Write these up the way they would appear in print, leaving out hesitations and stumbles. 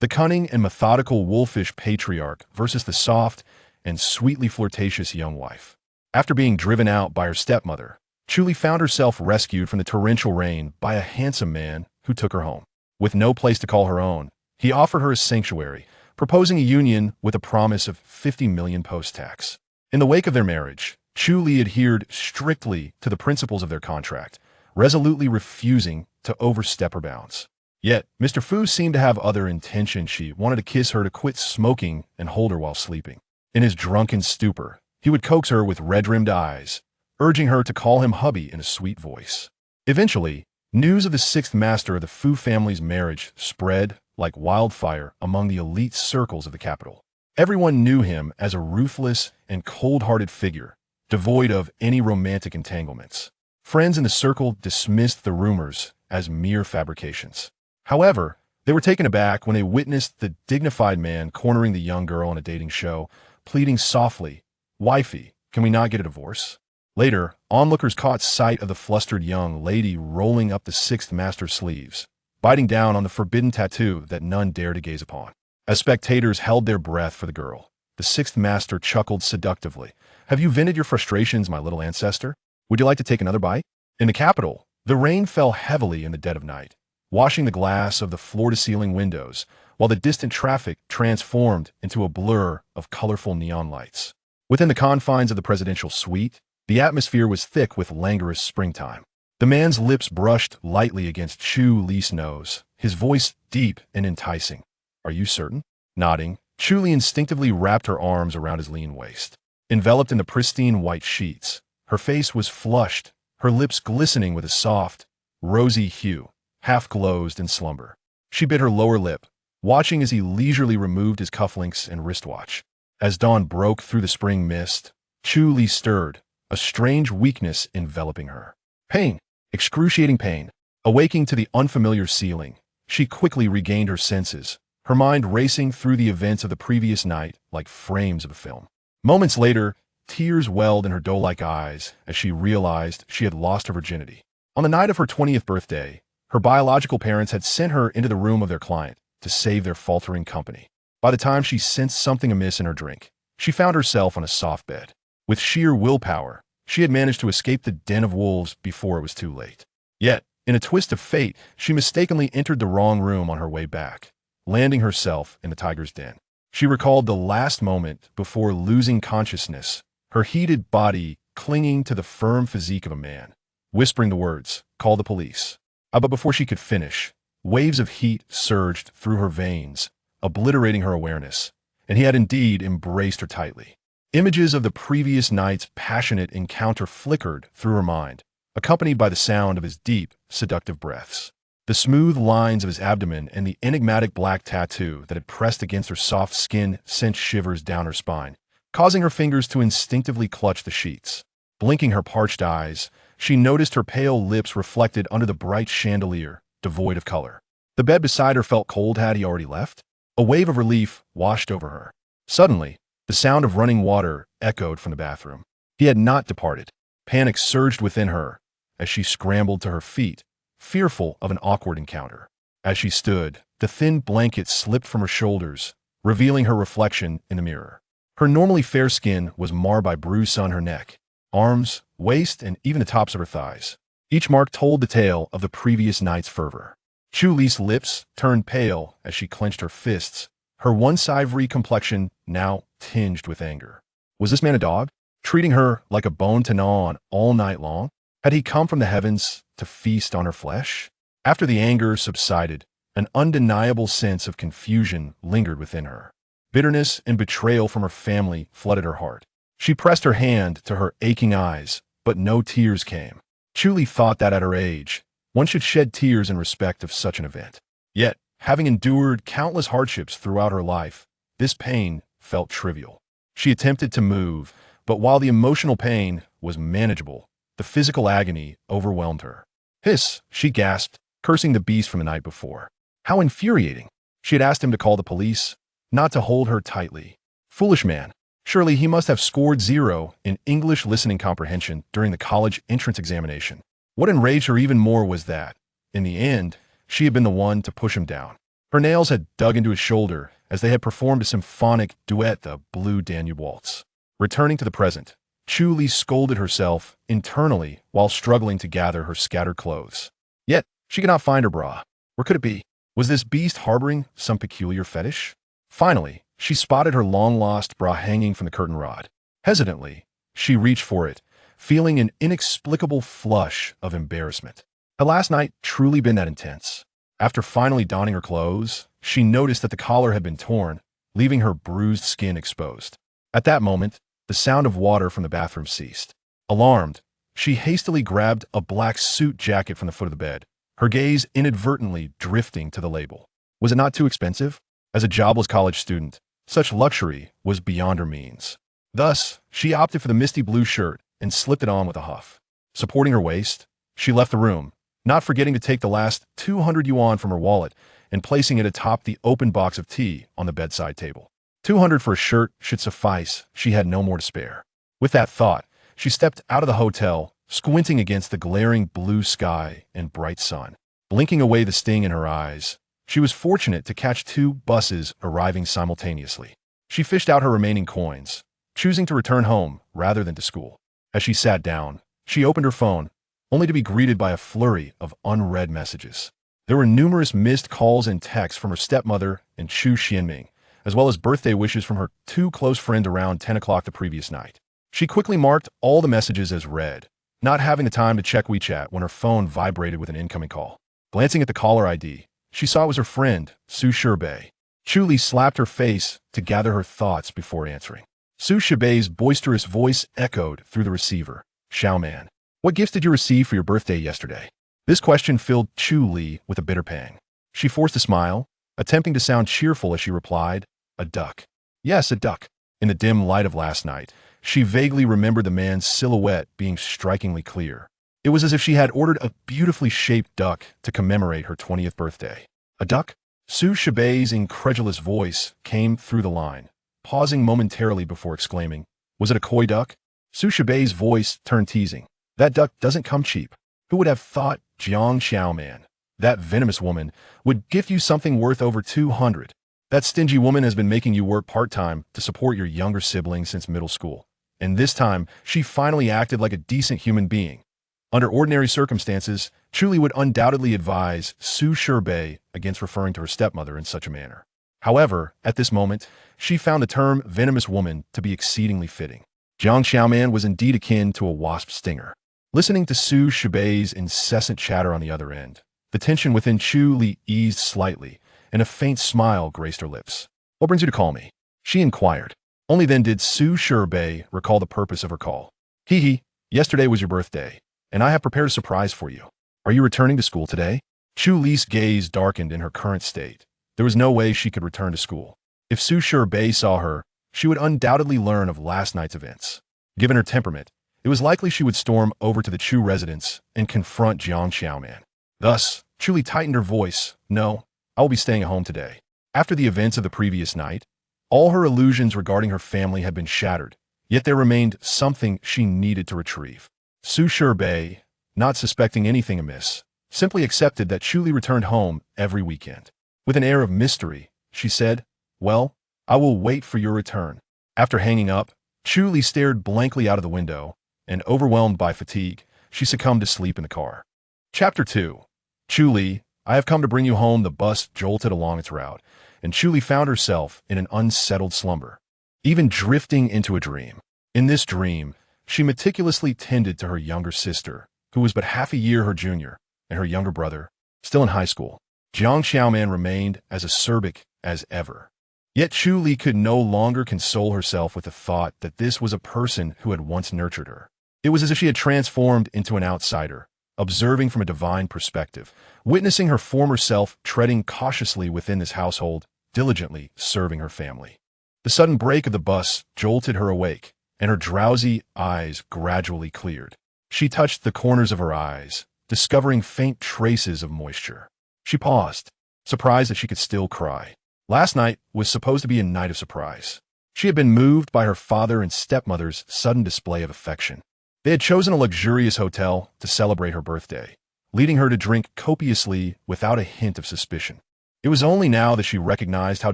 The cunning and methodical wolfish patriarch versus the soft and sweetly flirtatious young wife. After being driven out by her stepmother, Chu Li found herself rescued from the torrential rain by a handsome man who took her home. With no place to call her own, he offered her a sanctuary, proposing a union with a promise of 50 million post-tax. In the wake of their marriage, Chu Li adhered strictly to the principles of their contract, resolutely refusing to overstep her bounds. Yet, Mr. Fu seemed to have other intentions. She wanted to kiss her to quit smoking and hold her while sleeping. In his drunken stupor, he would coax her with red-rimmed eyes, urging her to call him hubby in a sweet voice. Eventually, news of the sixth master of the Fu family's marriage spread like wildfire among the elite circles of the capital. Everyone knew him as a ruthless and cold-hearted figure, devoid of any romantic entanglements. Friends in the circle dismissed the rumors as mere fabrications. However, they were taken aback when they witnessed the dignified man cornering the young girl on a dating show, pleading softly, "Wifey, can we not get a divorce?" Later, onlookers caught sight of the flustered young lady rolling up the sixth master's sleeves, biting down on the forbidden tattoo that none dared to gaze upon. As spectators held their breath for the girl, the sixth master chuckled seductively. "Have you vented your frustrations, my little ancestor? Would you like to take another bite?" In the capital, the rain fell heavily in the dead of night, washing the glass of the floor-to-ceiling windows, while the distant traffic transformed into a blur of colorful neon lights. Within the confines of the presidential suite, the atmosphere was thick with languorous springtime. The man's lips brushed lightly against Chu Li's nose, his voice deep and enticing. "Are you certain?" Nodding, Chu Li instinctively wrapped her arms around his lean waist. Enveloped in the pristine white sheets, her face was flushed, her lips glistening with a soft, rosy hue, half-closed in slumber. She bit her lower lip, watching as he leisurely removed his cufflinks and wristwatch. As dawn broke through the spring mist, Chu Li stirred, a strange weakness enveloping her. Pain, excruciating pain. Awaking to the unfamiliar ceiling, she quickly regained her senses, her mind racing through the events of the previous night like frames of a film. Moments later, tears welled in her doe-like eyes as she realized she had lost her virginity. On the night of her 20th birthday, her biological parents had sent her into the room of their client to save their faltering company. By the time she sensed something amiss in her drink, she found herself on a soft bed. With sheer willpower, she had managed to escape the den of wolves before it was too late. Yet, in a twist of fate, she mistakenly entered the wrong room on her way back, landing herself in the tiger's den. She recalled the last moment before losing consciousness, her heated body clinging to the firm physique of a man, whispering the words, "Call the police." But before she could finish, waves of heat surged through her veins, obliterating her awareness, and he had indeed embraced her tightly. Images of the previous night's passionate encounter flickered through her mind, accompanied by the sound of his deep, seductive breaths. The smooth lines of his abdomen and the enigmatic black tattoo that had pressed against her soft skin sent shivers down her spine, causing her fingers to instinctively clutch the sheets. Blinking her parched eyes, she noticed her pale lips reflected under the bright chandelier, devoid of color. The bed beside her felt cold. Had he already left? A wave of relief washed over her. Suddenly, the sound of running water echoed from the bathroom. He had not departed. Panic surged within her as she scrambled to her feet, fearful of an awkward encounter. As she stood, the thin blanket slipped from her shoulders, revealing her reflection in the mirror. Her normally fair skin was marred by bruises on her neck, arms, waist, and even the tops of her thighs. Each mark told the tale of the previous night's fervor. Chu Li's lips turned pale as she clenched her fists, her once ivory complexion now tinged with anger. Was this man a dog, treating her like a bone to gnaw on all night long? Had he come from the heavens to feast on her flesh? After the anger subsided, an undeniable sense of confusion lingered within her. Bitterness and betrayal from her family flooded her heart. She pressed her hand to her aching eyes, but no tears came. Chu Li thought that at her age, one should shed tears in respect of such an event. Yet, having endured countless hardships throughout her life, this pain felt trivial. She attempted to move, but while the emotional pain was manageable, the physical agony overwhelmed her. "Hiss," she gasped, cursing the beast from the night before. How infuriating. She had asked him to call the police, not to hold her tightly. Foolish man. Surely he must have scored 0 in English listening comprehension during the college entrance examination. What enraged her even more was that, in the end, she had been the one to push him down. Her nails had dug into his shoulder as they had performed a symphonic duet, the Blue Danube Waltz. Returning to the present, Chu Li scolded herself internally while struggling to gather her scattered clothes. Yet, she could not find her bra. Where could it be? Was this beast harboring some peculiar fetish? Finally, she spotted her long-lost bra hanging from the curtain rod. Hesitantly, she reached for it, feeling an inexplicable flush of embarrassment. Had last night truly been that intense? After finally donning her clothes, she noticed that the collar had been torn, leaving her bruised skin exposed. At that moment, the sound of water from the bathroom ceased. Alarmed, she hastily grabbed a black suit jacket from the foot of the bed, her gaze inadvertently drifting to the label. Was it not too expensive? As a jobless college student, such luxury was beyond her means. Thus, she opted for the misty blue shirt and slipped it on with a huff. Supporting her waist, she left the room, not forgetting to take the last 200 yuan from her wallet and placing it atop the open box of tea on the bedside table. 200 for a shirt should suffice, she had no more to spare. With that thought, she stepped out of the hotel, squinting against the glaring blue sky and bright sun. Blinking away the sting in her eyes, she was fortunate to catch 2 buses arriving simultaneously. She fished out her remaining coins, choosing to return home rather than to school. As she sat down, she opened her phone, only to be greeted by a flurry of unread messages. There were numerous missed calls and texts from her stepmother and Chu Xianming, as well as birthday wishes from her 2 close friends around 10 o'clock the previous night. She quickly marked all the messages as read, not having the time to check WeChat when her phone vibrated with an incoming call. Glancing at the caller ID, she saw it was her friend, Su Shibei. Chu Li slapped her face to gather her thoughts before answering. Su Shibei's boisterous voice echoed through the receiver. "Xiaoman, what gifts did you receive for your birthday yesterday?" This question filled Chu Li with a bitter pang. She forced a smile, attempting to sound cheerful as she replied, "A duck." "Yes, a duck." In the dim light of last night, she vaguely remembered the man's silhouette being strikingly clear. It was as if she had ordered a beautifully shaped duck to commemorate her 20th birthday. "A duck?" Su Shibei's incredulous voice came through the line, pausing momentarily before exclaiming, "Was it a koi duck?" Su Shibei's voice turned teasing. "That duck doesn't come cheap. Who would have thought Jiang Xiaoman, that venomous woman, would gift you something worth over 200? That stingy woman has been making you work part-time to support your younger sibling since middle school. And this time, she finally acted like a decent human being." Under ordinary circumstances, Chu Li would undoubtedly advise Su Shibei against referring to her stepmother in such a manner. However, at this moment, she found the term venomous woman to be exceedingly fitting. Jiang Xiaoman was indeed akin to a wasp stinger. Listening to Su Shibei's incessant chatter on the other end, the tension within Chu Li eased slightly, and a faint smile graced her lips. "What brings you to call me?" she inquired. Only then did Su Shibei recall the purpose of her call. "Hee, yesterday was your birthday, and I have prepared a surprise for you. Are you returning to school today?" Chu Li's gaze darkened in her current state. There was no way she could return to school. If Su Shibei saw her, she would undoubtedly learn of last night's events. Given her temperament, it was likely she would storm over to the Chu residence and confront Jiang Xiaoman. Thus, Chu Li tightened her voice. "No, I will be staying at home today." After the events of the previous night, all her illusions regarding her family had been shattered, yet there remained something she needed to retrieve. Su Shibei, not suspecting anything amiss, simply accepted that Chu Li returned home every weekend. With an air of mystery, she said, "Well, I will wait for your return." After hanging up, Chu Li stared blankly out of the window, and overwhelmed by fatigue, she succumbed to sleep in the car. Chapter 2. Chu Li, I have come to bring you home. The bus jolted along its route, and Chu Li found herself in an unsettled slumber, even drifting into a dream. In this dream, she meticulously tended to her younger sister, who was but half a year her junior, and her younger brother, still in high school. Jiang Xiaoman remained as acerbic as ever. Yet Chu Li could no longer console herself with the thought that this was a person who had once nurtured her. It was as if she had transformed into an outsider, observing from a divine perspective, witnessing her former self treading cautiously within this household, diligently serving her family. The sudden break of the bus jolted her awake, and her drowsy eyes gradually cleared. She touched the corners of her eyes, discovering faint traces of moisture. She paused, surprised that she could still cry. Last night was supposed to be a night of surprise. She had been moved by her father and stepmother's sudden display of affection. They had chosen a luxurious hotel to celebrate her birthday, leading her to drink copiously without a hint of suspicion. It was only now that she recognized how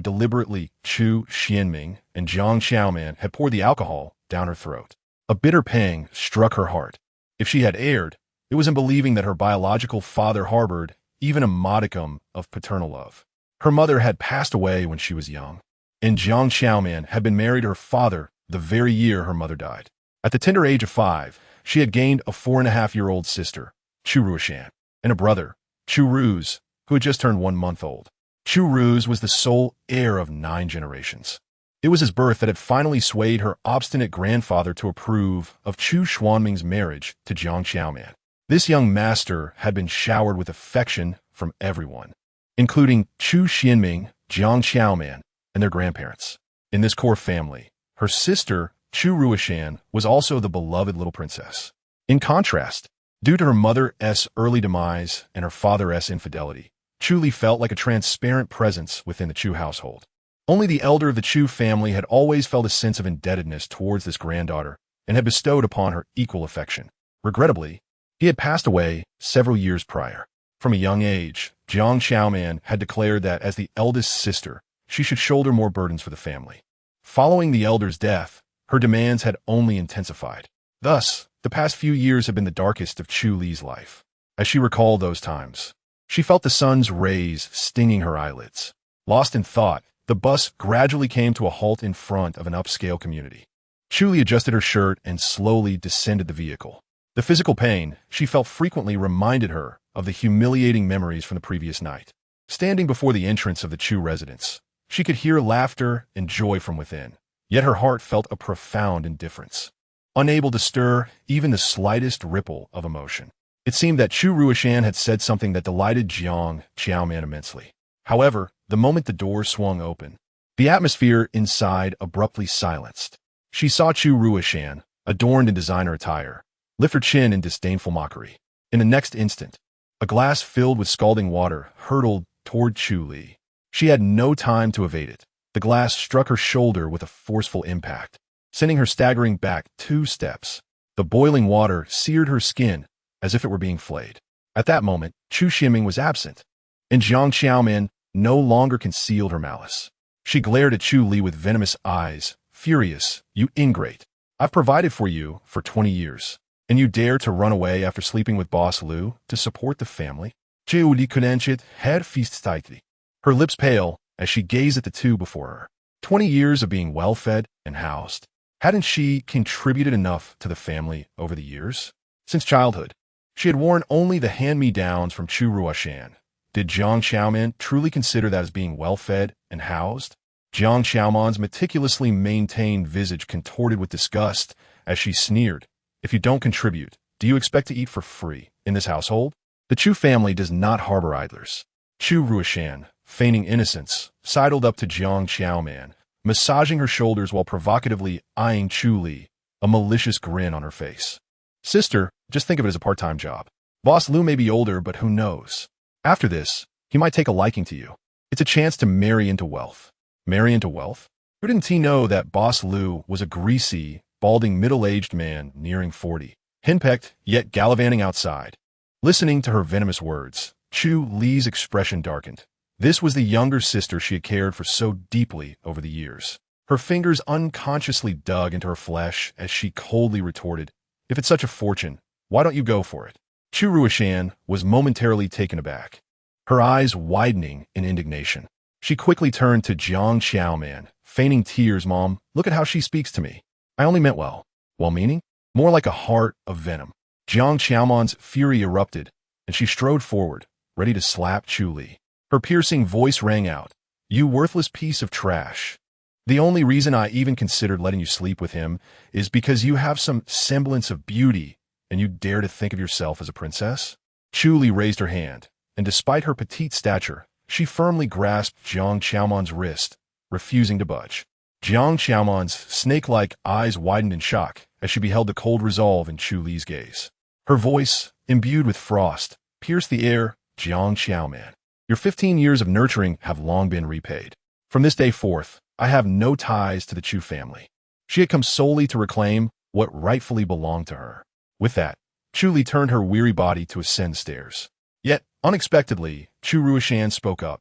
deliberately Chu Xianming and Jiang Xiaoman had poured the alcohol down her throat. A bitter pang struck her heart. If she had erred, it was in believing that her biological father harbored even a modicum of paternal love. Her mother had passed away when she was young, and Jiang Xiaoman had been married to her father the very year her mother died. At the tender age of 5, she had gained a 4.5-year-old sister, Chu Ruishan, and a brother, Chu Ruse, who had just turned 1 month old. Chu Ruse was the sole heir of 9 generations. It was his birth that had finally swayed her obstinate grandfather to approve of Chu Xuanming's marriage to Jiang Xiaoman. This young master had been showered with affection from everyone, including Chu Xianming, Jiang Xiaoman, and their grandparents. In this core family, her sister, Chu Ruishan, was also the beloved little princess. In contrast, due to her mother's early demise and her father's infidelity, Chu Li felt like a transparent presence within the Chu household. Only the elder of the Chu family had always felt a sense of indebtedness towards this granddaughter and had bestowed upon her equal affection. Regrettably, he had passed away several years prior. From a young age, Jiang Xiaoman had declared that as the eldest sister, she should shoulder more burdens for the family. Following the elder's death, her demands had only intensified. Thus, the past few years had been the darkest of Chu Li's life. As she recalled those times, she felt the sun's rays stinging her eyelids. Lost in thought, the bus gradually came to a halt in front of an upscale community. Chu Li adjusted her shirt and slowly descended the vehicle. The physical pain she felt frequently reminded her of the humiliating memories from the previous night. Standing before the entrance of the Chu residence, she could hear laughter and joy from within, yet her heart felt a profound indifference, unable to stir even the slightest ripple of emotion. It seemed that Chu Ruishan had said something that delighted Jiang Xiaoman immensely. However, the moment the door swung open, the atmosphere inside abruptly silenced. She saw Chu Ruishan, adorned in designer attire, lift her chin in disdainful mockery. In the next instant, a glass filled with scalding water hurtled toward Chu Li. She had no time to evade it. The glass struck her shoulder with a forceful impact, sending her staggering back 2 steps. The boiling water seared her skin as if it were being flayed. At that moment, Chu Xianming was absent, and Jiang Xiaoman no longer concealed her malice. She glared at Chu Li with venomous eyes, furious. "You ingrate. I've provided for you for 20 years, and you dare to run away after sleeping with Boss Lu to support the family?" Chu Li couldn't head feast tightly, her lips pale as she gazed at the two before her. 20 years of being well-fed and housed. Hadn't she contributed enough to the family over the years? Since childhood, she had worn only the hand-me-downs from Chu Ruishan. Did Jiang Xiaoman truly consider that as being well-fed and housed? Jiang Xiaoman's meticulously maintained visage contorted with disgust as she sneered. "If you don't contribute, do you expect to eat for free in this household?" The Chu family does not harbor idlers. Chu Ruishan, feigning innocence, sidled up to Jiang Xiaoman, massaging her shoulders while provocatively eyeing Chu Li, a malicious grin on her face. "Sister, just think of it as a part-time job. Boss Lu may be older, but who knows? After this, he might take a liking to you. It's a chance to marry into wealth." Marry into wealth? Who didn't he know that Boss Lu was a greasy, balding middle-aged man nearing 40, henpecked yet gallivanting outside? Listening to her venomous words, Chu Li's expression darkened. This was the younger sister she had cared for so deeply over the years. Her fingers unconsciously dug into her flesh as she coldly retorted, "If it's such a fortune, why don't you go for it?" Chu Ruishan was momentarily taken aback, her eyes widening in indignation. She quickly turned to Jiang Xiaoman, feigning tears. "Mom, look at how she speaks to me. I only meant well." Well-meaning? More like a heart of venom. Jiang Xiaoman's fury erupted, and she strode forward, ready to slap Chu Li. Her piercing voice rang out, "You worthless piece of trash. The only reason I even considered letting you sleep with him is because you have some semblance of beauty, and you dare to think of yourself as a princess?" Chu Li raised her hand, and despite her petite stature, she firmly grasped Jiang Xiaoman's wrist, refusing to budge. Jiang Xiaoman's snake-like eyes widened in shock as she beheld the cold resolve in Chu Li's gaze. Her voice, imbued with frost, pierced the air. "Jiang Xiaoman, your 15 years of nurturing have long been repaid. From this day forth, I have no ties to the Chu family." She had come solely to reclaim what rightfully belonged to her. With that, Chu Li turned her weary body to ascend the stairs. Yet, unexpectedly, Chu Ruishan spoke up.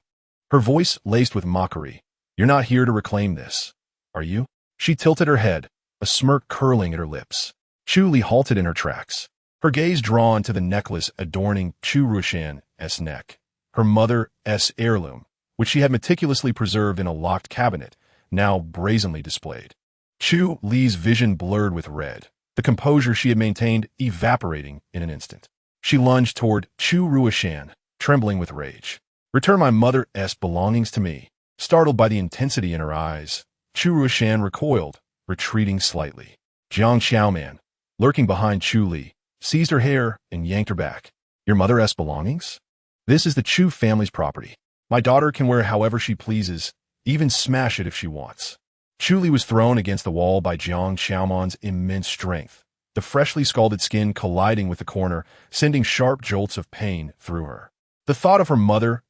her voice laced with mockery. "You're not here to reclaim this, are you?" She tilted her head, a smirk curling at her lips. Chu Li halted in her tracks, her gaze drawn to the necklace adorning Chu Ruishan's neck, her mother's heirloom, which she had meticulously preserved in a locked cabinet, now brazenly displayed. Chu Li's vision blurred with red, the composure she had maintained evaporating in an instant. She lunged toward Chu Ruishan, trembling with rage. "Return my mother's belongings to me." Startled by the intensity in her eyes, Chu Ruishan recoiled, retreating slightly. Jiang Xiaoman, lurking behind Chu Li, seized her hair and yanked her back. "Your mother's belongings? This is the Chu family's property. My daughter can wear it however she pleases, even smash it if she wants." Chu Li was thrown against the wall by Jiang Xiaoman's immense strength, the freshly scalded skin colliding with the corner, sending sharp jolts of pain through her. The thought of her mother's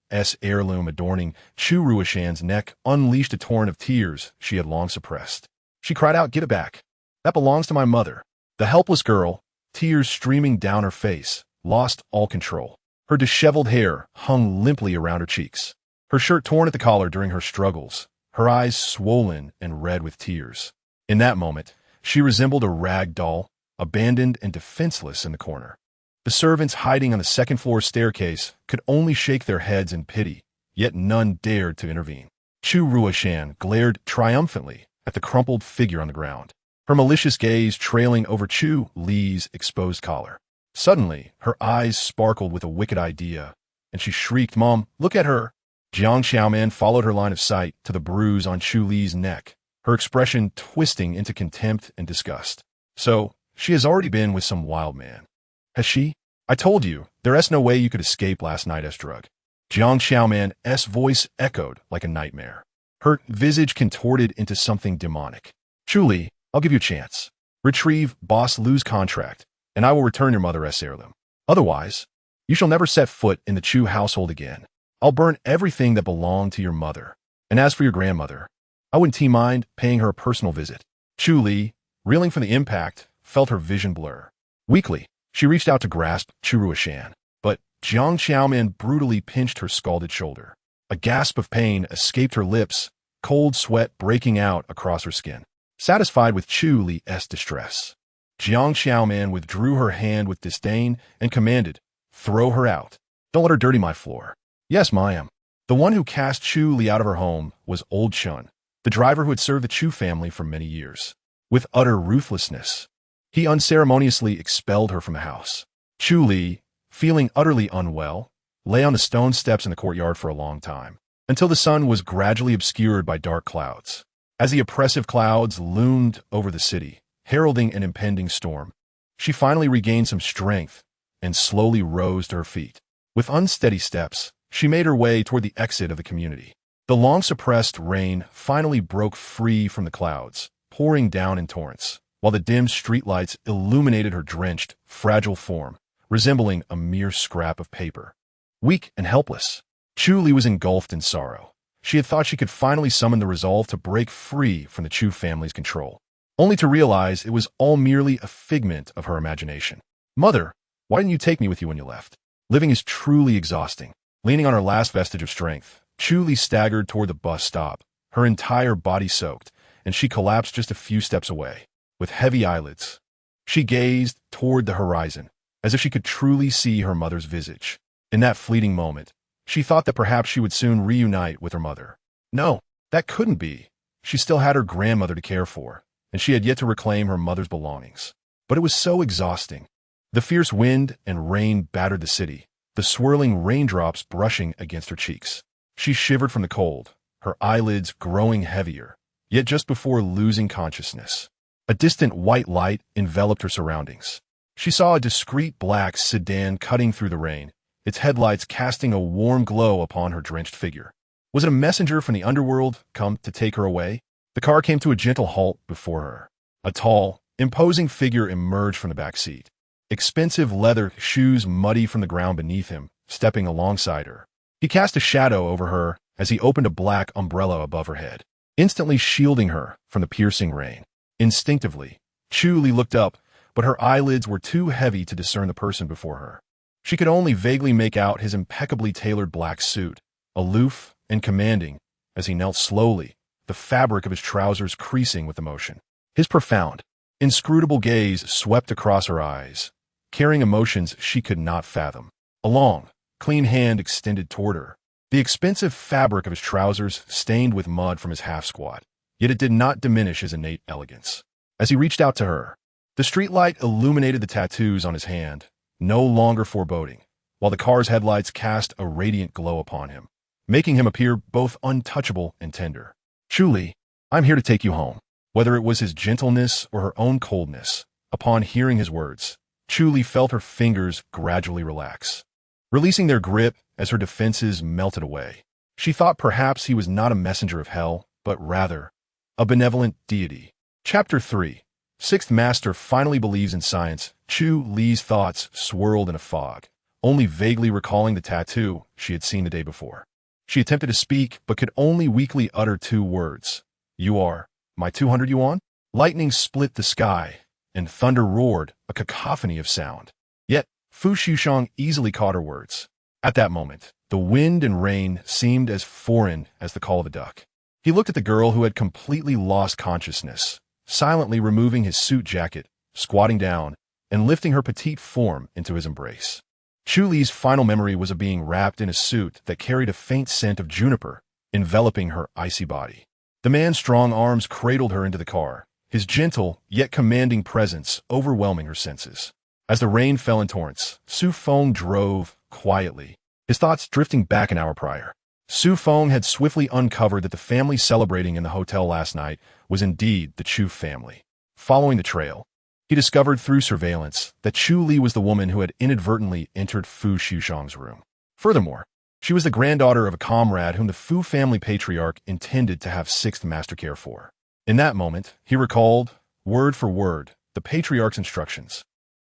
heirloom adorning Chu Ruishan's neck unleashed a torrent of tears she had long suppressed. She cried out, "Give it back. That belongs to my mother." The helpless girl, tears streaming down her face, lost all control. Her disheveled hair hung limply around her cheeks, her shirt torn at the collar during her struggles, her eyes swollen and red with tears. In that moment, she resembled a rag doll, abandoned and defenseless in the corner. The servants hiding on the second-floor staircase could only shake their heads in pity, yet none dared to intervene. Chu Ruishan glared triumphantly at the crumpled figure on the ground, her malicious gaze trailing over Chu Li's exposed collar. Suddenly, her eyes sparkled with a wicked idea, and she shrieked, "Mom, look at her!" Jiang Xiaoman followed her line of sight to the bruise on Chu Li's neck, her expression twisting into contempt and disgust. "So, she has already been with some wild man, has she? I told you, there's no way you could escape last night's drug." Jiang Xiaoman's voice echoed like a nightmare, her visage contorted into something demonic. "Chu Li, I'll give you a chance. Retrieve Boss Lu's contract, and I will return your mother's heirloom. Otherwise, you shall never set foot in the Chu household again. I'll burn everything that belonged to your mother. And as for your grandmother, I wouldn't mind paying her a personal visit." Chu Li, reeling from the impact, felt her vision blur. Weakly, she reached out to grasp Chu Ruishan, but Jiang Xiaoman brutally pinched her scalded shoulder. A gasp of pain escaped her lips, cold sweat breaking out across her skin. Satisfied with Chu Li's distress, Jiang Xiaoman withdrew her hand with disdain and commanded, "Throw her out. Don't let her dirty my floor." "Yes, ma'am." The one who cast Chu Li out of her home was old Chun, the driver who had served the Chu family for many years. With utter ruthlessness, he unceremoniously expelled her from the house. Chu Li, feeling utterly unwell, lay on the stone steps in the courtyard for a long time, until the sun was gradually obscured by dark clouds. As the oppressive clouds loomed over the city, heralding an impending storm, she finally regained some strength and slowly rose to her feet. With unsteady steps, she made her way toward the exit of the community. The long-suppressed rain finally broke free from the clouds, pouring down in torrents, while the dim streetlights illuminated her drenched, fragile form, resembling a mere scrap of paper. Weak and helpless, Chu Li was engulfed in sorrow. She had thought she could finally summon the resolve to break free from the Chu family's control, only to realize it was all merely a figment of her imagination. "Mother, why didn't you take me with you when you left? Living is truly exhausting." Leaning on her last vestige of strength, Chu Li staggered toward the bus stop, her entire body soaked, and she collapsed just a few steps away. With heavy eyelids, she gazed toward the horizon, as if she could truly see her mother's visage. In that fleeting moment, she thought that perhaps she would soon reunite with her mother. No, that couldn't be. She still had her grandmother to care for, and she had yet to reclaim her mother's belongings. But it was so exhausting. The fierce wind and rain battered the city, the swirling raindrops brushing against her cheeks. She shivered from the cold, her eyelids growing heavier, yet just before losing consciousness, a distant white light enveloped her surroundings. She saw a discreet black sedan cutting through the rain, its headlights casting a warm glow upon her drenched figure. Was it a messenger from the underworld come to take her away? The car came to a gentle halt before her. A tall, imposing figure emerged from the back seat, expensive leather shoes muddy from the ground beneath him, stepping alongside her. He cast a shadow over her as he opened a black umbrella above her head, instantly shielding her from the piercing rain. Instinctively, Chu Li looked up, but her eyelids were too heavy to discern the person before her. She could only vaguely make out his impeccably tailored black suit, aloof and commanding as he knelt slowly, the fabric of his trousers creasing with emotion. His profound, inscrutable gaze swept across her eyes, carrying emotions she could not fathom. A long, clean hand extended toward her, the expensive fabric of his trousers stained with mud from his half-squat, yet it did not diminish his innate elegance. As he reached out to her, the streetlight illuminated the tattoos on his hand, no longer foreboding, while the car's headlights cast a radiant glow upon him, making him appear both untouchable and tender. Chu Li, I'm here to take you home. Whether it was his gentleness or her own coldness, upon hearing his words, Chu Li felt her fingers gradually relax, releasing their grip as her defenses melted away. She thought perhaps he was not a messenger of hell, but rather a benevolent deity. Chapter 3. Sixth Master finally believes in science. Chu Li's thoughts swirled in a fog, only vaguely recalling the tattoo she had seen the day before. She attempted to speak, but could only weakly utter two words. You are my 200 yuan? Lightning split the sky, and thunder roared, a cacophony of sound. Yet, Fu Liujie easily caught her words. At that moment, the wind and rain seemed as foreign as the call of a duck. He looked at the girl who had completely lost consciousness, silently removing his suit jacket, squatting down, and lifting her petite form into his embrace. Chu Li's final memory was of being wrapped in a suit that carried a faint scent of juniper, enveloping her icy body. The man's strong arms cradled her into the car, his gentle yet commanding presence overwhelming her senses. As the rain fell in torrents, Su Feng drove quietly, his thoughts drifting back an hour prior. Su Feng had swiftly uncovered that the family celebrating in the hotel last night was indeed the Chu family. Following the trail, he discovered through surveillance that Chu Li was the woman who had inadvertently entered Fu Liujie's room. Furthermore, she was the granddaughter of a comrade whom the Fu family patriarch intended to have Sixth Master care for. In that moment, he recalled, word for word, the patriarch's instructions.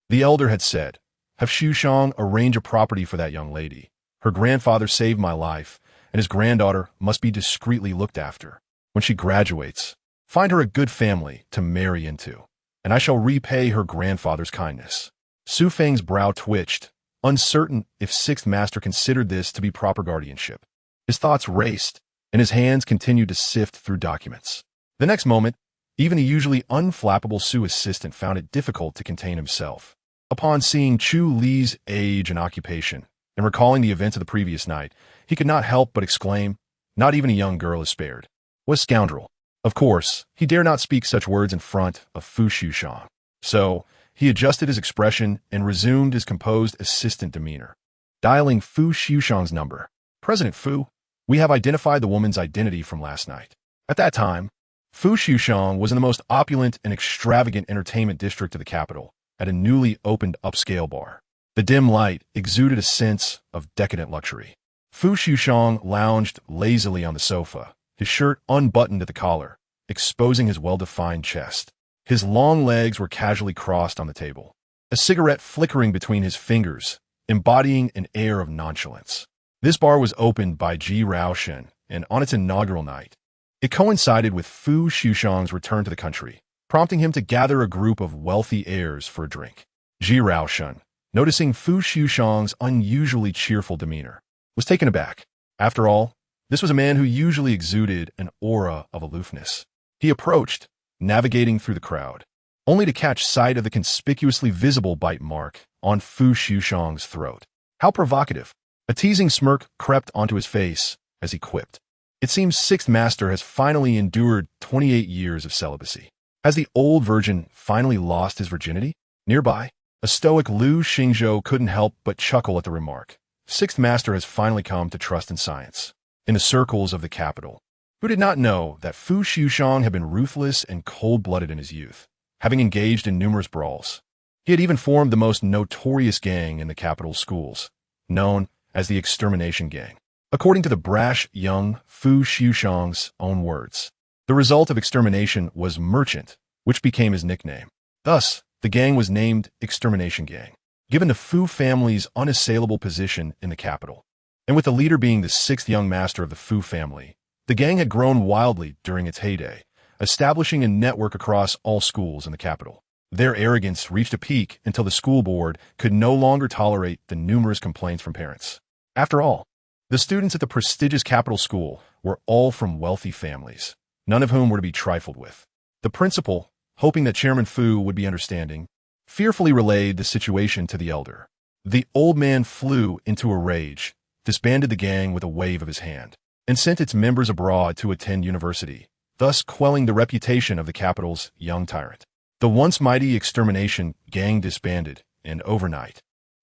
The elder had said, "Have Liujie arrange a property for that young lady. Her grandfather saved my life, and his granddaughter must be discreetly looked after. When she graduates, find her a good family to marry into, and I shall repay her grandfather's kindness." Su Feng's brow twitched, uncertain if Sixth Master considered this to be proper guardianship. His thoughts raced, and his hands continued to sift through documents. The next moment, even the usually unflappable Su assistant found it difficult to contain himself. Upon seeing Chu Li's age and occupation, and recalling the events of the previous night, he could not help but exclaim, "Not even a young girl is spared." What a scoundrel! Of course, he dare not speak such words in front of Fu Liujie. So, he adjusted his expression and resumed his composed assistant demeanor. Dialing Fu Liujie's number. "President Fu, we have identified the woman's identity from last night." At that time, Fu Liujie was in the most opulent and extravagant entertainment district of the capital, at a newly opened upscale bar. The dim light exuded a sense of decadent luxury. Fu Liujie lounged lazily on the sofa, his shirt unbuttoned at the collar, exposing his well-defined chest. His long legs were casually crossed on the table, a cigarette flickering between his fingers, embodying an air of nonchalance. This bar was opened by Ji Raoshen, and on its inaugural night, it coincided with Fu Liujie's return to the country, prompting him to gather a group of wealthy heirs for a drink. Ji Raoshen, noticing Fu Liujie's unusually cheerful demeanor, was taken aback. After all, this was a man who usually exuded an aura of aloofness. He approached, navigating through the crowd, only to catch sight of the conspicuously visible bite mark on Fu Liujie's throat. How provocative! A teasing smirk crept onto his face as he quipped. It seems Sixth Master has finally endured 28 years of celibacy. Has the old virgin finally lost his virginity? Nearby, a stoic Liu Xingzhou couldn't help but chuckle at the remark. Sixth Master has finally come to trust in science. In the circles of the capital, who did not know that Fu Liujie had been ruthless and cold-blooded in his youth, having engaged in numerous brawls. He had even formed the most notorious gang in the capital's schools, known as the Extermination Gang. According to the brash young Fu Liujie's own words, the result of extermination was merchant, which became his nickname. Thus, the gang was named Extermination Gang, given the Fu family's unassailable position in the capital. And with the leader being the sixth young master of the Fu family, the gang had grown wildly during its heyday, establishing a network across all schools in the capital. Their arrogance reached a peak until the school board could no longer tolerate the numerous complaints from parents. After all, The students at the prestigious capital school were all from wealthy families, none of whom were to be trifled with. The principal, hoping that Chairman Fu would be understanding, fearfully relayed the situation to the elder. The old man flew into a rage, disbanded the gang with a wave of his hand, and sent its members abroad to attend university, thus quelling the reputation of the capital's young tyrant. The once mighty extermination gang disbanded, and overnight,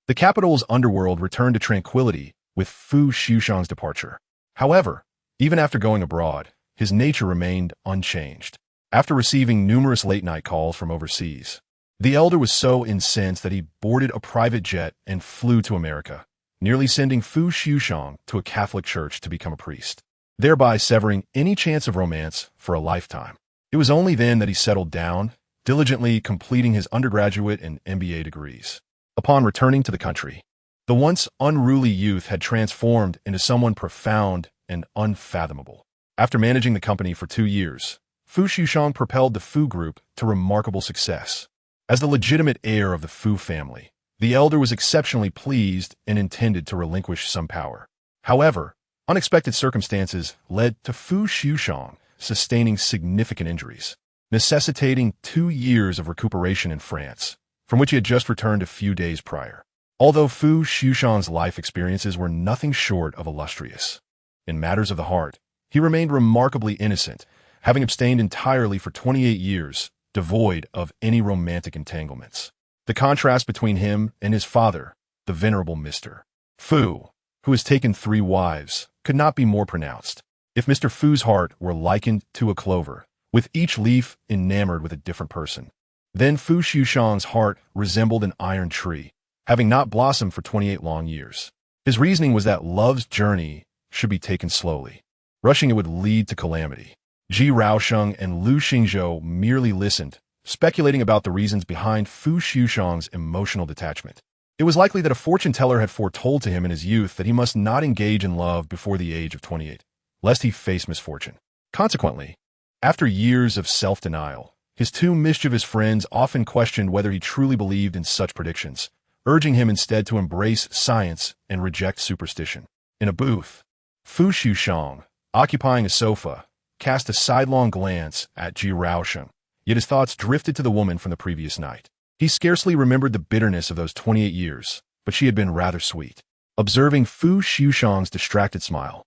the capital's underworld returned to tranquility with Fu Liujie's departure. However, even after going abroad, his nature remained unchanged. After receiving numerous late-night calls from overseas, the elder was so incensed that he boarded a private jet and flew to America, nearly sending Fu Liujie to a Catholic church to become a priest, thereby severing any chance of romance for a lifetime. It was only then that he settled down, diligently completing his undergraduate and MBA degrees. Upon returning to the country, the once unruly youth had transformed into someone profound and unfathomable. After managing the company for 2 years, Fu Liujie propelled the Fu Group to remarkable success. As the legitimate heir of the Fu family, the elder was exceptionally pleased and intended to relinquish some power. However, unexpected circumstances led to Fu Liujie sustaining significant injuries, necessitating 2 years of recuperation in France, from which he had just returned a few days prior. Although Fu Liujie's life experiences were nothing short of illustrious, in matters of the heart, he remained remarkably innocent, having abstained entirely for 28 years, devoid of any romantic entanglements. The contrast between him and his father, the venerable Mr. Fu, who has taken 3 wives, could not be more pronounced. If Mr. Fu's heart were likened to a clover, with each leaf enamored with a different person, then Fu Liujie's heart resembled an iron tree, having not blossomed for 28 long years. His reasoning was that love's journey should be taken slowly. Rushing it would lead to calamity. Ji Raosheng and Lu Xingzhou merely listened, speculating about the reasons behind Fu Liujie's emotional detachment. It was likely that a fortune-teller had foretold to him in his youth that he must not engage in love before the age of 28, lest he face misfortune. Consequently, after years of self-denial, his 2 mischievous friends often questioned whether he truly believed in such predictions, urging him instead to embrace science and reject superstition. In a booth, Fu Liujie, occupying a sofa, cast a sidelong glance at Ji Raosheng, yet his thoughts drifted to the woman from the previous night. He scarcely remembered the bitterness of those 28 years, but she had been rather sweet. Observing Fu Liujie's distracted smile,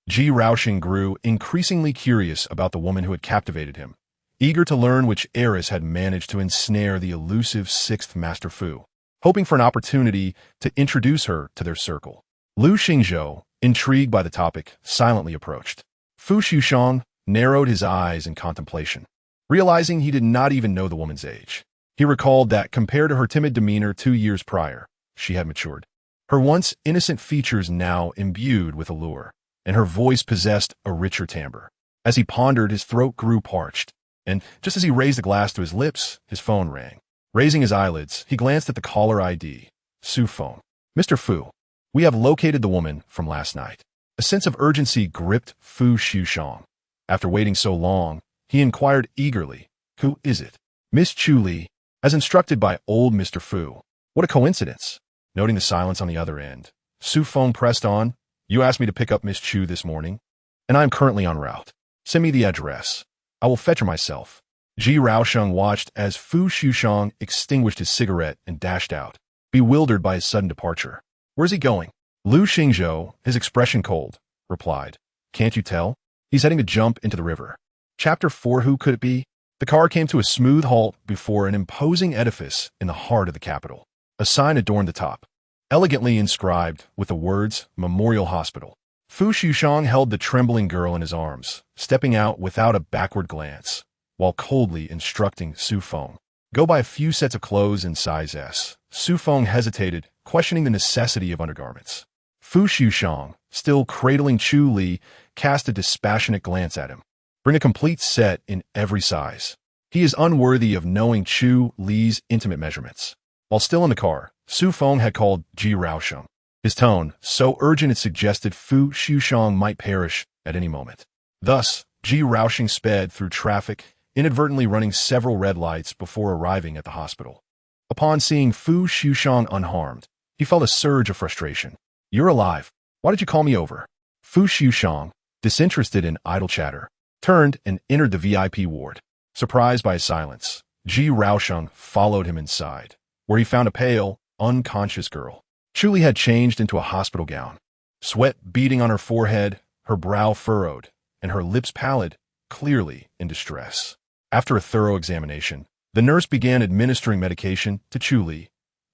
Ji Raosheng grew increasingly curious about the woman who had captivated him, eager to learn which heiress had managed to ensnare the elusive 6th Master Fu, hoping for an opportunity to introduce her to their circle. Lu Xingzhou, intrigued by the topic, silently approached. Fu Liujie narrowed his eyes in contemplation, realizing he did not even know the woman's age. He recalled that, compared to her timid demeanor 2 years prior, she had matured. Her once innocent features now imbued with allure, and her voice possessed a richer timbre. As he pondered, his throat grew parched, and just as he raised the glass to his lips, his phone rang. Raising his eyelids, he glanced at the caller ID. Su phone. Mr. Fu, we have located the woman from last night. A sense of urgency gripped Fu Liujie. After waiting so long, he inquired eagerly, "Who is it?" "Miss Chu Li, as instructed by old Mr. Fu." "What a coincidence." Noting the silence on the other end, Su phone pressed on, "You asked me to pick up Miss Chu this morning, and I am currently en route. Send me the address. I will fetch her myself." Ji Raosheng watched as Fu Liujie extinguished his cigarette and dashed out, bewildered by his sudden departure. "Where's he going?" Lu Xingzhou, his expression cold, replied, "Can't you tell? He's heading to jump into the river." Chapter 4. Who could it be? The car came to a smooth halt before an imposing edifice in the heart of the capital. A sign adorned the top, elegantly inscribed with the words Memorial Hospital. Fu Liujie held the trembling girl in his arms, stepping out without a backward glance, while coldly instructing Su Feng, "Go buy a few sets of clothes in size S." Su Feng hesitated, questioning the necessity of undergarments. Fu Liujie, still cradling Chu Li, cast a dispassionate glance at him. "Bring a complete set in every size. He is unworthy of knowing Chu Li's intimate measurements." While still in the car, Su Feng had called Ji Raosheng. His tone, so urgent it suggested Fu Liujie might perish at any moment. Thus, Ji Raosheng sped through traffic, inadvertently running several red lights before arriving at the hospital. Upon seeing Fu Liujie unharmed, he felt a surge of frustration. "You're alive. Why did you call me over?" Fu Liujie, disinterested in idle chatter, turned and entered the VIP ward. Surprised by his silence, Ji Raosheng followed him inside, where he found a pale, unconscious girl. Chu Li had changed into a hospital gown, sweat beading on her forehead, her brow furrowed, and her lips pallid, clearly in distress. After a thorough examination, the nurse began administering medication to Chu Li.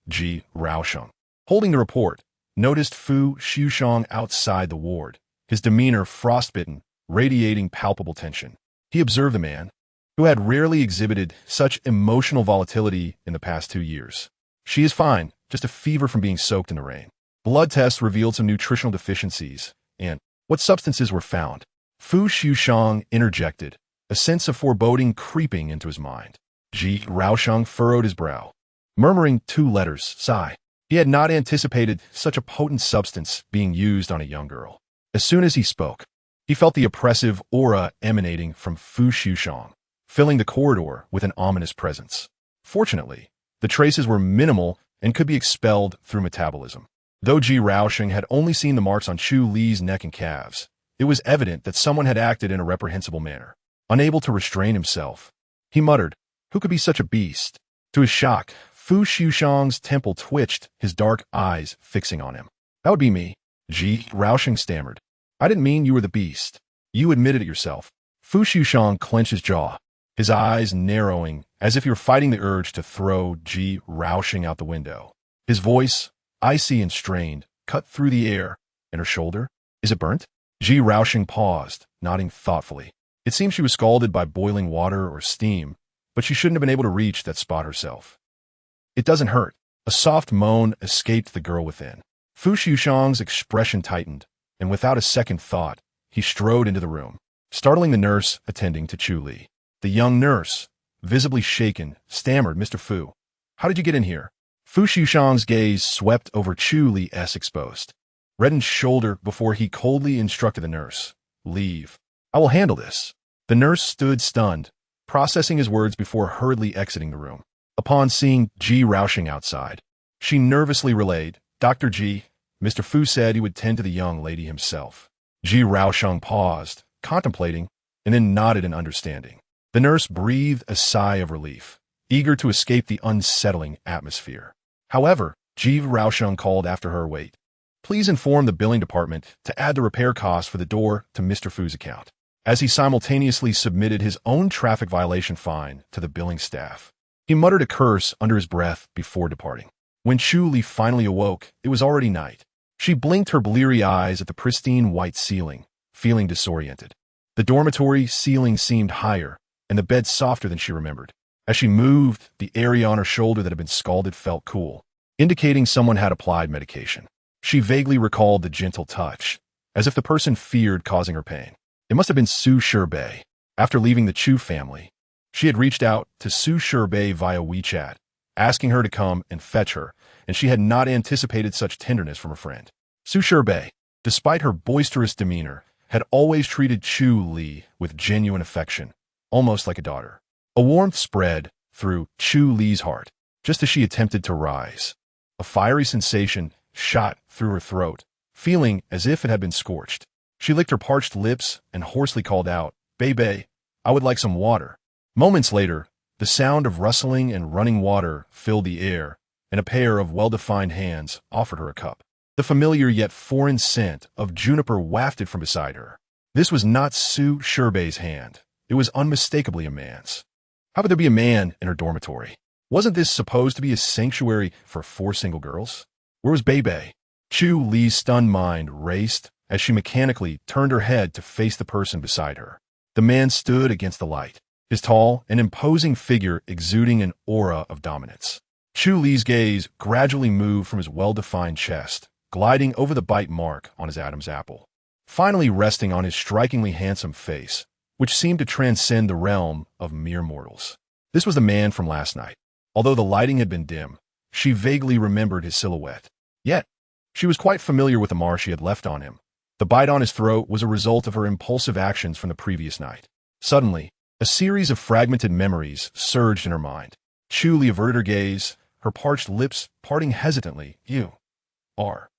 Ji Raosheng, holding the report, noticed Fu Liujie outside the ward, his demeanor frostbitten, radiating palpable tension. He observed the man, who had rarely exhibited such emotional volatility in the past 2 years. She is fine, just a fever from being soaked in the rain. Blood tests revealed some nutritional deficiencies, and what substances were found? Fu Liujie interjected, a sense of foreboding creeping into his mind. Ji Raosheng furrowed his brow, murmuring 2 letters, sigh. He had not anticipated such a potent substance being used on a young girl. As soon as he spoke, he felt the oppressive aura emanating from Fu Liujie, filling the corridor with an ominous presence. Fortunately, the traces were minimal and could be expelled through metabolism. Though Ji Raosheng had only seen the marks on Chu Li's neck and calves, it was evident that someone had acted in a reprehensible manner. Unable to restrain himself, he muttered, "Who could be such a beast?" To his shock, Fu Liujie's temple twitched, his dark eyes fixing on him. "That would be me," Ji Raosheng stammered. "I didn't mean you were the beast. You admitted it yourself." Fu Liujie clenched his jaw, his eyes narrowing as if he were fighting the urge to throw Ji Raosheng out the window. His voice, icy and strained, cut through the air. "And her shoulder? Is it burnt?" Ji Raosheng paused, nodding thoughtfully. It seemed she was scalded by boiling water or steam, but she shouldn't have been able to reach that spot herself. "It doesn't hurt." A soft moan escaped the girl within. Fu Liujie's expression tightened, and without a second thought, he strode into the room, startling the nurse attending to Chu Li. The young nurse, visibly shaken, stammered, "Mr. Fu, how did you get in here?" Fu Liujie's gaze swept over Chu Li's exposed, reddened shoulder before he coldly instructed the nurse, "Leave. I will handle this." The nurse stood stunned, processing his words before hurriedly exiting the room. Upon seeing Ji Raosheng outside, she nervously relayed, "Dr. Ji, Mr. Fu said he would tend to the young lady himself." Ji Raosheng paused, contemplating, and then nodded in understanding. The nurse breathed a sigh of relief, eager to escape the unsettling atmosphere. However, Ji Raosheng called after her, "Wait. Please inform the billing department to add the repair cost for the door to Mr. Fu's account," as he simultaneously submitted his own traffic violation fine to the billing staff. He muttered a curse under his breath before departing. When Chu Li finally awoke, it was already night. She blinked her bleary eyes at the pristine white ceiling, feeling disoriented. The dormitory ceiling seemed higher, and the bed softer than she remembered. As she moved, the area on her shoulder that had been scalded felt cool, indicating someone had applied medication. She vaguely recalled the gentle touch, as if the person feared causing her pain. It must have been Su Shirbei. After leaving the Chu family, she had reached out to Su Shirbei via WeChat, asking her to come and fetch her, and she had not anticipated such tenderness from her friend. Su Shirbei, despite her boisterous demeanor, had always treated Chu Li with genuine affection, almost like a daughter. A warmth spread through Chu Li's heart, just as she attempted to rise. A fiery sensation shot through her throat, feeling as if it had been scorched. She licked her parched lips and hoarsely called out, "Bebe, I would like some water." Moments later, the sound of rustling and running water filled the air, and a pair of well-defined hands offered her a cup. The familiar yet foreign scent of juniper wafted from beside her. This was not Su Shirbei's hand. It was unmistakably a man's. How could there be a man in her dormitory? Wasn't this supposed to be a sanctuary for 4 single girls? Where was Bebe? Chu Li's stunned mind raced as she mechanically turned her head to face the person beside her. The man stood against the light, his tall and imposing figure exuding an aura of dominance. Chu Li's gaze gradually moved from his well-defined chest, gliding over the bite mark on his Adam's apple, finally resting on his strikingly handsome face, which seemed to transcend the realm of mere mortals. This was the man from last night. Although the lighting had been dim, she vaguely remembered his silhouette. Yet, she was quite familiar with the mark she had left on him. The bite on his throat was a result of her impulsive actions from the previous night. Suddenly, a series of fragmented memories surged in her mind. Chu Li averted her gaze, her parched lips parting hesitantly. "You are."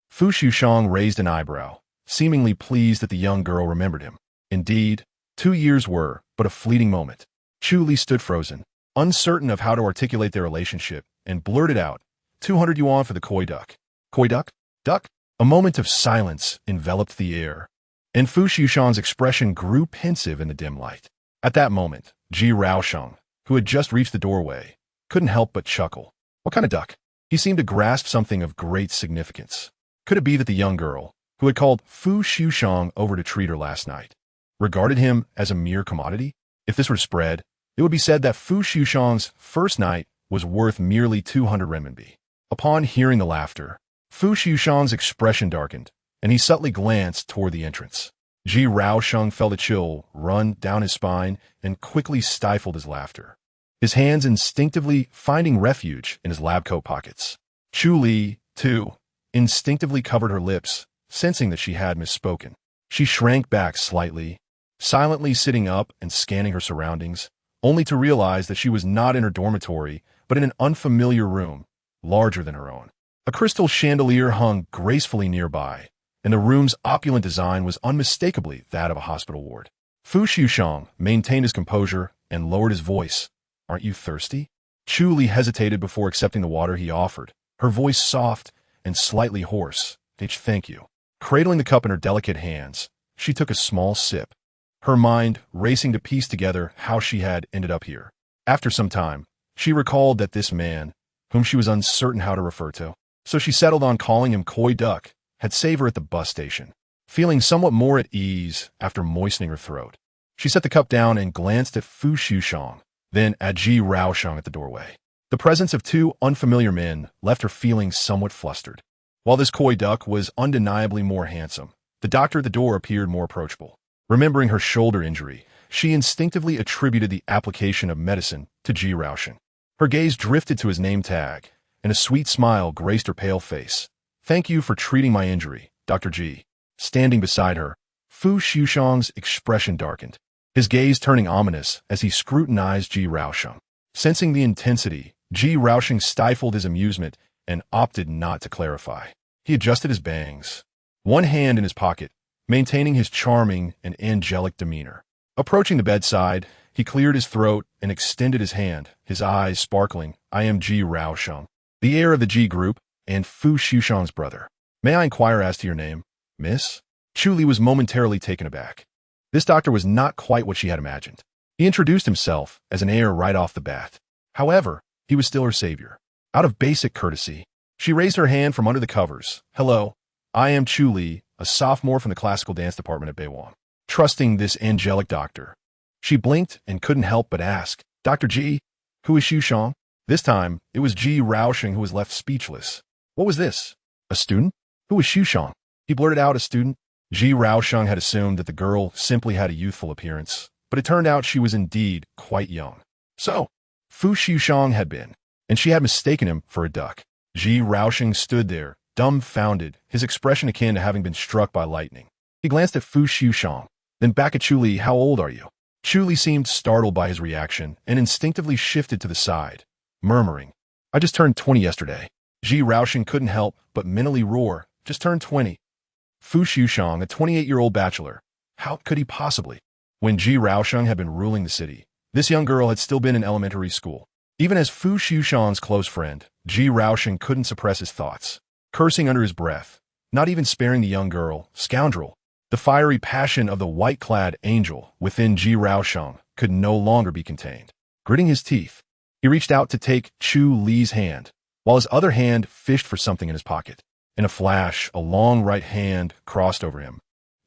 Fu Liujie raised an eyebrow, seemingly pleased that the young girl remembered him. Indeed, 2 years were but a fleeting moment. Chu Li stood frozen, uncertain of how to articulate their relationship, and blurted out, 200 yuan for the koi duck. Koi duck? Duck? A moment of silence enveloped the air, and Fu Liujie's expression grew pensive in the dim light. At that moment, Ji Raosheng, who had just reached the doorway, couldn't help but chuckle. What kind of duck? He seemed to grasp something of great significance. Could it be that the young girl, who had called Fu Liujie over to treat her last night, regarded him as a mere commodity? If this were to spread, it would be said that Fu Liujie's first night was worth merely 200 renminbi. Upon hearing the laughter, Fu Liujie's expression darkened, and he subtly glanced toward the entrance. Ji Raosheng felt a chill run down his spine and quickly stifled his laughter, his hands instinctively finding refuge in his lab coat pockets. Chu Li, too, instinctively covered her lips, sensing that she had misspoken. She shrank back slightly, silently sitting up and scanning her surroundings, only to realize that she was not in her dormitory, but in an unfamiliar room, larger than her own. A crystal chandelier hung gracefully nearby, and the room's opulent design was unmistakably that of a hospital ward. Fu Liujie maintained his composure and lowered his voice. Aren't you thirsty? Chu Li hesitated before accepting the water he offered, her voice soft and slightly hoarse. Thank you. Cradling the cup in her delicate hands, she took a small sip, her mind racing to piece together how she had ended up here. After some time, she recalled that this man, whom she was uncertain how to refer to, so she settled on calling him Koi Duck, had saved her at the bus station. Feeling somewhat more at ease after moistening her throat, she set the cup down and glanced at Fu Liujie, then at Ji Raosheng at the doorway. The presence of two unfamiliar men left her feeling somewhat flustered. While this Koi Duck was undeniably more handsome, the doctor at the door appeared more approachable. Remembering her shoulder injury, she instinctively attributed the application of medicine to Ji Raosheng. Her gaze drifted to his name tag, and a sweet smile graced her pale face. Thank you for treating my injury, Dr. Ji. Standing beside her, Fu Liujie's expression darkened, his gaze turning ominous as he scrutinized Ji Raosheng. Sensing the intensity, Ji Raosheng stifled his amusement and opted not to clarify. He adjusted his bangs, one hand in his pocket, maintaining his charming and angelic demeanor. Approaching the bedside, he cleared his throat and extended his hand, his eyes sparkling. I am Ji Raosheng, the heir of the Ji Group and Fu Liujie's brother. May I inquire as to your name, miss? Chu Li was momentarily taken aback. This doctor was not quite what she had imagined. He introduced himself as an heir right off the bat. However, he was still her savior. Out of basic courtesy, she raised her hand from under the covers. Hello, I am Chu Li, a sophomore from the classical dance department at Beiwang. Trusting this angelic doctor, she blinked and couldn't help but ask, Dr. Ji, who is Liujie? This time, it was Ji Raosheng who was left speechless. What was this? A student? Who was Liujie? He blurted out, a student. Ji Raosheng had assumed that the girl simply had a youthful appearance, but it turned out she was indeed quite young. So, Fu Liujie had been, and she had mistaken him for a duck. Ji Raosheng stood there, dumbfounded, his expression akin to having been struck by lightning. He glanced at Fu Liujie, then back at Chu Li. How old are you? Chu Li seemed startled by his reaction and instinctively shifted to the side, murmuring, I just turned 20 yesterday. Ji Raosheng couldn't help but mentally roar, just turned 20. Fu Liujie, a 28-year-old bachelor. How could he possibly? When Ji Raosheng had been ruling the city, this young girl had still been in elementary school. Even as Fu Liujie's close friend, Ji Raosheng couldn't suppress his thoughts, cursing under his breath, not even sparing the young girl. Scoundrel. The fiery passion of the white-clad angel within Ji Raosheng could no longer be contained. Gritting his teeth, he reached out to take Chu Li's hand, while his other hand fished for something in his pocket. In a flash, a long right hand crossed over him,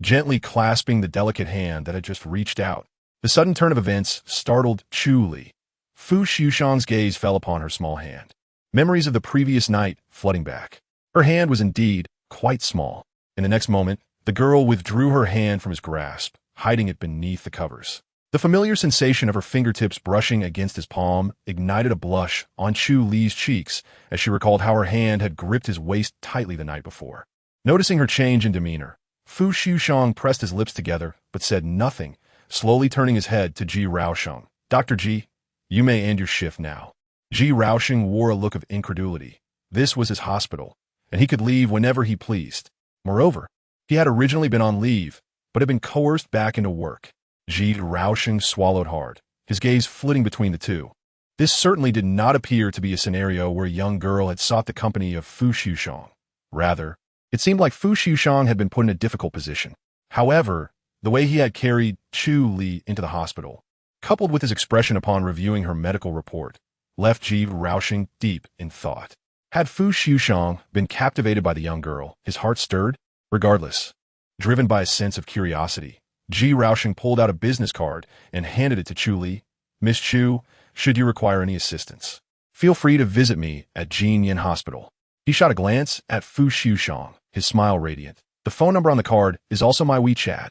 gently clasping the delicate hand that had just reached out. The sudden turn of events startled Chu Li. Fu Liujie's gaze fell upon her small hand, memories of the previous night flooding back. Her hand was indeed quite small. In the next moment, the girl withdrew her hand from his grasp, hiding it beneath the covers. The familiar sensation of her fingertips brushing against his palm ignited a blush on Chu Li's cheeks as she recalled how her hand had gripped his waist tightly the night before. Noticing her change in demeanor, Fu Liujie pressed his lips together but said nothing, slowly turning his head to Ji Raosheng. Dr. Ji, you may end your shift now. Ji Raosheng wore a look of incredulity. This was his hospital, and he could leave whenever he pleased. Moreover, He had originally been on leave, but had been coerced back into work. Ji Raosheng swallowed hard, his gaze flitting between the two. This certainly did not appear to be a scenario where a young girl had sought the company of Fu Liujie. Rather, it seemed like Fu Liujie had been put in a difficult position. However, the way he had carried Chu Li into the hospital, coupled with his expression upon reviewing her medical report, left Ji Raosheng deep in thought. Had Fu Liujie been captivated by the young girl, his heart stirred? Regardless, driven by a sense of curiosity, Ji Raosheng pulled out a business card and handed it to Chu Li. Miss Chu, should you require any assistance, feel free to visit me at Jinyan Hospital. He shot a glance at Fu Liujie, his smile radiant. The phone number on the card is also my WeChat.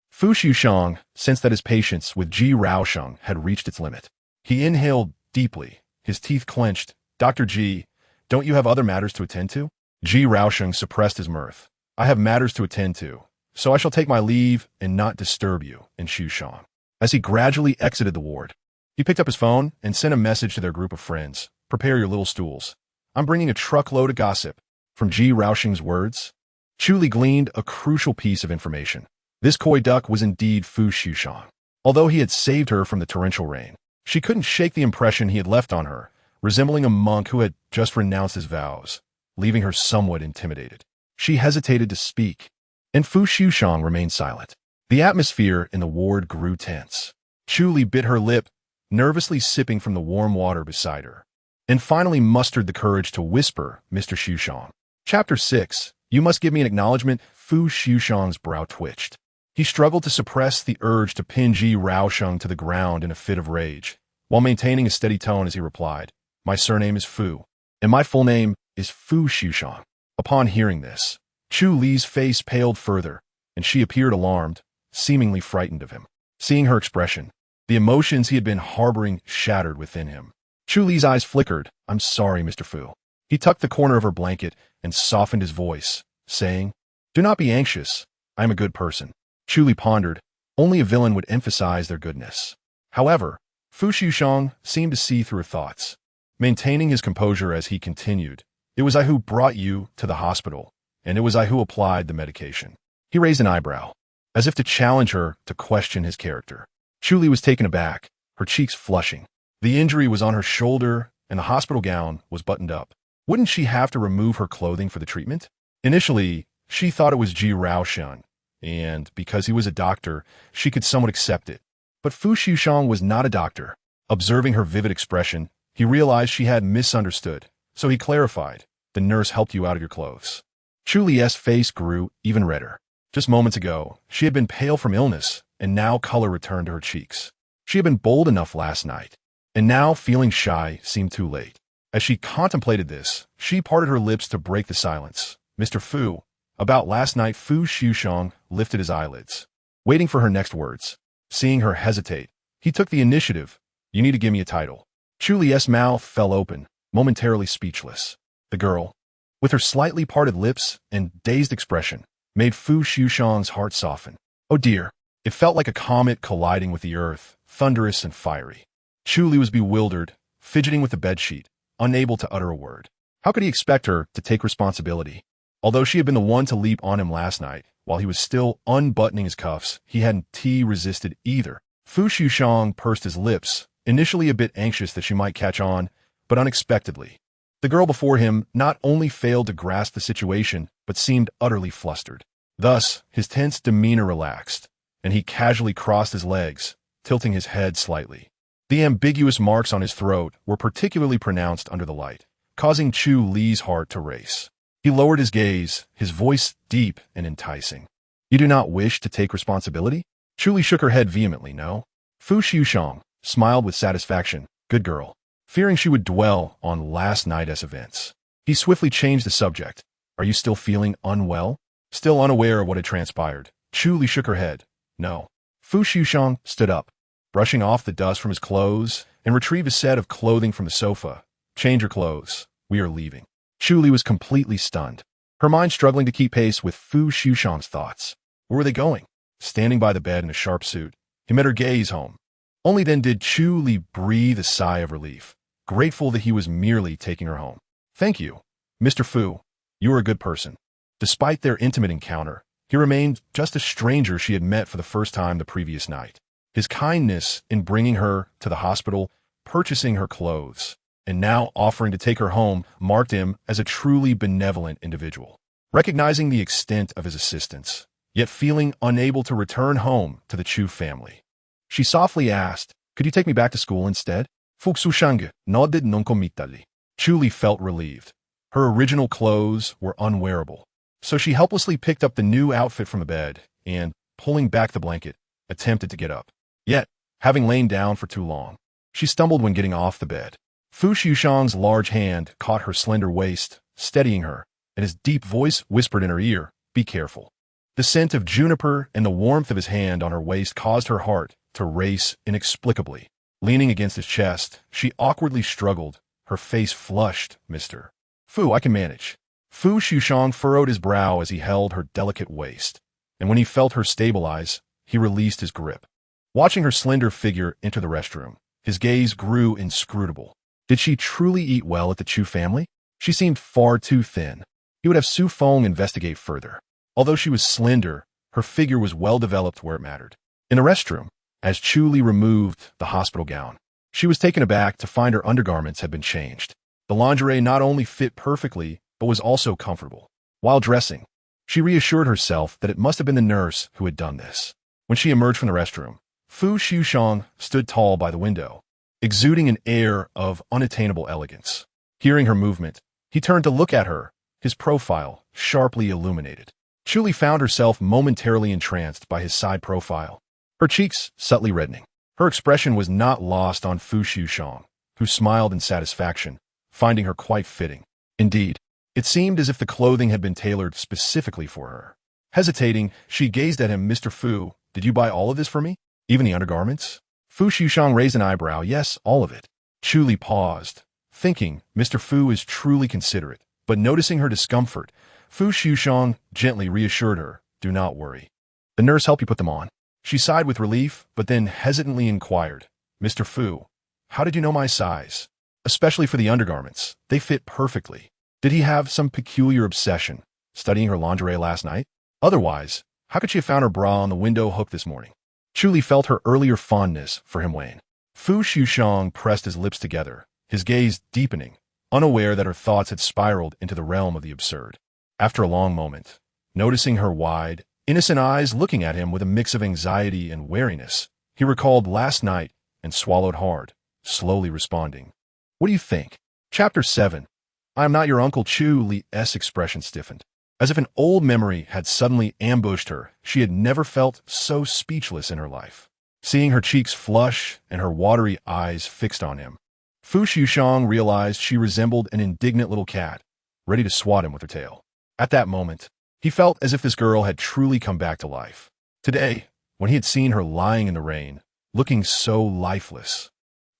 Fu Liujie sensed that his patience with Ji Raosheng had reached its limit. He inhaled deeply, his teeth clenched. Dr. Ji, don't you have other matters to attend to? Ji Raosheng suppressed his mirth. I have matters to attend to, so I shall take my leave and not disturb you, in Xushang. As he gradually exited the ward, he picked up his phone and sent a message to their group of friends. Prepare your little stools. I'm bringing a truckload of gossip. From Ji Raosheng's words, Chu Li gleaned a crucial piece of information. This coy duck was indeed Fu Liujie. Although he had saved her from the torrential rain, she couldn't shake the impression he had left on her, resembling a monk who had just renounced his vows, leaving her somewhat intimidated. She hesitated to speak, and Fu Liujie remained silent. The atmosphere in the ward grew tense. Chu Li bit her lip, nervously sipping from the warm water beside her, and finally mustered the courage to whisper, Mr. Liujie. Chapter 6. You must give me an acknowledgement. Fu Liujie's brow twitched. He struggled to suppress the urge to pin Ji Raosheng to the ground in a fit of rage, while maintaining a steady tone as he replied, My surname is Fu, and my full name is Fu Liujie. Upon hearing this, Chu Li's face paled further, and she appeared alarmed, seemingly frightened of him. Seeing her expression, the emotions he had been harboring shattered within him. Chu Li's eyes flickered. I'm sorry, Mr. Fu. He tucked the corner of her blanket and softened his voice, saying, Do not be anxious. I am a good person. Chu Li pondered. Only a villain would emphasize their goodness. However, Fu Liujie seemed to see through her thoughts. Maintaining his composure as he continued, It was I who brought you to the hospital, and it was I who applied the medication. He raised an eyebrow, as if to challenge her to question his character. Chu Li was taken aback, her cheeks flushing. The injury was on her shoulder, and the hospital gown was buttoned up. Wouldn't she have to remove her clothing for the treatment? Initially, she thought it was Ji Raosheng, and because he was a doctor, she could somewhat accept it. But Fu Liujie was not a doctor. Observing her vivid expression, he realized she had misunderstood, so he clarified, The nurse helped you out of your clothes. Chu Li's face grew even redder. Just moments ago, she had been pale from illness, and now color returned to her cheeks. She had been bold enough last night, and now feeling shy seemed too late. As she contemplated this, she parted her lips to break the silence. Mr. Fu, about last night. Fu Liujie lifted his eyelids, waiting for her next words. Seeing her hesitate, he took the initiative. You need to give me a title. Chu Li's mouth fell open, momentarily speechless. The girl, with her slightly parted lips and dazed expression, made Fu Liujie's heart soften. Oh dear, it felt like a comet colliding with the earth, thunderous and fiery. Chu Li was bewildered, fidgeting with the bedsheet, unable to utter a word. How could he expect her to take responsibility? Although she had been the one to leap on him last night, while he was still unbuttoning his cuffs, he hadn't resisted either. Fu Liujie pursed his lips, initially a bit anxious that she might catch on, but unexpectedly. The girl before him not only failed to grasp the situation, but seemed utterly flustered. Thus, his tense demeanor relaxed, and he casually crossed his legs, tilting his head slightly. The ambiguous marks on his throat were particularly pronounced under the light, causing Chu Li's heart to race. He lowered his gaze, his voice deep and enticing. You do not wish to take responsibility? Chu Li shook her head vehemently, no. Fu Liujie smiled with satisfaction. Good girl. Fearing she would dwell on last night's events, he swiftly changed the subject. Are you still feeling unwell? Still unaware of what had transpired, Chu Li shook her head. No. Fu Liujie stood up, brushing off the dust from his clothes, and retrieved a set of clothing from the sofa. Change your clothes. We are leaving. Chu Li was completely stunned, her mind struggling to keep pace with Fu Liujie's thoughts. Where were they going? Standing by the bed in a sharp suit, he met her gaze home. Only then did Chu Li breathe a sigh of relief, grateful that he was merely taking her home. Thank you, Mr. Fu. You are a good person. Despite their intimate encounter, He remained just a stranger she had met for the first time the previous night. His kindness in bringing her to the hospital, purchasing her clothes, and now offering to take her home marked him as a truly benevolent individual. Recognizing the extent of his assistance, yet feeling unable to return home to the Chu family, she softly asked, "Could you take me back to school instead?" Fuxushange nodded non-committally. Chu Li felt relieved. Her original clothes were unwearable, so she helplessly picked up the new outfit from the bed and, pulling back the blanket, attempted to get up. Yet, having lain down for too long, she stumbled when getting off the bed. Fu Liujie's large hand caught her slender waist, steadying her, and his deep voice whispered in her ear, "Be careful." The scent of juniper and the warmth of his hand on her waist caused her heart to race inexplicably. Leaning against his chest, she awkwardly struggled, her face flushed. "Mr. Fu, I can manage." Fu Liujie furrowed his brow as he held her delicate waist, and when he felt her stabilize, he released his grip. Watching her slender figure enter the restroom, his gaze grew inscrutable. Did she truly eat well at the Chu family? She seemed far too thin. He would have Su Feng investigate further. Although she was slender, her figure was well-developed where it mattered. In the restroom, as Chu Li removed the hospital gown, she was taken aback to find her undergarments had been changed. The lingerie not only fit perfectly, but was also comfortable. While dressing, she reassured herself that it must have been the nurse who had done this. When she emerged from the restroom, Fu Liujie stood tall by the window, exuding an air of unattainable elegance. Hearing her movement, he turned to look at her, his profile sharply illuminated. Chu Li found herself momentarily entranced by his side profile, her cheeks subtly reddening. Her expression was not lost on Fu Liujie, who smiled in satisfaction, finding her quite fitting. Indeed, it seemed as if the clothing had been tailored specifically for her. Hesitating, she gazed at him. "Mr. Fu, did you buy all of this for me? Even the undergarments?" Fu Liujie raised an eyebrow. "Yes, all of it." Chu Li paused, thinking Mr. Fu is truly considerate, but noticing her discomfort, Fu Liujie gently reassured her, "Do not worry. The nurse helped you put them on." She sighed with relief, but then hesitantly inquired, "Mr. Fu, how did you know my size? Especially for the undergarments. They fit perfectly. Did he have some peculiar obsession, studying her lingerie last night? Otherwise, how could she have found her bra on the window hook this morning?" Chu Li felt her earlier fondness for him wane. Fu Liujie pressed his lips together, his gaze deepening, unaware that her thoughts had spiraled into the realm of the absurd. After a long moment, noticing her wide, innocent eyes looking at him with a mix of anxiety and wariness, he recalled last night and swallowed hard, slowly responding, "What do you think?" Chapter 7. "I am not your uncle." Chu Li's expression stiffened. As if an old memory had suddenly ambushed her, she had never felt so speechless in her life. Seeing her cheeks flush and her watery eyes fixed on him, Fu Liujie realized she resembled an indignant little cat, ready to swat him with her tail. At that moment, he felt as if this girl had truly come back to life. Today, when he had seen her lying in the rain, looking so lifeless,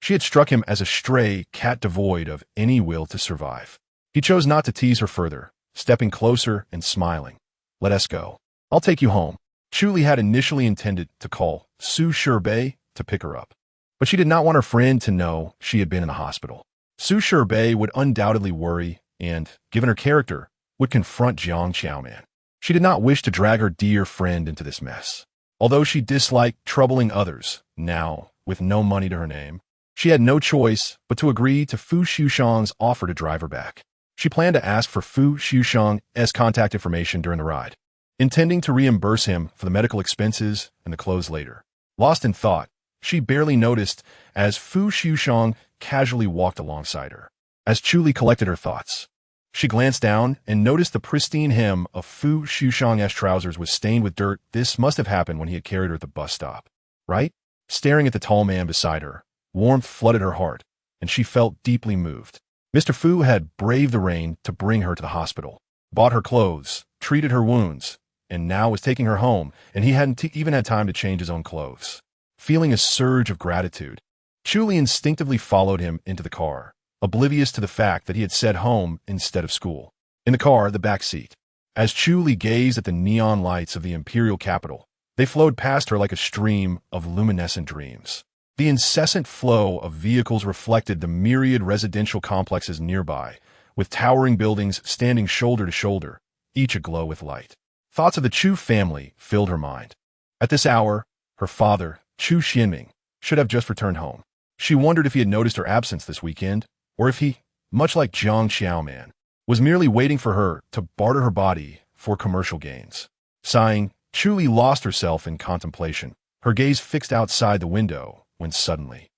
she had struck him as a stray cat devoid of any will to survive. He chose not to tease her further, stepping closer and smiling. "Let us go. I'll take you home." Chu Li had initially intended to call Su Bei to pick her up, but she did not want her friend to know she had been in the hospital. Su Bei would undoubtedly worry and, given her character, would confront Jiang Xiaoman. She did not wish to drag her dear friend into this mess. Although she disliked troubling others, now, with no money to her name, she had no choice but to agree to Fu Liujie's offer to drive her back. She planned to ask for Fu Liujie's contact information during the ride, intending to reimburse him for the medical expenses and the clothes later. Lost in thought, she barely noticed as Fu Liujie casually walked alongside her. As Chu Li collected her thoughts, she glanced down and noticed the pristine hem of Fu Liujie's trousers was stained with dirt. This must have happened when he had carried her at the bus stop, right? Staring at the tall man beside her, warmth flooded her heart, and she felt deeply moved. Mr. Fu had braved the rain to bring her to the hospital, bought her clothes, treated her wounds, and now was taking her home, and he hadn't even had time to change his own clothes. Feeling a surge of gratitude, Chu Li instinctively followed him into the car, oblivious to the fact that he had said home instead of school. In the car, the back seat, as Chu Li gazed at the neon lights of the imperial capital, they flowed past her like a stream of luminescent dreams. The incessant flow of vehicles reflected the myriad residential complexes nearby, with towering buildings standing shoulder to shoulder, each aglow with light. Thoughts of the Chu family filled her mind. At this hour, her father, Chu Xianming, should have just returned home. She wondered if he had noticed her absence this weekend, or if he, much like Jiang Xiaoman, was merely waiting for her to barter her body for commercial gains. Sighing, Chu Li lost herself in contemplation, her gaze fixed outside the window, when suddenly,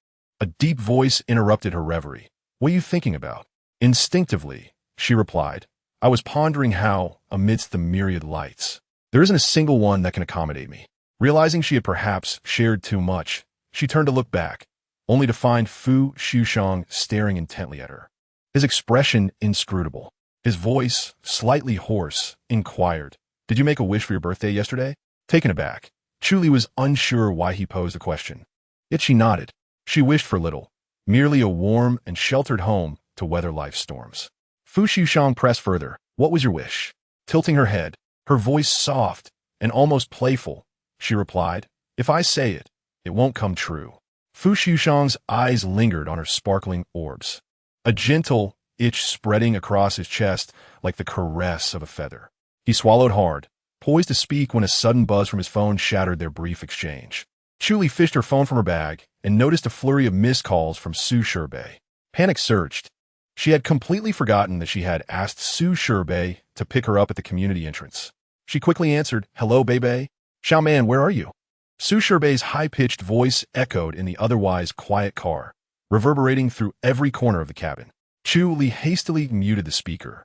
a deep voice interrupted her reverie. "What are you thinking about?" Instinctively, she replied, "I was pondering how, amidst the myriad lights, there isn't a single one that can accommodate me." Realizing she had perhaps shared too much, she turned to look back, only to find Fu Liujie staring intently at her. His expression inscrutable. His voice, slightly hoarse, inquired, "Did you make a wish for your birthday yesterday?" Taken aback, Chu Li was unsure why he posed the question. Yet she nodded. She wished for little, merely a warm and sheltered home to weather life's storms. Fu Liujie pressed further. "What was your wish?" Tilting her head, her voice soft and almost playful, she replied, "If I say it, it won't come true." Fu Liujie's eyes lingered on her sparkling orbs, a gentle itch spreading across his chest like the caress of a feather. He swallowed hard, poised to speak when a sudden buzz from his phone shattered their brief exchange. Chu Li fished her phone from her bag and noticed a flurry of missed calls from Su Shibei. Panic surged. She had completely forgotten that she had asked Su Shibei to pick her up at the community entrance. She quickly answered, "Hello, Bebe. Xiaoman, where are you?" Su Shibei's high-pitched voice echoed in the otherwise quiet car, reverberating through every corner of the cabin. Chu Li hastily muted the speaker.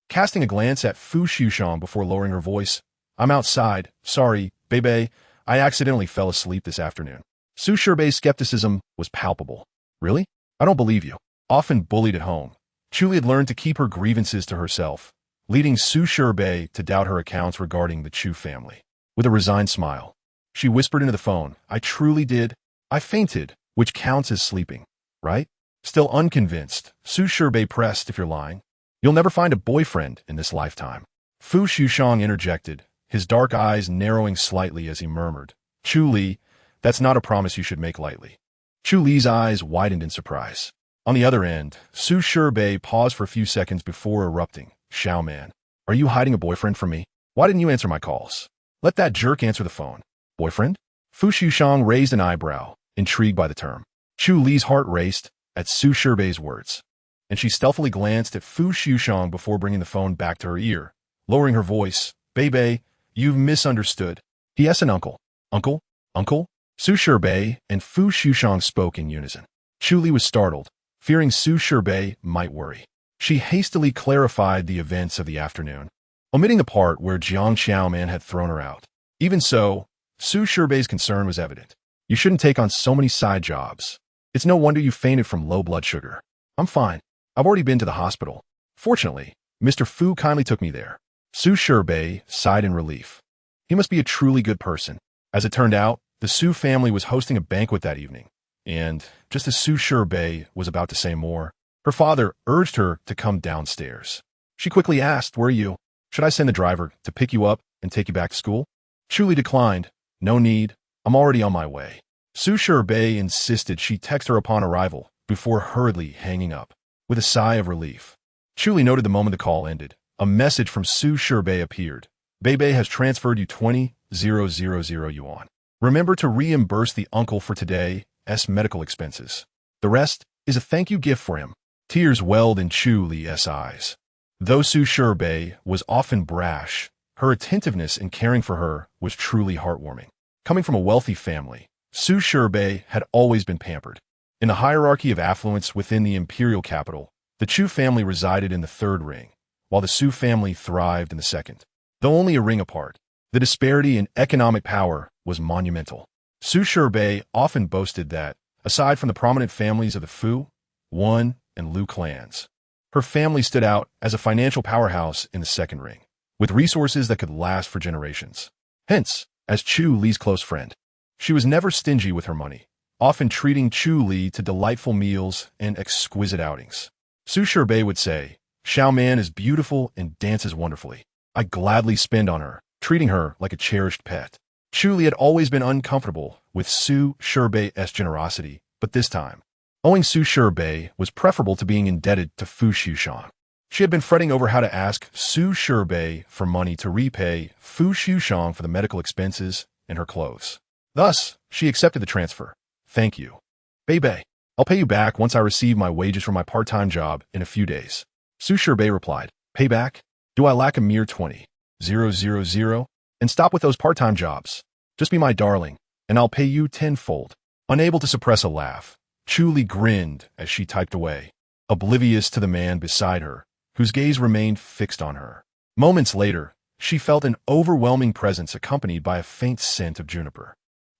Casting a glance at Fu Liujie before lowering her voice, "I'm outside. Sorry, Bebe. I accidentally fell asleep this afternoon." Su Shibei's skepticism was palpable. "Really? I don't believe you." Often bullied at home, Chu Li had learned to keep her grievances to herself, leading Su Shibei to doubt her accounts regarding the Chu family. With a resigned smile, she whispered into the phone, "I truly did. I fainted, which counts as sleeping, right?" Still unconvinced, Su Shibei pressed, "If you're lying, you'll never find a boyfriend in this lifetime." Fu Liujie interjected, his dark eyes narrowing slightly as he murmured, "Chu Li, that's not a promise you should make lightly." Chu Li's eyes widened in surprise. On the other end, Su Shibei paused for a few seconds before erupting, "Xiaoman, are you hiding a boyfriend from me? Why didn't you answer my calls? Let that jerk answer the phone." "Boyfriend?" Fu Liujie raised an eyebrow, intrigued by the term. Chu Li's heart raced at Su Shibei's words, and she stealthily glanced at Fu Liujie before bringing the phone back to her ear, lowering her voice, "Bebe, you've misunderstood. He has an uncle." "Uncle? Uncle?" Su Shibei and Fu Liujie spoke in unison. Chu Li was startled, fearing Su Shibei might worry. She hastily clarified the events of the afternoon, omitting the part where Jiang Xiaoman had thrown her out. Even so, Su Shibei's concern was evident. "You shouldn't take on so many side jobs. It's no wonder you fainted from low blood sugar." "I'm fine. I've already been to the hospital. Fortunately, Mr. Fu kindly took me there." Su Shibei sighed in relief. He must be a truly good person. As it turned out, the Su family was hosting a banquet that evening, and, just as Su Shibei was about to say more, her father urged her to come downstairs. She quickly asked, "Where are you? Should I send the driver to pick you up and take you back to school?" Chu Li declined. "No need. I'm already on my way." Su Shibei insisted she text her upon arrival, before hurriedly hanging up. With a sigh of relief, Chu Li noted the moment the call ended. A message from Su Shibei appeared. "Bebe has transferred you 20,000 yuan. Remember to reimburse the uncle for today's medical expenses. The rest is a thank you gift for him." Tears welled in Chu Li's eyes. Though Su Shibei was often brash, her attentiveness in caring for her was truly heartwarming. Coming from a wealthy family, Su Shibei had always been pampered. In the hierarchy of affluence within the imperial capital, the Chu family resided in the third ring, while the Su family thrived in the second. Though only a ring apart, the disparity in economic power was monumental. Su Shibei often boasted that, aside from the prominent families of the Fu, Wan, and Lu clans, her family stood out as a financial powerhouse in the second ring, with resources that could last for generations. Hence, as Chu Li's close friend, she was never stingy with her money, often treating Chu Li to delightful meals and exquisite outings. Su Shibei would say, "Xiaoman is beautiful and dances wonderfully. I gladly spend on her, treating her like a cherished pet." Chu Li had always been uncomfortable with Su Shibei's generosity, but this time, owing Su Shibei was preferable to being indebted to Fu Liujie. She had been fretting over how to ask Su Shibei for money to repay Fu Liujie for the medical expenses and her clothes. Thus, she accepted the transfer. Thank you. Bei. I'll pay you back once I receive my wages from my part-time job in a few days. Su Shibei replied, Payback? Do I lack a mere 20,000? And stop with those part-time jobs. Just be my darling, and I'll pay you tenfold. Unable to suppress a laugh, Chu Li grinned as she typed away, oblivious to the man beside her, whose gaze remained fixed on her. Moments later, she felt an overwhelming presence accompanied by a faint scent of juniper.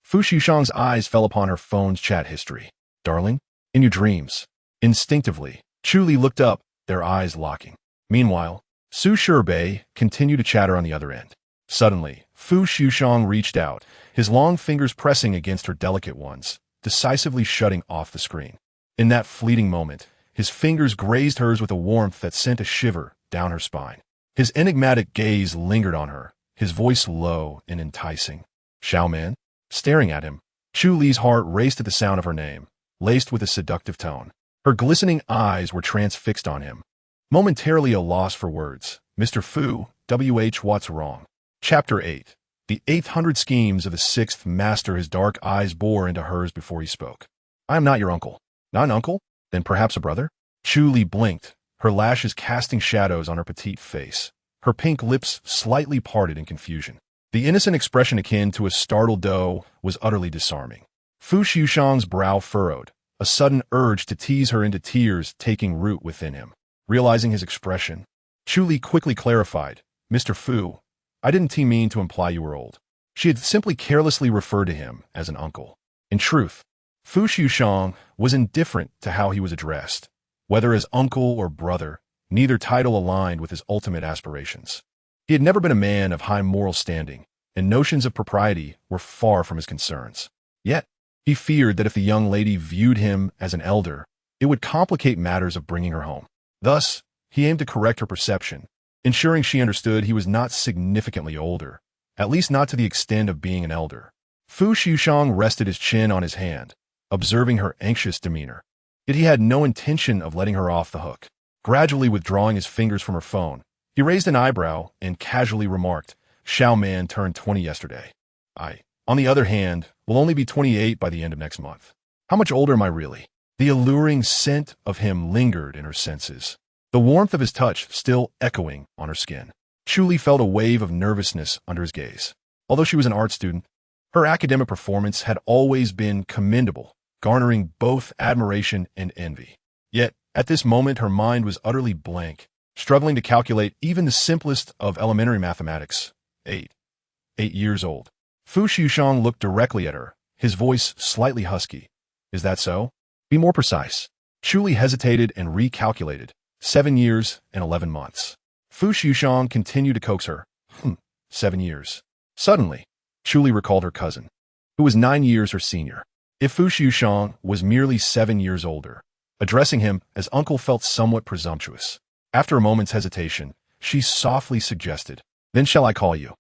Fu Liujie's eyes fell upon her phone's chat history. Darling, in your dreams. Instinctively, Chu Li looked up, their eyes locking. Meanwhile, Su Shibei continued to chatter on the other end. Suddenly, Fu Liujie reached out, his long fingers pressing against her delicate ones, decisively shutting off the screen. In that fleeting moment, his fingers grazed hers with a warmth that sent a shiver down her spine. His enigmatic gaze lingered on her, his voice low and enticing. Xiaoman? Staring at him, Chu Li's heart raced at the sound of her name, laced with a seductive tone. Her glistening eyes were transfixed on him. Momentarily a loss for words, Mr. Fu, what's wrong? Chapter 8. The 800 schemes of the sixth master. His dark eyes bore into hers before he spoke. I am not your uncle. Not an uncle? Then perhaps a brother? Chu Li blinked, her lashes casting shadows on her petite face, her pink lips slightly parted in confusion. The innocent expression akin to a startled doe was utterly disarming. Fu Liujie's brow furrowed, a sudden urge to tease her into tears taking root within him. Realizing his expression, Chu Li quickly clarified, Mr. Fu, I didn't mean to imply you were old. She had simply carelessly referred to him as an uncle. In truth, Fu Liujie was indifferent to how he was addressed. Whether as uncle or brother, neither title aligned with his ultimate aspirations. He had never been a man of high moral standing, and notions of propriety were far from his concerns. Yet, he feared that if the young lady viewed him as an elder, it would complicate matters of bringing her home. Thus, he aimed to correct her perception, ensuring she understood he was not significantly older, at least not to the extent of being an elder. Fu Liujie rested his chin on his hand, observing her anxious demeanor. Yet he had no intention of letting her off the hook. Gradually withdrawing his fingers from her phone, he raised an eyebrow and casually remarked, Xiaoman turned 20 yesterday. I, on the other hand, will only be 28 by the end of next month. How much older am I really? The alluring scent of him lingered in her senses, the warmth of his touch still echoing on her skin. Chu Li felt a wave of nervousness under his gaze. Although she was an art student, her academic performance had always been commendable, garnering both admiration and envy. Yet, at this moment her mind was utterly blank, struggling to calculate even the simplest of elementary mathematics. 8 years old. Fu Liujie looked directly at her, his voice slightly husky. Is that so? Be more precise. Chu Li hesitated and recalculated. 7 years and 11 months. Fu Liujie continued to coax her. 7 years. Suddenly, Chu Li recalled her cousin, who was 9 years her senior. If Fu Liujie was merely 7 years older, addressing him as uncle felt somewhat presumptuous. After a moment's hesitation, she softly suggested, Then shall I call you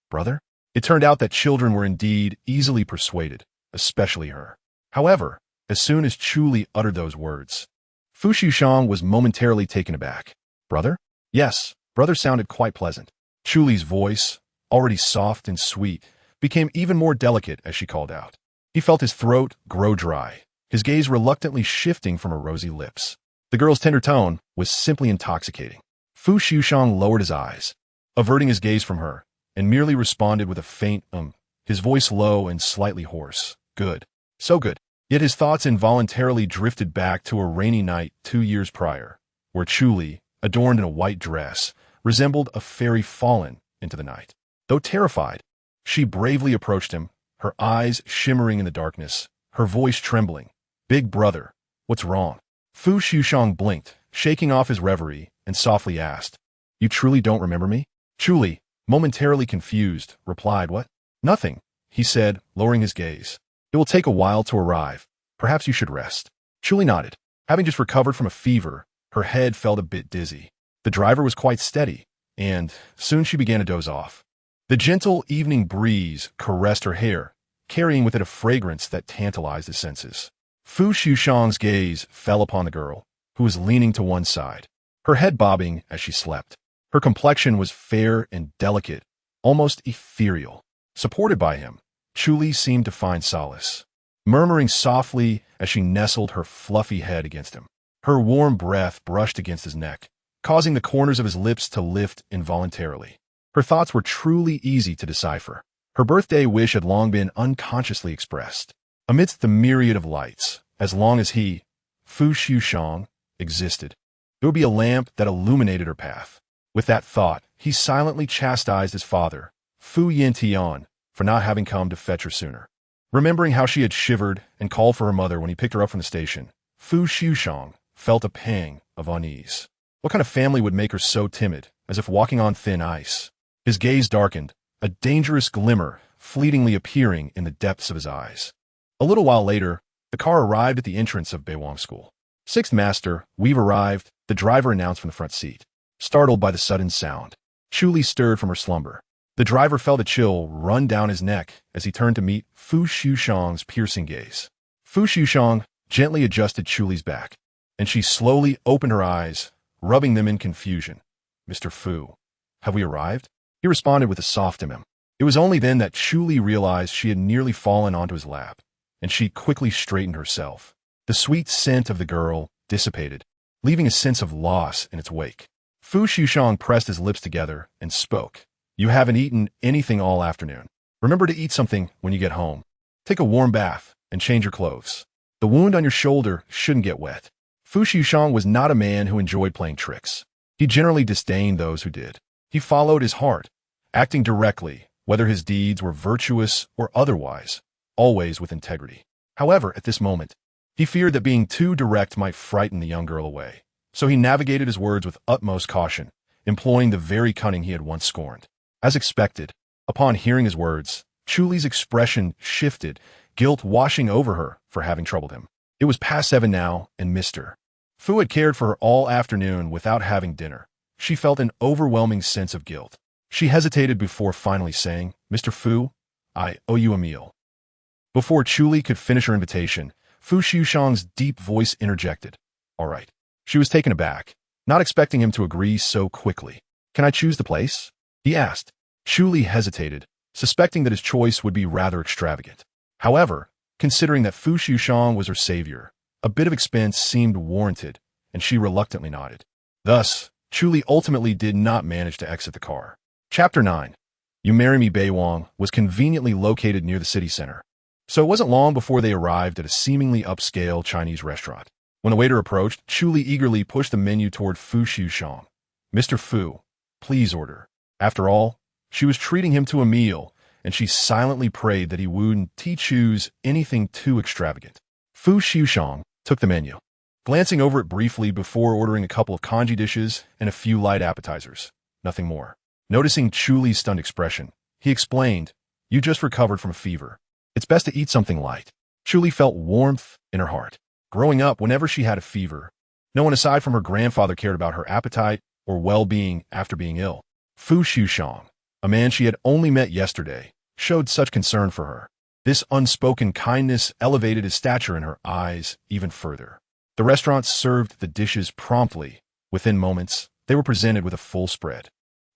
brother? It turned out that children were indeed easily persuaded, especially her. However, as soon as Chu Li uttered those words, Fu Liujie was momentarily taken aback. Brother? Yes, brother sounded quite pleasant. Chu Li's voice, already soft and sweet, became even more delicate as she called out. He felt his throat grow dry, his gaze reluctantly shifting from her rosy lips. The girl's tender tone was simply intoxicating. Fu Liujie lowered his eyes, averting his gaze from her, and merely responded with a faint his voice low and slightly hoarse. Good. So good. Yet his thoughts involuntarily drifted back to a rainy night 2 years prior, where Chu Li, adorned in a white dress, resembled a fairy fallen into the night. Though terrified, she bravely approached him, her eyes shimmering in the darkness, her voice trembling. Big brother, what's wrong? Fu Liujie blinked, shaking off his reverie, and softly asked, You truly don't remember me? Chu Li, momentarily confused, replied, What? Nothing, he said, lowering his gaze. It will take a while to arrive. Perhaps you should rest. Chu Li nodded. Having just recovered from a fever, her head felt a bit dizzy. The driver was quite steady, and soon she began to doze off. The gentle evening breeze caressed her hair, carrying with it a fragrance that tantalized his senses. Fu Liujie's gaze fell upon the girl, who was leaning to one side. her head bobbing as she slept. Her complexion was fair and delicate, almost ethereal. Supported by him, Chu Li seemed to find solace, murmuring softly as she nestled her fluffy head against him. Her warm breath brushed against his neck, causing the corners of his lips to lift involuntarily. Her thoughts were truly easy to decipher. Her birthday wish had long been unconsciously expressed. Amidst the myriad of lights, as long as he, Fu Liujie, existed, there would be a lamp that illuminated her path. With that thought, he silently chastised his father, Fu Liujie, for not having come to fetch her sooner. Remembering how she had shivered and called for her mother when he picked her up from the station, Fu Liujie felt a pang of unease. What kind of family would make her so timid, as if walking on thin ice? His gaze darkened, a dangerous glimmer fleetingly appearing in the depths of his eyes. A little while later, the car arrived at the entrance of Beiwang School. "Sixth Master, we've arrived," the driver announced from the front seat. Startled by the sudden sound, Chu Li stirred from her slumber. The driver felt a chill run down his neck as he turned to meet Fu Liujie's piercing gaze. Fu Liujie gently adjusted Chu Li's back, and she slowly opened her eyes, rubbing them in confusion. "Mr. Fu, have we arrived?" He responded with a soft him. It was only then that Chu Li realized she had nearly fallen onto his lap, and she quickly straightened herself. The sweet scent of the girl dissipated, leaving a sense of loss in its wake. Fu Liujie pressed his lips together and spoke. "You haven't eaten anything all afternoon. Remember to eat something when you get home. Take a warm bath and change your clothes. The wound on your shoulder shouldn't get wet." Fu Liujie was not a man who enjoyed playing tricks. He generally disdained those who did. He followed his heart, acting directly, whether his deeds were virtuous or otherwise, always with integrity. However, at this moment, he feared that being too direct might frighten the young girl away, so he navigated his words with utmost caution, employing the very cunning he had once scorned. As expected, upon hearing his words, Chu Li's expression shifted, guilt washing over her for having troubled him. It was past 7 now, and Mr. Fu had cared for her all afternoon without having dinner. She felt an overwhelming sense of guilt. She hesitated before finally saying, "Mr. Fu, I owe you a meal." Before Chu Li could finish her invitation, Fu Liujie's deep voice interjected. "All right." She was taken aback, not expecting him to agree so quickly. "Can I choose the place?" he asked. Chu Li hesitated, suspecting that his choice would be rather extravagant. However, considering that Fu Liujie was her savior, a bit of expense seemed warranted, and she reluctantly nodded. Thus, Chu Li ultimately did not manage to exit the car. Chapter 9. You Marry Me Beiwang was conveniently located near the city center, so it wasn't long before they arrived at a seemingly upscale Chinese restaurant. When the waiter approached, Chu Li eagerly pushed the menu toward Fu Liujie. "Mr. Fu, please order." After all, she was treating him to a meal, and she silently prayed that he wouldn't choose anything too extravagant. Fu Liujie took the menu, glancing over it briefly before ordering a couple of congee dishes and a few light appetizers. Nothing more. Noticing Chu Li's stunned expression, he explained, "You just recovered from a fever. It's best to eat something light." Chu Li felt warmth in her heart. Growing up, whenever she had a fever, no one aside from her grandfather cared about her appetite or well-being after being ill. Fu Liujie, a man she had only met yesterday, showed such concern for her. This unspoken kindness elevated his stature in her eyes even further. The restaurant served the dishes promptly. Within moments, they were presented with a full spread.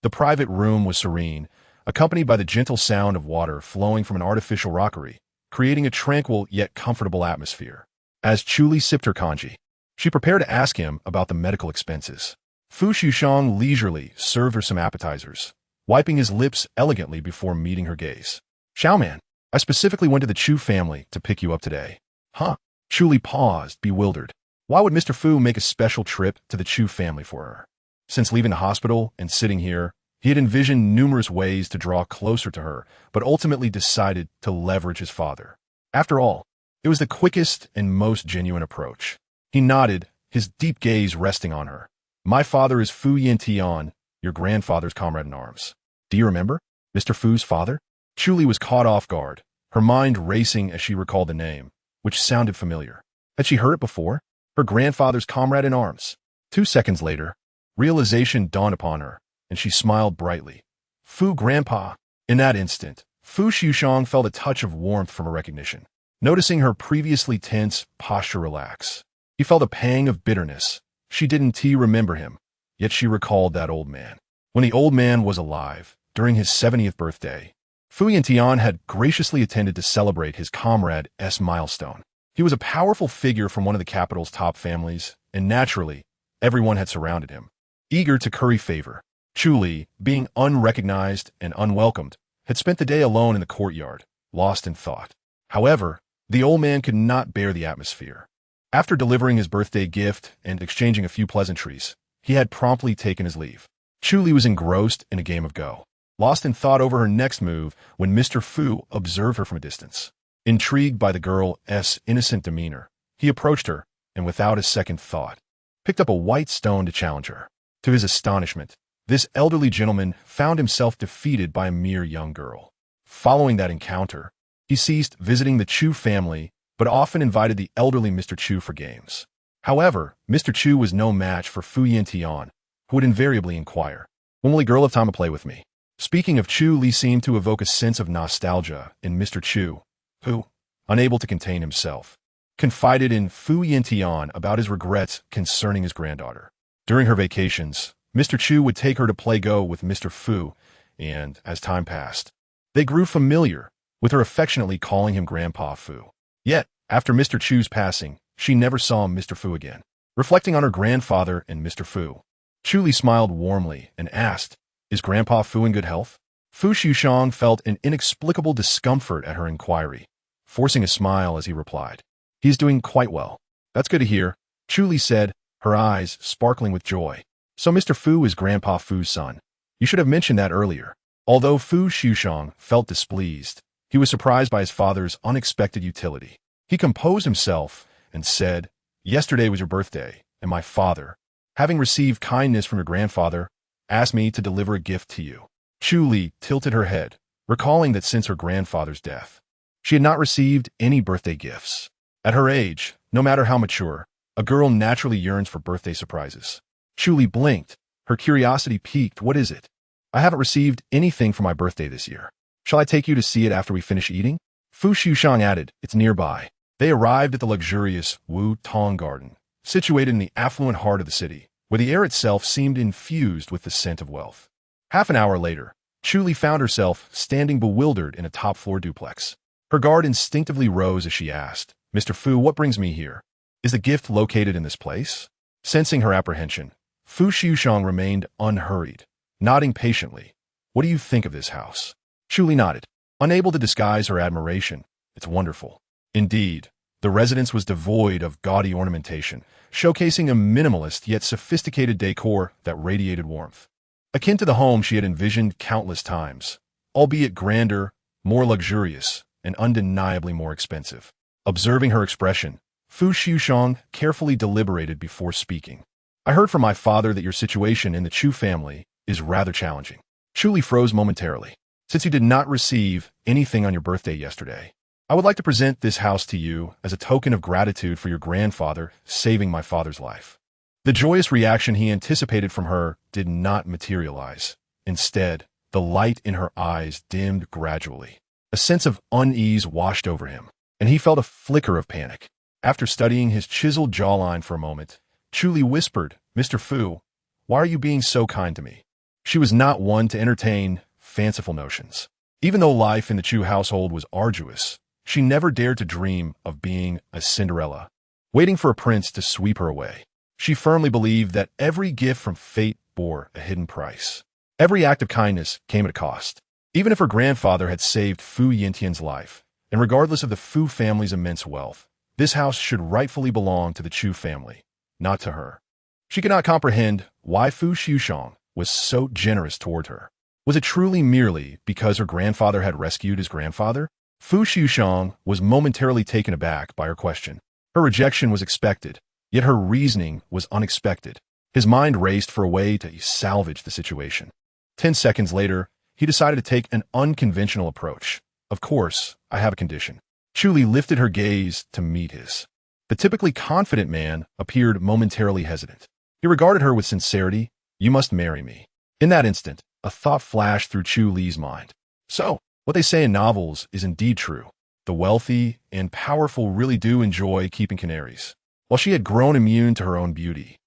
The private room was serene, accompanied by the gentle sound of water flowing from an artificial rockery, creating a tranquil yet comfortable atmosphere. As Chu Li sipped her congee, she prepared to ask him about the medical expenses. Fu Liujie leisurely served her some appetizers, wiping his lips elegantly before meeting her gaze. "Xiaoman, I specifically went to the Chu family to pick you up today." "Huh?" Chu Li paused, bewildered. Why would Mr. Fu make a special trip to the Chu family for her? Since leaving the hospital and sitting here, he had envisioned numerous ways to draw closer to her, but ultimately decided to leverage his father. After all, it was the quickest and most genuine approach. He nodded, his deep gaze resting on her. "My father is Fu Liujie, your grandfather's comrade-in-arms. Do you remember? Mr. Fu's father?" Chu Li was caught off guard, her mind racing as she recalled the name, which sounded familiar. Had she heard it before? Her grandfather's comrade-in-arms. 2 seconds later, realization dawned upon her, and she smiled brightly. "Fu Grandpa." In that instant, Fu Liujie felt a touch of warmth from her recognition. Noticing her previously tense posture relax, he felt a pang of bitterness. She didn't remember him, yet she recalled that old man. When the old man was alive, during his 70th birthday, Fu Liujie had graciously attended to celebrate his comrade's milestone. He was a powerful figure from one of the capital's top families, and naturally, everyone had surrounded him, eager to curry favor. Chu Li, being unrecognized and unwelcomed, had spent the day alone in the courtyard, lost in thought. However, the old man could not bear the atmosphere. After delivering his birthday gift and exchanging a few pleasantries, he had promptly taken his leave. Chu Li was engrossed in a game of Go, lost in thought over her next move when Mr. Fu observed her from a distance. Intrigued by the girl's innocent demeanor, he approached her and, without a second thought, picked up a white stone to challenge her. To his astonishment, this elderly gentleman found himself defeated by a mere young girl. Following that encounter, he ceased visiting the Chu family, but often invited the elderly Mr. Chu for games. However, Mr. Chu was no match for Fu Liujie, who would invariably inquire, "When will a girl have time to play with me?" Speaking of Chu Li seemed to evoke a sense of nostalgia in Mr. Chu, who, unable to contain himself, confided in Fu Liujie about his regrets concerning his granddaughter. During her vacations, Mr. Chu would take her to play Go with Mr. Fu, and, as time passed, they grew familiar, with her affectionately calling him Grandpa Fu. Yet, after Mr. Chu's passing, she never saw Mr. Fu again. Reflecting on her grandfather and Mr. Fu, Chu Li smiled warmly and asked, "Is Grandpa Fu in good health?" Fu Liujie felt an inexplicable discomfort at her inquiry, forcing a smile as he replied, "He is doing quite well." "That's good to hear," Chu Li said, her eyes sparkling with joy. "So Mr. Fu is Grandpa Fu's son. You should have mentioned that earlier." Although Fu Liujie felt displeased, he was surprised by his father's unexpected utility. He composed himself and said, "Yesterday was your birthday, and my father, having received kindness from your grandfather, asked me to deliver a gift to you." Chu Li tilted her head, recalling that since her grandfather's death, she had not received any birthday gifts. At her age, no matter how mature, a girl naturally yearns for birthday surprises. Chu Li blinked, her curiosity piqued. "What is it?" "I haven't received anything for my birthday this year. Shall I take you to see it after we finish eating?" Fu Liujie added, "It's nearby." They arrived at the luxurious Wu Tong Garden, situated in the affluent heart of the city, where the air itself seemed infused with the scent of wealth. Half an hour later, Chu Li found herself standing bewildered in a top-floor duplex. Her guard instinctively rose as she asked, "Mr. Fu, what brings me here? Is the gift located in this place?" Sensing her apprehension, Fu Liujie remained unhurried, nodding patiently. "What do you think of this house?" Chu Li nodded, unable to disguise her admiration. "It's wonderful." Indeed, the residence was devoid of gaudy ornamentation, showcasing a minimalist yet sophisticated decor that radiated warmth. Akin to the home she had envisioned countless times, albeit grander, more luxurious, and undeniably more expensive. Observing her expression, Fu Liujie carefully deliberated before speaking. "I heard from my father that your situation in the Chu family is rather challenging." Chu Li froze momentarily. "Since you did not receive anything on your birthday yesterday, I would like to present this house to you as a token of gratitude for your grandfather saving my father's life." The joyous reaction he anticipated from her did not materialize. Instead, the light in her eyes dimmed gradually. A sense of unease washed over him, and he felt a flicker of panic. After studying his chiseled jawline for a moment, Chu Li whispered, "Mr. Fu, why are you being so kind to me?" She was not one to entertain fanciful notions. Even though life in the Chu household was arduous, she never dared to dream of being a Cinderella, waiting for a prince to sweep her away. She firmly believed that every gift from fate bore a hidden price. Every act of kindness came at a cost. Even if her grandfather had saved Fu Liujie's life, and regardless of the Fu family's immense wealth, this house should rightfully belong to the Chu family, not to her. She could not comprehend why Fu Liujie was so generous toward her. Was it truly merely because her grandfather had rescued his grandfather? Fu Liujie was momentarily taken aback by her question. Her rejection was expected, yet her reasoning was unexpected. His mind raced for a way to salvage the situation. 10 seconds later, he decided to take an unconventional approach. "Of course, I have a condition." Chu Li lifted her gaze to meet his. The typically confident man appeared momentarily hesitant. He regarded her with sincerity. "You must marry me." In that instant, a thought flashed through Chu Li's mind. So, what they say in novels is indeed true. The wealthy and powerful really do enjoy keeping canaries. While she had grown immune to her own beauty,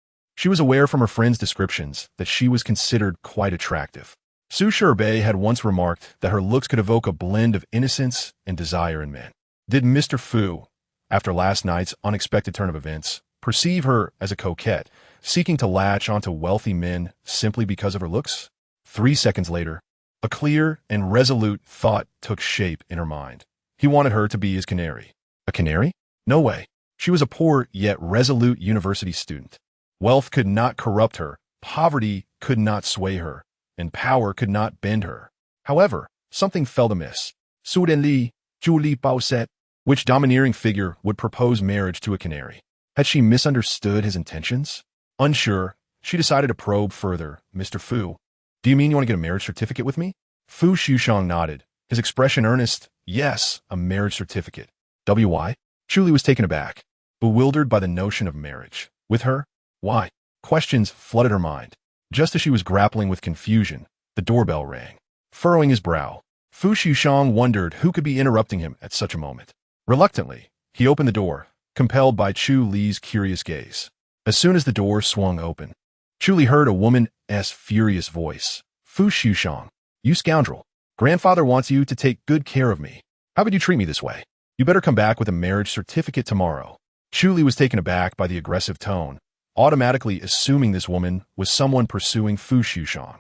She was aware from her friends' descriptions that she was considered quite attractive. Su Shibei had once remarked that her looks could evoke a blend of innocence and desire in men. Did Mr. Fu, after last night's unexpected turn of events, perceive her as a coquette, seeking to latch onto wealthy men simply because of her looks? 3 seconds later, a clear and resolute thought took shape in her mind. He wanted her to be his canary. A canary? No way. She was a poor yet resolute university student. Wealth could not corrupt her, poverty could not sway her, and power could not bend her. However, something felt amiss. Suddenly, Chu Li said, which domineering figure would propose marriage to a canary? Had she misunderstood his intentions? Unsure, she decided to probe further. Mr. Fu, do you mean you want to get a marriage certificate with me? Fu Xueshang nodded, his expression earnest. Yes, a marriage certificate. Why? Chu Li was taken aback, bewildered by the notion of marriage. With her? Why? Questions flooded her mind. Just as she was grappling with confusion, the doorbell rang. Furrowing his brow, Fu Xueshang wondered who could be interrupting him at such a moment. Reluctantly, he opened the door, compelled by Chu Li's curious gaze. As soon as the door swung open, Chu Li heard a woman's furious voice. Fu Xueshang, you scoundrel. Grandfather wants you to take good care of me. How could you treat me this way? You better come back with a marriage certificate tomorrow. Chu Li was taken aback by the aggressive tone, automatically assuming this woman was someone pursuing Fu Xueshang.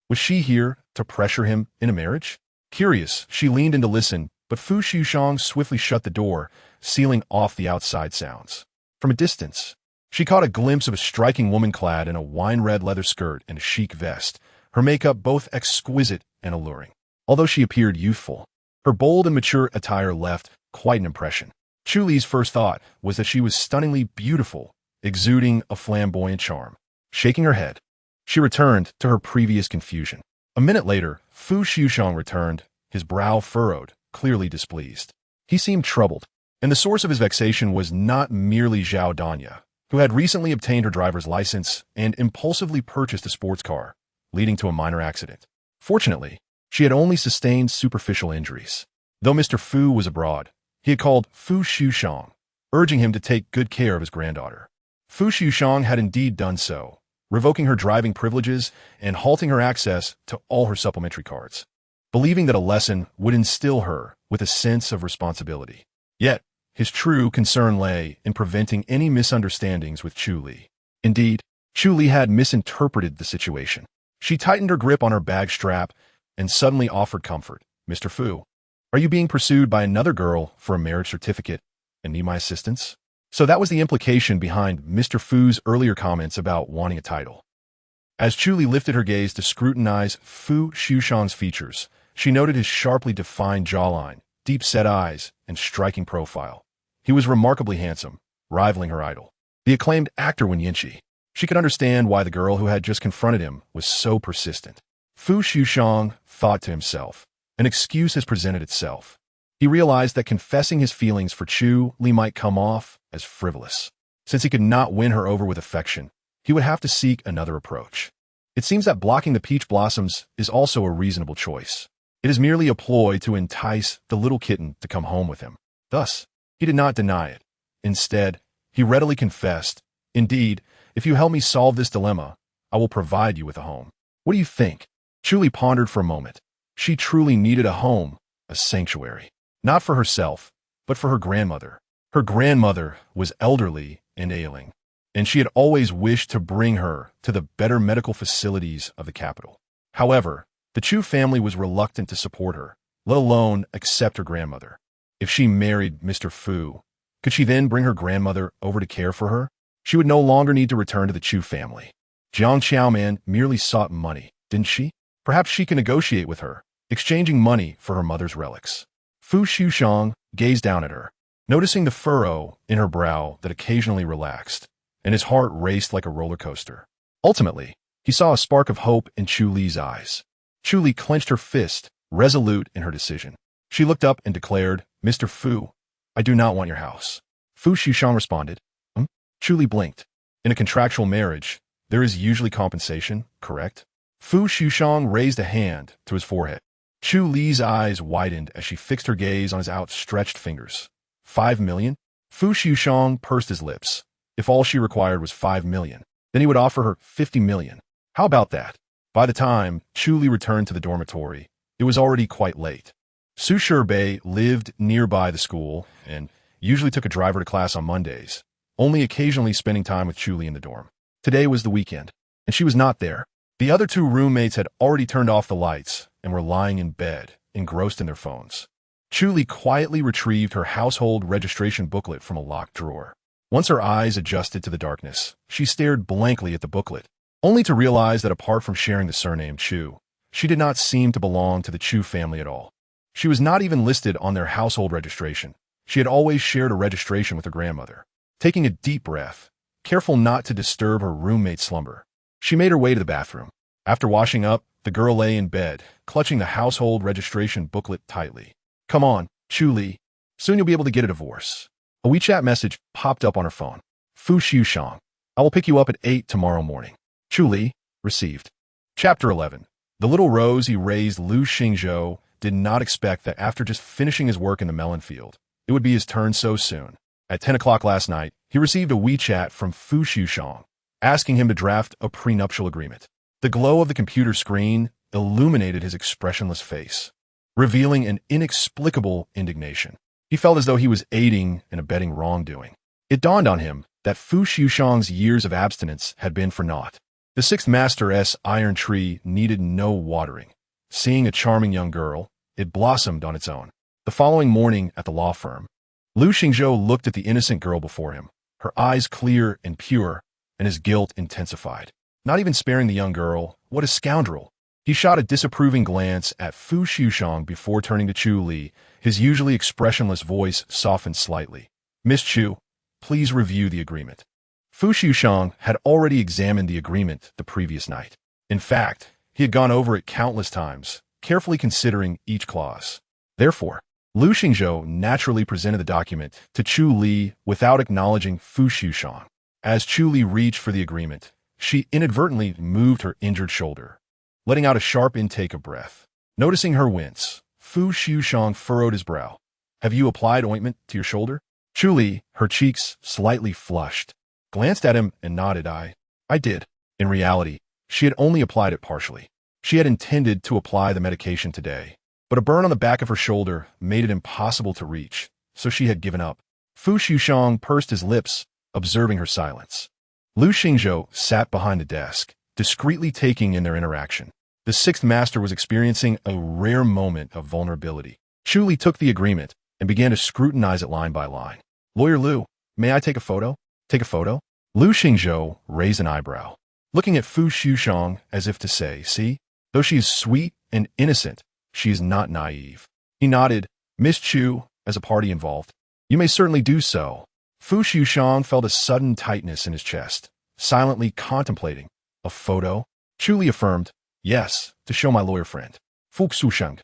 Was she here to pressure him into marriage? Curious, she leaned in to listen, but Fu Xueshang swiftly shut the door, sealing off the outside sounds. From a distance, she caught a glimpse of a striking woman clad in a wine-red leather skirt and a chic vest, her makeup both exquisite and alluring. Although she appeared youthful, her bold and mature attire left quite an impression. Chu Li's first thought was that she was stunningly beautiful, exuding a flamboyant charm. Shaking her head, she returned to her previous confusion. A minute later, Fu Xueshang returned, his brow furrowed, clearly displeased. He seemed troubled, and the source of his vexation was not merely Zhao Danya, who had recently obtained her driver's license and impulsively purchased a sports car, leading to a minor accident. Fortunately, she had only sustained superficial injuries. Though Mr. Fu was abroad, he had called Fu Xueshang, urging him to take good care of his granddaughter. Fu Xueshang had indeed done so, revoking her driving privileges and halting her access to all her supplementary cards, believing that a lesson would instill her with a sense of responsibility. Yet, his true concern lay in preventing any misunderstandings with Chu Li. Indeed, Chu Li had misinterpreted the situation. She tightened her grip on her bag strap and suddenly offered comfort. Mr. Fu, are you being pursued by another girl for a marriage certificate and need my assistance? So that was the implication behind Mr. Fu's earlier comments about wanting a title. As Chu Li lifted her gaze to scrutinize Fu Xueshang's features, she noted his sharply defined jawline, deep-set eyes, and striking profile. He was remarkably handsome, rivaling her idol, the acclaimed actor Wen Yinchi. She could understand why the girl who had just confronted him was so persistent. Fu Xueshang thought to himself, an excuse has presented itself. He realized that confessing his feelings for Chu Li might come off as frivolous. Since he could not win her over with affection, he would have to seek another approach. It seems that blocking the peach blossoms is also a reasonable choice. It is merely a ploy to entice the little kitten to come home with him. Thus, he did not deny it. Instead, he readily confessed, indeed, if you help me solve this dilemma, I will provide you with a home. What do you think? Chu Li pondered for a moment. She truly needed a home, a sanctuary. Not for herself, but for her grandmother. Her grandmother was elderly and ailing, and she had always wished to bring her to the better medical facilities of the capital. However, the Chu family was reluctant to support her, let alone accept her grandmother. If she married Mr. Fu, could she then bring her grandmother over to care for her? She would no longer need to return to the Chu family. Jiang Qiaoman merely sought money, didn't she? Perhaps she can negotiate with her, exchanging money for her mother's relics. Fu Xueshang gazed down at her, noticing the furrow in her brow that occasionally relaxed, and his heart raced like a roller coaster. Ultimately, he saw a spark of hope in Chu Li's eyes. Chu Li clenched her fist, resolute in her decision. She looked up and declared, Mr. Fu, I do not want your house. Fu Xueshang responded, Chu Li blinked. In a contractual marriage, there is usually compensation, correct? Fu Xueshang raised a hand to his forehead. Chu Li's eyes widened as she fixed her gaze on his outstretched fingers. 5 million? Fu Xueshang pursed his lips. If all she required was 5 million, Then he would offer her 50 million. How about that? By the time Chu Li returned to the dormitory, it was already quite late. Su Bei lived nearby the school and usually took a driver to class on Mondays, only occasionally spending time with Chu Li in the dorm. Today was the weekend, and she was not there. The other two roommates had already turned off the lights and were lying in bed, engrossed in their phones. Chu Li quietly retrieved her household registration booklet from a locked drawer. Once her eyes adjusted to the darkness, she stared blankly at the booklet, only to realize that apart from sharing the surname Chu, she did not seem to belong to the Chu family at all. She was not even listed on their household registration. She had always shared a registration with her grandmother. Taking a deep breath, careful not to disturb her roommate's slumber, she made her way to the bathroom. After washing up, the girl lay in bed, clutching the household registration booklet tightly. Come on, Chu Li. Soon you'll be able to get a divorce. A WeChat message popped up on her phone. Fu Liujie. I will pick you up at 8 tomorrow morning. Chu Li. Received. Chapter 11. The little rosy-raised Lu Xingzhou did not expect that after just finishing his work in the melon field, it would be his turn so soon. At 10 o'clock last night, he received a WeChat from Fu Liujie, asking him to draft a prenuptial agreement. The glow of the computer screen illuminated his expressionless face, revealing an inexplicable indignation. He felt as though he was aiding and abetting wrongdoing. It dawned on him that Fu Liujie's years of abstinence had been for naught. The sixth master's iron tree needed no watering. Seeing a charming young girl, it blossomed on its own. The following morning at the law firm, Lu Xingzhou looked at the innocent girl before him, her eyes clear and pure, and his guilt intensified. Not even sparing the young girl, what a scoundrel! He shot a disapproving glance at Fu Liujie before turning to Chu Li. His usually expressionless voice softened slightly. Miss Chu, please review the agreement. Fu Liujie had already examined the agreement the previous night. In fact, he had gone over it countless times, carefully considering each clause. Therefore, Lu Xingzhou naturally presented the document to Chu Li without acknowledging Fu Liujie. As Chu Li reached for the agreement, she inadvertently moved her injured shoulder, letting out a sharp intake of breath. Noticing her wince, Fu Liujie furrowed his brow. Have you applied ointment to your shoulder? Chu Li, her cheeks slightly flushed, glanced at him and nodded. I did. In reality, she had only applied it partially. She had intended to apply the medication today, but a burn on the back of her shoulder made it impossible to reach, so she had given up. Fu Liujie pursed his lips, observing her silence. Lu Xingzhou sat behind the desk, discreetly taking in their interaction. The sixth master was experiencing a rare moment of vulnerability. Chu Li took the agreement and began to scrutinize it line by line. Lawyer Lu, may I take a photo? Take a photo? Lu Xingzhou raised an eyebrow, looking at Fu Liujie as if to say, see, though she is sweet and innocent, she is not naive. He nodded. Miss Chu, as a party involved, you may certainly do so. Fu Liujie felt a sudden tightness in his chest, silently contemplating. A photo? Chu Li affirmed, yes, to show my lawyer friend. Fu Liujie.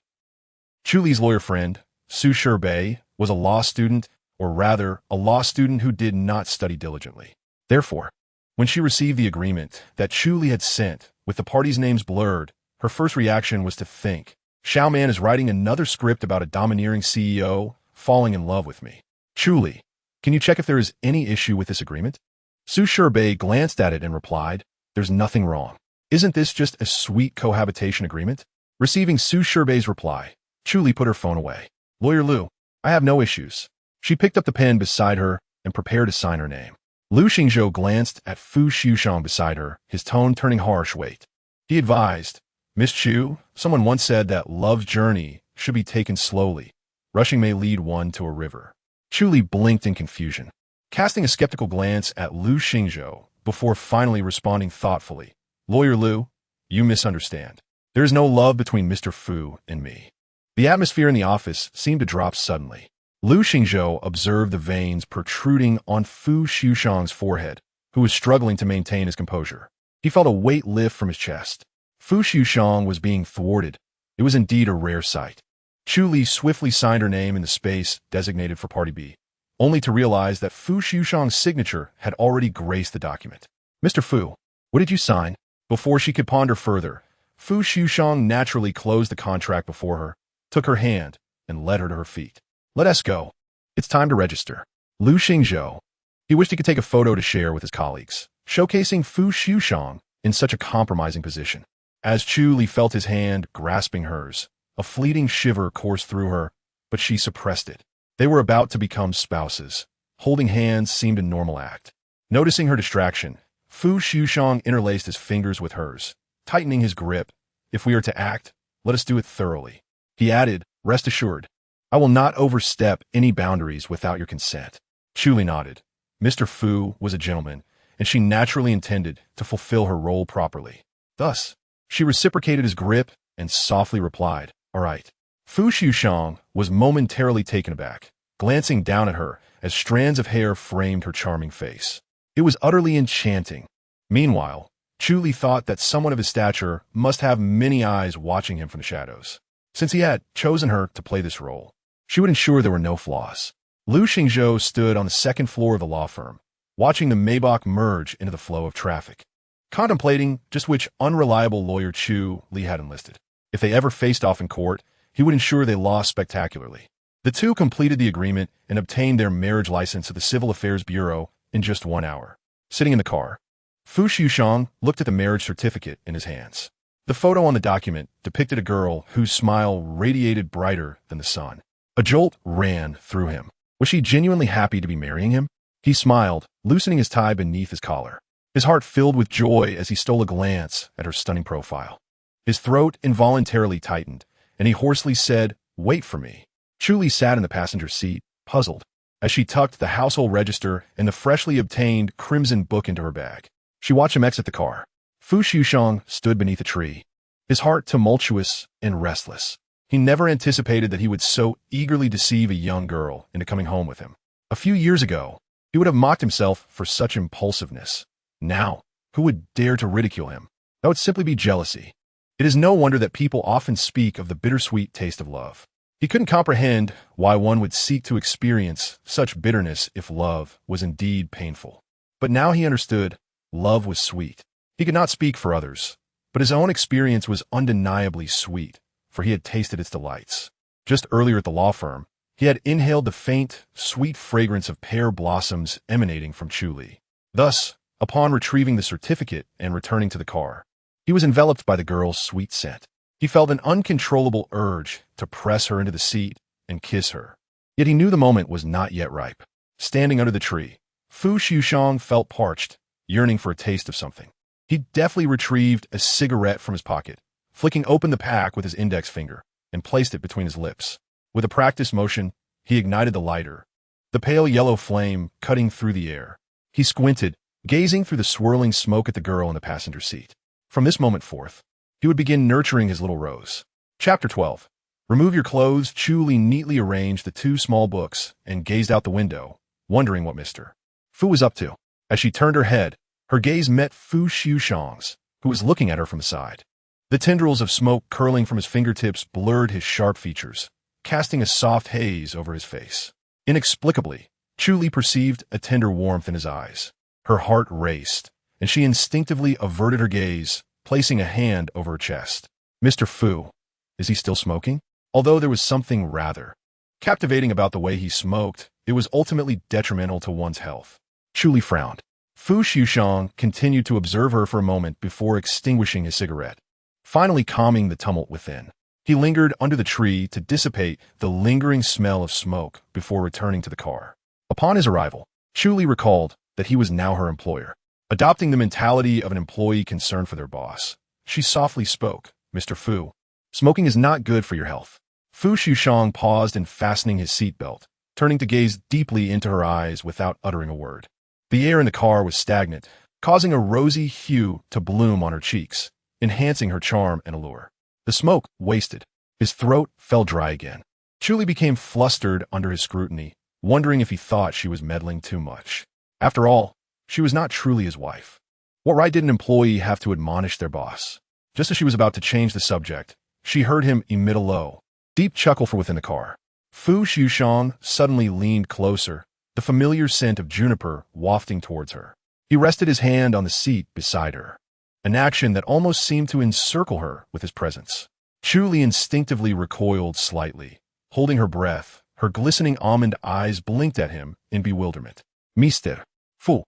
Chu Li's lawyer friend, Su Bei, was a law student, or rather, a law student who did not study diligently. Therefore, when she received the agreement that Chu Li had sent, with the parties' names blurred, her first reaction was to think, Xiao Man is writing another script about a domineering CEO falling in love with me. Chu Li, can you check if there is any issue with this agreement? Su Bei glanced at it and replied, there's nothing wrong. Isn't this just a sweet cohabitation agreement? Receiving Su Bei's reply, Chu Li put her phone away. Lawyer Lu, I have no issues. She picked up the pen beside her and prepared to sign her name. Lu Xingzhou glanced at Fu Liujie beside her, his tone turning harsh. Wait. He advised, Miss Chu, someone once said that love's journey should be taken slowly. Rushing may lead one to a river. Chu Li blinked in confusion, casting a skeptical glance at Lu Xingzhou before finally responding thoughtfully. Lawyer Lu, you misunderstand. There is no love between Mr. Fu and me. The atmosphere in the office seemed to drop suddenly. Lu Xingzhou observed the veins protruding on Fu Liujie's forehead, who was struggling to maintain his composure. He felt a weight lift from his chest. Fu Liujie was being thwarted. It was indeed a rare sight. Chu Li swiftly signed her name in the space designated for Party B, only to realize that Fu Liujie's signature had already graced the document. Mr. Fu, what did you sign? Before she could ponder further, Fu Liujie naturally closed the contract before her, took her hand, and led her to her feet. Let us go. It's time to register. Lu Xingzhou. He wished he could take a photo to share with his colleagues. showcasing Fu Liujie in such a compromising position. As Chu Li felt his hand grasping hers, a fleeting shiver coursed through her, but she suppressed it. They were about to become spouses. Holding hands seemed a normal act. Noticing her distraction, Fu Liujie interlaced his fingers with hers, tightening his grip. If we are to act, let us do it thoroughly. He added, rest assured, I will not overstep any boundaries without your consent. Chu Li nodded. Mr. Fu was a gentleman, and she naturally intended to fulfill her role properly. Thus, she reciprocated his grip and softly replied, all right. Fu Liujie was momentarily taken aback, glancing down at her as strands of hair framed her charming face. It was utterly enchanting. Meanwhile, Chu Li thought that someone of his stature must have many eyes watching him from the shadows. Since he had chosen her to play this role, she would ensure there were no flaws. Liu Xingzhou stood on the second floor of the law firm, watching the Maybach merge into the flow of traffic, contemplating just which unreliable lawyer Chu Li had enlisted. If they ever faced off in court, he would ensure they lost spectacularly. The two completed the agreement and obtained their marriage license at the Civil Affairs Bureau in just 1 hour. Sitting in the car, Fu Liujie looked at the marriage certificate in his hands. The photo on the document depicted a girl whose smile radiated brighter than the sun. A jolt ran through him. Was she genuinely happy to be marrying him? He smiled, loosening his tie beneath his collar. His heart filled with joy as he stole a glance at her stunning profile. His throat involuntarily tightened, and he hoarsely said, wait for me. Chu Li sat in the passenger seat, puzzled, as she tucked the household register and the freshly obtained crimson book into her bag. She watched him exit the car. Fu Liujie stood beneath a tree, his heart tumultuous and restless. He never anticipated that he would so eagerly deceive a young girl into coming home with him. A few years ago, he would have mocked himself for such impulsiveness. Now, who would dare to ridicule him? That would simply be jealousy. It is no wonder that people often speak of the bittersweet taste of love. He couldn't comprehend why one would seek to experience such bitterness if love was indeed painful. But now he understood love was sweet. He could not speak for others, but his own experience was undeniably sweet, for he had tasted its delights. Just earlier at the law firm, he had inhaled the faint, sweet fragrance of pear blossoms emanating from Chu Li. Thus, upon retrieving the certificate and returning to the car, he was enveloped by the girl's sweet scent. He felt an uncontrollable urge to press her into the seat and kiss her. Yet he knew the moment was not yet ripe. Standing under the tree, Fu Liujie felt parched, yearning for a taste of something. He deftly retrieved a cigarette from his pocket, flicking open the pack with his index finger, and placed it between his lips. With a practiced motion, he ignited the lighter, the pale yellow flame cutting through the air. He squinted, gazing through the swirling smoke at the girl in the passenger seat. From this moment forth, he would begin nurturing his little rose. Chapter 12. Remove your clothes. Chu Li neatly arranged the 2 small books and gazed out the window, wondering what Mr. Fu was up to. As she turned her head, her gaze met Fu Liujie's, who was looking at her from the side. The tendrils of smoke curling from his fingertips blurred his sharp features, casting a soft haze over his face. Inexplicably, Chu Li perceived a tender warmth in his eyes. Her heart raced, and she instinctively averted her gaze, placing a hand over her chest. Mr. Fu, is he still smoking? Although there was something rather captivating about the way he smoked, it was ultimately detrimental to one's health. Chu Li frowned. Fu Liujie continued to observe her for a moment before extinguishing his cigarette, finally calming the tumult within. He lingered under the tree to dissipate the lingering smell of smoke before returning to the car. Upon his arrival, Chu Li recalled that he was now her employer. Adopting the mentality of an employee concerned for their boss, she softly spoke, Mr. Fu, smoking is not good for your health. Fu Liujie paused in fastening his seatbelt, turning to gaze deeply into her eyes without uttering a word. The air in the car was stagnant, causing a rosy hue to bloom on her cheeks, enhancing her charm and allure. The smoke wasted. His throat fell dry again. Chu Li became flustered under his scrutiny, wondering if he thought she was meddling too much. After all, she was not truly his wife. What right did an employee have to admonish their boss? Just as she was about to change the subject, she heard him emit a low, deep chuckle from within the car. Fu Liujie suddenly leaned closer, the familiar scent of juniper wafting towards her. He rested his hand on the seat beside her, an action that almost seemed to encircle her with his presence. Chu Li instinctively recoiled slightly, holding her breath. Her glistening almond eyes blinked at him in bewilderment. Mr. Fu,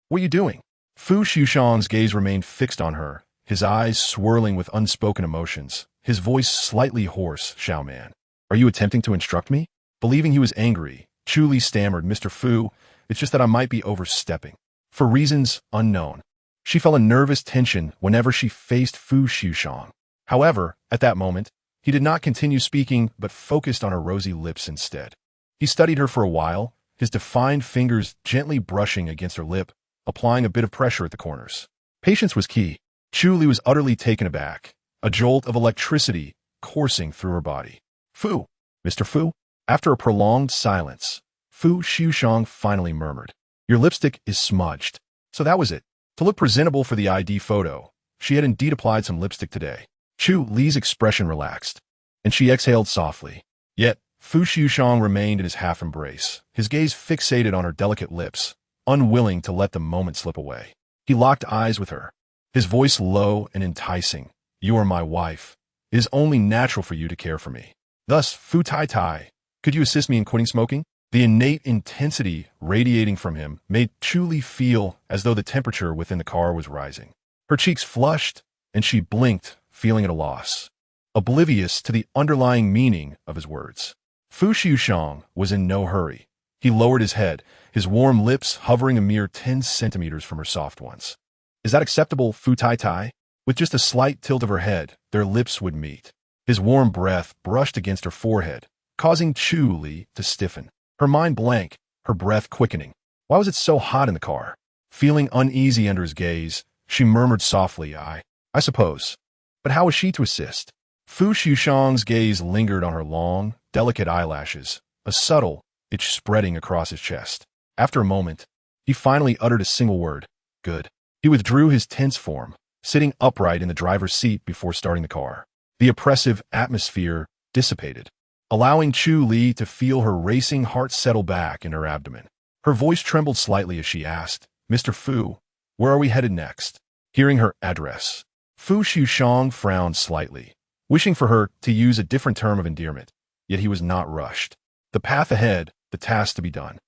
what are you doing? Fu Xueshang's gaze remained fixed on her, his eyes swirling with unspoken emotions, his voice slightly hoarse. Xiao Man, are you attempting to instruct me? Believing he was angry, Chu Li stammered, Mr. Fu, it's just that I might be overstepping. For reasons unknown. She felt a nervous tension whenever she faced Fu Xueshang. However, at that moment, he did not continue speaking but focused on her rosy lips instead. He studied her for a while, his defined fingers gently brushing against her lip, applying a bit of pressure at the corners. Patience was key. Chu Li was utterly taken aback, a jolt of electricity coursing through her body. Fu, Mr. Fu? After a prolonged silence, Fu Xueshang finally murmured, your lipstick is smudged. So that was it. To look presentable for the ID photo, she had indeed applied some lipstick today. Chu Li's expression relaxed, and she exhaled softly. Yet, Fu Xueshang remained in his half-embrace, his gaze fixated on her delicate lips, unwilling to let the moment slip away. He locked eyes with her, his voice low and enticing. You are my wife. It is only natural for you to care for me. Thus, Fu Tai Tai, could you assist me in quitting smoking? The innate intensity radiating from him made Chu Li feel as though the temperature within the car was rising. Her cheeks flushed, and she blinked, feeling at a loss, oblivious to the underlying meaning of his words. Fu Xueshang was in no hurry. He lowered his head, his warm lips hovering a mere 10 centimeters from her soft ones. Is that acceptable, Fu Tai Tai? With just a slight tilt of her head, their lips would meet. His warm breath brushed against her forehead, causing Chu Li to stiffen. Her mind blank, her breath quickening. Why was it so hot in the car? Feeling uneasy under his gaze, she murmured softly, I suppose. But how was she to assist? Fu Xueshang's gaze lingered on her long, delicate eyelashes, a subtle itch spreading across his chest. After a moment, he finally uttered a single word, good. He withdrew his tense form, sitting upright in the driver's seat before starting the car. The oppressive atmosphere dissipated, allowing Chu Li to feel her racing heart settle back in her abdomen. Her voice trembled slightly as she asked, Mr. Fu, where are we headed next? Hearing her address, Fu Xueshang frowned slightly, wishing for her to use a different term of endearment, yet he was not rushed. The path ahead, the task to be done,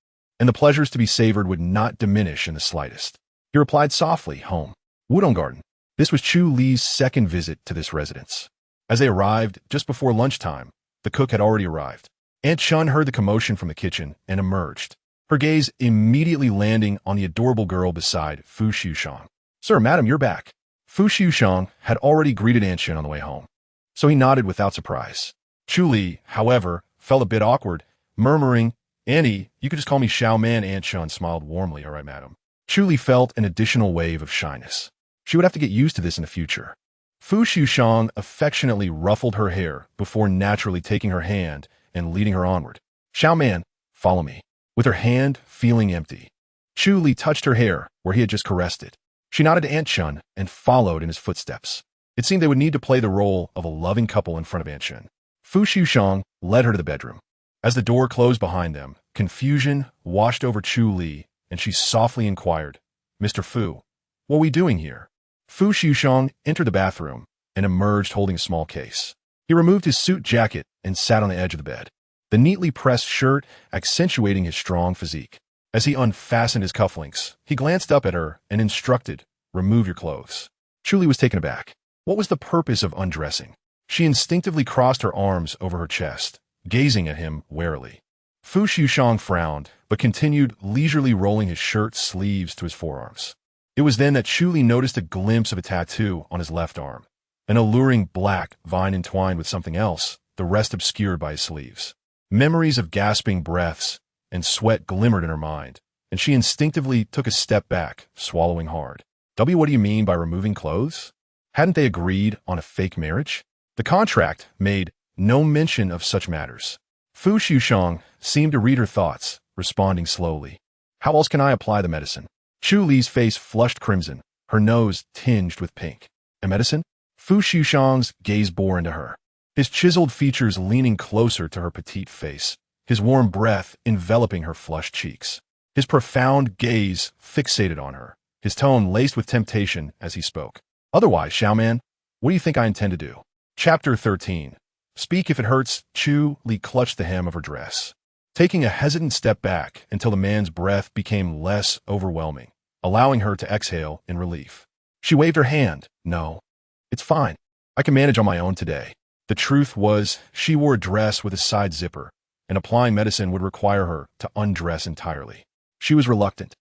and the pleasures to be savored would not diminish in the slightest. He replied softly, home. Wudong Garden. This was Chu Li's second visit to this residence. As they arrived, just before lunchtime, the cook had already arrived. Aunt Chun heard the commotion from the kitchen and emerged, her gaze immediately landing on the adorable girl beside Fu Xueshang. Sir, madam, you're back. Fu Xueshang had already greeted Aunt Chun on the way home, so he nodded without surprise. Chu Li, however, felt a bit awkward, murmuring, Auntie, you could just call me Xiao Man. Aunt Chun smiled warmly. All right, madam. Chu Li felt an additional wave of shyness. She would have to get used to this in the future. Fu Xueshang affectionately ruffled her hair before naturally taking her hand and leading her onward. Xiao Man, follow me. With her hand feeling empty, Chu Li touched her hair where he had just caressed it. She nodded to Aunt Chun and followed in his footsteps. It seemed they would need to play the role of a loving couple in front of Aunt Chun. Fu Xueshang led her to the bedroom. As the door closed behind them, confusion washed over Chu Li, and she softly inquired, Mr. Fu, what are we doing here? Fu Xueshang entered the bathroom and emerged holding a small case. He removed his suit jacket and sat on the edge of the bed, the neatly pressed shirt accentuating his strong physique. As he unfastened his cufflinks, he glanced up at her and instructed, remove your clothes. Chu Li was taken aback. What was the purpose of undressing? She instinctively crossed her arms over her chest, gazing at him warily. Fu Xueshang frowned, but continued leisurely rolling his shirt sleeves to his forearms. It was then that Chu Li noticed a glimpse of a tattoo on his left arm, an alluring black vine entwined with something else, the rest obscured by his sleeves. Memories of gasping breaths and sweat glimmered in her mind, and she instinctively took a step back, swallowing hard. What do you mean by removing clothes? Hadn't they agreed on a fake marriage? The contract made no mention of such matters. Fu Xueshang seemed to read her thoughts, responding slowly. How else can I apply the medicine? Chu Li's face flushed crimson, her nose tinged with pink. A medicine? Fu Xueshang's gaze bore into her, his chiseled features leaning closer to her petite face, his warm breath enveloping her flushed cheeks. His profound gaze fixated on her, his tone laced with temptation as he spoke. Otherwise, Xiao Man, what do you think I intend to do? Chapter 13. Speak if it hurts. Chu Li clutched the hem of her dress, taking a hesitant step back until the man's breath became less overwhelming, allowing her to exhale in relief. She waved her hand. No, it's fine. I can manage on my own today. The truth was, she wore a dress with a side zipper, and applying medicine would require her to undress entirely. She was reluctant.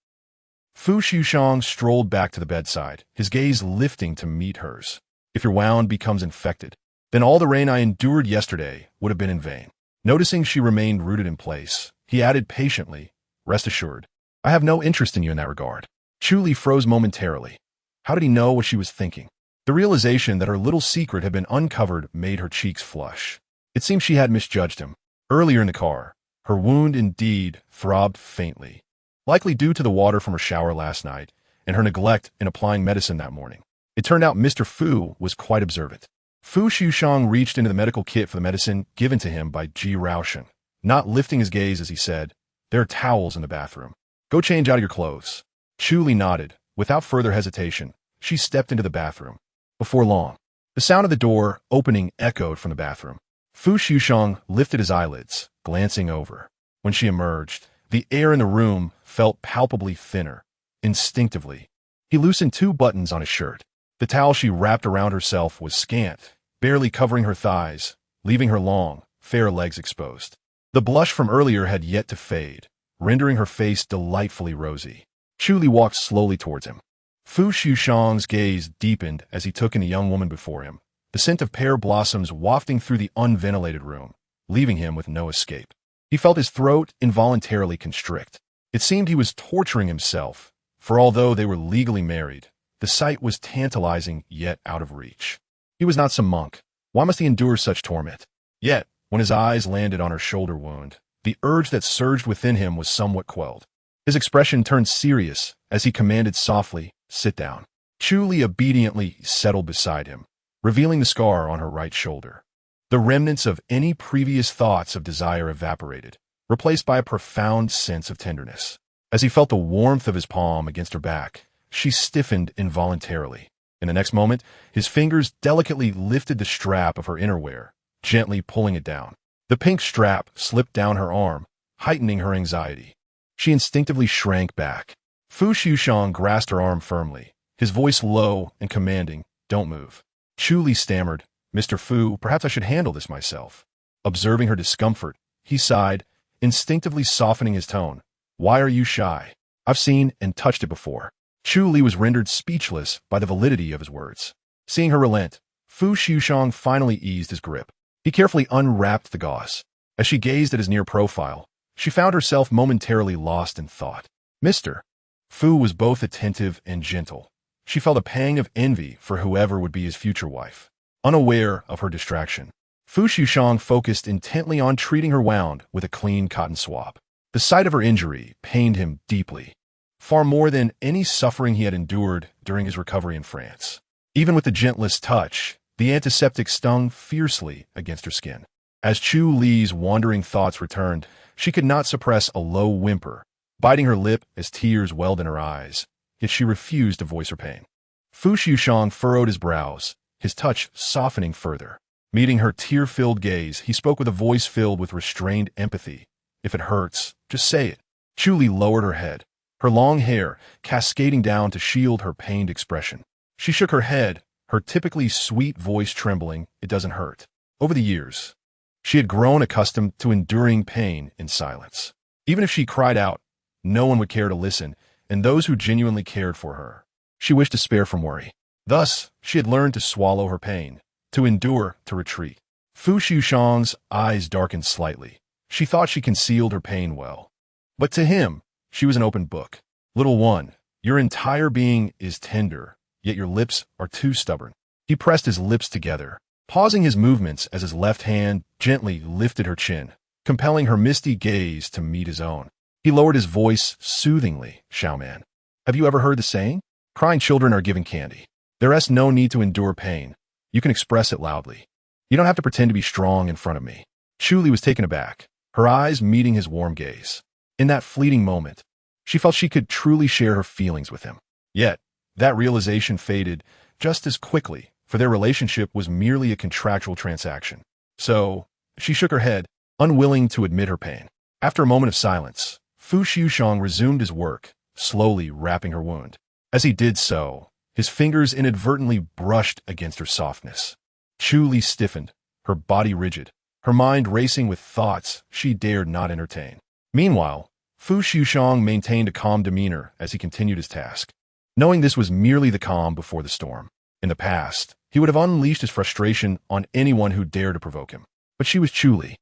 Fu Liujie strolled back to the bedside, his gaze lifting to meet hers. If your wound becomes infected, then all the rain I endured yesterday would have been in vain. Noticing she remained rooted in place, he added patiently, rest assured, I have no interest in you in that regard. Chu Li froze momentarily. How did he know what she was thinking? The realization that her little secret had been uncovered made her cheeks flush. It seemed she had misjudged him. Earlier in the car, her wound indeed throbbed faintly, likely due to the water from her shower last night and her neglect in applying medicine that morning. It turned out Mr. Fu was quite observant. Fu Liujie reached into the medical kit for the medicine given to him by Ji Raoshen, not lifting his gaze as he said, there are towels in the bathroom. Go change out of your clothes. Chu Li nodded. Without further hesitation, she stepped into the bathroom. Before long, the sound of the door opening echoed from the bathroom. Fu Liujie lifted his eyelids, glancing over. When she emerged, the air in the room felt palpably thinner. Instinctively, he loosened 2 buttons on his shirt. The towel she wrapped around herself was scant, barely covering her thighs, leaving her long, fair legs exposed. The blush from earlier had yet to fade, rendering her face delightfully rosy. Chu Li walked slowly towards him. Fu Liujie's gaze deepened as he took in the young woman before him, the scent of pear blossoms wafting through the unventilated room, leaving him with no escape. He felt his throat involuntarily constrict. It seemed he was torturing himself, for although they were legally married, the sight was tantalizing yet out of reach. He was not some monk. Why must he endure such torment? Yet, when his eyes landed on her shoulder wound, the urge that surged within him was somewhat quelled. His expression turned serious as he commanded softly, sit down. Chu Li obediently settled beside him, revealing the scar on her right shoulder. The remnants of any previous thoughts of desire evaporated, replaced by a profound sense of tenderness. As he felt the warmth of his palm against her back, she stiffened involuntarily. In the next moment, his fingers delicately lifted the strap of her innerwear, gently pulling it down. The pink strap slipped down her arm, heightening her anxiety. She instinctively shrank back. Fu Liujie grasped her arm firmly, his voice low and commanding, don't move. Chu Li stammered, Mr. Fu, perhaps I should handle this myself. Observing her discomfort, he sighed, instinctively softening his tone. Why are you shy? I've seen and touched it before. Chu Li was rendered speechless by the validity of his words. Seeing her relent, Fu Liujie finally eased his grip. He carefully unwrapped the gauze. As she gazed at his near profile, she found herself momentarily lost in thought. Mr. Fu was both attentive and gentle. She felt a pang of envy for whoever would be his future wife. Unaware of her distraction, Fu Liujie focused intently on treating her wound with a clean cotton swab. The sight of her injury pained him deeply, far more than any suffering he had endured during his recovery in France. Even with the gentlest touch, the antiseptic stung fiercely against her skin. As Chu Li's wandering thoughts returned, she could not suppress a low whimper, biting her lip as tears welled in her eyes, yet she refused to voice her pain. Fu Liujie furrowed his brows, his touch softening further. Meeting her tear-filled gaze, he spoke with a voice filled with restrained empathy. If it hurts, just say it. Chu Li lowered her head, her long hair cascading down to shield her pained expression. She shook her head, her typically sweet voice trembling. It doesn't hurt. Over the years, she had grown accustomed to enduring pain in silence. Even if she cried out, no one would care to listen, and those who genuinely cared for her, she wished to spare from worry. Thus, she had learned to swallow her pain, to endure, to retreat. Fu Liujie's eyes darkened slightly. She thought she concealed her pain well. But to him, she was an open book. Little one, your entire being is tender, yet your lips are too stubborn. He pressed his lips together, pausing his movements as his left hand gently lifted her chin, compelling her misty gaze to meet his own. He lowered his voice soothingly, Xiaoman. Have you ever heard the saying? Crying children are given candy. There is no need to endure pain. You can express it loudly. You don't have to pretend to be strong in front of me. Chu Li was taken aback, her eyes meeting his warm gaze. In that fleeting moment, she felt she could truly share her feelings with him. Yet, that realization faded just as quickly, for their relationship was merely a contractual transaction. So, she shook her head, unwilling to admit her pain. After a moment of silence, Fu Liujie resumed his work, slowly wrapping her wound. As he did so, his fingers inadvertently brushed against her softness. Chu Li stiffened, her body rigid, her mind racing with thoughts she dared not entertain. Meanwhile, Fu Liujie maintained a calm demeanor as he continued his task, knowing this was merely the calm before the storm. In the past, he would have unleashed his frustration on anyone who dared to provoke him. But she was Chu Li,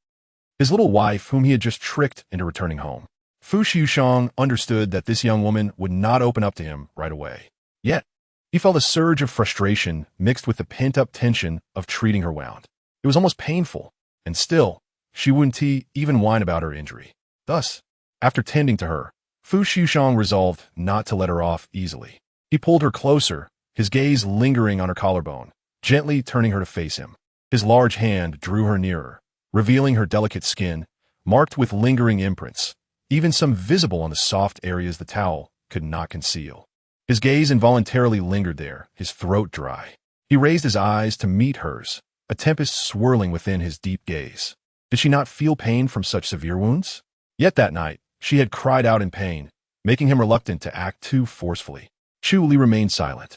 his little wife whom he had just tricked into returning home. Fu Liujie understood that this young woman would not open up to him right away. Yet, he felt a surge of frustration mixed with the pent-up tension of treating her wound. It was almost painful, and still, she wouldn't even whine about her injury. Thus, after tending to her, Fu Liujie resolved not to let her off easily. He pulled her closer, his gaze lingering on her collarbone, gently turning her to face him. His large hand drew her nearer, revealing her delicate skin, marked with lingering imprints, even some visible on the soft areas the towel could not conceal. His gaze involuntarily lingered there, his throat dry. He raised his eyes to meet hers, a tempest swirling within his deep gaze. Did she not feel pain from such severe wounds? Yet that night, she had cried out in pain, making him reluctant to act too forcefully. Chu Li remained silent.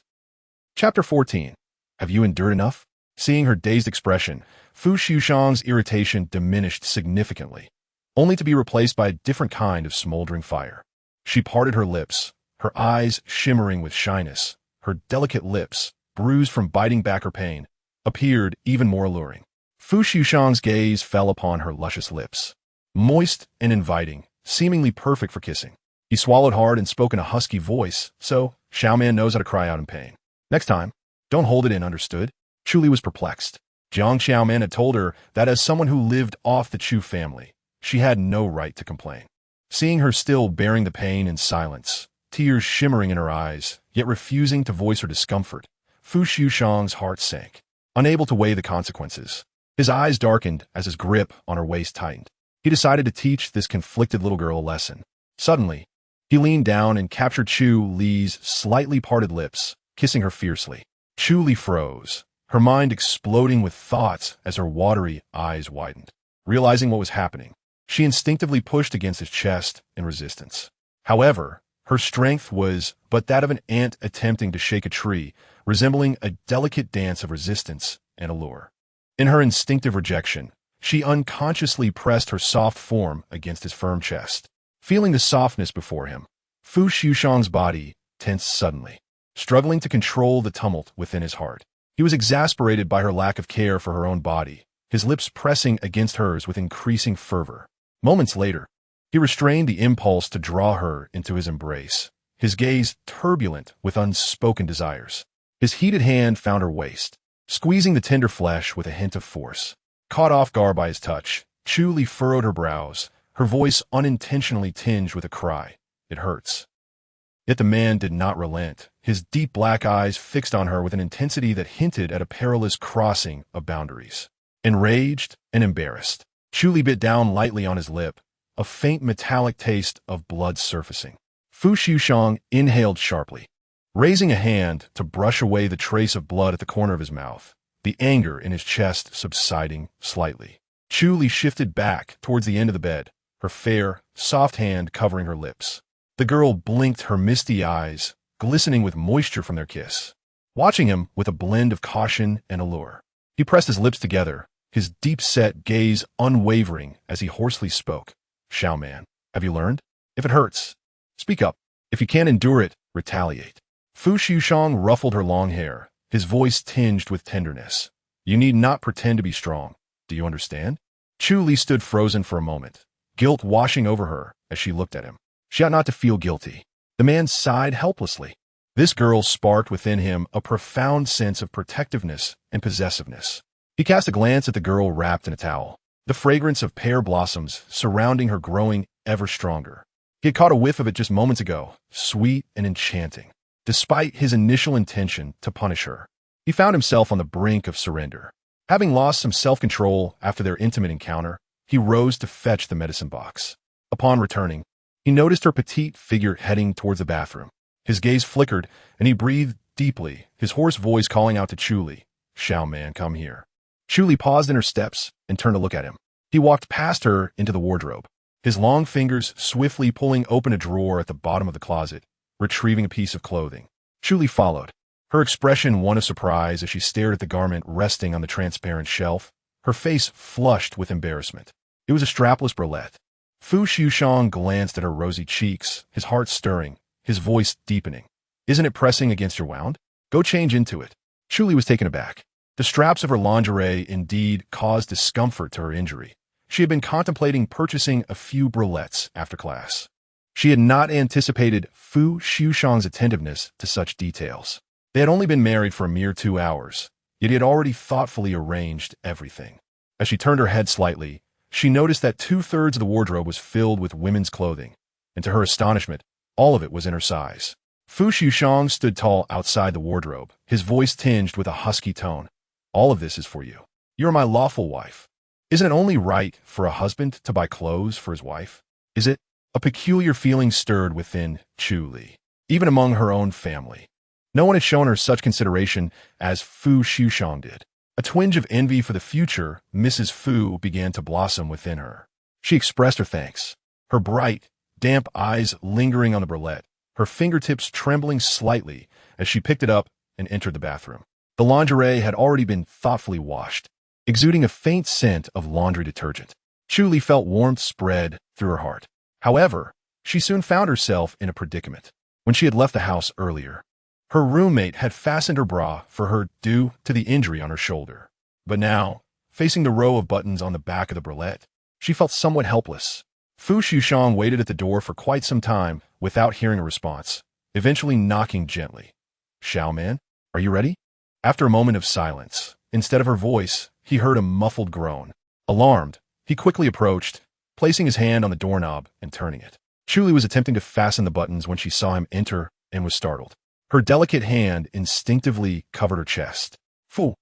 Chapter 14. Have you endured enough? Seeing her dazed expression, Fu Liujie's irritation diminished significantly, only to be replaced by a different kind of smoldering fire. She parted her lips, her eyes shimmering with shyness, her delicate lips, bruised from biting back her pain, appeared even more alluring. Fu Liujie's gaze fell upon her luscious lips, moist and inviting, seemingly perfect for kissing. He swallowed hard and spoke in a husky voice, so Xiaoman knows how to cry out in pain. Next time, don't hold it in, understood? Chu Li was perplexed. Jiang Xiaoman had told her that as someone who lived off the Chu family, she had no right to complain. Seeing her still bearing the pain in silence, tears shimmering in her eyes, yet refusing to voice her discomfort, Fu Liujie's heart sank, unable to weigh the consequences. His eyes darkened as his grip on her waist tightened. He decided to teach this conflicted little girl a lesson. Suddenly, he leaned down and captured Chu Li's slightly parted lips, kissing her fiercely. Chu Li froze, her mind exploding with thoughts as her watery eyes widened. Realizing what was happening, she instinctively pushed against his chest in resistance. However, her strength was but that of an ant attempting to shake a tree, resembling a delicate dance of resistance and allure. In her instinctive rejection, she unconsciously pressed her soft form against his firm chest. Feeling the softness before him, Fu Liujie's body tensed suddenly, struggling to control the tumult within his heart. He was exasperated by her lack of care for her own body, his lips pressing against hers with increasing fervor. Moments later, he restrained the impulse to draw her into his embrace, his gaze turbulent with unspoken desires. His heated hand found her waist, squeezing the tender flesh with a hint of force. Caught off guard by his touch, Chu Li furrowed her brows, her voice unintentionally tinged with a cry. It hurts. Yet the man did not relent, his deep black eyes fixed on her with an intensity that hinted at a perilous crossing of boundaries. Enraged and embarrassed, Chu Li bit down lightly on his lip, a faint metallic taste of blood surfacing. Fu Liujie inhaled sharply, raising a hand to brush away the trace of blood at the corner of his mouth, the anger in his chest subsiding slightly. Chu Li shifted back towards the end of the bed, her fair, soft hand covering her lips. The girl blinked her misty eyes, glistening with moisture from their kiss, watching him with a blend of caution and allure. He pressed his lips together, his deep-set gaze unwavering as he hoarsely spoke. Xiaoman, have you learned? If it hurts, speak up. If you can't endure it, retaliate. Fu Liujie ruffled her long hair, his voice tinged with tenderness. You need not pretend to be strong. Do you understand? Chu Li stood frozen for a moment, guilt washing over her as she looked at him. She ought not to feel guilty. The man sighed helplessly. This girl sparked within him a profound sense of protectiveness and possessiveness. He cast a glance at the girl wrapped in a towel, the fragrance of pear blossoms surrounding her growing ever stronger. He had caught a whiff of it just moments ago, sweet and enchanting. Despite his initial intention to punish her, he found himself on the brink of surrender. Having lost some self-control after their intimate encounter, he rose to fetch the medicine box. Upon returning, he noticed her petite figure heading towards the bathroom. His gaze flickered, and he breathed deeply, his hoarse voice calling out to Chu Li, Xiaoman, come here. Chu Li paused in her steps and turned to look at him. He walked past her into the wardrobe, his long fingers swiftly pulling open a drawer at the bottom of the closet, retrieving a piece of clothing. Chu Li followed, her expression one of surprise as she stared at the garment resting on the transparent shelf, her face flushed with embarrassment. It was a strapless bralette. Fu Liujie glanced at her rosy cheeks, his heart stirring, his voice deepening. Isn't it pressing against your wound? Go change into it. Chu Li was taken aback. The straps of her lingerie indeed caused discomfort to her injury. She had been contemplating purchasing a few bralettes after class. She had not anticipated Fu Liujie's attentiveness to such details. They had only been married for a mere 2 hours, yet he had already thoughtfully arranged everything. As she turned her head slightly, she noticed that 2/3 of the wardrobe was filled with women's clothing, and to her astonishment, all of it was in her size. Fu Liujie stood tall outside the wardrobe, his voice tinged with a husky tone. All of this is for you. You're my lawful wife. Isn't it only right for a husband to buy clothes for his wife? Is it? A peculiar feeling stirred within Chu Li, even among her own family. No one had shown her such consideration as Fu Liujie did. A twinge of envy for the future Mrs. Fu began to blossom within her. She expressed her thanks, her bright, damp eyes lingering on the bralette, her fingertips trembling slightly as she picked it up and entered the bathroom. The lingerie had already been thoughtfully washed, exuding a faint scent of laundry detergent. Chu Li felt warmth spread through her heart. However, she soon found herself in a predicament. When she had left the house earlier, her roommate had fastened her bra for her due to the injury on her shoulder. But now, facing the row of buttons on the back of the bralette, she felt somewhat helpless. Fu Liujie waited at the door for quite some time without hearing a response, eventually knocking gently. "Xiao man, are you ready?" After a moment of silence, instead of her voice, he heard a muffled groan. Alarmed, he quickly approached, placing his hand on the doorknob and turning it. Chu Li was attempting to fasten the buttons when she saw him enter and was startled. Her delicate hand instinctively covered her chest. "Fu,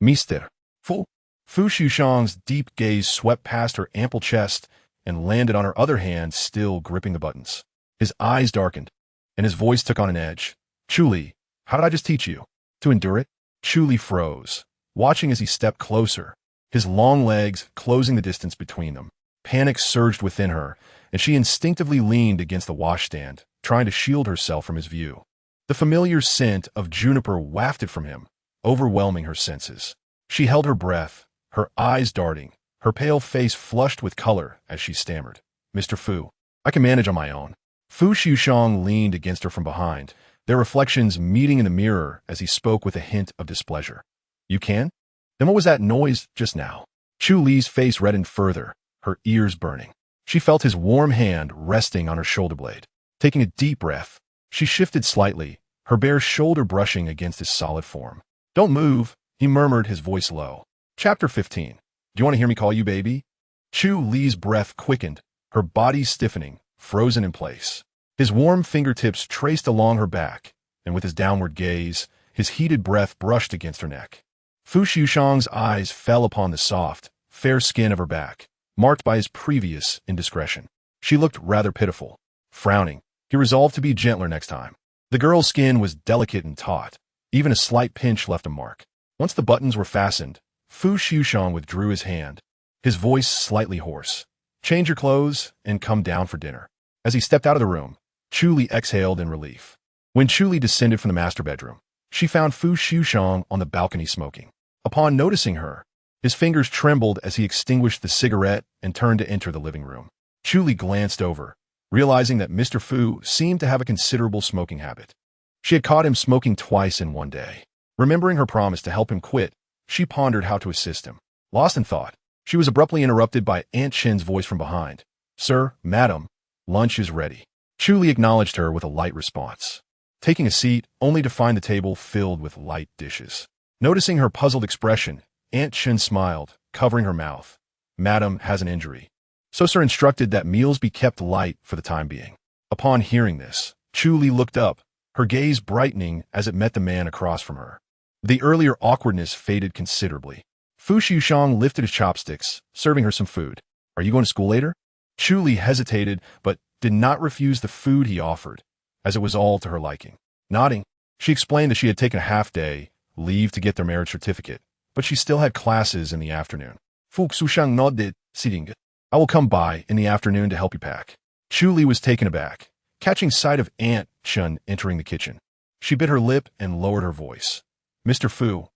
Mister, Fu." Fu Liujie's deep gaze swept past her ample chest and landed on her other hand still gripping the buttons. His eyes darkened, and his voice took on an edge. "Chu Li, how did I just teach you? To endure it?" Chu Li froze, watching as he stepped closer, his long legs closing the distance between them. Panic surged within her, and she instinctively leaned against the washstand, trying to shield herself from his view. The familiar scent of juniper wafted from him, overwhelming her senses. She held her breath, her eyes darting, her pale face flushed with color as she stammered. "Mr. Fu, I can manage on my own." Fu Liujie leaned against her from behind, their reflections meeting in the mirror as he spoke with a hint of displeasure. "You can? Then what was that noise just now?" Chu Li's face reddened further, her ears burning. She felt his warm hand resting on her shoulder blade. Taking a deep breath, she shifted slightly, her bare shoulder brushing against his solid form. "Don't move," he murmured, his voice low. Chapter 15. Do you want to hear me call you baby? Chu Li's breath quickened, her body stiffening, frozen in place. His warm fingertips traced along her back, and with his downward gaze, his heated breath brushed against her neck. Fu Liujie's eyes fell upon the soft, fair skin of her back, marked by his previous indiscretion. She looked rather pitiful. Frowning, he resolved to be gentler next time. The girl's skin was delicate and taut. Even a slight pinch left a mark. Once the buttons were fastened, Fu Liujie withdrew his hand, his voice slightly hoarse. "Change your clothes and come down for dinner." As he stepped out of the room, Chu Li exhaled in relief. When Chu Li descended from the master bedroom, she found Fu Liujie on the balcony smoking. Upon noticing her, his fingers trembled as he extinguished the cigarette and turned to enter the living room. Chu Li glanced over, realizing that Mr. Fu seemed to have a considerable smoking habit. She had caught him smoking twice in one day. Remembering her promise to help him quit, she pondered how to assist him. Lost in thought, she was abruptly interrupted by Aunt Chin's voice from behind. "Sir, madam, lunch is ready." Chu Li acknowledged her with a light response, taking a seat only to find the table filled with light dishes. Noticing her puzzled expression, Aunt Chin smiled, covering her mouth. "Madam has an injury, so sir instructed that meals be kept light for the time being." Upon hearing this, Chu Li looked up, her gaze brightening as it met the man across from her. The earlier awkwardness faded considerably. Fu Liujie lifted his chopsticks, serving her some food. "Are you going to school later?" Chu Li hesitated, but did not refuse the food he offered, as it was all to her liking. Nodding, she explained that she had taken a half-day leave to get their marriage certificate, but she still had classes in the afternoon. Fu Liujie nodded, sitting. I will come by in the afternoon to help you pack. Chu Li was taken aback, catching sight of Aunt Chun entering the kitchen. She bit her lip and lowered her voice. Mr. Fu,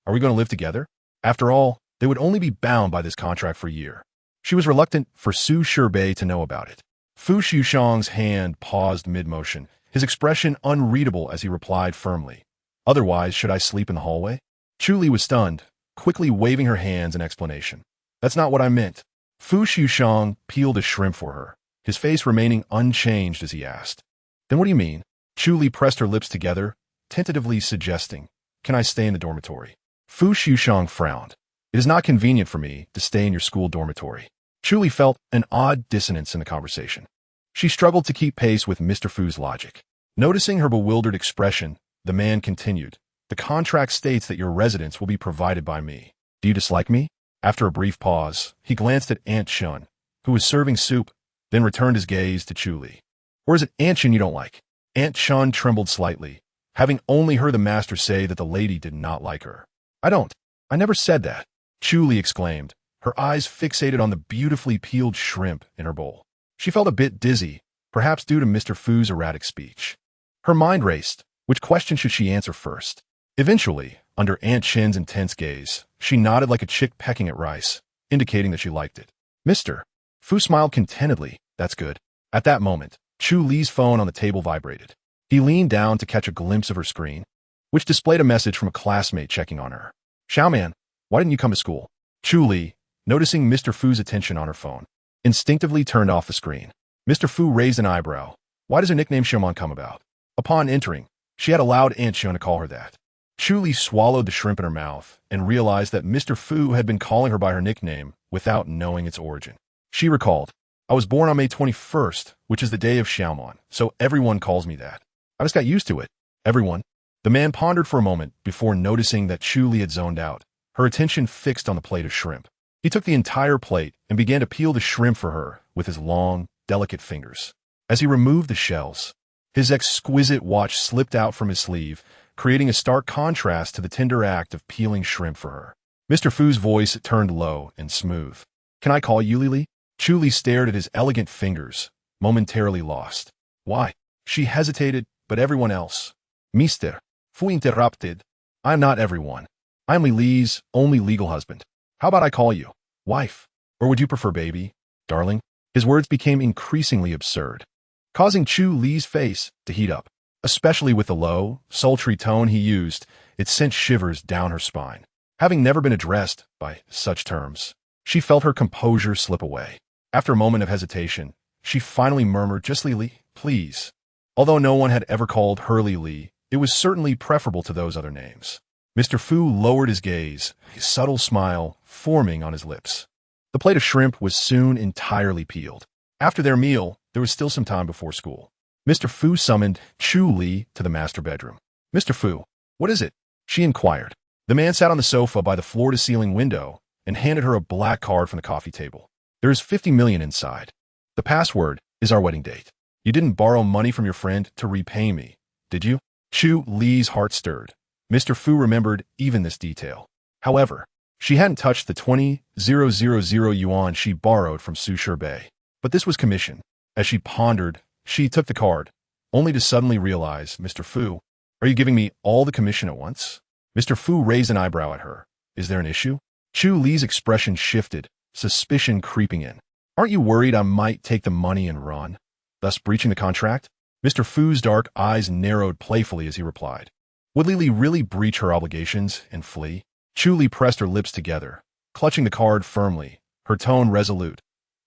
are we going to live together? After all, they would only be bound by this contract for a year. She was reluctant for Su Shirbei to know about it. Fu Xiushang's hand paused mid-motion, his expression unreadable as he replied firmly. Otherwise, should I sleep in the hallway? Chu Li was stunned, quickly waving her hands in explanation. That's not what I meant. Fu Xiushang peeled a shrimp for her, his face remaining unchanged as he asked. Then what do you mean? Chu Li pressed her lips together, tentatively suggesting, can I stay in the dormitory? Fu Xiushang frowned. It is not convenient for me to stay in your school dormitory. Chu Li felt an odd dissonance in the conversation. She struggled to keep pace with Mr. Fu's logic. Noticing her bewildered expression, the man continued, the contract states that your residence will be provided by me. Do you dislike me? After a brief pause, he glanced at Aunt Chun, who was serving soup, then returned his gaze to Chu Li. Or is it Aunt Chun you don't like? Aunt Chun trembled slightly, having only heard the master say that the lady did not like her. I don't. I never said that, Chu Li exclaimed, her eyes fixated on the beautifully peeled shrimp in her bowl. She felt a bit dizzy, perhaps due to Mr. Fu's erratic speech. Her mind raced. Which question should she answer first? Eventually, under Aunt Chin's intense gaze, she nodded like a chick pecking at rice, indicating that she liked it. Mr. Fu smiled contentedly. That's good. At that moment, Chu Li's phone on the table vibrated. He leaned down to catch a glimpse of her screen, which displayed a message from a classmate checking on her. Xiaoman, why didn't you come to school? Chu Li, noticing Mr. Fu's attention on her phone, instinctively turned off the screen. Mr. Fu raised an eyebrow. Why does her nickname Xiaoman come about? Upon entering, she had allowed Aunt Chun to call her that. Chu Li swallowed the shrimp in her mouth and realized that Mr. Fu had been calling her by her nickname without knowing its origin. She recalled, I was born on May 21st, which is the day of Xiaoman, so everyone calls me that. I just got used to it. Everyone. The man pondered for a moment before noticing that Chu Li had zoned out, her attention fixed on the plate of shrimp. He took the entire plate and began to peel the shrimp for her with his long, delicate fingers. As he removed the shells, his exquisite watch slipped out from his sleeve, creating a stark contrast to the tender act of peeling shrimp for her. Mr. Fu's voice turned low and smooth. Can I call you Lili? Chu Li stared at his elegant fingers, momentarily lost. Why? She hesitated, but everyone else. Mr. Fu interrupted. I am not everyone. I am Lili's only legal husband. How about I call you wife? Or would you prefer baby, darling? His words became increasingly absurd, causing Chu Li's face to heat up. Especially with the low, sultry tone he used, it sent shivers down her spine. Having never been addressed by such terms, she felt her composure slip away. After a moment of hesitation, she finally murmured, just Lili, please. Although no one had ever called her Lili, it was certainly preferable to those other names. Mr. Fu lowered his gaze, a subtle smile forming on his lips. The plate of shrimp was soon entirely peeled. After their meal, there was still some time before school. Mr. Fu summoned Chu Li to the master bedroom. Mr. Fu, what is it? She inquired. The man sat on the sofa by the floor-to-ceiling window and handed her a black card from the coffee table. There is 50 million inside. The password is our wedding date. You didn't borrow money from your friend to repay me, did you? Chu Li's heart stirred. Mr. Fu remembered even this detail. However, she hadn't touched the 20,000 yuan she borrowed from Su Shirbei. But this was commission. As she pondered, she took the card, only to suddenly realize, Mr. Fu, are you giving me all the commission at once? Mr. Fu raised an eyebrow at her. Is there an issue? Chu Li's expression shifted, suspicion creeping in. Aren't you worried I might take the money and run, thus breaching the contract? Mr. Fu's dark eyes narrowed playfully as he replied. Would Lili really breach her obligations and flee? Chu Li pressed her lips together, clutching the card firmly, her tone resolute.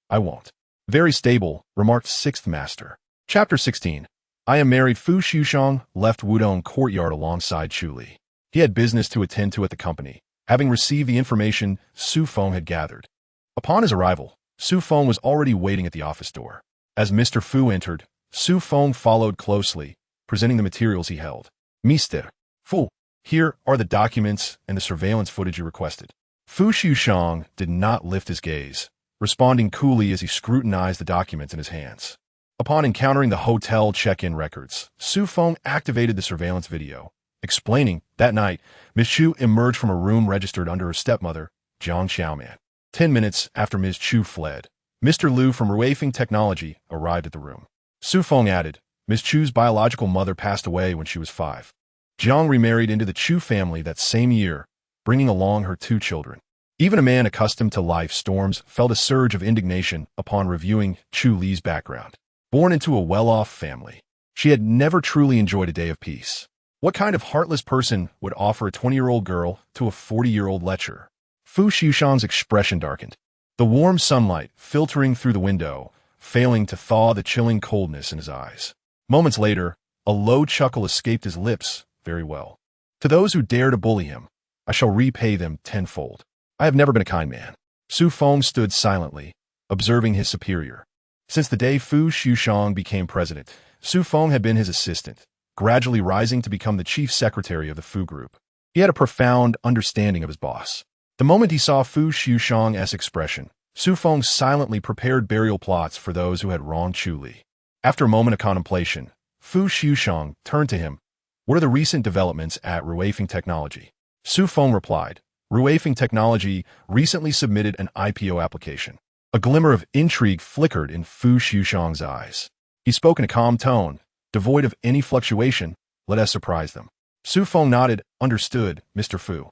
I won't. Very stable, remarked Sixth Master. Chapter 16. I am married. Fu Xiushang left Wudong courtyard alongside Chu Li. He had business to attend to at the company, having received the information Su Feng had gathered. Upon his arrival, Su Feng was already waiting at the office door. As Mr. Fu entered, Su Feng followed closely, presenting the materials he held. Mr. Fu, here are the documents and the surveillance footage you requested. Fu Xiushang did not lift his gaze, responding coolly as he scrutinized the documents in his hands. Upon encountering the hotel check-in records, Su Feng activated the surveillance video, explaining, that night, Ms. Chu emerged from a room registered under her stepmother, Jiang Xiaoman. 10 minutes after Ms. Chu fled, Mr. Liu from Ruifeng Technology arrived at the room. Su Feng added, Ms. Chu's biological mother passed away when she was 5. Jiang remarried into the Chu family that same year, bringing along her 2 children. Even a man accustomed to life's storms felt a surge of indignation upon reviewing Chu Li's background. Born into a well-off family, she had never truly enjoyed a day of peace. What kind of heartless person would offer a 20-year-old girl to a 40-year-old lecturer? Fu Liujie's expression darkened. The warm sunlight filtering through the window, failing to thaw the chilling coldness in his eyes. Moments later, a low chuckle escaped his lips. Very well. To those who dare to bully him, I shall repay them tenfold. I have never been a kind man. Su Feng stood silently, observing his superior. Since the day Fu Liujie became president, Su Feng had been his assistant, gradually rising to become the chief secretary of the Fu Group. He had a profound understanding of his boss. The moment he saw Fu Liujie's expression, Su Feng silently prepared burial plots for those who had wronged Chu Li. After a moment of contemplation, Fu Liujie turned to him. What are the recent developments at Ruifeng Technology? Su Feng replied, Ruifeng Technology recently submitted an IPO application. A glimmer of intrigue flickered in Fu Liujie's eyes. He spoke in a calm tone, devoid of any fluctuation. Let us surprise them. Su Feng nodded. Understood, Mr. Fu.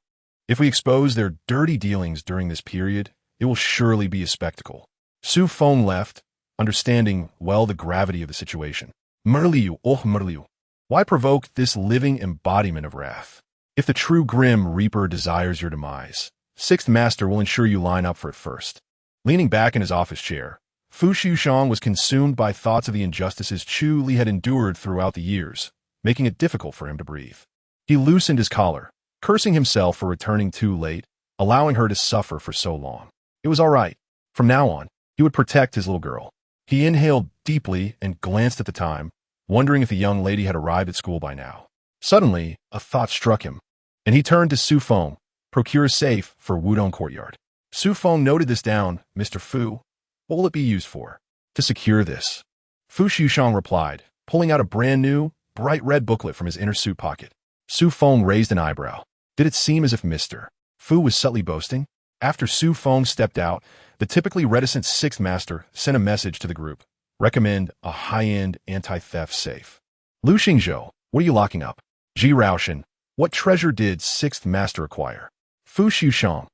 If we expose their dirty dealings during this period, it will surely be a spectacle. Su Feng left, understanding well the gravity of the situation. Merliu, oh Merliu. Why provoke this living embodiment of wrath? If the true Grim Reaper desires your demise, Sixth Master will ensure you line up for it first. Leaning back in his office chair, Fu Liujie was consumed by thoughts of the injustices Chu Li had endured throughout the years, making it difficult for him to breathe. He loosened his collar, cursing himself for returning too late, allowing her to suffer for so long. It was all right. From now on, he would protect his little girl. He inhaled deeply and glanced at the time, wondering if the young lady had arrived at school by now. Suddenly, a thought struck him, and he turned to Su Feng. Procure a safe for Wudong Courtyard. Su Feng noted this down. Mr. Fu, what will it be used for? To secure this. Fu Liujie replied, pulling out a brand new, bright red booklet from his inner suit pocket. Su Feng raised an eyebrow. Did it seem as if Mr. Fu was subtly boasting? After Su Feng stepped out, the typically reticent Sixth Master sent a message to the group. Recommend a high-end anti-theft safe. Lu Xingzhou, what are you locking up? Ji Raoshan, what treasure did Sixth Master acquire? Fu Liujie,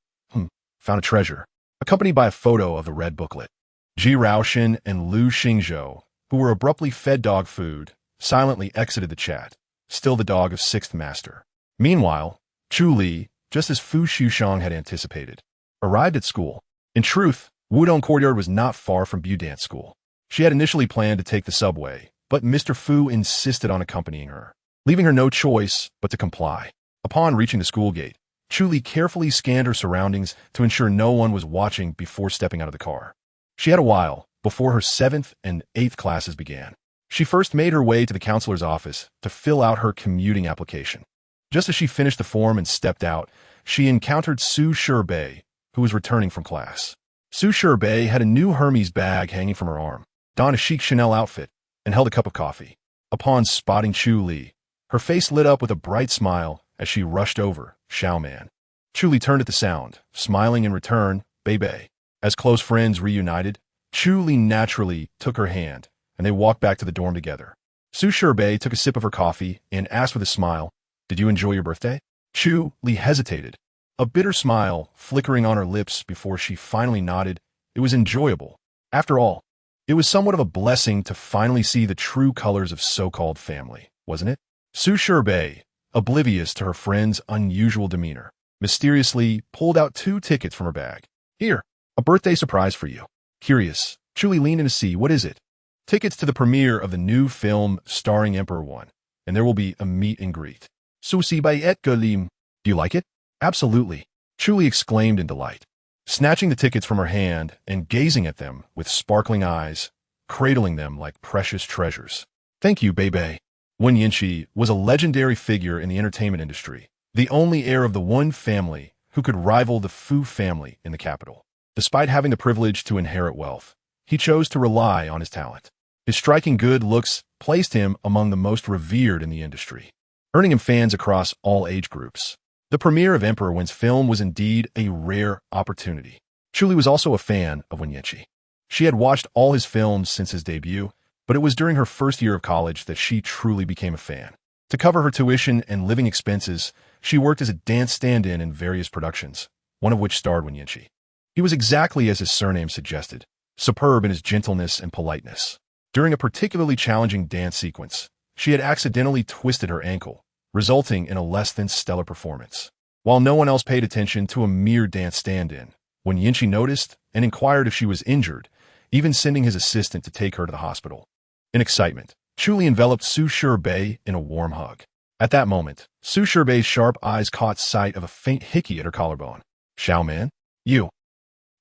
found a treasure, accompanied by a photo of the red booklet. Ji Raoshan and Lu Xingzhou, who were abruptly fed dog food, silently exited the chat, still the dog of Sixth Master. Meanwhile, Chu Li, just as Fu Liujie had anticipated, arrived at school. In truth, Wudong Courtyard was not far from Budance School. She had initially planned to take the subway, but Mr. Fu insisted on accompanying her, leaving her no choice but to comply. Upon reaching the school gate, Chu Li carefully scanned her surroundings to ensure no one was watching before stepping out of the car. She had a while before her 7th and 8th classes began. She first made her way to the counselor's office to fill out her commuting application. Just as she finished the form and stepped out, she encountered Su Shibei, who was returning from class. Su Shibei had a new Hermes bag hanging from her arm, donned a chic Chanel outfit, and held a cup of coffee. Upon spotting Chu Li, her face lit up with a bright smile as she rushed over. Xiao Man. Chu Li turned at the sound, smiling in return. Bei. As close friends reunited, Chu Li naturally took her hand, and they walked back to the dorm together. Su Shibei took a sip of her coffee and asked with a smile, Did you enjoy your birthday? Chu Li hesitated, a bitter smile flickering on her lips before she finally nodded. It was enjoyable. After all, it was somewhat of a blessing to finally see the true colors of so-called family, wasn't it? Su Shibei, oblivious to her friend's unusual demeanor, mysteriously pulled out 2 tickets from her bag. Here, a birthday surprise for you. Curious, Chu Li leaned in to see. What is it? Tickets to the premiere of the new film starring Emperor One, and there will be a meet and greet. Susi by et Galim. Do you like it? Absolutely, Chu Li exclaimed in delight, snatching the tickets from her hand and gazing at them with sparkling eyes, cradling them like precious treasures. Thank you, Bei. Wen Yinchi was a legendary figure in the entertainment industry, the only heir of the one family who could rival the Fu family in the capital. Despite having the privilege to inherit wealth, he chose to rely on his talent. His striking good looks placed him among the most revered in the industry, earning him fans across all age groups. The premiere of Emperor Wen's film was indeed a rare opportunity. Chu Li was also a fan of Wen Yinchi. She had watched all his films since his debut, but it was during her first year of college that she truly became a fan. To cover her tuition and living expenses, she worked as a dance stand-in in various productions, one of which starred Fu Liujie. He was exactly as his surname suggested, superb in his gentleness and politeness. During a particularly challenging dance sequence, she had accidentally twisted her ankle, resulting in a less than stellar performance. While no one else paid attention to a mere dance stand-in, Fu Liujie noticed and inquired if she was injured, even sending his assistant to take her to the hospital. In excitement, Chu Li enveloped Su Shirbei in a warm hug. At that moment, Su Shirbei's sharp eyes caught sight of a faint hickey at her collarbone. "Xiao man? You?"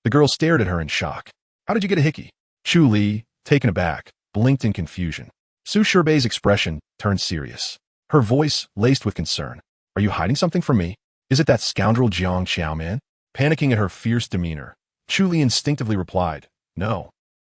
The girl stared at her in shock. "How did you get a hickey?" Chu Li, taken aback, blinked in confusion. Su Shirbei's expression turned serious. Her voice laced with concern. "Are you hiding something from me? Is it that scoundrel Jiang Xiao man?" Panicking at her fierce demeanor, Chu Li instinctively replied, "No."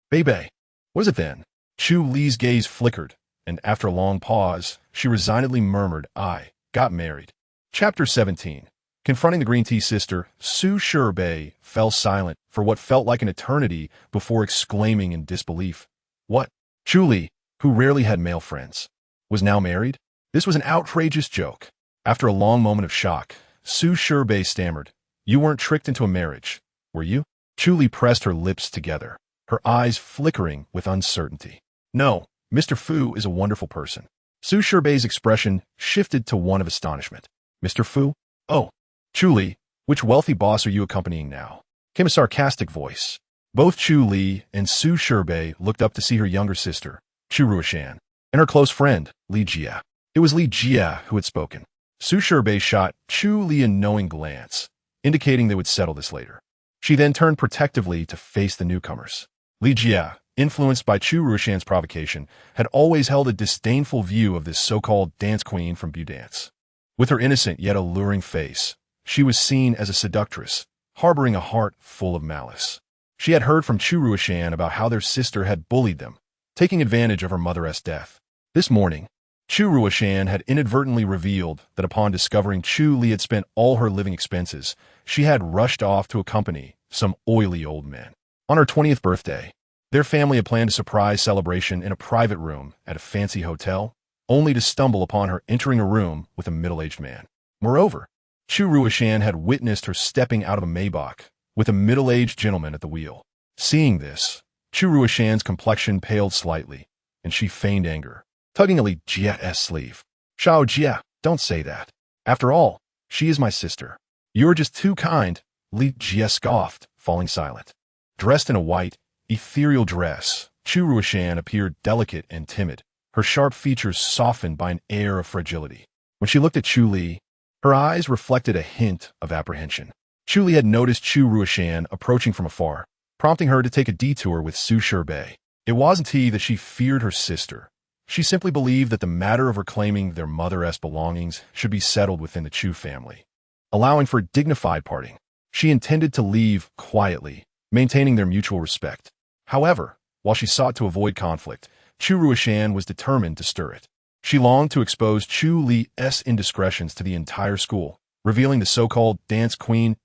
"Bei. What is it then?" Chu Li's gaze flickered, and after a long pause, she resignedly murmured, "I got married." Chapter 17. Confronting the green tea sister, Su Shirbei fell silent for what felt like an eternity before exclaiming in disbelief, "What?" Chu Li, who rarely had male friends, was now married? This was an outrageous joke. After a long moment of shock, Su Shirbei stammered, "You weren't tricked into a marriage, were you?" Chu Li pressed her lips together, her eyes flickering with uncertainty. "No, Mr. Fu is a wonderful person." Su Shirbei's expression shifted to one of astonishment. "Mr. Fu? Oh." "Chu Li, which wealthy boss are you accompanying now?" Came a sarcastic voice. Both Chu Li and Su Shirbei looked up to see her younger sister, Chu Ruishan, and her close friend, Li Jie. It was Li Jie who had spoken. Su Shirbei shot Chu Li a knowing glance, indicating they would settle this later. She then turned protectively to face the newcomers. Li Jie, influenced by Chu Ruishan's provocation, had always held a disdainful view of this so-called dance queen from Budance. With her innocent yet alluring face, she was seen as a seductress, harboring a heart full of malice. She had heard from Chu Ruishan about how their sister had bullied them, taking advantage of her mother's death. This morning, Chu Ruishan had inadvertently revealed that upon discovering Chu Li had spent all her living expenses, she had rushed off to accompany some oily old men. On her 20th birthday, their family had planned a surprise celebration in a private room at a fancy hotel, only to stumble upon her entering a room with a middle-aged man. Moreover, Chu Ruishan had witnessed her stepping out of a Maybach with a middle-aged gentleman at the wheel. Seeing this, Chu Ruishan's complexion paled slightly, and she feigned anger, tugging at Li Jie's sleeve. "Xiao Jie, don't say that. After all, she is my sister." "You're just too kind," Li Jie scoffed, falling silent. Dressed in a white, ethereal dress, Chu Ruishan appeared delicate and timid, her sharp features softened by an air of fragility. When she looked at Chu Li, her eyes reflected a hint of apprehension. Chu Li had noticed Chu Ruishan approaching from afar, prompting her to take a detour with Su Shirbei. It wasn't that she feared her sister. She simply believed that the matter of reclaiming their mother's belongings should be settled within the Chu family. Allowing for a dignified parting, she intended to leave quietly, maintaining their mutual respect. However, while she sought to avoid conflict, Chu Ruishan was determined to stir it. She longed to expose Chu Li's indiscretions to the entire school, revealing the so-called dance queen's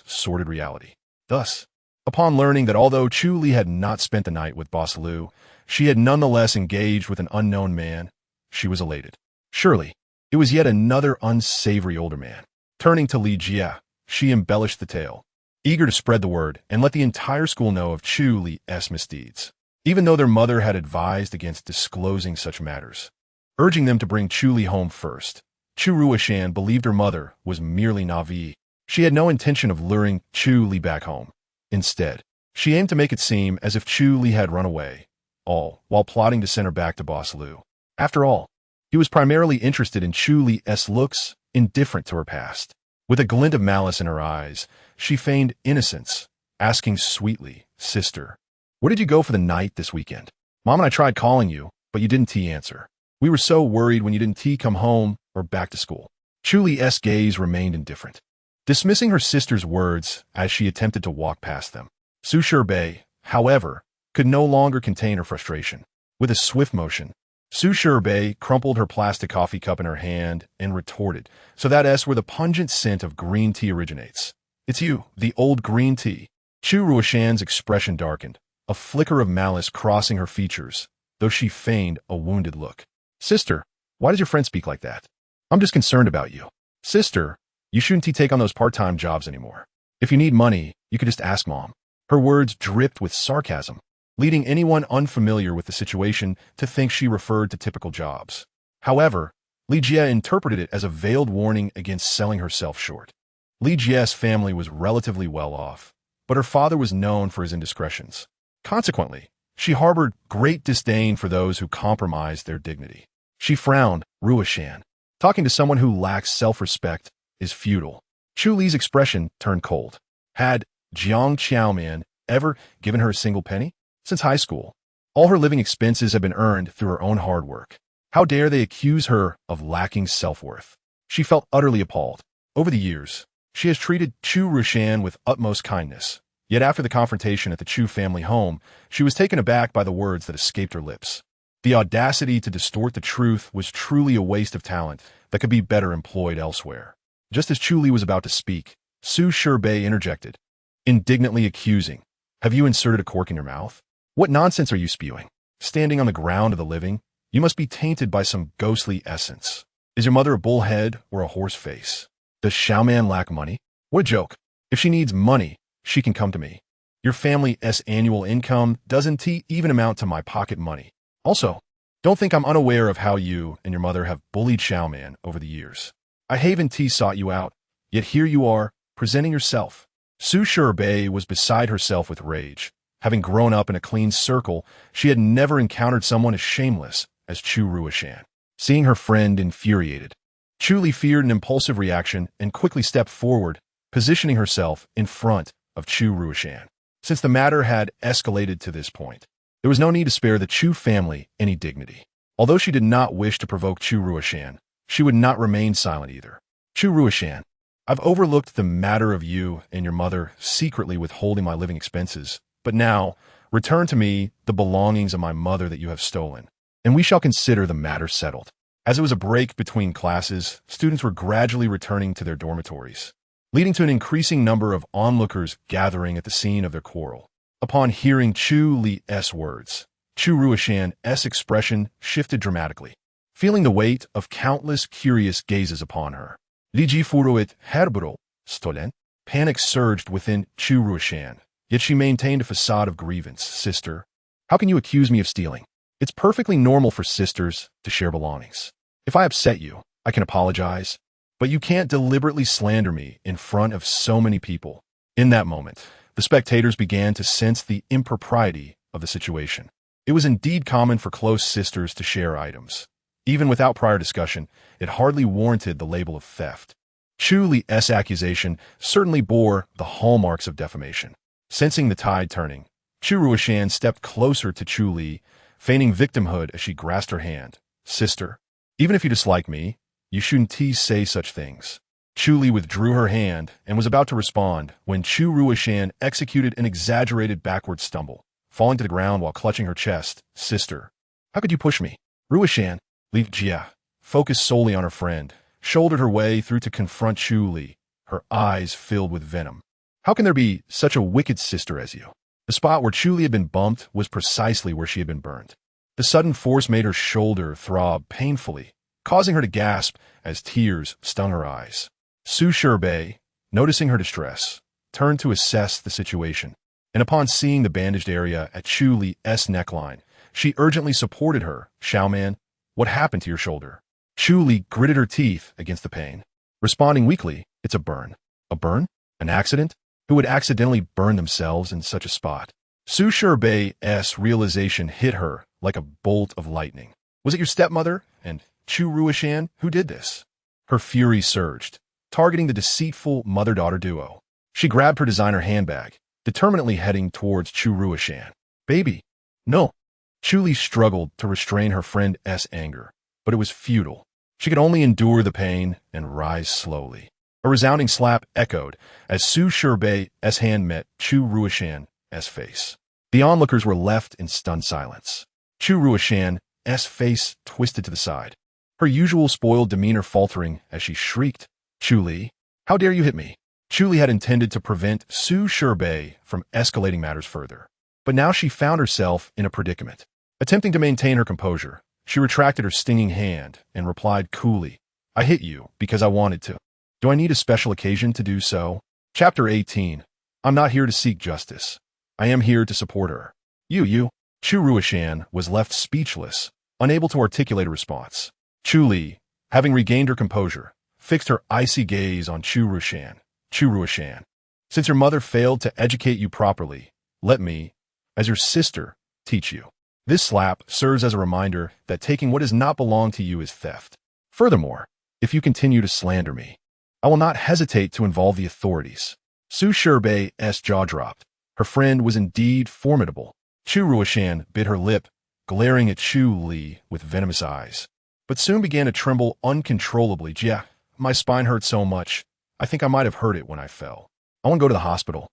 sordid reality. Thus, upon learning that although Chu Li had not spent the night with Boss Lu, she had nonetheless engaged with an unknown man, she was elated. Surely, it was yet another unsavory older man. Turning to Li Jie, she embellished the tale, eager to spread the word and let the entire school know of Chu Li's misdeeds, even though their mother had advised against disclosing such matters, urging them to bring Chu Li home first. Chu Ruishan believed her mother was merely naive. She had no intention of luring Chu Li back home. Instead, she aimed to make it seem as if Chu Li had run away, all while plotting to send her back to Boss Lu. After all, he was primarily interested in Chu Li's looks, indifferent to her past. With a glint of malice in her eyes, she feigned innocence, asking sweetly, "Sister, where did you go for the night this weekend? Mom and I tried calling you, but you didn't answer. We were so worried when you didn't come home or back to school." Chu Li's gaze remained indifferent, dismissing her sister's words as she attempted to walk past them. Su Shirbei, however, could no longer contain her frustration. With a swift motion, Su Shirbei crumpled her plastic coffee cup in her hand and retorted, "So that's where the pungent scent of green tea originates. It's you, the old green tea." Chu Ruishan's expression darkened, a flicker of malice crossing her features, though she feigned a wounded look. Sister, why does your friend speak like that? I'm just concerned about you. Sister, you shouldn't take on those part-time jobs anymore. If you need money, you could just ask Mom. Her words dripped with sarcasm, leading anyone unfamiliar with the situation to think she referred to typical jobs. However, Li Jie interpreted it as a veiled warning against selling herself short. Li Jie's family was relatively well off, but her father was known for his indiscretions. Consequently, she harbored great disdain for those who compromised their dignity. She frowned, Ruishan. Talking to someone who lacks self-respect is futile. Chu Li's expression turned cold. Had Jiang Qiaoman ever given her a single penny? Since high school, all her living expenses have been earned through her own hard work. How dare they accuse her of lacking self-worth? She felt utterly appalled. Over the years, she has treated Chu Ruishan with utmost kindness. Yet after the confrontation at the Chu family home, she was taken aback by the words that escaped her lips. The audacity to distort the truth was truly a waste of talent that could be better employed elsewhere. Just as Chu Li was about to speak, Su Shirbei interjected, indignantly accusing, "Have you inserted a cork in your mouth? What nonsense are you spewing? Standing on the ground of the living, you must be tainted by some ghostly essence. Is your mother a bullhead or a horse face? Does Xiaoman lack money? What a joke. If she needs money, she can come to me. Your family's annual income doesn't even amount to my pocket money. Also, don't think I'm unaware of how you and your mother have bullied Xiaoman over the years. I haven't sought you out, yet here you are, presenting yourself." Su Shirbei was beside herself with rage. Having grown up in a clean circle, she had never encountered someone as shameless as Chu Ruishan. Seeing her friend infuriated, Chu Li feared an impulsive reaction and quickly stepped forward, positioning herself in front of Chu Ruishan. Since the matter had escalated to this point, there was no need to spare the Chu family any dignity. Although she did not wish to provoke Chu Ruishan, she would not remain silent either. "Chu Ruishan, I've overlooked the matter of you and your mother secretly withholding my living expenses, but now, return to me the belongings of my mother that you have stolen, and we shall consider the matter settled." As it was a break between classes, students were gradually returning to their dormitories, leading to an increasing number of onlookers gathering at the scene of their quarrel. Upon hearing Chu Li's words, Chu Ruishan's expression shifted dramatically. Feeling the weight of countless curious gazes upon her, Liji furuit herbro, stolen. Panic surged within Chu Ruishan, yet she maintained a facade of grievance. "Sister, how can you accuse me of stealing? It's perfectly normal for sisters to share belongings. If I upset you, I can apologize, but you can't deliberately slander me in front of so many people." In that moment, the spectators began to sense the impropriety of the situation. It was indeed common for close sisters to share items. Even without prior discussion, it hardly warranted the label of theft. Chu Li's accusation certainly bore the hallmarks of defamation. Sensing the tide turning, Chu Ruishan stepped closer to Chu Li, feigning victimhood as she grasped her hand. "Sister, even if you dislike me, you shouldn't say such things." Chu Li withdrew her hand and was about to respond when Chu Ruishan executed an exaggerated backward stumble, falling to the ground while clutching her chest. "Sister, how could you push me?" Ruishan, Li Jie, focused solely on her friend, shouldered her way through to confront Chu Li, her eyes filled with venom. "How can there be such a wicked sister as you?" The spot where Chu Li had been bumped was precisely where she had been burned. The sudden force made her shoulder throb painfully, causing her to gasp as tears stung her eyes. Su Shirbei, noticing her distress, turned to assess the situation, and upon seeing the bandaged area at Chu Li's neckline, she urgently supported her. "Xiaoman, what happened to your shoulder?" Chu Li gritted her teeth against the pain, responding weakly, "It's a burn." "A burn? An accident? Who would accidentally burn themselves in such a spot?" Su Shirbei's realization hit her like a bolt of lightning. "Was it your stepmother and Chu Ruishan who did this?" Her fury surged, targeting the deceitful mother-daughter duo. She grabbed her designer handbag, determinedly heading towards Chu Ruishan. "Baby, no." Chu Li struggled to restrain her friend's anger, but it was futile. She could only endure the pain and rise slowly. A resounding slap echoed as Su Shirbei's hand met Chu Ruishan's face. The onlookers were left in stunned silence. Chu Ruishan's face twisted to the side, her usual spoiled demeanor faltering as she shrieked, "Chu Li, how dare you hit me?" Chu Li had intended to prevent Su Shirbei from escalating matters further, But now she found herself in a predicament. Attempting to maintain her composure, she retracted her stinging hand and replied coolly, I hit you because I wanted to. Do I need a special occasion to do so? Chapter 18. I'm not here to seek justice. I am here to support her. You. Chu Ruishan was left speechless, unable to articulate a response. Chu Li, having regained her composure, fixed her icy gaze on Chu Ruishan. Chu Ruishan, since your mother failed to educate you properly, let me, as your sister, teach you. This slap serves as a reminder that taking what does not belong to you is theft. Furthermore, if you continue to slander me, I will not hesitate to involve the authorities. Su Shirbei's jaw dropped. Her friend was indeed formidable. Chu Ruishan bit her lip, glaring at Chu Li with venomous eyes, but soon began to tremble uncontrollably. Yeah, my spine hurt so much, I think I might have hurt it when I fell. I want to go to the hospital.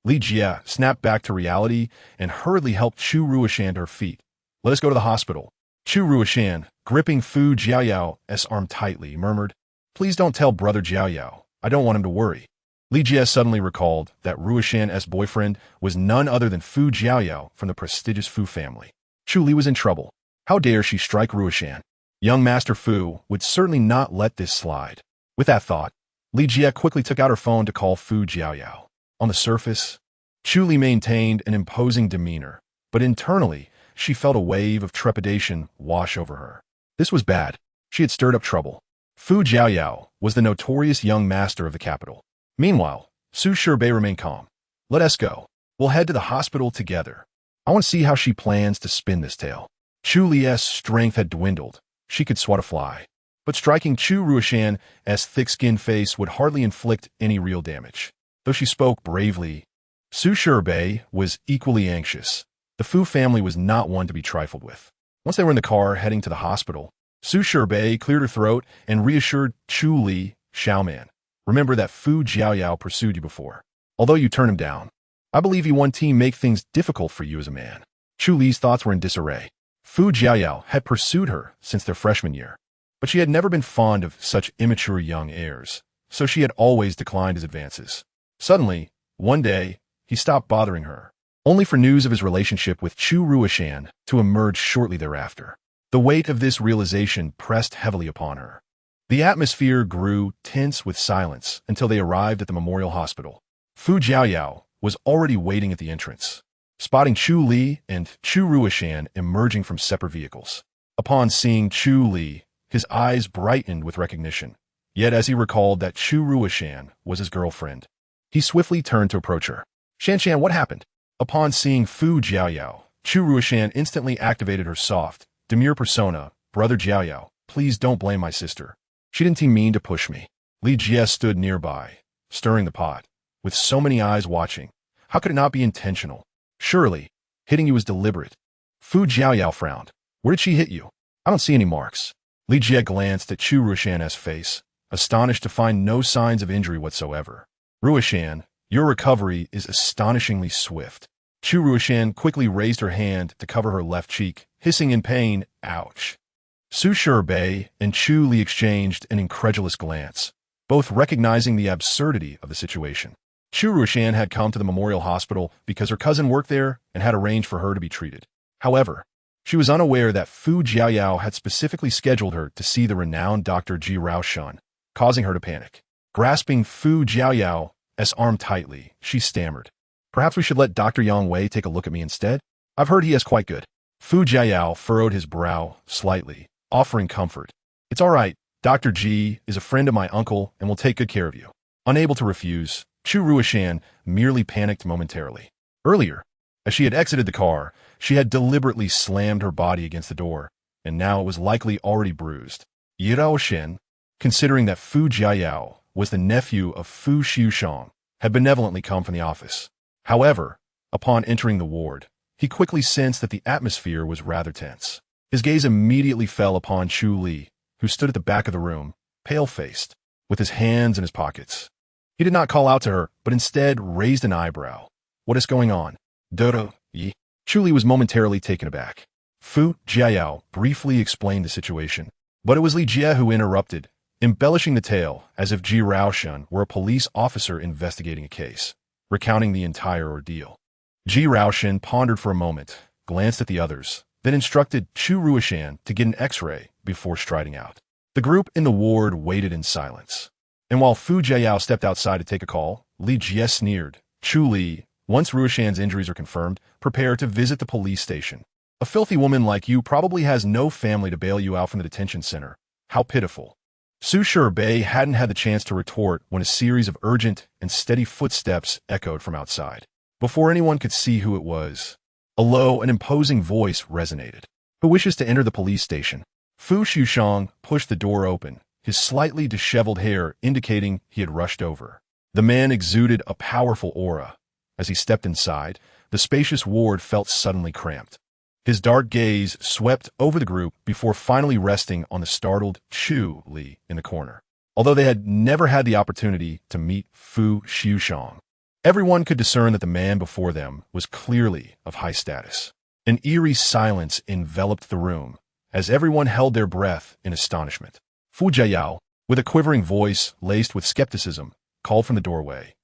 Li Jie snapped back to reality and hurriedly helped Chu Ruishan to her feet. Let us go to the hospital. Chu Ruishan, gripping Fu Jiaoyao's arm tightly, murmured, Please don't tell brother Jiaoyao. I don't want him to worry. Li Jie suddenly recalled that Ruishan's boyfriend was none other than Fu Jiaoyao from the prestigious Fu family. Chu Li was in trouble. How dare she strike Ruishan? Young Master Fu would certainly not let this slide. With that thought, Li Jie quickly took out her phone to call Fu Jiaoyao. On the surface, Chu Li maintained an imposing demeanor, but internally, she felt a wave of trepidation wash over her. This was bad. She had stirred up trouble. Fu Jiaoyao was the notorious young master of the capital. Meanwhile, Su Shirbei remained calm. Let us go. We'll head to the hospital together. I want to see how she plans to spin this tale. Chu Li's strength had dwindled. She could swat a fly. But striking Chu Ruishan's thick-skinned face would hardly inflict any real damage. Though she spoke bravely, Su Shirbei was equally anxious. The Fu family was not one to be trifled with. Once they were in the car heading to the hospital, Su Shirbei cleared her throat and reassured Chu Li, Xiaoman. Remember that Fu Jiaoyao pursued you before. Although you turned him down, I believe he one team make things difficult for you as a man. Chu Li's thoughts were in disarray. Fu Jiaoyao had pursued her since their freshman year, but she had never been fond of such immature young heirs, so she had always declined his advances. Suddenly, one day, he stopped bothering her, only for news of his relationship with Chu Ruishan to emerge shortly thereafter. The weight of this realization pressed heavily upon her. The atmosphere grew tense with silence until they arrived at the memorial hospital. Fu Jiaoyao was already waiting at the entrance, spotting Chu Li and Chu Ruishan emerging from separate vehicles. Upon seeing Chu Li, his eyes brightened with recognition. Yet as he recalled that Chu Ruishan was his girlfriend, he swiftly turned to approach her. Shanshan, what happened? Upon seeing Fu Jiaoyao, Chu Ruishan instantly activated her soft, demure persona. Brother Jiaoyao, please don't blame my sister. She didn't even mean to push me. Li Jie stood nearby, stirring the pot. With so many eyes watching, how could it not be intentional? Surely, hitting you was deliberate. Fu Jiaoyao frowned. Where did she hit you? I don't see any marks. Li Jie glanced at Chu Ruishan's face, astonished to find no signs of injury whatsoever. Ruishan, your recovery is astonishingly swift. Chu Ruishan quickly raised her hand to cover her left cheek, hissing in pain, ouch. Su Shirbei and Chu Li exchanged an incredulous glance, both recognizing the absurdity of the situation. Chu Ruishan had come to the memorial hospital because her cousin worked there and had arranged for her to be treated. However, she was unaware that Fu Jiaoyao had specifically scheduled her to see the renowned Dr. Ji Raoshun, causing her to panic. Grasping Fu Jiaoyao's arm tightly, she stammered, Perhaps we should let Dr. Yang Wei take a look at me instead? I've heard he is quite good. Fu Jiaoyao furrowed his brow slightly, offering comfort. It's all right. Dr. Ji is a friend of my uncle and will take good care of you. Unable to refuse, Chu Ruishan merely panicked momentarily. Earlier, as she had exited the car, she had deliberately slammed her body against the door, and now it was likely already bruised. Yi Raoshen, considering that Fu Jiaoyao was the nephew of Fu Xiushang, had benevolently come from the office. However, upon entering the ward, he quickly sensed that the atmosphere was rather tense. His gaze immediately fell upon Chu Li, who stood at the back of the room, pale-faced, with his hands in his pockets. He did not call out to her, but instead raised an eyebrow. What is going on? Dodo, Yi. Chu Li was momentarily taken aback. Fu Jiaoyao briefly explained the situation, but it was Li Jie who interrupted, embellishing the tale as if Ji Raoshun were a police officer investigating a case, recounting the entire ordeal. Ji Raoshan pondered for a moment, glanced at the others, then instructed Chu Ruishan to get an x-ray before striding out. The group in the ward waited in silence. And while Fu Jiayao stepped outside to take a call, Li Jie sneered. Chu Li, once Ruishan's injuries are confirmed, prepare to visit the police station. A filthy woman like you probably has no family to bail you out from the detention center. How pitiful. Su Bei hadn't had the chance to retort when a series of urgent and steady footsteps echoed from outside. Before anyone could see who it was, a low and imposing voice resonated. Who wishes to enter the police station? Fu Xushang pushed the door open, his slightly disheveled hair indicating he had rushed over. The man exuded a powerful aura. As he stepped inside, the spacious ward felt suddenly cramped. His dark gaze swept over the group before finally resting on the startled Chu Li in the corner. Although they had never had the opportunity to meet Fu Xushang, everyone could discern that the man before them was clearly of high status. An eerie silence enveloped the room, as everyone held their breath in astonishment. Fu Jiayao, with a quivering voice laced with skepticism, called from the doorway.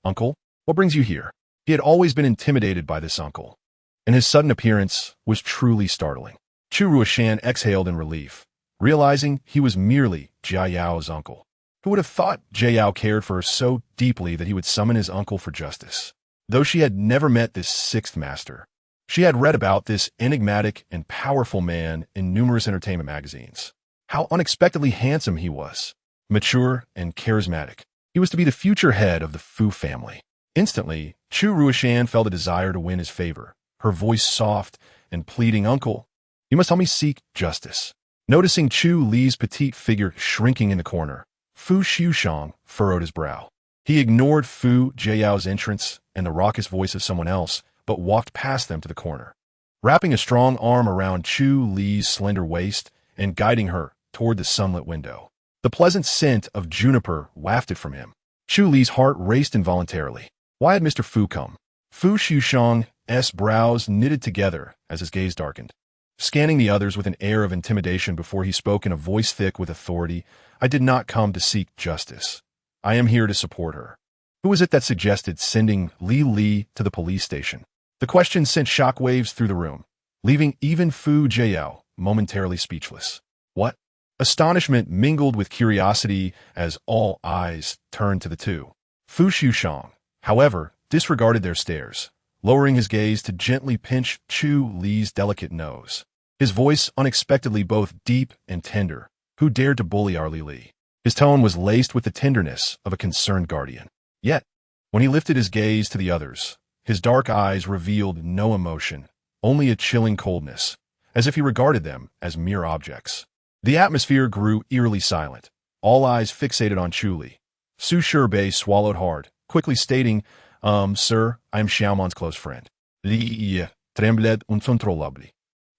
"Uncle, what brings you here?" He had always been intimidated by this uncle, and his sudden appearance was truly startling. Chu Ruishan exhaled in relief, realizing he was merely Jiayao's uncle. Who would have thought Jiayao cared for her so deeply that he would summon his uncle for justice? Though she had never met this sixth master, she had read about this enigmatic and powerful man in numerous entertainment magazines. How unexpectedly handsome he was, mature and charismatic. He was to be the future head of the Fu family. Instantly, Chu Ruishan felt a desire to win his favor, her voice soft and pleading. "Uncle, you must help me seek justice." Noticing Chu Li's petite figure shrinking in the corner, Fu Xushang furrowed his brow. He ignored Fu Jiayao's entrance and the raucous voice of someone else, but walked past them to the corner. Wrapping a strong arm around Chu Li's slender waist and guiding her toward the sunlit window, the pleasant scent of juniper wafted from him. Chu Li's heart raced involuntarily. Why had Mr. Fu come? Fu Xushang's brows knitted together as his gaze darkened. Scanning the others with an air of intimidation before he spoke in a voice thick with authority, "I did not come to seek justice. I am here to support her." Who was it that suggested sending Li to the police station? The question sent shockwaves through the room, leaving even Fu Jiayao momentarily speechless. What? Astonishment mingled with curiosity as all eyes turned to the two. Fu Xushang, however, disregarded their stares, lowering his gaze to gently pinch Chu Li's delicate nose. His voice unexpectedly both deep and tender. "Who dared to bully our Li?" His tone was laced with the tenderness of a concerned guardian. Yet, when he lifted his gaze to the others, his dark eyes revealed no emotion, only a chilling coldness, as if he regarded them as mere objects. The atmosphere grew eerily silent, all eyes fixated on Chu Li. Su Bei swallowed hard, quickly stating, "Sir, I am Xiaoman's close friend." Li trembled uncontrollably,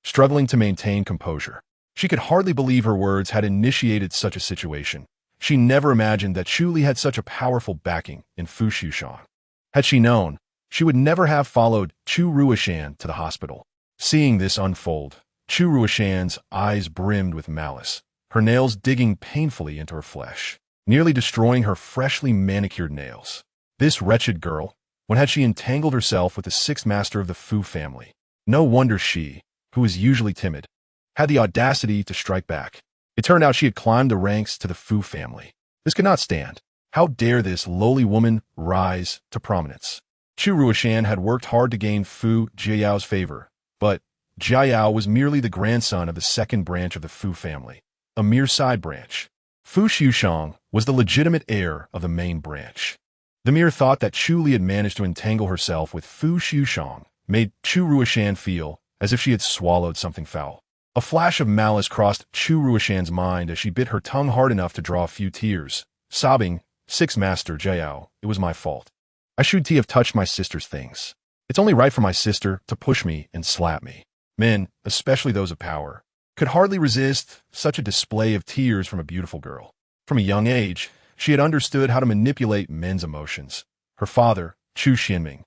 struggling to maintain composure. She could hardly believe her words had initiated such a situation. She never imagined that Chu Li had such a powerful backing in Fu Xushang. Had she known, she would never have followed Chu Ruishan to the hospital. Seeing this unfold, Chu Ruishan's eyes brimmed with malice, her nails digging painfully into her flesh, nearly destroying her freshly manicured nails. This wretched girl, when had she entangled herself with the sixth master of the Fu family? No wonder she, who was usually timid, had the audacity to strike back. It turned out she had climbed the ranks to the Fu family. This could not stand. How dare this lowly woman rise to prominence? Chu Ruishan had worked hard to gain Fu Jiayao's favor, but Jiayao was merely the grandson of the second branch of the Fu family, a mere side branch. Fu Xushang was the legitimate heir of the main branch. The mere thought that Chu Li had managed to entangle herself with Fu Xushang made Chu Ruishan feel as if she had swallowed something foul. A flash of malice crossed Chu Ruishan's mind as she bit her tongue hard enough to draw a few tears, sobbing, "Sixth Master Jiayao, it was my fault. I shouldn't have touched my sister's things. It's only right for my sister to push me and slap me." Men, especially those of power, could hardly resist such a display of tears from a beautiful girl. From a young age, she had understood how to manipulate men's emotions. Her father, Chu Xianming,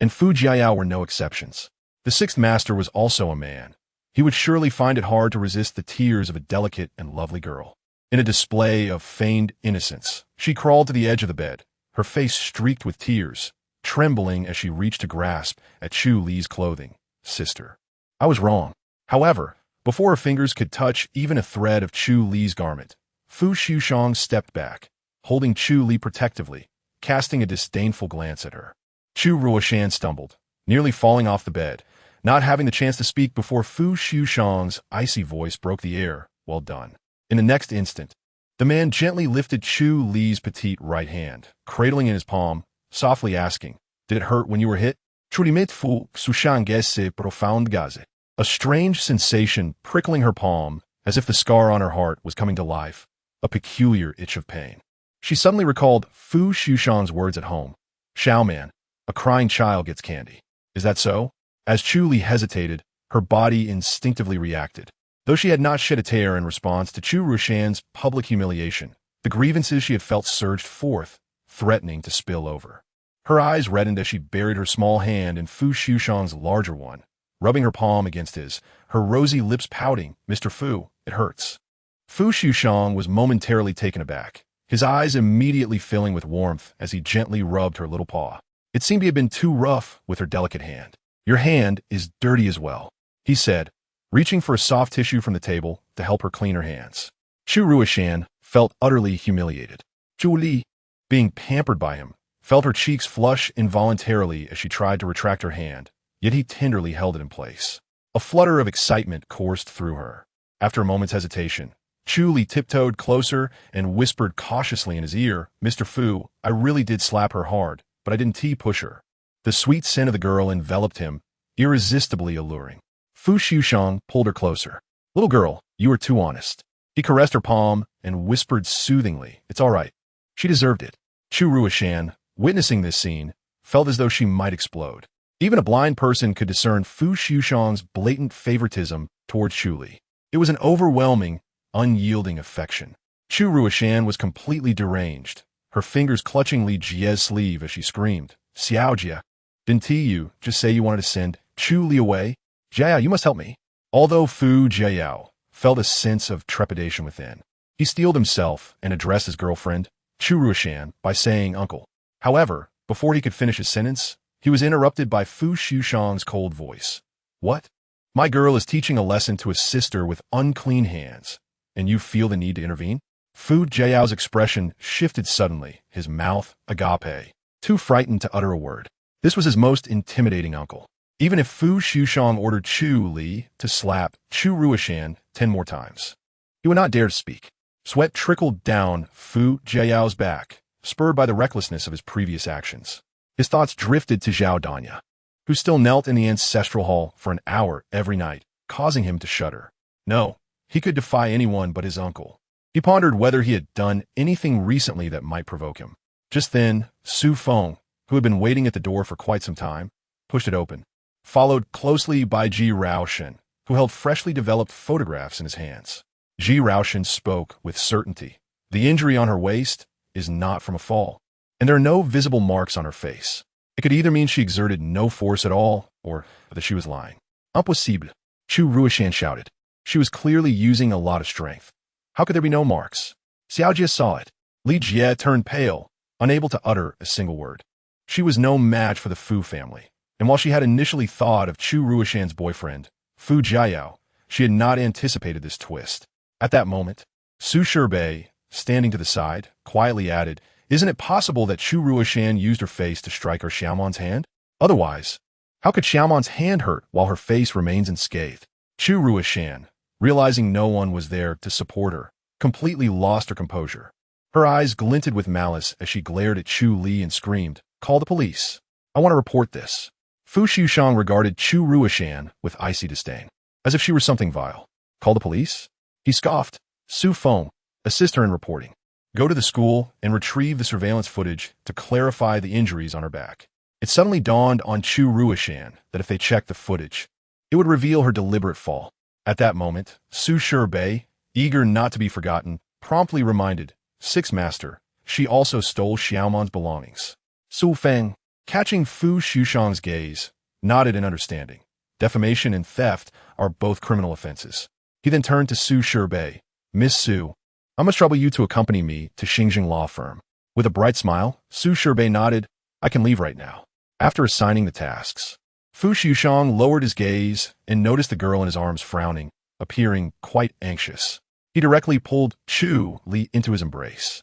and Fu Jiayao were no exceptions. The sixth master was also a man. He would surely find it hard to resist the tears of a delicate and lovely girl. In a display of feigned innocence, she crawled to the edge of the bed, her face streaked with tears, trembling as she reached to grasp at Chu Li's clothing. Sister. I was wrong. However, before her fingers could touch even a thread of Chu Li's garment, Fu Liujie stepped back, holding Chu Li protectively, casting a disdainful glance at her. Chu Liujie stumbled, nearly falling off the bed, not having the chance to speak before Fu Liujie's icy voice broke the air. Well done. In the next instant, the man gently lifted Chu Li's petite right hand, cradling in his palm, softly asking, "Did it hurt when you were hit?" Fu Liujie profound gaze. A strange sensation prickling her palm, as if the scar on her heart was coming to life, a peculiar itch of pain. She suddenly recalled Fu Liujie's words at home. "Xiao man, a crying child gets candy." Is that so? As Chu Li hesitated, her body instinctively reacted. Though she had not shed a tear in response to Chu Liujie's public humiliation, the grievances she had felt surged forth, threatening to spill over. Her eyes reddened as she buried her small hand in Fu Liujie's larger one, rubbing her palm against his, her rosy lips pouting. "Mr. Fu, it hurts." Fu Liujie was momentarily taken aback, his eyes immediately filling with warmth as he gently rubbed her little paw. It seemed he had been too rough with her delicate hand. "Your hand is dirty as well," he said, reaching for a soft tissue from the table to help her clean her hands. Chu Liujie felt utterly humiliated. Chu Li, being pampered by him, felt her cheeks flush involuntarily as she tried to retract her hand, yet he tenderly held it in place. A flutter of excitement coursed through her. After a moment's hesitation, Chu Li tiptoed closer and whispered cautiously in his ear, "Mr. Fu, I really did slap her hard, but I didn't push her." The sweet scent of the girl enveloped him, irresistibly alluring. Fu Liujie pulled her closer. "Little girl, you were too honest." He caressed her palm and whispered soothingly, "It's all right. She deserved it." Chu Liujie, witnessing this scene, felt as though she might explode. Even a blind person could discern Fu Liujie's blatant favoritism towards Chu Li. It was an overwhelming, unyielding affection. Chu Liujie was completely deranged, her fingers clutching Li Jie's sleeve as she screamed, "Xiao Jie, didn't you just say you wanted to send Chu Li away? Jiao, you must help me." Although Fu Jiao felt a sense of trepidation within, he steeled himself and addressed his girlfriend, Chu Liujie, by saying uncle. However, before he could finish his sentence, he was interrupted by Fu Liujie's cold voice. "What? My girl is teaching a lesson to a sister with unclean hands, and you feel the need to intervene?" Fu Jiao's expression shifted suddenly, his mouth agape, too frightened to utter a word. This was his most intimidating uncle. Even if Fu Liujie ordered Chu Li to slap Chu Liujie 10 more times, he would not dare to speak. Sweat trickled down Fu Jiao's back, spurred by the recklessness of his previous actions. His thoughts drifted to Zhao Danya, who still knelt in the ancestral hall for an hour every night, causing him to shudder. No, he could defy anyone but his uncle. He pondered whether he had done anything recently that might provoke him. Just then, Su Feng, who had been waiting at the door for quite some time, pushed it open, followed closely by Ji Raoshen, who held freshly developed photographs in his hands. Ji Raoshen spoke with certainty. "The injury on her waist is not from a fall, and there are no visible marks on her face. It could either mean she exerted no force at all, or that she was lying." "Impossible," Chu Liujie shouted. "She was clearly using a lot of strength. How could there be no marks?" Xiao Jie saw it. Li Jie turned pale, unable to utter a single word. She was no match for the Fu family, and while she had initially thought of Chu Liujie's boyfriend, Fu Jiao, she had not anticipated this twist. At that moment, Su Shirbei, standing to the side, quietly added, "Isn't it possible that Chu Liujie used her face to strike her Xiaomon's hand? Otherwise, how could Xiaomon's hand hurt while her face remains unscathed?" Chu Liujie, realizing no one was there to support her, completely lost her composure. Her eyes glinted with malice as she glared at Chu Li and screamed, "Call the police. I want to report this." Fu Liujie regarded Chu Liujie with icy disdain, as if she were something vile. "Call the police?" He scoffed. "Su Feng, assist her in reporting. Go to the school and retrieve the surveillance footage to clarify the injuries on her back." It suddenly dawned on Chu Liujie that if they checked the footage, it would reveal her deliberate fall. At that moment, Su Shirbei, eager not to be forgotten, promptly reminded, "Six Master, she also stole Xiaomon's belongings." Su Feng, catching Fu Liujie's gaze, nodded in understanding. Defamation and theft are both criminal offenses. He then turned to Su Shirbei. "Miss Su, I must trouble you to accompany me to Xingjing Law Firm." With a bright smile, Su Shirbei nodded, "I can leave right now." After assigning the tasks, Fu Liujie lowered his gaze and noticed the girl in his arms frowning, appearing quite anxious. He directly pulled Chu Li into his embrace.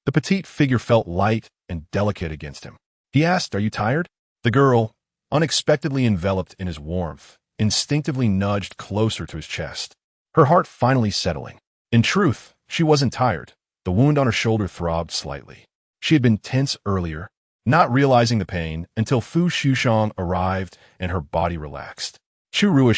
The petite figure felt light and delicate against him. He asked, "Are you tired?" The girl, unexpectedly enveloped in his warmth, instinctively nudged closer to his chest, her heart finally settling. In truth, she wasn't tired. The wound on her shoulder throbbed slightly. She had been tense earlier, not realizing the pain until Fu Liujie arrived and her body relaxed. Chu Li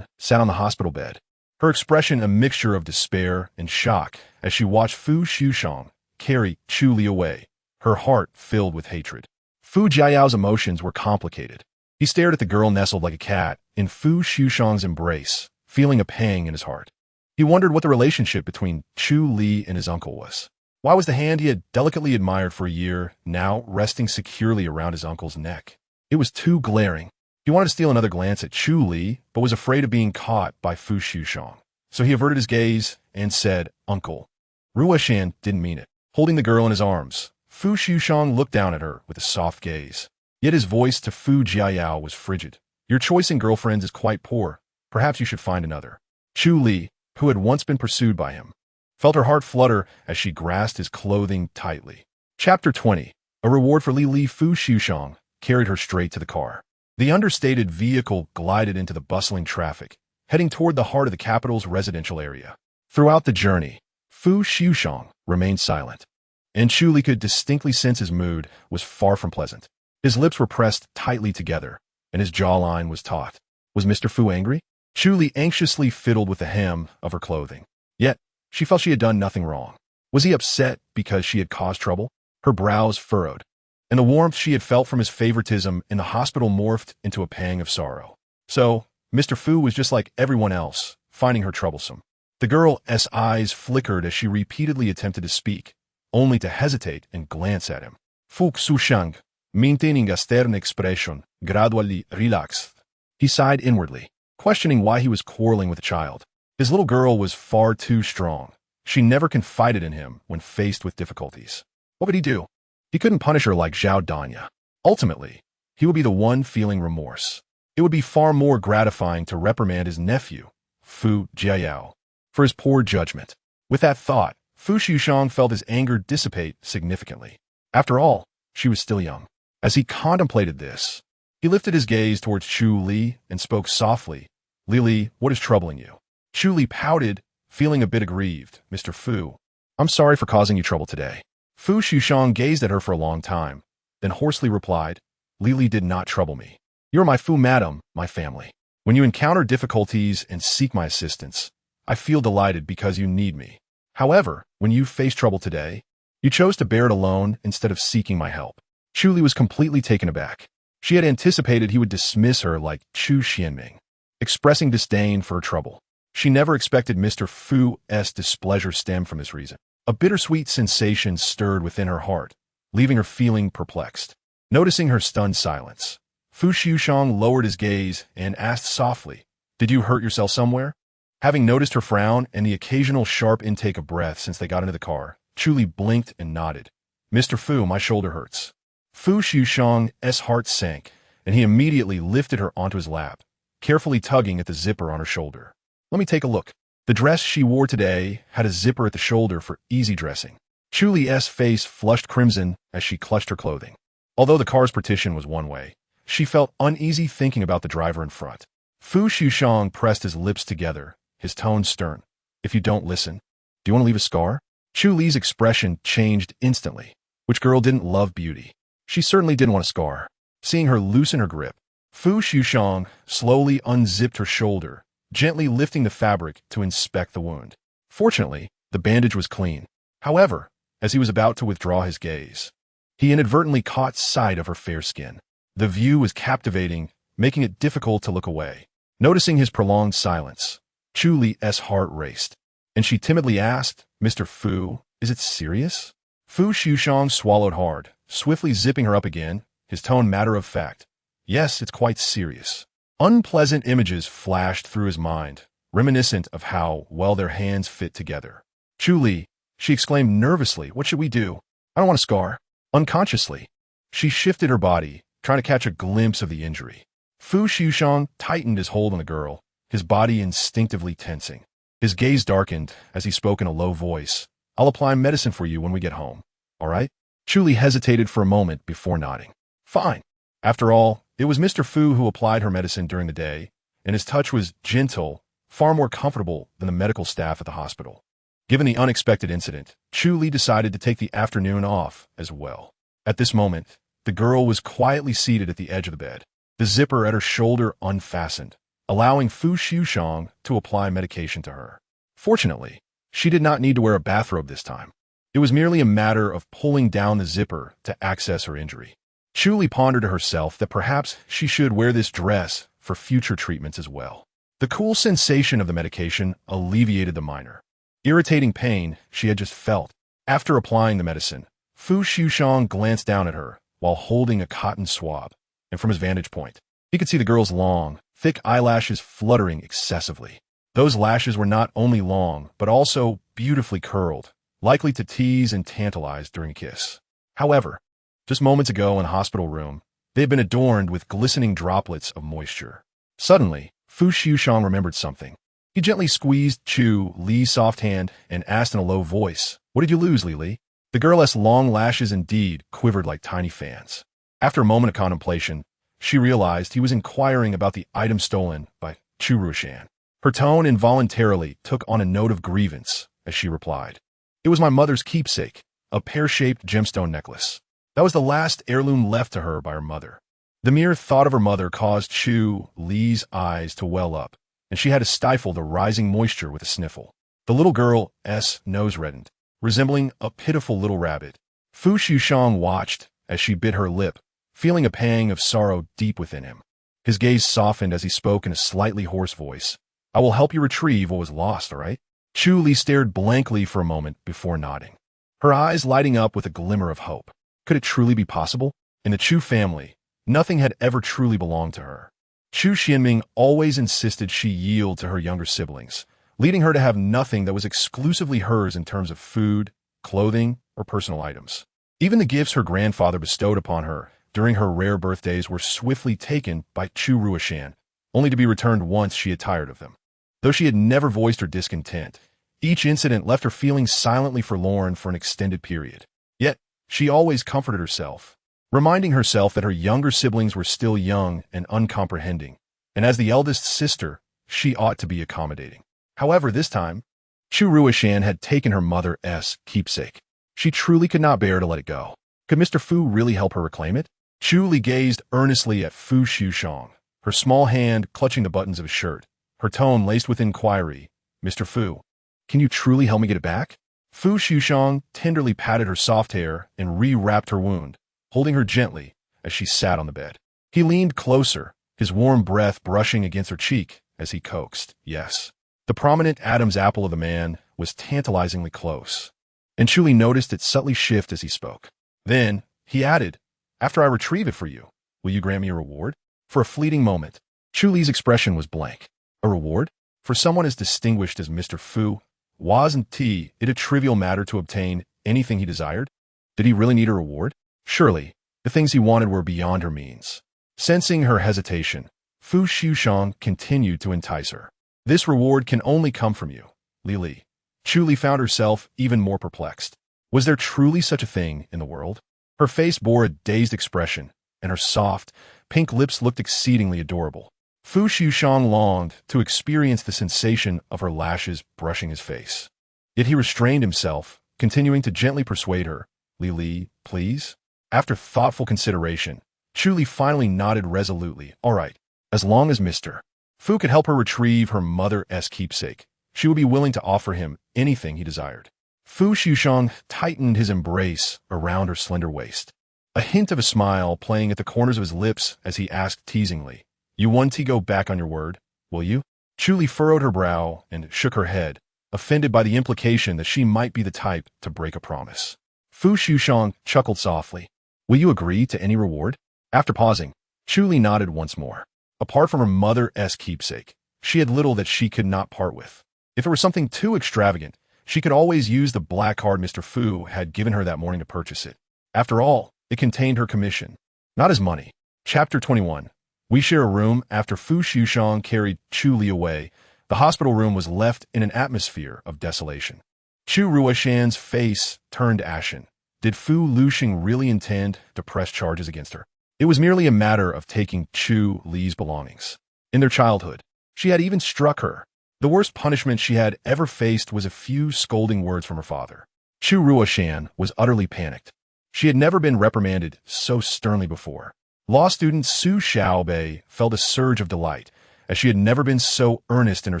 sat on the hospital bed, her expression a mixture of despair and shock as she watched Fu Liujie carry Chu Li away, her heart filled with hatred. Fu Jiao's emotions were complicated. He stared at the girl nestled like a cat in Fu Liujie's embrace, feeling a pang in his heart. He wondered what the relationship between Chu Li and his uncle was. Why was the hand he had delicately admired for a year now resting securely around his uncle's neck? It was too glaring. He wanted to steal another glance at Chu Li, but was afraid of being caught by Fu Liujie. So he averted his gaze and said, "Uncle." Ruoshan didn't mean it. Holding the girl in his arms, Fu Liujie looked down at her with a soft gaze. Yet his voice to Fu Jiao was frigid. "Your choice in girlfriends is quite poor. Perhaps you should find another." Chu Li, who had once been pursued by him, felt her heart flutter as she grasped his clothing tightly. Chapter 20. A reward for Li. Fu Liujie carried her straight to the car. The understated vehicle glided into the bustling traffic, heading toward the heart of the capital's residential area. Throughout the journey, Fu Liujie remained silent, and Chu Li could distinctly sense his mood was far from pleasant. His lips were pressed tightly together, and his jawline was taut. Was Mr. Fu angry? Chu Li anxiously fiddled with the hem of her clothing. Yet, she felt she had done nothing wrong. Was he upset because she had caused trouble? Her brows furrowed, and the warmth she had felt from his favoritism in the hospital morphed into a pang of sorrow. So, Mr. Fu was just like everyone else, finding her troublesome. The girl's eyes flickered as she repeatedly attempted to speak, only to hesitate and glance at him. Fu Liujie, maintaining a stern expression, gradually relaxed. He sighed inwardly, questioning why he was quarreling with the child. His little girl was far too strong. She never confided in him when faced with difficulties. What would he do? He couldn't punish her like Zhao Danya. Ultimately, he would be the one feeling remorse. It would be far more gratifying to reprimand his nephew, Fu Jiao, for his poor judgment. With that thought, Fu Liujie felt his anger dissipate significantly. After all, she was still young. As he contemplated this, he lifted his gaze towards Chu Li and spoke softly. "Li, what is troubling you?" Chu Li pouted, feeling a bit aggrieved. "Mr. Fu, I'm sorry for causing you trouble today." Fu Liujie gazed at her for a long time, then hoarsely replied, "Li did not trouble me. You are my Fu madam, my family. When you encounter difficulties and seek my assistance, I feel delighted because you need me. However, when you face trouble today, you chose to bear it alone instead of seeking my help." Chu Li was completely taken aback. She had anticipated he would dismiss her like Chu Xianming, expressing disdain for her trouble. She never expected Mr. Fu's displeasure stemmed from this reason. A bittersweet sensation stirred within her heart, leaving her feeling perplexed. Noticing her stunned silence, Fu Liujie lowered his gaze and asked softly, "Did you hurt yourself somewhere?" Having noticed her frown and the occasional sharp intake of breath since they got into the car, Chu Li blinked and nodded. "Mr. Fu, my shoulder hurts." Fu Liujie's heart sank, and he immediately lifted her onto his lap, carefully tugging at the zipper on her shoulder. "Let me take a look." The dress she wore today had a zipper at the shoulder for easy dressing. Chu Li's face flushed crimson as she clutched her clothing. Although the car's partition was one way, she felt uneasy thinking about the driver in front. Fu Liujie pressed his lips together, his tone stern. "If you don't listen, do you want to leave a scar?" Chu Li's expression changed instantly. Which girl didn't love beauty? She certainly didn't want a scar. Seeing her loosen her grip, Fu Liujie slowly unzipped her shoulder, gently lifting the fabric to inspect the wound. Fortunately, the bandage was clean. However, as he was about to withdraw his gaze, he inadvertently caught sight of her fair skin. The view was captivating, making it difficult to look away. Noticing his prolonged silence, Chu Li's heart raced, and she timidly asked, "Mr. Fu, is it serious?" Fu Liujie swallowed hard, swiftly zipping her up again, his tone matter-of-fact. "Yes, it's quite serious." Unpleasant images flashed through his mind, reminiscent of how well their hands fit together. "Chu Li," she exclaimed nervously, "what should we do? I don't want a scar." Unconsciously, she shifted her body, trying to catch a glimpse of the injury. Fu Liujie tightened his hold on the girl, his body instinctively tensing. His gaze darkened as he spoke in a low voice. I'll apply medicine for you when we get home. All right? Chu Li hesitated for a moment before nodding. Fine. After all, it was Mr. Fu who applied her medicine during the day, and his touch was gentle, far more comfortable than the medical staff at the hospital. Given the unexpected incident, Chu Li decided to take the afternoon off as well. At this moment, the girl was quietly seated at the edge of the bed, the zipper at her shoulder unfastened, allowing Fu Liujie to apply medication to her. Fortunately, she did not need to wear a bathrobe this time. It was merely a matter of pulling down the zipper to access her injury. Chu Li pondered to herself that perhaps she should wear this dress for future treatments as well. The cool sensation of the medication alleviated the minor, irritating pain she had just felt. After applying the medicine, Fu Liujie glanced down at her while holding a cotton swab, and from his vantage point, he could see the girl's long, thick eyelashes fluttering excessively. Those lashes were not only long, but also beautifully curled, likely to tease and tantalize during a kiss. However, just moments ago in the hospital room, they had been adorned with glistening droplets of moisture. Suddenly, Fu Liujie remembered something. He gently squeezed Chu Li's soft hand and asked in a low voice, "What did you lose, Li?" The girl's long lashes indeed quivered like tiny fans. After a moment of contemplation, she realized he was inquiring about the item stolen by Chu Liujie. Her tone involuntarily took on a note of grievance as she replied, "It was my mother's keepsake, a pear-shaped gemstone necklace. That was the last heirloom left to her by her mother." The mere thought of her mother caused Chu Li's eyes to well up, and she had to stifle the rising moisture with a sniffle. The little girl's nose reddened, resembling a pitiful little rabbit. Fu Liujie watched as she bit her lip, feeling a pang of sorrow deep within him. His gaze softened as he spoke in a slightly hoarse voice. "I will help you retrieve what was lost, all right?" Chu Li stared blankly for a moment before nodding, her eyes lighting up with a glimmer of hope. Could it truly be possible? In the Chu family, nothing had ever truly belonged to her. Chu Xianming always insisted she yield to her younger siblings, leading her to have nothing that was exclusively hers in terms of food, clothing, or personal items. Even the gifts her grandfather bestowed upon her during her rare birthdays were swiftly taken by Chu Liujie, only to be returned once she had tired of them. Though she had never voiced her discontent, each incident left her feeling silently forlorn for an extended period. Yet, she always comforted herself, reminding herself that her younger siblings were still young and uncomprehending, and as the eldest sister, she ought to be accommodating. However, this time, Chu Liujie had taken her mother's keepsake. She truly could not bear to let it go. Could Mr. Fu really help her reclaim it? Chu Li gazed earnestly at Fu Liujie, her small hand clutching the buttons of his shirt, her tone laced with inquiry. "Mr. Fu, can you truly help me get it back?" Fu Liujie tenderly patted her soft hair and re-wrapped her wound, holding her gently as she sat on the bed. He leaned closer, his warm breath brushing against her cheek as he coaxed, "Yes." The prominent Adam's apple of the man was tantalizingly close, and Chu Li noticed it subtly shift as he spoke. Then, he added, "After I retrieve it for you, will you grant me a reward?" For a fleeting moment, Chu Li's expression was blank. A reward? For someone as distinguished as Mr. Fu, wasn't it a trivial matter to obtain anything he desired? Did he really need a reward? Surely, the things he wanted were beyond her means. Sensing her hesitation, Fu Liujie continued to entice her. "This reward can only come from you, Li." Chu Li found herself even more perplexed. Was there truly such a thing in the world? Her face bore a dazed expression, and her soft, pink lips looked exceedingly adorable. Fu Liujie longed to experience the sensation of her lashes brushing his face. Yet he restrained himself, continuing to gently persuade her, "Li, please?" After thoughtful consideration, Chu Li finally nodded resolutely. "All right, as long as Mr. Fu could help her retrieve her mother's keepsake, she would be willing to offer him anything he desired." Fu Liujie tightened his embrace around her slender waist, a hint of a smile playing at the corners of his lips as he asked teasingly, "You want to go back on your word, will you?" Chu Li furrowed her brow and shook her head, offended by the implication that she might be the type to break a promise. Fu Liujie chuckled softly. "Will you agree to any reward?" After pausing, Chu Li nodded once more. Apart from her mother's keepsake, she had little that she could not part with. If it were something too extravagant, she could always use the black card Mr. Fu had given her that morning to purchase it. After all, it contained her commission, not his money. Chapter 21. We share a room. After Fu Liujie carried Chu Li away, the hospital room was left in an atmosphere of desolation. Chu Liujie's face turned ashen. Did Fu Liujie really intend to press charges against her? It was merely a matter of taking Chu Li's belongings. In their childhood, she had even struck her. The worst punishment she had ever faced was a few scolding words from her father. Chu Liujie was utterly panicked. She had never been reprimanded so sternly before. Law student Su Xiaobei felt a surge of delight, as she had never been so earnest in her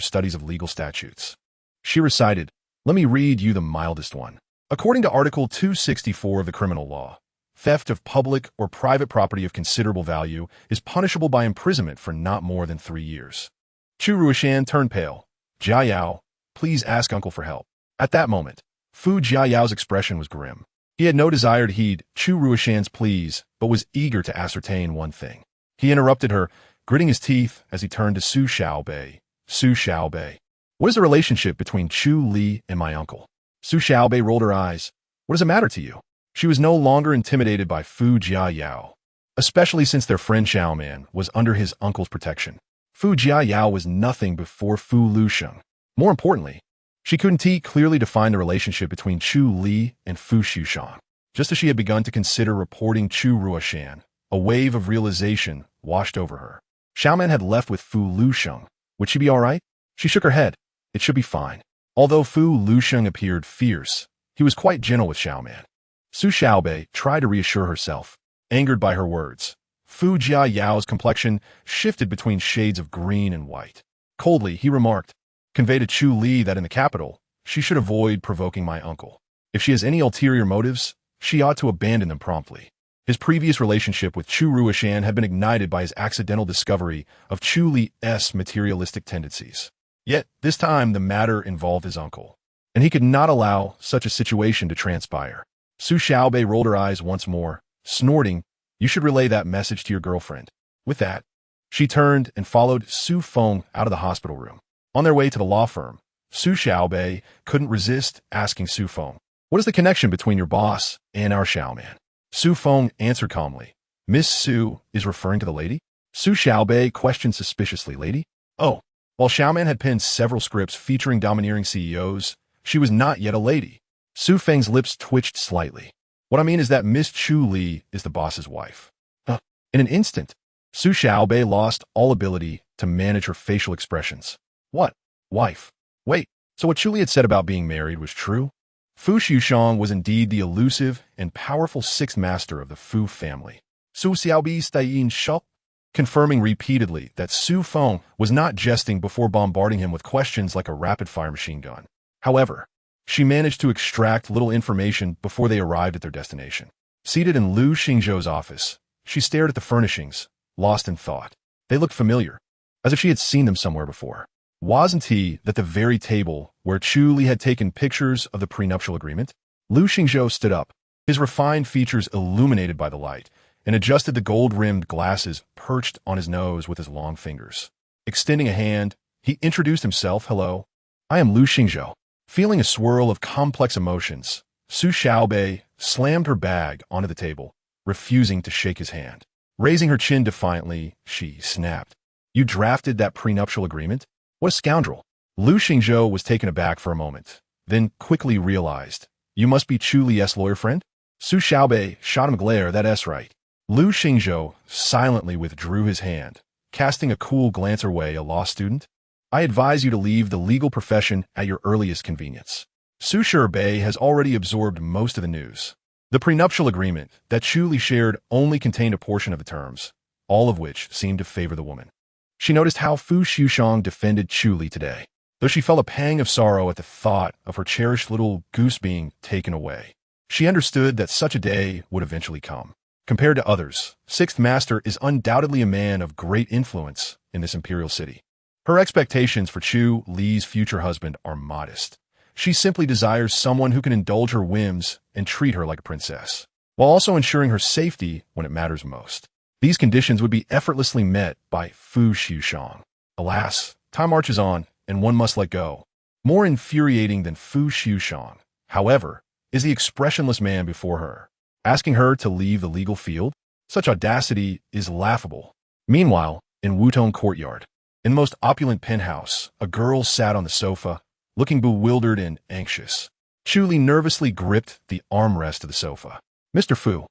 studies of legal statutes. She recited, "Let me read you the mildest one. According to Article 264 of the Criminal Law, theft of public or private property of considerable value is punishable by imprisonment for not more than 3 years." Chu Liujie turned pale. "Jiayao, please ask uncle for help." At that moment, Fu Jiayao's expression was grim. He had no desire to heed Chu Liujie's pleas, but was eager to ascertain one thing. He interrupted her, gritting his teeth as he turned to Su Xiaobei. "Su Xiaobei, what is the relationship between Chu Li and my uncle?" Su Xiaobei rolled her eyes. "What does it matter to you?" She was no longer intimidated by Fu Jiayao, especially since their friend Xiaoman was under his uncle's protection. Fu Jiayao was nothing before Fu Liujie. More importantly, she couldn't clearly define the relationship between Chu Li and Fu Liujie. Just as she had begun to consider reporting Chu Liujie, a wave of realization washed over her. Xiaoman had left with Fu Liujie. Would she be all right? She shook her head. It should be fine. Although Fu Liujie appeared fierce, he was quite gentle with Xiaoman. Su Xiaobei tried to reassure herself, angered by her words. Fu Jiayao's complexion shifted between shades of green and white. Coldly, he remarked, "Convey to Chu Li that in the capital, she should avoid provoking my uncle. If she has any ulterior motives, she ought to abandon them promptly." His previous relationship with Chu Liujie had been ignited by his accidental discovery of Chu Li's materialistic tendencies. Yet, this time the matter involved his uncle, and he could not allow such a situation to transpire. Su Xiaobei rolled her eyes once more, snorting, "You should relay that message to your girlfriend." With that, she turned and followed Su Feng out of the hospital room. On their way to the law firm, Su Xiaobei couldn't resist asking Su Feng, "What is the connection between your boss and our Xiaoman?" Su Feng answered calmly, "Miss Su is referring to the lady?" Su Xiaobei questioned suspiciously, "Lady?" "Oh." While Xiaoman had penned several scripts featuring domineering CEOs, she was not yet a lady. Su Feng's lips twitched slightly. "What I mean is that Miss Chu Li is the boss's wife." In an instant, Su Xiaobei lost all ability to manage her facial expressions. "What? Wife? Wait, so what Chu Li had said about being married was true?" Fu Liujie was indeed the elusive and powerful sixth master of the Fu family. Su Xiaobei stayed in shock, confirming repeatedly that Su Feng was not jesting before bombarding him with questions like a rapid-fire machine gun. However, she managed to extract little information before they arrived at their destination. Seated in Lu Xingzhou's office, she stared at the furnishings, lost in thought. They looked familiar, as if she had seen them somewhere before. Wasn't he at the very table where Chu Li had taken pictures of the prenuptial agreement? Lu Xingzhou stood up, his refined features illuminated by the light, and adjusted the gold-rimmed glasses perched on his nose with his long fingers. Extending a hand, he introduced himself. "Hello, I am Lu Xingzhou." Feeling a swirl of complex emotions, Su Xiaobei slammed her bag onto the table, refusing to shake his hand. Raising her chin defiantly, she snapped, "You drafted that prenuptial agreement? What a scoundrel." Lu Xingzhou was taken aback for a moment, then quickly realized, "You must be Chu Li's lawyer friend?" Su Xiaobei shot him a glare. "That's right." Lu Xingzhou silently withdrew his hand, casting a cool glance her way. "A law student? I advise you to leave the legal profession at your earliest convenience." Su Xiaobei has already absorbed most of the news. The prenuptial agreement that Chu Li shared only contained a portion of the terms, all of which seemed to favor the woman. She noticed how Fu Liujie defended Chu Li today, though she felt a pang of sorrow at the thought of her cherished little goose being taken away. She understood that such a day would eventually come. Compared to others, Sixth Master is undoubtedly a man of great influence in this imperial city. Her expectations for Chu Li's future husband are modest. She simply desires someone who can indulge her whims and treat her like a princess, while also ensuring her safety when it matters most. These conditions would be effortlessly met by Fu Liujie. Alas, time marches on, and one must let go. More infuriating than Fu Liujie, however, is the expressionless man before her, asking her to leave the legal field. Such audacity is laughable. Meanwhile, in Wutong Courtyard, in the most opulent penthouse, a girl sat on the sofa, looking bewildered and anxious. Chu Li nervously gripped the armrest of the sofa. Mr. Fu,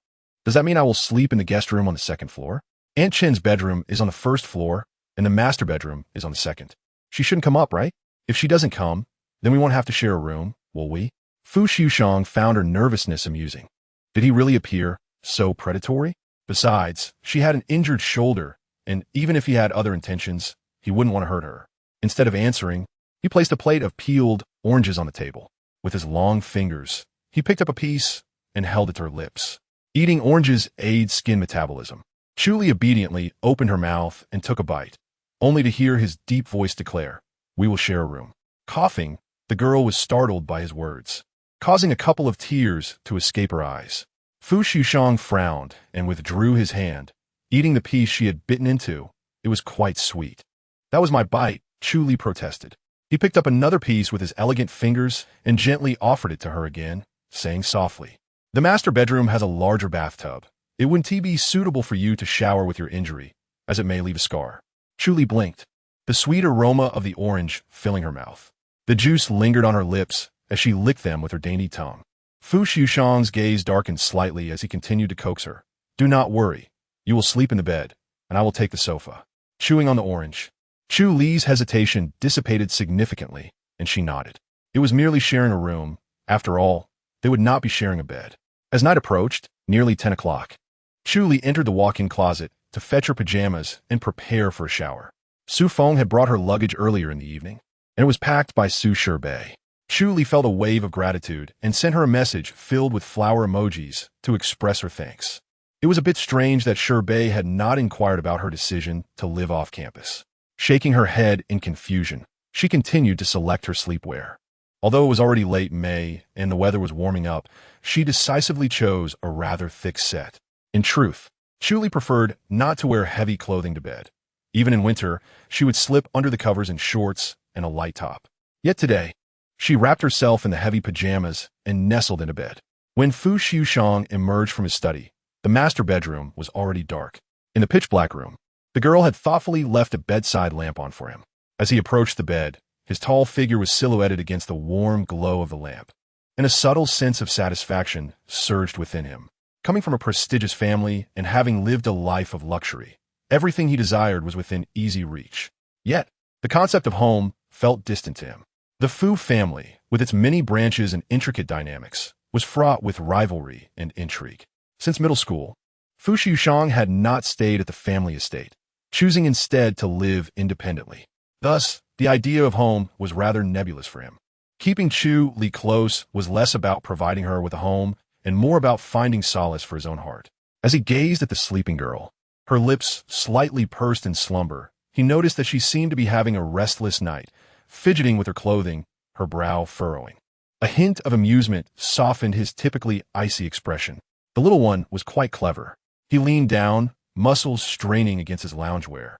does that mean I will sleep in the guest room on the second floor? Aunt Chen's bedroom is on the first floor, and the master bedroom is on the second. She shouldn't come up, right? If she doesn't come, then we won't have to share a room, will we? Fu Xiushang found her nervousness amusing. Did he really appear so predatory? Besides, she had an injured shoulder, and even if he had other intentions, he wouldn't want to hurt her. Instead of answering, he placed a plate of peeled oranges on the table. With his long fingers, he picked up a piece and held it to her lips. Eating oranges aids skin metabolism. Chu Li obediently opened her mouth and took a bite, only to hear his deep voice declare, "We will share a room." Coughing, the girl was startled by his words, causing a couple of tears to escape her eyes. Fu Xiushang frowned and withdrew his hand, eating the piece she had bitten into. It was quite sweet. "That was my bite," Chu Li protested. He picked up another piece with his elegant fingers and gently offered it to her again, saying softly, "The master bedroom has a larger bathtub. It wouldn't be suitable for you to shower with your injury, as it may leave a scar." Chu Li blinked, the sweet aroma of the orange filling her mouth. The juice lingered on her lips as she licked them with her dainty tongue. Fu Xiushang's gaze darkened slightly as he continued to coax her. "Do not worry. You will sleep in the bed, and I will take the sofa." Chewing on the orange, Chu Li's hesitation dissipated significantly, and she nodded. It was merely sharing a room. After all, they would not be sharing a bed. As night approached, nearly 10 o'clock, Chu Li entered the walk-in closet to fetch her pajamas and prepare for a shower. Su Feng had brought her luggage earlier in the evening, and it was packed by Su Sherbei. Chu Li felt a wave of gratitude and sent her a message filled with flower emojis to express her thanks. It was a bit strange that Sherbei had not inquired about her decision to live off campus. Shaking her head in confusion, she continued to select her sleepwear. Although it was already late May and the weather was warming up, she decisively chose a rather thick set. In truth, Chu Li preferred not to wear heavy clothing to bed. Even in winter, she would slip under the covers in shorts and a light top. Yet today, she wrapped herself in the heavy pajamas and nestled into bed. When Fu Xiushang emerged from his study, the master bedroom was already dark. In the pitch-black room, the girl had thoughtfully left a bedside lamp on for him. As he approached the bed, his tall figure was silhouetted against the warm glow of the lamp, and a subtle sense of satisfaction surged within him. Coming from a prestigious family and having lived a life of luxury, everything he desired was within easy reach. Yet, the concept of home felt distant to him. The Fu family, with its many branches and intricate dynamics, was fraught with rivalry and intrigue. Since middle school, Fu Xiushang had not stayed at the family estate, choosing instead to live independently. Thus, the idea of home was rather nebulous for him. Keeping Chu Li close was less about providing her with a home and more about finding solace for his own heart. As he gazed at the sleeping girl, her lips slightly pursed in slumber, he noticed that she seemed to be having a restless night, fidgeting with her clothing, her brow furrowing. A hint of amusement softened his typically icy expression. The little one was quite clever. He leaned down, muscles straining against his loungewear,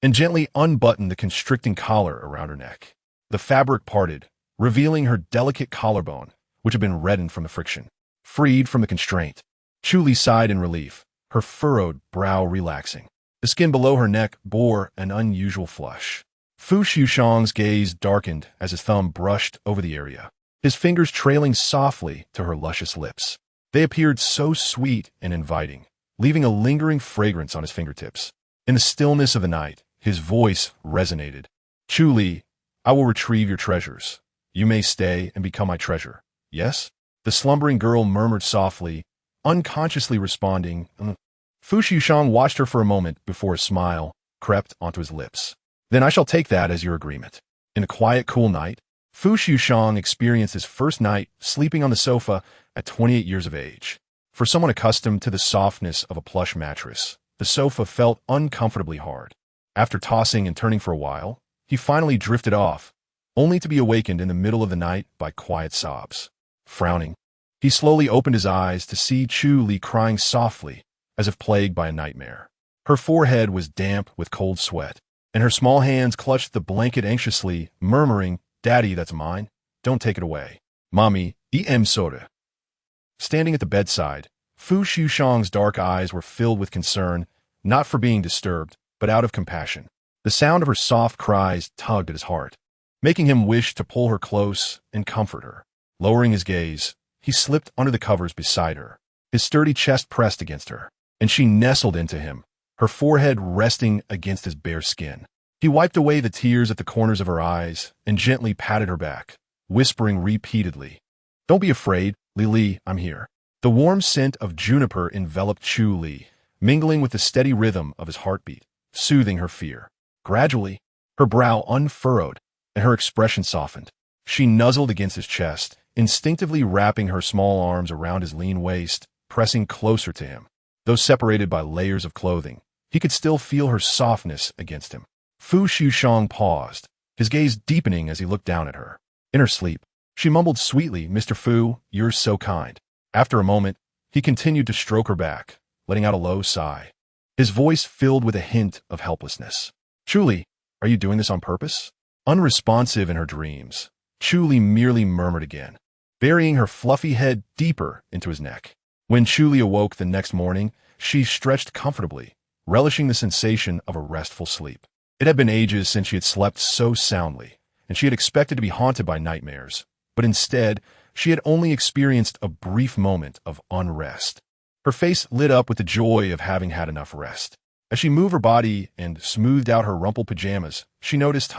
and gently unbuttoned the constricting collar around her neck. The fabric parted, revealing her delicate collarbone, which had been reddened from the friction. Freed from the constraint, Chu Li sighed in relief, her furrowed brow relaxing. The skin below her neck bore an unusual flush. Fu Xiushang's gaze darkened as his thumb brushed over the area, his fingers trailing softly to her luscious lips. They appeared so sweet and inviting, leaving a lingering fragrance on his fingertips. In the stillness of the night, his voice resonated. "Chu Li, I will retrieve your treasures. You may stay and become my treasure. Yes?" The slumbering girl murmured softly, unconsciously responding. Fu Xiushang watched her for a moment before a smile crept onto his lips. "Then I shall take that as your agreement." In the quiet, cool night, Fu Xiushang experienced his first night sleeping on the sofa at 28 years of age. For someone accustomed to the softness of a plush mattress, the sofa felt uncomfortably hard. After tossing and turning for a while, he finally drifted off, only to be awakened in the middle of the night by quiet sobs. Frowning, he slowly opened his eyes to see Chu Li crying softly, as if plagued by a nightmare. Her forehead was damp with cold sweat, and her small hands clutched the blanket anxiously, murmuring, "Daddy, that's mine. Don't take it away. Mommy, em soda." Standing at the bedside, Fu Liujie's dark eyes were filled with concern, not for being disturbed, but out of compassion. The sound of her soft cries tugged at his heart, making him wish to pull her close and comfort her. Lowering his gaze, he slipped under the covers beside her, his sturdy chest pressed against her, and she nestled into him, her forehead resting against his bare skin. He wiped away the tears at the corners of her eyes and gently patted her back, whispering repeatedly, "Don't be afraid, Li, I'm here." The warm scent of juniper enveloped Chu Li, mingling with the steady rhythm of his heartbeat, soothing her fear. Gradually, her brow unfurrowed and her expression softened. She nuzzled against his chest, instinctively wrapping her small arms around his lean waist, pressing closer to him. Though separated by layers of clothing, he could still feel her softness against him. Fu Liujie paused, his gaze deepening as he looked down at her. In her sleep, she mumbled sweetly, "Mr. Fu, you're so kind." After a moment, he continued to stroke her back, letting out a low sigh. His voice filled with a hint of helplessness. "Chu Li, are you doing this on purpose?" Unresponsive in her dreams, Chu Li merely murmured again, burying her fluffy head deeper into his neck. When Chu Li awoke the next morning, she stretched comfortably, relishing the sensation of a restful sleep. It had been ages since she had slept so soundly, and she had expected to be haunted by nightmares, but instead, she had only experienced a brief moment of unrest. Her face lit up with the joy of having had enough rest. As she moved her body and smoothed out her rumpled pajamas, she noticed,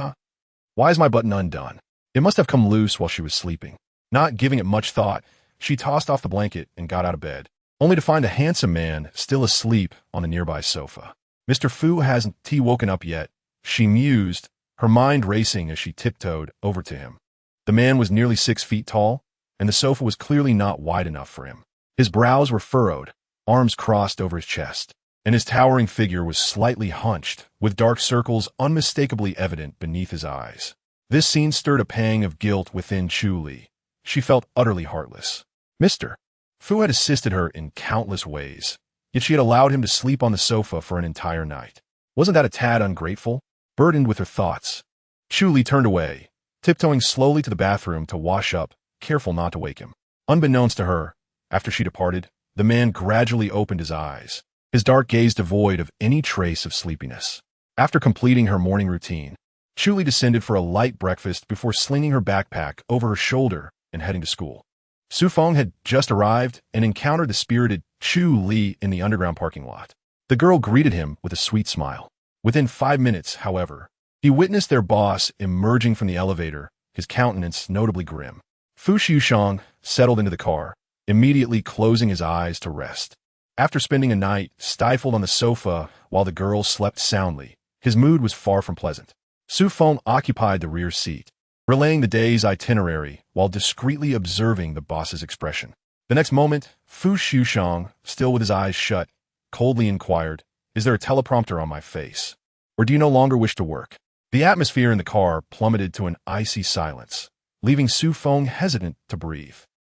why is my button undone? It must have come loose while she was sleeping. Not giving it much thought, she tossed off the blanket and got out of bed, only to find a handsome man still asleep on the nearby sofa. "Mr. Fu hasn't woken up yet," she mused, her mind racing as she tiptoed over to him. The man was nearly 6 feet tall, and the sofa was clearly not wide enough for him. His brows were furrowed, arms crossed over his chest, and his towering figure was slightly hunched, with dark circles unmistakably evident beneath his eyes. This scene stirred a pang of guilt within Chu Li. She felt utterly heartless. Mr. Fu had assisted her in countless ways, yet she had allowed him to sleep on the sofa for an entire night. Wasn't that a tad ungrateful? Burdened with her thoughts, Chu Li turned away, tiptoeing slowly to the bathroom to wash up, careful not to wake him. Unbeknownst to her, after she departed, the man gradually opened his eyes, his dark gaze devoid of any trace of sleepiness. After completing her morning routine, Chu Li descended for a light breakfast before slinging her backpack over her shoulder and heading to school. Su Feng had just arrived and encountered the spirited Chu Li in the underground parking lot. The girl greeted him with a sweet smile. Within 5 minutes, however, he witnessed their boss emerging from the elevator, his countenance notably grim. Fu Liujie settled into the car, immediately closing his eyes to rest. After spending a night stifled on the sofa while the girl slept soundly, his mood was far from pleasant. Su Feng occupied the rear seat, relaying the day's itinerary while discreetly observing the boss's expression. The next moment, Fu Liujie, still with his eyes shut, coldly inquired, "Is there a teleprompter on my face? Or do you no longer wish to work?" The atmosphere in the car plummeted to an icy silence, leaving Su Feng hesitant to breathe.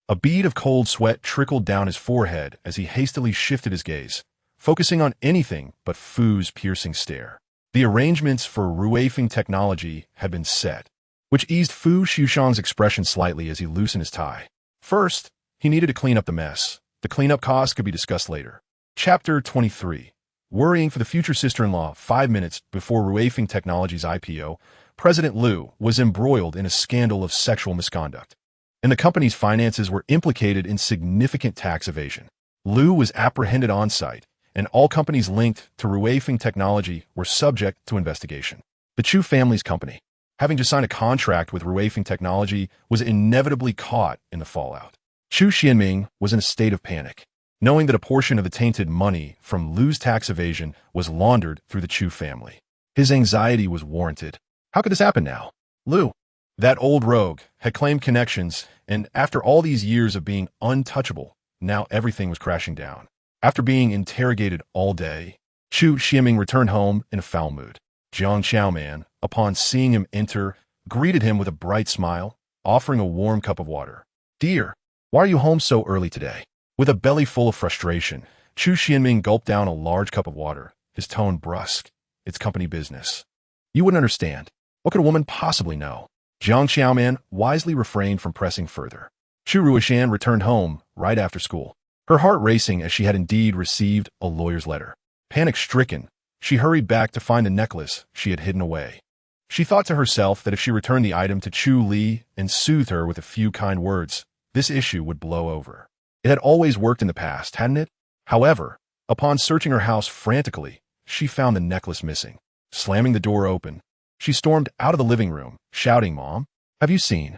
A bead of cold sweat trickled down his forehead as he hastily shifted his gaze, focusing on anything but Fu's piercing stare. The arrangements for Ruifeng technology had been set, which eased Fu Liujie's expression slightly as he loosened his tie. First, he needed to clean up the mess. The cleanup cost could be discussed later. Chapter 23. Worrying for the future sister-in-law. 5 minutes before Ruifeng Technology's IPO, President Liu was embroiled in a scandal of sexual misconduct, and the company's finances were implicated in significant tax evasion. Liu was apprehended on-site, and all companies linked to Ruifeng Technology were subject to investigation. The Chu family's company, having just signed a contract with Ruifeng Technology, was inevitably caught in the fallout. Chu Xianming was in a state of panic, knowing that a portion of the tainted money from Liu's tax evasion was laundered through the Chu family. His anxiety was warranted. How could this happen now? Liu, that old rogue, had claimed connections, and after all these years of being untouchable, now everything was crashing down. After being interrogated all day, Chu Xianming returned home in a foul mood. Jiang Xiaoman, upon seeing him enter, greeted him with a bright smile, offering a warm cup of water. "Dear, why are you home so early today?" With a belly full of frustration, Chu Xianming gulped down a large cup of water, his tone brusque. "It's company business. You wouldn't understand. What could a woman possibly know?" Jiang Xiaoman wisely refrained from pressing further. Chu Ruishan returned home right after school. her heart racing as she had indeed received a lawyer's letter. Panic-stricken, she hurried back to find the necklace she had hidden away. She thought to herself that if she returned the item to Chu Li and soothed her with a few kind words, this issue would blow over. It had always worked in the past, hadn't it? However, upon searching her house frantically, she found the necklace missing. Slamming the door open, she stormed out of the living room, shouting, "Mom, have you seen?"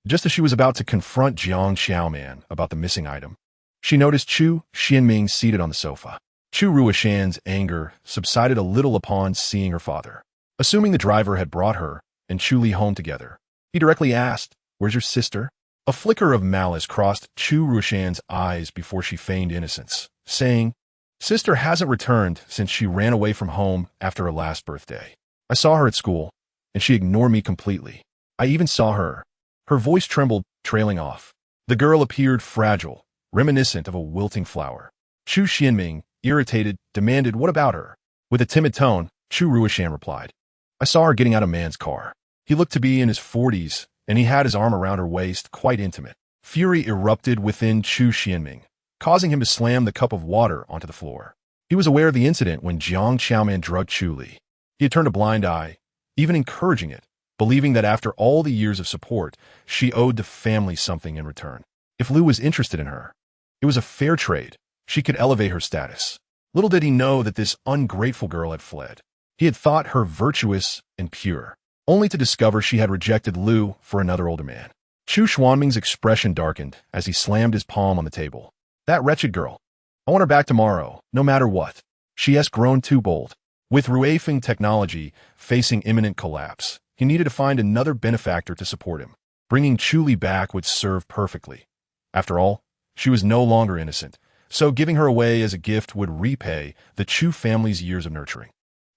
Just as she was about to confront Jiang Xiaoman about the missing item, she noticed Chu Xianming seated on the sofa. Chu Ruishan's anger subsided a little upon seeing her father. Assuming the driver had brought her and Chu Li home together, he directly asked, "Where's your sister?" A flicker of malice crossed Chu Ruishan's eyes before she feigned innocence, saying, "Sister hasn't returned since she ran away from home after her last birthday. I saw her at school, and she ignored me completely. I even saw her." Her voice trembled, trailing off. The girl appeared fragile, reminiscent of a wilting flower. Chu Xianming, irritated, demanded, "What about her?" With a timid tone, Chu Ruishan replied, "I saw her getting out of man's car. He looked to be in his 40s, and he had his arm around her waist, quite intimate." Fury erupted within Chu Xianming, causing him to slam the cup of water onto the floor. He was aware of the incident when Jiang Xiaoman drugged Chu Li. He had turned a blind eye, even encouraging it, believing that after all the years of support, she owed the family something in return. If Liu was interested in her, it was a fair trade. She could elevate her status. Little did he know that this ungrateful girl had fled. He had thought her virtuous and pure, only to discover she had rejected Liu for another older man. Chu Xuanming's expression darkened as he slammed his palm on the table. "That wretched girl. I want her back tomorrow, no matter what." She has grown too bold. With Ruifeng technology facing imminent collapse, he needed to find another benefactor to support him. Bringing Chu Li back would serve perfectly. After all, she was no longer innocent, so giving her away as a gift would repay the Chu family's years of nurturing.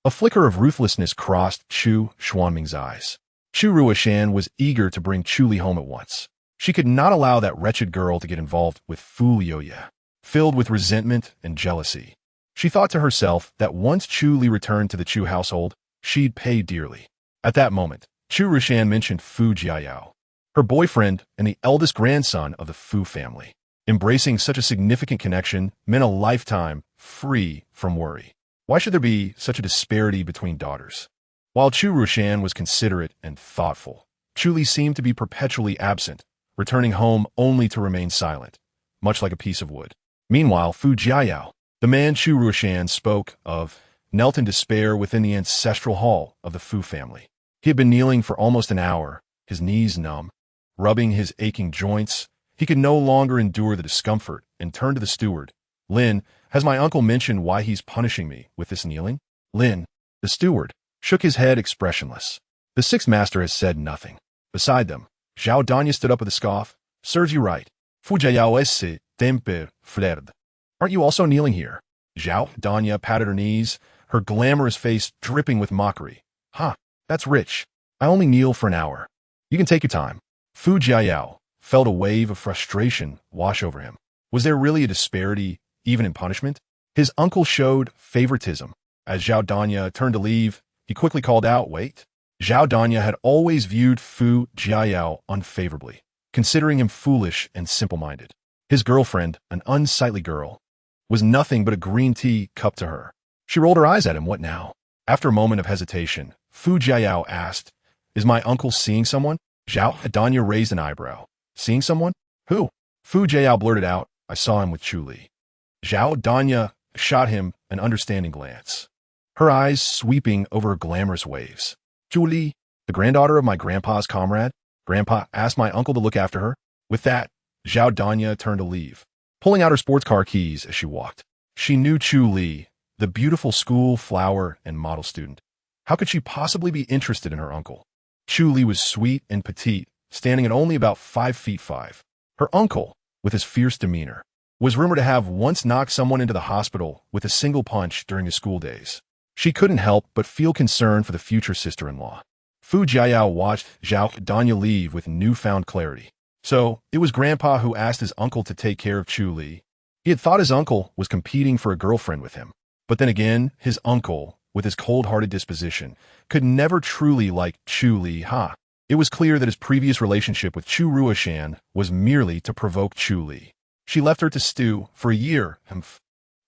A flicker of ruthlessness crossed Chu Xuanming's eyes. Chu Ruishan was eager to bring Chu Li home at once. She could not allow that wretched girl to get involved with Fu Liujie. Filled with resentment and jealousy, she thought to herself that once Chu Li returned to the Chu household, she'd pay dearly. At that moment, Chu Ruishan mentioned Fu Jiayao, her boyfriend and the eldest grandson of the Fu family. Embracing such a significant connection meant a lifetime free from worry. Why should there be such a disparity between daughters? While Chu Ruishan was considerate and thoughtful, Chu Li seemed to be perpetually absent, returning home only to remain silent, much like a piece of wood. Meanwhile, Fu Jiayao, the man Chu Ruishan spoke of, knelt in despair within the ancestral hall of the Fu family. He had been kneeling for almost an hour, his knees numb, rubbing his aching joints. He could no longer endure the discomfort and turned to the steward. "Lin, has my uncle mentioned why he's punishing me with this kneeling?" Lin, the steward, shook his head expressionless. "The sixth master has said nothing." Beside them, Zhao Danya stood up with a scoff. "Serves you right. Fu Jiayao esse temper fled. Aren't you also kneeling here?" Zhao Danya patted her knees, her glamorous face dripping with mockery. "Huh, that's rich. I only kneel for an hour. You can take your time." Fu Jiayao felt a wave of frustration wash over him. Was there really a disparity, even in punishment? His uncle showed favoritism. As Zhao Danya turned to leave, he quickly called out, "Wait." Zhao Danya had always viewed Fu Jiayao unfavorably, considering him foolish and simple-minded. His girlfriend, an unsightly girl, was nothing but a green tea cup to her. She rolled her eyes at him. What now? After a moment of hesitation, Fu Jiayao asked, "Is my uncle seeing someone?" Zhao Danya raised an eyebrow. "Seeing someone? Who?" Fu Jiayao blurted out, "I saw him with Chu Li." Zhao Danya shot him an understanding glance, her eyes sweeping over her glamorous waves. "Chu Li, the granddaughter of my grandpa's comrade? Grandpa asked my uncle to look after her." With that, Zhao Danya turned to leave, pulling out her sports car keys as she walked. She knew Chu Li, the beautiful school flower and model student. How could she possibly be interested in her uncle? Chu Li was sweet and petite, standing at only about 5'5". Her uncle, with his fierce demeanor, was rumored to have once knocked someone into the hospital with a single punch during his school days. She couldn't help but feel concern for the future sister-in-law. Fu Jiayao watched Zhao Danya leave with newfound clarity. So, it was Grandpa who asked his uncle to take care of Chu Li. He had thought his uncle was competing for a girlfriend with him. But then again, his uncle, with his cold-hearted disposition, could never truly like Chu Li. It was clear that his previous relationship with Chu Ruishan was merely to provoke Chu Li. She left her to stew for a year.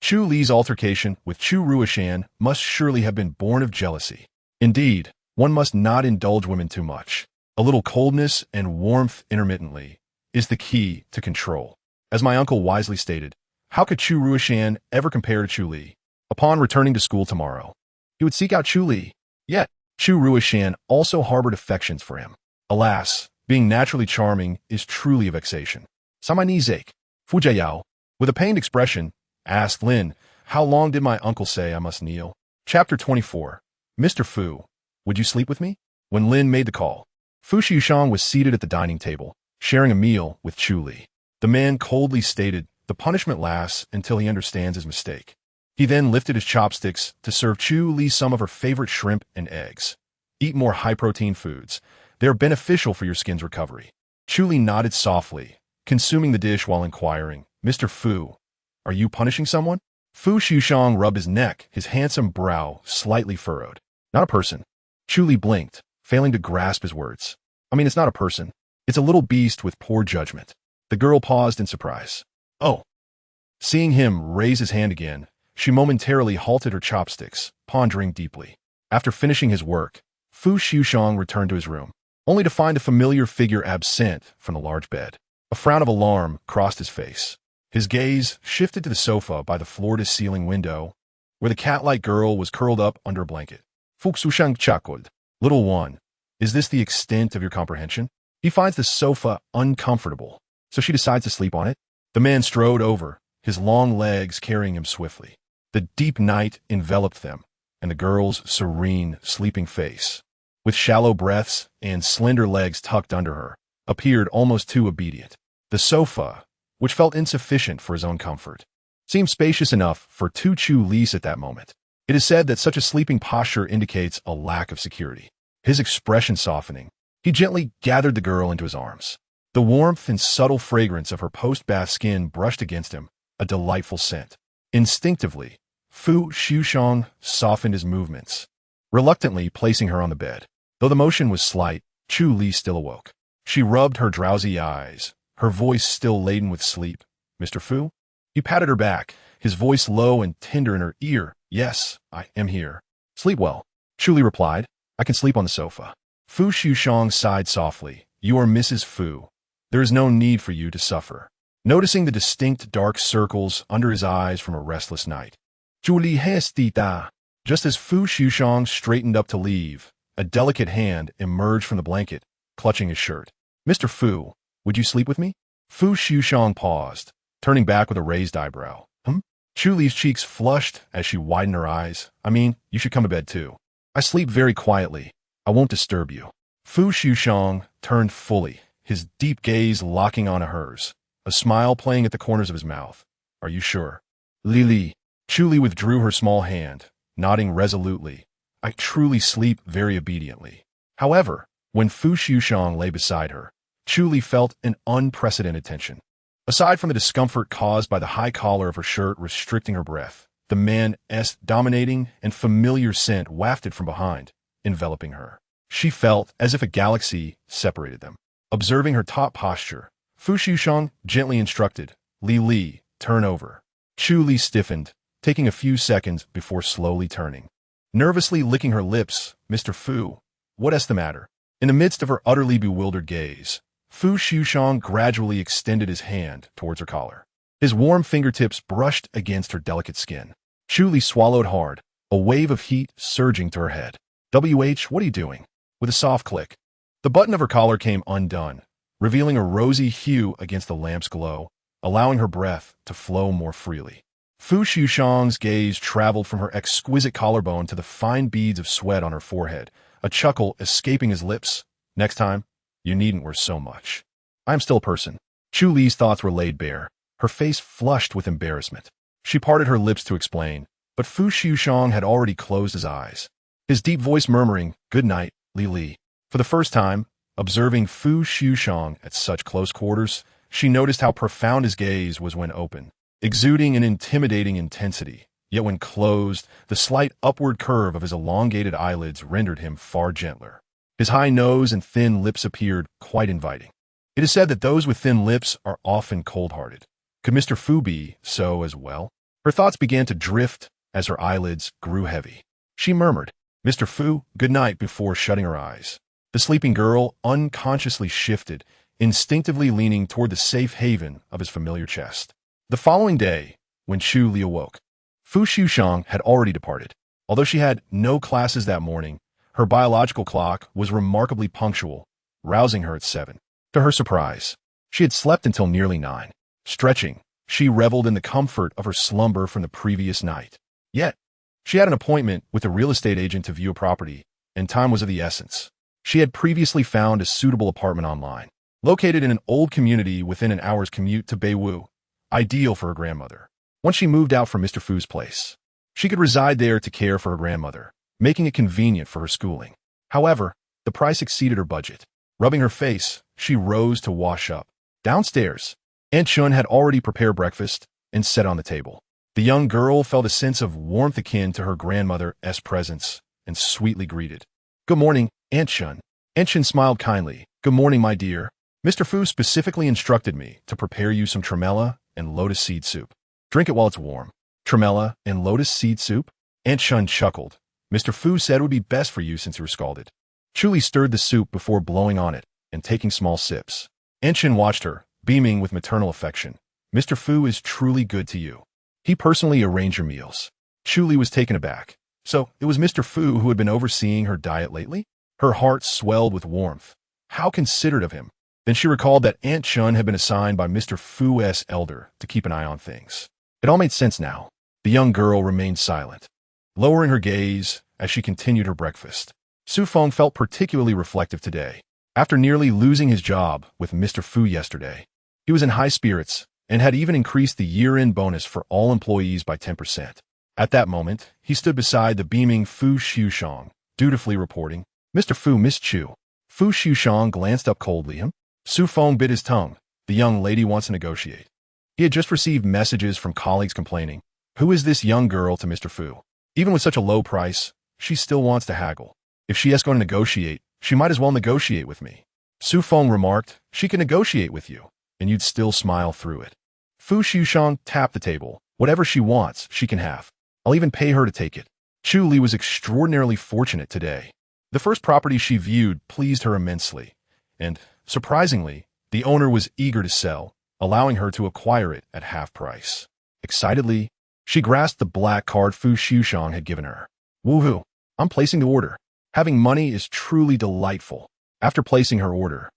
Chu Li's altercation with Chu Ruishan must surely have been born of jealousy. Indeed, one must not indulge women too much. A little coldness and warmth intermittently is the key to control. As my uncle wisely stated, how could Chu Ruishan ever compare to Chu Li? Upon returning to school tomorrow, he would seek out Chu Li. Yet, Chu Ruishan also harbored affections for him. Alas, being naturally charming is truly a vexation. Samanizake, Fujayao, with a pained expression, asked Lin, how long did my uncle say I must kneel? Chapter 24. Mr. Fu, would you sleep with me? When Lin made the call, Fu Xiushang was seated at the dining table, sharing a meal with Chu Li. The man coldly stated, the punishment lasts until he understands his mistake. He then lifted his chopsticks to serve Chu Li some of her favorite shrimp and eggs. Eat more high-protein foods. They are beneficial for your skin's recovery. Chu Li nodded softly, consuming the dish while inquiring, Mr. Fu, are you punishing someone? Fu Xiushang rubbed his neck, his handsome brow slightly furrowed. Not a person. Chu Li blinked, failing to grasp his words. I mean, it's not a person. It's a little beast with poor judgment. The girl paused in surprise. Oh. Seeing him raise his hand again, she momentarily halted her chopsticks, pondering deeply. After finishing his work, Fu Xiushang returned to his room, only to find a familiar figure absent from the large bed. A frown of alarm crossed his face. His gaze shifted to the sofa by the floor-to-ceiling window, where the cat-like girl was curled up under a blanket. Fuxushang chuckled. Little one, is this the extent of your comprehension? He finds the sofa uncomfortable, so she decides to sleep on it. The man strode over, his long legs carrying him swiftly. The deep night enveloped them, and the girl's serene, sleeping face, with shallow breaths and slender legs tucked under her, appeared almost too obedient. The sofa, which felt insufficient for his own comfort, seemed spacious enough for two Chu Lis at that moment. It is said that such a sleeping posture indicates a lack of security. His expression softening, he gently gathered the girl into his arms. The warmth and subtle fragrance of her post-bath skin brushed against him, a delightful scent. Instinctively, Fu Xiushang softened his movements, reluctantly placing her on the bed. Though the motion was slight, Chu Li still awoke. She rubbed her drowsy eyes, her voice still laden with sleep. Mr. Fu? He patted her back, his voice low and tender in her ear. Yes, I am here. Sleep well. Chu Li replied. I can sleep on the sofa. Fu Xiushang sighed softly. You are Mrs. Fu. There is no need for you to suffer. Noticing the distinct dark circles under his eyes from a restless night. Chu Li hestita. Just as Fu Xiushang straightened up to leave, a delicate hand emerged from the blanket, clutching his shirt. Mr. Fu, would you sleep with me? Fu Xiushang paused, turning back with a raised eyebrow. Chu Li's cheeks flushed as she widened her eyes. I mean, you should come to bed too. I sleep very quietly. I won't disturb you. Fu Xiushang turned fully, his deep gaze locking onto hers, a smile playing at the corners of his mouth. Are you sure? Li. Chu Li withdrew her small hand, nodding resolutely. I truly sleep very obediently. However, when Fu Xiushang lay beside her, Chu Li felt an unprecedented tension. Aside from the discomfort caused by the high collar of her shirt restricting her breath, the man's dominating and familiar scent wafted from behind, enveloping her. She felt as if a galaxy separated them. Observing her taut posture, Fu Xiushang gently instructed, Li, turn over. Chu Li stiffened, taking a few seconds before slowly turning. Nervously licking her lips, Mr. Fu, what's the matter? In the midst of her utterly bewildered gaze, Fu Xiushang gradually extended his hand towards her collar. His warm fingertips brushed against her delicate skin. Chu Li swallowed hard, a wave of heat surging to her head. What are you doing? With a soft click, the button of her collar came undone, revealing a rosy hue against the lamp's glow, allowing her breath to flow more freely. Fu Xiushang's gaze traveled from her exquisite collarbone to the fine beads of sweat on her forehead, a chuckle escaping his lips. Next time, you needn't wear so much. I am still a person. Chu Li's thoughts were laid bare, her face flushed with embarrassment. She parted her lips to explain, but Fu Xiushang had already closed his eyes, his deep voice murmuring, Good night, Li. For the first time, observing Fu Xiushang at such close quarters, she noticed how profound his gaze was when open, exuding an intimidating intensity, yet when closed, the slight upward curve of his elongated eyelids rendered him far gentler. His high nose and thin lips appeared quite inviting. It is said that those with thin lips are often cold-hearted. Could Mr. Fu be so as well? Her thoughts began to drift as her eyelids grew heavy. She murmured, "Mr. Fu, good night," before shutting her eyes. The sleeping girl unconsciously shifted, instinctively leaning toward the safe haven of his familiar chest. The following day, when Chu Li awoke, Fu Liujie had already departed. Although she had no classes that morning, her biological clock was remarkably punctual, rousing her at 7. To her surprise, she had slept until nearly 9. Stretching, she reveled in the comfort of her slumber from the previous night. Yet, she had an appointment with a real estate agent to view a property, and time was of the essence. She had previously found a suitable apartment online, located in an old community within an hour's commute to Beiwu, ideal for her grandmother. Once she moved out from Mr. Fu's place, she could reside there to care for her grandmother, making it convenient for her schooling. However, the price exceeded her budget. Rubbing her face, she rose to wash up. Downstairs, Aunt Chun had already prepared breakfast and set on the table. The young girl felt a sense of warmth akin to her grandmother's presence and sweetly greeted, "Good morning, Aunt Chun." Aunt Chun smiled kindly. "Good morning, my dear. Mr. Fu specifically instructed me to prepare you some tremella and lotus seed soup. Drink it while it's warm." Tremella and lotus seed soup? Aunt Chun chuckled. "Mr. Fu said it would be best for you since you were scalded." Chu Li stirred the soup before blowing on it and taking small sips. Aunt Chun watched her, beaming with maternal affection. "Mr. Fu is truly good to you. He personally arranged your meals." Chu Li was taken aback. So it was Mr. Fu who had been overseeing her diet lately? Her heart swelled with warmth. How considerate of him. Then she recalled that Aunt Chun had been assigned by Mr. Fu's elder to keep an eye on things. It all made sense now. The young girl remained silent, lowering her gaze as she continued her breakfast. Su Feng felt particularly reflective today. After nearly losing his job with Mr. Fu yesterday, he was in high spirits and had even increased the year-end bonus for all employees by 10%. At that moment, he stood beside the beaming Fu Liujie, dutifully reporting, "Mr. Fu, Miss Chu." Fu Liujie glanced up coldly. Su Feng bit his tongue. The young lady wants to negotiate. He had just received messages from colleagues complaining, "Who is this young girl to Mr. Fu? Even with such a low price, she still wants to haggle. If she is going to negotiate, she might as well negotiate with me." Su Feng remarked, "She can negotiate with you, and you'd still smile through it." Fu Liujie tapped the table. "Whatever she wants, she can have. I'll even pay her to take it." Chu Li was extraordinarily fortunate today. The first property she viewed pleased her immensely, and, surprisingly, the owner was eager to sell, allowing her to acquire it at half price. Excitedly, she grasped the black card Fu Liujie had given her. "Woohoo! I'm placing the order. Having money is truly delightful." After placing her order,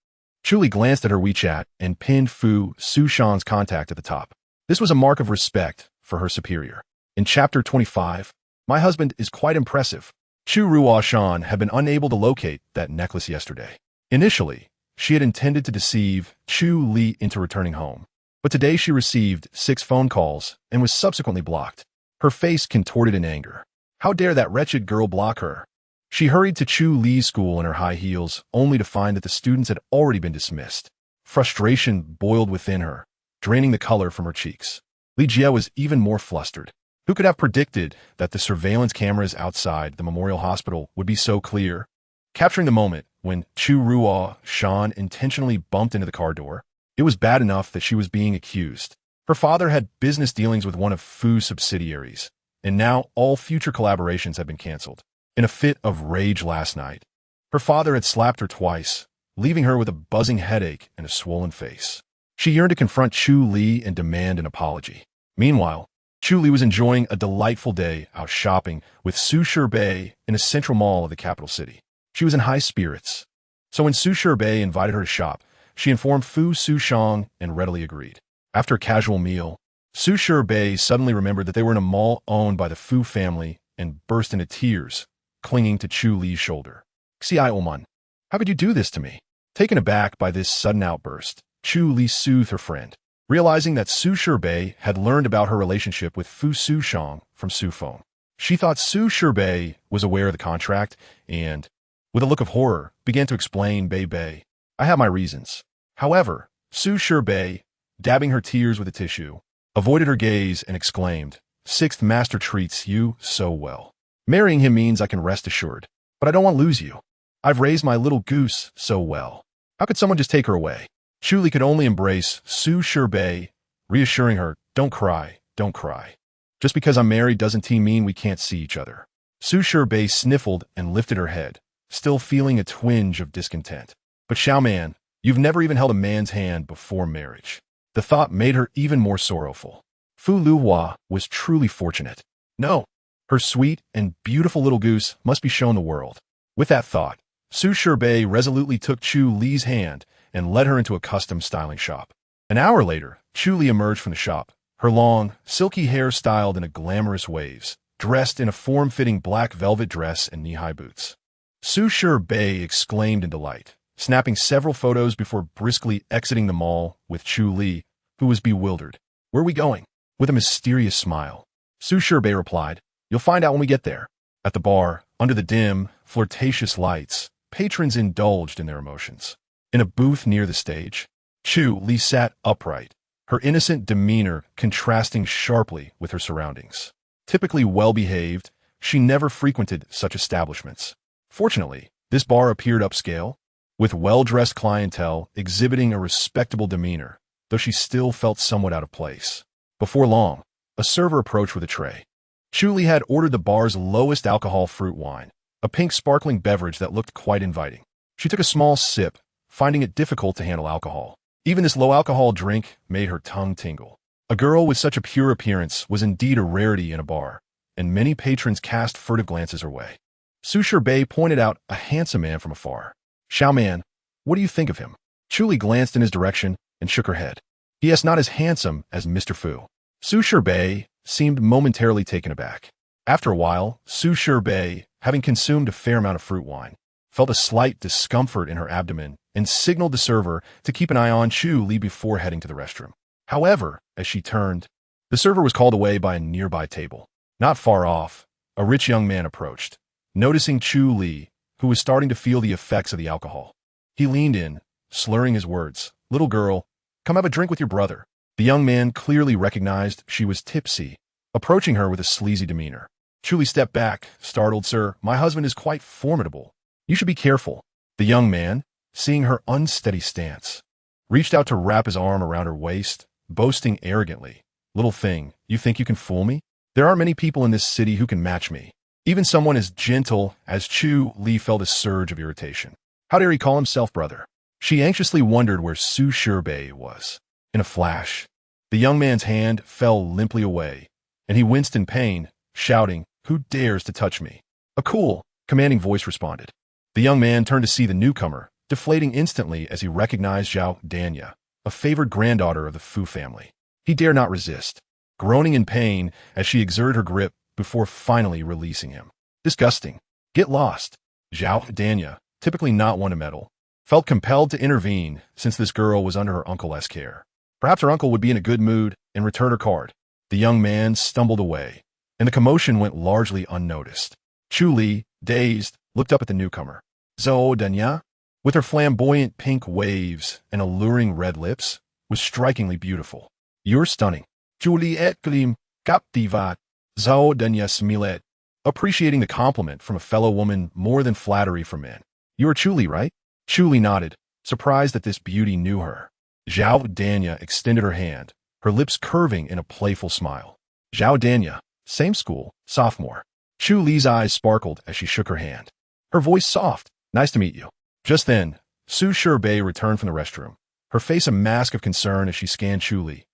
Chu Li glanced at her WeChat and pinned Fu Liujie's contact at the top. This was a mark of respect for her superior. In Chapter 25, "My husband is quite impressive." Chu Ruoshan had been unable to locate that necklace yesterday. Initially, she had intended to deceive Chu Li into returning home, but today she received 6 phone calls and was subsequently blocked. Her face contorted in anger. How dare that wretched girl block her? She hurried to Chu Li's school in her high heels, only to find that the students had already been dismissed. Frustration boiled within her, draining the color from her cheeks. Li Jie was even more flustered. Who could have predicted that the surveillance cameras outside the Memorial Hospital would be so clear? Capturing the moment when Chu Ruoshan intentionally bumped into the car door, it was bad enough that she was being accused. Her father had business dealings with one of Fu's subsidiaries, and now all future collaborations had been canceled. In a fit of rage last night, her father had slapped her twice, leaving her with a buzzing headache and a swollen face. She yearned to confront Chu Li and demand an apology. Meanwhile, Chu Li was enjoying a delightful day out shopping with Su Bei in a central mall of the capital city. She was in high spirits. So when Su Bei invited her to shop, she informed Fu Liujie and readily agreed. After a casual meal, Su Bei suddenly remembered that they were in a mall owned by the Fu family and burst into tears, clinging to Chu Li's shoulder. "Xi Oman, how could you do this to me?" Taken aback by this sudden outburst, Chu Li soothed her friend, realizing that Su Bei had learned about her relationship with Fu Liujie from Su Feng. She thought Su Bei was aware of the contract and, with a look of horror, began to explain, Bei, I have my reasons." However, Su Bei, dabbing her tears with a tissue, avoided her gaze and exclaimed, "Sixth master treats you so well. Marrying him means I can rest assured, but I don't want to lose you. I've raised my little goose so well. How could someone just take her away?" Chu Li could only embrace Su Bei, reassuring her, "Don't cry, don't cry. Just because I'm married doesn't mean we can't see each other." Su Bei sniffled and lifted her head, still feeling a twinge of discontent. "But Xiaoman, you've never even held a man's hand before marriage." The thought made her even more sorrowful. Fu Liujie was truly fortunate. No, her sweet and beautiful little goose must be shown the world. With that thought, Su Bei resolutely took Chu Li's hand and led her into a custom styling shop. An hour later, Chu Li emerged from the shop, her long, silky hair styled in a glamorous waves, dressed in a form-fitting black velvet dress and knee-high boots. Su Bei exclaimed in delight, snapping several photos before briskly exiting the mall with Chu Li, who was bewildered. "Where are we going?" With a mysterious smile, Su Bei replied, "You'll find out when we get there." At the bar, under the dim, flirtatious lights, patrons indulged in their emotions. In a booth near the stage, Chu Li sat upright, her innocent demeanor contrasting sharply with her surroundings. Typically well-behaved, she never frequented such establishments. Fortunately, this bar appeared upscale, with well-dressed clientele exhibiting a respectable demeanor, though she still felt somewhat out of place. Before long, a server approached with a tray. Chu Li had ordered the bar's lowest alcohol fruit wine, a pink sparkling beverage that looked quite inviting. She took a small sip, finding it difficult to handle alcohol. Even this low-alcohol drink made her tongue tingle. A girl with such a pure appearance was indeed a rarity in a bar, and many patrons cast furtive glances her way. Su Bei pointed out a handsome man from afar. "Xiaoman, what do you think of him?" Chu Li glanced in his direction and shook her head. "He is not as handsome as Mr. Fu." Su Bei seemed momentarily taken aback. After a while, Su Bei, having consumed a fair amount of fruit wine, felt a slight discomfort in her abdomen and signaled the server to keep an eye on Chu Li before heading to the restroom. However, as she turned, the server was called away by a nearby table. Not far off, a rich young man approached. Noticing Chu Li, who was starting to feel the effects of the alcohol, he leaned in, slurring his words, "Little girl, come have a drink with your brother." The young man clearly recognized she was tipsy, approaching her with a sleazy demeanor. Chu Li stepped back, startled. "Sir, my husband is quite formidable. You should be careful." The young man, seeing her unsteady stance, reached out to wrap his arm around her waist, boasting arrogantly, "Little thing, you think you can fool me? There aren't many people in this city who can match me." Even someone as gentle as Chu Li felt a surge of irritation. How dare he call himself brother? She anxiously wondered where Su Bei was. In a flash, the young man's hand fell limply away, and he winced in pain, shouting, "Who dares to touch me?" A cool, commanding voice responded. The young man turned to see the newcomer, deflating instantly as he recognized Zhao Danya, a favored granddaughter of the Fu family. He dared not resist, groaning in pain as she exerted her grip before finally releasing him. Disgusting. Get lost. Zhao Danya, typically not one to meddle, felt compelled to intervene since this girl was under her uncle's care. Perhaps her uncle would be in a good mood and return her card. The young man stumbled away, and the commotion went largely unnoticed. Chu Li, dazed, looked up at the newcomer. Zhao Danya, with her flamboyant pink waves and alluring red lips, was strikingly beautiful. "You're stunning." Juliet Glim, captivated. Zhao Danya smiled, appreciating the compliment from a fellow woman more than flattery from men. "You are Chu Li, right?" Chu Li nodded, surprised that this beauty knew her. Zhao Danya extended her hand, her lips curving in a playful smile. Zhao Danya, same school, sophomore. Chu Li's eyes sparkled as she shook her hand. Her voice soft. "Nice to meet you." Just then, Su Bei returned from the restroom, her face a mask of concern as she scanned Chu Li.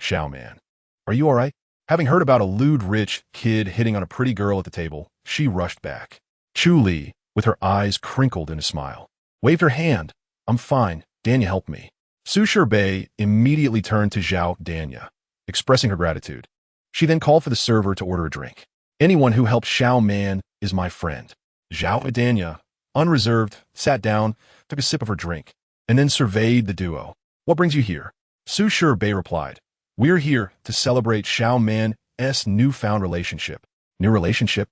"Xiaoman, are you all right?" Having heard about a lewd rich kid hitting on a pretty girl at the table, she rushed back. Chu Li, with her eyes crinkled in a smile, waved her hand. "I'm fine. Danya helped me." Su Bei immediately turned to Zhao Danya, expressing her gratitude. She then called for the server to order a drink. "Anyone who helps Xiaoman is my friend." Zhao Danya, unreserved, sat down, took a sip of her drink, and then surveyed the duo. "What brings you here?" Su Bei replied, "We're here to celebrate Xiaoman's newfound relationship." "New relationship?"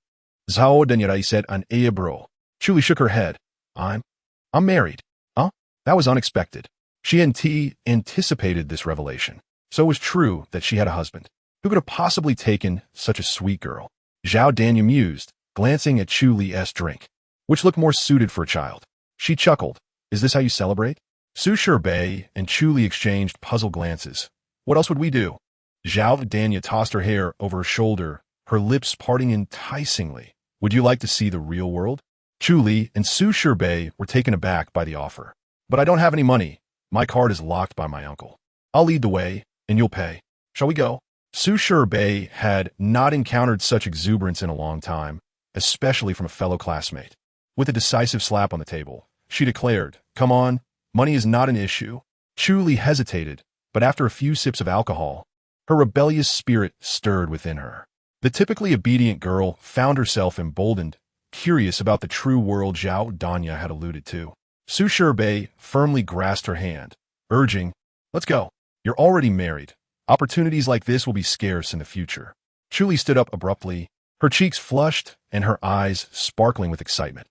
Zhao Danya said on bro. Chu Li shook her head. I'm married." "Huh? That was unexpected." She anticipated this revelation. So it was true that she had a husband. Who could have possibly taken such a sweet girl? Zhao Danya mused, glancing at Chu Li's drink, which looked more suited for a child. She chuckled. "Is this how you celebrate?" Su Bei and Chu Li exchanged puzzled glances. What else would we do? Zhao Danya tossed her hair over her shoulder, her lips parting enticingly. Would you like to see the real world? Chu Li and Su Shirbei were taken aback by the offer. But I don't have any money. My card is locked by my uncle. I'll lead the way, and you'll pay. Shall we go? Su Shirbei had not encountered such exuberance in a long time, especially from a fellow classmate. With a decisive slap on the table, she declared, "Come on, money is not an issue." Chu Li hesitated, but after a few sips of alcohol, her rebellious spirit stirred within her. The typically obedient girl found herself emboldened, curious about the true world Zhao Danya had alluded to. Su Shirbei firmly grasped her hand, urging, "Let's go. You're already married. Opportunities like this will be scarce in the future." Chu Li stood up abruptly, her cheeks flushed and her eyes sparkling with excitement.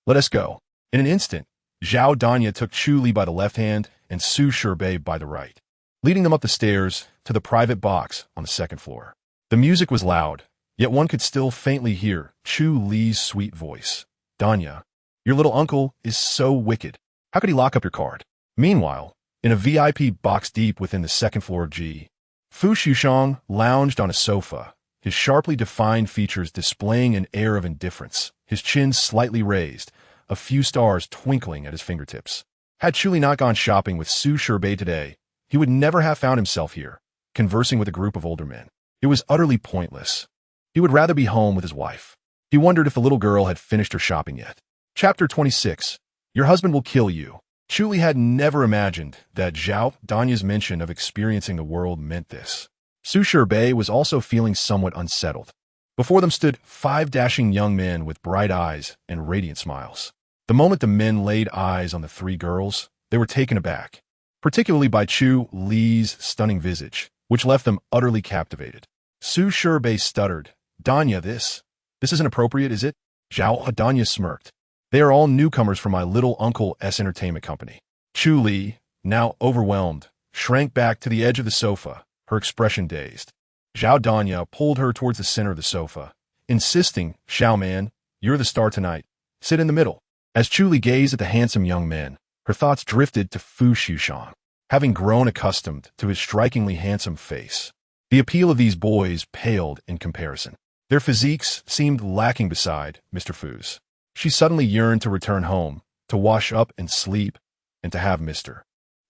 "Let us go." In an instant, Zhao Danya took Chu Li by the left hand and Su Shirbei by the right, leading them up the stairs to the private box on the second floor. The music was loud, yet one could still faintly hear Chu Li's sweet voice. "Danya, your little uncle is so wicked. How could he lock up your card?" Meanwhile, in a VIP box deep within the second floor of G, Fu Xushang lounged on a sofa, his sharply defined features displaying an air of indifference, his chin slightly raised, a few stars twinkling at his fingertips. Had Chu Li not gone shopping with Su Shirbei today, he would never have found himself here, conversing with a group of older men. It was utterly pointless. He would rather be home with his wife. He wondered if the little girl had finished her shopping yet. Chapter 26. Your husband will kill you. Chu Li had never imagined that Zhao Danya's mention of experiencing the world meant this. Su Shirbei was also feeling somewhat unsettled. Before them stood 5 dashing young men with bright eyes and radiant smiles. The moment the men laid eyes on the 3 girls, they were taken aback, particularly by Chu Li's stunning visage, which left them utterly captivated. Su Shirbei stuttered, "Danya, this isn't appropriate, is it?" Zhao Danya smirked. "They are all newcomers from my little uncle's entertainment company." Chu Li, now overwhelmed, shrank back to the edge of the sofa, her expression dazed. Zhao Danya pulled her towards the center of the sofa, insisting, "Xiao man, you're the star tonight. Sit in the middle." As Chu Li gazed at the handsome young men, her thoughts drifted to Fu Xushang. Having grown accustomed to his strikingly handsome face, the appeal of these boys paled in comparison. Their physiques seemed lacking beside Mr. Fu's. She suddenly yearned to return home, to wash up and sleep, and to have Mr.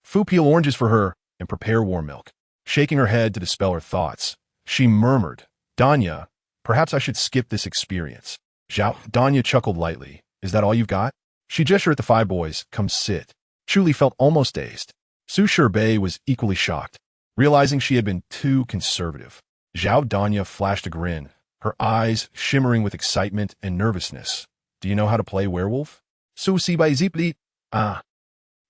Fu peel oranges for her and prepare warm milk. Shaking her head to dispel her thoughts, she murmured, "Danya, perhaps I should skip this experience." Zhao Danya chuckled lightly. "Is that all you've got?" She gestured at the 5 boys. "Come sit." Chu Li felt almost dazed. Su Shirbei was equally shocked, realizing she had been too conservative. Zhao Danya flashed a grin, her eyes shimmering with excitement and nervousness. "Do you know how to play werewolf?" "Su si bai zipli." "Ah.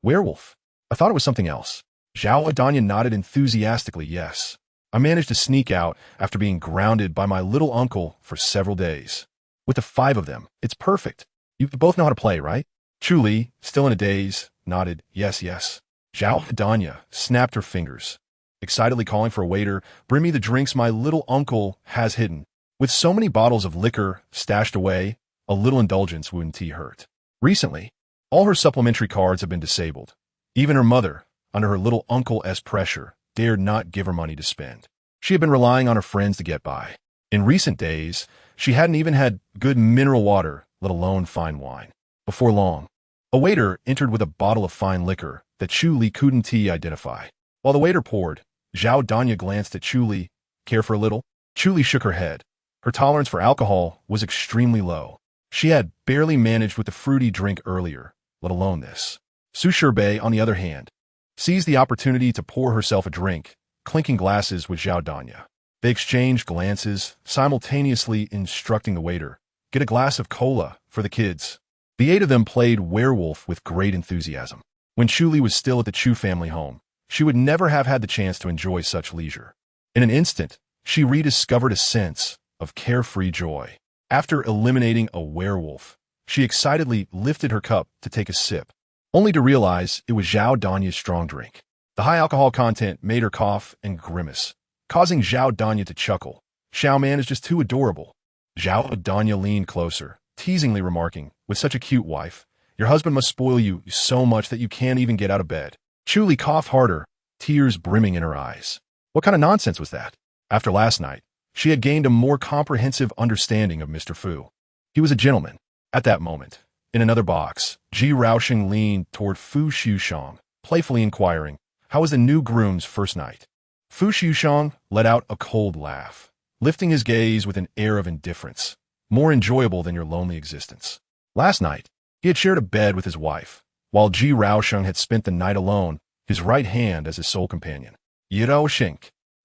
Werewolf. I thought it was something else." Zhao Danya nodded enthusiastically, "Yes. I managed to sneak out after being grounded by my little uncle for several days. With the 5 of them, it's perfect. You both know how to play, right?" Chu Li, still in a daze, nodded, "Yes, yes." Zhao Danya snapped her fingers, excitedly calling for a waiter, "Bring me the drinks my little uncle has hidden." With so many bottles of liquor stashed away, a little indulgence wouldn't hurt. Recently, all her supplementary cards have been disabled. Even her mother, under her little uncle's pressure, dared not give her money to spend. She had been relying on her friends to get by. In recent days, she hadn't even had good mineral water, let alone fine wine. Before long, a waiter entered with a bottle of fine liquor that Chu Li couldn't identify. While the waiter poured, Zhao Danya glanced at Chu Li. "Care for a little?" Chu Li shook her head. Her tolerance for alcohol was extremely low. She had barely managed with the fruity drink earlier, let alone this. Su Shirbei, on the other hand, seized the opportunity to pour herself a drink, clinking glasses with Zhao Danya. They exchanged glances, simultaneously instructing the waiter, "Get a glass of cola for the kids." The 8 of them played werewolf with great enthusiasm. When Chu Li was still at the Chu family home, she would never have had the chance to enjoy such leisure. In an instant, she rediscovered a sense of carefree joy. After eliminating a werewolf, she excitedly lifted her cup to take a sip, only to realize it was Zhao Danya's strong drink. The high alcohol content made her cough and grimace, causing Zhao Danya to chuckle. "Xiao man is just too adorable." Zhao Danya leaned closer, teasingly remarking, "With such a cute wife, your husband must spoil you so much that you can't even get out of bed." Chu Li coughed harder, tears brimming in her eyes. What kind of nonsense was that? After last night, she had gained a more comprehensive understanding of Mr. Fu. He was a gentleman. At that moment, in another box, Ji Raosheng leaned toward Fu Xueshang, playfully inquiring, how was the new groom's first night? Fu Xueshang let out a cold laugh, lifting his gaze with an air of indifference, more enjoyable than your lonely existence. Last night, he had shared a bed with his wife, while Ji Raosheng had spent the night alone, his right hand as his sole companion. Yi Raosheng,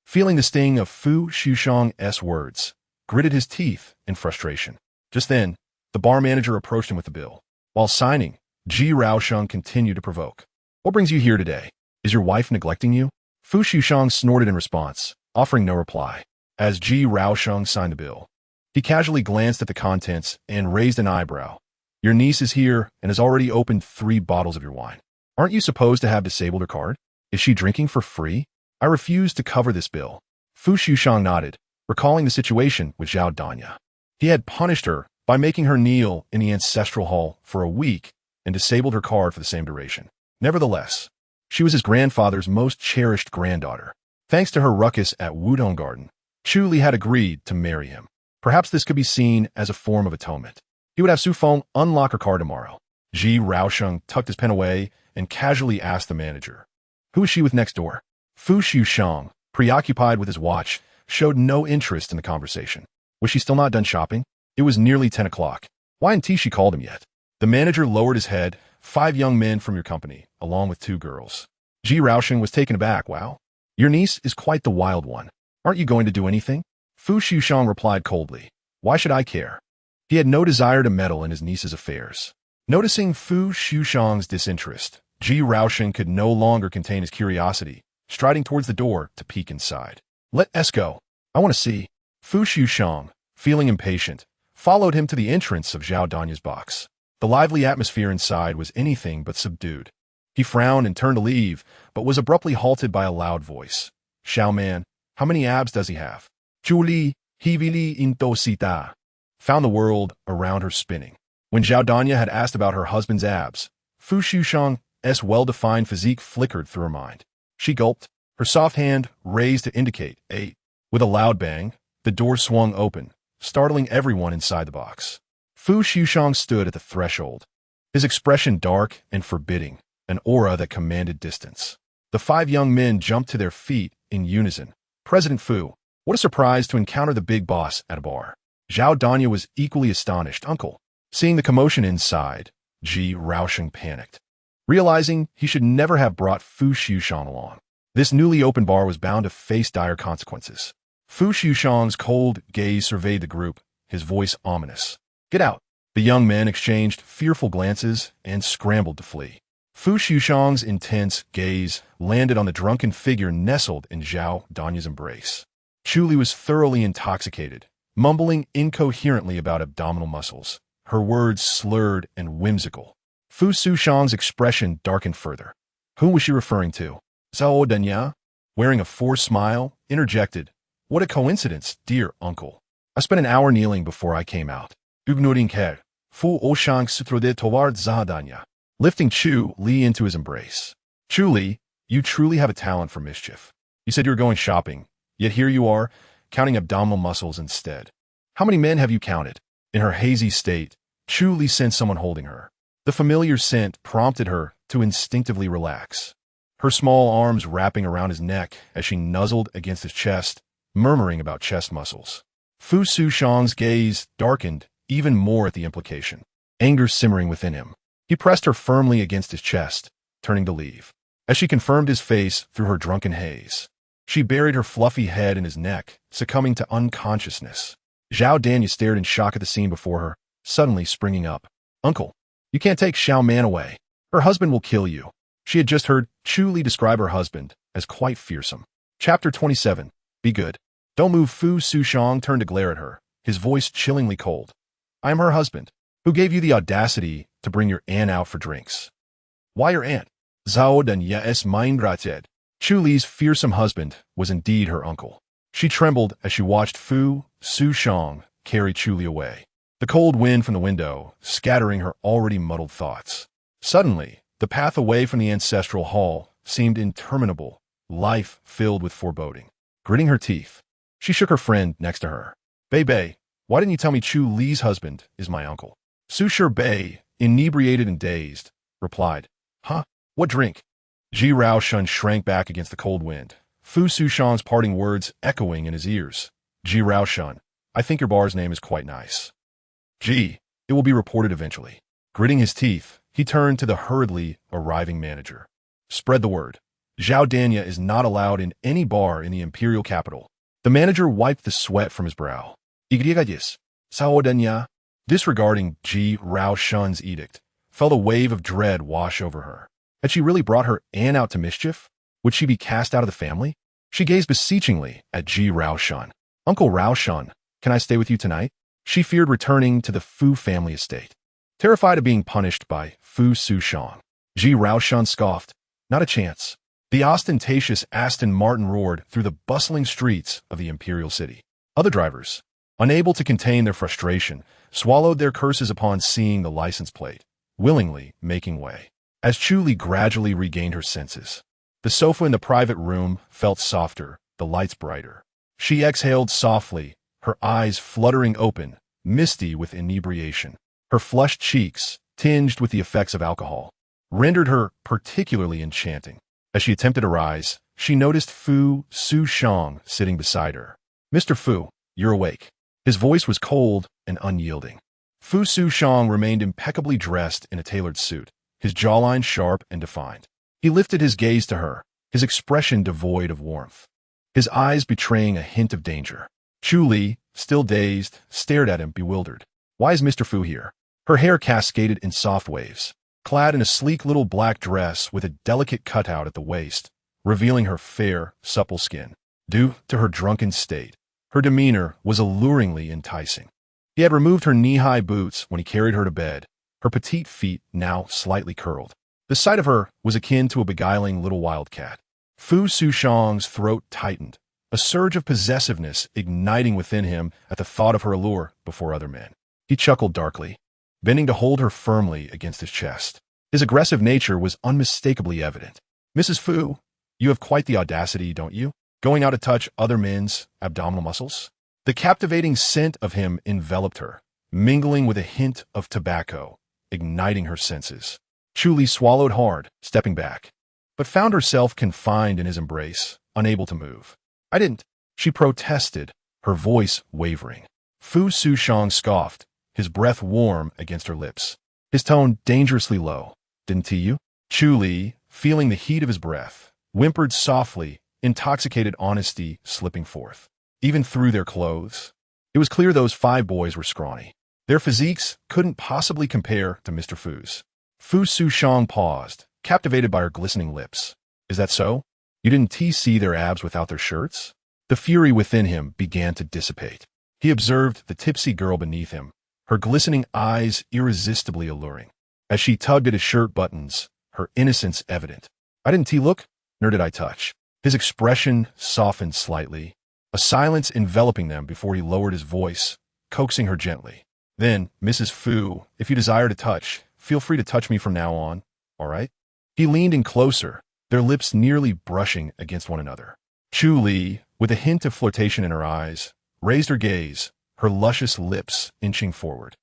feeling the sting of Fu Xueshang's words, gritted his teeth in frustration. Just then, the bar manager approached him with the bill. While signing, Ji Raosheng continued to provoke. What brings you here today? Is your wife neglecting you? Fu Xueshang snorted in response, offering no reply. As Ji Raosheng signed the bill, he casually glanced at the contents and raised an eyebrow. Your niece is here and has already opened 3 bottles of your wine. Aren't you supposed to have disabled her card? Is she drinking for free? I refuse to cover this bill. Fu Xueshang nodded, recalling the situation with Zhao Danya. He had punished her by making her kneel in the ancestral hall for a week and disabled her card for the same duration. Nevertheless, she was his grandfather's most cherished granddaughter. Thanks to her ruckus at Wudong Garden, Chu Li had agreed to marry him. Perhaps this could be seen as a form of atonement. He would have Su Feng unlock her card tomorrow. Ji Raosheng tucked his pen away and casually asked the manager, who is she with next door? Fu Xueshang, preoccupied with his watch, showed no interest in the conversation. Was she still not done shopping? It was nearly 10 o'clock. Why hadn't she called him yet? The manager lowered his head. 5 young men from your company, along with 2 girls. Ji Raosheng was taken aback. Wow. Your niece is quite the wild one. Aren't you going to do anything? Fu Xueshang replied coldly. Why should I care? He had no desire to meddle in his niece's affairs. Noticing Fu Xueshang's disinterest, Ji Raosheng could no longer contain his curiosity, striding towards the door to peek inside. Let us go. I want to see. Fu Xueshang, feeling impatient, followed him to the entrance of Zhao Danya's box. The lively atmosphere inside was anything but subdued. He frowned and turned to leave, but was abruptly halted by a loud voice. Xiao man, how many abs does he have? Chu Li, hivili into sita. Found the world around her spinning. When Zhao Danya had asked about her husband's abs, Fu Xueshang's well-defined physique flickered through her mind. She gulped, her soft hand raised to indicate 8. With a loud bang, the door swung open, startling everyone inside the box. Fu Xueshang stood at the threshold, his expression dark and forbidding, an aura that commanded distance. The 5 young men jumped to their feet in unison. President Fu, what a surprise to encounter the big boss at a bar. Zhao Danya was equally astonished. Uncle. Seeing the commotion inside, Ji Raosheng panicked, realizing he should never have brought Fu Xueshang along. This newly opened bar was bound to face dire consequences. Fu Xueshang's cold gaze surveyed the group, his voice ominous. Get out. The young men exchanged fearful glances and scrambled to flee. Fu Xueshang's intense gaze landed on the drunken figure nestled in Zhao Danya's embrace. Chu Li was thoroughly intoxicated, mumbling incoherently about abdominal muscles, her words slurred and whimsical. Fu Xueshang's expression darkened further. Whom was she referring to? Zhao Danya, wearing a forced smile, interjected, What a coincidence, dear uncle. I spent an hour kneeling before I came out. Ignoring her, Fu Oshang sutrode toward Zhao Danya, lifting Chu Li into his embrace. Chu Li, you truly have a talent for mischief. You said you were going shopping, yet here you are, counting abdominal muscles instead. How many men have you counted? In her hazy state, Chu Li sensed someone holding her. The familiar scent prompted her to instinctively relax, her small arms wrapping around his neck as she nuzzled against his chest, murmuring about chest muscles. Fu Xueshang's gaze darkened even more at the implication, anger simmering within him. He pressed her firmly against his chest, turning to leave. As she confirmed his face through her drunken haze, she buried her fluffy head in his neck, succumbing to unconsciousness. Zhao Danya stared in shock at the scene before her, suddenly springing up. Uncle, you can't take Xiao Man away. Her husband will kill you. She had just heard Chu Li describe her husband as quite fearsome. Chapter 27. Be good. Don't move. Fu Xueshang turned to glare at her, his voice chillingly cold. I am her husband. Who gave you the audacity to bring your aunt out for drinks? Why your aunt? Zhao Danya's mind rated. Chu Li's fearsome husband was indeed her uncle. She trembled as she watched Fu Xueshang carry Chu Li away, the cold wind from the window scattering her already muddled thoughts. Suddenly, the path away from the ancestral hall seemed interminable, life filled with foreboding. gritting her teeth. She shook her friend next to her. Bei, why didn't you tell me Chu Li's husband is my uncle? Su Bei, inebriated and dazed, replied, Huh? What drink? Ji Raoshun shrank back against the cold wind, Fu Sushang's parting words echoing in his ears. Ji Raoshun, I think your bar's name is quite nice. Ji, it will be reported eventually. Gritting his teeth, he turned to the hurriedly arriving manager. Spread the word. Zhao Danya is not allowed in any bar in the imperial capital. The manager wiped the sweat from his brow. Igrigadis, Sao Danya. Disregarding Ji Raoshun's edict, felt a wave of dread wash over her. Had she really brought her Anne out to mischief? Would she be cast out of the family? She gazed beseechingly at Ji Raoshun. Uncle Raoshun, can I stay with you tonight? She feared returning to the Fu family estate. Terrified of being punished by Fu Sushang, Ji Raoshun scoffed. Not a chance. The ostentatious Aston Martin roared through the bustling streets of the imperial city. Other drivers, unable to contain their frustration, swallowed their curses upon seeing the license plate, willingly making way. As Chu Li gradually regained her senses, the sofa in the private room felt softer, the lights brighter. She exhaled softly, her eyes fluttering open, misty with inebriation. Her flushed cheeks, tinged with the effects of alcohol, rendered her particularly enchanting. As she attempted to rise, she noticed Fu Sushang sitting beside her. Mr. Fu, you're awake. His voice was cold and unyielding. Fu Sushang remained impeccably dressed in a tailored suit, his jawline sharp and defined. He lifted his gaze to her, his expression devoid of warmth, his eyes betraying a hint of danger. Chu Li, still dazed, stared at him bewildered. Why is Mr. Fu here? Her hair cascaded in soft waves, clad in a sleek little black dress with a delicate cutout at the waist, revealing her fair, supple skin. Due to her drunken state, her demeanor was alluringly enticing. He had removed her knee-high boots when he carried her to bed, her petite feet now slightly curled. The sight of her was akin to a beguiling little wildcat. Fu Sushang's throat tightened, a surge of possessiveness igniting within him at the thought of her allure before other men. He chuckled darkly, bending to hold her firmly against his chest. His aggressive nature was unmistakably evident. Mrs. Fu, you have quite the audacity, don't you? Going out to touch other men's abdominal muscles? The captivating scent of him enveloped her, mingling with a hint of tobacco, igniting her senses. Chu Li swallowed hard, stepping back, but found herself confined in his embrace, unable to move. I didn't, she protested, her voice wavering. Fu Sushang scoffed, his breath warm against her lips, his tone dangerously low. Didn't he you? Chu Li, feeling the heat of his breath, whimpered softly, intoxicated honesty slipping forth. Even through their clothes, it was clear those 5 boys were scrawny. Their physiques couldn't possibly compare to Mr. Fu's. Fu Sushang paused, captivated by her glistening lips. Is that so? You didn't see their abs without their shirts? The fury within him began to dissipate. He observed the tipsy girl beneath him, her glistening eyes irresistibly alluring. As she tugged at his shirt buttons, her innocence evident. I didn't look, nor did I touch. His expression softened slightly, a silence enveloping them before he lowered his voice, coaxing her gently. Then, Mrs. Fu, if you desire to touch, feel free to touch me from now on, all right? He leaned in closer, their lips nearly brushing against one another. Chu Li, with a hint of flirtation in her eyes, raised her gaze, her luscious lips inching forward.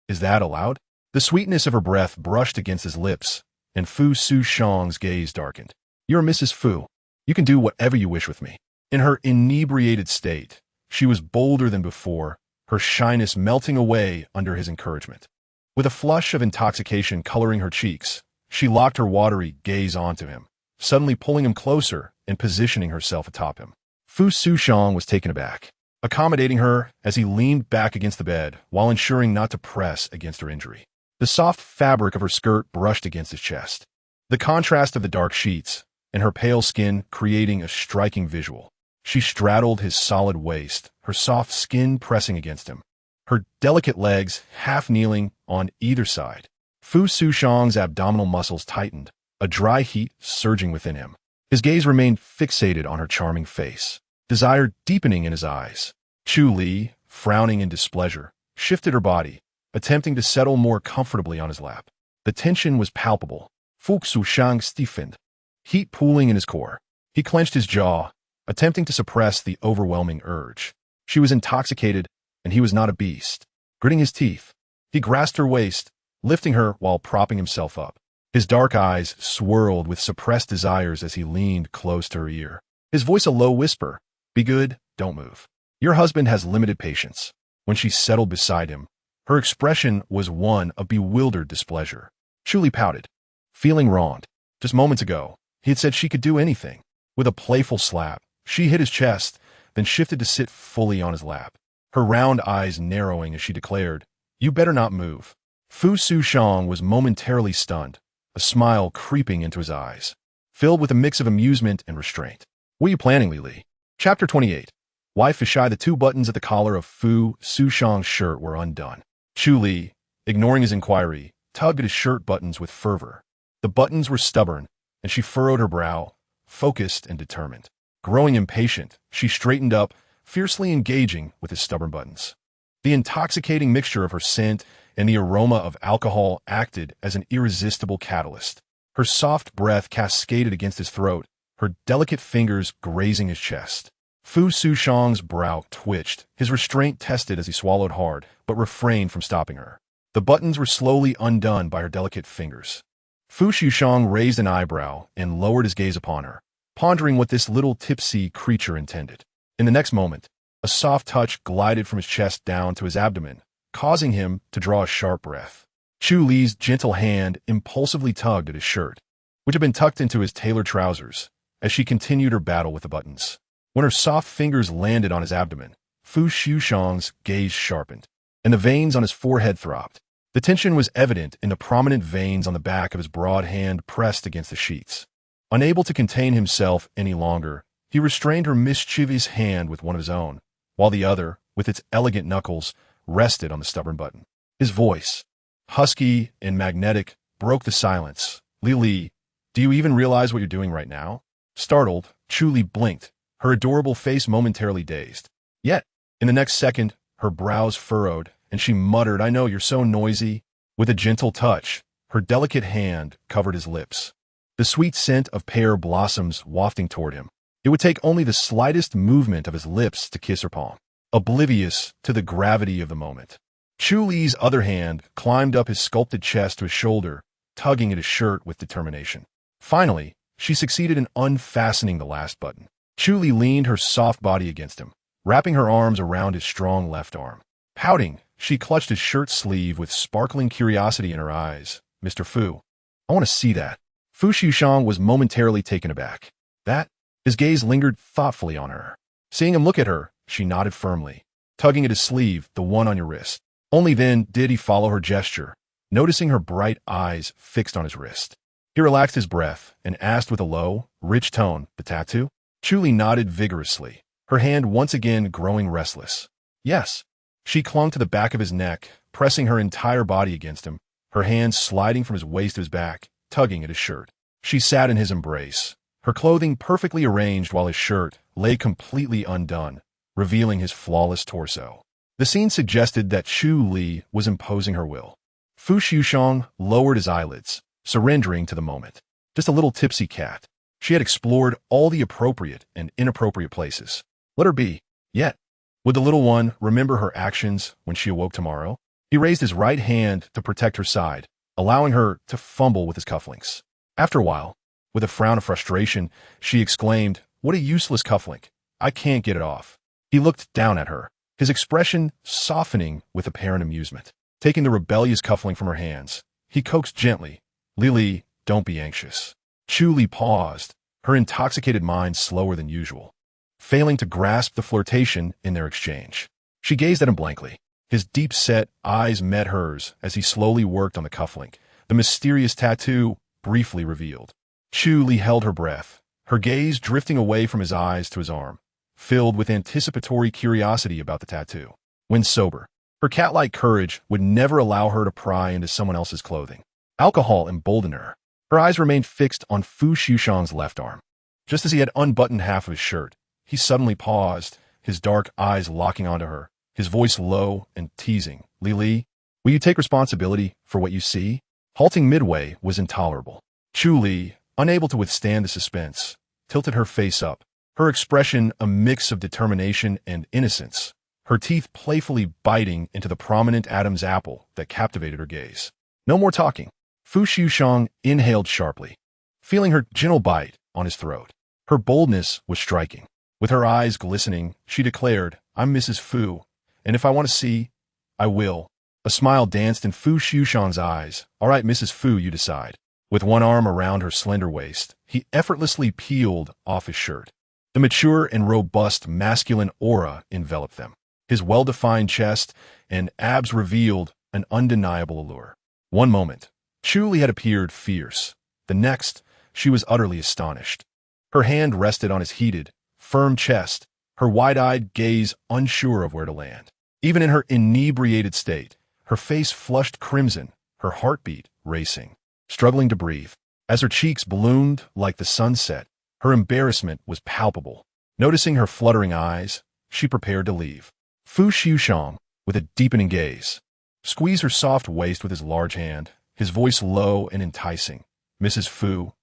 Is that allowed? The sweetness of her breath brushed against his lips, and Fu Sushang's gaze darkened. You're Mrs. Fu. You can do whatever you wish with me. In her inebriated state, she was bolder than before, her shyness melting away under his encouragement. With a flush of intoxication coloring her cheeks, she locked her watery gaze onto him, suddenly pulling him closer and positioning herself atop him. Fu Sushang was taken aback, accommodating her as he leaned back against the bed while ensuring not to press against her injury. The soft fabric of her skirt brushed against his chest, the contrast of the dark sheets and her pale skin creating a striking visual. She straddled his solid waist, her soft skin pressing against him, her delicate legs half kneeling on either side. Fu Sushang's abdominal muscles tightened, a dry heat surging within him. His gaze remained fixated on her charming face, desire deepening in his eyes. Chu Li, frowning in displeasure, shifted her body, attempting to settle more comfortably on his lap. The tension was palpable. Fu Sushang stiffened, heat pooling in his core. He clenched his jaw, attempting to suppress the overwhelming urge. She was intoxicated, and he was not a beast. Gritting his teeth, he grasped her waist, lifting her while propping himself up. His dark eyes swirled with suppressed desires as he leaned close to her ear. His voice a low whisper, "Be good, don't move. Your husband has limited patience." When she settled beside him, her expression was one of bewildered displeasure. Chu Li pouted, feeling wronged. Just moments ago, he had said she could do anything. With a playful slap, she hit his chest, then shifted to sit fully on his lap. Her round eyes narrowing as she declared, "You better not move." Fu Liujie was momentarily stunned, a smile creeping into his eyes, filled with a mix of amusement and restraint. "What are you planning, Li?" Chapter 28. Wife is shy. The two buttons at the collar of Fu Liujie's shirt were undone. Chu Li, ignoring his inquiry, tugged at his shirt buttons with fervor. The buttons were stubborn, and she furrowed her brow, focused and determined. Growing impatient, she straightened up, fiercely engaging with his stubborn buttons. The intoxicating mixture of her scent and the aroma of alcohol acted as an irresistible catalyst. Her soft breath cascaded against his throat, her delicate fingers grazing his chest. Fu Liujie's brow twitched, his restraint tested as he swallowed hard, but refrained from stopping her. The buttons were slowly undone by her delicate fingers. Fu Liujie raised an eyebrow and lowered his gaze upon her, pondering what this little tipsy creature intended. In the next moment, a soft touch glided from his chest down to his abdomen, causing him to draw a sharp breath. Chu Li's gentle hand impulsively tugged at his shirt, which had been tucked into his tailored trousers, as she continued her battle with the buttons. When her soft fingers landed on his abdomen, Fu Liujie's gaze sharpened, and the veins on his forehead throbbed. The tension was evident in the prominent veins on the back of his broad hand pressed against the sheets. Unable to contain himself any longer, he restrained her mischievous hand with one of his own, while the other, with its elegant knuckles, rested on the stubborn button. His voice, husky and magnetic, broke the silence. "Li, do you even realize what you're doing right now?" Startled, Chu Li blinked, her adorable face momentarily dazed. Yet, in the next second, her brows furrowed, and she muttered, "I know, you're so noisy." With a gentle touch, her delicate hand covered his lips, the sweet scent of pear blossoms wafting toward him. It would take only the slightest movement of his lips to kiss her palm, oblivious to the gravity of the moment. Chu Li's other hand climbed up his sculpted chest to his shoulder, tugging at his shirt with determination. Finally, she succeeded in unfastening the last button. Chu Li leaned her soft body against him, wrapping her arms around his strong left arm. Pouting, she clutched his shirt sleeve with sparkling curiosity in her eyes. "Mr. Fu, I want to see that." Fu Liujie was momentarily taken aback. "That?" His gaze lingered thoughtfully on her. Seeing him look at her, she nodded firmly, tugging at his sleeve, "The one on your wrist." Only then did he follow her gesture, noticing her bright eyes fixed on his wrist. He relaxed his breath and asked with a low, rich tone, "The tattoo?" Chu Li nodded vigorously, her hand once again growing restless. "Yes." She clung to the back of his neck, pressing her entire body against him, her hands sliding from his waist to his back, tugging at his shirt. She sat in his embrace, her clothing perfectly arranged while his shirt lay completely undone, revealing his flawless torso. The scene suggested that Chu Li was imposing her will. Fu Liujie lowered his eyelids, surrendering to the moment. Just a little tipsy cat. She had explored all the appropriate and inappropriate places. Let her be. Yet, would the little one remember her actions when she awoke tomorrow? He raised his right hand to protect her side, allowing her to fumble with his cufflinks. After a while, with a frown of frustration, she exclaimed, "What a useless cufflink. I can't get it off." He looked down at her, his expression softening with apparent amusement. Taking the rebellious cufflink from her hands, he coaxed gently, "Li, don't be anxious." Chu Li paused, her intoxicated mind slower than usual, failing to grasp the flirtation in their exchange. She gazed at him blankly. His deep-set eyes met hers as he slowly worked on the cufflink, the mysterious tattoo briefly revealed. Chu Li held her breath, her gaze drifting away from his eyes to his arm, filled with anticipatory curiosity about the tattoo. When sober, her cat-like courage would never allow her to pry into someone else's clothing. Alcohol emboldened her. Her eyes remained fixed on Fu Liujie's left arm. Just as he had unbuttoned half of his shirt, he suddenly paused, his dark eyes locking onto her, his voice low and teasing. "Li, will you take responsibility for what you see?" Halting midway was intolerable. Chu Li, unable to withstand the suspense, tilted her face up, her expression a mix of determination and innocence, her teeth playfully biting into the prominent Adam's apple that captivated her gaze. No more talking. Fu Liujie inhaled sharply, feeling her gentle bite on his throat. Her boldness was striking. With her eyes glistening, she declared, "I'm Mrs. Fu, and if I want to see, I will." A smile danced in Fu Liujie's eyes. "All right, Mrs. Fu, you decide." With one arm around her slender waist, he effortlessly peeled off his shirt. The mature and robust masculine aura enveloped them. His well-defined chest and abs revealed an undeniable allure. One moment, Chu Li had appeared fierce. The next, she was utterly astonished. Her hand rested on his heated, firm chest, her wide-eyed gaze unsure of where to land. Even in her inebriated state, her face flushed crimson, her heartbeat racing. Struggling to breathe, as her cheeks ballooned like the sunset, her embarrassment was palpable. Noticing her fluttering eyes, she prepared to leave. Fu Liujie, with a deepening gaze, squeezed her soft waist with his large hand, his voice low and enticing. "Mrs. Fu,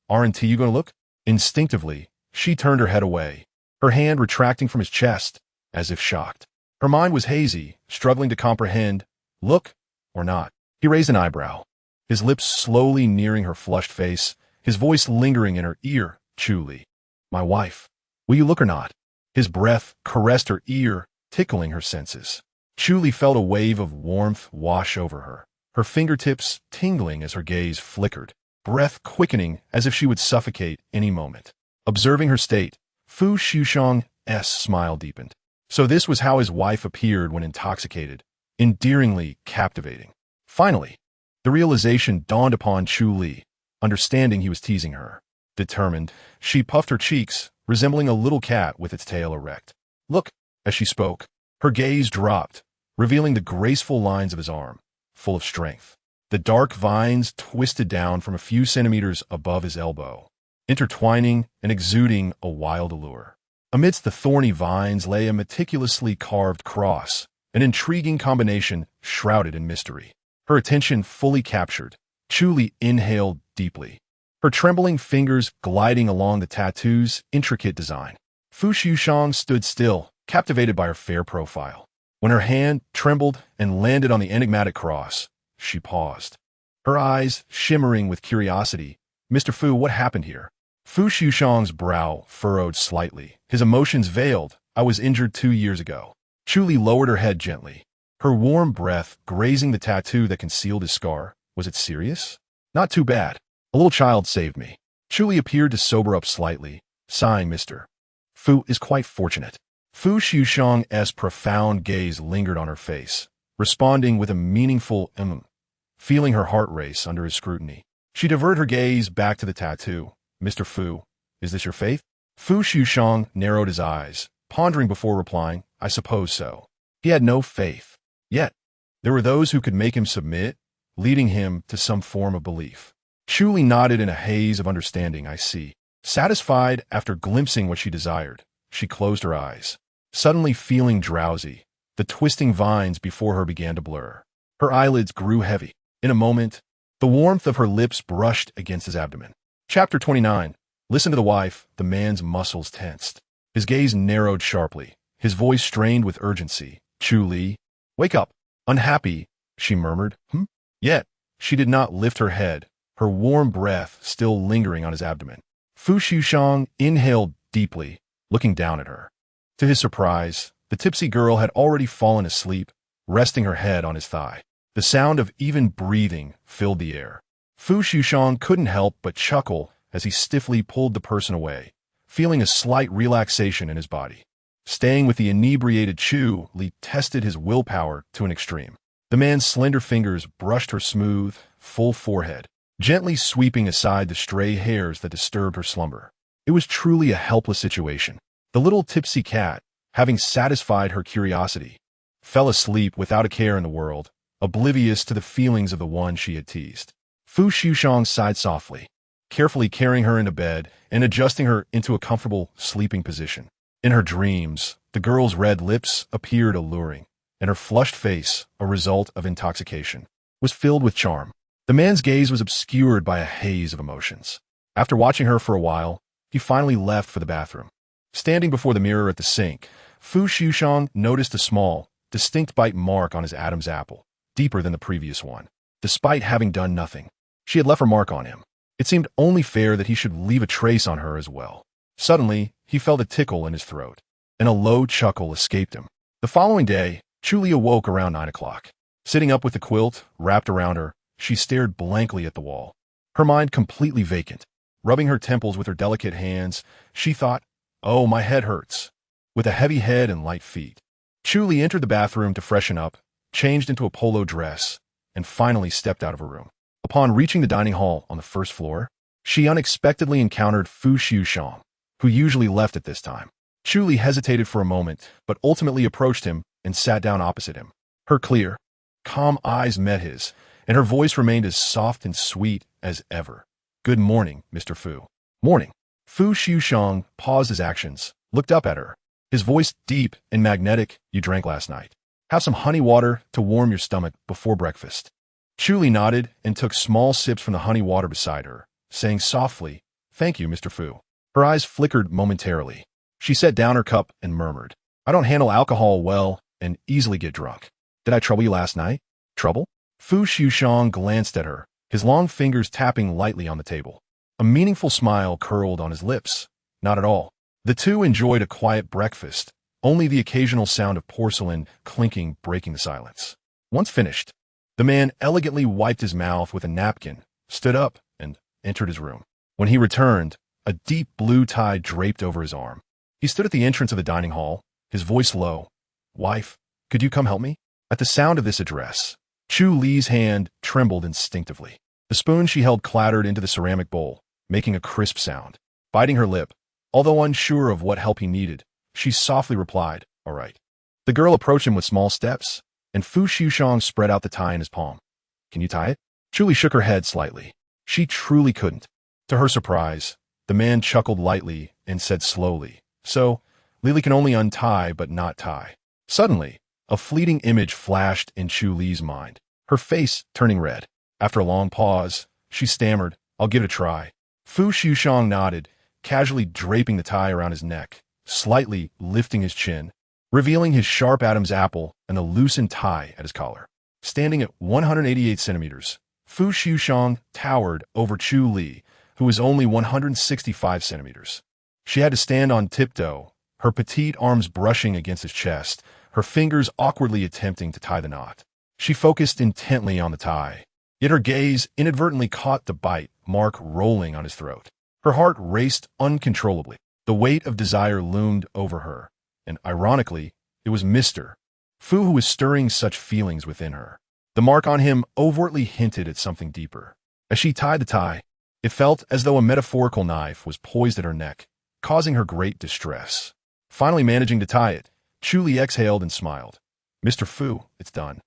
aren't you going to look?" Instinctively, she turned her head away, her hand retracting from his chest, as if shocked. Her mind was hazy, struggling to comprehend, look or not. He raised an eyebrow, his lips slowly nearing her flushed face, his voice lingering in her ear. "Chu Li, my wife, will you look or not?" His breath caressed her ear, tickling her senses. Chu Li felt a wave of warmth wash over her, her fingertips tingling as her gaze flickered, breath quickening as if she would suffocate any moment. Observing her state, Fu Liujie's smile deepened. So this was how his wife appeared when intoxicated, endearingly captivating. Finally, the realization dawned upon Chu Li, understanding he was teasing her. Determined, she puffed her cheeks, resembling a little cat with its tail erect. "Look," as she spoke, her gaze dropped, revealing the graceful lines of his arm, full of strength. The dark vines twisted down from a few centimeters above his elbow, intertwining and exuding a wild allure. Amidst the thorny vines lay a meticulously carved cross, an intriguing combination shrouded in mystery. Her attention fully captured, Chu Li inhaled deeply, her trembling fingers gliding along the tattoo's intricate design. Fu Liujie stood still, captivated by her fair profile. When her hand trembled and landed on the enigmatic cross, she paused, her eyes shimmering with curiosity. "Mr. Fu, what happened here?" Fu Liujie's brow furrowed slightly, his emotions veiled. "I was injured 2 years ago." Chu Li lowered her head gently, her warm breath grazing the tattoo that concealed his scar. "Was it serious?" "Not too bad. A little child saved me." Chu Li appeared to sober up slightly, sighing. "Mr. Fu is quite fortunate." Fu Liujie's profound gaze lingered on her face, responding with a meaningful feeling her heart race under his scrutiny. She diverted her gaze back to the tattoo. "Mr. Fu, is this your faith?" Fu Liujie narrowed his eyes, pondering before replying, "I suppose so." He had no faith. Yet, there were those who could make him submit, leading him to some form of belief. Chu Li nodded in a haze of understanding. "I see." Satisfied after glimpsing what she desired, she closed her eyes, suddenly feeling drowsy. The twisting vines before her began to blur. Her eyelids grew heavy. In a moment, the warmth of her lips brushed against his abdomen. Chapter 29. Listen to the wife. The man's muscles tensed. His gaze narrowed sharply, his voice strained with urgency. "Chu Li, wake up." "Unhappy," she murmured. Yet, she did not lift her head, her warm breath still lingering on his abdomen. Fu Liujie inhaled deeply, looking down at her. To his surprise, the tipsy girl had already fallen asleep, resting her head on his thigh. The sound of even breathing filled the air. Fu Liujie couldn't help but chuckle as he stiffly pulled the person away, feeling a slight relaxation in his body. Staying with the inebriated Chu Li tested his willpower to an extreme. The man's slender fingers brushed her smooth, full forehead, gently sweeping aside the stray hairs that disturbed her slumber. It was truly a helpless situation. The little tipsy cat, having satisfied her curiosity, fell asleep without a care in the world, oblivious to the feelings of the one she had teased. Fu Liujie sighed softly, carefully carrying her into bed and adjusting her into a comfortable sleeping position. In her dreams, the girl's red lips appeared alluring, and her flushed face, a result of intoxication, was filled with charm. The man's gaze was obscured by a haze of emotions. After watching her for a while, he finally left for the bathroom. Standing before the mirror at the sink, Fu Liujie noticed a small, distinct bite mark on his Adam's apple, deeper than the previous one. Despite having done nothing, she had left her mark on him. It seemed only fair that he should leave a trace on her as well. Suddenly, he felt a tickle in his throat, and a low chuckle escaped him. The following day, Chu Li awoke around 9 o'clock. Sitting up with the quilt wrapped around her, she stared blankly at the wall, her mind completely vacant. Rubbing her temples with her delicate hands, she thought, "Oh, my head hurts." With a heavy head and light feet, Chu Li entered the bathroom to freshen up, changed into a polo dress, and finally stepped out of her room. Upon reaching the dining hall on the first floor, she unexpectedly encountered Fu Liujie, who usually left at this time. Chu Li hesitated for a moment, but ultimately approached him and sat down opposite him. Her clear, calm eyes met his, and her voice remained as soft and sweet as ever. "Good morning, Mr. Fu." "Morning." Fu Liujie paused his actions, looked up at her, his voice deep and magnetic. "You drank last night. Have some honey water to warm your stomach before breakfast." Chu Li nodded and took small sips from the honey water beside her, saying softly, "Thank you, Mr. Fu." Her eyes flickered momentarily. She set down her cup and murmured, "I don't handle alcohol well and easily get drunk. Did I trouble you last night?" "Trouble?" Fu Liujie glanced at her, his long fingers tapping lightly on the table. A meaningful smile curled on his lips. Not at all. The two enjoyed a quiet breakfast, only the occasional sound of porcelain clinking breaking the silence. Once finished, the man elegantly wiped his mouth with a napkin, stood up, and entered his room. When he returned, a deep blue tie draped over his arm. He stood at the entrance of the dining hall, his voice low. "Wife, could you come help me?" At the sound of this address, Chu Li's hand trembled instinctively. The spoon she held clattered into the ceramic bowl, making a crisp sound. Biting her lip, although unsure of what help he needed, she softly replied, "All right." The girl approached him with small steps, and Fu Liujie spread out the tie in his palm. "Can you tie it?" Chu Li shook her head slightly. She truly couldn't. To her surprise, the man chuckled lightly and said slowly, "So, Lily can only untie but not tie." Suddenly, a fleeting image flashed in Chu Li's mind, her face turning red. After a long pause, she stammered, "I'll give it a try." Fu Liujie nodded, casually draping the tie around his neck, slightly lifting his chin, revealing his sharp Adam's apple and the loosened tie at his collar. Standing at 188 centimeters, Fu Liujie towered over Chu Li, who was only 165 centimeters. She had to stand on tiptoe, her petite arms brushing against his chest, her fingers awkwardly attempting to tie the knot. She focused intently on the tie, yet her gaze inadvertently caught the bite mark rolling on his throat. Her heart raced uncontrollably. The weight of desire loomed over her, and ironically, it was Mr. Fu who was stirring such feelings within her. The mark on him overtly hinted at something deeper. As she tied the tie, it felt as though a metaphorical knife was poised at her neck, causing her great distress. Finally managing to tie it, Chu Li exhaled and smiled. "Mr. Fu, it's done."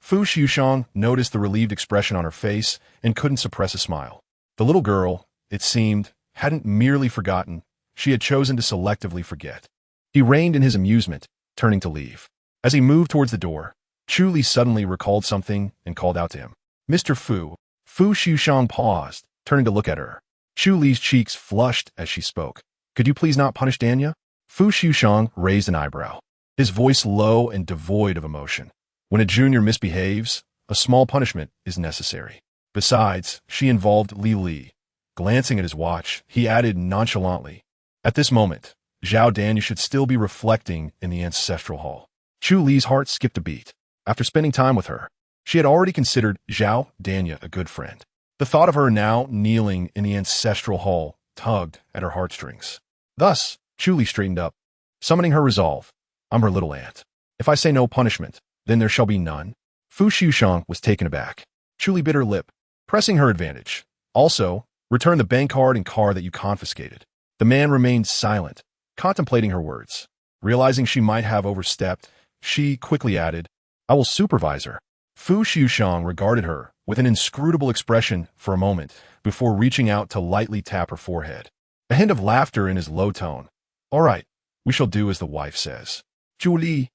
Fu Liujie noticed the relieved expression on her face and couldn't suppress a smile. The little girl, it seemed, hadn't merely forgotten, she had chosen to selectively forget. He reined in his amusement, turning to leave. As he moved towards the door, Chu Li suddenly recalled something and called out to him, "Mr. Fu." Fu Liujie paused, turning to look at her. Chu Li's cheeks flushed as she spoke. "Could you please not punish Danya?" Fu Liujie raised an eyebrow, his voice low and devoid of emotion. "When a junior misbehaves, a small punishment is necessary. Besides, she involved Li." Glancing at his watch, he added nonchalantly, "At this moment, Zhao Danya should still be reflecting in the ancestral hall." Chu Li's heart skipped a beat. After spending time with her, she had already considered Zhao Danya a good friend. The thought of her now kneeling in the ancestral hall tugged at her heartstrings. Thus, Chu Li straightened up, summoning her resolve. "I'm her little aunt. If I say no punishment, then there shall be none." Fu Liujie was taken aback. Chu Li bit her lip, pressing her advantage. "Also, return the bank card and car that you confiscated." The man remained silent, contemplating her words. Realizing she might have overstepped, she quickly added, "I will supervise her." Fu Liujie regarded her with an inscrutable expression for a moment before reaching out to lightly tap her forehead. A hint of laughter in his low tone. "All right, we shall do as the wife says." Chu Li.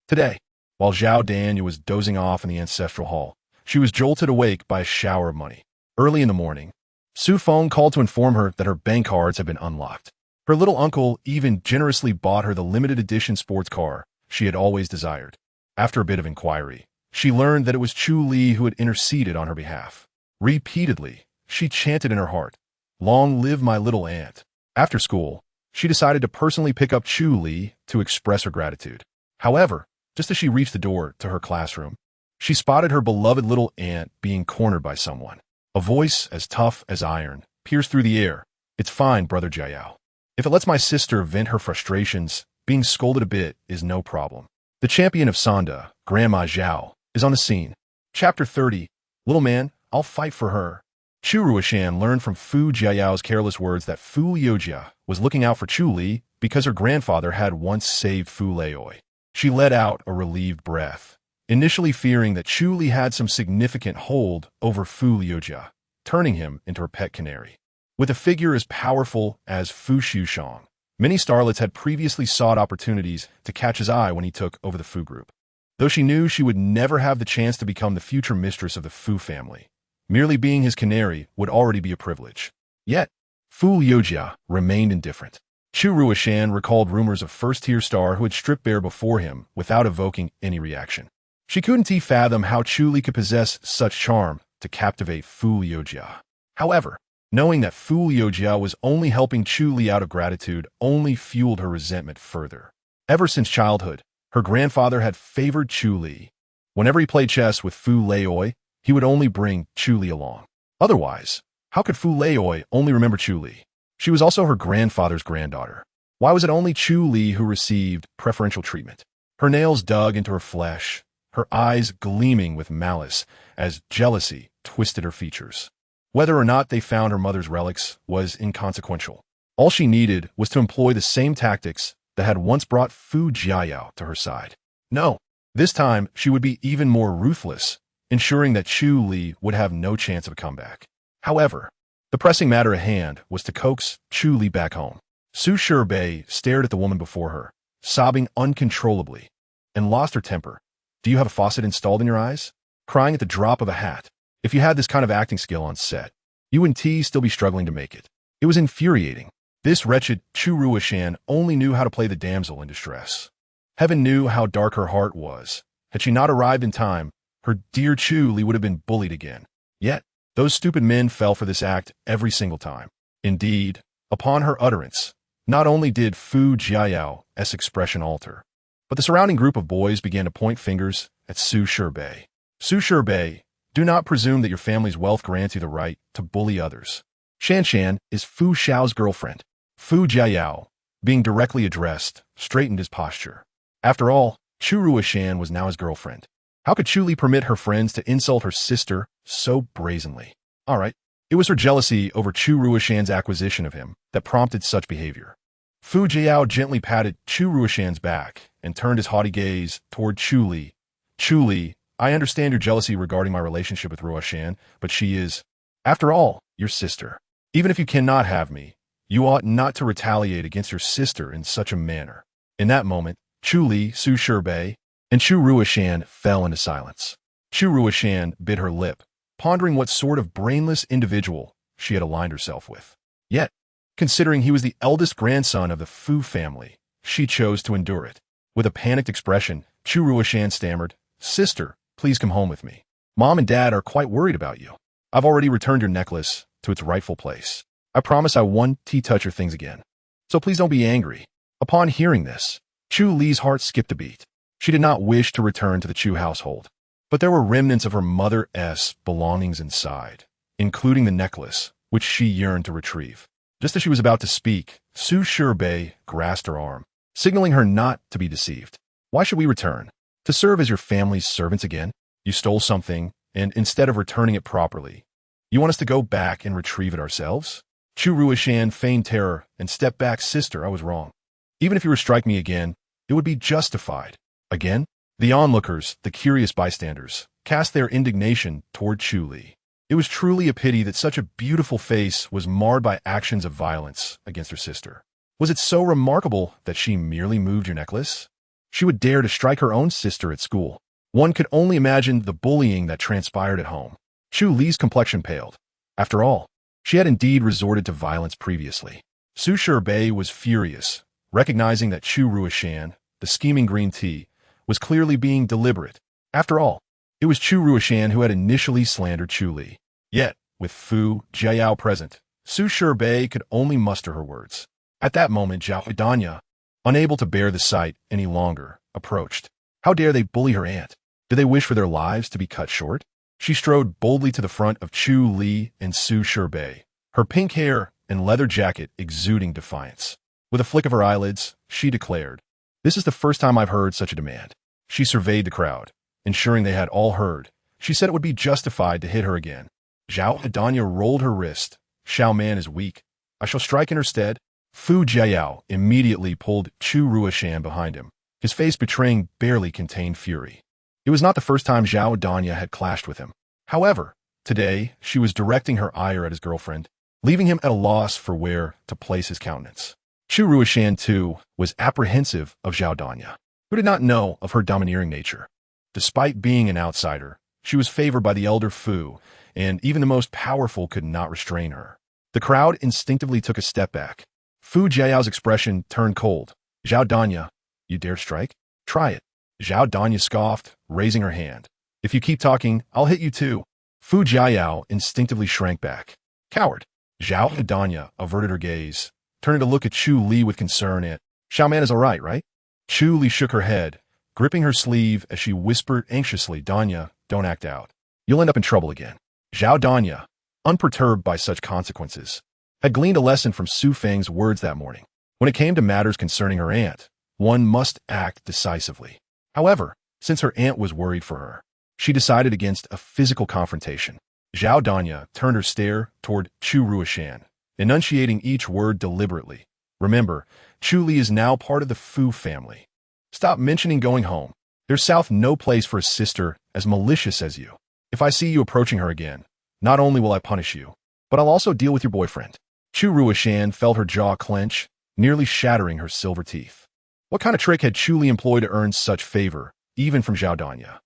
Today, while Zhao Danya was dozing off in the ancestral hall, she was jolted awake by a shower of money. Early in the morning, Su Feng called to inform her that her bank cards had been unlocked. Her little uncle even generously bought her the limited edition sports car she had always desired. After a bit of inquiry, she learned that it was Chu Li who had interceded on her behalf. Repeatedly, she chanted in her heart, "Long live my little aunt." After school, she decided to personally pick up Chu Li to express her gratitude. However, just as she reached the door to her classroom, she spotted her beloved little aunt being cornered by someone. A voice as tough as iron pierced through the air. "It's fine, Brother Jiao. If it lets my sister vent her frustrations, being scolded a bit is no problem." The champion of Sanda, Grandma Zhao, is on the scene. Chapter 30. Little man, I'll fight for her. Chu Ruishan learned from Fu Jiao's careless words that Fu Liujie was looking out for Chu Li because her grandfather had once saved Fu Liujie. She let out a relieved breath, initially fearing that Chu Li had some significant hold over Fu Liujie, turning him into her pet canary. With a figure as powerful as Fu Xushang, many starlets had previously sought opportunities to catch his eye when he took over the Fu group. Though she knew she would never have the chance to become the future mistress of the Fu family, merely being his canary would already be a privilege. Yet, Fu Liujie remained indifferent. Chu Ruishan recalled rumors of first-tier star who had stripped bare before him without evoking any reaction. She couldn't fathom how Chu Li could possess such charm to captivate Fu Liujie. However, knowing that Fu Liujie was only helping Chu Li out of gratitude only fueled her resentment further. Ever since childhood, her grandfather had favored Chu Li. Whenever he played chess with Fu Liujie, he would only bring Chu Li along. Otherwise, how could Fu Liujie only remember Chu Li? She was also her grandfather's granddaughter. Why was it only Chu Li who received preferential treatment? Her nails dug into her flesh, her eyes gleaming with malice as jealousy twisted her features. Whether or not they found her mother's relics was inconsequential. All she needed was to employ the same tactics that had once brought Fu Jiao to her side. No, this time she would be even more ruthless, ensuring that Chu Li would have no chance of a comeback. However, the pressing matter at hand was to coax Chu Li back home. Su Shibei stared at the woman before her, sobbing uncontrollably, and lost her temper. "Do you have a faucet installed in your eyes?" Crying at the drop of a hat. If you had this kind of acting skill on set, you and T still be struggling to make it. It was infuriating. This wretched Chu Ruishan only knew how to play the damsel in distress. Heaven knew how dark her heart was. Had she not arrived in time, her dear Chu Li would have been bullied again. Yet, those stupid men fell for this act every single time. Indeed, upon her utterance, not only did Fu Jiao's expression alter, but the surrounding group of boys began to point fingers at Su Shibei. Su Shibei, do not presume that your family's wealth grants you the right to bully others. Shan Shan is Fu Xiao's girlfriend. Fu Jiao, being directly addressed, straightened his posture. After all, Chu Ruishan was now his girlfriend. How could Chu Li permit her friends to insult her sister so brazenly? All right, it was her jealousy over Chu Ruishan's acquisition of him that prompted such behavior. Fu Jiao gently patted Chu Ruishan's back and turned his haughty gaze toward Chu Li. "Chu Li, I understand your jealousy regarding my relationship with Ruishan, but she is, after all, your sister. Even if you cannot have me, you ought not to retaliate against your sister in such a manner." In that moment, Chu Li, Su Shibei, and Chu Ruishan fell into silence. Chu Ruishan bit her lip, pondering what sort of brainless individual she had aligned herself with. Yet, considering he was the eldest grandson of the Fu family, she chose to endure it. With a panicked expression, Chu Ruishan stammered, "Sister, please come home with me. Mom and Dad are quite worried about you. I've already returned your necklace to its rightful place. I promise I won't touch your things again. So please don't be angry." Upon hearing this, Chu Li's heart skipped a beat. She did not wish to return to the Chu household, but there were remnants of her mother's belongings inside, including the necklace, which she yearned to retrieve. Just as she was about to speak, Su Shibei grasped her arm, signaling her not to be deceived. "Why should we return? To serve as your family's servants again? You stole something, and instead of returning it properly, you want us to go back and retrieve it ourselves?" Chu Ruishan feigned terror and stepped back. "Sister, I was wrong. Even if you were to strike me again, it would be justified." Again, the onlookers, the curious bystanders, cast their indignation toward Chu Li. It was truly a pity that such a beautiful face was marred by actions of violence against her sister. Was it so remarkable that she merely moved your necklace? She would dare to strike her own sister at school. One could only imagine the bullying that transpired at home. Chu Li's complexion paled. After all, she had indeed resorted to violence previously. Su Bei was furious, recognizing that Chu Ruishan, the scheming green tea, was clearly being deliberate. After all, it was Chu Ruishan who had initially slandered Chu Li. Yet, with Fu Jiao present, Su Bei could only muster her words. At that moment, Zhao Danya, unable to bear the sight any longer, approached. How dare they bully her aunt? Do they wish for their lives to be cut short? She strode boldly to the front of Chu Li and Su Bei, her pink hair and leather jacket exuding defiance. With a flick of her eyelids, she declared, "This is the first time I've heard such a demand." She surveyed the crowd, ensuring they had all heard. She said it would be justified to hit her again. Zhao Danya rolled her wrist. "Xiao Man is weak. I shall strike in her stead." Fu Jiao immediately pulled Chu Ruishan behind him, his face betraying barely contained fury. It was not the first time Zhao Danya had clashed with him. However, today she was directing her ire at his girlfriend, leaving him at a loss for where to place his countenance. Chu Ruishan, too, was apprehensive of Zhao Danya, who did not know of her domineering nature. Despite being an outsider, she was favored by the elder Fu, and even the most powerful could not restrain her. The crowd instinctively took a step back. Fu Jiao's expression turned cold. "Zhao Danya, you dare strike? Try it." Zhao Danya scoffed, raising her hand. "If you keep talking, I'll hit you too." Fu Jiao instinctively shrank back. "Coward." Zhao Danya averted her gaze, turning to look at Chu Li with concern and, "Xiao Man is all right? Chu Li shook her head, gripping her sleeve as she whispered anxiously, "Danya, don't act out. You'll end up in trouble again." Zhao Danya, unperturbed by such consequences, had gleaned a lesson from Su Feng's words that morning. When it came to matters concerning her aunt, one must act decisively. However, since her aunt was worried for her, she decided against a physical confrontation. Zhao Danya turned her stare toward Chu Ruishan, enunciating each word deliberately. "Remember, Chu Li is now part of the Fu family. Stop mentioning going home. There's south no place for a sister as malicious as you. If I see you approaching her again, not only will I punish you, but I'll also deal with your boyfriend." Chu Ruishan felt her jaw clench, nearly shattering her silver teeth. What kind of trick had Chu Li employed to earn such favor, even from Zhao Danya?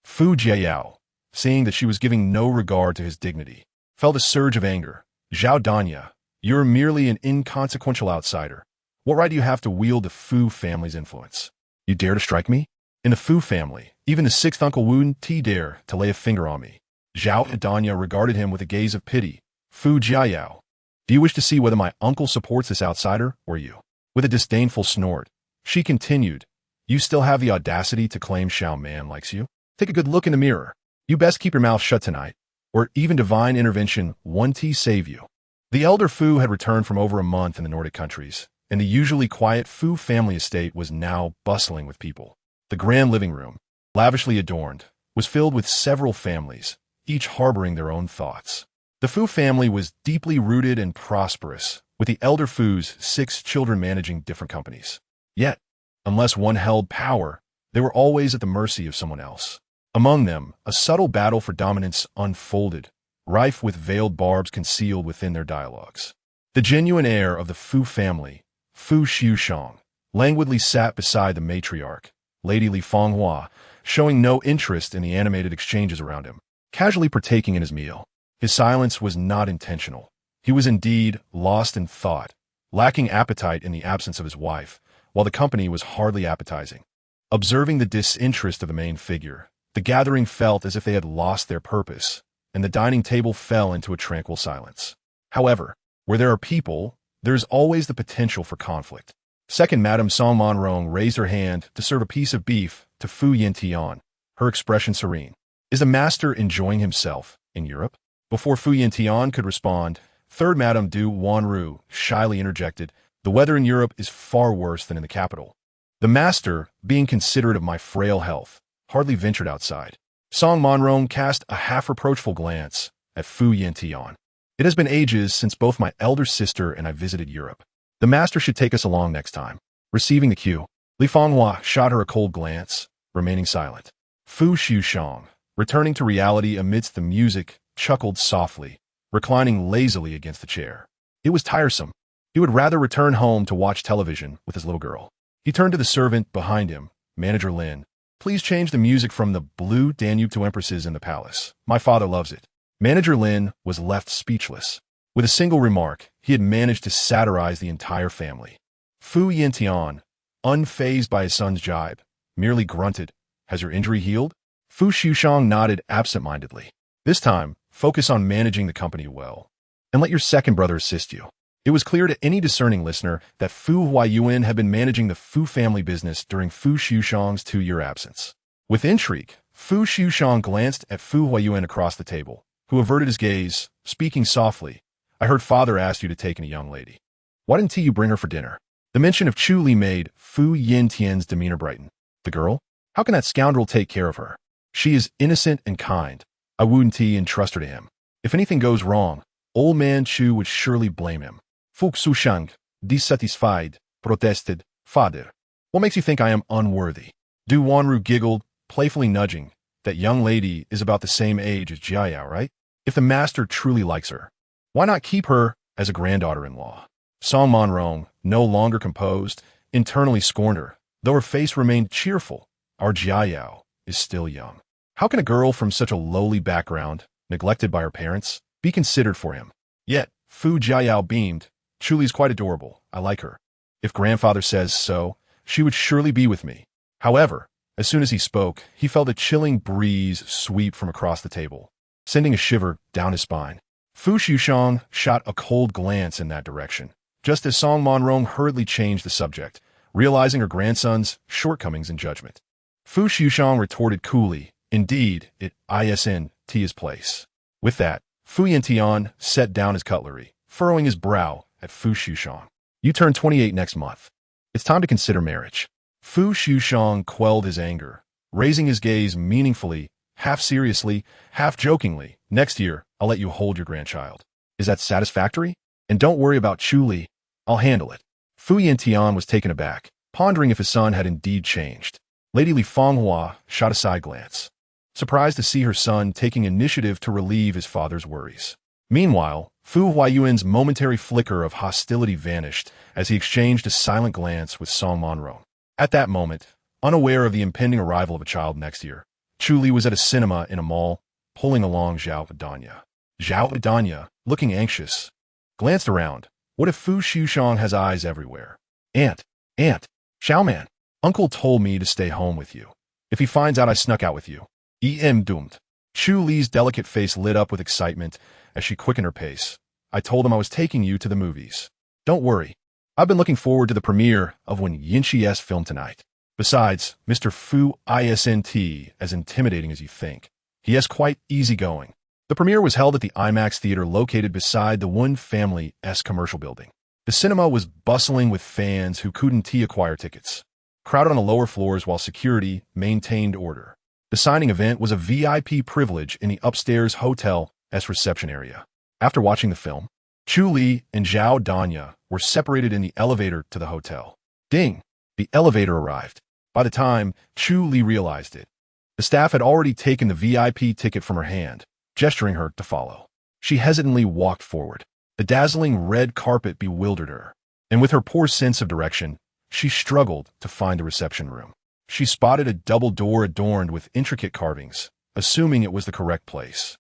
Fu Jiao, seeing that she was giving no regard to his dignity, felt a surge of anger. "Zhao Danya, you're merely an inconsequential outsider. What right do you have to wield the Fu family's influence? You dare to strike me? In the Fu family, even the sixth Uncle wouldn't dare to lay a finger on me." Zhao Danya regarded him with a gaze of pity. "Fu Jiao, do you wish to see whether my uncle supports this outsider or you?" With a disdainful snort, she continued, "You still have the audacity to claim Xiao Man likes you? Take a good look in the mirror. You best keep your mouth shut tonight, or even divine intervention won't save you." The elder Fu had returned from over a month in the Nordic countries, and the usually quiet Fu family estate was now bustling with people. The grand living room, lavishly adorned, was filled with several families, each harboring their own thoughts. The Fu family was deeply rooted and prosperous, with the elder Fu's 6 children managing different companies. Yet, unless one held power, they were always at the mercy of someone else. Among them, a subtle battle for dominance unfolded, rife with veiled barbs concealed within their dialogues. The genuine heir of the Fu family, Fu Xiushang, languidly sat beside the matriarch, Lady Li Fonghua, showing no interest in the animated exchanges around him, casually partaking in his meal. His silence was not intentional. He was indeed lost in thought, lacking appetite in the absence of his wife, while the company was hardly appetizing. Observing the disinterest of the main figure, the gathering felt as if they had lost their purpose, and the dining table fell into a tranquil silence. However, where there are people, there is always the potential for conflict. Second Madame Song Monrong raised her hand to serve a piece of beef to Fu Yintian, her expression serene. "Is the master enjoying himself in Europe?" Before Fu Yintian could respond, Third Madame Du Wanru shyly interjected, "The weather in Europe is far worse than in the capital." The master, being considerate of my frail health, hardly ventured outside. Song Monrong cast a half-reproachful glance at Fu Yintian. "It has been ages since both my elder sister and I visited Europe. The master should take us along next time." Receiving the cue, Li Fonghua shot her a cold glance, remaining silent. Fu Xiushang, returning to reality amidst the music, chuckled softly, reclining lazily against the chair. It was tiresome. He would rather return home to watch television with his little girl. He turned to the servant behind him, Manager Lin. "Please change the music from the Blue Danube to Empresses in the Palace. My father loves it." Manager Lin was left speechless. With a single remark, he had managed to satirize the entire family. Fu Yintian, unfazed by his son's jibe, merely grunted, "Has your injury healed?" Fu Xushang nodded absent-mindedly. "This time, focus on managing the company well. And let your second brother assist you." It was clear to any discerning listener that Fu Huayuan had been managing the Fu family business during Fu Xushang's 2-year absence. With intrigue, Fu Xushang glanced at Fu Huayuan across the table, who averted his gaze, speaking softly. "I heard father asked you to take in a young lady. Why didn't you bring her for dinner?" The mention of Chu Li made Fu Yintian's demeanor brighten. "The girl? How can that scoundrel take care of her? She is innocent and kind. I wouldn't entrust her to him. If anything goes wrong, old man Chu would surely blame him." Fu Xushang, dissatisfied, protested, "Father, what makes you think I am unworthy?" Du Wanru giggled, playfully nudging. "That young lady is about the same age as Jiayao, right? If the master truly likes her, why not keep her as a granddaughter-in-law?" Song Monrong, no longer composed, internally scorned her, though her face remained cheerful. "Our Jiayao is still young. How can a girl from such a lowly background, neglected by her parents, be considered for him?" Yet, Fu Jiayao beamed. "Chu Li's quite adorable. I like her. If grandfather says so, she would surely be with me." However, as soon as he spoke, he felt a chilling breeze sweep from across the table, sending a shiver down his spine. Fu Xushang shot a cold glance in that direction, just as Song Monrong hurriedly changed the subject, realizing her grandson's shortcomings in judgment. Fu Xushang retorted coolly, "Indeed, it isn't his place." With that, Fu Yintian set down his cutlery, furrowing his brow at Fu Xushang. "You turn 28 next month. It's time to consider marriage." Fu Xushang quelled his anger, raising his gaze meaningfully, half seriously, half jokingly. "Next year, I'll let you hold your grandchild. Is that satisfactory? And don't worry about Chu Li. I'll handle it." Fu Yintian was taken aback, pondering if his son had indeed changed. Lady Li Fonghua shot a side glance, surprised to see her son taking initiative to relieve his father's worries. Meanwhile, Fu Huayuan's momentary flicker of hostility vanished as he exchanged a silent glance with Song Monrong. At that moment, unaware of the impending arrival of a child next year, Chu Li was at a cinema in a mall, pulling along Zhao Danya. Zhao Danya, looking anxious, glanced around. What if Fu Xushang has eyes everywhere? Aunt, Xiaoman, Uncle told me to stay home with you. If he finds out I snuck out with you, doomed. Chu Li's delicate face lit up with excitement as she quickened her pace. "I told him I was taking you to the movies. Don't worry. I've been looking forward to the premiere of Wen Yinqi's film tonight. Besides, Mr. Fu isn't as intimidating as you think. He is quite easygoing." The premiere was held at the IMAX theater located beside the Wen Family-esque commercial building. The cinema was bustling with fans who couldn't acquire tickets, crowded on the lower floors while security maintained order. The signing event was a VIP privilege in the upstairs hotel's reception area. After watching the film, Chu Li and Zhao Danya were separated in the elevator to the hotel. Ding! The elevator arrived. By the time Chu Li realized it, the staff had already taken the VIP ticket from her hand, gesturing her to follow. She hesitantly walked forward. The dazzling red carpet bewildered her, and with her poor sense of direction, she struggled to find the reception room. She spotted a double door adorned with intricate carvings, assuming it was the correct place.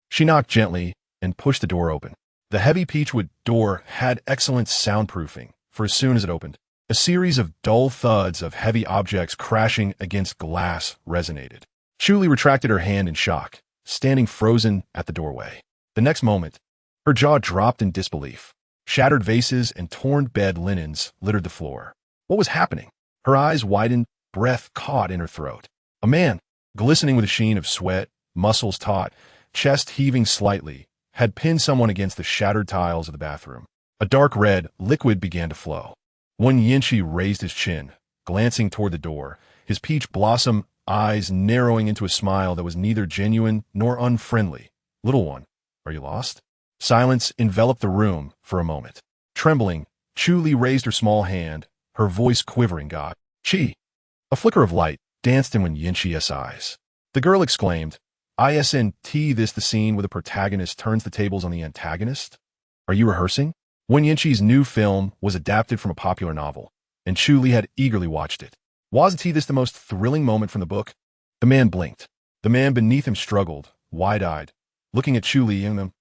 She knocked gently and pushed the door open. The heavy peachwood door had excellent soundproofing, for as soon as it opened, a series of dull thuds of heavy objects crashing against glass resonated. Chu Li retracted her hand in shock, standing frozen at the doorway. The next moment, her jaw dropped in disbelief. Shattered vases and torn bed linens littered the floor. What was happening? Her eyes widened, breath caught in her throat. A man, glistening with a sheen of sweat, muscles taut, chest heaving slightly, had pinned someone against the shattered tiles of the bathroom. A dark red liquid began to flow. Wen Yinqi raised his chin, glancing toward the door, his peach blossom eyes narrowing into a smile that was neither genuine nor unfriendly. "Little one, are you lost?" Silence enveloped the room for a moment. Trembling, Chu Li raised her small hand, her voice quivering. "God, Chi!" A flicker of light danced in Wen Yinqi's eyes. The girl exclaimed, "Isn't this the scene where the protagonist turns the tables on the antagonist? Are you rehearsing?" Wen Yinqi's new film was adapted from a popular novel, and Chu Li had eagerly watched it. Wasn't this the most thrilling moment from the book? The man blinked. The man beneath him struggled, wide-eyed, looking at Chu Li and them.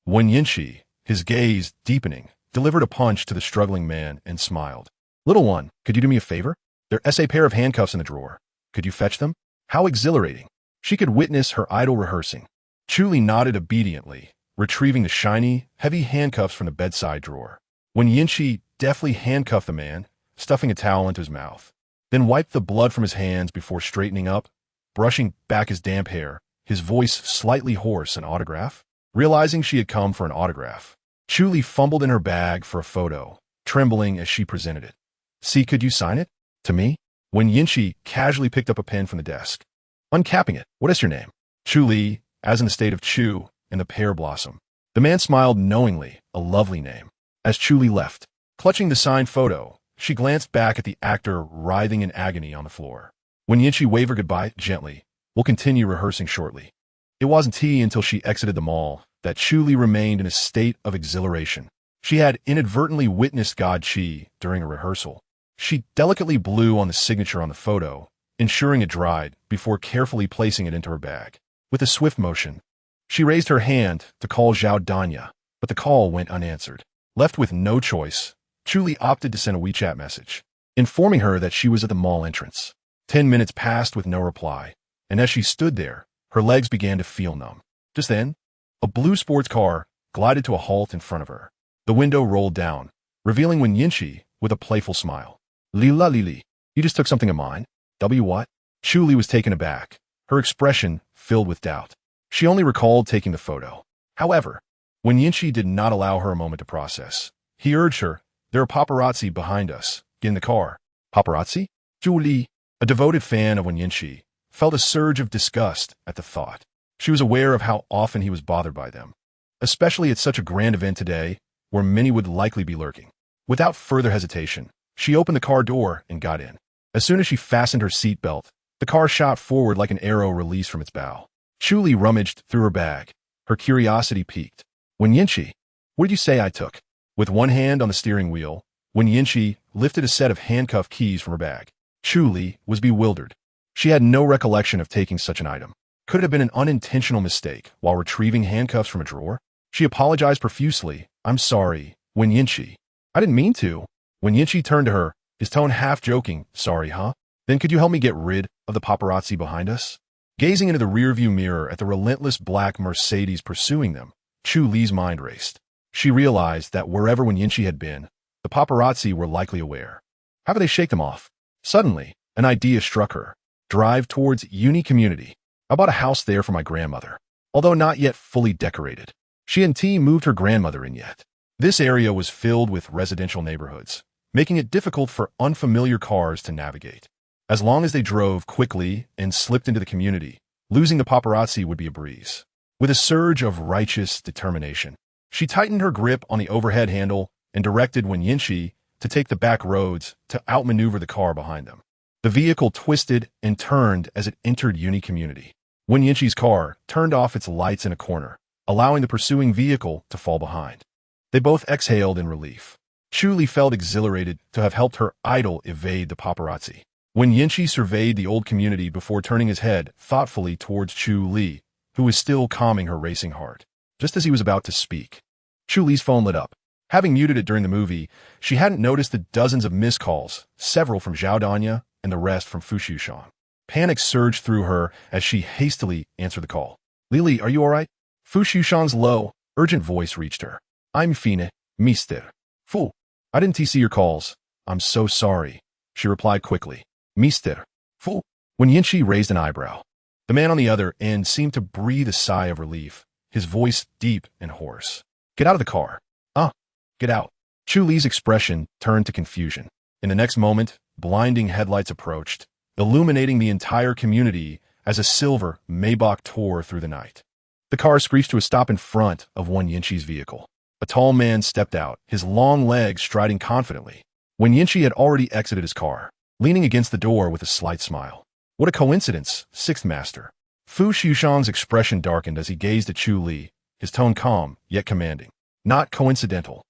Wen Yinqi, His gaze, deepening, delivered a punch to the struggling man and smiled. "Little one, could you do me a favor? There's a pair of handcuffs in the drawer. Could you fetch them?" How exhilarating. She could witness her idol rehearsing. Chu Li nodded obediently, retrieving the shiny, heavy handcuffs from the bedside drawer. Wen Yinxi deftly handcuffed the man, stuffing a towel into his mouth, then wiped the blood from his hands before straightening up, brushing back his damp hair, his voice slightly hoarse. "An autograph?" Realizing she had come for an autograph, Chu Li fumbled in her bag for a photo, trembling as she presented it. "See, could you sign it? To me?" Wen Yinxi casually picked up a pen from the desk. Uncapping it, "What is your name?" "Chu Li, as in the state of Chu, and the pear blossom." The man smiled knowingly, a lovely name. As Chu Li left, clutching the signed photo, she glanced back at the actor writhing in agony on the floor. Wen Yinxi waved her goodbye gently. "We'll continue rehearsing shortly." It wasn't until she exited the mall that Chu Li remained in a state of exhilaration. She had inadvertently witnessed God Chi during a rehearsal. She delicately blew on the signature on the photo, ensuring it dried before carefully placing it into her bag. With a swift motion, she raised her hand to call Zhao Danya, but the call went unanswered. Left with no choice, Chu Li opted to send a WeChat message, informing her that she was at the mall entrance. 10 minutes passed with no reply, and as she stood there, her legs began to feel numb. Just then, a blue sports car glided to a halt in front of her. The window rolled down, revealing Wen Yinxi with a playful smile. "Lila Lili, you just took something of mine?" What?" Chu Li was taken aback, her expression filled with doubt. She only recalled taking the photo. However, Wen Yinxi did not allow her a moment to process. He urged her, "There are paparazzi behind us. Get in the car." "Paparazzi?" Chu Li, a devoted fan of Wen Yinxi, felt a surge of disgust at the thought. She was aware of how often he was bothered by them, especially at such a grand event today, where many would likely be lurking. Without further hesitation, she opened the car door and got in. As soon as she fastened her seatbelt, the car shot forward like an arrow released from its bow. Chu Li rummaged through her bag, her curiosity piqued. "Wen Yinxi, what did you say I took?" With one hand on the steering wheel, Wen Yinxi lifted a set of handcuff keys from her bag. Chu Li was bewildered. She had no recollection of taking such an item. Could it have been an unintentional mistake while retrieving handcuffs from a drawer? She apologized profusely. "I'm sorry, Wen Yinxi. I didn't mean to." Wen Yinxi turned to her, his tone half joking. "Sorry, huh? Then could you help me get rid of the paparazzi behind us?" Gazing into the rearview mirror at the relentless black Mercedes pursuing them, Chu Li's mind raced. She realized that wherever Wen Yinxi had been, the paparazzi were likely aware. How could they shake them off? Suddenly, an idea struck her. Drive towards Uni Community. I bought a house there for my grandmother, although not yet fully decorated. She and T moved her grandmother in yet. This area was filled with residential neighborhoods, making it difficult for unfamiliar cars to navigate. As long as they drove quickly and slipped into the community, losing the paparazzi would be a breeze. With a surge of righteous determination, she tightened her grip on the overhead handle and directed Wen Yinxi to take the back roads to outmaneuver the car behind them. The vehicle twisted and turned as it entered Uni Community. Wen Yinxi's car turned off its lights in a corner, allowing the pursuing vehicle to fall behind. They both exhaled in relief. Chu Li felt exhilarated to have helped her idol evade the paparazzi. Wen Yinxi surveyed the old community before turning his head thoughtfully towards Chu Li, who was still calming her racing heart. Just as he was about to speak, Chu Li's phone lit up. Having muted it during the movie, she hadn't noticed the dozens of missed calls, several from Zhao Danya and the rest from Fu Liujie. Panic surged through her as she hastily answered the call. "Lily, are you all right?" Fu Liujie's low, urgent voice reached her. "I'm fine, Mr. Fu. I didn't see your calls. I'm so sorry," she replied quickly. "Mr. Fu." Wen Yinxi raised an eyebrow. The man on the other end seemed to breathe a sigh of relief, his voice deep and hoarse. "Get out of the car." Get out." Chu Li's expression turned to confusion. In the next moment, blinding headlights approached, illuminating the entire community as a silver Maybach tore through the night. The car screeched to a stop in front of Wen Yinxi's vehicle. A tall man stepped out, his long legs striding confidently. Wen Yinxi had already exited his car, leaning against the door with a slight smile. "What a coincidence, Sixth Master." Fu Liujie's expression darkened as he gazed at Chu Li, his tone calm, yet commanding. "Not coincidental.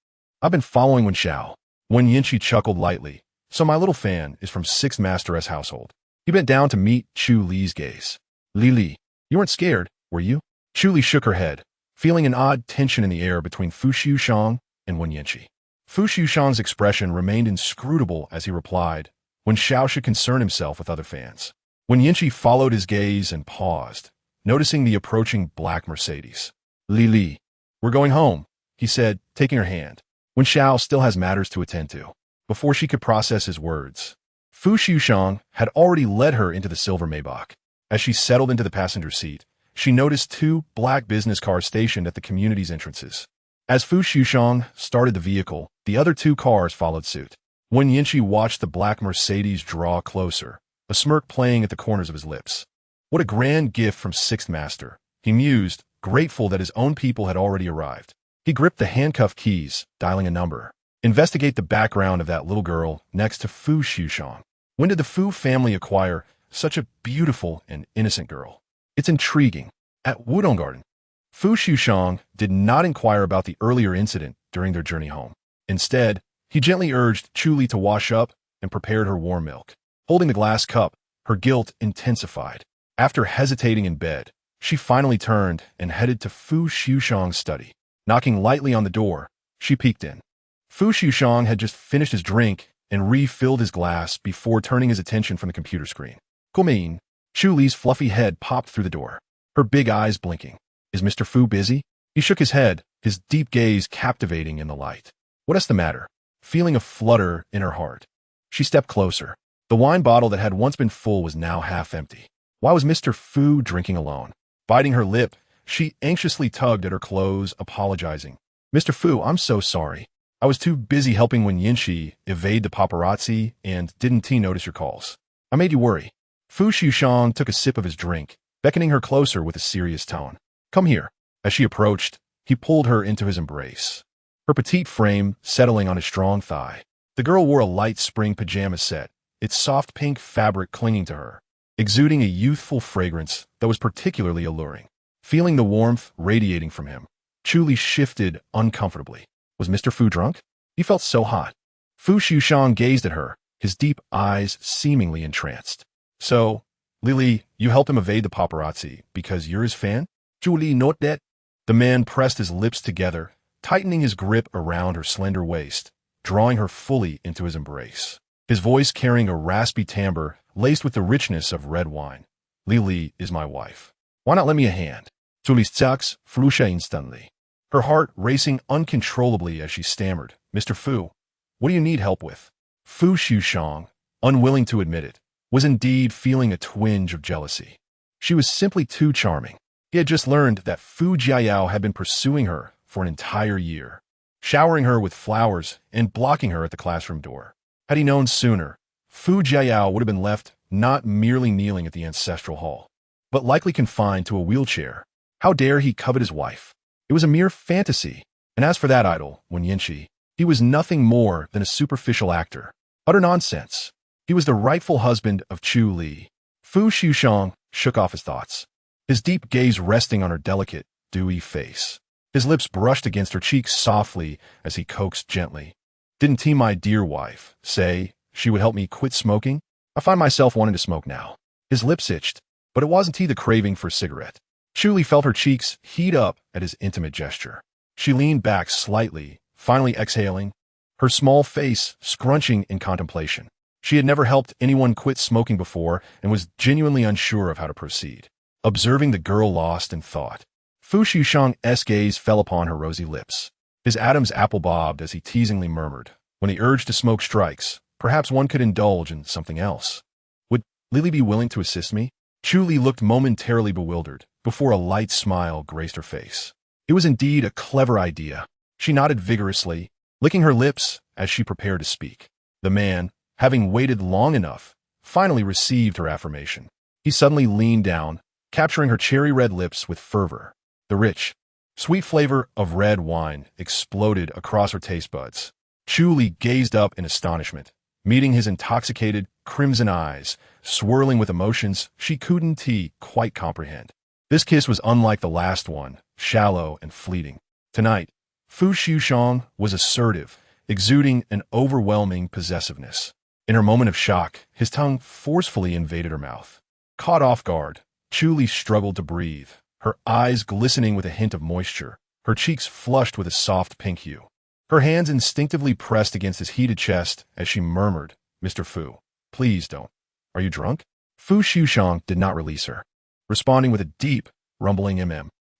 I've been following Wen Xiao." Wen Yinxi chuckled lightly. "So my little fan is from Sixth Master's household." He bent down to meet Chu Li's gaze. "Li, you weren't scared, were you?" Chu Li shook her head, feeling an odd tension in the air between Fu Liujie and Wen Yanqi. Fu Liujie's expression remained inscrutable as he replied, "Wen Xiao should concern himself with other fans." Wen Yanqi followed his gaze and paused, noticing the approaching black Mercedes. "Li, we're going home," he said, taking her hand. Wen Xiao still has matters to attend to. Before she could process his words, Fu Liujie had already led her into the silver Maybach. As she settled into the passenger seat, she noticed two black business cars stationed at the community's entrances. As Fu Liujie started the vehicle, the other two cars followed suit. Wen Yanqi watched the black Mercedes draw closer, a smirk playing at the corners of his lips. What a grand gift from Sixth Master, he mused, grateful that his own people had already arrived. He gripped the handcuff keys, dialing a number. Investigate the background of that little girl next to Fu Liujie. When did the Fu family acquire such a beautiful and innocent girl? It's intriguing. At Wudong Garden, Fu Liujie did not inquire about the earlier incident during their journey home. Instead, he gently urged Chu Li to wash up and prepared her warm milk. Holding the glass cup, her guilt intensified. After hesitating in bed, she finally turned and headed to Fu Liujie's study. Knocking lightly on the door, she peeked in. Fu Liujie had just finished his drink and refilled his glass before turning his attention from the computer screen. "Come Chu Li's fluffy head popped through the door, her big eyes blinking. "Is Mr. Fu busy?" He shook his head, his deep gaze captivating in the light. "What's the matter?" Feeling a flutter in her heart, she stepped closer. The wine bottle that had once been full was now half empty. Why was Mr. Fu drinking alone? Biting her lip, she anxiously tugged at her clothes, apologizing. "Mr. Fu, I'm so sorry. I was too busy helping Wen Yanqi evade the paparazzi and didn't notice your calls. I made you worry." Fu Liujie took a sip of his drink, beckoning her closer with a serious tone. "Come here." As she approached, he pulled her into his embrace, her petite frame settling on his strong thigh. The girl wore a light spring pajama set, its soft pink fabric clinging to her, exuding a youthful fragrance that was particularly alluring. Feeling the warmth radiating from him, Chu Li shifted uncomfortably. Was Mr. Fu drunk? He felt so hot. Fu Liujie gazed at her, his deep eyes seemingly entranced. "So, Li, you help him evade the paparazzi because you're his fan?" "Chu Li, note that." The man pressed his lips together, tightening his grip around her slender waist, drawing her fully into his embrace. His voice carrying a raspy timbre laced with the richness of red wine. "Li is my wife. Why not lend me a hand?" Chu Li's cheeks flushed instantly, her heart racing uncontrollably as she stammered, "Mr. Fu, what do you need help with?" Fu Liujie, unwilling to admit it, was indeed feeling a twinge of jealousy. She was simply too charming. He had just learned that Fu Jiayao had been pursuing her for an entire year, showering her with flowers and blocking her at the classroom door. Had he known sooner, Fu Jiayao would have been left not merely kneeling at the ancestral hall, but likely confined to a wheelchair. How dare he covet his wife? It was a mere fantasy. And as for that idol, Wen Yanqi, he was nothing more than a superficial actor. Utter nonsense. He was the rightful husband of Chu Li. Fu Liujie shook off his thoughts, his deep gaze resting on her delicate, dewy face. His lips brushed against her cheeks softly as he coaxed gently. "Didn't my dear wife say she would help me quit smoking? I find myself wanting to smoke now." His lips itched, but it wasn't the craving for a cigarette. Chu Li felt her cheeks heat up at his intimate gesture. She leaned back slightly, finally exhaling, her small face scrunching in contemplation. She had never helped anyone quit smoking before and was genuinely unsure of how to proceed. Observing the girl lost in thought, Fu Liujie's gaze fell upon her rosy lips. His Adam's apple bobbed as he teasingly murmured, "When the urge to smoke strikes, perhaps one could indulge in something else. Would Lily be willing to assist me?" Chu Li looked momentarily bewildered before a light smile graced her face. It was indeed a clever idea. She nodded vigorously, licking her lips as she prepared to speak. The man, having waited long enough, finally received her affirmation. He suddenly leaned down, capturing her cherry-red lips with fervor. The rich, sweet flavor of red wine exploded across her taste buds. Chu Li gazed up in astonishment, meeting his intoxicated, crimson eyes, swirling with emotions she couldn't quite comprehend. This kiss was unlike the last one, shallow and fleeting. Tonight, Fu Liujie was assertive, exuding an overwhelming possessiveness. In her moment of shock, his tongue forcefully invaded her mouth. Caught off guard, Chu Li struggled to breathe, her eyes glistening with a hint of moisture, her cheeks flushed with a soft pink hue. Her hands instinctively pressed against his heated chest as she murmured, "Mr. Fu, please don't. Are you drunk?" Fu Liujie did not release her, responding with a deep, rumbling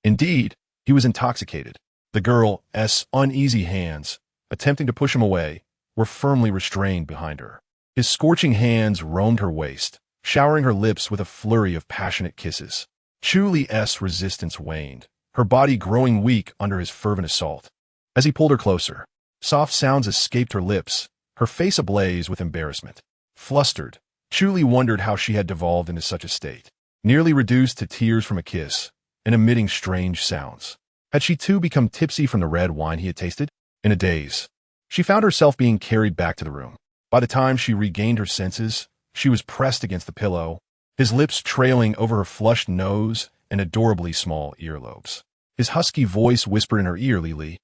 Indeed, he was intoxicated. The girl's uneasy hands, attempting to push him away, were firmly restrained behind her. His scorching hands roamed her waist, showering her lips with a flurry of passionate kisses. Chu Li's resistance waned, her body growing weak under his fervent assault. As he pulled her closer, soft sounds escaped her lips, her face ablaze with embarrassment. Flustered, Chu Li wondered how she had devolved into such a state, nearly reduced to tears from a kiss and emitting strange sounds. Had she too become tipsy from the red wine he had tasted? In a daze, she found herself being carried back to the room. By the time she regained her senses, she was pressed against the pillow, his lips trailing over her flushed nose and adorably small earlobes. His husky voice whispered in her ear, "Li,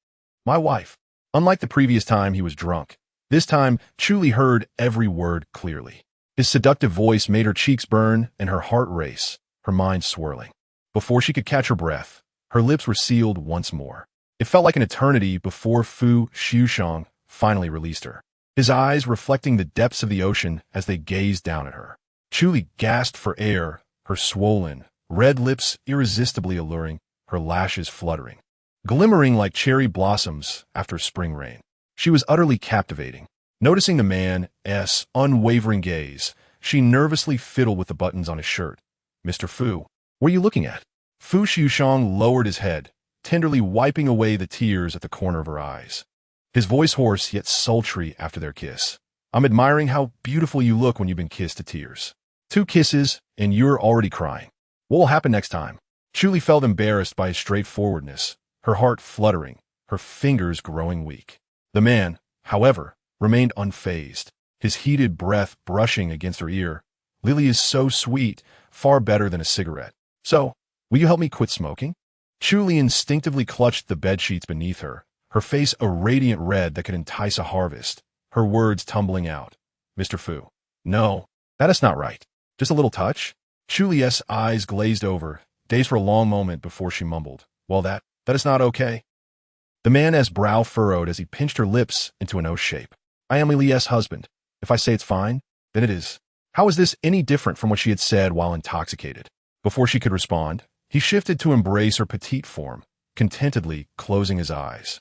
my wife." Unlike the previous time he was drunk, this time Chu Li heard every word clearly. His seductive voice made her cheeks burn and her heart race, her mind swirling. Before she could catch her breath, her lips were sealed once more. It felt like an eternity before Fu Liujie finally released her, his eyes reflecting the depths of the ocean as they gazed down at her. Chu Li gasped for air, her swollen, red lips irresistibly alluring, her lashes fluttering, glimmering like cherry blossoms after spring rain. She was utterly captivating. Noticing the man's unwavering gaze, she nervously fiddled with the buttons on his shirt. "Mr. Fu, what are you looking at?" Fu Liujie lowered his head, tenderly wiping away the tears at the corner of her eyes. His voice hoarse yet sultry after their kiss. "I'm admiring how beautiful you look when you've been kissed to tears. 2 kisses, and you're already crying. What will happen next time?" Chu Li felt embarrassed by his straightforwardness, her heart fluttering, her fingers growing weak. The man, however, remained unfazed, his heated breath brushing against her ear. "Lily is so sweet, far better than a cigarette. So, will you help me quit smoking?" Chu Li instinctively clutched the bedsheets beneath her, her face a radiant red that could entice a harvest, her words tumbling out. "Mr. Fu, no, that is not right. Just a little touch?" Chu Li's eyes glazed over, dazed for a long moment before she mumbled, "Well, that is not okay." The man's brow furrowed as he pinched her lips into an O shape. "I am Li's husband. If I say it's fine, then it is." How is this any different from what she had said while intoxicated? Before she could respond, he shifted to embrace her petite form, contentedly closing his eyes.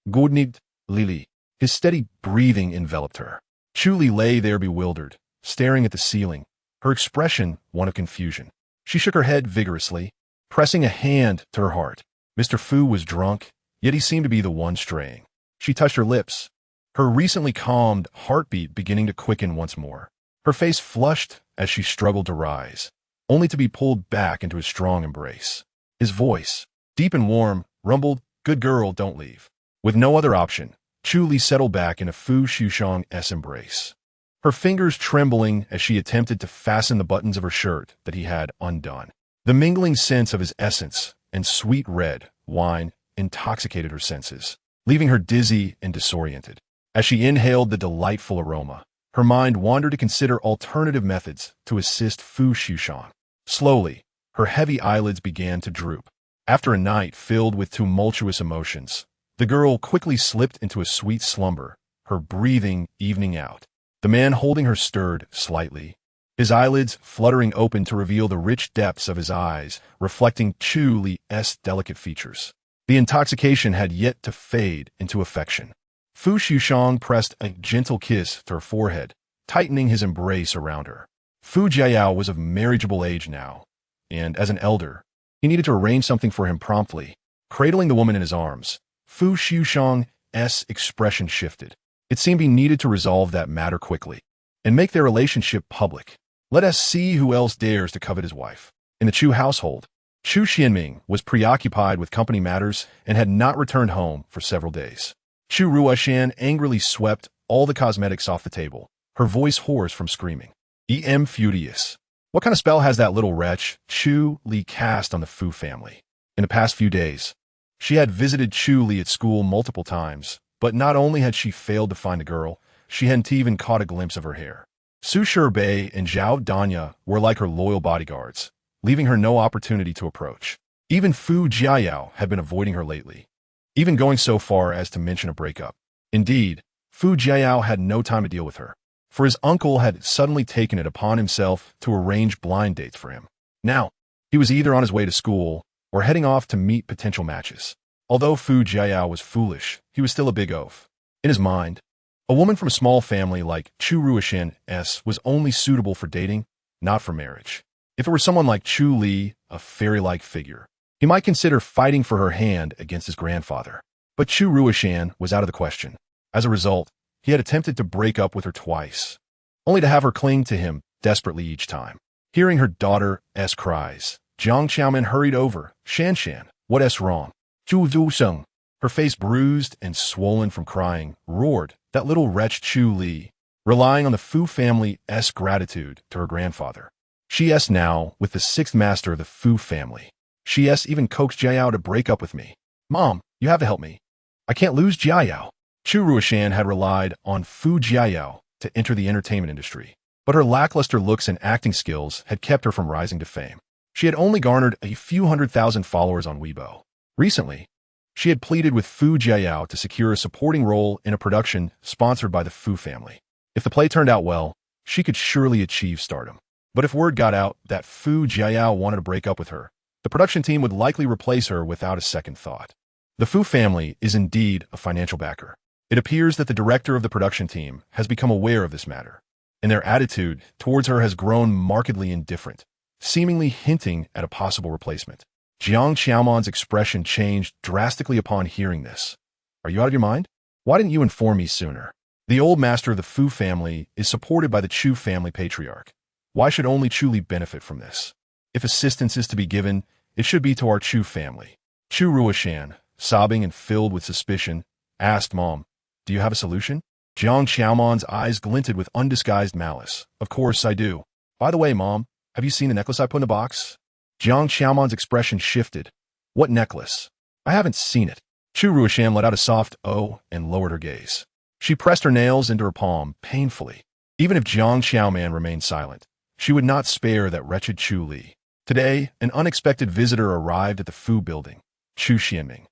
"Good night, Lily." His steady breathing enveloped her. Chu Li lay there bewildered, staring at the ceiling, her expression one of confusion. She shook her head vigorously, pressing a hand to her heart. Mr. Fu was drunk, yet he seemed to be the one straying. She touched her lips, her recently calmed heartbeat beginning to quicken once more. Her face flushed as she struggled to rise, only to be pulled back into a strong embrace. His voice, deep and warm, rumbled, "Good girl, don't leave." With no other option, Chu Li settled back in a Fu Liujie's embrace, her fingers trembling as she attempted to fasten the buttons of her shirt that he had undone. The mingling scents of his essence and sweet red wine intoxicated her senses, leaving her dizzy and disoriented. As she inhaled the delightful aroma, her mind wandered to consider alternative methods to assist Fu Liujie. Slowly, her heavy eyelids began to droop. After a night filled with tumultuous emotions, the girl quickly slipped into a sweet slumber, her breathing evening out. The man holding her stirred slightly, his eyelids fluttering open to reveal the rich depths of his eyes, reflecting Chu Li's delicate features. The intoxication had yet to fade into affection. Fu Liujie pressed a gentle kiss to her forehead, tightening his embrace around her. Fu Jiao was of marriageable age now, and as an elder, he needed to arrange something for him promptly. Cradling the woman in his arms, Fu Liujie's expression shifted. It seemed he needed to resolve that matter quickly and make their relationship public. Let us see who else dares to covet his wife. In the Chu household, Chu Xianming was preoccupied with company matters and had not returned home for several days. Chu Ruoshan angrily swept all the cosmetics off the table, her voice hoarse from screaming. Furious. What kind of spell has that little wretch, Chu Li, cast on the Fu family? In the past few days, she had visited Chu Li at school multiple times, but not only had she failed to find the girl, she hadn't even caught a glimpse of her hair. Su Sherbei and Zhao Danya were like her loyal bodyguards, leaving her no opportunity to approach. Even Fu Jiayao had been avoiding her lately, even going so far as to mention a breakup. Indeed, Fu Jiayao had no time to deal with her, for his uncle had suddenly taken it upon himself to arrange blind dates for him. Now, he was either on his way to school or heading off to meet potential matches. Although Fu Jiayao was foolish, he was still a big oaf. In his mind, a woman from a small family like Chu Liujie was only suitable for dating, not for marriage. If it were someone like Chu Li, a fairy-like figure, he might consider fighting for her hand against his grandfather. But Chu Liujie was out of the question. As a result, he had attempted to break up with her twice, only to have her cling to him desperately each time. Hearing her daughter's cries, Jiang Xiaoman hurried over. Shan, what's wrong? Chu Zhu, her face bruised and swollen from crying, roared, that little wretch Chu Li, relying on the Fu family's gratitude to her grandfather. She's now with the sixth master of the Fu family. She's even coaxed Jiayao to break up with me. Mom, you have to help me. I can't lose Jiayao. Chu Liujie had relied on Fu Jiayao to enter the entertainment industry, but her lackluster looks and acting skills had kept her from rising to fame. She had only garnered a few 100,000 followers on Weibo. Recently, she had pleaded with Fu Jiayao to secure a supporting role in a production sponsored by the Fu family. If the play turned out well, she could surely achieve stardom. But if word got out that Fu Jiayao wanted to break up with her, the production team would likely replace her without a second thought. The Fu family is indeed a financial backer. It appears that the director of the production team has become aware of this matter, and their attitude towards her has grown markedly indifferent, seemingly hinting at a possible replacement. Jiang Xiaoman's expression changed drastically upon hearing this. Are you out of your mind? Why didn't you inform me sooner? The old master of the Fu family is supported by the Chu family patriarch. Why should only Chu Li benefit from this? If assistance is to be given, it should be to our Chu family. Chu Liujie, sobbing and filled with suspicion, asked Mom, do you have a solution? Jiang Xiaoman's eyes glinted with undisguised malice. Of course I do. By the way, Mom, have you seen the necklace I put in the box? Jiang Xiaoman's expression shifted. What necklace? I haven't seen it. Chu Liujie let out a soft "oh" and lowered her gaze. She pressed her nails into her palm painfully. Even if Jiang Xiaoman remained silent, she would not spare that wretched Chu Li. Today, an unexpected visitor arrived at the Fu building. Chu Xianming.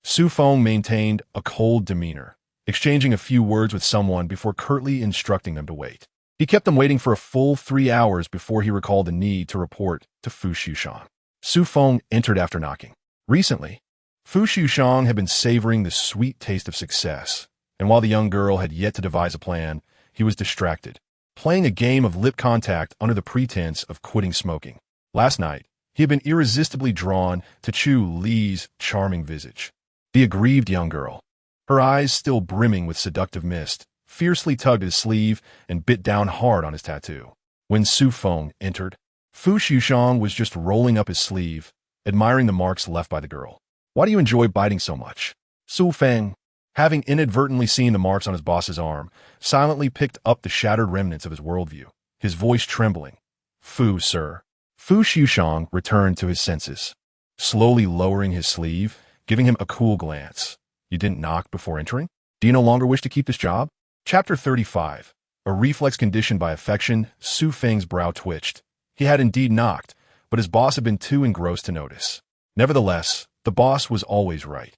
Su Feng maintained a cold demeanor, exchanging a few words with someone before curtly instructing them to wait. He kept them waiting for a full 3 hours before he recalled the need to report to Fu Xiushang. Su Feng entered after knocking. Recently, Fu Xiushang had been savoring the sweet taste of success, and while the young girl had yet to devise a plan, he was distracted, playing a game of lip contact under the pretense of quitting smoking. Last night, he had been irresistibly drawn to Chu Li's charming visage. The aggrieved young girl, her eyes still brimming with seductive mist, fiercely tugged at his sleeve and bit down hard on his tattoo. When Su Feng entered, Fu Xiushang was just rolling up his sleeve, admiring the marks left by the girl. Why do you enjoy biting so much? Su Feng, having inadvertently seen the marks on his boss's arm, silently picked up the shattered remnants of his worldview, his voice trembling. Fu, sir. Fu Xiushang returned to his senses, slowly lowering his sleeve, giving him a cool glance. You didn't knock before entering? Do you no longer wish to keep this job? Chapter 35. A reflex conditioned by affection. Su Feng's brow twitched. He had indeed knocked, but his boss had been too engrossed to notice. Nevertheless, the boss was always right.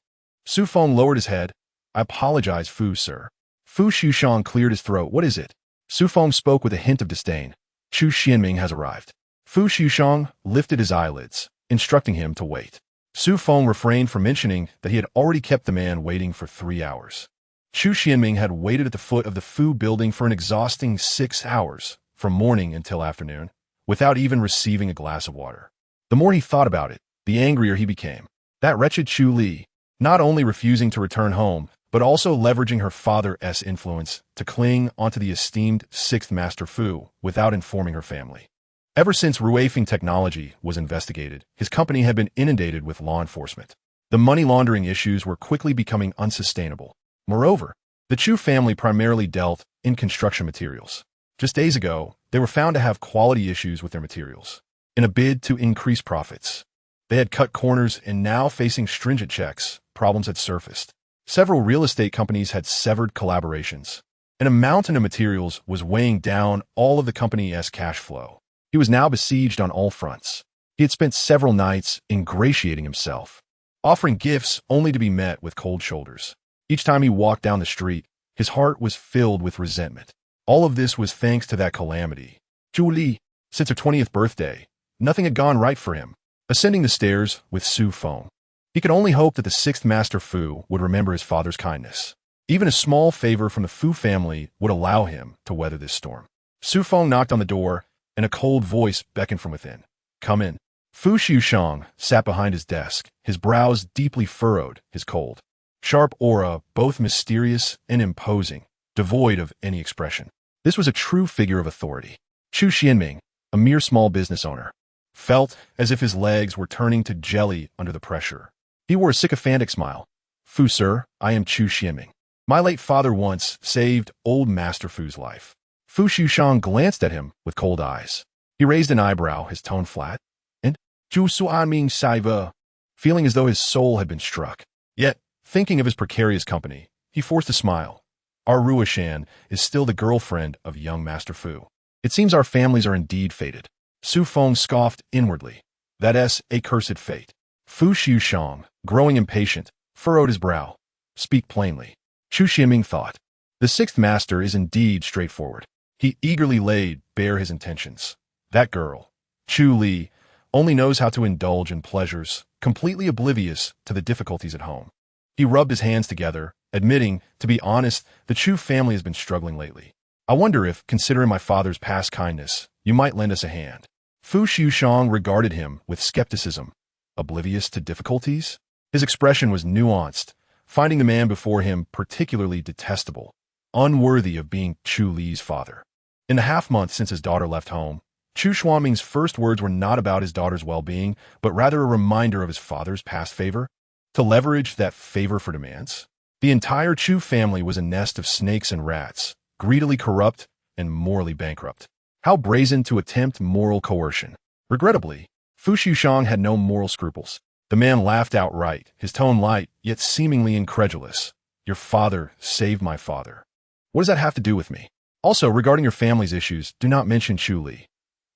Su Feng lowered his head. I apologize, Fu, sir. Fu Xiushang cleared his throat. What is it? Su Feng spoke with a hint of disdain. Chu Xianming has arrived. Fu Xiushang lifted his eyelids, instructing him to wait. Su Feng refrained from mentioning that he had already kept the man waiting for 3 hours. Chu Xianming had waited at the foot of the Fu building for an exhausting 6 hours, from morning until afternoon, without even receiving a glass of water. The more he thought about it, the angrier he became. That wretched Chu Li, not only refusing to return home, but also leveraging her father's influence to cling onto the esteemed sixth master Fu without informing her family. Ever since Ruifeng Technology was investigated, his company had been inundated with law enforcement. The money laundering issues were quickly becoming unsustainable. Moreover, the Chu family primarily dealt in construction materials. Just days ago, they were found to have quality issues with their materials. In a bid to increase profits, they had cut corners, and now facing stringent checks, problems had surfaced. Several real estate companies had severed collaborations, and a mountain of materials was weighing down all of the company's cash flow. He was now besieged on all fronts. He had spent several nights ingratiating himself, offering gifts only to be met with cold shoulders. Each time he walked down the street, his heart was filled with resentment. All of this was thanks to that calamity. Chu Li, since her 20th birthday, nothing had gone right for him. Ascending the stairs with Su Feng, he could only hope that the sixth Master Fu would remember his father's kindness. Even a small favor from the Fu family would allow him to weather this storm. Su Feng knocked on the door, and a cold voice beckoned from within. "Come in." Fu Xiushang sat behind his desk, his brows deeply furrowed, his cold, sharp aura both mysterious and imposing, devoid of any expression. This was a true figure of authority. Chu Xianming, a mere small business owner, felt as if his legs were turning to jelly under the pressure. He wore a sycophantic smile. "Fu, sir, I am Chu Xianming. My late father once saved old Master Fu's life." Fu Xiushang glanced at him with cold eyes. He raised an eyebrow, his tone flat. "And Zhu Suanming Saiva," feeling as though his soul had been struck. Yet, thinking of his precarious company, he forced a smile. "Our Ruishan is still the girlfriend of young Master Fu. It seems our families are indeed fated." Su Feng scoffed inwardly. "That's a cursed fate." Fu Xiushang, growing impatient, furrowed his brow. "Speak plainly." Chu Xianming thought. The sixth master is indeed straightforward. He eagerly laid bare his intentions. That girl, Chu Li, only knows how to indulge in pleasures, completely oblivious to the difficulties at home. He rubbed his hands together, admitting, to be honest, the Chu family has been struggling lately. "I wonder if, considering my father's past kindness, you might lend us a hand." Fu Xiushang regarded him with skepticism. Oblivious to difficulties? His expression was nuanced, finding the man before him particularly detestable, unworthy of being Chu Li's father. In the half-month since his daughter left home, Chu Xuanming's first words were not about his daughter's well-being, but rather a reminder of his father's past favor. To leverage that favor for demands? The entire Chu family was a nest of snakes and rats, greedily corrupt and morally bankrupt. How brazen to attempt moral coercion. Regrettably, Fu Xiushang had no moral scruples. The man laughed outright, his tone light, yet seemingly incredulous. "Your father saved my father. What does that have to do with me? Also, regarding your family's issues, do not mention Chu Li."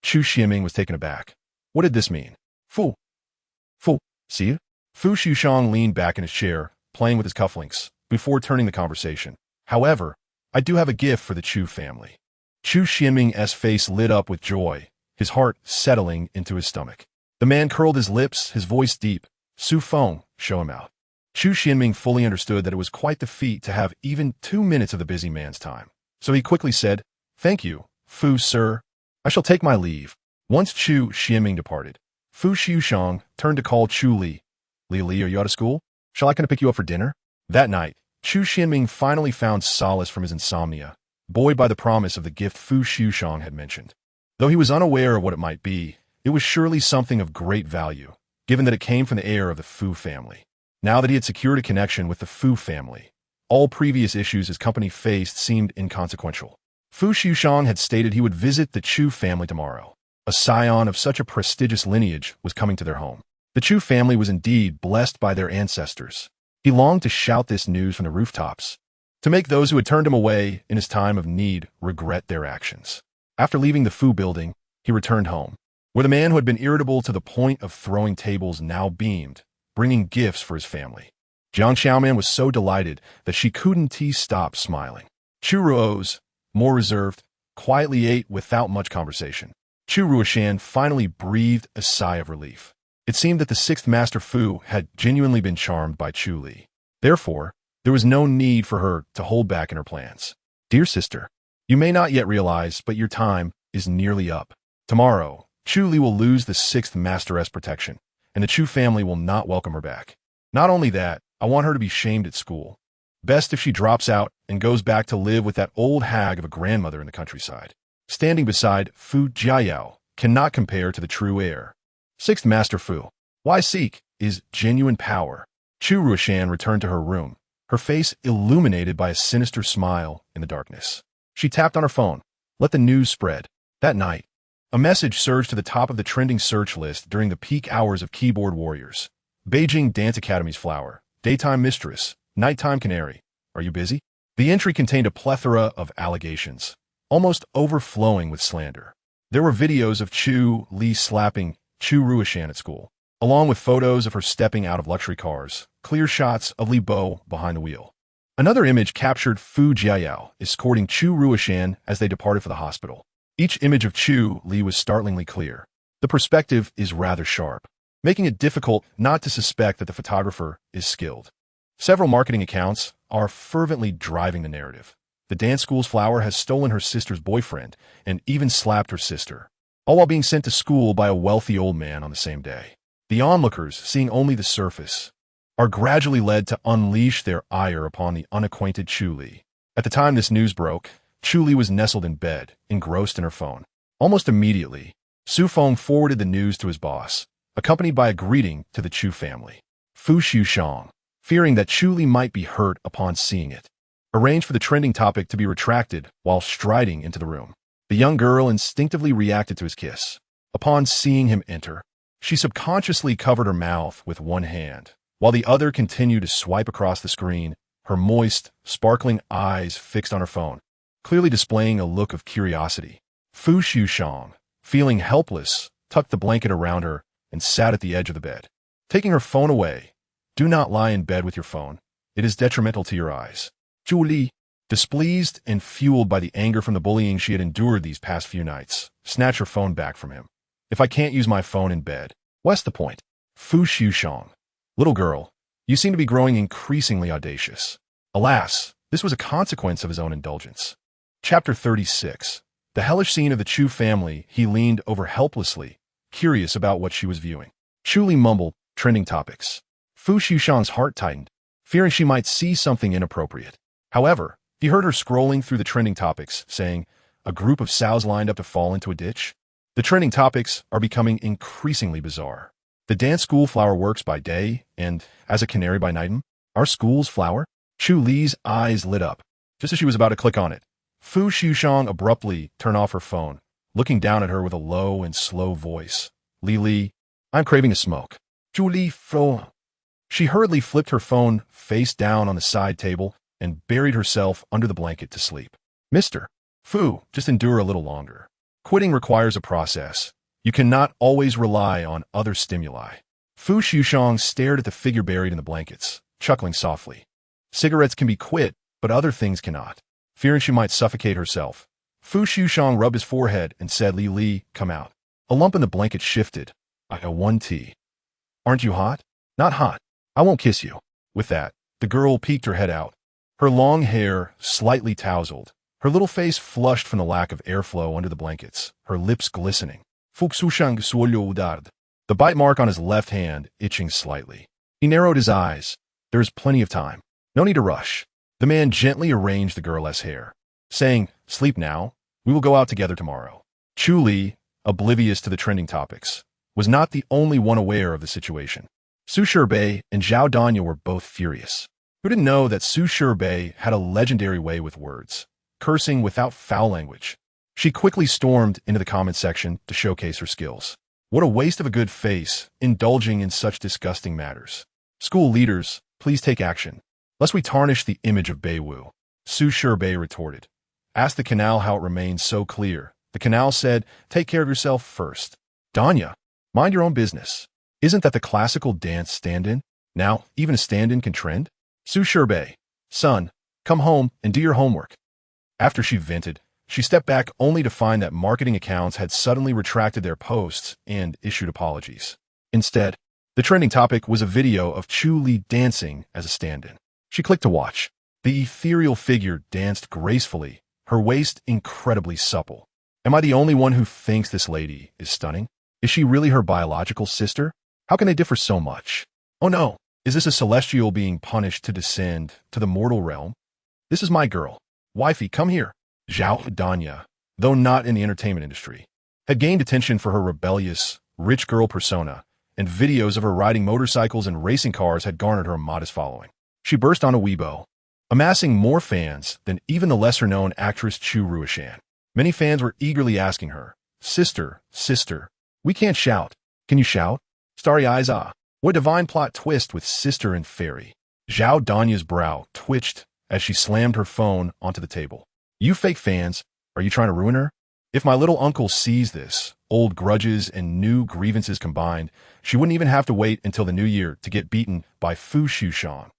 Chu Xianming was taken aback. What did this mean? Fu, see you? Fu Xiushang leaned back in his chair, playing with his cufflinks, before turning the conversation. "However, I do have a gift for the Chu family." Chu Xianming's face lit up with joy, his heart settling into his stomach. The man curled his lips, his voice deep. "Su Feng, show him out." Chu Xianming fully understood that it was quite the feat to have even 2 minutes of the busy man's time. So he quickly said, "Thank you, Fu, sir. I shall take my leave." Once Chu Xianming departed, Fu Xiushang turned to call Chu Li. "Li, are you out of school? Shall I come to pick you up for dinner?" That night, Chu Xianming finally found solace from his insomnia, buoyed by the promise of the gift Fu Xiushang had mentioned. Though he was unaware of what it might be, it was surely something of great value, given that it came from the heir of the Fu family. Now that he had secured a connection with the Fu family, all previous issues his company faced seemed inconsequential. Fu Xiushang had stated he would visit the Chu family tomorrow. A scion of such a prestigious lineage was coming to their home. The Chu family was indeed blessed by their ancestors. He longed to shout this news from the rooftops, to make those who had turned him away in his time of need regret their actions. After leaving the Fu building, he returned home, where the man who had been irritable to the point of throwing tables now beamed, bringing gifts for his family. Jiang Xiaoman was so delighted that she couldn't stop smiling. Chu Ruo's, more reserved, quietly ate without much conversation. Chu Ruishan finally breathed a sigh of relief. It seemed that the sixth Master Fu had genuinely been charmed by Chu Li. Therefore, there was no need for her to hold back in her plans. "Dear sister, you may not yet realize, but your time is nearly up. Tomorrow, Chu Li will lose the sixth Master's protection, and the Chu family will not welcome her back. Not only that, I want her to be shamed at school. Best if she drops out and goes back to live with that old hag of a grandmother in the countryside." Standing beside Fu Jiayao cannot compare to the true heir. Sixth Master Fu, why seek, is genuine power. Chu Ruishan returned to her room, her face illuminated by a sinister smile in the darkness. She tapped on her phone. Let the news spread. That night, a message surged to the top of the trending search list during the peak hours of keyboard warriors. Beijing Dance Academy's flower, daytime mistress, nighttime canary. Are you busy? The entry contained a plethora of allegations, almost overflowing with slander. There were videos of Chu Li slapping Chu Ruishan at school, along with photos of her stepping out of luxury cars, clear shots of Li Bo behind the wheel. Another image captured Fu Jiayao escorting Chu Ruishan as they departed for the hospital. Each image of Chu Li was startlingly clear. The perspective is rather sharp, making it difficult not to suspect that the photographer is skilled. Several marketing accounts are fervently driving the narrative. The dance school's flower has stolen her sister's boyfriend and even slapped her sister, all while being sent to school by a wealthy old man on the same day. The onlookers, seeing only the surface, are gradually led to unleash their ire upon the unacquainted Chu Li. At the time this news broke, Chu Li was nestled in bed, engrossed in her phone. Almost immediately, Su Feng forwarded the news to his boss, accompanied by a greeting to the Chu family. Fu Xiushang, fearing that Chu Li might be hurt upon seeing it, arranged for the trending topic to be retracted while striding into the room. The young girl instinctively reacted to his kiss. Upon seeing him enter, she subconsciously covered her mouth with one hand, while the other continued to swipe across the screen, her moist, sparkling eyes fixed on her phone, clearly displaying a look of curiosity. Fu Xiushang, feeling helpless, tucked the blanket around her and sat at the edge of the bed. Taking her phone away, do not lie in bed with your phone. It is detrimental to your eyes. Chu Li, displeased and fueled by the anger from the bullying she had endured these past few nights, snatched her phone back from him. If I can't use my phone in bed, what's the point? Fu Xiushang. Little girl, you seem to be growing increasingly audacious. Alas, this was a consequence of his own indulgence. Chapter 36. The hellish scene of the Chu family. He leaned over helplessly, curious about what she was viewing. Chu Li mumbled, trending topics. Fu Xiushang's heart tightened, fearing she might see something inappropriate. However, he heard her scrolling through the trending topics, saying, a group of sows lined up to fall into a ditch. The trending topics are becoming increasingly bizarre. The dance school flower works by day and as a canary by night. Our school's flower? Chu Li's eyes lit up, just as she was about to click on it. Fu Xiushang abruptly turned off her phone, looking down at her with a low and slow voice. Li, I'm craving a smoke. Chu Li fro. She hurriedly flipped her phone face down on the side table and buried herself under the blanket to sleep. Mr. Fu, just endure a little longer. Quitting requires a process. You cannot always rely on other stimuli. Fu Xiushang stared at the figure buried in the blankets, chuckling softly. Cigarettes can be quit, but other things cannot. Fearing she might suffocate herself, Fu Xiushang rubbed his forehead and said, Li, come out. A lump in the blanket shifted. I got one tea. Aren't you hot? Not hot. I won't kiss you. With that, the girl peeked her head out. Her long hair slightly tousled, her little face flushed from the lack of airflow under the blankets, her lips glistening. Fu Xiushang suolio udard. The bite mark on his left hand itching slightly. He narrowed his eyes. There is plenty of time. No need to rush. The man gently arranged the girl's hair, saying, sleep now. We will go out together tomorrow. Chu Li, oblivious to the trending topics, was not the only one aware of the situation. Su Shirbei and Zhao Danya were both furious. Who didn't know that Su Shirbei had a legendary way with words, cursing without foul language? She quickly stormed into the comment section to showcase her skills. What a waste of a good face, indulging in such disgusting matters. School leaders, please take action, lest we tarnish the image of Beiwu. Su Shirbei retorted. Ask the canal how it remains so clear. The canal said, take care of yourself first. Danya, mind your own business. Isn't that the classical dance stand-in? Now, even a stand-in can trend? Su Shirbei, son, come home and do your homework. After she vented, she stepped back only to find that marketing accounts had suddenly retracted their posts and issued apologies. Instead, the trending topic was a video of Chu Li dancing as a stand-in. She clicked to watch. The ethereal figure danced gracefully, her waist incredibly supple. Am I the only one who thinks this lady is stunning? Is she really her biological sister? How can they differ so much? Oh no, is this a celestial being punished to descend to the mortal realm? This is my girl. Wifey, come here. Zhao Danya, though not in the entertainment industry, had gained attention for her rebellious, rich girl persona, and videos of her riding motorcycles and racing cars had garnered her a modest following. She burst on a Weibo, amassing more fans than even the lesser-known actress Chu Ruishan. Many fans were eagerly asking her, Sister, we can't shout. Can you shout? Starry eyes, ah. What a divine plot twist with sister and fairy. Zhao Danya's brow twitched as she slammed her phone onto the table. You fake fans, are you trying to ruin her? If my little uncle sees this, old grudges and new grievances combined, she wouldn't even have to wait until the new year to get beaten by Fu Liujie.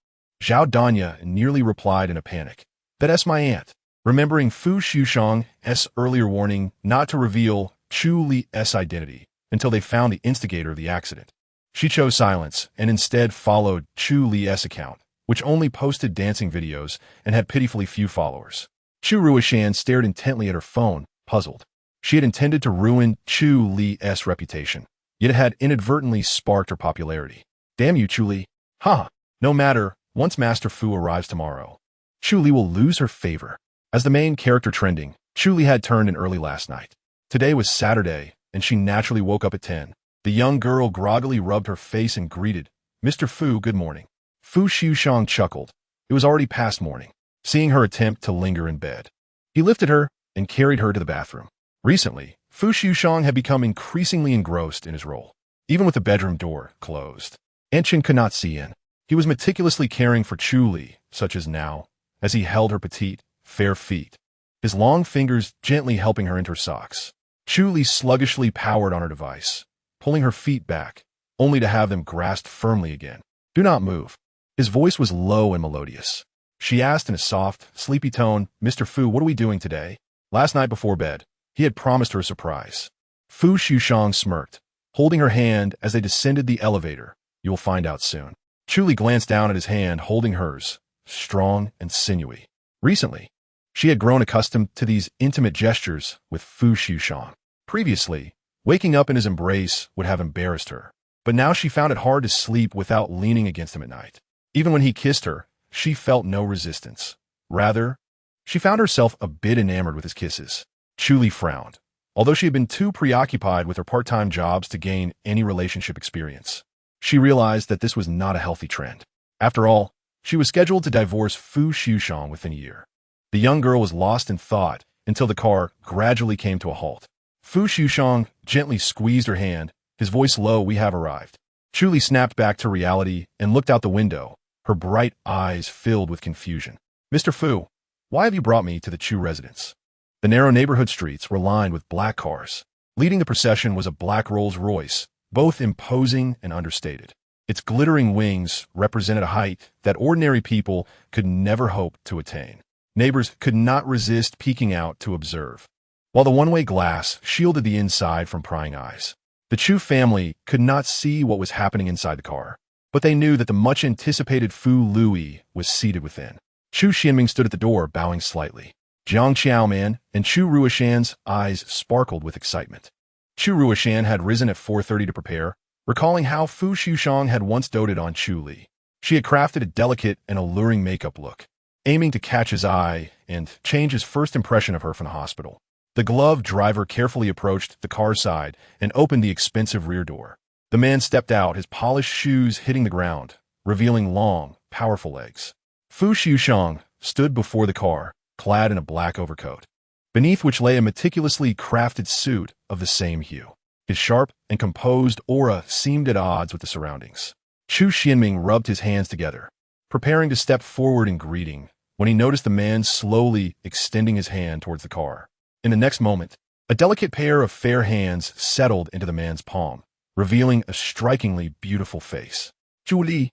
Zhao Danya nearly replied in a panic. "That's my aunt." Remembering Fu Liujie's earlier warning not to reveal Chu Li's identity until they found the instigator of the accident. She chose silence and instead followed Chu Li's account, which only posted dancing videos and had pitifully few followers. Chu Liujie stared intently at her phone, puzzled. She had intended to ruin Chu Li's reputation, yet it had inadvertently sparked her popularity. "Damn you, Chu Li. Ha! No matter, once Master Fu arrives tomorrow, Chu Li will lose her favor." As the main character trending, Chu Li had turned in early last night. Today was Saturday, and she naturally woke up at 10. The young girl groggily rubbed her face and greeted, "Mr. Fu, good morning." Fu Liujie chuckled. It was already past morning, seeing her attempt to linger in bed. He lifted her and carried her to the bathroom. Recently, Fu Liujie had become increasingly engrossed in his role. Even with the bedroom door closed, Chen could not see in. He was meticulously caring for Chu Li, such as now, as he held her petite, fair feet, his long fingers gently helping her into her socks. Chu Li sluggishly powered on her device, pulling her feet back, only to have them grasped firmly again. "Do not move." His voice was low and melodious. She asked in a soft, sleepy tone, "Mr. Fu, what are we doing today?" Last night before bed, he had promised her a surprise. Fu Liujie smirked, holding her hand as they descended the elevator. "You will find out soon." Chu Li glanced down at his hand holding hers, strong and sinewy. Recently, she had grown accustomed to these intimate gestures with Fu Liujie. Previously, waking up in his embrace would have embarrassed her, but now she found it hard to sleep without leaning against him at night. Even when he kissed her, she felt no resistance. Rather, she found herself a bit enamored with his kisses. Chu Li frowned, although she had been too preoccupied with her part-time jobs to gain any relationship experience. She realized that this was not a healthy trend. After all, she was scheduled to divorce Fu Liujie within a year. The young girl was lost in thought until the car gradually came to a halt. Fu Liujie gently squeezed her hand, his voice low, "We have arrived." Chu Li snapped back to reality and looked out the window, her bright eyes filled with confusion. "Mr. Fu, why have you brought me to the Chu residence?" The narrow neighborhood streets were lined with black cars. Leading the procession was a black Rolls-Royce, both imposing and understated. Its glittering wings represented a height that ordinary people could never hope to attain. Neighbors could not resist peeking out to observe, while the one-way glass shielded the inside from prying eyes. The Chu family could not see what was happening inside the car, but they knew that the much-anticipated Fu Liujie was seated within. Chu Xianming stood at the door, bowing slightly. Jiang Qiaoman and Chu Liujie's eyes sparkled with excitement. Chu Liujie had risen at 4:30 to prepare, recalling how Fu Liujie had once doted on Chu Li. She had crafted a delicate and alluring makeup look, aiming to catch his eye and change his first impression of her from the hospital. The gloved driver carefully approached the car's side and opened the expensive rear door. The man stepped out, his polished shoes hitting the ground, revealing long, powerful legs. Fu Liujie stood before the car, clad in a black overcoat, beneath which lay a meticulously crafted suit of the same hue. His sharp and composed aura seemed at odds with the surroundings. Chu Xianming rubbed his hands together, preparing to step forward in greeting, when he noticed the man slowly extending his hand towards the car. In the next moment, a delicate pair of fair hands settled into the man's palm, revealing a strikingly beautiful face. Chu Li.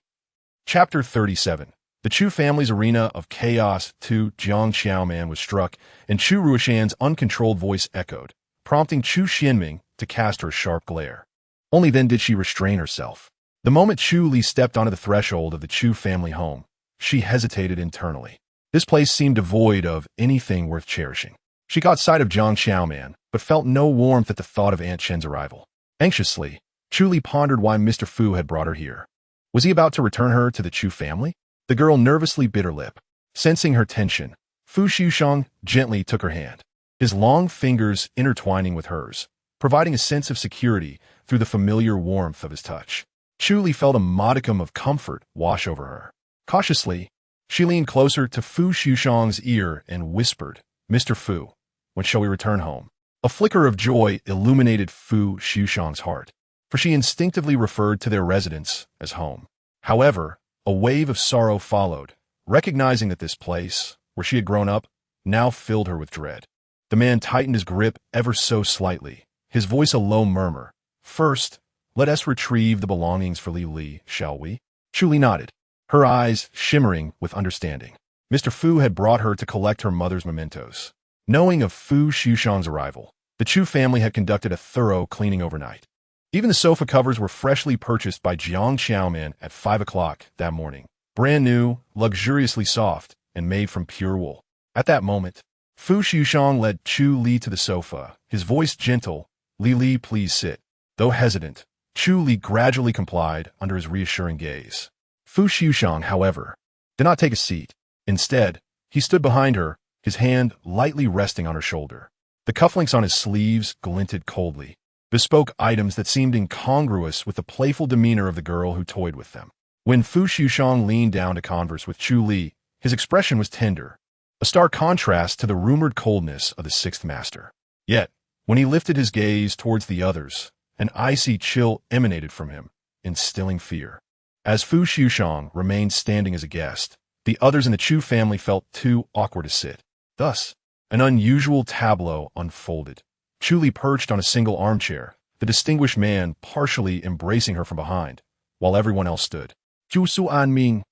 Chapter 37. The Chu family's arena of chaos to Jiang Qiaoman was struck, and Chu Liujie's uncontrolled voice echoed, prompting Chu Xianming to cast her a sharp glare. Only then did she restrain herself. The moment Chu Li stepped onto the threshold of the Chu family home, she hesitated internally. This place seemed devoid of anything worth cherishing. She caught sight of Jiang Qiaoman, but felt no warmth at the thought of Aunt Chen's arrival. Anxiously, Chu Li pondered why Mr. Fu had brought her here. Was he about to return her to the Chu family? The girl nervously bit her lip. Sensing her tension, Fu Liujie gently took her hand, his long fingers intertwining with hers, providing a sense of security through the familiar warmth of his touch. Chu Li felt a modicum of comfort wash over her. Cautiously, she leaned closer to Fu Liujie's ear and whispered, "Mr. Fu, when shall we return home?" A flicker of joy illuminated Fu Liujie's heart, for she instinctively referred to their residence as home. However, a wave of sorrow followed, recognizing that this place, where she had grown up, now filled her with dread. The man tightened his grip ever so slightly, his voice a low murmur. "First, let us retrieve the belongings for Li, shall we?" Chu Li nodded, her eyes shimmering with understanding. Mr. Fu had brought her to collect her mother's mementos. Knowing of Fu Liujie's arrival, the Chu family had conducted a thorough cleaning overnight. Even the sofa covers were freshly purchased by Jiang Xiaoman at 5 o'clock that morning. Brand new, luxuriously soft, and made from pure wool. At that moment, Fu Liujie led Chu Li to the sofa, his voice gentle. "Li, please sit." Though hesitant, Chu Li gradually complied under his reassuring gaze. Fu Liujie, however, did not take a seat. Instead, he stood behind her, his hand lightly resting on her shoulder. The cufflinks on his sleeves glinted coldly, bespoke items that seemed incongruous with the playful demeanor of the girl who toyed with them. When Fu Liujie leaned down to converse with Chu Li, his expression was tender, a stark contrast to the rumored coldness of the sixth master. Yet, when he lifted his gaze towards the others, an icy chill emanated from him, instilling fear. As Fu Liujie remained standing as a guest, the others in the Chu family felt too awkward to sit. Thus, an unusual tableau unfolded. Chu Li perched on a single armchair, the distinguished man partially embracing her from behind, while everyone else stood. Chu Suanming,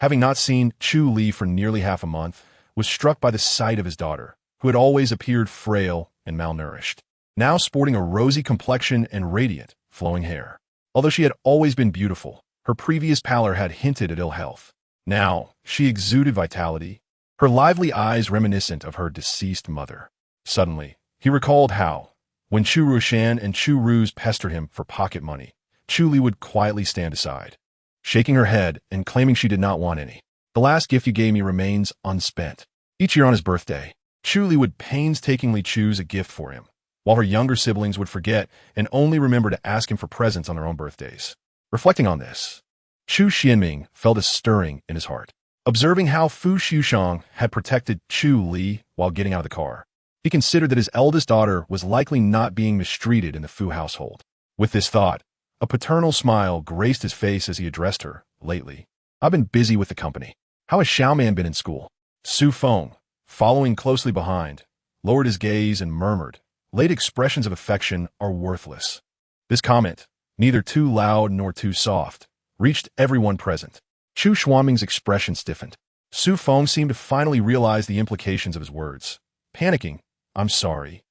having not seen Chu Li for nearly half a month, was struck by the sight of his daughter, who had always appeared frail and malnourished, now sporting a rosy complexion and radiant, flowing hair. Although she had always been beautiful, her previous pallor had hinted at ill health. Now, she exuded vitality, her lively eyes reminiscent of her deceased mother. Suddenly, he recalled how, when Chu Rushan and Chu Ruse pestered him for pocket money, Chu Li would quietly stand aside, shaking her head and claiming she did not want any. "The last gift you gave me remains unspent." Each year on his birthday, Chu Li would painstakingly choose a gift for him, while her younger siblings would forget and only remember to ask him for presents on their own birthdays. Reflecting on this, Chu Xianming felt a stirring in his heart. Observing how Fu Liujie had protected Chu Li while getting out of the car, he considered that his eldest daughter was likely not being mistreated in the Fu household. With this thought, a paternal smile graced his face as he addressed her. "Lately, I've been busy with the company. How has Xiaoman been in school?" Su Feng, following closely behind, lowered his gaze and murmured, "Late expressions of affection are worthless." This comment, neither too loud nor too soft, reached everyone present. Chu Xuanming's expression stiffened. Su Feng seemed to finally realize the implications of his words. Panicking, "I'm sorry.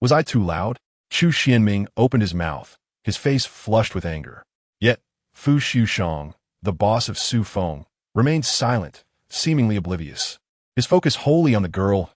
Was I too loud?" Chu Xianming opened his mouth, his face flushed with anger. Yet, Fu Liujie, the boss of Su Feng, remained silent, seemingly oblivious, his focus wholly on the girl's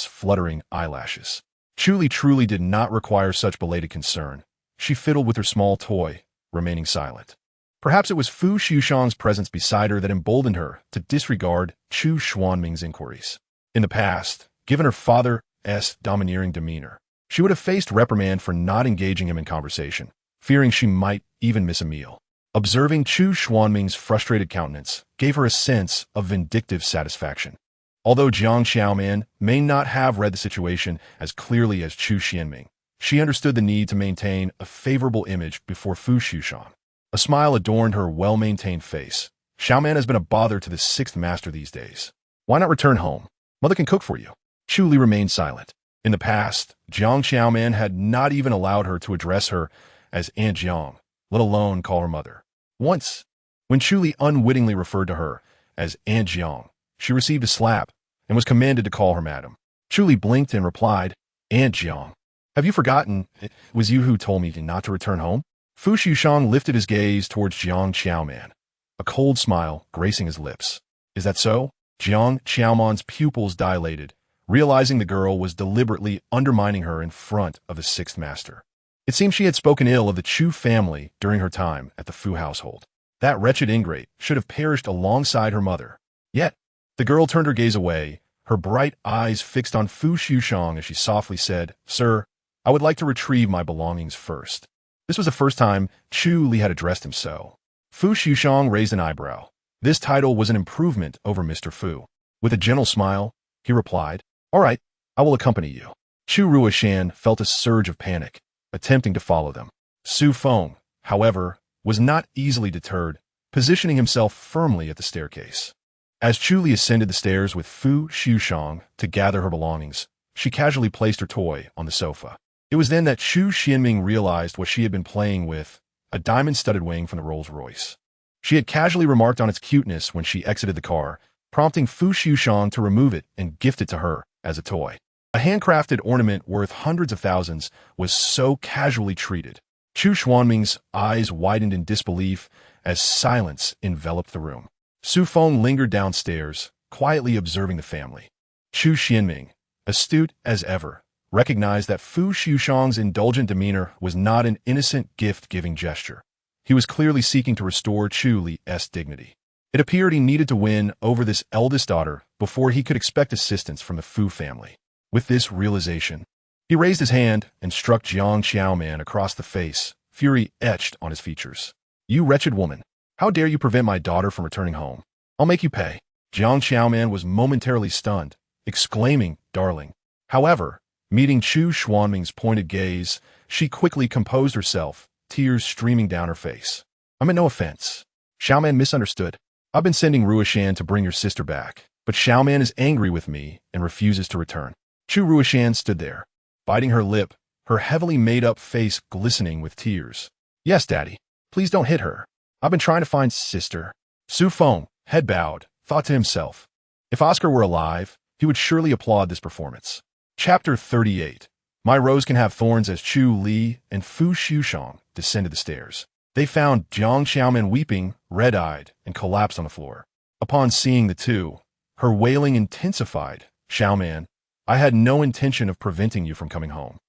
fluttering eyelashes. Chu Li truly did not require such belated concern. She fiddled with her small toy, remaining silent. Perhaps it was Fu Liujie's presence beside her that emboldened her to disregard Chu Xuanming's inquiries. In the past, given her father's domineering demeanor, she would have faced reprimand for not engaging him in conversation, fearing she might even miss a meal. Observing Chu Xuanming's frustrated countenance gave her a sense of vindictive satisfaction. Although Jiang Xiaoman may not have read the situation as clearly as Chu Xianming, she understood the need to maintain a favorable image before Fu Liujie. A smile adorned her well-maintained face. "Xiaoman has been a bother to the sixth master these days. Why not return home? Mother can cook for you." Chu Li remained silent. In the past, Jiang Xiaoman had not even allowed her to address her as Aunt Jiang, let alone call her mother. Once, when Chu Li unwittingly referred to her as Aunt Jiang, she received a slap and was commanded to call her madam. Chu Li blinked and replied, "Aunt Jiang, have you forgotten it was you who told me not to return home?" Fu Liujie lifted his gaze towards Jiang Xiaoman, a cold smile gracing his lips. "Is that so?" Jiang Xiaoman's pupils dilated, realizing the girl was deliberately undermining her in front of the sixth master. It seemed she had spoken ill of the Chu family during her time at the Fu household. That wretched ingrate should have perished alongside her mother. Yet, the girl turned her gaze away, her bright eyes fixed on Fu Liujie as she softly said, "Sir, I would like to retrieve my belongings first." This was the first time Chu Li had addressed him so. Fu Liujie raised an eyebrow. This title was an improvement over Mr. Fu. With a gentle smile, he replied, "All right, I will accompany you." Chu Rushan felt a surge of panic, attempting to follow them. Su Feng, however, was not easily deterred, positioning himself firmly at the staircase. As Chu Li ascended the stairs with Fu Liujie to gather her belongings, she casually placed her toy on the sofa. It was then that Chu Xianming realized what she had been playing with, a diamond-studded wing from the Rolls-Royce. She had casually remarked on its cuteness when she exited the car, prompting Fu Liujie to remove it and gift it to her as a toy. A handcrafted ornament worth hundreds of thousands was so casually treated. Chu Xuanming's eyes widened in disbelief as silence enveloped the room. Su Feng lingered downstairs, quietly observing the family. Chu Xianming, astute as ever, recognized that Fu Liujie's indulgent demeanor was not an innocent gift-giving gesture. He was clearly seeking to restore Chu Li's dignity. It appeared he needed to win over this eldest daughter before he could expect assistance from the Fu family. With this realization, he raised his hand and struck Jiang Xiaoman across the face, fury etched on his features. "You wretched woman! How dare you prevent my daughter from returning home? I'll make you pay." Jiang Xiaoman was momentarily stunned, exclaiming, "Darling." However, meeting Chu Xuanming's pointed gaze, she quickly composed herself, tears streaming down her face. "I meant no offense. Xiaoman misunderstood. I've been sending Ruishan to bring your sister back, but Xiaoman is angry with me and refuses to return." Chu Ruishan stood there, biting her lip, her heavily made-up face glistening with tears. "Yes, Daddy. Please don't hit her. I've been trying to find sister." Su Feng, head bowed, thought to himself, if Oscar were alive, he would surely applaud this performance. Chapter 38. My Rose Can Have Thorns. As Chu Li and Fu Liujie descended the stairs, they found Jiang Xiaoman weeping, red-eyed, and collapsed on the floor. Upon seeing the two, her wailing intensified. "Xiaoman, I had no intention of preventing you from coming home."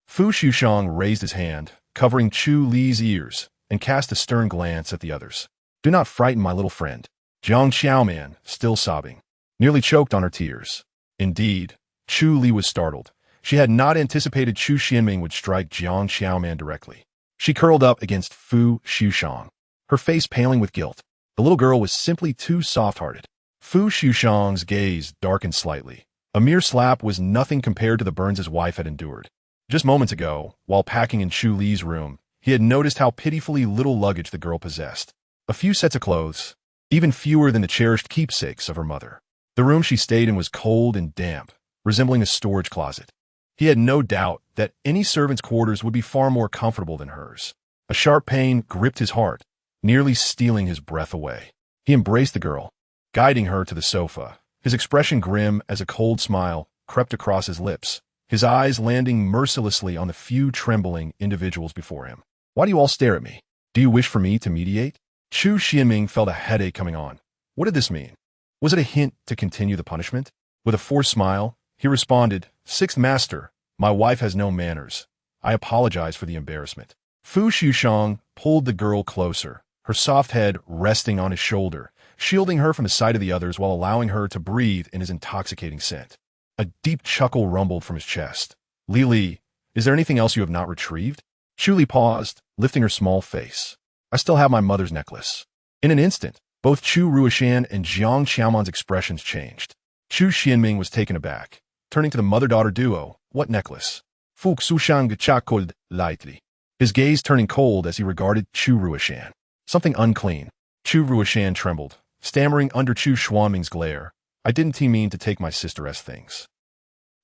Fu Liujie raised his hand, covering Chu Li's ears, and cast a stern glance at the others. "Do not frighten my little friend." Jiang Xiaoman, still sobbing, nearly choked on her tears. Indeed, Chu Li was startled. She had not anticipated Chu Xianming would strike Jiang Xiaoman directly. She curled up against Fu Liujie, her face paling with guilt. The little girl was simply too soft-hearted. Fu Liujie's gaze darkened slightly. A mere slap was nothing compared to the burns his wife had endured. Just moments ago, while packing in Chu Li's room, he had noticed how pitifully little luggage the girl possessed. A few sets of clothes, even fewer than the cherished keepsakes of her mother. The room she stayed in was cold and damp, resembling a storage closet. He had no doubt that any servant's quarters would be far more comfortable than hers. A sharp pain gripped his heart, nearly stealing his breath away. He embraced the girl, guiding her to the sofa, his expression grim as a cold smile crept across his lips, his eyes landing mercilessly on the few trembling individuals before him. "Why do you all stare at me? Do you wish for me to mediate?" Chu Xianming felt a headache coming on. What did this mean? Was it a hint to continue the punishment? With a forced smile, he responded, "Sixth Master, my wife has no manners. I apologize for the embarrassment." Fu Liujie pulled the girl closer, her soft head resting on his shoulder, shielding her from the sight of the others while allowing her to breathe in his intoxicating scent. A deep chuckle rumbled from his chest. "Li, is there anything else you have not retrieved?" Chu Li paused, lifting her small face. "I still have my mother's necklace." In an instant, both Chu Ruishan and Jiang Xiaoman's expressions changed. Chu Xianming was taken aback, turning to the mother-daughter duo. "What necklace?" Fu Xushang chuckled lightly, his gaze turning cold as he regarded Chu Ruishan. "Something unclean." Chu Ruishan trembled, stammering under Chu Xuanming's glare. "I didn't mean to take my sister as things."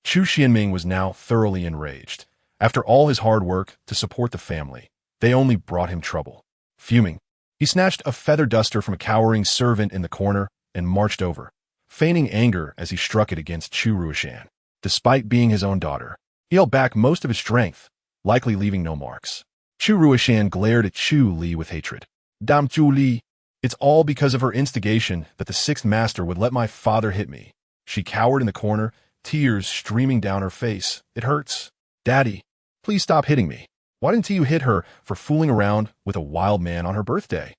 Chu Xianming was now thoroughly enraged. After all his hard work to support the family, they only brought him trouble. Fuming, he snatched a feather duster from a cowering servant in the corner and marched over, feigning anger as he struck it against Chu Ruishan. Despite being his own daughter, he held back most of his strength, likely leaving no marks. Chu Ruishan glared at Chu Li with hatred. "Damn Chu Li! It's all because of her instigation that the Sixth Master would let my father hit me." She cowered in the corner, tears streaming down her face. "It hurts. Daddy, please stop hitting me. Why didn't you hit her for fooling around with a wild man on her birthday?"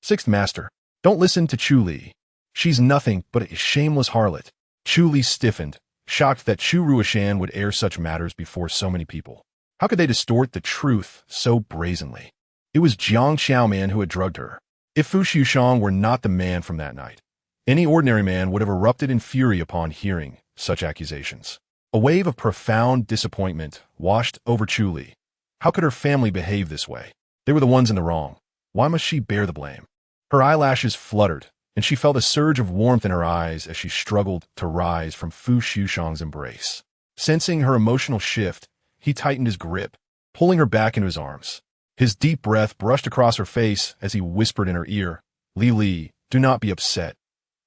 "Sixth Master, don't listen to Chu Li. She's nothing but a shameless harlot." Chu Li stiffened, shocked that Chu Ruishan would air such matters before so many people. How could they distort the truth so brazenly? It was Jiang Xiaoman who had drugged her. If Fu Liujie were not the man from that night, any ordinary man would have erupted in fury upon hearing such accusations. A wave of profound disappointment washed over Chu Li. How could her family behave this way? They were the ones in the wrong. Why must she bear the blame? Her eyelashes fluttered, and she felt a surge of warmth in her eyes as she struggled to rise from Fu Liujie's embrace. Sensing her emotional shift, he tightened his grip, pulling her back into his arms. His deep breath brushed across her face as he whispered in her ear, Li, do not be upset.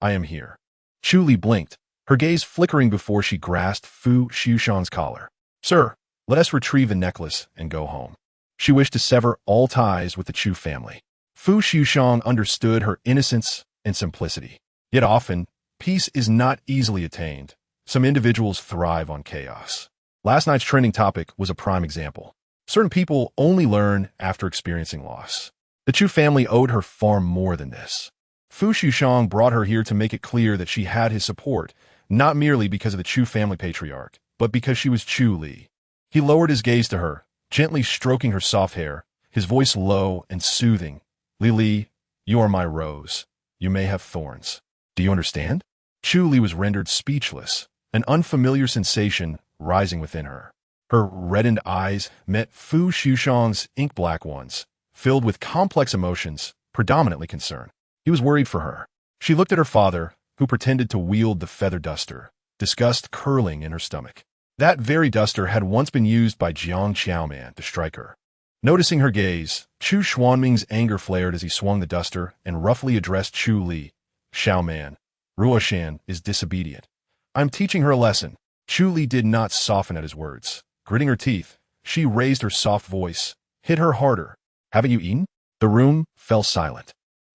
I am here. Chu Li blinked, her gaze flickering before she grasped Fu Liujie's collar. Sir, let us retrieve the necklace and go home. She wished to sever all ties with the Chu family. Fu Liujie understood her innocence and simplicity. Yet often, peace is not easily attained. Some individuals thrive on chaos. Last night's trending topic was a prime example. Certain people only learn after experiencing loss. The Chu family owed her far more than this. Fu Liujie brought her here to make it clear that she had his support, not merely because of the Chu family patriarch, but because she was Chu Li. He lowered his gaze to her, gently stroking her soft hair, his voice low and soothing. Li, you are my rose. You may have thorns. Do you understand? Chu Li was rendered speechless, an unfamiliar sensation rising within her. Her reddened eyes met Fu Liujie's ink-black ones, filled with complex emotions, predominantly concern. He was worried for her. She looked at her father, who pretended to wield the feather duster, disgust curling in her stomach. That very duster had once been used by Jiang Xiaoman to strike her. Noticing her gaze, Chu Xuanming's anger flared as he swung the duster and roughly addressed Chu Li. Xiaoman, Ruoshan is disobedient. I'm teaching her a lesson. Chu Li did not soften at his words. Gritting her teeth, she raised her soft voice, hit her harder. Haven't you eaten? The room fell silent.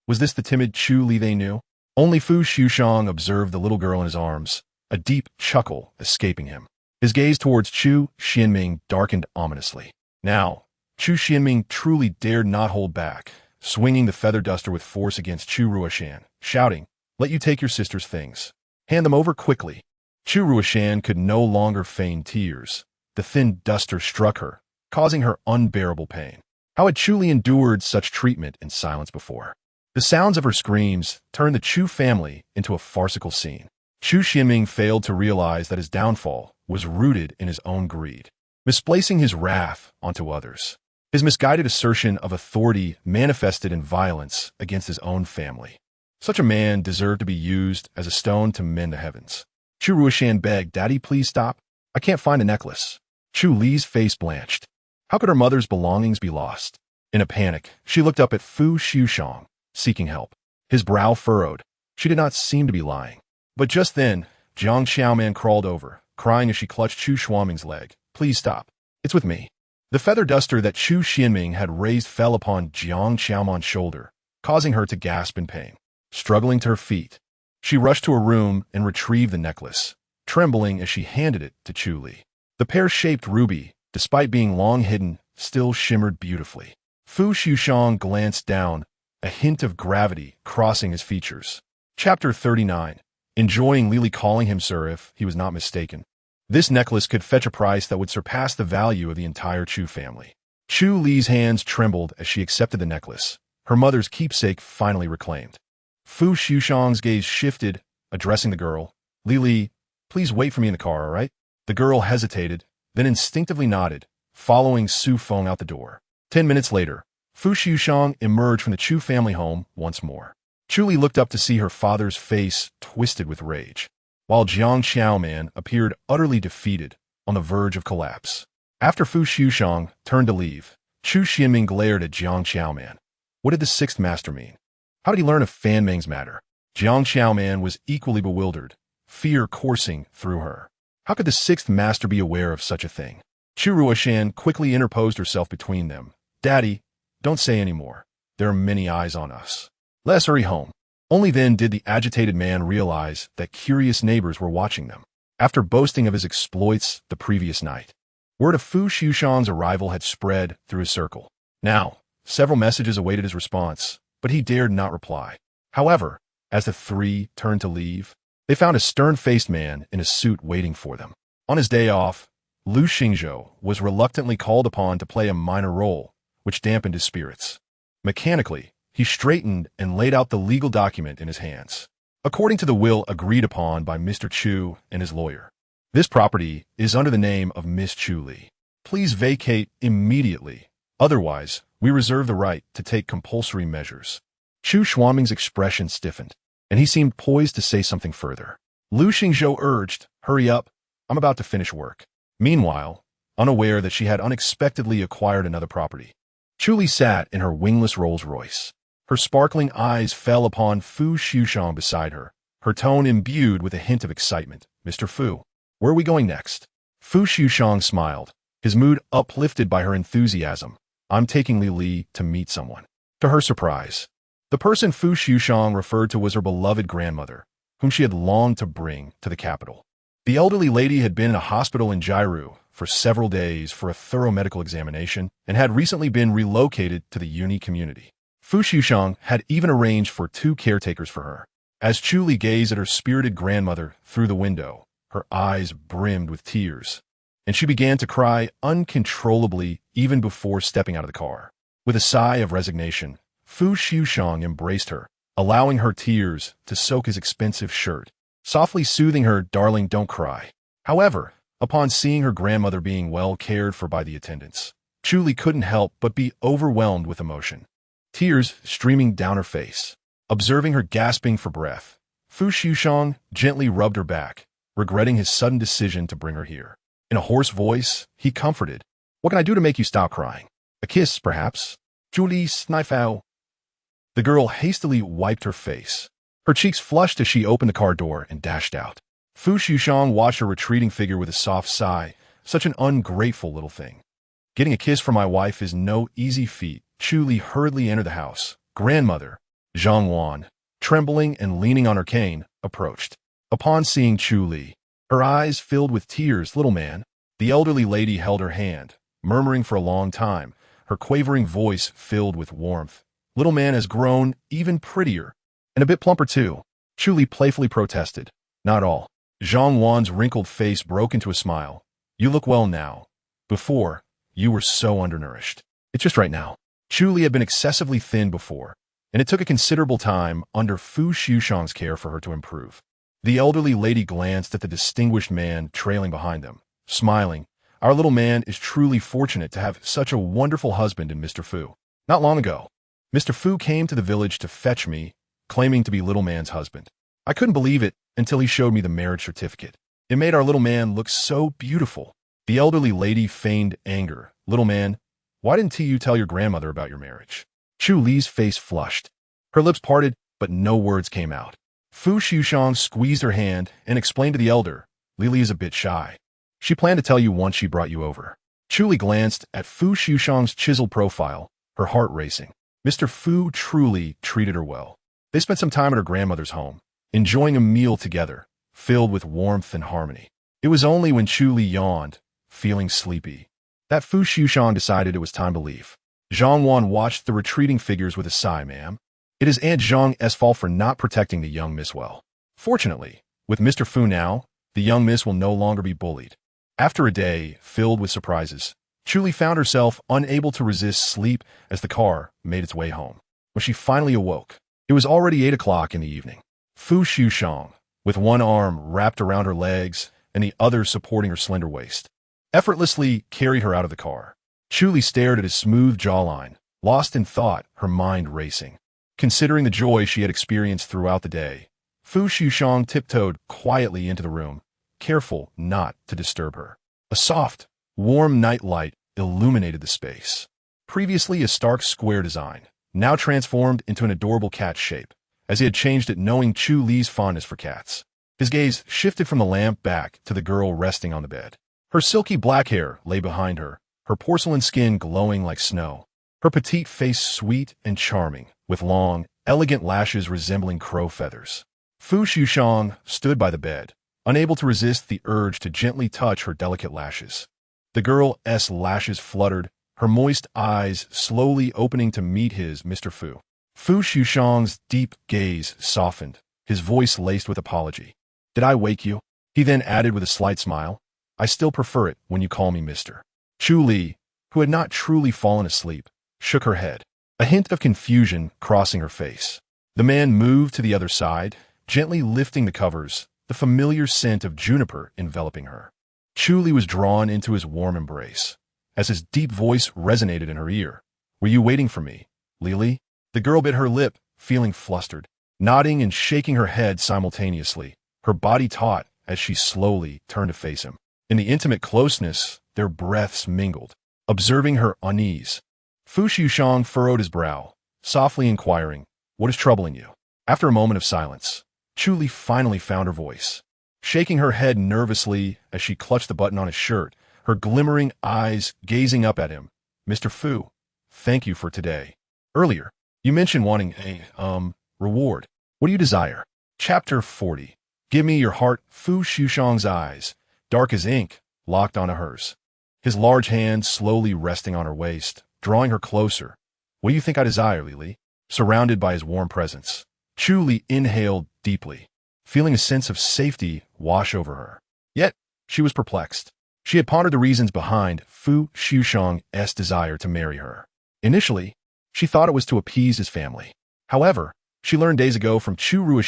Was this the timid Chu Li they knew? Only Fu Liujie observed the little girl in his arms, a deep chuckle escaping him. His gaze towards Chu Xianming darkened ominously. Now, Chu Xianming truly dared not hold back, swinging the feather duster with force against Chu Ruoshan, shouting, let you take your sister's things. Hand them over quickly. Chu Ruoshan could no longer feign tears. The thin duster struck her, causing her unbearable pain. How had Chu Li endured such treatment in silence before? The sounds of her screams turned the Chu family into a farcical scene. Chu Xianming failed to realize that his downfall was rooted in his own greed, misplacing his wrath onto others. His misguided assertion of authority manifested in violence against his own family. Such a man deserved to be used as a stone to mend the heavens. Chu Ruoshan begged, Daddy, please stop. I can't find the necklace. Chu Li's face blanched. How could her mother's belongings be lost? In a panic, she looked up at Fu Liujie, seeking help. His brow furrowed. She did not seem to be lying. But just then, Jiang Xiaoman crawled over, crying as she clutched Chu Xuanming's leg. Please stop. It's with me. The feather duster that Chu Xianming had raised fell upon Jiang Xiaoman's shoulder, causing her to gasp in pain. Struggling to her feet, she rushed to her room and retrieved the necklace, trembling as she handed it to Chu Li. The pear-shaped ruby, despite being long hidden, still shimmered beautifully. Fu Liujie glanced down, a hint of gravity crossing his features. Chapter 39. Enjoying Li calling him sir if he was not mistaken. This necklace could fetch a price that would surpass the value of the entire Chu family. Chu Li's hands trembled as she accepted the necklace, her mother's keepsake finally reclaimed. Fu Liujie's gaze shifted, addressing the girl. Li, please wait for me in the car, all right? The girl hesitated, then instinctively nodded, following Su Feng out the door. 10 minutes later, Fu Liujie emerged from the Chu family home once more. Chu Li looked up to see her father's face twisted with rage, while Jiang Xiaoman appeared utterly defeated, on the verge of collapse. After Fu Liujie turned to leave, Chu Xianming glared at Jiang Xiaoman. What did the sixth master mean? How did he learn of Fan Meng's matter? Jiang Xiaoman was equally bewildered, fear coursing through her. How could the sixth master be aware of such a thing? Chu Ruoshan quickly interposed herself between them. Daddy, don't say any more. There are many eyes on us. Let us hurry home. Only then did the agitated man realize that curious neighbors were watching them. After boasting of his exploits the previous night, word of Fu Liujie's arrival had spread through his circle. Now, several messages awaited his response, but he dared not reply. However, as the three turned to leave, they found a stern-faced man in a suit waiting for them. On his day off, Lu Xingzhou was reluctantly called upon to play a minor role, which dampened his spirits. Mechanically, he straightened and laid out the legal document in his hands. According to the will agreed upon by Mr. Chu and his lawyer, this property is under the name of Miss Chu Li. Please vacate immediately. Otherwise, we reserve the right to take compulsory measures. Chu Xuanming's expression stiffened, and he seemed poised to say something further. Lu Xingzhou urged, hurry up, I'm about to finish work. Meanwhile, unaware that she had unexpectedly acquired another property. Chu Li sat in her wingless Rolls-Royce. Her sparkling eyes fell upon Fu Liujie beside her, her tone imbued with a hint of excitement. "Mr. Fu, where are we going next?" Fu Liujie smiled, his mood uplifted by her enthusiasm. "I'm taking Li to meet someone." To her surprise, the person Fu Liujie referred to was her beloved grandmother, whom she had longed to bring to the capital. The elderly lady had been in a hospital in Jiru for several days for a thorough medical examination and had recently been relocated to the Uni community. Fu Liujie had even arranged for 2 caretakers for her. As Chu Li gazed at her spirited grandmother through the window, her eyes brimmed with tears, and she began to cry uncontrollably even before stepping out of the car. With a sigh of resignation, Fu Liujie embraced her, allowing her tears to soak his expensive shirt, softly soothing her, "Darling, don't cry." However, upon seeing her grandmother being well cared for by the attendants, Chu Li couldn't help but be overwhelmed with emotion, tears streaming down her face. Observing her gasping for breath, Fu Liujie gently rubbed her back, regretting his sudden decision to bring her here. In a hoarse voice, he comforted, "What can I do to make you stop crying? A kiss, perhaps?" Chu Li sniffed out. The girl hastily wiped her face. Her cheeks flushed as she opened the car door and dashed out. Fu Liujie watched her retreating figure with a soft sigh. Such an ungrateful little thing. "Getting a kiss from my wife is no easy feat." Chu Li hurriedly entered the house. Grandmother Zhang Wan, trembling and leaning on her cane, approached. Upon seeing Chu Li, her eyes filled with tears. "Little man." The elderly lady held her hand, murmuring for a long time, her quavering voice filled with warmth. "Little man has grown even prettier, and a bit plumper too." Chu Li playfully protested. "Not all." Zhang Wan's wrinkled face broke into a smile. "You look well now. Before, you were so undernourished. It's just right now." Chu Li had been excessively thin before, and it took a considerable time under Fu Liujie's care for her to improve. The elderly lady glanced at the distinguished man trailing behind them, smiling. "Our little man is truly fortunate to have such a wonderful husband in Mr. Fu. Not long ago, Mr. Fu came to the village to fetch me, claiming to be little man's husband. I couldn't believe it until he showed me the marriage certificate. It made our little man look so beautiful." The elderly lady feigned anger. "Little man, why didn't you tell your grandmother about your marriage?" Chu Li's face flushed. Her lips parted, but no words came out. Fu Liujie squeezed her hand and explained to the elder, "Li is a bit shy. She planned to tell you once she brought you over." Chu Li glanced at Fu Liujie's chiseled profile, her heart racing. Mr. Fu truly treated her well. They spent some time at her grandmother's home, enjoying a meal together, filled with warmth and harmony. It was only when Chu Li yawned, feeling sleepy, that Fu Liujie decided it was time to leave. Zhang Wan watched the retreating figures with a sigh. "Ma'am, it is Aunt Zhang's fault for not protecting the young miss well. Fortunately, with Mr. Fu now, the young miss will no longer be bullied." After a day filled with surprises, Chu Li found herself unable to resist sleep as the car made its way home. When she finally awoke, it was already 8 o'clock in the evening. Fu Liujie, with one arm wrapped around her legs and the other supporting her slender waist, effortlessly carried her out of the car. Chu Li stared at his smooth jawline, lost in thought, her mind racing. Considering the joy she had experienced throughout the day, Fu Liujie tiptoed quietly into the room, careful not to disturb her. A soft, warm night light illuminated the space. Previously a stark square design, now transformed into an adorable cat shape, as he had changed it knowing Chu Li's fondness for cats. His gaze shifted from the lamp back to the girl resting on the bed. Her silky black hair lay behind her, her porcelain skin glowing like snow, her petite face sweet and charming, with long, elegant lashes resembling crow feathers. Fu Liujie stood by the bed, unable to resist the urge to gently touch her delicate lashes. The girl's lashes fluttered, her moist eyes slowly opening to meet his. "Mr. Fu." Fu Liujie's deep gaze softened, his voice laced with apology. "Did I wake you?" He then added with a slight smile, "I still prefer it when you call me Mr." Chu Li, who had not truly fallen asleep, shook her head, a hint of confusion crossing her face. The man moved to the other side, gently lifting the covers, the familiar scent of juniper enveloping her. Chu Li was drawn into his warm embrace, as his deep voice resonated in her ear. "Were you waiting for me, Li?" The girl bit her lip, feeling flustered, nodding and shaking her head simultaneously, her body taut as she slowly turned to face him. In the intimate closeness their breaths mingled. Observing her unease, Fu Liujie furrowed his brow, softly inquiring, "What is troubling you?" After a moment of silence, Chu Li finally found her voice. Shaking her head nervously as she clutched the button on his shirt, her glimmering eyes gazing up at him. "Mr. Fu, thank you for today. Earlier, you mentioned wanting a, reward. What do you desire?" Chapter 40. Give me your heart. Fu Liujie's eyes, dark as ink, locked onto hers. His large hand slowly resting on her waist, drawing her closer. "What do you think I desire, Li?" Surrounded by his warm presence, Chu Li inhaled deeply, feeling a sense of safety wash over her. Yet, she was perplexed. She had pondered the reasons behind Fu Liujie's desire to marry her. Initially, she thought it was to appease his family. However, she learned days ago from Chu Li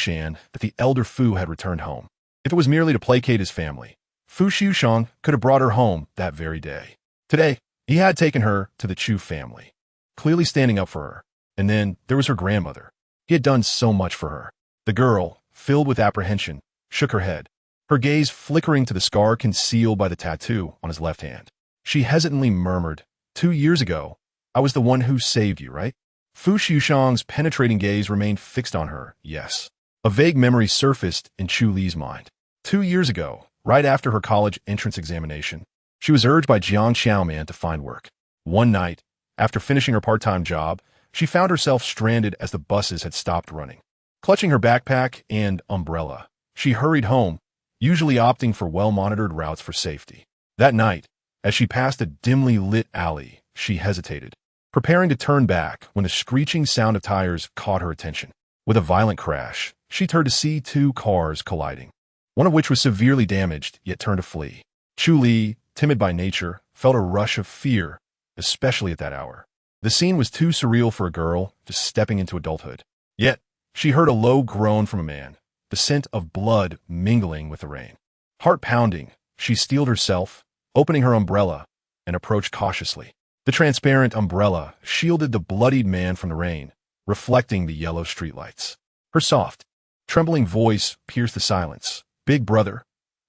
that the elder Fu had returned home. If it was merely to placate his family, Fu Liujie could have brought her home that very day. Today, he had taken her to the Chu family, clearly standing up for her. And then there was her grandmother. He had done so much for her. The girl, filled with apprehension, shook her head, her gaze flickering to the scar concealed by the tattoo on his left hand. She hesitantly murmured, 2 years ago, I was the one who saved you, right? Fu Liujie's penetrating gaze remained fixed on her, yes. A vague memory surfaced in Chu Li's mind. 2 years ago, right after her college entrance examination, she was urged by Jiang Xiaoman to find work. One night, after finishing her part-time job, she found herself stranded as the buses had stopped running. Clutching her backpack and umbrella, she hurried home, usually opting for well-monitored routes for safety. That night, as she passed a dimly lit alley, she hesitated, preparing to turn back when the screeching sound of tires caught her attention. With a violent crash, she turned to see 2 cars colliding, one of which was severely damaged, yet turned to flee. Chu Li, timid by nature, felt a rush of fear, especially at that hour. The scene was too surreal for a girl just stepping into adulthood. Yet, she heard a low groan from a man, the scent of blood mingling with the rain. Heart pounding, she steeled herself, opening her umbrella, and approached cautiously. The transparent umbrella shielded the bloodied man from the rain, reflecting the yellow streetlights. Her soft, trembling voice pierced the silence. "Big brother,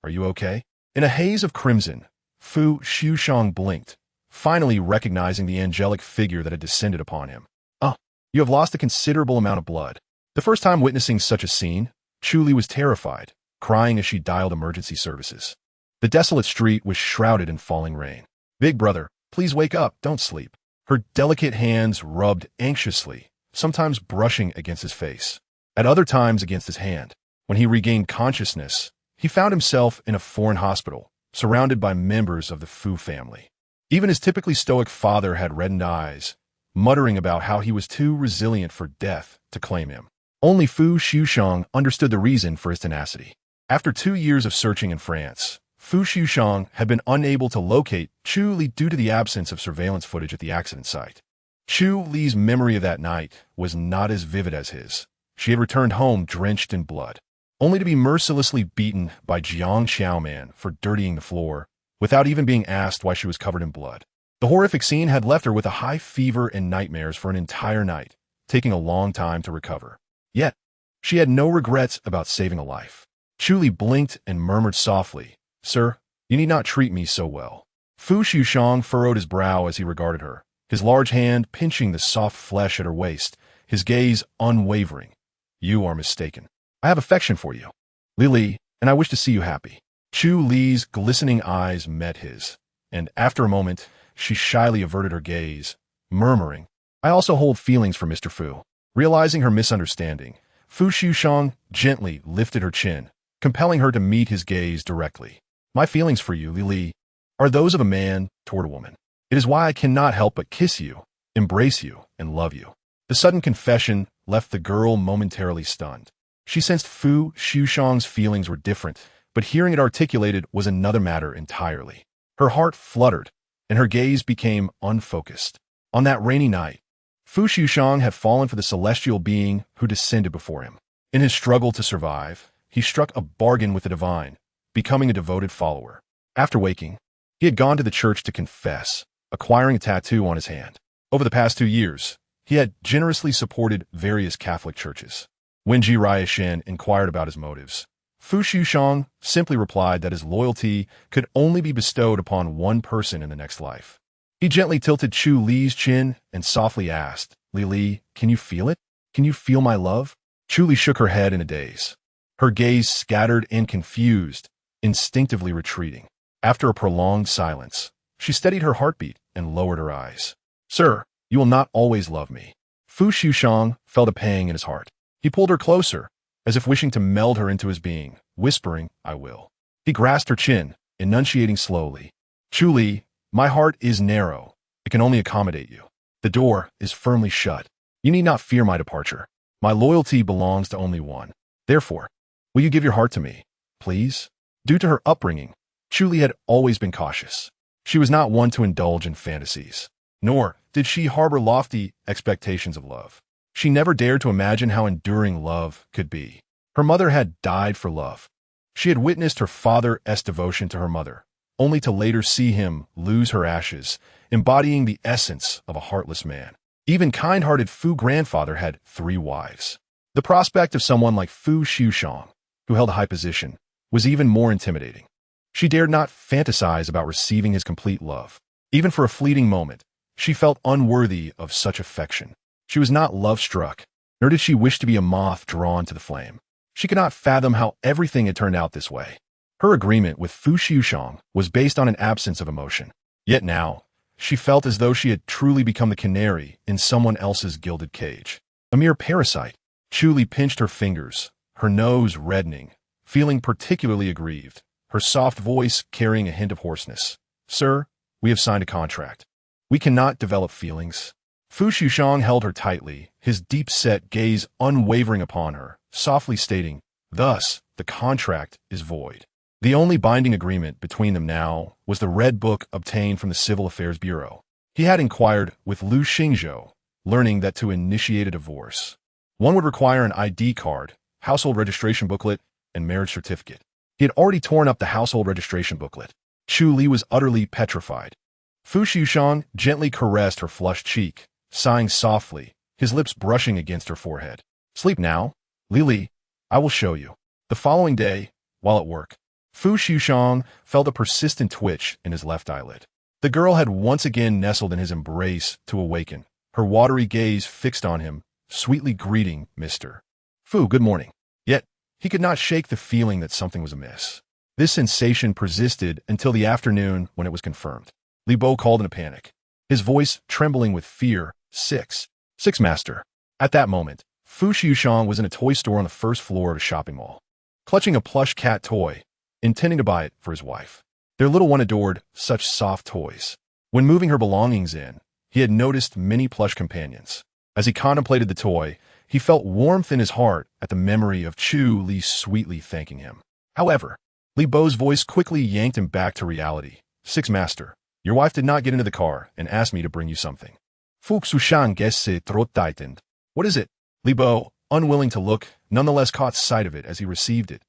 are you okay?" In a haze of crimson, Fu Liujie blinked, finally recognizing the angelic figure that had descended upon him. "Oh, you have lost a considerable amount of blood." The first time witnessing such a scene, Chu Li was terrified, crying as she dialed emergency services. The desolate street was shrouded in falling rain. "Big brother, please wake up, don't sleep." Her delicate hands rubbed anxiously, sometimes brushing against his face, at other times against his hand. When he regained consciousness, he found himself in a foreign hospital, surrounded by members of the Fu family. Even his typically stoic father had reddened eyes, muttering about how he was too resilient for death to claim him. Only Fu Liujie understood the reason for his tenacity. After 2 years of searching in France, Fu Liujie had been unable to locate Chu Li due to the absence of surveillance footage at the accident site. Chu Li's memory of that night was not as vivid as his. She had returned home drenched in blood, only to be mercilessly beaten by Jiang Xiaoman for dirtying the floor, without even being asked why she was covered in blood. The horrific scene had left her with a high fever and nightmares for an entire night, taking a long time to recover. Yet, she had no regrets about saving a life. Chu Li blinked and murmured softly, "Sir, you need not treat me so well." Fu Liujie furrowed his brow as he regarded her, his large hand pinching the soft flesh at her waist, his gaze unwavering. "You are mistaken. I have affection for you, Li, and I wish to see you happy." Chu Li's glistening eyes met his, and after a moment, she shyly averted her gaze, murmuring, "I also hold feelings for Mr. Fu." Realizing her misunderstanding, Fu Liujie gently lifted her chin, compelling her to meet his gaze directly. "My feelings for you, Li, are those of a man toward a woman. It is why I cannot help but kiss you, embrace you, and love you." The sudden confession left the girl momentarily stunned. She sensed Fu Liujie's feelings were different, but hearing it articulated was another matter entirely. Her heart fluttered, and her gaze became unfocused. On that rainy night, Fu Liujie had fallen for the celestial being who descended before him. In his struggle to survive, he struck a bargain with the divine, becoming a devoted follower. After waking, he had gone to the church to confess, acquiring a tattoo on his hand. Over the past 2 years, he had generously supported various Catholic churches. When Ji Shen inquired about his motives, Fu Liujie simply replied that his loyalty could only be bestowed upon one person in the next life. He gently tilted Chu Li's chin and softly asked, Li, can you feel it? Can you feel my love? Chu Li shook her head in a daze. Her gaze scattered and confused, instinctively retreating. After a prolonged silence, she steadied her heartbeat and lowered her eyes. Sir, you will not always love me. Fu Liujie felt a pang in his heart. He pulled her closer, as if wishing to meld her into his being, whispering, I will. He grasped her chin, enunciating slowly. Chu Li, my heart is narrow. It can only accommodate you. The door is firmly shut. You need not fear my departure. My loyalty belongs to only one. Therefore, will you give your heart to me, please? Due to her upbringing, Chu Li had always been cautious. She was not one to indulge in fantasies, nor did she harbor lofty expectations of love. She never dared to imagine how enduring love could be. Her mother had died for love. She had witnessed her father's devotion to her mother, only to later see him lose her ashes, embodying the essence of a heartless man. Even kind-hearted Fu grandfather had 3 wives. The prospect of someone like Fu Liujie, who held a high position, was even more intimidating. She dared not fantasize about receiving his complete love. Even for a fleeting moment, she felt unworthy of such affection. She was not love-struck, nor did she wish to be a moth drawn to the flame. She could not fathom how everything had turned out this way. Her agreement with Fu Liujie was based on an absence of emotion. Yet now, she felt as though she had truly become the canary in someone else's gilded cage. A mere parasite. Chu Li pinched her fingers, her nose reddening, feeling particularly aggrieved, her soft voice carrying a hint of hoarseness. Sir, we have signed a contract. We cannot develop feelings. Fu Liujie held her tightly, his deep-set gaze unwavering upon her, softly stating, thus, the contract is void. The only binding agreement between them now was the red book obtained from the Civil Affairs Bureau. He had inquired with Lu Xingzhou, learning that to initiate a divorce, one would require an ID card, household registration booklet, and marriage certificate. He had already torn up the household registration booklet. Chu Li was utterly petrified. Fu Liujie gently caressed her flushed cheek, sighing softly, his lips brushing against her forehead. Sleep now, Li, I will show you. The following day, while at work, Fu Liujie felt a persistent twitch in his left eyelid. The girl had once again nestled in his embrace to awaken, her watery gaze fixed on him, sweetly greeting Mr. Fu, good morning. Yet, he could not shake the feeling that something was amiss. This sensation persisted until the afternoon when it was confirmed. Li Bo called in a panic, his voice trembling with fear. Six, master. At that moment, Fu Liujie was in a toy store on the first floor of a shopping mall, clutching a plush cat toy, intending to buy it for his wife. Their little one adored such soft toys. When moving her belongings in, he had noticed many plush companions. As he contemplated the toy, he felt warmth in his heart at the memory of Chu Li sweetly thanking him. However, Li Bo's voice quickly yanked him back to reality. Six master, your wife did not get into the car and asked me to bring you something. Fu Liujie gesse trop tightened. What is it? Li Bo, unwilling to look, nonetheless caught sight of it as he received it.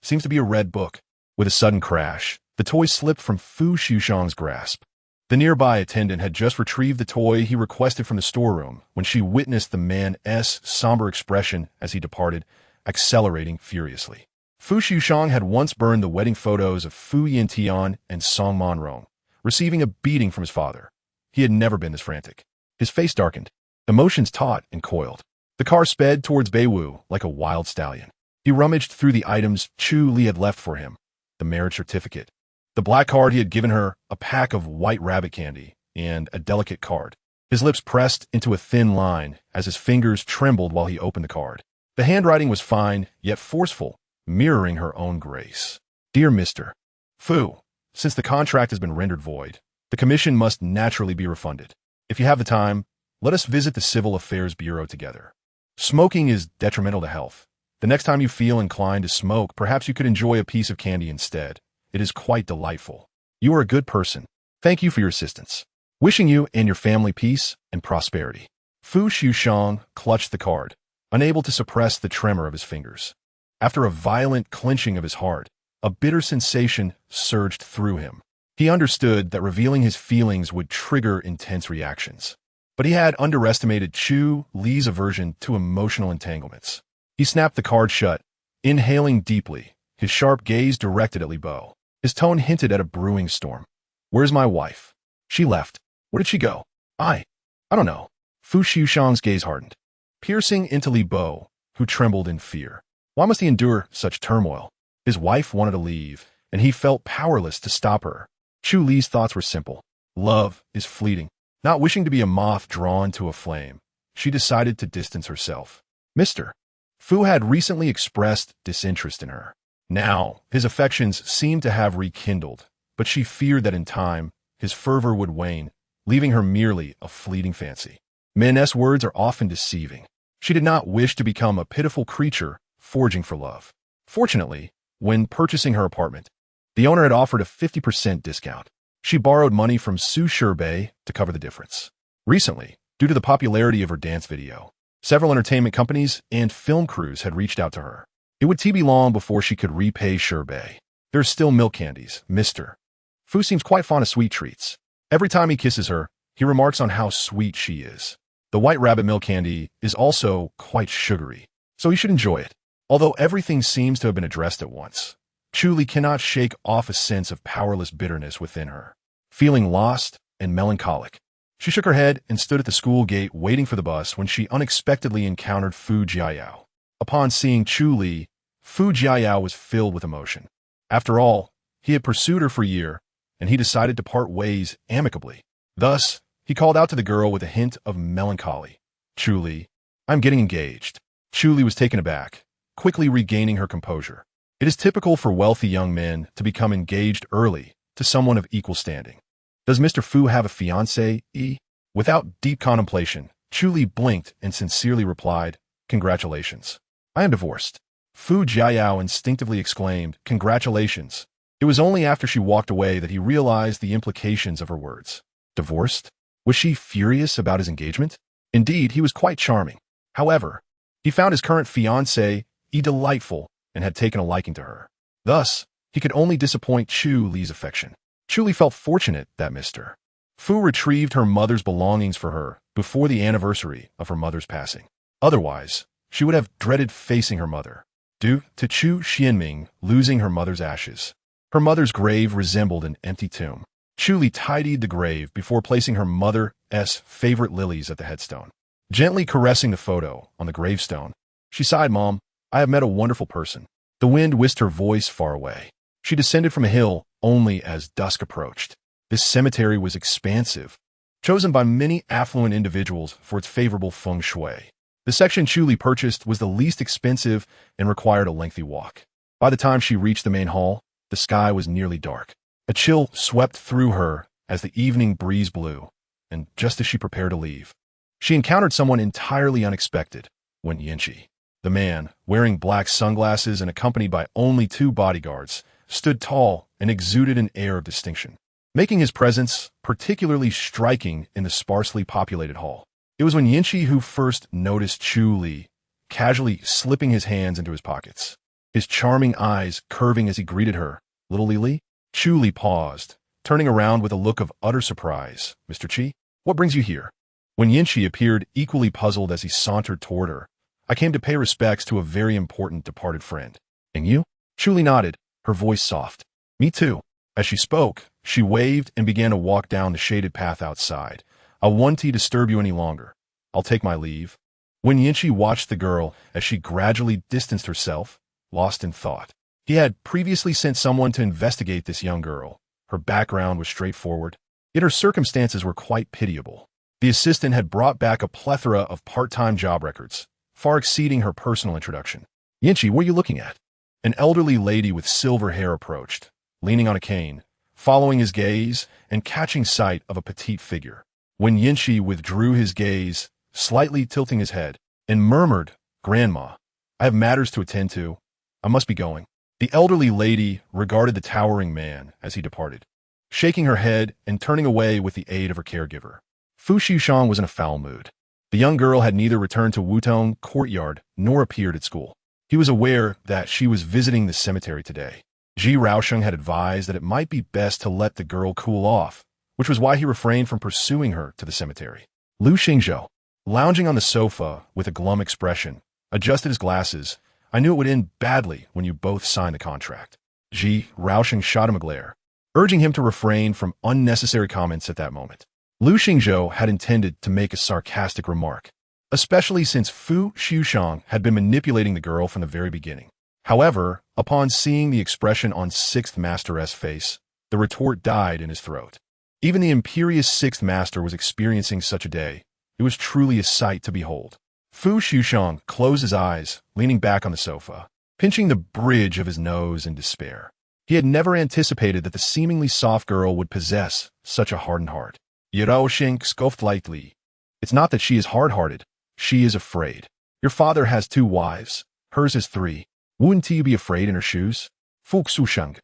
Seems to be a red book. With a sudden crash, the toy slipped from Fu Liujie's grasp. The nearby attendant had just retrieved the toy he requested from the storeroom when she witnessed the man's somber expression as he departed, accelerating furiously. Fu Liujie had once burned the wedding photos of Fu Yintian and Song Monrong, receiving a beating from his father. He had never been this frantic. His face darkened, emotions taut and coiled. The car sped towards Beiwu like a wild stallion. He rummaged through the items Chu Li had left for him, the marriage certificate, the black card he had given her, a pack of white rabbit candy, and a delicate card. His lips pressed into a thin line as his fingers trembled while he opened the card. The handwriting was fine, yet forceful, mirroring her own grace. Dear Mr. Fu, since the contract has been rendered void, the commission must naturally be refunded. If you have the time, let us visit the Civil Affairs Bureau together. Smoking is detrimental to health. The next time you feel inclined to smoke, perhaps you could enjoy a piece of candy instead. It is quite delightful. You are a good person. Thank you for your assistance. Wishing you and your family peace and prosperity. Fu Liujie clutched the card, unable to suppress the tremor of his fingers. After a violent clenching of his heart, a bitter sensation surged through him. He understood that revealing his feelings would trigger intense reactions. But he had underestimated Chu Li's aversion to emotional entanglements. He snapped the card shut, Inhaling deeply, his sharp gaze directed at Li Bo. His tone hinted at a brewing storm. "Where's my wife?" "She left." "Where did she go?" I don't know." Fu Xiushang's gaze hardened, piercing into Li Bo, who trembled in fear. Why must he endure such turmoil? His wife wanted to leave, and he felt powerless to stop her. Chu Li's thoughts were simple. Love is fleeting. Not wishing to be a moth drawn to a flame, she decided to distance herself. Mr. Fu had recently expressed disinterest in her. Now, his affections seemed to have rekindled, but she feared that in time, his fervor would wane, leaving her merely a fleeting fancy. Men's words are often deceiving. She did not wish to become a pitiful creature forging for love. Fortunately, when purchasing her apartment, the owner had offered a 50% discount. She borrowed money from Su Sherbei to cover the difference. Recently, due to the popularity of her dance video, several entertainment companies and film crews had reached out to her. It would be long before she could repay Sherbei. There's still milk candies, Mr. Fu seems quite fond of sweet treats. Every time he kisses her, he remarks on how sweet she is. The white rabbit milk candy is also quite sugary, so he should enjoy it. Although everything seems to have been addressed at once, Chu Li cannot shake off a sense of powerless bitterness within her. Feeling lost and melancholic, she shook her head and stood at the school gate waiting for the bus when she unexpectedly encountered Fu Jiayao. Upon seeing Chu Li, Fu Jiayao was filled with emotion. After all, he had pursued her for a year, and he decided to part ways amicably. Thus, he called out to the girl with a hint of melancholy. "Chu Li, I'm getting engaged." Chu Li was taken aback, quickly regaining her composure. It is typical for wealthy young men to become engaged early to someone of equal standing. "Does Mr. Fu have a fiancée?" Without deep contemplation, Chu Li blinked and sincerely replied, "Congratulations. I am divorced." Fu Jiayao instinctively exclaimed, "Congratulations." It was only after she walked away that he realized the implications of her words. Divorced? Was she furious about his engagement? Indeed, he was quite charming. However, he found his current fiancée delightful and had taken a liking to her. Thus, he could only disappoint Chu Li's affection. Chu Li felt fortunate that Mr. Fu retrieved her mother's belongings for her before the anniversary of her mother's passing. Otherwise, she would have dreaded facing her mother, due to Chu Xianming losing her mother's ashes. Her mother's grave resembled an empty tomb. Chu Li tidied the grave before placing her mother's favorite lilies at the headstone. Gently caressing the photo on the gravestone, she sighed, "Mom, I have met a wonderful person." The wind whisked her voice far away. She descended from a hill only as dusk approached. This cemetery was expansive, chosen by many affluent individuals for its favorable feng shui. The section Chu Li purchased was the least expensive and required a lengthy walk. By the time she reached the main hall, the sky was nearly dark. A chill swept through her as the evening breeze blew, and just as she prepared to leave, she encountered someone entirely unexpected. Wen Yinchi. The man, wearing black sunglasses and accompanied by only 2 bodyguards, stood tall and exuded an air of distinction, making his presence particularly striking in the sparsely populated hall. It was Wen Yinchi who first noticed Chu Li, casually slipping his hands into his pockets, his charming eyes curving as he greeted her. "Little Li?" Chu Li paused, turning around with a look of utter surprise. "Mr. Chi, what brings you here?" When Yinchi appeared equally puzzled as he sauntered toward her, "I came to pay respects to a very important departed friend." "And you?" Chu Li nodded, her voice soft. "Me too." As she spoke, she waved and began to walk down the shaded path outside. "I won't disturb you any longer. I'll take my leave." When Yinchi watched the girl as she gradually distanced herself, lost in thought. He had previously sent someone to investigate this young girl. Her background was straightforward, yet her circumstances were quite pitiable. The assistant had brought back a plethora of part-time job records, far exceeding her personal introduction. "Yinchi, what are you looking at?" An elderly lady with silver hair approached, leaning on a cane, following his gaze and catching sight of a petite figure. When Yinchi withdrew his gaze, slightly tilting his head, and murmured, "Grandma, I have matters to attend to. I must be going." The elderly lady regarded the towering man as he departed, shaking her head and turning away with the aid of her caregiver. Fu Xiushang was in a foul mood. The young girl had neither returned to Wutong courtyard nor appeared at school. He was aware that she was visiting the cemetery today. Ji Raosheng had advised that it might be best to let the girl cool off, which was why he refrained from pursuing her to the cemetery. Lu Xingzhou, lounging on the sofa with a glum expression, adjusted his glasses. I knew it would end badly when you both signed the contract. Ji Raosheng shot him a glare, urging him to refrain from unnecessary comments at that moment. Lu Xingzhou had intended to make a sarcastic remark, especially since Fu Liujie had been manipulating the girl from the very beginning. However, upon seeing the expression on Sixth Master's face, the retort died in his throat. Even the imperious Sixth Master was experiencing such a day. It was truly a sight to behold. Fu Liujie closed his eyes, leaning back on the sofa, pinching the bridge of his nose in despair. He had never anticipated that the seemingly soft girl would possess such a hardened heart. Raosheng scoffed lightly. It's not that she is hard-hearted. She is afraid. Your father has 2 wives. Hers is 3. Wouldn't you be afraid in her shoes? Fu Liujie.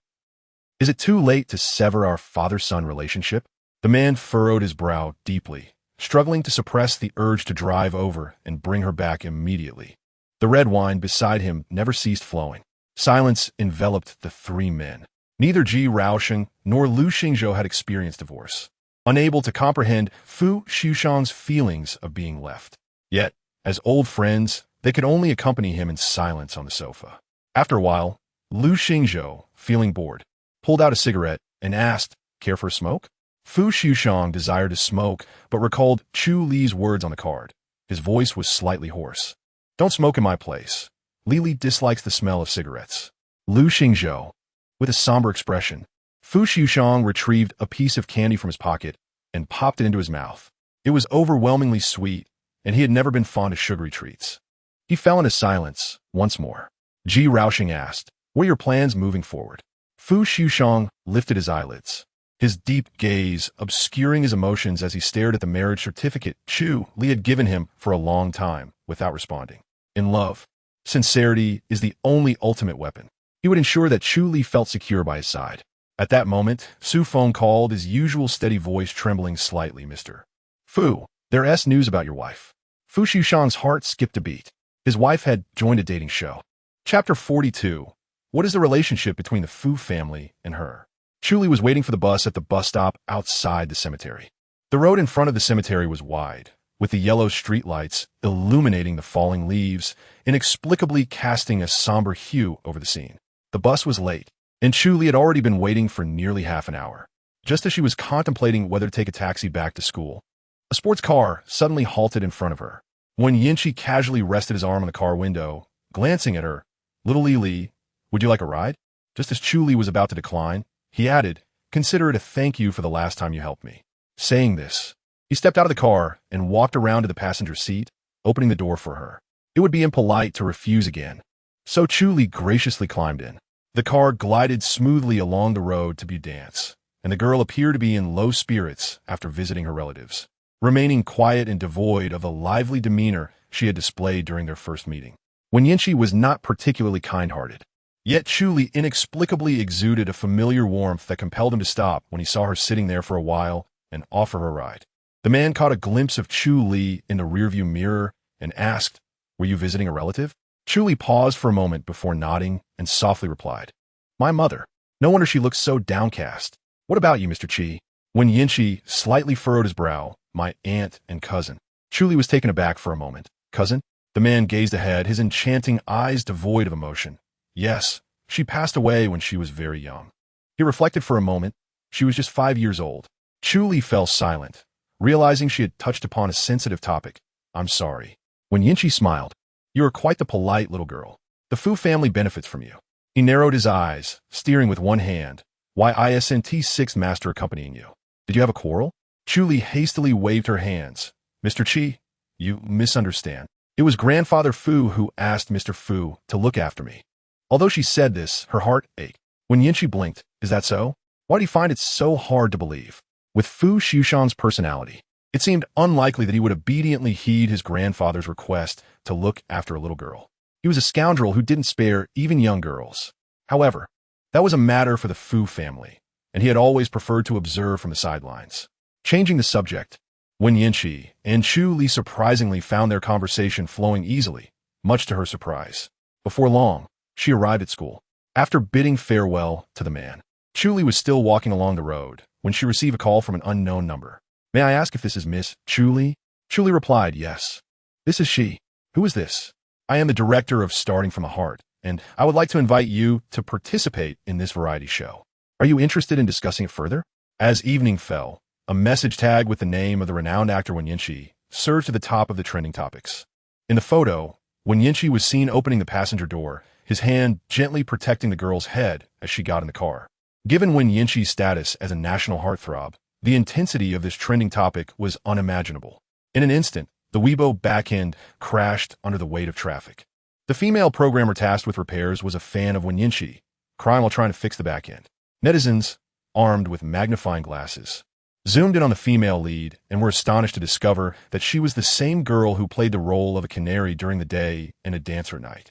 Is it too late to sever our father-son relationship? The man furrowed his brow deeply, struggling to suppress the urge to drive over and bring her back immediately. The red wine beside him never ceased flowing. Silence enveloped the 3 men. Neither Ji Raosheng nor Lu Xingzhou had experienced divorce, unable to comprehend Fu Liujie's feelings of being left. Yet, as old friends, they could only accompany him in silence on the sofa. After a while, Lu Xingzhou, feeling bored, pulled out a cigarette and asked, "Care for a smoke?" Fu Liujie desired to smoke, but recalled Chu Li's words on the card. His voice was slightly hoarse. "Don't smoke in my place. Lili dislikes the smell of cigarettes." Lu Xingzhou, with a somber expression, Fu Liujie retrieved a piece of candy from his pocket and popped it into his mouth. It was overwhelmingly sweet, and he had never been fond of sugary treats. He fell into silence once more. Ji Raosheng asked, "What are your plans moving forward?" Fu Liujie lifted his eyelids, his deep gaze obscuring his emotions as he stared at the marriage certificate Chu Li had given him for a long time without responding. In love, sincerity is the only ultimate weapon. He would ensure that Chu Li felt secure by his side. At that moment, Su Feng called, his usual steady voice trembling slightly. "Mr. Fu, there's news about your wife." Fu Liujie's heart skipped a beat. His wife had joined a dating show. Chapter 42. What is the relationship between the Fu family and her? Chu Li was waiting for the bus at the bus stop outside the cemetery. The road in front of the cemetery was wide, with the yellow streetlights illuminating the falling leaves, inexplicably casting a somber hue over the scene. The bus was late, and Chu Li had already been waiting for nearly half an hour. Just as she was contemplating whether to take a taxi back to school, a sports car suddenly halted in front of her. When Yinchi casually rested his arm on the car window, glancing at her, "Little Lili, would you like a ride?" Just as Chu Li was about to decline, he added, "Consider it a thank you for the last time you helped me." Saying this, he stepped out of the car and walked around to the passenger seat, opening the door for her. It would be impolite to refuse again, so Chu Li graciously climbed in. The car glided smoothly along the road to Budance, and the girl appeared to be in low spirits after visiting her relatives, remaining quiet and devoid of the lively demeanor she had displayed during their first meeting. When Yinchi was not particularly kind-hearted, yet Chu Li inexplicably exuded a familiar warmth that compelled him to stop when he saw her sitting there for a while and offer her a ride. The man caught a glimpse of Chu Li in the rearview mirror and asked, "Were you visiting a relative?" Chu Li paused for a moment before nodding and softly replied, "My mother." No wonder she looked so downcast. "What about you, Mr. Qi?" When Yinchi slightly furrowed his brow, "My aunt and cousin." Chu Li was taken aback for a moment. "Cousin?" The man gazed ahead, his enchanting eyes devoid of emotion. "Yes, she passed away when she was very young." He reflected for a moment. She was just 5 years old. Chu Li fell silent, realizing she had touched upon a sensitive topic. "I'm sorry." When Yinchi smiled, "You are quite the polite little girl. The Fu family benefits from you." He narrowed his eyes, steering with one hand. "Why isn't Sixth Master accompanying you? Did you have a quarrel?" Chu Li hastily waved her hands. "Mr. Qi, you misunderstand. It was Grandfather Fu who asked Mr. Fu to look after me." Although she said this, her heart ached. When Yinchi blinked, "Is that so? Why do you find it so hard to believe?" With Fu Liujie's personality, it seemed unlikely that he would obediently heed his grandfather's request to look after a little girl. He was a scoundrel who didn't spare even young girls. However, that was a matter for the Fu family, and he had always preferred to observe from the sidelines. Changing the subject, when Yinchi and Chu Li surprisingly found their conversation flowing easily, much to her surprise. Before long, she arrived at school. After bidding farewell to the man, Chu Li was still walking along the road when she received a call from an unknown number. "May I ask if this is Miss Chu Li?" Chu Li replied, "Yes. This is she." "Who is this?" I am the director of Starting from the Heart, and I would like to invite you to participate in this variety show. Are you interested in discussing it further? As evening fell, a message tag with the name of the renowned actor Wen Yinxi surged to the top of the trending topics. In the photo, Wen Yinxi was seen opening the passenger door, his hand gently protecting the girl's head as she got in the car. Given Wen Yinxi's status as a national heartthrob, the intensity of this trending topic was unimaginable. In an instant, the Weibo backend crashed under the weight of traffic. The female programmer tasked with repairs was a fan of Wen Yinxi, crying while trying to fix the backend. Netizens, armed with magnifying glasses, zoomed in on the female lead and were astonished to discover that she was the same girl who played the role of a canary during the day and a dancer at night.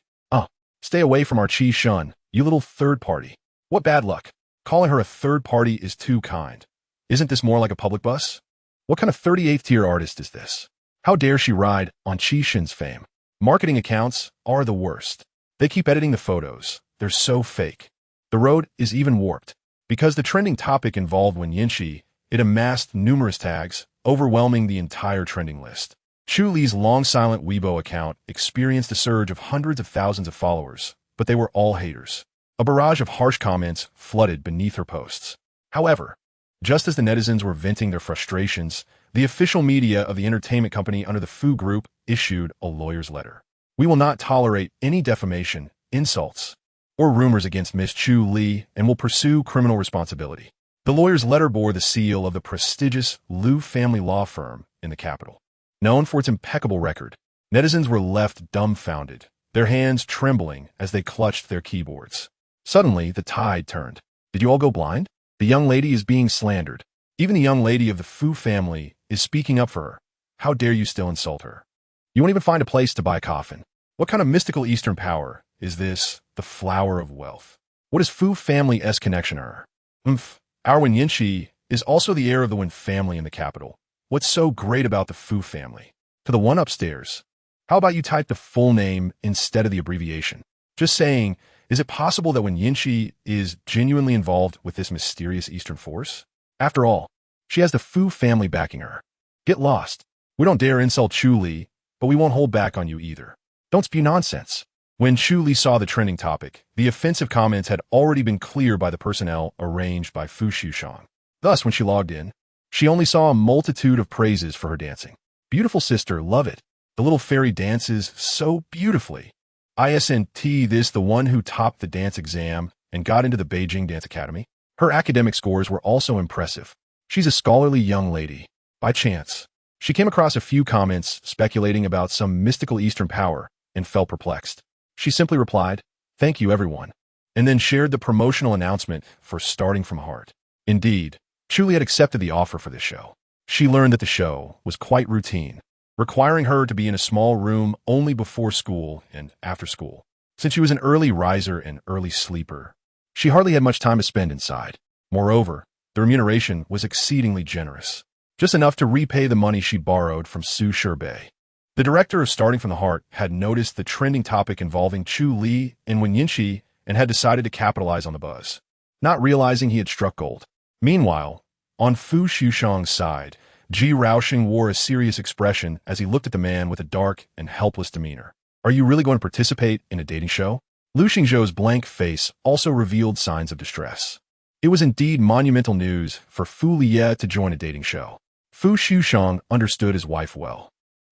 Stay away from our Chi Shun, you little third party. What bad luck. Calling her a third party is too kind. Isn't this more like a public bus? What kind of 38th tier artist is this? How dare she ride on Chi Shin's fame? Marketing accounts are the worst. They keep editing the photos. They're so fake. The road is even warped. Because the trending topic involved Wen Yinxi, it amassed numerous tags, overwhelming the entire trending list. Chu Li's long-silent Weibo account experienced a surge of hundreds of thousands of followers, but they were all haters. A barrage of harsh comments flooded beneath her posts. However, just as the netizens were venting their frustrations, the official media of the entertainment company under the Fu Group issued a lawyer's letter. We will not tolerate any defamation, insults, or rumors against Miss Chu Li and will pursue criminal responsibility. The lawyer's letter bore the seal of the prestigious Liu family law firm in the capital. Known for its impeccable record, netizens were left dumbfounded, their hands trembling as they clutched their keyboards. Suddenly, the tide turned. Did you all go blind? The young lady is being slandered. Even the young lady of the Fu family is speaking up for her. How dare you still insult her? You won't even find a place to buy a coffin. What kind of mystical Eastern power is this, the flower of wealth? What is Fu family's connection to her? Our Wen Yinxi is also the heir of the Wen family in the capital. What's so great about the Fu family? To the one upstairs, how about you type the full name instead of the abbreviation? Just saying, is it possible that Wen Yinxi is genuinely involved with this mysterious Eastern force? After all, she has the Fu family backing her. Get lost. We don't dare insult Chu Li, but we won't hold back on you either. Don't spew nonsense. When Chu Li saw the trending topic, the offensive comments had already been cleared by the personnel arranged by Fu Xushang. Thus, when she logged in, she only saw a multitude of praises for her dancing. Beautiful sister, love it. The little fairy dances so beautifully. Isn't this the one who topped the dance exam and got into the Beijing Dance Academy? Her academic scores were also impressive. She's a scholarly young lady. By chance, she came across a few comments speculating about some mystical Eastern power and felt perplexed. She simply replied, "Thank you, everyone," and then shared the promotional announcement for Starting from Heart. Indeed, Chu Li had accepted the offer for this show. She learned that the show was quite routine, requiring her to be in a small room only before school and after school. Since she was an early riser and early sleeper, she hardly had much time to spend inside. Moreover, the remuneration was exceedingly generous, just enough to repay the money she borrowed from Su Sherbei. The director of Starting from the Heart had noticed the trending topic involving Chu Li and Wen Yinxi and had decided to capitalize on the buzz, not realizing he had struck gold. Meanwhile, on Fu Xushang's side, Ji Raoxing wore a serious expression as he looked at the man with a dark and helpless demeanor. Are you really going to participate in a dating show? Lu Xingzhou's blank face also revealed signs of distress. It was indeed monumental news for Fu Liujie to join a dating show. Fu Xushang understood his wife well.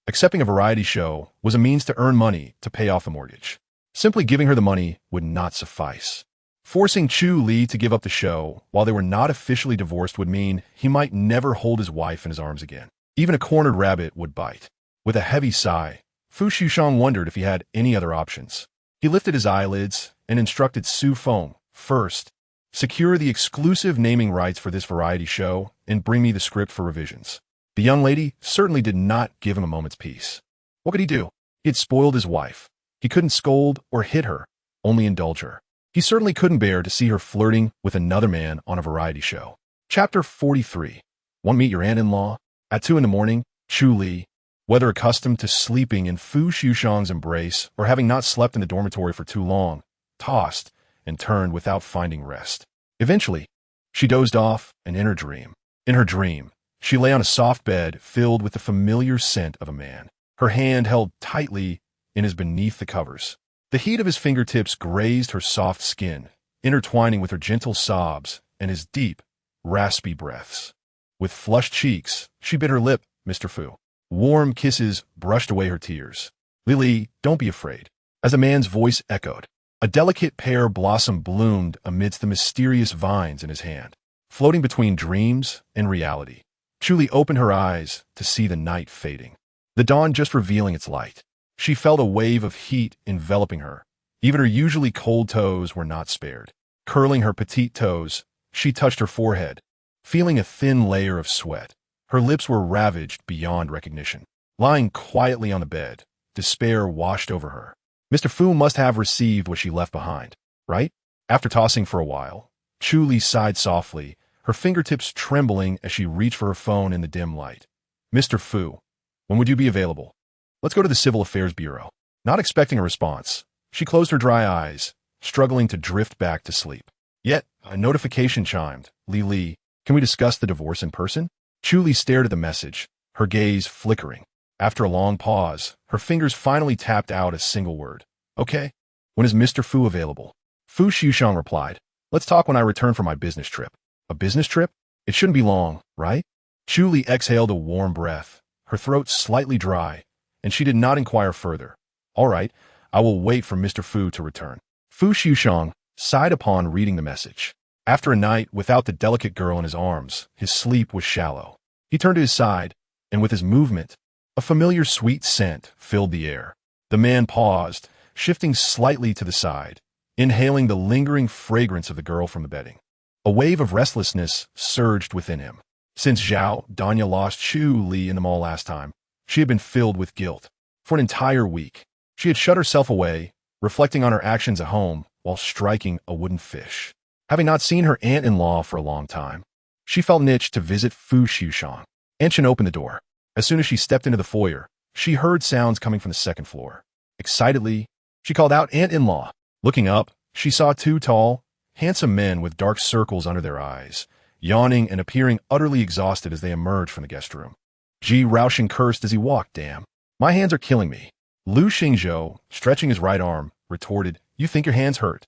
Accepting a variety show was a means to earn money to pay off the mortgage. Simply giving her the money would not suffice. Forcing Chu Li to give up the show while they were not officially divorced would mean he might never hold his wife in his arms again. Even a cornered rabbit would bite. With a heavy sigh, Fu Xushang wondered if he had any other options. He lifted his eyelids and instructed Su Feng, first, secure the exclusive naming rights for this variety show and bring me the script for revisions. The young lady certainly did not give him a moment's peace. What could he do? He had spoiled his wife. He couldn't scold or hit her, only indulge her. He certainly couldn't bear to see her flirting with another man on a variety show. Chapter 43. Want to meet your aunt-in-law? At 2 a.m, Chu Li, whether accustomed to sleeping in Fu Xushang's embrace or having not slept in the dormitory for too long, tossed and turned without finding rest. Eventually, she dozed off and in her dream. In her dream, she lay on a soft bed filled with the familiar scent of a man, her hand held tightly in as beneath the covers. The heat of his fingertips grazed her soft skin, intertwining with her gentle sobs and his deep, raspy breaths. With flushed cheeks, she bit her lip, Mr. Fu. Warm kisses brushed away her tears. Lily, don't be afraid. As a man's voice echoed, a delicate pear blossom bloomed amidst the mysterious vines in his hand, floating between dreams and reality. Chu Li opened her eyes to see the night fading, the dawn just revealing its light. She felt a wave of heat enveloping her. Even her usually cold toes were not spared. Curling her petite toes, she touched her forehead, feeling a thin layer of sweat. Her lips were ravaged beyond recognition. Lying quietly on the bed, despair washed over her. Mr. Fu must have received what she left behind, right? After tossing for a while, Chu Li sighed softly, her fingertips trembling as she reached for her phone in the dim light. Mr. Fu, when would you be available? Let's go to the Civil Affairs Bureau. Not expecting a response, she closed her dry eyes, struggling to drift back to sleep. Yet, a notification chimed. Li, can we discuss the divorce in person? Chu Li stared at the message, her gaze flickering. After a long pause, her fingers finally tapped out a single word. Okay. When is Mr. Fu available? Fu Xiushang replied. Let's talk when I return from my business trip. A business trip? It shouldn't be long, right? Chu Li exhaled a warm breath, her throat slightly dry, and she did not inquire further. All right, I will wait for Mr. Fu to return. Fu Xiushang sighed upon reading the message. After a night without the delicate girl in his arms, his sleep was shallow. He turned to his side, and with his movement, a familiar sweet scent filled the air. The man paused, shifting slightly to the side, inhaling the lingering fragrance of the girl from the bedding. A wave of restlessness surged within him. Since Zhao Danya lost Chu Li in the mall last time, she had been filled with guilt. For an entire week, she had shut herself away, reflecting on her actions at home while striking a wooden fish. Having not seen her aunt-in-law for a long time, she felt an itch to visit Fu Xiushang. Aunt Chen opened the door. As soon as she stepped into the foyer, she heard sounds coming from the second floor. Excitedly, she called out, Aunt-in-law. Looking up, she saw two tall, handsome men with dark circles under their eyes, yawning and appearing utterly exhausted as they emerged from the guest room. Ji Raosheng cursed as he walked. Damn, my hands are killing me. Lu Xingzhou, stretching his right arm, retorted, You think your hands hurt?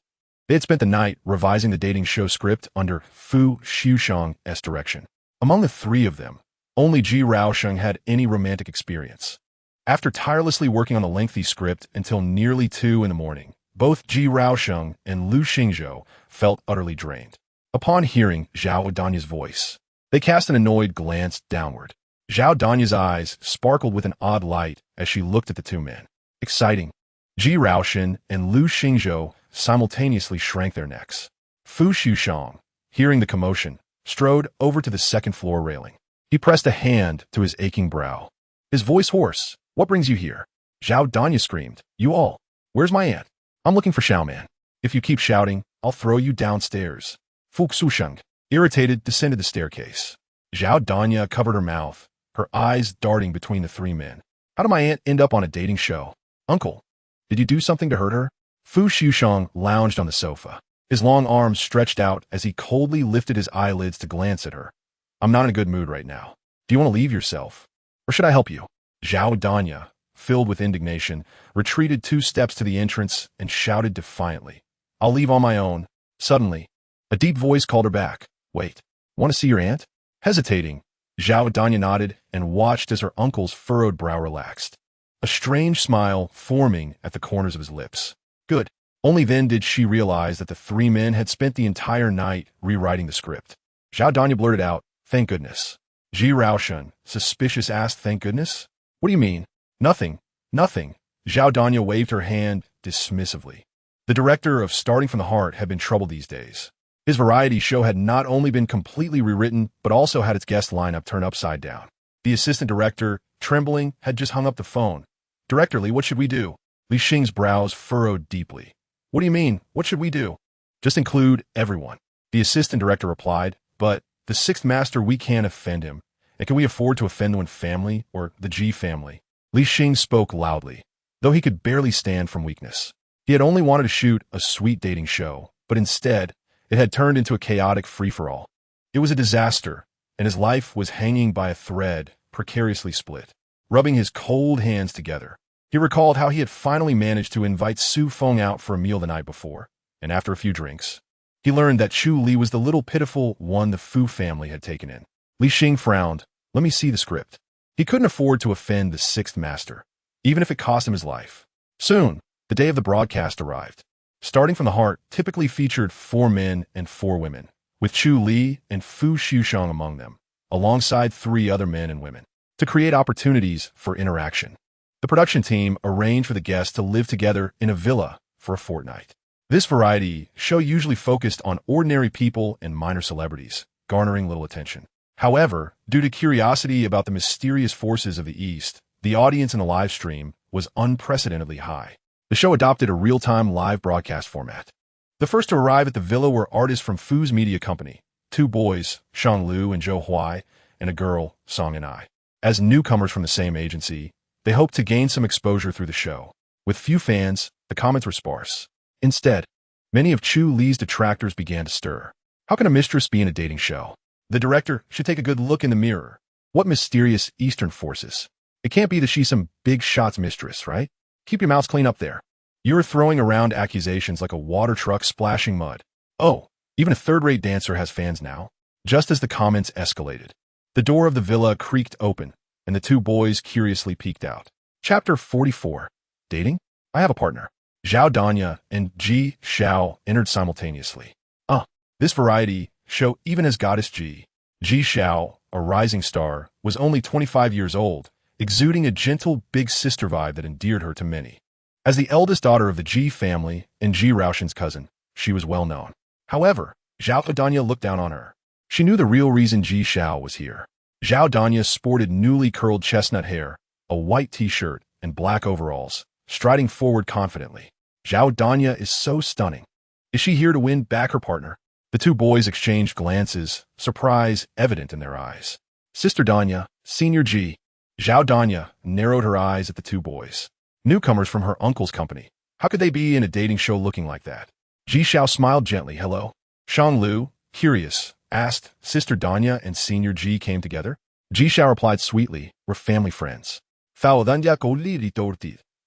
They had spent the night revising the dating show script under Fu Xiushang's direction. Among the three of them, only Ji Raosheng had any romantic experience. After tirelessly working on the lengthy script until nearly 2 in the morning, both Ji Raosheng and Lu Xingzhou felt utterly drained. Upon hearing Zhao Danya's voice, they cast an annoyed glance downward. Zhao Danya's eyes sparkled with an odd light as she looked at the two men. Exciting. Ji Raosheng and Lu Xingzhou simultaneously shrank their necks. Fu Xiushang, hearing the commotion, strode over to the second-floor railing. He pressed a hand to his aching brow. His voice hoarse. What brings you here? Zhao Danya screamed. You all. Where's my aunt? I'm looking for Xiaoman. If you keep shouting, I'll throw you downstairs. Fu Xiushang, irritated, descended the staircase. Zhao Danya covered her mouth, her eyes darting between the three men. How did my aunt end up on a dating show? Uncle, did you do something to hurt her? Fu Xiushang lounged on the sofa, his long arms stretched out as he coldly lifted his eyelids to glance at her. I'm not in a good mood right now. Do you want to leave yourself? Or should I help you? Zhao Danya, filled with indignation, retreated 2 steps to the entrance and shouted defiantly. I'll leave on my own. Suddenly, a deep voice called her back. Wait, want to see your aunt? Hesitating, Zhao Danya nodded and watched as her uncle's furrowed brow relaxed, a strange smile forming at the corners of his lips. Good. Only then did she realize that the 3 men had spent the entire night rewriting the script. Zhao Danya blurted out, Thank goodness. Ji Raosheng, suspicious, asked, Thank goodness? What do you mean? Nothing. Nothing. Zhao Danya waved her hand dismissively. The director of Starting from the Heart had been troubled these days. His variety show had not only been completely rewritten, but also had its guest lineup turned upside down. The assistant director, trembling, had just hung up the phone. Director Li, what should we do? Li Xing's brows furrowed deeply. What do you mean? What should we do? Just include everyone. The assistant director replied, but the 6th master, we can't offend him. And can we afford to offend the Wen family or the Ji family? Li Xing spoke loudly, though he could barely stand from weakness. He had only wanted to shoot a sweet dating show, but instead, it had turned into a chaotic free-for-all. It was a disaster, and his life was hanging by a thread, precariously split. Rubbing his cold hands together, He recalled how he had finally managed to invite Su Feng out for a meal the night before, and after a few drinks, he learned that Chu Li was the little pitiful one the Fu family had taken in. Li Xing frowned. Let me see the script. He couldn't afford to offend the sixth master, even if it cost him his life. Soon, the day of the broadcast arrived. Starting from the Heart typically featured 4 men and 4 women, with Chu Li and Fu Xiuxiang among them, alongside 3 other men and women, to create opportunities for interaction. The production team arranged for the guests to live together in a villa for a fortnight. This variety show usually focused on ordinary people and minor celebrities, garnering little attention. However, due to curiosity about the mysterious forces of the East, the audience in the live stream was unprecedentedly high. The show adopted a real-time live broadcast format. The first to arrive at the villa were artists from Fu's media company, 2 boys, Shang Lu and Zhou Huai, and a girl, Song and I. As newcomers from the same agency, they hoped to gain some exposure through the show. With few fans, the comments were sparse. Instead, many of Chu Li's detractors began to stir. How can a mistress be in a dating show? The director should take a good look in the mirror. What mysterious Eastern forces? It can't be that she's some big shot's mistress, right? Keep your mouths clean up there. You're throwing around accusations like a water truck splashing mud. Oh, even a third-rate dancer has fans now. Just as the comments escalated, the door of the villa creaked open, and the 2 boys curiously peeked out. Chapter 44. Dating? I have a partner. Zhao Danya and Ji Xiao entered simultaneously. This variety show even as Goddess Ji Xiao, a rising star, was only 25 years old, exuding a gentle big sister vibe that endeared her to many. As the eldest daughter of the Ji family and Ji Raoshen's cousin, she was well known. However, Zhao Danya looked down on her. She knew the real reason Ji Xiao was here. Zhao Danya sported newly curled chestnut hair, a white t-shirt, and black overalls, striding forward confidently. Zhao Danya is so stunning. Is she here to win back her partner? The 2 boys exchanged glances, surprise evident in their eyes. Sister Danya, Senior Ji. Zhao Danya narrowed her eyes at the 2 boys. Newcomers from her uncle's company. How could they be in a dating show looking like that? Ji Xiao smiled gently. Hello? Shang Lu, curious, asked. Sister Danya and Senior Ji came together? Ji Xiao replied sweetly, we're family friends.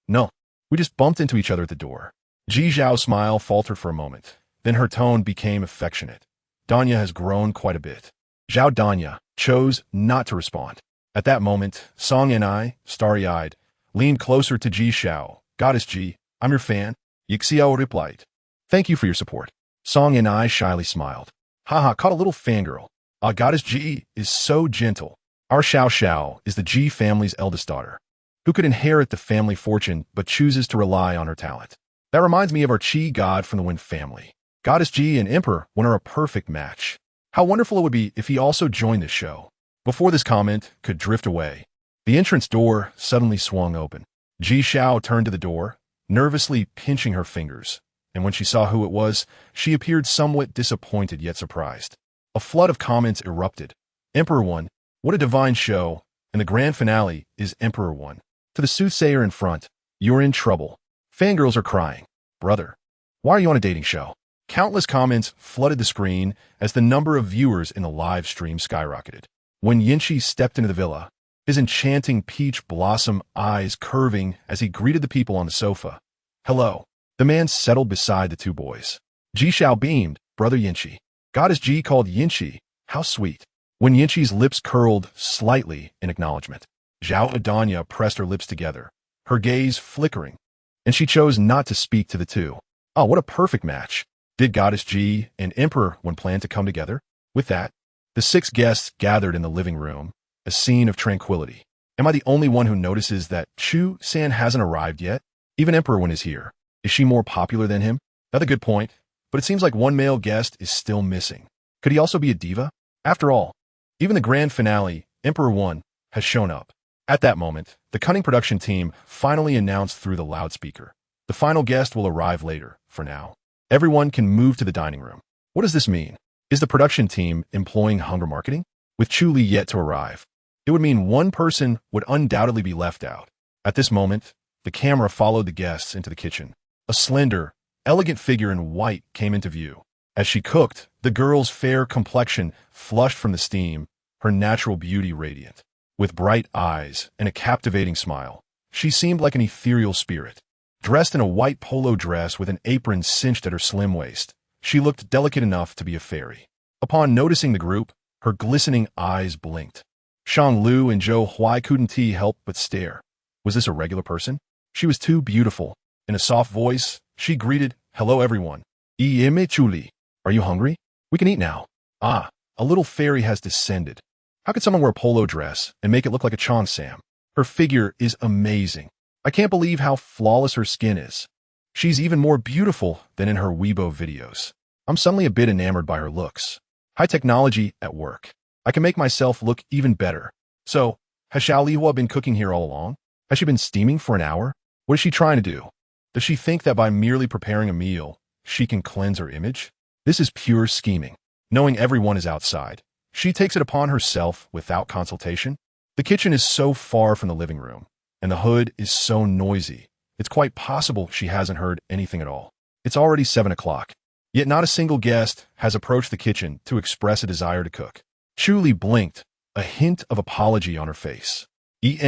No, we just bumped into each other at the door. Ji Xiao's smile faltered for a moment. Then her tone became affectionate. Danya has grown quite a bit. Zhao Danya chose not to respond. At that moment, Song and I, starry-eyed, leaned closer to Ji Xiao. Goddess Ji, I'm your fan. Yixiao replied. Thank you for your support. Song and I shyly smiled. Haha, caught a little fangirl. Goddess Ji is so gentle. Our Xiao Xiao is the Ji family's eldest daughter, who could inherit the family fortune but chooses to rely on her talent. That reminds me of our Qi god from the Wen family. Goddess Ji and Emperor Wen are a perfect match. How wonderful it would be if he also joined this show. Before this comment could drift away, the entrance door suddenly swung open. Ji Xiao turned to the door, nervously pinching her fingers, and when she saw who it was, she appeared somewhat disappointed yet surprised. A flood of comments erupted. Emperor Wen, what a divine show, and the grand finale is Emperor Wen. To the soothsayer in front, you're in trouble. Fangirls are crying. Brother, why are you on a dating show? Countless comments flooded the screen as the number of viewers in the live stream skyrocketed. When Yinchi stepped into the villa, his enchanting peach blossom eyes curving as he greeted the people on the sofa. Hello. The man settled beside the 2 boys. Ji Xiao beamed, Brother Yinchi. Goddess Ji called Yinchi. How sweet. When Yinchi's lips curled slightly in acknowledgement, Zhao Danya pressed her lips together, her gaze flickering, and she chose not to speak to the 2. Oh, what a perfect match. Did Goddess Ji and Emperor Wen plan to come together? With that, the 6 guests gathered in the living room, a scene of tranquility. Am I the only one who notices that Chu San hasn't arrived yet? Even Emperor Wen is here. Is she more popular than him? That's a good point, but it seems like one male guest is still missing. Could he also be a diva? After all, even the grand finale, Emperor Wen, has shown up. At that moment, the cunning production team finally announced through the loudspeaker. The final guest will arrive later, for now. Everyone can move to the dining room. What does this mean? Is the production team employing hunger marketing? With Chu Li yet to arrive, it would mean one person would undoubtedly be left out. At this moment, the camera followed the guests into the kitchen. A slender, elegant figure in white came into view. As she cooked, the girl's fair complexion flushed from the steam, her natural beauty radiant. With bright eyes and a captivating smile, She seemed like an ethereal spirit. Dressed in a white polo dress with an apron cinched at her slim waist, she looked delicate enough to be a fairy. Upon noticing the group, her glistening eyes blinked. Shang Lu and Zhou Huai couldn't help but stare. Was this a regular person? She was too beautiful. In a soft voice, she greeted, "Hello everyone. Chu Li. Are you hungry? We can eat now." Ah, a little fairy has descended. How could someone wear a polo dress and make it look like a cheongsam? Her figure is amazing. I can't believe how flawless her skin is. She's even more beautiful than in her Weibo videos. I'm suddenly a bit enamored by her looks. High technology at work. I can make myself look even better. So, has Xiao Lihua been cooking here all along? Has she been steaming for an hour? What is she trying to do? Does she think that by merely preparing a meal, she can cleanse her image? This is pure scheming. Knowing everyone is outside, she takes it upon herself without consultation. The kitchen is so far from the living room, and the hood is so noisy. It's quite possible she hasn't heard anything at all. It's already 7 o'clock. Yet not a single guest has approached the kitchen to express a desire to cook. Chu Li blinked, a hint of apology on her face.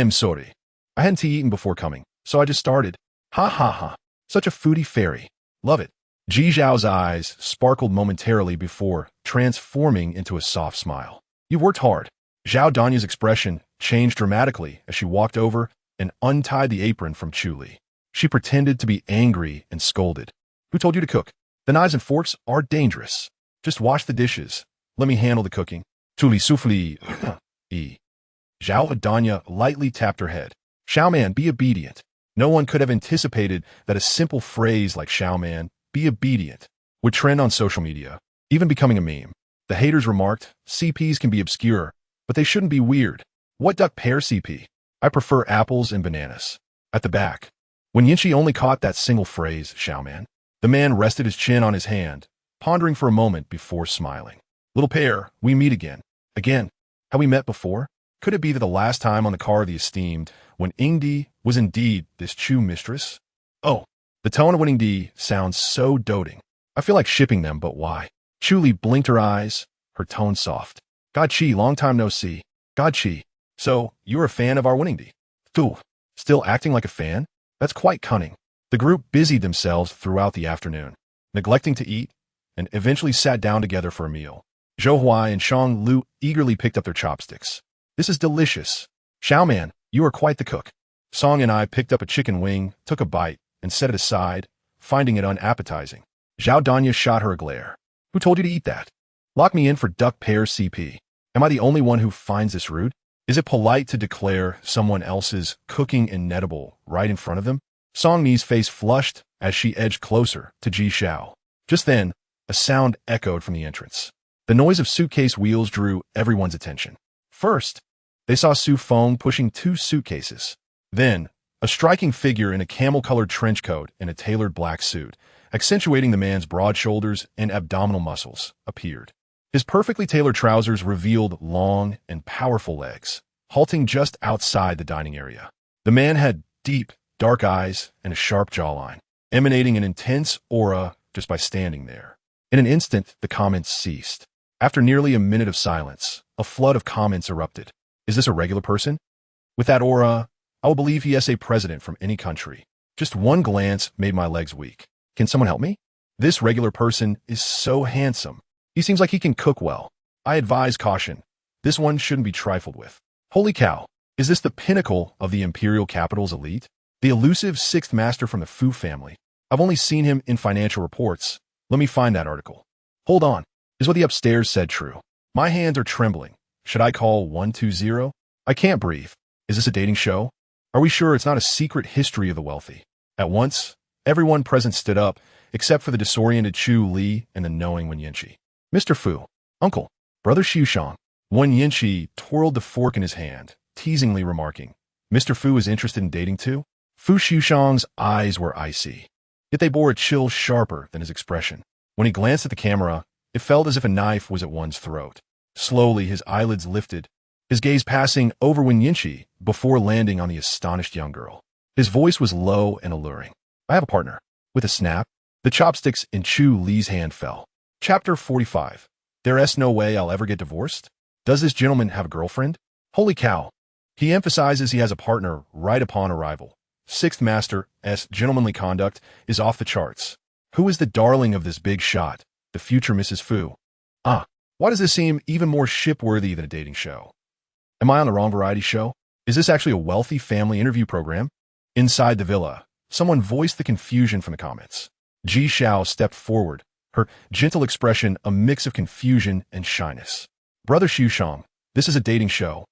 Sorry. I hadn't eaten before coming, so I just started. Ha ha ha. Such a foodie fairy. Love it. Ji Zhao's eyes sparkled momentarily before transforming into a soft smile. You've worked hard. Zhao Danya's expression changed dramatically as she walked over and untied the apron from Chu Li. She pretended to be angry and scolded. Who told you to cook? The knives and forks are dangerous. Just wash the dishes. Let me handle the cooking. Chu Li souffle. Zhao Danya lightly tapped her head. Xiaoman, be obedient. No one could have anticipated that a simple phrase like Xiaoman, be obedient, would trend on social media, even becoming a meme. The haters remarked, CPs can be obscure, but they shouldn't be weird. What duck pear CP? I prefer apples and bananas. At the back. When Yinchi only caught that single phrase, Xiaoman, the man rested his chin on his hand, pondering for a moment before smiling. Little pear, we meet again. Again. Have we met before? Could it be that the last time on the car of the esteemed, when Yingdi was indeed this Chu mistress? Oh, the tone of when Yingdi sounds so doting. I feel like shipping them, but why? Chu Li blinked her eyes, her tone soft. God Chi, long time no see. God Chi. So, you're a fan of our Yingdi? Phew, still acting like a fan? That's quite cunning. The group busied themselves throughout the afternoon, neglecting to eat, and eventually sat down together for a meal. Zhou Huai and Shang Lu eagerly picked up their chopsticks. This is delicious. Xiaoman, you are quite the cook. Song and I picked up a chicken wing, took a bite, and set it aside, finding it unappetizing. Zhao Danya shot her a glare. Who told you to eat that? Lock me in for duck pear CP. Am I the only one who finds this rude? Is it polite to declare someone else's cooking inedible right in front of them? Song Ni's face flushed as she edged closer to Ji Xiao. Just then, a sound echoed from the entrance. The noise of suitcase wheels drew everyone's attention. First, they saw Su Feng pushing 2 suitcases. Then, a striking figure in a camel-colored trench coat and a tailored black suit, accentuating the man's broad shoulders and abdominal muscles, appeared. His perfectly tailored trousers revealed long and powerful legs, halting just outside the dining area. The man had deep, dark eyes and a sharp jawline, emanating an intense aura just by standing there. In an instant, the comments ceased. After nearly a minute of silence, a flood of comments erupted. Is this a regular person? With that aura, I will believe he is a president from any country. Just one glance made my legs weak. Can someone help me? This regular person is so handsome. He seems like he can cook well. I advise caution. This one shouldn't be trifled with. Holy cow, is this the pinnacle of the imperial capital's elite? The elusive 6th master from the Fu family. I've only seen him in financial reports. Let me find that article. Hold on. Is what the upstairs said true? My hands are trembling. Should I call 120? I can't breathe. Is this a dating show? Are we sure it's not a secret history of the wealthy? At once, everyone present stood up, except for the disoriented Chu Li and the knowing Wen Yinchi. Mr. Fu, uncle, brother Xiushang. Wen Yinchi twirled the fork in his hand, teasingly remarking, Mr. Fu is interested in dating too? Fu Xiushang's eyes were icy, yet they bore a chill sharper than his expression. When he glanced at the camera, it felt as if a knife was at one's throat. Slowly, his eyelids lifted, his gaze passing over Wen Yinchi before landing on the astonished young girl. His voice was low and alluring. I have a partner. With a snap, the chopsticks in Chu Li's hand fell. Chapter 45. There is no way I'll ever get divorced? Does this gentleman have a girlfriend? Holy cow. He emphasizes he has a partner right upon arrival. Sixth Master's gentlemanly conduct is off the charts. Who is the darling of this big shot? The future Mrs. Fu. Why does this seem even more ship-worthy than a dating show? Am I on the wrong variety show? Is this actually a wealthy family interview program? Inside the villa, someone voiced the confusion from the comments. Ji Xiao stepped forward, her gentle expression a mix of confusion and shyness. Brother Xushang, this is a dating show.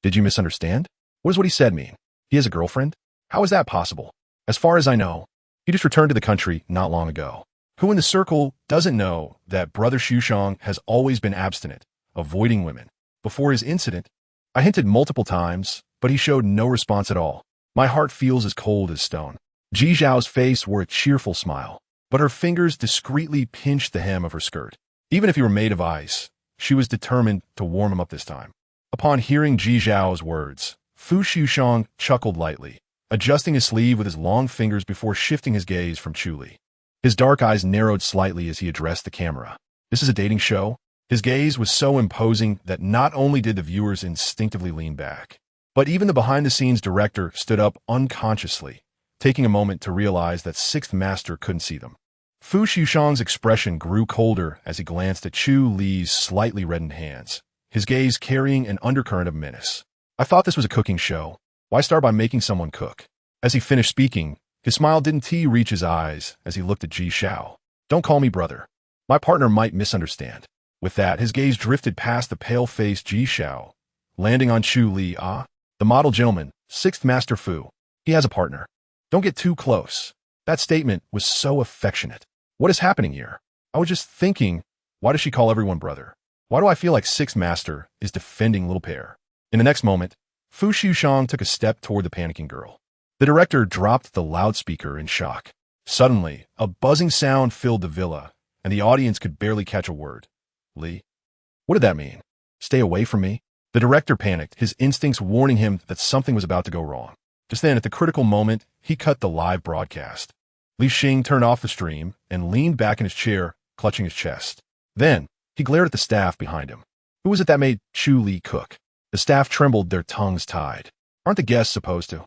Did you misunderstand? What does what he said mean? He has a girlfriend? How is that possible? As far as I know, he just returned to the country not long ago. Who in the circle doesn't know that Brother Xushang has always been abstinent, avoiding women? Before his incident, I hinted multiple times, but he showed no response at all. My heart feels as cold as stone. Ji Zhao's face wore a cheerful smile, but her fingers discreetly pinched the hem of her skirt. Even if he were made of ice, she was determined to warm him up this time. Upon hearing Ji Zhao's words, Fu Xushang chuckled lightly, adjusting his sleeve with his long fingers before shifting his gaze from Chu Li. His dark eyes narrowed slightly as he addressed the camera. This is a dating show? His gaze was so imposing that not only did the viewers instinctively lean back, but even the behind-the-scenes director stood up unconsciously, taking a moment to realize that Sixth Master couldn't see them. Fu Xushang's expression grew colder as he glanced at Chu Li's slightly reddened hands, his gaze carrying an undercurrent of menace. I thought this was a cooking show. Why start by making someone cook? As he finished speaking, his smile didn't reach his eyes as he looked at Ji Xiao. Don't call me brother. My partner might misunderstand. With that, his gaze drifted past the pale-faced Ji Xiao, landing on Chu Li. The model gentleman, Sixth Master Fu. He has a partner. Don't get too close. That statement was so affectionate. What is happening here? I was just thinking, why does she call everyone brother? Why do I feel like Sixth Master is defending little pair? In the next moment, Fu Xushang took a step toward the panicking girl. The director dropped the loudspeaker in shock. Suddenly, a buzzing sound filled the villa, and the audience could barely catch a word. Li? What did that mean? Stay away from me? The director panicked, his instincts warning him that something was about to go wrong. Just then, at the critical moment, he cut the live broadcast. Li Xing turned off the stream and leaned back in his chair, clutching his chest. Then, he glared at the staff behind him. Who was it that made Chu Li cook? The staff trembled, their tongues tied. Aren't the guests supposed to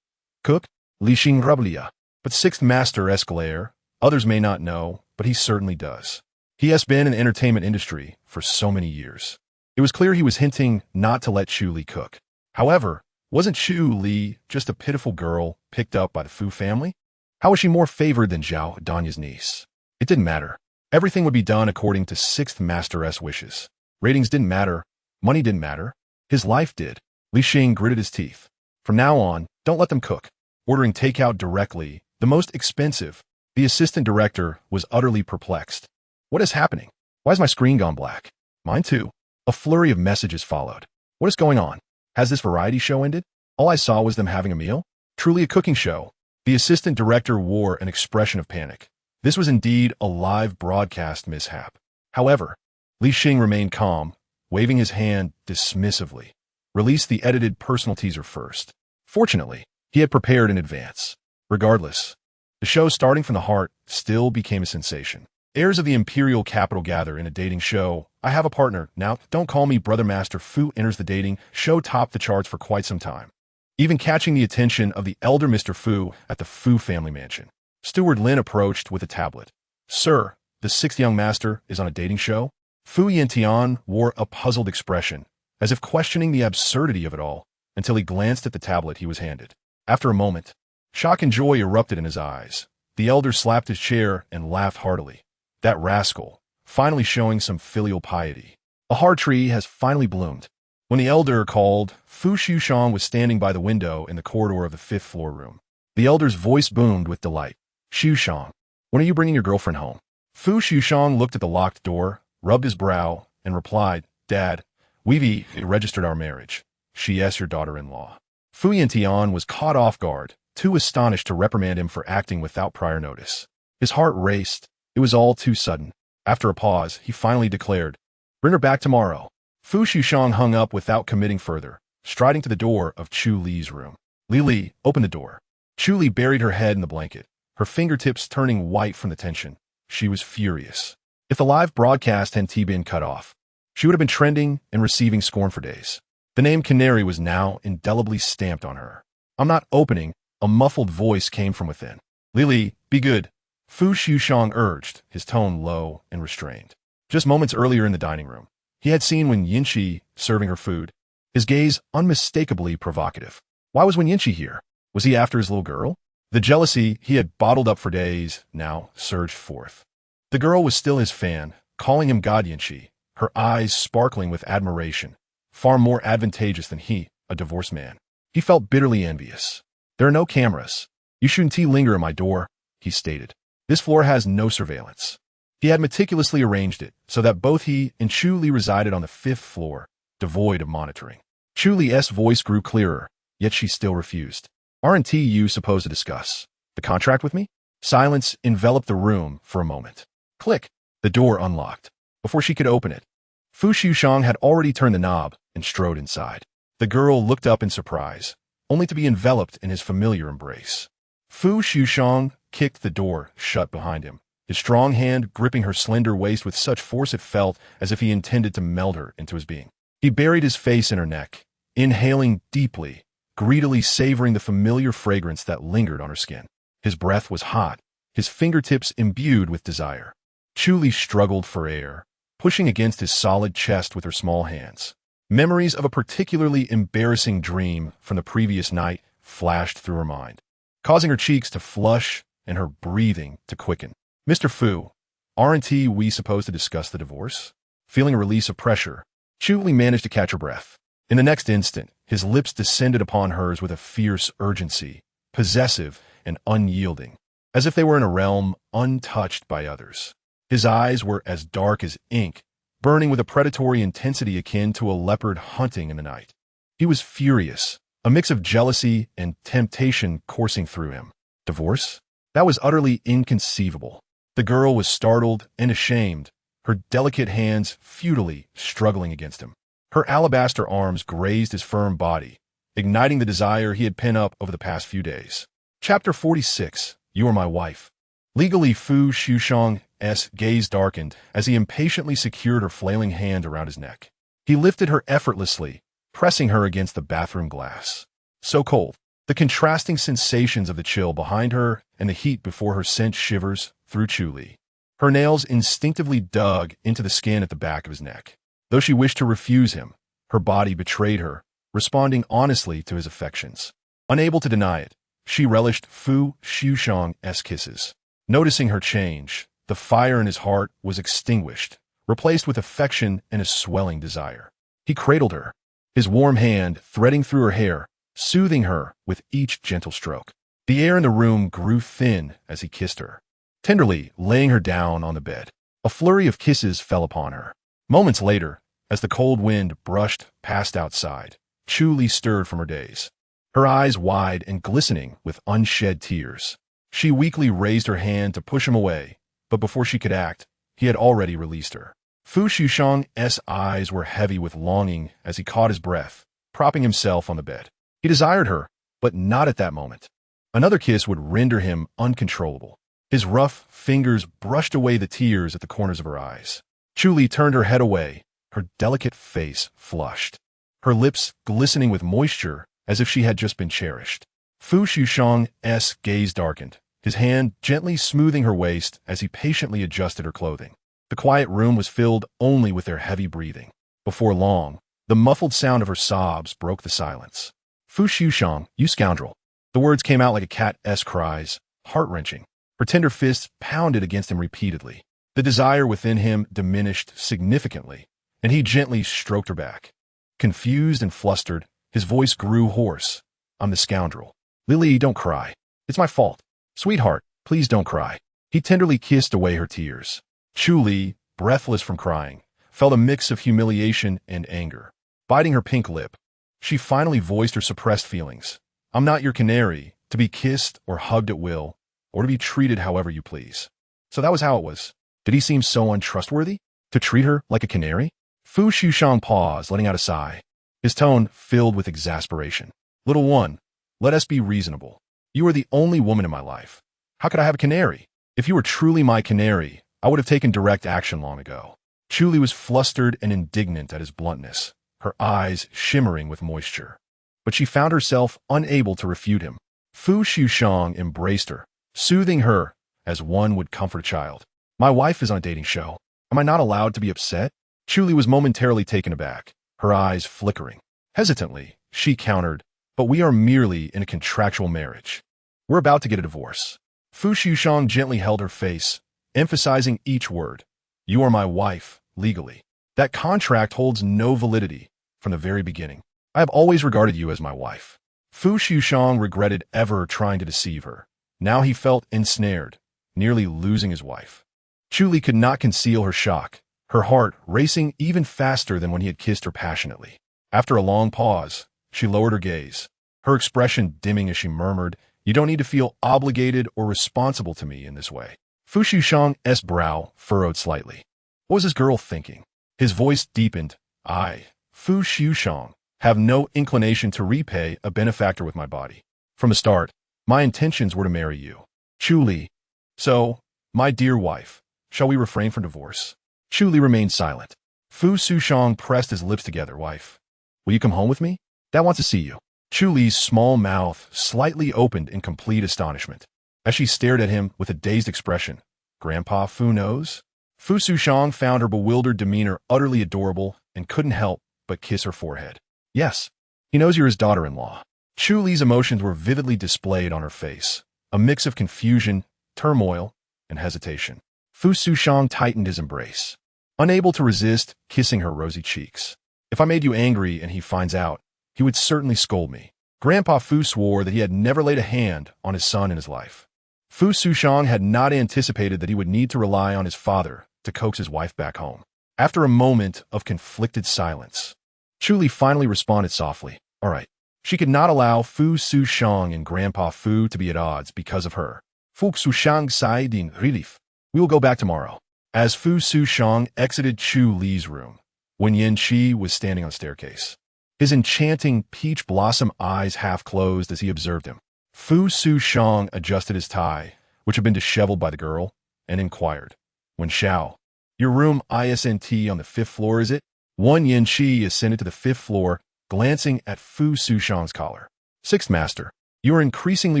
cook? Li Xing Reblia. But Sixth Master Escalaire, others may not know, but he certainly does. He has been in the entertainment industry for so many years. It was clear he was hinting not to let Chu Li cook. However, wasn't Chu Li just a pitiful girl picked up by the Fu family? How was she more favored than Zhao Danya's niece? It didn't matter. Everything would be done according to Sixth Master's wishes. Ratings didn't matter. Money didn't matter. His life did. Li Xing gritted his teeth. From now on, don't let them cook. Ordering takeout directly, the most expensive. The assistant director was utterly perplexed. What is happening? Why has my screen gone black? Mine too. A flurry of messages followed. What is going on? Has this variety show ended? All I saw was them having a meal? Truly a cooking show. The assistant director wore an expression of panic. This was indeed a live broadcast mishap. However, Li Xing remained calm, waving his hand dismissively. Release the edited personal teaser first. Fortunately, he had prepared in advance. Regardless, the show starting from the heart still became a sensation. Heirs of the imperial capital gather in a dating show. I have a partner. Now, don't call me Brother Master Fu enters the dating show topped the charts for quite some time, even catching the attention of the elder Mr. Fu at the Fu family mansion. Steward Lin approached with a tablet. Sir, the sixth young master is on a dating show? Fu Yantian wore a puzzled expression, as if questioning the absurdity of it all, until he glanced at the tablet he was handed. After a moment, shock and joy erupted in his eyes. The elder slapped his chair and laughed heartily. That rascal, finally showing some filial piety. A hard tree has finally bloomed. When the elder called, Fu Xushang was standing by the window in the corridor of the fifth-floor room. The elder's voice boomed with delight. Xushang, when are you bringing your girlfriend home? Fu Xushang looked at the locked door, rubbed his brow, and replied, Dad, we've registered our marriage. She's your daughter-in-law. Fu Yantian was caught off guard, too astonished to reprimand him for acting without prior notice. His heart raced. It was all too sudden. After a pause, he finally declared, Bring her back tomorrow. Fu Xushang hung up without committing further, striding to the door of Chu Li's room. Li, open the door. Chu Li buried her head in the blanket, her fingertips turning white from the tension. She was furious. If the live broadcast hadn't been cut off, she would have been trending and receiving scorn for days. The name Canary was now indelibly stamped on her. I'm not opening, a muffled voice came from within. Lily, be good, Fu Liujie urged, his tone low and restrained. Just moments earlier in the dining room, he had seen Wen Yinxi serving her food, his gaze unmistakably provocative. Why was Wen Yinxi here? Was he after his little girl? The jealousy he had bottled up for days now surged forth. The girl was still his fan, calling him God Yinxi, her eyes sparkling with admiration, far more advantageous than he, a divorced man. He felt bitterly envious. There are no cameras. You shouldn't linger at my door, he stated. This floor has no surveillance. He had meticulously arranged it so that both he and Chu Li resided on the 5th floor, devoid of monitoring. Chu Li's voice grew clearer, yet she still refused. Aren't you supposed to discuss the contract with me? Silence enveloped the room for a moment. Click. The door unlocked. Before she could open it, Fu Liujie had already turned the knob and strode inside. The girl looked up in surprise, only to be enveloped in his familiar embrace. Fu Liujie kicked the door shut behind him, his strong hand gripping her slender waist with such force it felt as if he intended to meld her into his being. He buried his face in her neck, inhaling deeply, greedily savoring the familiar fragrance that lingered on her skin. His breath was hot, his fingertips imbued with desire. Chu Li struggled for air, pushing against his solid chest with her small hands. Memories of a particularly embarrassing dream from the previous night flashed through her mind, causing her cheeks to flush and her breathing to quicken. Mr. Fu, aren't we supposed to discuss the divorce? Feeling a release of pressure, Chu Li managed to catch her breath. In the next instant, his lips descended upon hers with a fierce urgency, possessive and unyielding, as if they were in a realm untouched by others. His eyes were as dark as ink, burning with a predatory intensity akin to a leopard hunting in the night. He was furious, a mix of jealousy and temptation coursing through him. Divorce? That was utterly inconceivable. The girl was startled and ashamed, her delicate hands futilely struggling against him. Her alabaster arms grazed his firm body, igniting the desire he had pent up over the past few days. Chapter 46. You are my wife. Legally, Fu Liujie's gaze darkened as he impatiently secured her flailing hand around his neck. He lifted her effortlessly, pressing her against the bathroom glass. So cold. The contrasting sensations of the chill behind her and the heat before her sent shivers through Chu Li. Her nails instinctively dug into the skin at the back of his neck. Though she wished to refuse him, her body betrayed her, responding honestly to his affections. Unable to deny it, she relished Fu Liujie's kisses. Noticing her change, the fire in his heart was extinguished, replaced with affection and a swelling desire. He cradled her, his warm hand threading through her hair, soothing her with each gentle stroke. The air in the room grew thin as he kissed her, tenderly laying her down on the bed. A flurry of kisses fell upon her. Moments later, as the cold wind brushed past outside, Chu Li stirred from her daze, her eyes wide and glistening with unshed tears. She weakly raised her hand to push him away, but before she could act, he had already released her. Fu Liujie's eyes were heavy with longing as he caught his breath, propping himself on the bed. He desired her, but not at that moment. Another kiss would render him uncontrollable. His rough fingers brushed away the tears at the corners of her eyes. Chu Li turned her head away, her delicate face flushed, her lips glistening with moisture as if she had just been cherished. Fu Liujie's gaze darkened, his hand gently smoothing her waist as he patiently adjusted her clothing. The quiet room was filled only with their heavy breathing. Before long, the muffled sound of her sobs broke the silence. Fu Liujie, you scoundrel. The words came out like a cat's cries, heart-wrenching. Her tender fists pounded against him repeatedly. The desire within him diminished significantly, and he gently stroked her back. Confused and flustered, his voice grew hoarse. I'm the scoundrel. Lily, don't cry. It's my fault. Sweetheart, please don't cry. He tenderly kissed away her tears. Chu Li, breathless from crying, felt a mix of humiliation and anger. Biting her pink lip, she finally voiced her suppressed feelings. I'm not your canary, to be kissed or hugged at will, or to be treated however you please. So that was how it was. Did he seem so untrustworthy? To treat her like a canary? Fu Liujie paused, letting out a sigh, his tone filled with exasperation. Little one, let us be reasonable. You are the only woman in my life. How could I have a canary? If you were truly my canary, I would have taken direct action long ago. Chu Li was flustered and indignant at his bluntness, her eyes shimmering with moisture. But she found herself unable to refute him. Fu Liujie embraced her, soothing her as one would comfort a child. My wife is on a dating show. Am I not allowed to be upset? Chu Li was momentarily taken aback, her eyes flickering. Hesitantly, she countered, but we are merely in a contractual marriage. We're about to get a divorce. Fu Liujie gently held her face, emphasizing each word. You are my wife, legally. That contract holds no validity from the very beginning. I have always regarded you as my wife. Fu Liujie regretted ever trying to deceive her. Now he felt ensnared, nearly losing his wife. Chu Li could not conceal her shock, her heart racing even faster than when he had kissed her passionately. After a long pause, she lowered her gaze, her expression dimming as she murmured, "You don't need to feel obligated or responsible to me in this way." Fu Liujie's brow furrowed slightly. What was this girl thinking? His voice deepened. I, Fu Liujie, have no inclination to repay a benefactor with my body. From the start, my intentions were to marry you. Chu Li. So, my dear wife, shall we refrain from divorce? Chu Li remained silent. Fu Liujie pressed his lips together. Wife, will you come home with me? Dad wants to see you. Chu Li's small mouth slightly opened in complete astonishment. As she stared at him with a dazed expression, Grandpa Fu knows? Fu Liujie found her bewildered demeanor utterly adorable and couldn't help but kiss her forehead. Yes, he knows you're his daughter-in-law. Chu Li's emotions were vividly displayed on her face, a mix of confusion, turmoil, and hesitation. Fu Liujie tightened his embrace, unable to resist kissing her rosy cheeks. If I made you angry and he finds out, he would certainly scold me. Grandpa Fu swore that he had never laid a hand on his son in his life. Fu Liujie had not anticipated that he would need to rely on his father to coax his wife back home. After a moment of conflicted silence, Chu Li finally responded softly. All right. She could not allow Fu Liujie and Grandpa Fu to be at odds because of her. Fu Liujie sighed in relief. We will go back tomorrow. As Fu Liujie exited Chu Li's room, Wen Yanqi was standing on the staircase. His enchanting peach blossom eyes half closed as he observed him. Fu Liujie adjusted his tie, which had been disheveled by the girl, and inquired, Wen Xiao, your room isn't on the 5th floor, is it? Wen Yanqi ascended to the 5th floor, glancing at Fu Liujie's collar. 6th Master, you are increasingly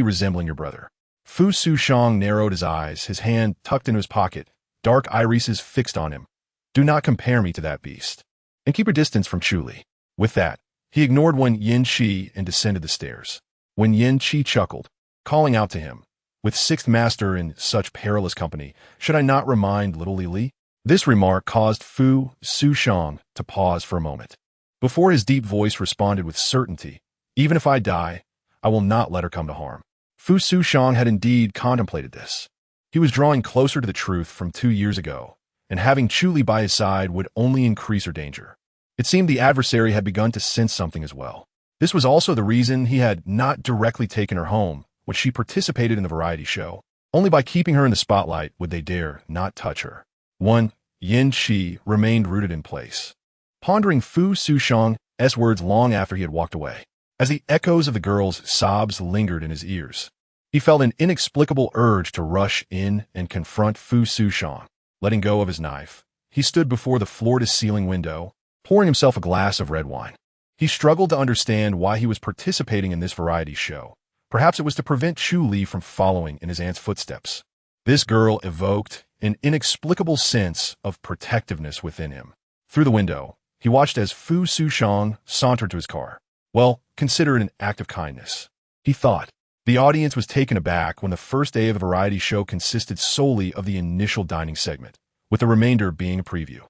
resembling your brother. Fu Liujie narrowed his eyes, his hand tucked into his pocket, dark irises fixed on him. Do not compare me to that beast. And keep your distance from Chu Li. With that, he ignored Wen Yanqi and descended the stairs. Wen Yanqi chuckled, calling out to him, with 6th Master in such perilous company, should I not remind little Li? This remark caused Fu Liujie to pause for a moment. Before his deep voice responded with certainty, even if I die, I will not let her come to harm. Fu Liujie had indeed contemplated this. He was drawing closer to the truth from 2 years ago, and having Chu Li by his side would only increase her danger. It seemed the adversary had begun to sense something as well. This was also the reason he had not directly taken her home when she participated in the variety show. Only by keeping her in the spotlight would they dare not touch her. Wen Yanqi remained rooted in place, pondering Fu Liujie's words long after he had walked away. As the echoes of the girl's sobs lingered in his ears, he felt an inexplicable urge to rush in and confront Fu Liujie. Letting go of his knife, he stood before the floor-to-ceiling window, pouring himself a glass of red wine. He struggled to understand why he was participating in this variety show. Perhaps it was to prevent Chu Li from following in his aunt's footsteps. This girl evoked an inexplicable sense of protectiveness within him. Through the window, he watched as Fu Liujie sauntered to his car. Well, consider it an act of kindness, he thought. The audience was taken aback when the first day of the variety show consisted solely of the initial dining segment, with the remainder being a preview.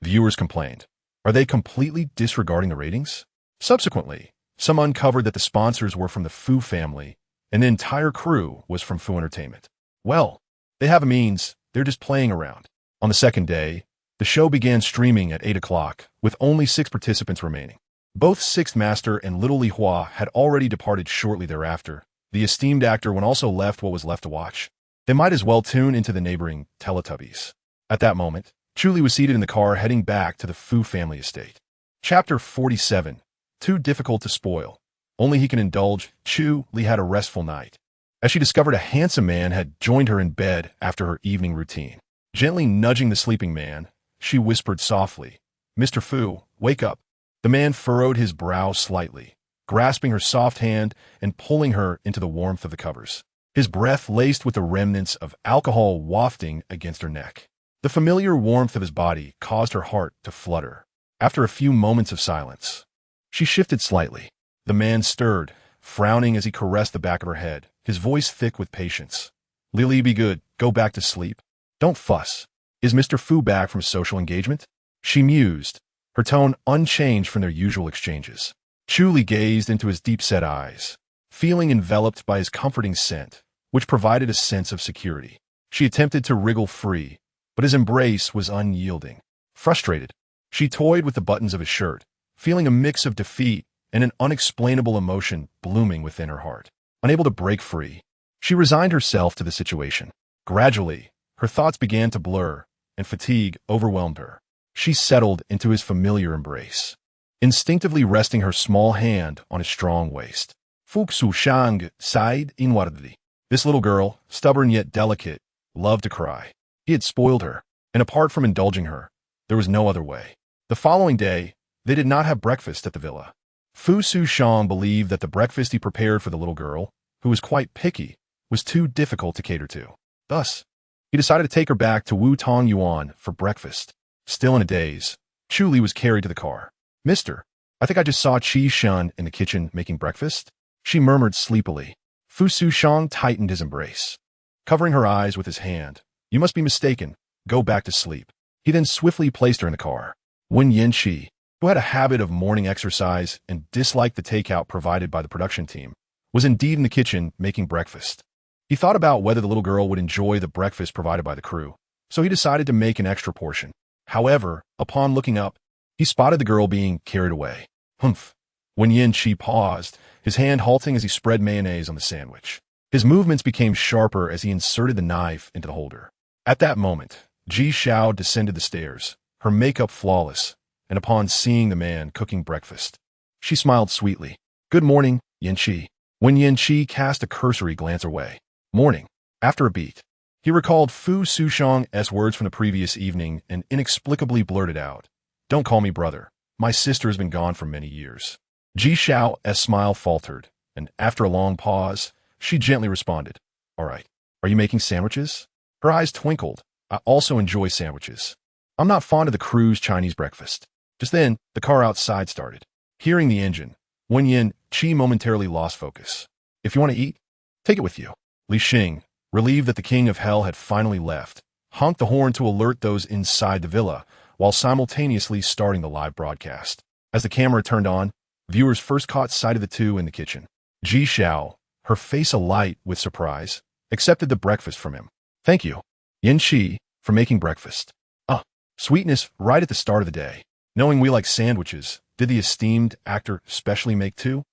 Viewers complained. Are they completely disregarding the ratings? Subsequently, some uncovered that the sponsors were from the Fu family, and the entire crew was from Fu Entertainment. Well, they have a means, they're just playing around. On the second day, the show began streaming at 8 o'clock, with only 6 participants remaining. Both 6th Master and little Li Hua had already departed shortly thereafter. The esteemed actor one also left what was left to watch. They might as well tune into the neighboring Teletubbies. At that moment, Chu Li was seated in the car heading back to the Fu family estate. Chapter 47. Too difficult to spoil. Only he can indulge. Chu Li had a restful night, as she discovered a handsome man had joined her in bed after her evening routine. Gently nudging the sleeping man, she whispered softly, Mr. Fu, wake up. The man furrowed his brow slightly, grasping her soft hand and pulling her into the warmth of the covers. His breath laced with the remnants of alcohol wafting against her neck. The familiar warmth of his body caused her heart to flutter. After a few moments of silence, she shifted slightly. The man stirred, frowning as he caressed the back of her head, his voice thick with patience. "Lily, be good. Go back to sleep. Don't fuss. Is Mr. Fu back from social engagement?" She mused, her tone unchanged from their usual exchanges. Chu Li gazed into his deep-set eyes, feeling enveloped by his comforting scent, which provided a sense of security. She attempted to wriggle free, but his embrace was unyielding. Frustrated, she toyed with the buttons of his shirt, feeling a mix of defeat and an unexplainable emotion blooming within her heart. Unable to break free, she resigned herself to the situation. Gradually, her thoughts began to blur, and fatigue overwhelmed her. She settled into his familiar embrace, instinctively resting her small hand on his strong waist. Fuxu Shang sighed inwardly. This little girl, stubborn yet delicate, loved to cry. He had spoiled her, and apart from indulging her, there was no other way. The following day, they did not have breakfast at the villa. Fu Shang believed that the breakfast he prepared for the little girl, who was quite picky, was too difficult to cater to. Thus, he decided to take her back to Wu Tong Yuan for breakfast. Still in a daze, Chu Li was carried to the car. "Mister, I think I just saw Qi Shun in the kitchen making breakfast," she murmured sleepily. Fu Shang tightened his embrace, covering her eyes with his hand. "You must be mistaken. Go back to sleep." He then swiftly placed her in the car. Wen Yanqi, who had a habit of morning exercise and disliked the takeout provided by the production team, was indeed in the kitchen making breakfast. He thought about whether the little girl would enjoy the breakfast provided by the crew, so he decided to make an extra portion. However, upon looking up, he spotted the girl being carried away. Humph. When Yanqi paused, his hand halting as he spread mayonnaise on the sandwich. His movements became sharper as he inserted the knife into the holder. At that moment, Ji Xiao descended the stairs, her makeup flawless, and upon seeing the man cooking breakfast, she smiled sweetly. "Good morning, Yanqi." When Yanqi cast a cursory glance her way. "Morning." After a beat, he recalled Fu Shang's words from the previous evening and inexplicably blurted out, "Don't call me brother. My sister has been gone for many years." Ji Xiao's smile faltered, and after a long pause, she gently responded, "All right. Are you making sandwiches?" Her eyes twinkled. "I also enjoy sandwiches. I'm not fond of the crew's Chinese breakfast." Just then, the car outside started. Hearing the engine, Wen Yanqi momentarily lost focus. "If you want to eat, take it with you." Li Xing, relieved that the king of hell had finally left, honked the horn to alert those inside the villa, while simultaneously starting the live broadcast. As the camera turned on, viewers first caught sight of the two in the kitchen. Ji Xiao, her face alight with surprise, accepted the breakfast from him. "Thank you, Yanqi, for making breakfast. Sweetness right at the start of the day. Knowing we like sandwiches, did the esteemed actor specially make two?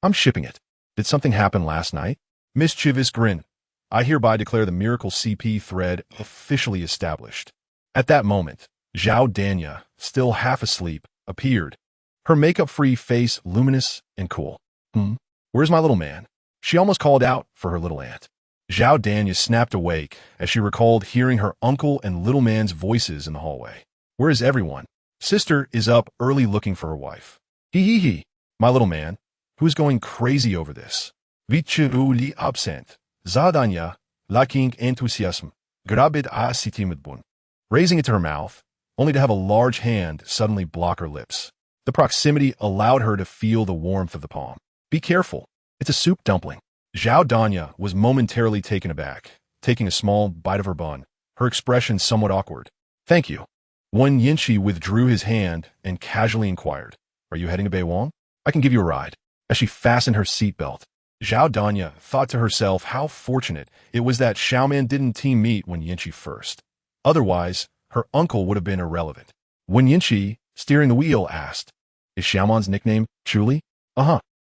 I'm shipping it. Did something happen last night?" Mischievous grin. "I hereby declare the miracle CP thread officially established." At that moment, Zhao Danya, still half asleep, appeared, her makeup-free face luminous and cool. Where's my little man?" She almost called out for her little aunt. Zhao Danya snapped awake as she recalled hearing her uncle and little man's voices in the hallway. "Where is everyone?" "Sister is up early looking for her wife." He. "My little man, who is going crazy over this?" Chu Li absent. Zadanya, lacking enthusiasm, grabit a sitimidbun. Raising it to her mouth, only to have a large hand suddenly block her lips. The proximity allowed her to feel the warmth of the palm. "Be careful. It's a soup dumpling." Zhao Danya was momentarily taken aback, taking a small bite of her bun, her expression somewhat awkward. "Thank you." Wen Yanqi withdrew his hand and casually inquired, "Are you heading to Beiwang? I can give you a ride." As she fastened her seatbelt, Zhao Danya thought to herself how fortunate it was that Xiaoman didn't team meet Wen Yanqi first. Otherwise, her uncle would have been irrelevant. Wen Yanqi, steering the wheel, asked, "Is Xiaoman's nickname Chu Li?"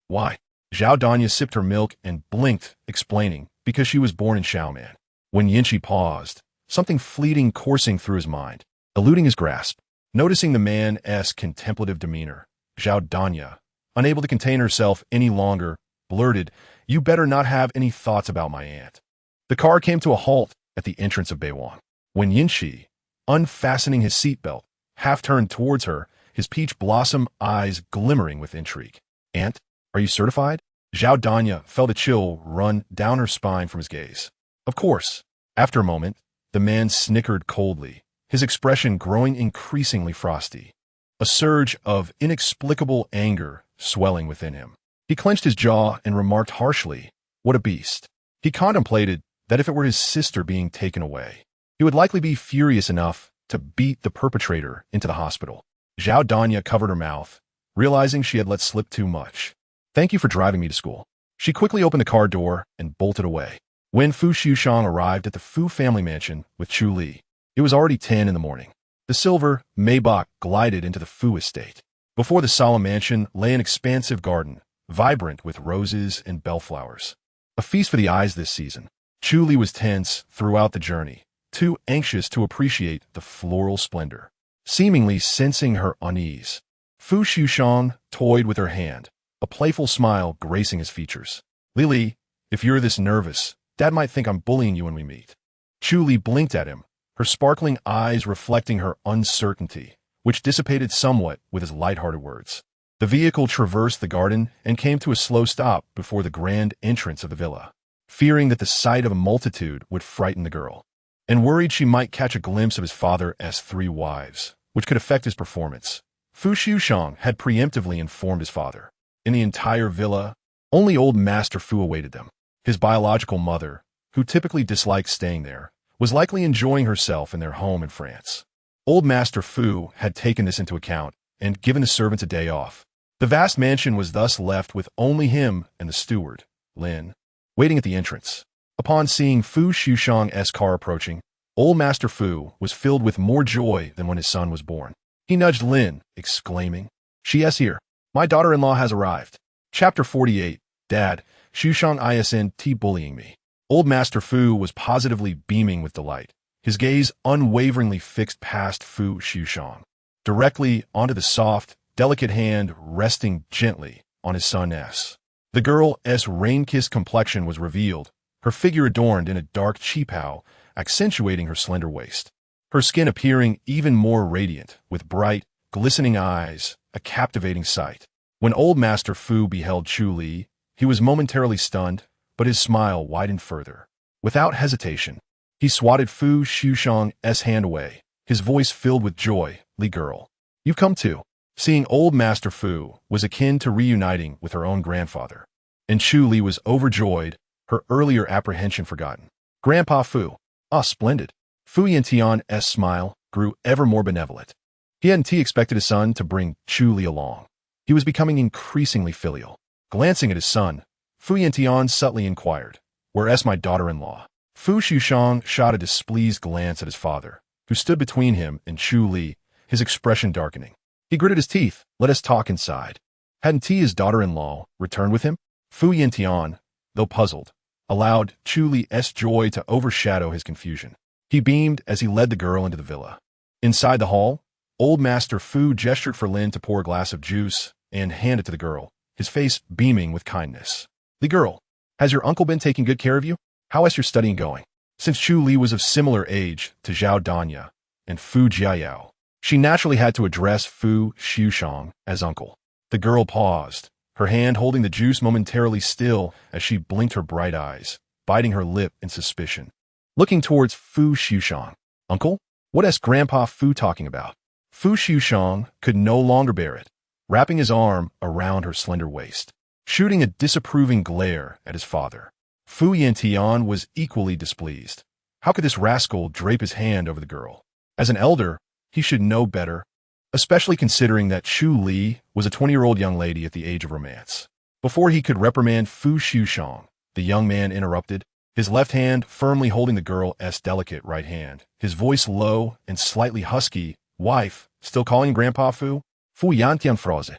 Why? Zhao Danya sipped her milk and blinked, explaining, "Because she was born in Xiaoman." When Yanqi paused, something fleeting coursing through his mind, eluding his grasp. Noticing the man's contemplative demeanor, Zhao Danya, unable to contain herself any longer, blurted, "You better not have any thoughts about my aunt." The car came to a halt at the entrance of Beiwang. When Yanqi, unfastening his seatbelt, half turned towards her his peach blossom eyes glimmering with intrigue. "Aunt, are you certified?" Zhao Danya felt a chill run down her spine from his gaze. "Of course." After a moment, the man snickered coldly, his expression growing increasingly frosty. A surge of inexplicable anger swelling within him. He clenched his jaw and remarked harshly, "What a beast." He contemplated that if it were his sister being taken away, he would likely be furious enough to beat the perpetrator into the hospital. Zhao Danya covered her mouth, realizing she had let slip too much. "Thank you for driving me to school." She quickly opened the car door and bolted away. When Fu Xiushang arrived at the Fu family mansion with Chu Li, it was already 10 in the morning. The silver Maybach glided into the Fu estate. Before the solemn mansion lay an expansive garden, vibrant with roses and bellflowers. A feast for the eyes this season. Chu Li was tense throughout the journey, too anxious to appreciate the floral splendor. Seemingly sensing her unease, Fu Xiushang toyed with her hand, a playful smile gracing his features. "Lily, if you're this nervous, Dad might think I'm bullying you when we meet." Chu Li blinked at him, her sparkling eyes reflecting her uncertainty, which dissipated somewhat with his light-hearted words. The vehicle traversed the garden and came to a slow stop before the grand entrance of the villa. Fearing that the sight of a multitude would frighten the girl, and worried she might catch a glimpse of his father's 3 wives, which could affect his performance, Fu Xiushang had preemptively informed his father. In the entire villa, only old Master Fu awaited them. His biological mother, who typically disliked staying there, was likely enjoying herself in their home in France. Old Master Fu had taken this into account and given the servants a day off. The vast mansion was thus left with only him and the steward, Lin, waiting at the entrance. Upon seeing Fu Xiushang's car approaching, old Master Fu was filled with more joy than when his son was born. He nudged Lin, exclaiming, "She is here. My daughter-in-law has arrived." Chapter 48, Dad, Xiushang isn't bullying me. Old Master Fu was positively beaming with delight, his gaze unwaveringly fixed past Fu Xiushang, directly onto the soft, delicate hand resting gently on his son's. The girl's rain-kissed complexion was revealed, her figure adorned in a dark qipao, accentuating her slender waist. Her skin appearing even more radiant, with bright, glistening eyes, a captivating sight. When old Master Fu beheld Chu Li, he was momentarily stunned, but his smile widened further. Without hesitation, he swatted Fu Xiushang's hand away, his voice filled with joy. "Li girl, you've come too." Seeing old Master Fu was akin to reuniting with her own grandfather, and Chu Li was overjoyed, her earlier apprehension forgotten. "Grandpa Fu." "Ah, splendid." Fu Yantian's smile grew ever more benevolent. He hadn't expected his son to bring Chu Li along. He was becoming increasingly filial. Glancing at his son, Fu Yantian subtly inquired, "Where's my daughter-in-law?" Fu Xiushang shot a displeased glance at his father, who stood between him and Chu Li, his expression darkening. He gritted his teeth. "Let us talk inside." Hadn't his daughter-in-law returned with him? Fu Yantian, though puzzled, allowed Chu Li's joy to overshadow his confusion. He beamed as he led the girl into the villa. Inside the hall, old Master Fu gestured for Lin to pour a glass of juice and hand it to the girl, his face beaming with kindness. "The girl, has your uncle been taking good care of you? How is your studying going?" Since Chu Li was of similar age to Zhao Danya and Fu Jiayao, she naturally had to address Fu Xiushang as uncle. The girl paused, her hand holding the juice momentarily still as she blinked her bright eyes, biting her lip in suspicion. Looking towards Fu Xiushang. "Uncle? What is Grandpa Fu talking about?" Fu Xiushang could no longer bear it, wrapping his arm around her slender waist, shooting a disapproving glare at his father. Fu Yantian was equally displeased. How could this rascal drape his hand over the girl? As an elder, he should know better, especially considering that Chu Li was a 20-year-old young lady at the age of romance. Before he could reprimand Fu Xiushang, the young man interrupted, his left hand firmly holding the girl's delicate right hand, his voice low and slightly husky. "Wife, still calling Grandpa Fu?" Fu Yantian froze,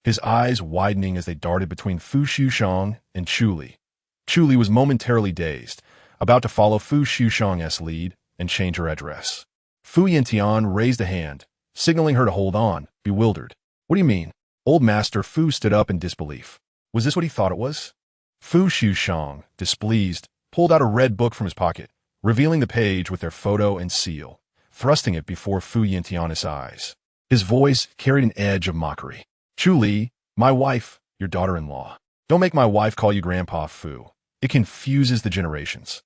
his eyes widening as they darted between Fu Xiushang and Chu Li. Chu Li was momentarily dazed, about to follow Fu Xiushang's lead and change her address. Fu Yantian raised a hand, signaling her to hold on, bewildered. "What do you mean?" Old Master Fu stood up in disbelief. Was this what he thought it was? Fu Xiushang, displeased, pulled out a red book from his pocket, revealing the page with their photo and seal, thrusting it before Fu Yantian's eyes. His voice carried an edge of mockery. Chu Li, my wife, your daughter-in-law. Don't make my wife call you Grandpa Fu. It confuses the generations.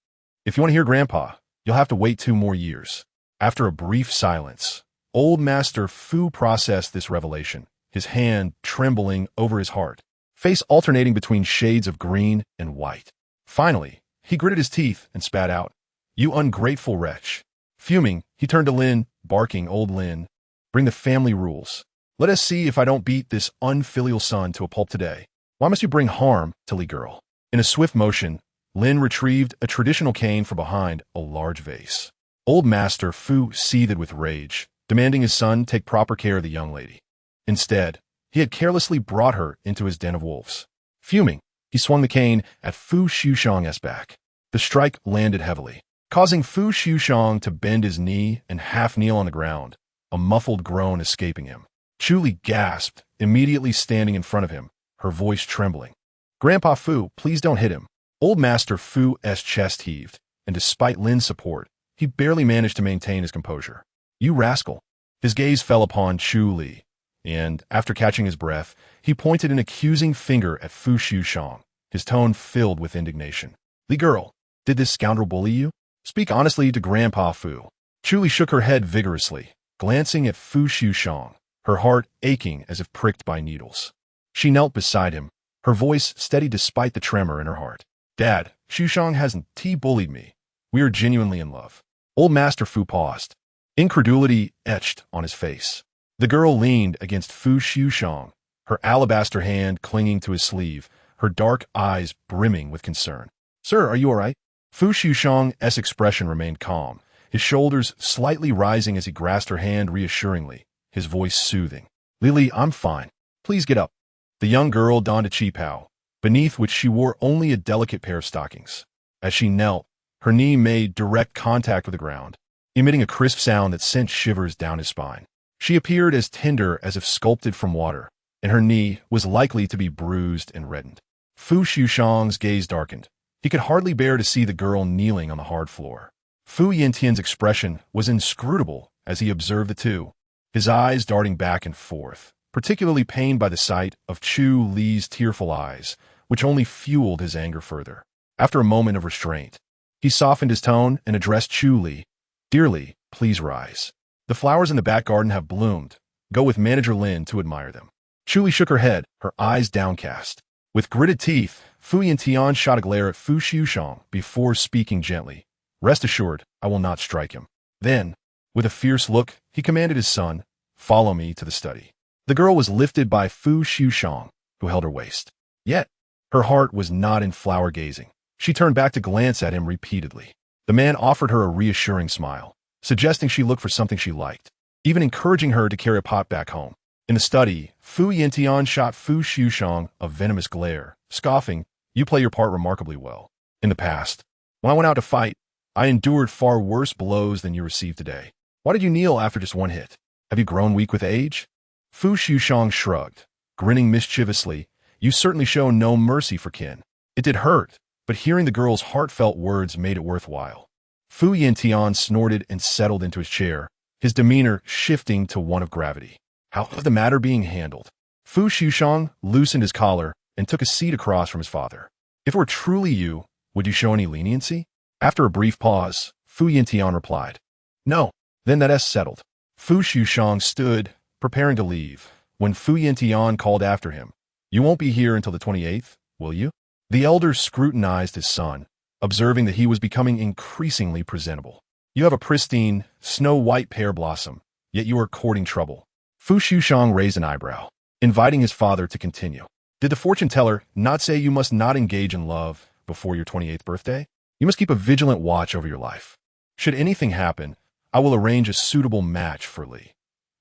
If you want to hear Grandpa, you'll have to wait 2 more years. After a brief silence, Old Master Fu processed this revelation, his hand trembling over his heart, face alternating between shades of green and white. Finally, he gritted his teeth and spat out, "You ungrateful wretch." Fuming, he turned to Lin, barking, "Old Lin, bring the family rules. Let us see if I don't beat this unfilial son to a pulp today. Why must you bring harm to Li girl?" In a swift motion, Lin retrieved a traditional cane from behind a large vase. Old Master Fu seethed with rage, demanding his son take proper care of the young lady. Instead, he had carelessly brought her into his den of wolves. Fuming, he swung the cane at Fu Liujie's back. The strike landed heavily, causing Fu Liujie to bend his knee and half kneel on the ground, a muffled groan escaping him. Chu Li gasped, immediately standing in front of him, her voice trembling. "Grandpa Fu, please don't hit him." Old Master Fu's chest heaved, and despite Lin's support, he barely managed to maintain his composure. "You rascal." His gaze fell upon Chu Li, and, after catching his breath, he pointed an accusing finger at Fu Liujie, his tone filled with indignation. "Li girl, did this scoundrel bully you? Speak honestly to Grandpa Fu." Chu Li shook her head vigorously, glancing at Fu Liujie, her heart aching as if pricked by needles. She knelt beside him, her voice steady despite the tremor in her heart. "Dad, Liujie hasn't bullied me. We are genuinely in love." Old Master Fu paused, incredulity etched on his face. The girl leaned against Fu Liujie, her alabaster hand clinging to his sleeve, her dark eyes brimming with concern. "Sir, are you all right?" Fu Liujie's expression remained calm, his shoulders slightly rising as he grasped her hand reassuringly, his voice soothing. "Lily, I'm fine. Please get up." The young girl donned a qipao, beneath which she wore only a delicate pair of stockings. As she knelt, her knee made direct contact with the ground, emitting a crisp sound that sent shivers down his spine. She appeared as tender as if sculpted from water, and her knee was likely to be bruised and reddened. Fu Liujie's gaze darkened. He could hardly bear to see the girl kneeling on the hard floor. Fu Yintian's expression was inscrutable as he observed the two, his eyes darting back and forth, particularly pained by the sight of Chu Li's tearful eyes, which only fueled his anger further. After a moment of restraint, he softened his tone and addressed Chu Li. "Dear Li, please rise. The flowers in the back garden have bloomed. Go with Manager Lin to admire them." Chu Li shook her head, her eyes downcast. With gritted teeth, Fu Yintian shot a glare at Fu Liujie before speaking gently. "Rest assured, I will not strike him." Then, with a fierce look, he commanded his son, "Follow me to the study." The girl was lifted by Fu Liujie, who held her waist. Yet, her heart was not in flower gazing. She turned back to glance at him repeatedly. The man offered her a reassuring smile, suggesting she look for something she liked, even encouraging her to carry a pot back home. In the study, Fu Yintian shot Fu Liujie a venomous glare, scoffing, "You play your part remarkably well. In the past, when I went out to fight, I endured far worse blows than you received today. Why did you kneel after just one hit? Have you grown weak with age?" Fu Liujie shrugged, grinning mischievously. "You certainly show no mercy for kin." It did hurt, but hearing the girl's heartfelt words made it worthwhile. Fu Yintian snorted and settled into his chair, his demeanor shifting to one of gravity. How was the matter being handled? Fu Liujie loosened his collar and took a seat across from his father. "If it were truly you, would you show any leniency?" After a brief pause, Fu Yintian replied, "No." "Then that's settled." Fu Liujie stood, preparing to leave, when Fu Yintian called after him, "You won't be here until the 28th, will you?" The elder scrutinized his son, observing that he was becoming increasingly presentable. "You have a pristine, snow-white pear blossom, yet you are courting trouble." Fu Liujie raised an eyebrow, inviting his father to continue. "Did the fortune teller not say you must not engage in love before your 28th birthday? You must keep a vigilant watch over your life. Should anything happen, I will arrange a suitable match for Li.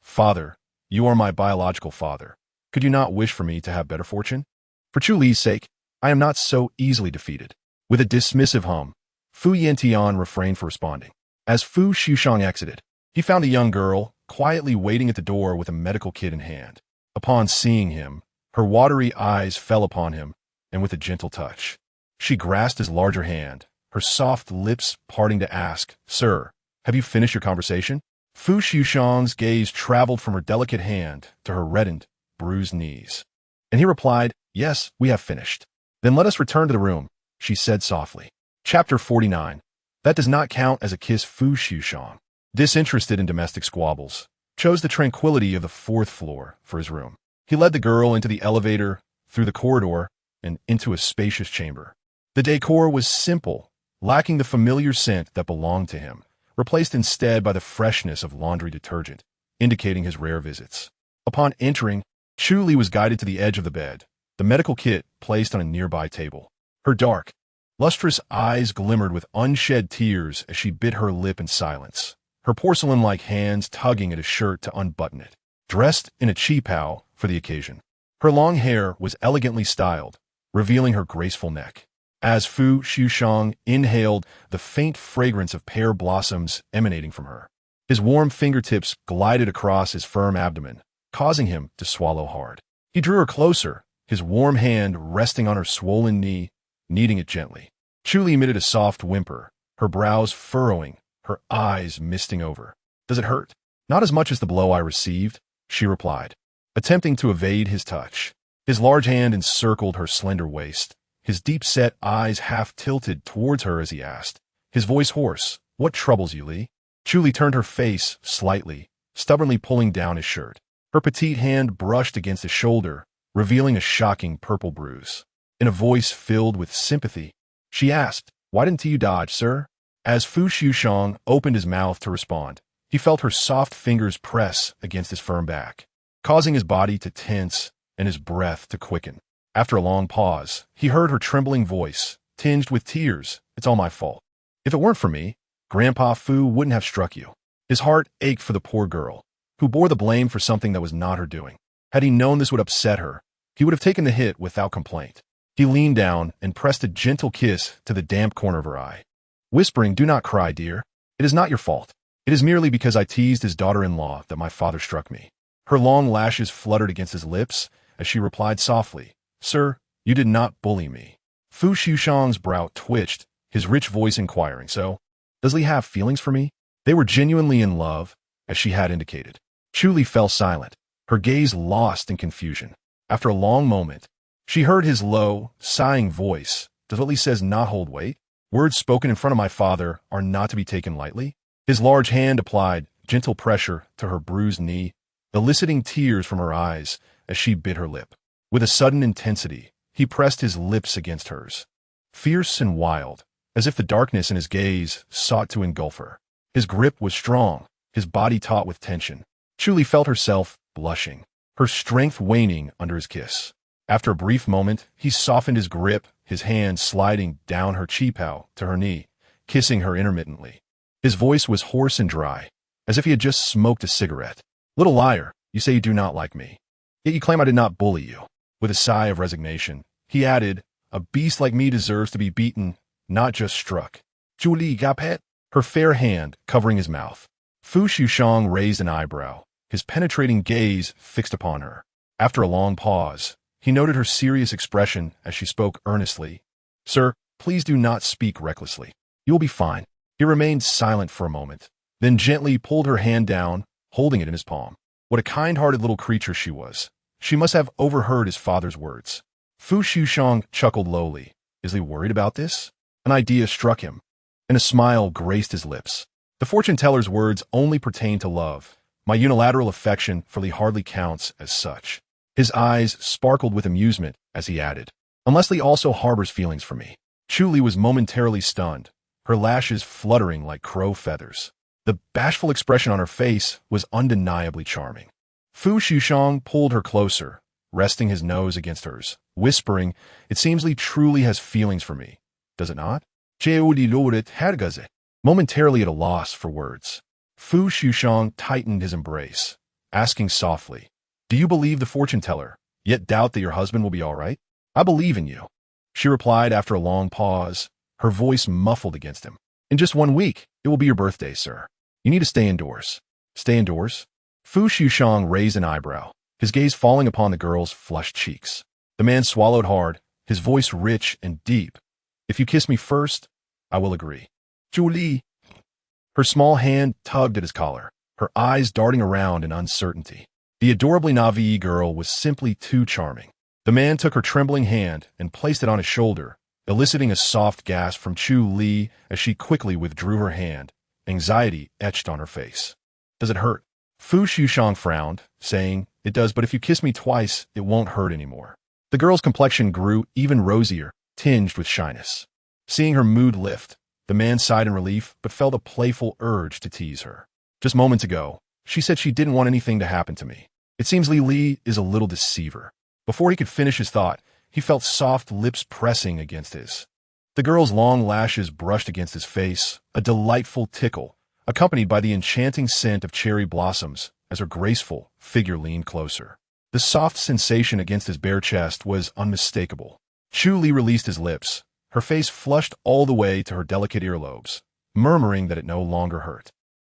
Father, you are my biological father. Could you not wish for me to have better fortune? For Chu Li's sake, I am not so easily defeated." With a dismissive hum, Fu Yintian refrained from responding. As Fu Liujie exited, he found a young girl quietly waiting at the door with a medical kit in hand. Upon seeing him, her watery eyes fell upon him, and with a gentle touch, she grasped his larger hand, her soft lips parting to ask, "Sir, have you finished your conversation?" Fu Liujie's gaze traveled from her delicate hand to her reddened, bruised knees. And he replied, "Yes, we have finished." "Then let us return to the room," she said softly. Chapter 49. That does not count as a kiss. Fu Liujie, disinterested in domestic squabbles, chose the tranquility of the fourth floor for his room. He led the girl into the elevator, through the corridor, and into a spacious chamber. The decor was simple, lacking the familiar scent that belonged to him, replaced instead by the freshness of laundry detergent, indicating his rare visits. Upon entering, Chu Li was guided to the edge of the bed, the medical kit placed on a nearby table. Her dark, lustrous eyes glimmered with unshed tears as she bit her lip in silence, her porcelain-like hands tugging at his shirt to unbutton it. Dressed in a qipao for the occasion, her long hair was elegantly styled, revealing her graceful neck. As Fu Liujie inhaled the faint fragrance of pear blossoms emanating from her, his warm fingertips glided across his firm abdomen, causing him to swallow hard. He drew her closer, his warm hand resting on her swollen knee, kneading it gently. Chu Li emitted a soft whimper, her brows furrowing, her eyes misting over. "Does it hurt?" "Not as much as the blow I received," she replied, attempting to evade his touch. His large hand encircled her slender waist, his deep-set eyes half tilted towards her as he asked, his voice hoarse, "What troubles you, Li?" Chu Li turned her face slightly, stubbornly pulling down his shirt. Her petite hand brushed against his shoulder, revealing a shocking purple bruise. In a voice filled with sympathy, she asked, "Why didn't you dodge, sir?" As Fu Liujie opened his mouth to respond, he felt her soft fingers press against his firm back, causing his body to tense and his breath to quicken. After a long pause, he heard her trembling voice, tinged with tears, "It's all my fault. If it weren't for me, Grandpa Fu wouldn't have struck you." His heart ached for the poor girl, who bore the blame for something that was not her doing. Had he known this would upset her, he would have taken the hit without complaint. He leaned down and pressed a gentle kiss to the damp corner of her eye, whispering, "Do not cry, dear. It is not your fault. It is merely because I teased his daughter-in-law that my father struck me." Her long lashes fluttered against his lips as she replied softly, "Sir, you did not bully me." Fu Liujie's brow twitched, his rich voice inquiring, "So, does Li have feelings for me?" They were genuinely in love, as she had indicated. Chu Li fell silent, her gaze lost in confusion. After a long moment, she heard his low, sighing voice. "Does what Li says not hold weight? Words spoken in front of my father are not to be taken lightly?" His large hand applied gentle pressure to her bruised knee, eliciting tears from her eyes as she bit her lip. With a sudden intensity, he pressed his lips against hers, fierce and wild, as if the darkness in his gaze sought to engulf her. His grip was strong, his body taut with tension. Chu Li felt herself blushing, her strength waning under his kiss. After a brief moment, he softened his grip, his hand sliding down her qipao to her knee, kissing her intermittently. His voice was hoarse and dry, as if he had just smoked a cigarette. "Little liar, you say you do not like me. Yet you claim I did not bully you." With a sigh of resignation, he added, "A beast like me deserves to be beaten, not just struck." "Chu Li gapet?" Her fair hand covering his mouth. Fu Liujie raised an eyebrow, his penetrating gaze fixed upon her. After a long pause, he noted her serious expression as she spoke earnestly. "Sir, please do not speak recklessly. You will be fine." He remained silent for a moment, then gently pulled her hand down, holding it in his palm. What a kind-hearted little creature she was. She must have overheard his father's words. Fu Liujie chuckled lowly. Is he worried about this? An idea struck him, and a smile graced his lips. The fortune-teller's words only pertain to love. My unilateral affection for Li hardly counts as such. His eyes sparkled with amusement as he added, "Unless Li also harbors feelings for me." Chu Li was momentarily stunned, her lashes fluttering like crow feathers. The bashful expression on her face was undeniably charming. Fu Liujie pulled her closer, resting his nose against hers, whispering, "It seems Li truly has feelings for me, does it not?" Momentarily at a loss for words, Fu Liujie tightened his embrace, asking softly, "Do you believe the fortune-teller, yet doubt that your husband will be all right?" "I believe in you," she replied after a long pause, her voice muffled against him. "In just 1 week, it will be your birthday, sir. You need to stay indoors." "Stay indoors?" Fu Liujie raised an eyebrow, his gaze falling upon the girl's flushed cheeks. The man swallowed hard, his voice rich and deep. "If you kiss me first, I will agree." "Chu Li." Her small hand tugged at his collar, her eyes darting around in uncertainty. The adorably naive girl was simply too charming. The man took her trembling hand and placed it on his shoulder, eliciting a soft gasp from Chu Li as she quickly withdrew her hand, anxiety etched on her face. "Does it hurt?" Fu Liujie frowned, saying, "It does, but if you kiss me twice, it won't hurt anymore." The girl's complexion grew even rosier, tinged with shyness. Seeing her mood lift, the man sighed in relief but felt a playful urge to tease her. "Just moments ago, she said she didn't want anything to happen to me. It seems Li is a little deceiver." Before he could finish his thought, he felt soft lips pressing against his. The girl's long lashes brushed against his face, a delightful tickle, accompanied by the enchanting scent of cherry blossoms as her graceful figure leaned closer. The soft sensation against his bare chest was unmistakable. Chu Li released his lips, her face flushed all the way to her delicate earlobes, murmuring that it no longer hurt.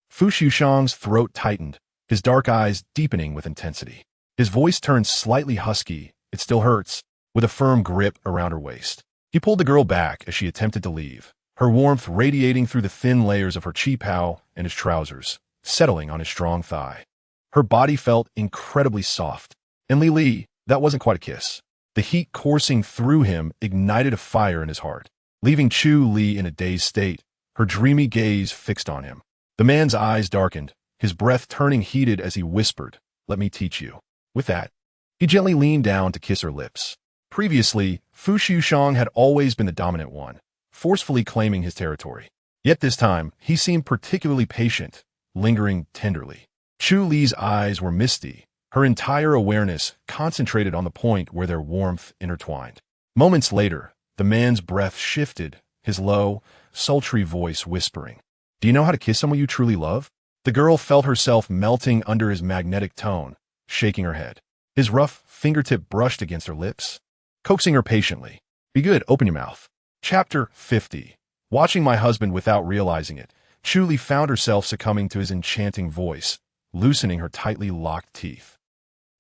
Fu Liujie's throat tightened, his dark eyes deepening with intensity. His voice turned slightly husky, "It still hurts," with a firm grip around her waist. He pulled the girl back as she attempted to leave, her warmth radiating through the thin layers of her qipao and his trousers, settling on his strong thigh. Her body felt incredibly soft. And Li, that wasn't quite a kiss. The heat coursing through him ignited a fire in his heart, leaving Chu Li in a dazed state, her dreamy gaze fixed on him. The man's eyes darkened, his breath turning heated as he whispered, "Let me teach you." With that, he gently leaned down to kiss her lips. Previously, Fu Liujie had always been the dominant one, forcefully claiming his territory. Yet this time, he seemed particularly patient, lingering tenderly. Chu Li's eyes were misty, her entire awareness concentrated on the point where their warmth intertwined. Moments later, the man's breath shifted, his low, sultry voice whispering, "Do you know how to kiss someone you truly love?" The girl felt herself melting under his magnetic tone, shaking her head. His rough fingertip brushed against her lips, coaxing her patiently. "Be good, open your mouth." Chapter 50. Watching my husband without realizing it, Chu Li found herself succumbing to his enchanting voice, loosening her tightly locked teeth.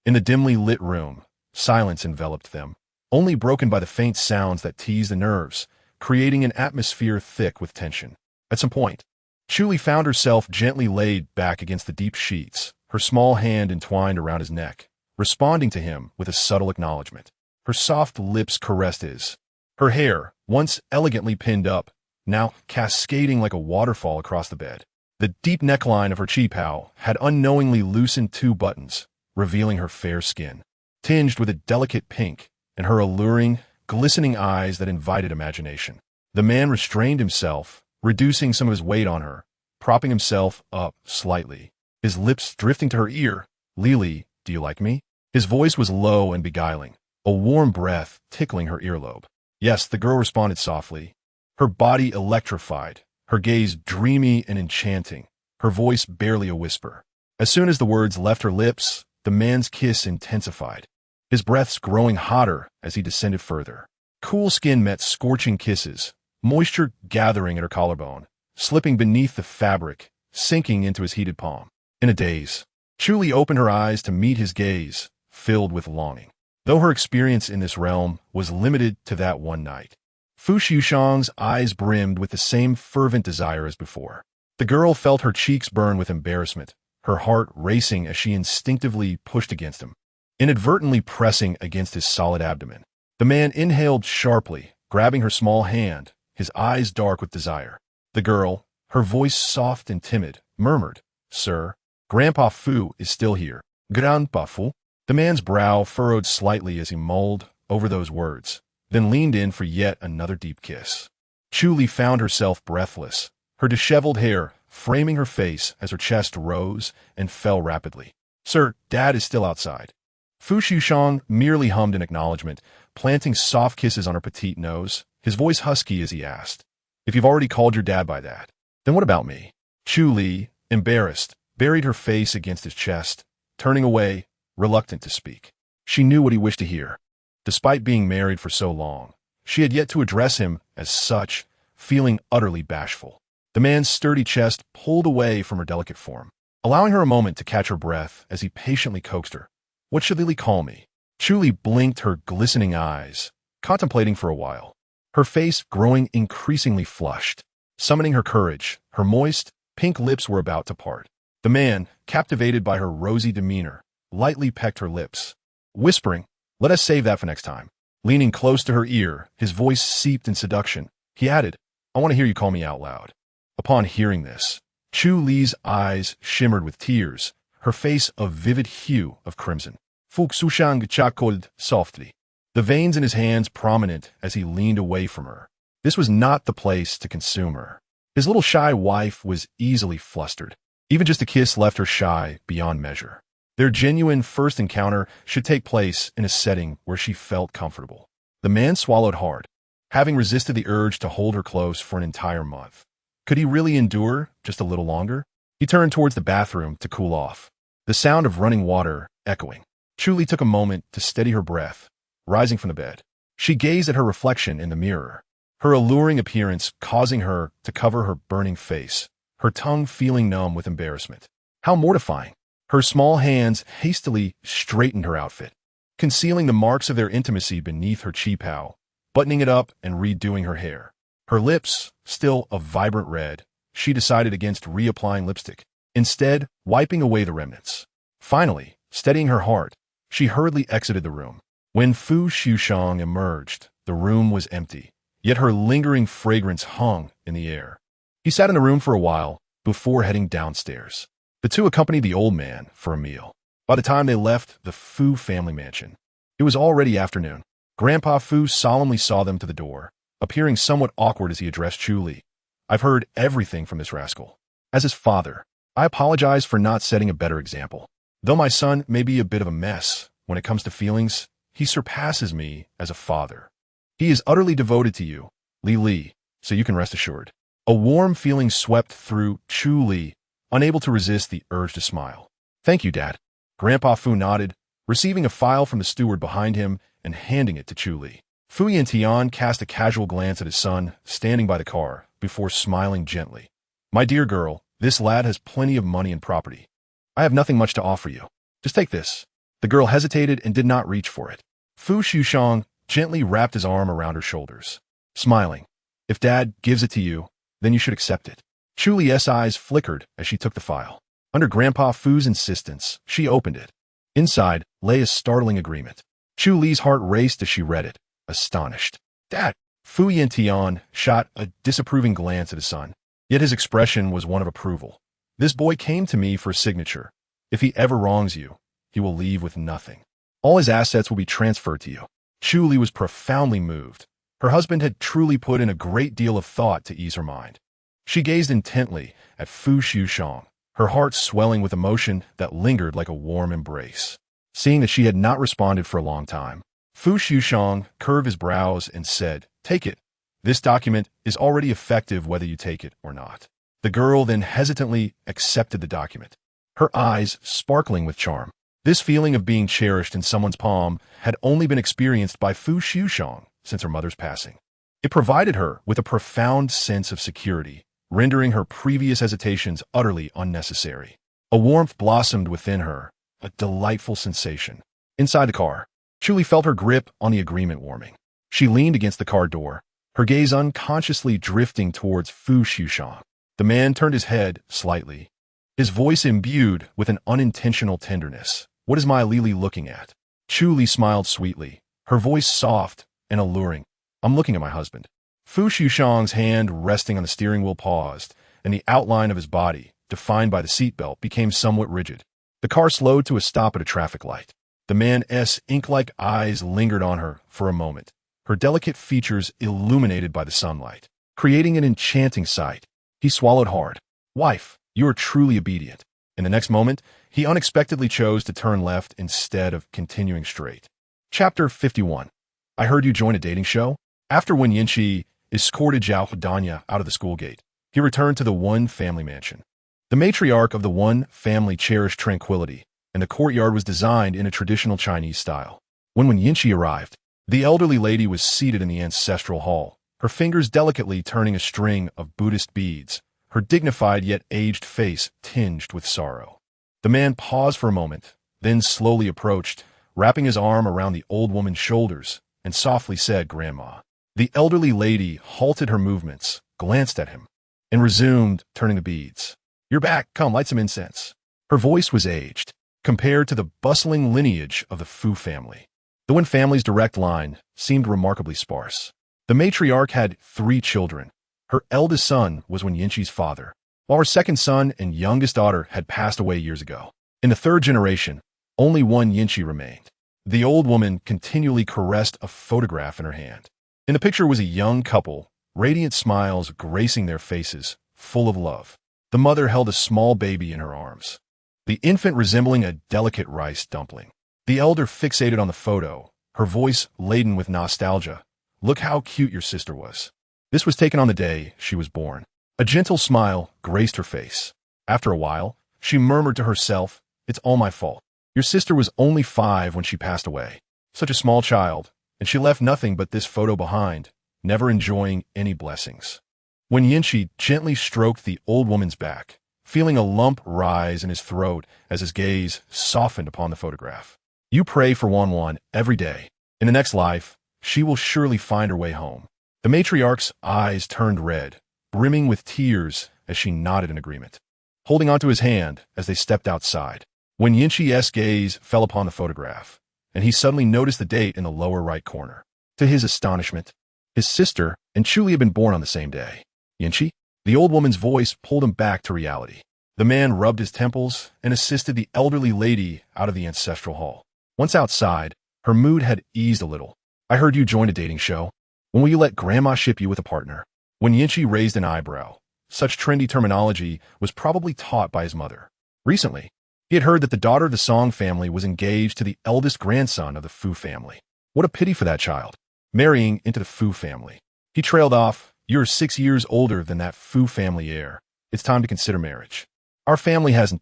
In the dimly lit room, silence enveloped them, only broken by the faint sounds that teased the nerves, creating an atmosphere thick with tension. At some point, Chu Li found herself gently laid back against the deep sheets, her small hand entwined around his neck, responding to him with a subtle acknowledgement. Her soft lips caressed his. Her hair, once elegantly pinned up, now cascading like a waterfall across the bed. The deep neckline of her qipao had unknowingly loosened 2 buttons, revealing her fair skin, tinged with a delicate pink, and her alluring, glistening eyes that invited imagination. The man restrained himself, reducing some of his weight on her, propping himself up slightly, his lips drifting to her ear. "Li, do you like me?" His voice was low and beguiling, a warm breath tickling her earlobe. "Yes," the girl responded softly, her body electrified, her gaze dreamy and enchanting, her voice barely a whisper. As soon as the words left her lips, the man's kiss intensified, his breaths growing hotter as he descended further. Cool skin met scorching kisses, moisture gathering at her collarbone, slipping beneath the fabric, sinking into his heated palm. In a daze, Chu Li opened her eyes to meet his gaze, filled with longing. Though her experience in this realm was limited to that one night, Fu Liujie's eyes brimmed with the same fervent desire as before. The girl felt her cheeks burn with embarrassment, her heart racing as she instinctively pushed against him, inadvertently pressing against his solid abdomen. The man inhaled sharply, grabbing her small hand, his eyes dark with desire. The girl, her voice soft and timid, murmured, "Sir, Grandpa Fu is still here." "Grandpa Fu?" The man's brow furrowed slightly as he mulled over those words, then leaned in for yet another deep kiss. Chu Li found herself breathless, her disheveled hair framing her face as her chest rose and fell rapidly. "Sir, Dad is still outside." Fu Liujie merely hummed in acknowledgement, planting soft kisses on her petite nose, his voice husky as he asked, "If you've already called your dad by that, then what about me?" Chu Li, embarrassed, buried her face against his chest, turning away, reluctant to speak. She knew what he wished to hear. Despite being married for so long, she had yet to address him as such, feeling utterly bashful. The man's sturdy chest pulled away from her delicate form, allowing her a moment to catch her breath as he patiently coaxed her. "What should Li call me?" Chu Li blinked her glistening eyes, contemplating for a while, her face growing increasingly flushed. Summoning her courage, her moist, pink lips were about to part. The man, captivated by her rosy demeanor, lightly pecked her lips. Whispering, "Let us save that for next time." Leaning close to her ear, his voice seeped in seduction. He added, "I want to hear you call me out loud." Upon hearing this, Chu Li's eyes shimmered with tears, her face a vivid hue of crimson. Fu Liujie chuckled softly, the veins in his hands prominent as he leaned away from her. This was not the place to consume her. His little shy wife was easily flustered. Even just a kiss left her shy beyond measure. Their genuine first encounter should take place in a setting where she felt comfortable. The man swallowed hard, having resisted the urge to hold her close for an entire month. Could he really endure just a little longer? He turned towards the bathroom to cool off, the sound of running water echoing. Chu Li took a moment to steady her breath, rising from the bed. She gazed at her reflection in the mirror, her alluring appearance causing her to cover her burning face, her tongue feeling numb with embarrassment. How mortifying! Her small hands hastily straightened her outfit, concealing the marks of their intimacy beneath her qipao, buttoning it up and redoing her hair. Her lips, still a vibrant red, she decided against reapplying lipstick, instead wiping away the remnants. Finally, steadying her heart, she hurriedly exited the room. When Fu Liujie emerged, the room was empty, yet her lingering fragrance hung in the air. He sat in the room for a while before heading downstairs. The two accompanied the old man for a meal. By the time they left the Fu family mansion, it was already afternoon. Grandpa Fu solemnly saw them to the door, appearing somewhat awkward as he addressed Chu Li. "I've heard everything from this rascal. As his father, I apologize for not setting a better example. Though my son may be a bit of a mess when it comes to feelings, he surpasses me as a father. He is utterly devoted to you, Li, so you can rest assured." A warm feeling swept through Chu Li, unable to resist the urge to smile. "Thank you, Dad." Grandpa Fu nodded, receiving a file from the steward behind him and handing it to Chu Li. Fu Liujie cast a casual glance at his son, standing by the car, before smiling gently. "My dear girl, this lad has plenty of money and property. I have nothing much to offer you. Just take this." The girl hesitated and did not reach for it. Fu Liujie gently wrapped his arm around her shoulders, smiling. "If Dad gives it to you, then you should accept it." Chu Li's eyes flickered as she took the file. Under Grandpa Fu's insistence, she opened it. Inside lay a startling agreement. Chu Li's heart raced as she read it, astonished. "Dad!" Fu Liujie shot a disapproving glance at his son, yet his expression was one of approval. "This boy came to me for a signature. If he ever wrongs you, he will leave with nothing. All his assets will be transferred to you." Chu Li was profoundly moved. Her husband had truly put in a great deal of thought to ease her mind. She gazed intently at Fu Liujie, her heart swelling with emotion that lingered like a warm embrace. Seeing that she had not responded for a long time, Fu Liujie curved his brows and said, "Take it. This document is already effective whether you take it or not." The girl then hesitantly accepted the document, her eyes sparkling with charm. This feeling of being cherished in someone's palm had only been experienced by Fu Liujie since her mother's passing. It provided her with a profound sense of security, rendering her previous hesitations utterly unnecessary. A warmth blossomed within her, a delightful sensation. Inside the car, Chu Li felt her grip on the agreement warming. She leaned against the car door, her gaze unconsciously drifting towards Fu Liujie. The man turned his head slightly, his voice imbued with an unintentional tenderness. "What is my Lili looking at?" Chu Li smiled sweetly, her voice soft and alluring. "I'm looking at my husband." Fu Liujie's hand resting on the steering wheel paused, and the outline of his body, defined by the seatbelt, became somewhat rigid. The car slowed to a stop at a traffic light. The man's ink-like eyes lingered on her for a moment, her delicate features illuminated by the sunlight, creating an enchanting sight. He swallowed hard. "Wife, you are truly obedient." In the next moment, he unexpectedly chose to turn left instead of continuing straight. Chapter 51. I heard you join a dating show? After Wen Yinqi escorted Zhao Danya out of the school gate, he returned to the Wen family mansion. The matriarch of the Wen family cherished tranquility, and the courtyard was designed in a traditional Chinese style. When Wen Yinqi arrived, the elderly lady was seated in the ancestral hall, her fingers delicately turning a string of Buddhist beads, her dignified yet aged face tinged with sorrow. The man paused for a moment, then slowly approached, wrapping his arm around the old woman's shoulders, and softly said, "Grandma." The elderly lady halted her movements, glanced at him, and resumed turning the beads. You're back. Come, light some incense. Her voice was aged, compared to the bustling lineage of the Fu family. The Wen family's direct line seemed remarkably sparse. The matriarch had 3 children. Her eldest son was Wen Yinqi's father, while her second son and youngest daughter had passed away years ago. In the 3rd generation, only one Yinqi remained. The old woman continually caressed a photograph in her hand. In the picture was a young couple, radiant smiles gracing their faces, full of love. The mother held a small baby in her arms, the infant resembling a delicate rice dumpling. The elder fixated on the photo, her voice laden with nostalgia. Look how cute your sister was. This was taken on the day she was born. A gentle smile graced her face. After a while, she murmured to herself, "It's all my fault. Your sister was only 5 when she passed away. Such a small child, and she left nothing but this photo behind, never enjoying any blessings." When Yinqi gently stroked the old woman's back, feeling a lump rise in his throat as his gaze softened upon the photograph. You pray for Wanwan every day. In the next life, she will surely find her way home. The matriarch's eyes turned red, brimming with tears as she nodded in agreement, holding onto his hand as they stepped outside. When Yinqi's gaze fell upon the photograph, and he suddenly noticed the date in the lower right corner. To his astonishment, his sister and Chu Li had been born on the same day. Yinqi? The old woman's voice pulled him back to reality. The man rubbed his temples and assisted the elderly lady out of the ancestral hall. Once outside, her mood had eased a little. I heard you joined a dating show. When will you let Grandma ship you with a partner? When Yinqi raised an eyebrow, such trendy terminology was probably taught by his mother. Recently, he had heard that the daughter of the Song family was engaged to the eldest grandson of the Fu family. What a pity for that child, marrying into the Fu family. He trailed off, "You're 6 years older than that Fu family heir. It's time to consider marriage. Our family hasn't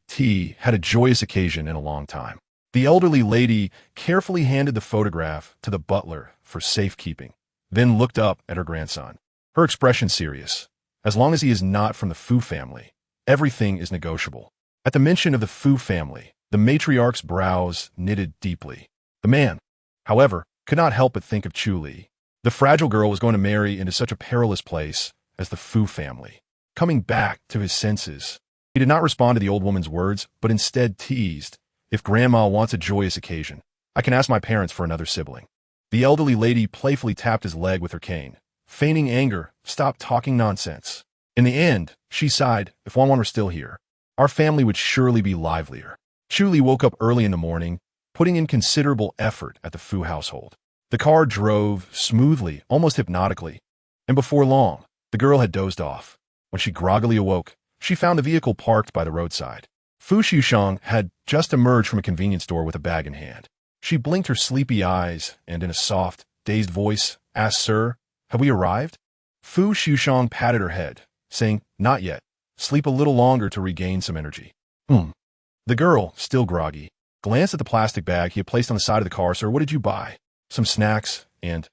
had a joyous occasion in a long time." The elderly lady carefully handed the photograph to the butler for safekeeping, then looked up at her grandson, her expression serious. As long as he is not from the Fu family, everything is negotiable. At the mention of the Fu family, the matriarch's brows knitted deeply. The man, however, could not help but think of Chu Li. The fragile girl was going to marry into such a perilous place as the Fu family. Coming back to his senses, he did not respond to the old woman's words, but instead teased, "If Grandma wants a joyous occasion, I can ask my parents for another sibling." The elderly lady playfully tapped his leg with her cane, feigning anger. "Stop talking nonsense." In the end, she sighed, "If Wanwan were still here, our family would surely be livelier." Chu Li woke up early in the morning, putting in considerable effort at the Fu household. The car drove smoothly, almost hypnotically, and before long, the girl had dozed off. When she groggily awoke, she found the vehicle parked by the roadside. Fu Xiushang had just emerged from a convenience store with a bag in hand. She blinked her sleepy eyes and in a soft, dazed voice, asked, "Sir, have we arrived?" Fu Xiushang patted her head, saying, "Not yet. Sleep a little longer to regain some energy." The girl, still groggy, glanced at the plastic bag he had placed on the side of the car. "Sir, what did you buy?" "Some snacks and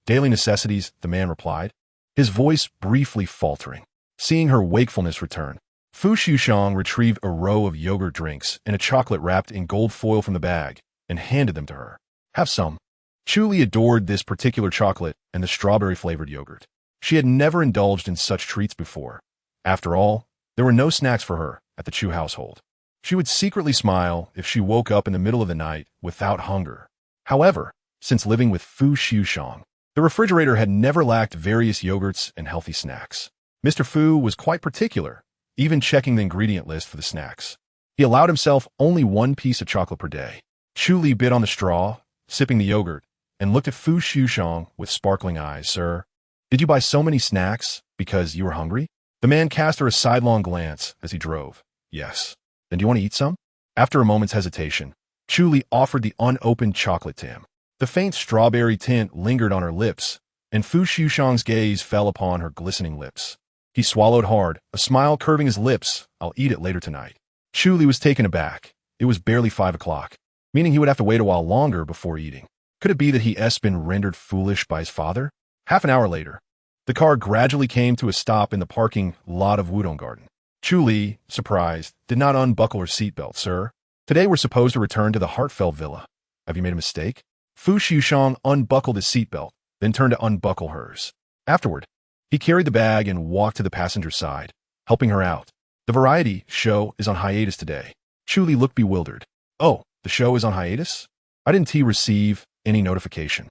daily necessities," the man replied, his voice briefly faltering. Seeing her wakefulness return, Fu Xiushang retrieved a row of yogurt drinks and a chocolate wrapped in gold foil from the bag and handed them to her. "Have some." Chu Li adored this particular chocolate and the strawberry-flavored yogurt. She had never indulged in such treats before. After all, there were no snacks for her at the Chu household. She would secretly smile if she woke up in the middle of the night without hunger. However, since living with Fu Xiushang, the refrigerator had never lacked various yogurts and healthy snacks. Mr. Fu was quite particular, even checking the ingredient list for the snacks. He allowed himself only 1 piece of chocolate per day. Chu Li bit on the straw, sipping the yogurt, and looked at Fu Xiushang with sparkling eyes. "Sir, did you buy so many snacks because you were hungry?" The man cast her a sidelong glance as he drove. "Yes." "Then do you want to eat some?" After a moment's hesitation, Chu Li offered the unopened chocolate to him. The faint strawberry tint lingered on her lips, and Fu Xiushang's gaze fell upon her glistening lips. He swallowed hard, a smile curving his lips. "I'll eat it later tonight." Chu Li was taken aback. It was barely 5 o'clock, meaning he would have to wait a while longer before eating. Could it be that he had been rendered foolish by his father? Half an hour later, the car gradually came to a stop in the parking lot of Wudong Garden. Chu Li, surprised, did not unbuckle her seatbelt. "Sir, today we're supposed to return to the Hartfeld Villa. Have you made a mistake?" Fu Xiushang unbuckled his seatbelt, then turned to unbuckle hers. Afterward, he carried the bag and walked to the passenger side, helping her out. The variety show is on hiatus today. Chu Li looked bewildered. Oh, the show is on hiatus? I didn't receive any notification.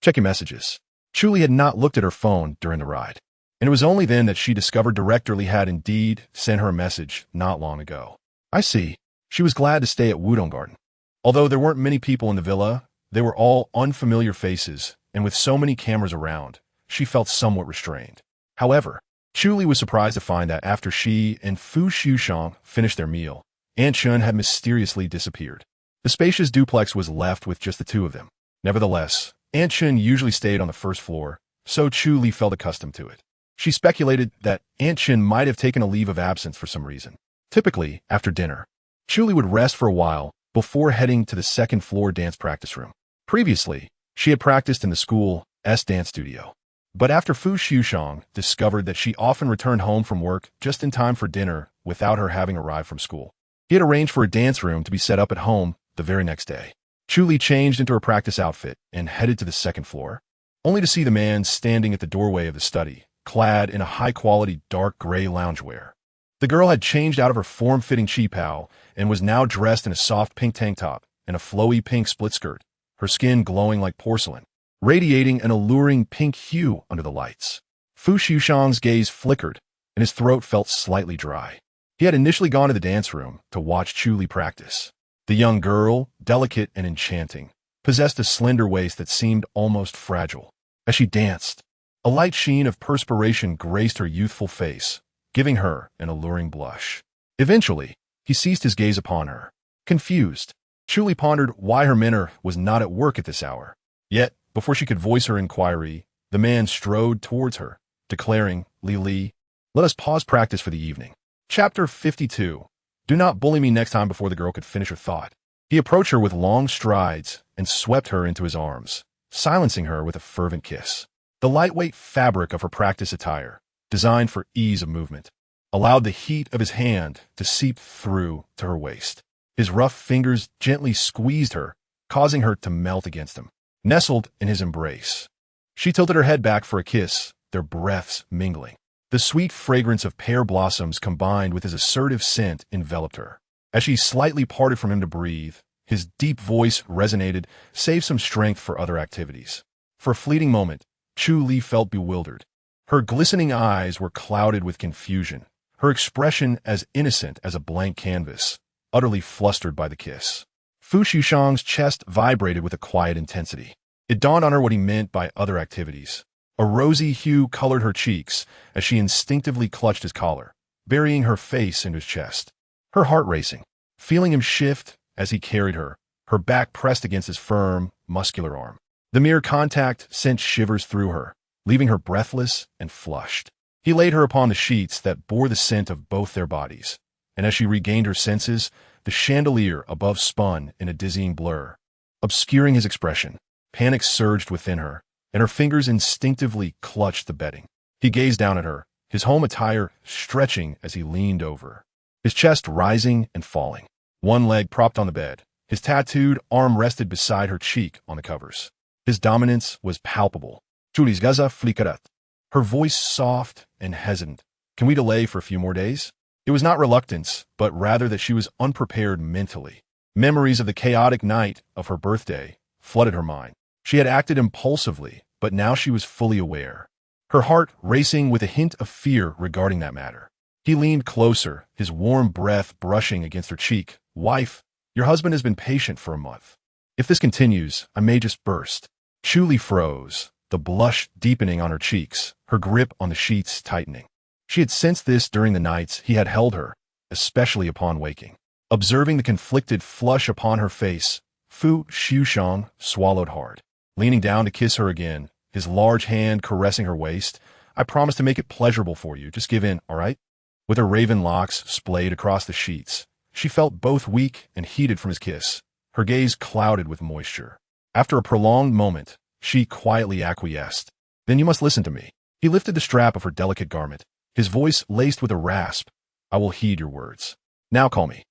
Check your messages. Chu Li had not looked at her phone during the ride, and it was only then that she discovered directorly had indeed sent her a message not long ago. I see. She was glad to stay at Wudong Garden. Although there weren't many people in the villa, they were all unfamiliar faces, and with so many cameras around, she felt somewhat restrained. However, Chu Li was surprised to find that after she and Fu Liujie finished their meal, Aunt Chun had mysteriously disappeared. The spacious duplex was left with just the two of them. Nevertheless, Aunt Chun usually stayed on the first floor, so Chu Li felt accustomed to it. She speculated that Aunt Chun might have taken a leave of absence for some reason. Typically, after dinner, Chu Li would rest for a while before heading to the second-floor dance practice room. Previously, she had practiced in the school's dance studio. But after Fu Liujie discovered that she often returned home from work just in time for dinner without her having arrived from school, he had arranged for a dance room to be set up at home the very next day. Chu Li changed into her practice outfit and headed to the second floor, only to see the man standing at the doorway of the study, clad in a high-quality dark gray loungewear. The girl had changed out of her form-fitting qipao and was now dressed in a soft pink tank top and a flowy pink split skirt, her skin glowing like porcelain, radiating an alluring pink hue under the lights. Fu Liujie's gaze flickered, and his throat felt slightly dry. He had initially gone to the dance room to watch Chu Li practice. The young girl, delicate and enchanting, possessed a slender waist that seemed almost fragile. As she danced, a light sheen of perspiration graced her youthful face, giving her an alluring blush. Eventually, he ceased his gaze upon her. Confused, Chu Li pondered why her mentor was not at work at this hour. Yet, before she could voice her inquiry, the man strode towards her, declaring, Li, let us pause practice for the evening. Chapter 52. Do not bully me next time. Before the girl could finish her thought, he approached her with long strides and swept her into his arms, silencing her with a fervent kiss. The lightweight fabric of her practice attire, designed for ease of movement, allowed the heat of his hand to seep through to her waist. His rough fingers gently squeezed her, causing her to melt against him. Nestled in his embrace, she tilted her head back for a kiss, their breaths mingling. The sweet fragrance of pear blossoms combined with his assertive scent enveloped her. As she slightly parted from him to breathe, his deep voice resonated, save some strength for other activities. For a fleeting moment, Chu Li felt bewildered. Her glistening eyes were clouded with confusion, her expression as innocent as a blank canvas, utterly flustered by the kiss. Fu Liujie's chest vibrated with a quiet intensity. It dawned on her what he meant by other activities. A rosy hue colored her cheeks as she instinctively clutched his collar, burying her face into his chest. Her heart racing, feeling him shift as he carried her, her back pressed against his firm, muscular arm. The mere contact sent shivers through her, leaving her breathless and flushed. He laid her upon the sheets that bore the scent of both their bodies, and as she regained her senses, the chandelier above spun in a dizzying blur, obscuring his expression. Panic surged within her, and her fingers instinctively clutched the bedding. He gazed down at her, his home attire stretching as he leaned over, his chest rising and falling. One leg propped on the bed, his tattooed arm rested beside her cheek on the covers. His dominance was palpable. Juli's gaza flickerat. Her voice soft and hesitant. Can we delay for a few more days? It was not reluctance, but rather that she was unprepared mentally. Memories of the chaotic night of her birthday flooded her mind. She had acted impulsively, but now she was fully aware, her heart racing with a hint of fear regarding that matter. He leaned closer, his warm breath brushing against her cheek. Wife, your husband has been patient for a month. If this continues, I may just burst. Chu Li froze, the blush deepening on her cheeks, her grip on the sheets tightening. She had sensed this during the nights he had held her, especially upon waking. Observing the conflicted flush upon her face, Fu Liujie swallowed hard. Leaning down to kiss her again, his large hand caressing her waist, I promise to make it pleasurable for you. Just give in, all right? With her raven locks splayed across the sheets, she felt both weak and heated from his kiss, her gaze clouded with moisture. After a prolonged moment, she quietly acquiesced. Then you must listen to me. He lifted the strap of her delicate garment, his voice laced with a rasp. I will heed your words. Now call me.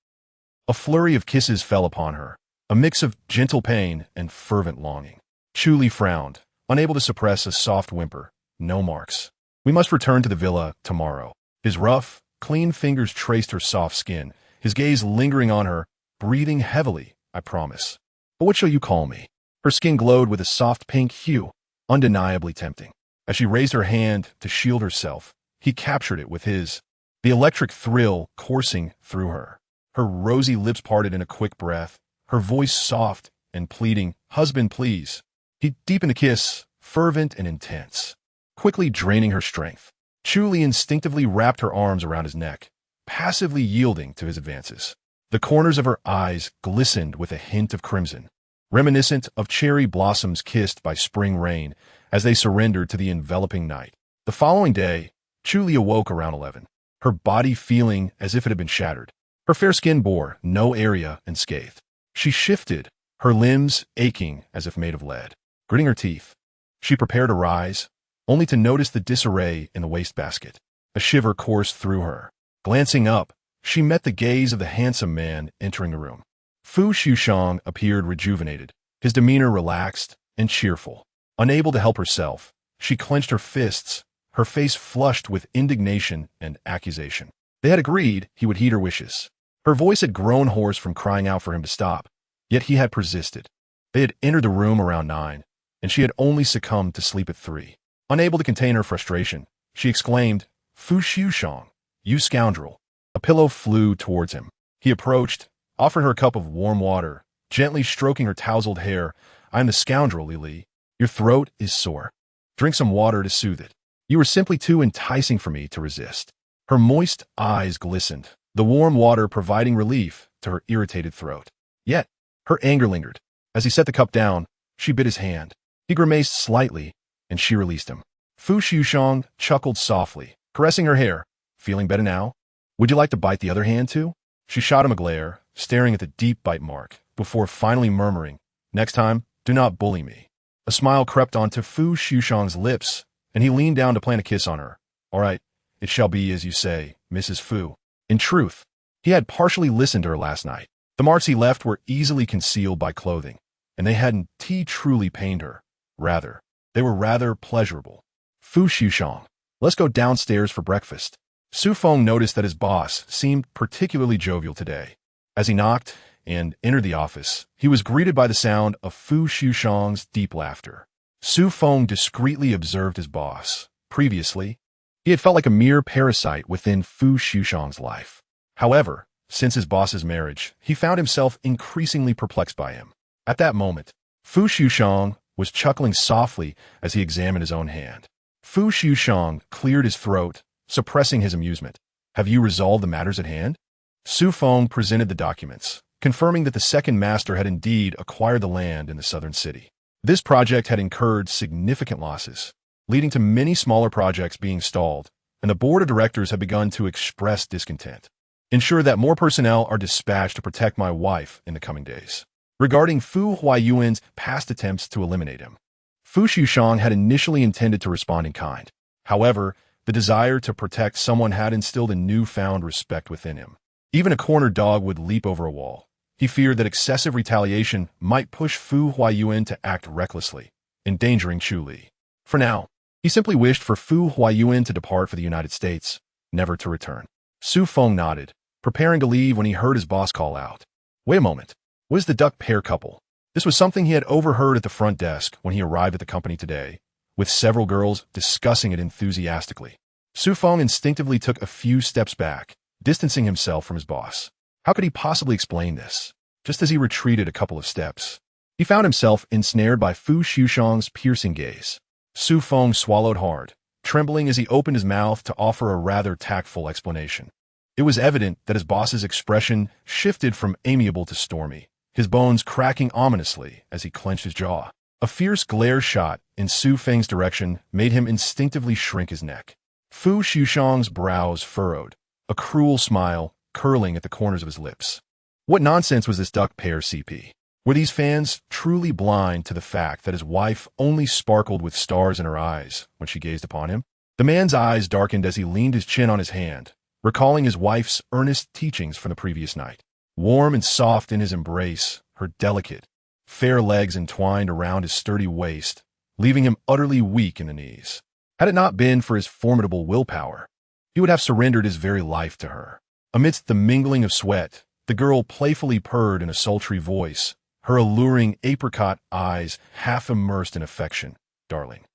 A flurry of kisses fell upon her, a mix of gentle pain and fervent longing. Chu Li frowned, unable to suppress a soft whimper. No marks. We must return to the villa tomorrow. His rough, clean fingers traced her soft skin, his gaze lingering on her, breathing heavily, I promise. But what shall you call me? Her skin glowed with a soft pink hue, undeniably tempting. As she raised her hand to shield herself, he captured it with his, the electric thrill coursing through her. Her rosy lips parted in a quick breath, her voice soft and pleading, "Husband, please." He deepened a kiss, fervent and intense, quickly draining her strength. Chu Li instinctively wrapped her arms around his neck, passively yielding to his advances. The corners of her eyes glistened with a hint of crimson, reminiscent of cherry blossoms kissed by spring rain as they surrendered to the enveloping night. The following day, Chu Li awoke around 11, her body feeling as if it had been shattered. Her fair skin bore no area unscathed. She shifted, her limbs aching as if made of lead. Gritting her teeth, she prepared to rise, only to notice the disarray in the wastebasket. A shiver coursed through her. Glancing up, she met the gaze of the handsome man entering the room. Fu Liujie appeared rejuvenated, his demeanor relaxed and cheerful. Unable to help herself, she clenched her fists, her face flushed with indignation and accusation. They had agreed he would heed her wishes. Her voice had grown hoarse from crying out for him to stop, yet he had persisted. They had entered the room around 9, and she had only succumbed to sleep at 3. Unable to contain her frustration, she exclaimed, "Fu Liujie, you scoundrel." A pillow flew towards him. He approached, offered her a cup of warm water, gently stroking her tousled hair. "I am the scoundrel, Li. Your throat is sore. Drink some water to soothe it. You were simply too enticing for me to resist." Her moist eyes glistened, the warm water providing relief to her irritated throat. Yet, her anger lingered. As he set the cup down, she bit his hand. He grimaced slightly, and she released him. Fu Liujie chuckled softly, caressing her hair. "Feeling better now? Would you like to bite the other hand too?" She shot him a glare, staring at the deep bite mark, before finally murmuring, "Next time, do not bully me." A smile crept onto Fu Liujie's lips, and he leaned down to plant a kiss on her. "All right, it shall be as you say, Mrs. Fu." In truth, he had partially listened to her last night. The marks he left were easily concealed by clothing, and they hadn't truly pained her. Rather, they were rather pleasurable. "Fu Liujie, let's go downstairs for breakfast." Su Feng noticed that his boss seemed particularly jovial today. As he knocked and entered the office, he was greeted by the sound of Fu Liujie's deep laughter. Su Feng discreetly observed his boss. Previously, he had felt like a mere parasite within Fu Liujie's life. However, since his boss's marriage, he found himself increasingly perplexed by him. At that moment, Fu Liujie was chuckling softly as he examined his own hand. Fu Liujie cleared his throat, suppressing his amusement. "Have you resolved the matters at hand?" Su Feng presented the documents, confirming that the second master had indeed acquired the land in the southern city. This project had incurred significant losses, leading to many smaller projects being stalled, and the board of directors had begun to express discontent. "Ensure that more personnel are dispatched to protect my wife in the coming days." Regarding Fu Liujie's past attempts to eliminate him, Fu Liujie had initially intended to respond in kind. However, the desire to protect someone had instilled a newfound respect within him. Even a cornered dog would leap over a wall. He feared that excessive retaliation might push Fu Liujie to act recklessly, endangering Chu Li. For now, he simply wished for Fu Liujie to depart for the United States, never to return. Su Feng nodded, preparing to leave when he heard his boss call out. "Wait a moment. What is the duck pair couple?" This was something he had overheard at the front desk when he arrived at the company today, with several girls discussing it enthusiastically. Su Feng instinctively took a few steps back, distancing himself from his boss. How could he possibly explain this? Just as he retreated a couple of steps, he found himself ensnared by Fu Liujie's piercing gaze. Su Feng swallowed hard, trembling as he opened his mouth to offer a rather tactful explanation. It was evident that his boss's expression shifted from amiable to stormy, his bones cracking ominously as he clenched his jaw. A fierce glare shot in Su Feng's direction made him instinctively shrink his neck. Fu Liujie's brows furrowed, a cruel smile curling at the corners of his lips. What nonsense was this duck pair CP? Were these fans truly blind to the fact that his wife only sparkled with stars in her eyes when she gazed upon him? The man's eyes darkened as he leaned his chin on his hand, recalling his wife's earnest teachings from the previous night. Warm and soft in his embrace, her delicate, fair legs entwined around his sturdy waist, leaving him utterly weak in the knees. Had it not been for his formidable willpower, he would have surrendered his very life to her. Amidst the mingling of sweat, the girl playfully purred in a sultry voice, her alluring apricot eyes half immersed in affection. "Darling,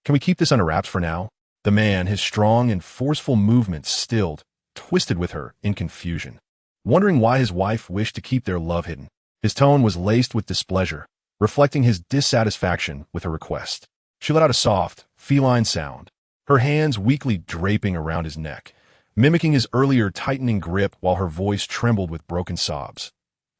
can we keep this under wraps for now?" The man, his strong and forceful movements stilled, twisted with her in confusion, wondering why his wife wished to keep their love hidden. His tone was laced with displeasure, reflecting his dissatisfaction with her request. She let out a soft, feline sound, her hands weakly draping around his neck, mimicking his earlier tightening grip while her voice trembled with broken sobs.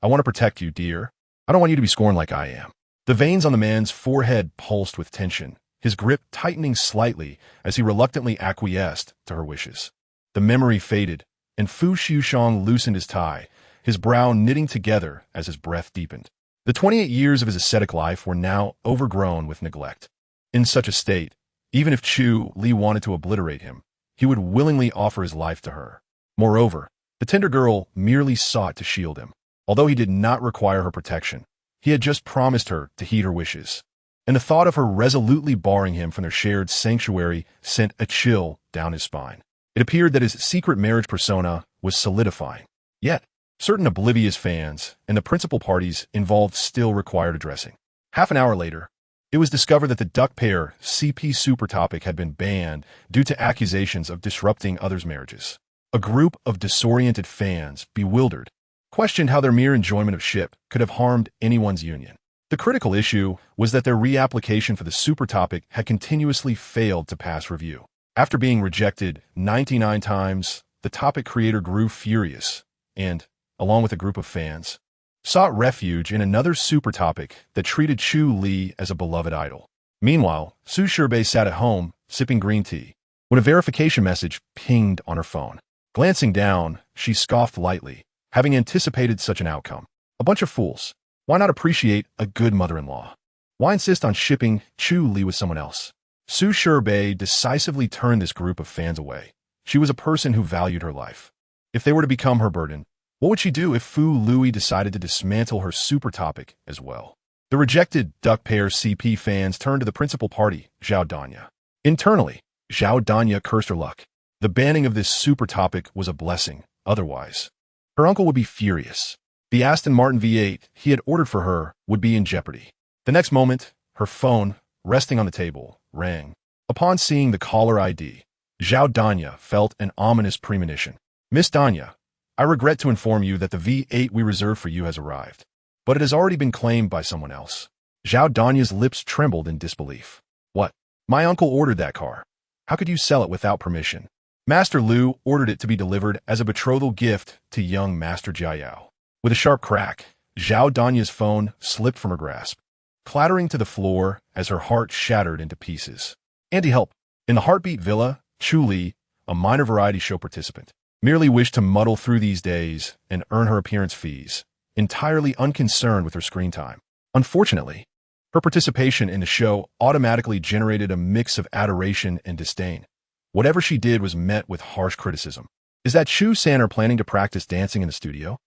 "I want to protect you, dear. I don't want you to be scorned like I am." The veins on the man's forehead pulsed with tension, his grip tightening slightly as he reluctantly acquiesced to her wishes. The memory faded, and Fu Liujie loosened his tie, his brow knitting together as his breath deepened. The 28 years of his ascetic life were now overgrown with neglect. In such a state, even if Chu Li wanted to obliterate him, he would willingly offer his life to her. Moreover, the tender girl merely sought to shield him. Although he did not require her protection, he had just promised her to heed her wishes. And the thought of her resolutely barring him from their shared sanctuary sent a chill down his spine. It appeared that his secret marriage persona was solidifying. Yet, certain oblivious fans and the principal parties involved still required addressing. Half an hour later, it was discovered that the duck pair CP super topic had been banned due to accusations of disrupting others' marriages. A group of disoriented fans, bewildered, questioned how their mere enjoyment of ship could have harmed anyone's union. The critical issue was that their reapplication for the super topic had continuously failed to pass review. After being rejected 99 times, the topic creator grew furious and, along with a group of fans, sought refuge in another super topic that treated Chu Li as a beloved idol. Meanwhile, Su Shirbei sat at home, sipping green tea, when a verification message pinged on her phone. Glancing down, she scoffed lightly, having anticipated such an outcome. A bunch of fools. Why not appreciate a good mother-in-law? Why insist on shipping Chu Li with someone else? Su Shirbei decisively turned this group of fans away. She was a person who valued her life. If they were to become her burden, what would she do if Fu Liujie decided to dismantle her super topic as well? The rejected duck pair CP fans turned to the principal party, Zhao Danya. Internally, Zhao Danya cursed her luck. The banning of this super topic was a blessing. Otherwise, her uncle would be furious. The Aston Martin V8 he had ordered for her would be in jeopardy. The next moment, her phone, resting on the table, rang. Upon seeing the caller ID, Zhao Danya felt an ominous premonition. "Miss Danya, I regret to inform you that the V8 we reserved for you has arrived, but it has already been claimed by someone else." Zhao Danya's lips trembled in disbelief. "What? My uncle ordered that car. How could you sell it without permission?" Master Liu ordered it to be delivered as a betrothal gift to young Master Jiayao. With a sharp crack, Zhao Danya's phone slipped from her grasp, clattering to the floor as her heart shattered into pieces. Anti-help. In the Heartbeat Villa, Chu Li, a minor variety show participant, merely wished to muddle through these days and earn her appearance fees, entirely unconcerned with her screen time. Unfortunately, her participation in the show automatically generated a mix of adoration and disdain. Whatever she did was met with harsh criticism. Is that Chu Sanner planning to practice dancing in the studio?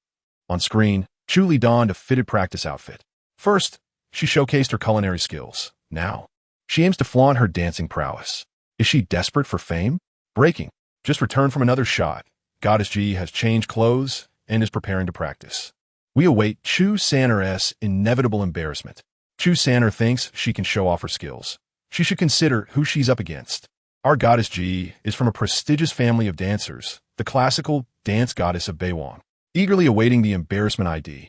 On screen, Chu Li donned a fitted practice outfit. First, she showcased her culinary skills. Now, she aims to flaunt her dancing prowess. Is she desperate for fame? Breaking. Just returned from another shot. Goddess G has changed clothes and is preparing to practice. We await Chu Sanner's inevitable embarrassment. Chu Sanner thinks she can show off her skills. She should consider who she's up against. Our Goddess G is from a prestigious family of dancers, the classical dance goddess of Beiwang, eagerly awaiting the embarrassment ID.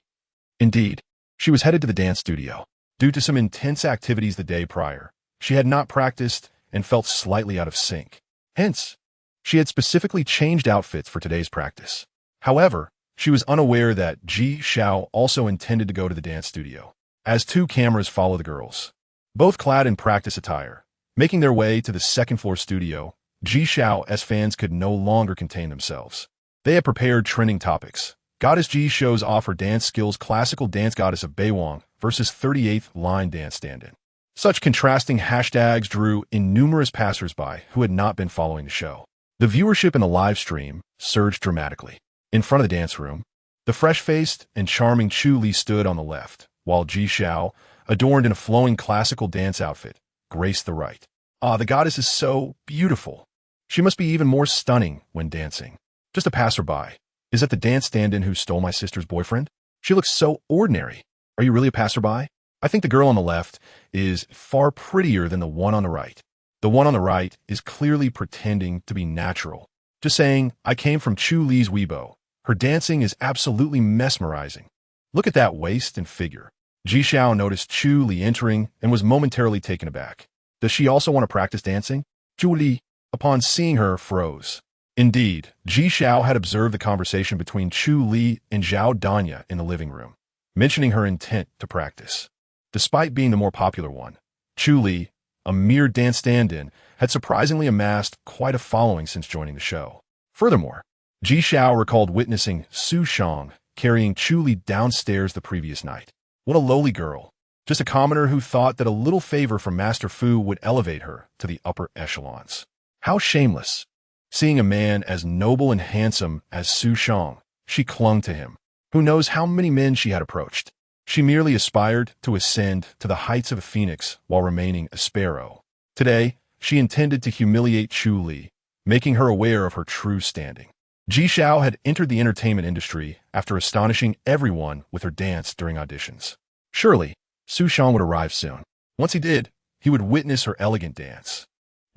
Indeed, she was headed to the dance studio. Due to some intense activities the day prior, she had not practiced and felt slightly out of sync. Hence, she had specifically changed outfits for today's practice. However, she was unaware that Ji Xiao also intended to go to the dance studio, as two cameras follow the girls, both clad in practice attire. Making their way to the second-floor studio, Ji Xiao's fans could no longer contain themselves. They had prepared trending topics. Goddess Ji shows off her dance skills, classical dance goddess of Beiwang versus 38th line dance stand-in. Such contrasting hashtags drew in numerous passersby who had not been following the show. The viewership in the live stream surged dramatically. In front of the dance room, the fresh-faced and charming Chu Li stood on the left, while Ji Xiao, adorned in a flowing classical dance outfit, graced the right. "Ah, the goddess is so beautiful." She must be even more stunning when dancing. Just a passerby. Is that the dance stand-in who stole my sister's boyfriend? She looks so ordinary. Are you really a passerby? I think the girl on the left is far prettier than the one on the right. The one on the right is clearly pretending to be natural. Just saying, I came from Chu Li's Weibo. Her dancing is absolutely mesmerizing. Look at that waist and figure. Ji Xiao noticed Chu Li entering and was momentarily taken aback. Does she also want to practice dancing? Chu Li, upon seeing her, froze. Indeed, Ji Xiao had observed the conversation between Chu Li and Zhao Danya in the living room, mentioning her intent to practice. Despite being the more popular one, Chu Li, a mere dance stand-in, had surprisingly amassed quite a following since joining the show. Furthermore, Ji Xiao recalled witnessing Su Shang carrying Chu Li downstairs the previous night. What a lowly girl. Just a commoner who thought that a little favor from Master Fu would elevate her to the upper echelons. How shameless. Seeing a man as noble and handsome as Su Shang, she clung to him. Who knows how many men she had approached. She merely aspired to ascend to the heights of a phoenix while remaining a sparrow. Today, she intended to humiliate Chu Li, making her aware of her true standing. Ji Xiao had entered the entertainment industry after astonishing everyone with her dance during auditions. Surely, Su Shang would arrive soon. Once he did, he would witness her elegant dance.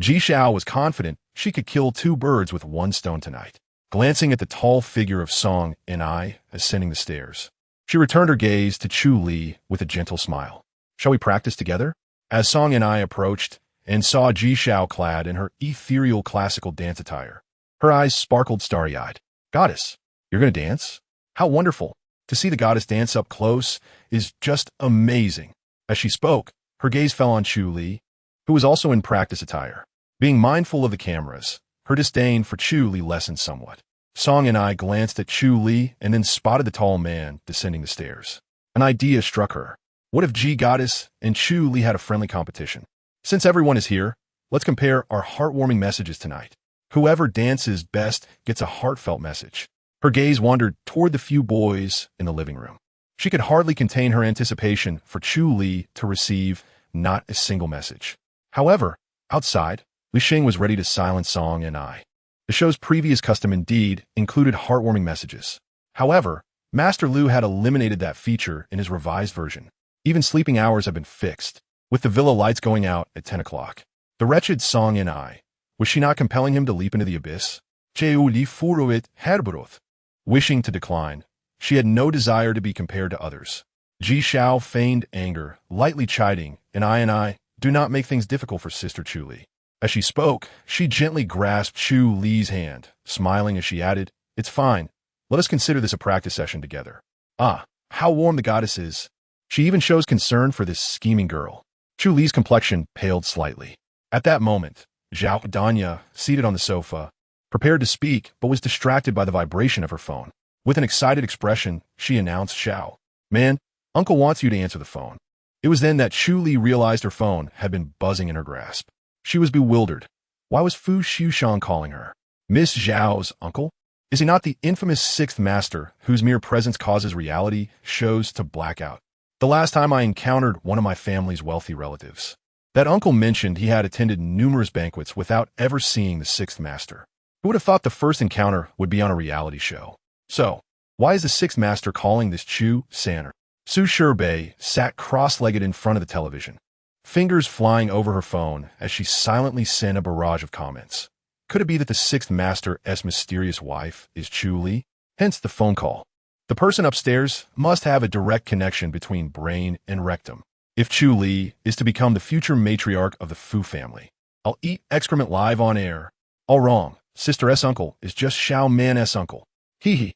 Ji Xiao was confident she could kill two birds with one stone tonight. Glancing at the tall figure of Song and I ascending the stairs, she returned her gaze to Chu Li with a gentle smile. Shall we practice together? As Song and I approached and saw Ji Xiao clad in her ethereal classical dance attire, her eyes sparkled starry-eyed. Goddess, you're going to dance? How wonderful. To see the goddess dance up close is just amazing. As she spoke, her gaze fell on Chu Li, who was also in practice attire. Being mindful of the cameras, her disdain for Chu Li lessened somewhat. Song and I glanced at Chu Li and then spotted the tall man descending the stairs. An idea struck her. What if Ji Goddess and Chu Li had a friendly competition? Since everyone is here, let's compare our heartwarming messages tonight. Whoever dances best gets a heartfelt message. Her gaze wandered toward the few boys in the living room. She could hardly contain her anticipation for Chu Li to receive not a single message. However, outside, Li Xing was ready to silence Song and I. The show's previous custom indeed included heartwarming messages. However, Master Lu had eliminated that feature in his revised version. Even sleeping hours have been fixed, with the villa lights going out at 10 o'clock. The wretched Song and I, was she not compelling him to leap into the abyss? Chu Li furuit herberoth. Wishing to decline, she had no desire to be compared to others. Ji Xiao feigned anger, lightly chiding, and I, do not make things difficult for Sister Chu Li. As she spoke, she gently grasped Chu Li's hand, smiling as she added, It's fine. Let us consider this a practice session together. Ah, how warm the goddess is. She even shows concern for this scheming girl. Chu Li's complexion paled slightly. At that moment, Zhao Danya, seated on the sofa, prepared to speak but was distracted by the vibration of her phone. With an excited expression, she announced, Xiao, man, Uncle wants you to answer the phone. It was then that Chu Li realized her phone had been buzzing in her grasp. She was bewildered. Why was Fu Liujie calling her? Miss Zhao's uncle? Is he not the infamous sixth master whose mere presence causes reality shows to black out? The last time I encountered one of my family's wealthy relatives, that uncle mentioned he had attended numerous banquets without ever seeing the sixth master. Who would have thought the first encounter would be on a reality show? So, why is the sixth master calling this Chu Sanner? Su Shirbei sat cross-legged in front of the television, fingers flying over her phone as she silently sent a barrage of comments. Could it be that the sixth master's mysterious wife is Chu Li? Hence the phone call. The person upstairs must have a direct connection between brain and rectum. If Chu Li is to become the future matriarch of the Fu family, I'll eat excrement live on air. All wrong. Sister S uncle is just Xiao Man S uncle. Hee hee.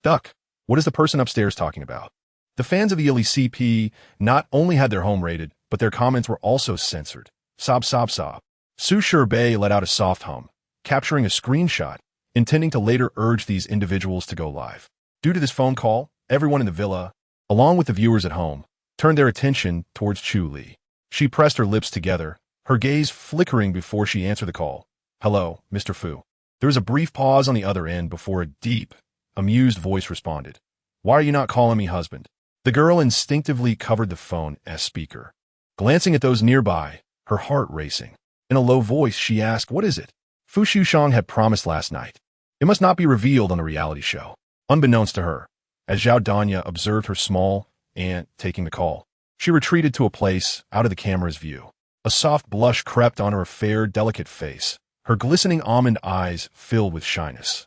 Duck. What is the person upstairs talking about? The fans of the LECP not only had their home rated, but their comments were also censored. Sob sob sob. Su Shirbei let out a soft hum, capturing a screenshot, intending to later urge these individuals to go live. Due to this phone call, everyone in the villa, along with the viewers at home, turned their attention towards Chu Li. She pressed her lips together, her gaze flickering before she answered the call. Hello, Mr. Fu. There was a brief pause on the other end before a deep, amused voice responded. Why are you not calling me husband? The girl instinctively covered the phone as speaker. Glancing at those nearby, her heart racing. In a low voice, she asked, What is it? Fu Liujie had promised last night. It must not be revealed on the reality show. Unbeknownst to her, as Zhao Danya observed her small aunt taking the call, she retreated to a place out of the camera's view. A soft blush crept onto her fair, delicate face. Her glistening almond eyes filled with shyness.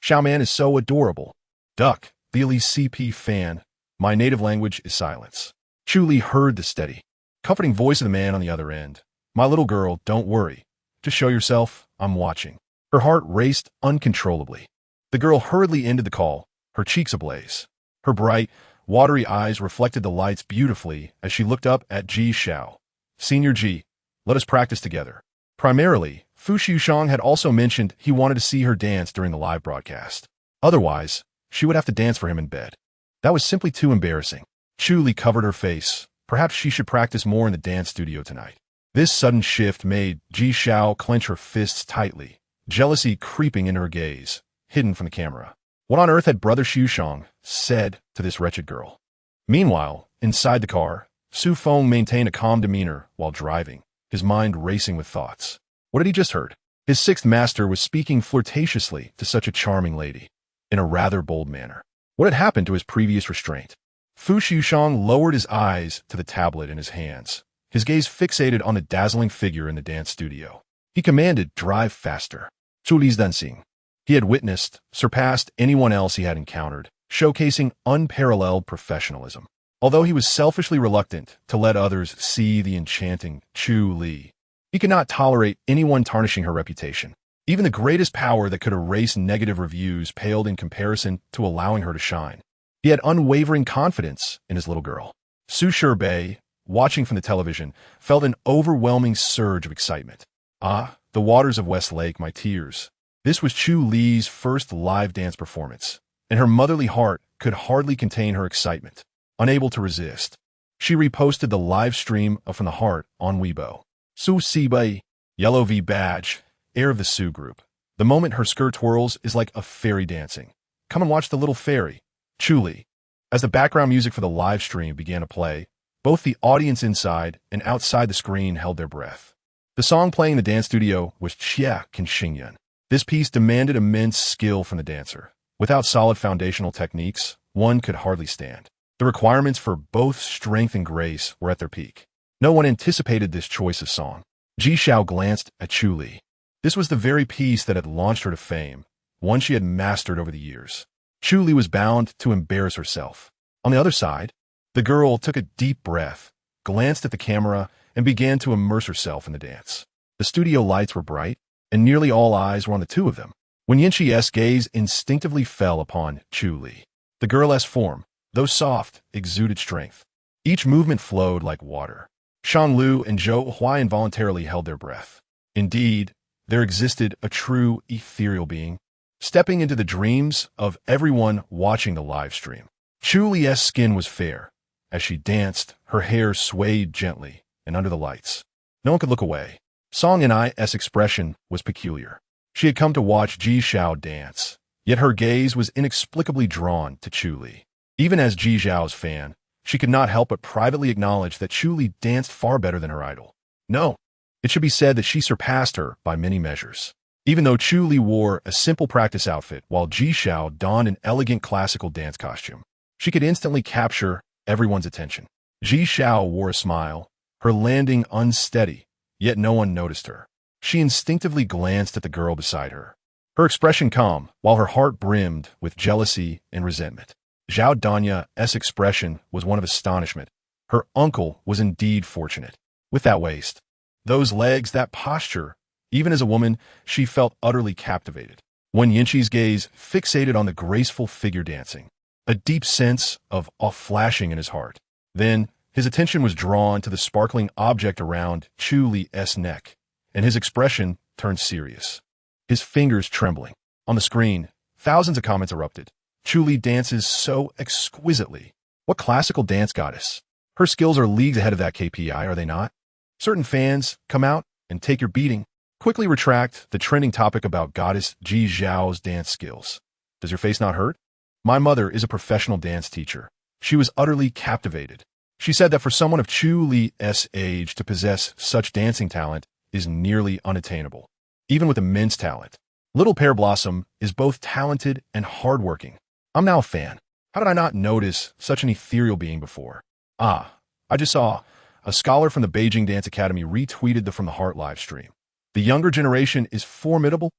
Xiaoman is so adorable. Duck, the Elise CP fan. My native language is silence. Chu Li heard the steady, comforting voice of the man on the other end. My little girl, don't worry. Just show yourself, I'm watching. Her heart raced uncontrollably. The girl hurriedly ended the call, her cheeks ablaze. Her bright, watery eyes reflected the lights beautifully as she looked up at Ji Xiao. Senior Ji, let us practice together. Primarily, Fu Liujie had also mentioned he wanted to see her dance during the live broadcast. Otherwise, she would have to dance for him in bed. That was simply too embarrassing. Chu Li covered her face. Perhaps she should practice more in the dance studio tonight. This sudden shift made Ji Xiao clench her fists tightly, jealousy creeping into her gaze, hidden from the camera. What on earth had Brother Liujie said to this wretched girl? Meanwhile, inside the car, Su Feng maintained a calm demeanor while driving, his mind racing with thoughts. What had he just heard? His sixth master was speaking flirtatiously to such a charming lady, in a rather bold manner. What had happened to his previous restraint? Fu Liujie lowered his eyes to the tablet in his hands, his gaze fixated on the dazzling figure in the dance studio. He commanded, drive faster. Chu Li's dancing. He had witnessed, surpassed anyone else he had encountered, showcasing unparalleled professionalism. Although he was selfishly reluctant to let others see the enchanting Chu Li, he could not tolerate anyone tarnishing her reputation. Even the greatest power that could erase negative reviews paled in comparison to allowing her to shine. He had unwavering confidence in his little girl. Su Shirbei, watching from the television, felt an overwhelming surge of excitement. Ah, the waters of West Lake, my tears. This was Chu Li's first live dance performance, and her motherly heart could hardly contain her excitement. Unable to resist, she reposted the live stream of From the Heart on Weibo. Su Sibei, Yellow V badge, heir of the Su group. The moment her skirt twirls is like a fairy dancing. Come and watch the little fairy. Chu Li. As the background music for the live stream began to play, both the audience inside and outside the screen held their breath. The song playing in the dance studio was Xia Kan Xingyan. This piece demanded immense skill from the dancer. Without solid foundational techniques, one could hardly stand. The requirements for both strength and grace were at their peak. No one anticipated this choice of song. Ji Xiao glanced at Chu Li. This was the very piece that had launched her to fame, one she had mastered over the years. Chu Li was bound to embarrass herself. On the other side, the girl took a deep breath, glanced at the camera, and began to immerse herself in the dance. The studio lights were bright, and nearly all eyes were on the two of them. When Yinqi's gaze instinctively fell upon Chu Li, the girl's form, though soft, exuded strength. Each movement flowed like water. Shang Lu and Zhou Huai involuntarily held their breath. Indeed, there existed a true ethereal being, stepping into the dreams of everyone watching the live stream. Chu Li's skin was fair. As she danced, her hair swayed gently and under the lights. No one could look away. Song Ni's expression was peculiar. She had come to watch Ji Xiao dance, yet her gaze was inexplicably drawn to Chu Li. Even as Ji Xiao's fan, she could not help but privately acknowledge that Chu Li danced far better than her idol. No, it should be said that she surpassed her by many measures. Even though Chu Li wore a simple practice outfit while Ji Xiao donned an elegant classical dance costume, she could instantly capture everyone's attention. Ji Xiao wore a smile, her landing unsteady, yet no one noticed her. She instinctively glanced at the girl beside her, her expression calm, while her heart brimmed with jealousy and resentment. Zhao Danya's expression was one of astonishment. Her uncle was indeed fortunate. With that waist, those legs, that posture, even as a woman, she felt utterly captivated. When Yinqi's gaze fixated on the graceful figure dancing, a deep sense of awe flashing in his heart. Then, his attention was drawn to the sparkling object around Chu Li's neck, and his expression turned serious, his fingers trembling. On the screen, thousands of comments erupted. Chu Li dances so exquisitely. What classical dance goddess? Her skills are leagues ahead of that KPI, are they not? Certain fans come out and take your beating. Quickly retract the trending topic about goddess Ji Xiao's dance skills. Does your face not hurt? My mother is a professional dance teacher. She was utterly captivated. She said that for someone of Chu Li's age to possess such dancing talent is nearly unattainable. even with immense talent. Little Pear Blossom is both talented and hardworking. I'm now a fan. How did I not notice such an ethereal being before? Ah, I just saw a scholar from the Beijing Dance Academy retweeted the From the Heart live stream. The younger generation is formidable.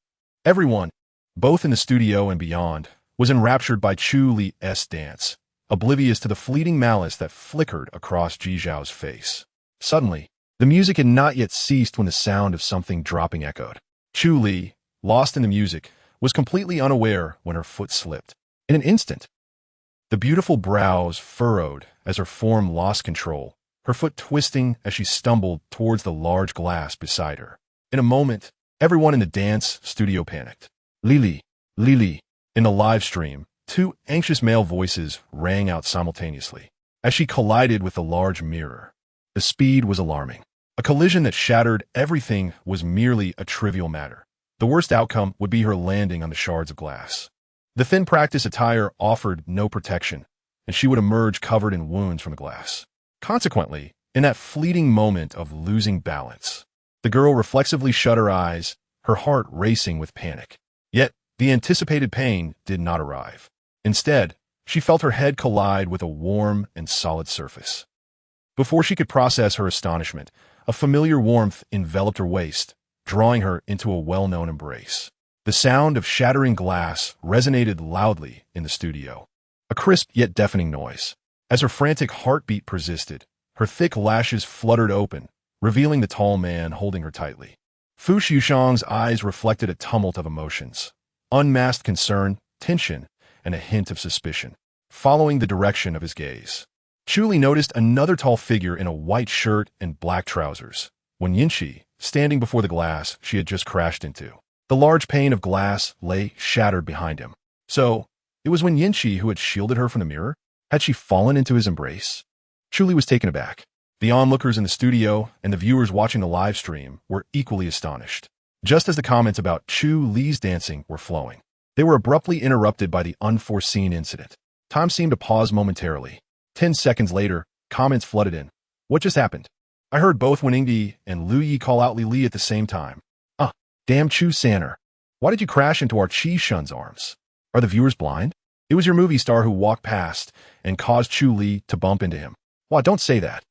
Everyone, both in the studio and beyond, was enraptured by Chu Li's dance, oblivious to the fleeting malice that flickered across Ji Zhao's face. Suddenly, the music had not yet ceased when the sound of something dropping echoed. Chu Li, lost in the music, was completely unaware when her foot slipped. In an instant, the beautiful brows furrowed as her form lost control, her foot twisting as she stumbled towards the large glass beside her. In a moment, everyone in the dance studio panicked. Lili, Lili. In the live stream, two anxious male voices rang out simultaneously as she collided with the large mirror. The speed was alarming. A collision that shattered everything was merely a trivial matter. The worst outcome would be her landing on the shards of glass. The thin practice attire offered no protection, and she would emerge covered in wounds from the glass. Consequently, in that fleeting moment of losing balance, the girl reflexively shut her eyes, her heart racing with panic. Yet, the anticipated pain did not arrive. Instead, she felt her head collide with a warm and solid surface. Before she could process her astonishment, a familiar warmth enveloped her waist, drawing her into a well-known embrace. The sound of shattering glass resonated loudly in the studio, a crisp yet deafening noise. As her frantic heartbeat persisted, her thick lashes fluttered open, revealing the tall man holding her tightly. Fu Liujie's eyes reflected a tumult of emotions, unmasked concern, tension, and a hint of suspicion, following the direction of his gaze. Chu Li noticed another tall figure in a white shirt and black trousers, Wen Yinxi, standing before the glass she had just crashed into. The large pane of glass lay shattered behind him. So, it was Wen Yinxi who had shielded her from the mirror? Had she fallen into his embrace? Chu Li was taken aback. The onlookers in the studio and the viewers watching the live stream were equally astonished. Just as the comments about Chu Li's dancing were flowing, they were abruptly interrupted by the unforeseen incident. Time seemed to pause momentarily. 10 seconds later, comments flooded in. What just happened? I heard both Wen Yingdi and Liujie call out Li at the same time. Damn Chu Sanner. Why did you crash into our Qi Shun's arms? Are the viewers blind? It was your movie star who walked past and caused Chu Li to bump into him. Why, don't say that.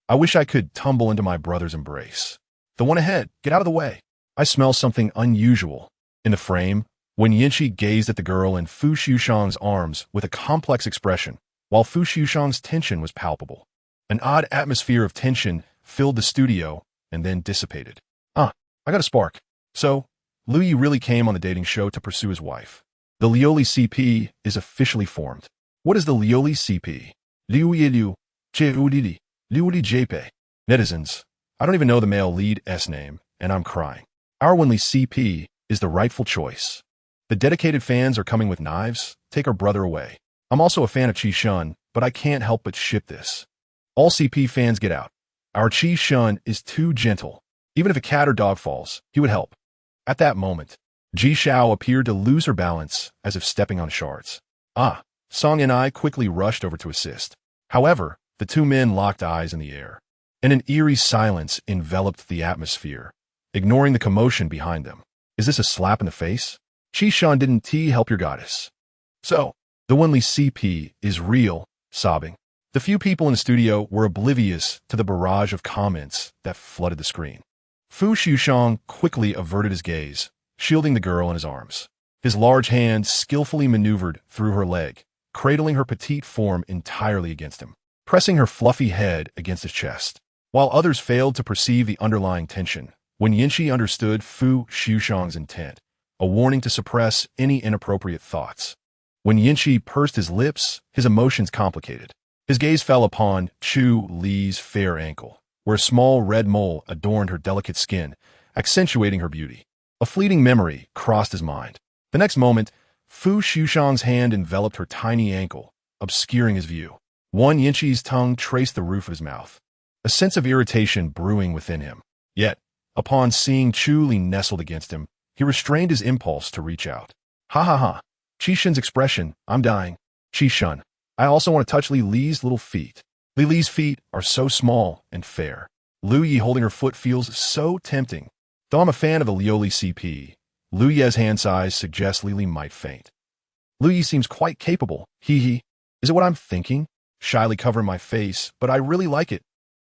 I wish I could tumble into my brother's embrace. The one ahead, get out of the way. I smell something unusual. In the frame, Wen Yinxi gazed at the girl in Fu Liujie's arms with a complex expression, while Fu Liujie's tension was palpable. An odd atmosphere of tension filled the studio and then dissipated. I got a spark. So, Liujie really came on the dating show to pursue his wife. The Lioli CP is officially formed. What is the Lioli CP? Liu Liujie Jepe. Netizens, I don't even know the male lead's name, and I'm crying. Our Wenli CP is the rightful choice. The dedicated fans are coming with knives. Take our brother away. I'm also a fan of Qi Shun, but I can't help but ship this. All CP fans get out. Our Qi Shun is too gentle. Even if a cat or dog falls, he would help. At that moment, Ji Zhao appeared to lose her balance as if stepping on shards. Song and I quickly rushed over to assist. However, the two men locked eyes in the air, and an eerie silence enveloped the atmosphere, ignoring the commotion behind them. Is this a slap in the face? Qi Shun didn't help your goddess. So, the Wenli CP is real, sobbing. The few people in the studio were oblivious to the barrage of comments that flooded the screen. Fu Liujie quickly averted his gaze, shielding the girl in his arms. His large hand skillfully maneuvered through her leg, cradling her petite form entirely against him, pressing her fluffy head against his chest. While others failed to perceive the underlying tension, Wen Yinxi understood Fu Liujie's intent, a warning to suppress any inappropriate thoughts. When Yinxi pursed his lips, his emotions complicated. His gaze fell upon Chu Li's fair ankle, where a small red mole adorned her delicate skin, accentuating her beauty. A fleeting memory crossed his mind. The next moment, Fu Liujie's hand enveloped her tiny ankle, obscuring his view. Wen Yinxi's tongue traced the roof of his mouth, a sense of irritation brewing within him. Yet, upon seeing Chu Li nestled against him, he restrained his impulse to reach out. Ha ha ha. Qi Shun's expression, I'm dying. Qi Shun, I also want to touch Li's little feet. Li's feet are so small and fair. Liujie holding her foot feels so tempting. Though I'm a fan of the Lioli CP, Liujie's hand size suggests Lili might faint. Liujie seems quite capable. Hee. Is it what I'm thinking? Shyly covering my face, but I really like it.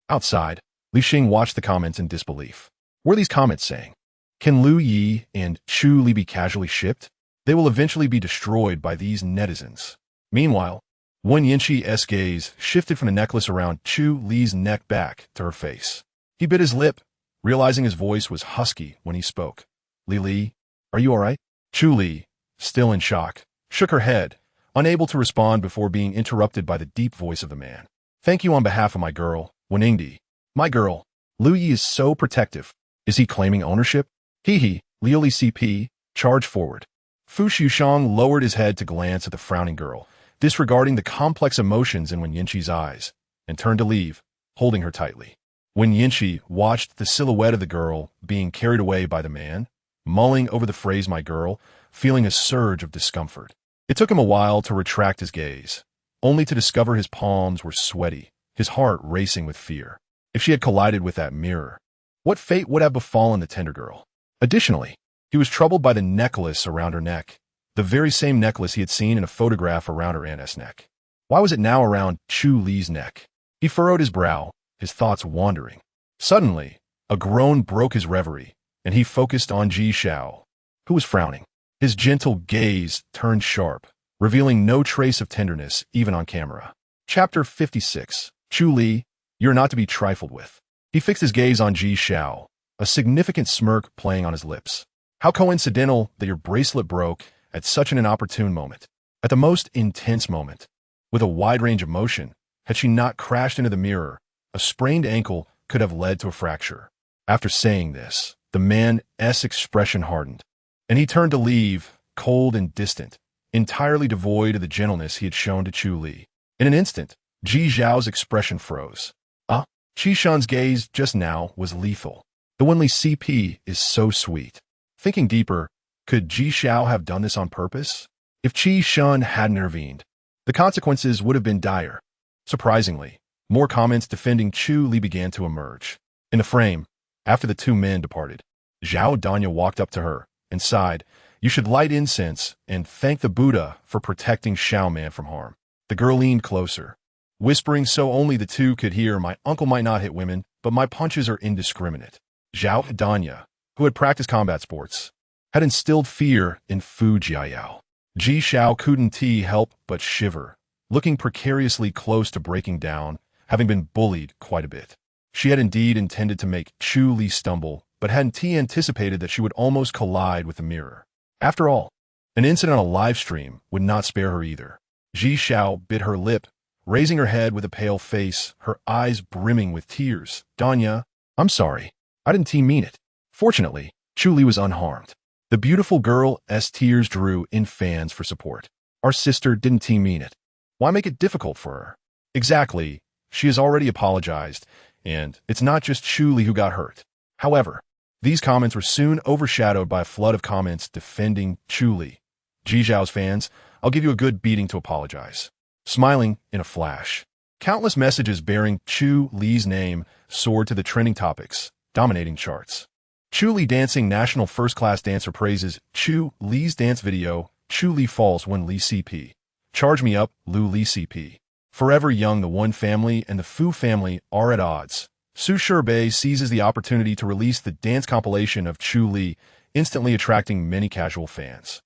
Outside, Li Xing watched the comments in disbelief. What are these comments saying? Can Liujie and Chu Li be casually shipped? They will eventually be destroyed by these netizens. Meanwhile, Wen Yinqi's gaze shifted from the necklace around Chu Li's neck back to her face. He bit his lip, realizing his voice was husky when he spoke. Li, are you all right? Chu Li, still in shock, shook her head, unable to respond before being interrupted by the deep voice of the man. Thank you on behalf of my girl, Weningdi. My girl. Liujie is so protective. Is he claiming ownership? Lioli CP, charge forward. Fu Xiushang lowered his head to glance at the frowning girl, disregarding the complex emotions in Wen Yinqi's eyes, and turned to leave, holding her tightly. Wen Yinqi watched the silhouette of the girl being carried away by the man, mulling over the phrase my girl, feeling a surge of discomfort. It took him a while to retract his gaze, only to discover his palms were sweaty, his heart racing with fear. If she had collided with that mirror, what fate would have befallen the tender girl? Additionally, he was troubled by the necklace around her neck, the very same necklace he had seen in a photograph around her aunt's neck. Why was it now around Chu Li's neck? He furrowed his brow, his thoughts wandering. Suddenly, a groan broke his reverie, and he focused on Ji Xiao, who was frowning. His gentle gaze turned sharp, revealing no trace of tenderness even on camera. Chapter 56. Chu Li, you're not to be trifled with. He fixed his gaze on Ji Xiao, a significant smirk playing on his lips. How coincidental that your bracelet broke at such an inopportune moment. At the most intense moment. With a wide range of motion, had she not crashed into the mirror, a sprained ankle could have led to a fracture. After saying this, the man's expression hardened, and he turned to leave, cold and distant, entirely devoid of the gentleness he had shown to Chu Li. In an instant, Ji Zhao's expression froze. Qi Shan's gaze just now was lethal. The Wenli CP is so sweet. Thinking deeper, could Ji Xiao have done this on purpose? If Qi Shan hadn't intervened, the consequences would have been dire. Surprisingly, more comments defending Chu Li began to emerge. In the frame, after the two men departed, Zhao Danya walked up to her and sighed, "You should light incense and thank the Buddha for protecting Xiao Man from harm." The girl leaned closer, whispering so only the two could hear, "My uncle might not hit women, but my punches are indiscriminate." Zhao Danya, who had practiced combat sports, had instilled fear in Fu Jiayao. Ji Xiao couldn't help but shiver, looking precariously close to breaking down, having been bullied quite a bit. She had indeed intended to make Chu Li stumble, but hadn't anticipated that she would almost collide with the mirror. After all, an incident on a live stream would not spare her either. Ji Xiao bit her lip, raising her head with a pale face, her eyes brimming with tears. "Danya, I'm sorry. I didn't mean it." Fortunately, Chu Li was unharmed. The beautiful girl's tears drew in fans for support. "Our sister didn't mean it. Why make it difficult for her?" "Exactly. She has already apologized, and it's not just Chu Li who got hurt." However, these comments were soon overshadowed by a flood of comments defending Chu Li. Ji Zhao's fans, "I'll give you a good beating to apologize." Smiling in a flash. Countless messages bearing Chu Li's name soared to the trending topics, dominating charts. Chu Li dancing national first-class dancer praises Chu Li's dance video. Chu Li falls when Li CP. Charge me up, Li CP. Forever young, the One family and the Fu family are at odds. Su Sherbei seizes the opportunity to release the dance compilation of Chu Li, instantly attracting many casual fans.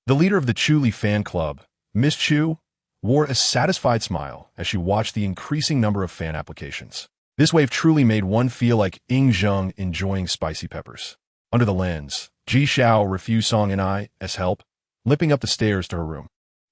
The leader of the Chu Li fan club, Miss Chu, wore a satisfied smile as she watched the increasing number of fan applications. This wave truly made one feel like Ying Zheng enjoying spicy peppers. Under the lens, Ji Xiao refused Song and I's help, limping up the stairs to her room.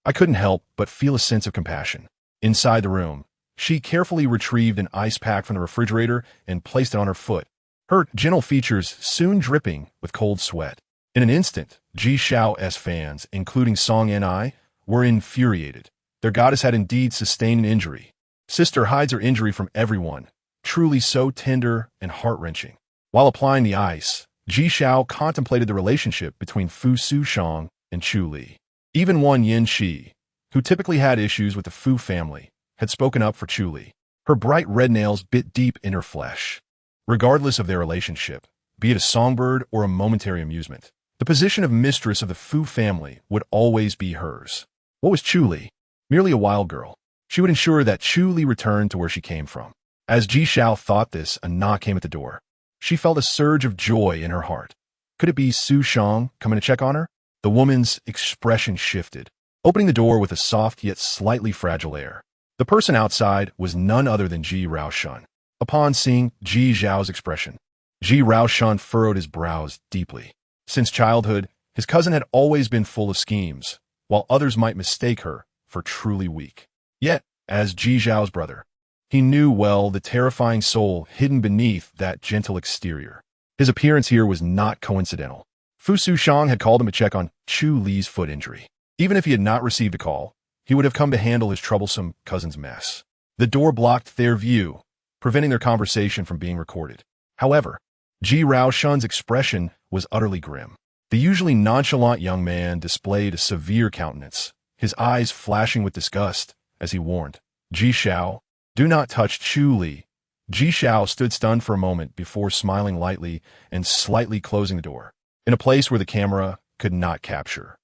I couldn't help but feel a sense of compassion. Inside the room, she carefully retrieved an ice pack from the refrigerator and placed it on her foot, her gentle features soon dripping with cold sweat. In an instant, Ji Xiao's fans, including Song and I, were infuriated. Their goddess had indeed sustained an injury. Sister hides her injury from everyone, truly so tender and heart-wrenching. While applying the ice, Ji Xiao contemplated the relationship between Fu Sushang and Chu Li. Even Wan Yinqi, who typically had issues with the Fu family, had spoken up for Chu Li. Her bright red nails bit deep in her flesh. Regardless of their relationship, be it a songbird or a momentary amusement. The position of mistress of the Fu family would always be hers. What was Chu Li? Merely a wild girl. She would ensure that Chu Li returned to where she came from. As Ji Xiao thought this, a knock came at the door. She felt a surge of joy in her heart. Could it be Su Shang coming to check on her? The woman's expression shifted, opening the door with a soft yet slightly fragile air. The person outside was none other than Ji Raoshun. Upon seeing Ji Xiao's expression, Ji Raoshun furrowed his brows deeply. Since childhood, his cousin had always been full of schemes, while others might mistake her for truly weak. Yet, as Ji Xiao's brother, he knew well the terrifying soul hidden beneath that gentle exterior. His appearance here was not coincidental. Fu Shang had called him to check on Chu Li's foot injury. Even if he had not received a call, he would have come to handle his troublesome cousin's mess. The door blocked their view, preventing their conversation from being recorded. However, Ji Raoshun's expression was utterly grim. The usually nonchalant young man displayed a severe countenance, his eyes flashing with disgust as he warned, "Ji Xiao, do not touch Chu Li." Ji Xiao stood stunned for a moment before smiling lightly and slightly closing the door, in a place where the camera could not capture.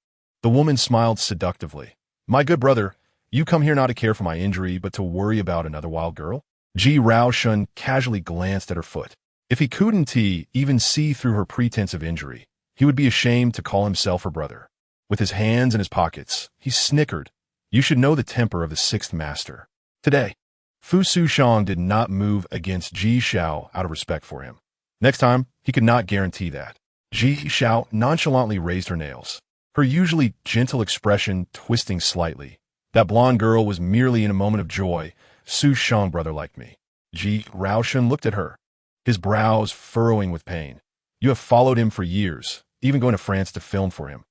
The woman smiled seductively. "My good brother, you come here not to care for my injury, but to worry about another wild girl?" Ji Raoshun casually glanced at her foot. If he couldn't even see through her pretense of injury, he would be ashamed to call himself her brother. With his hands in his pockets, he snickered. You should know the temper of the sixth master. Today, Fu Shang did not move against Ji Xiao out of respect for him. Next time, he could not guarantee that. Ji Xiao nonchalantly raised her nails, her usually gentle expression twisting slightly. That blonde girl was merely in a moment of joy. Su Shang brother liked me. Ji Raoshun looked at her, his brows furrowing with pain. You have followed him for years, even going to France to film for him.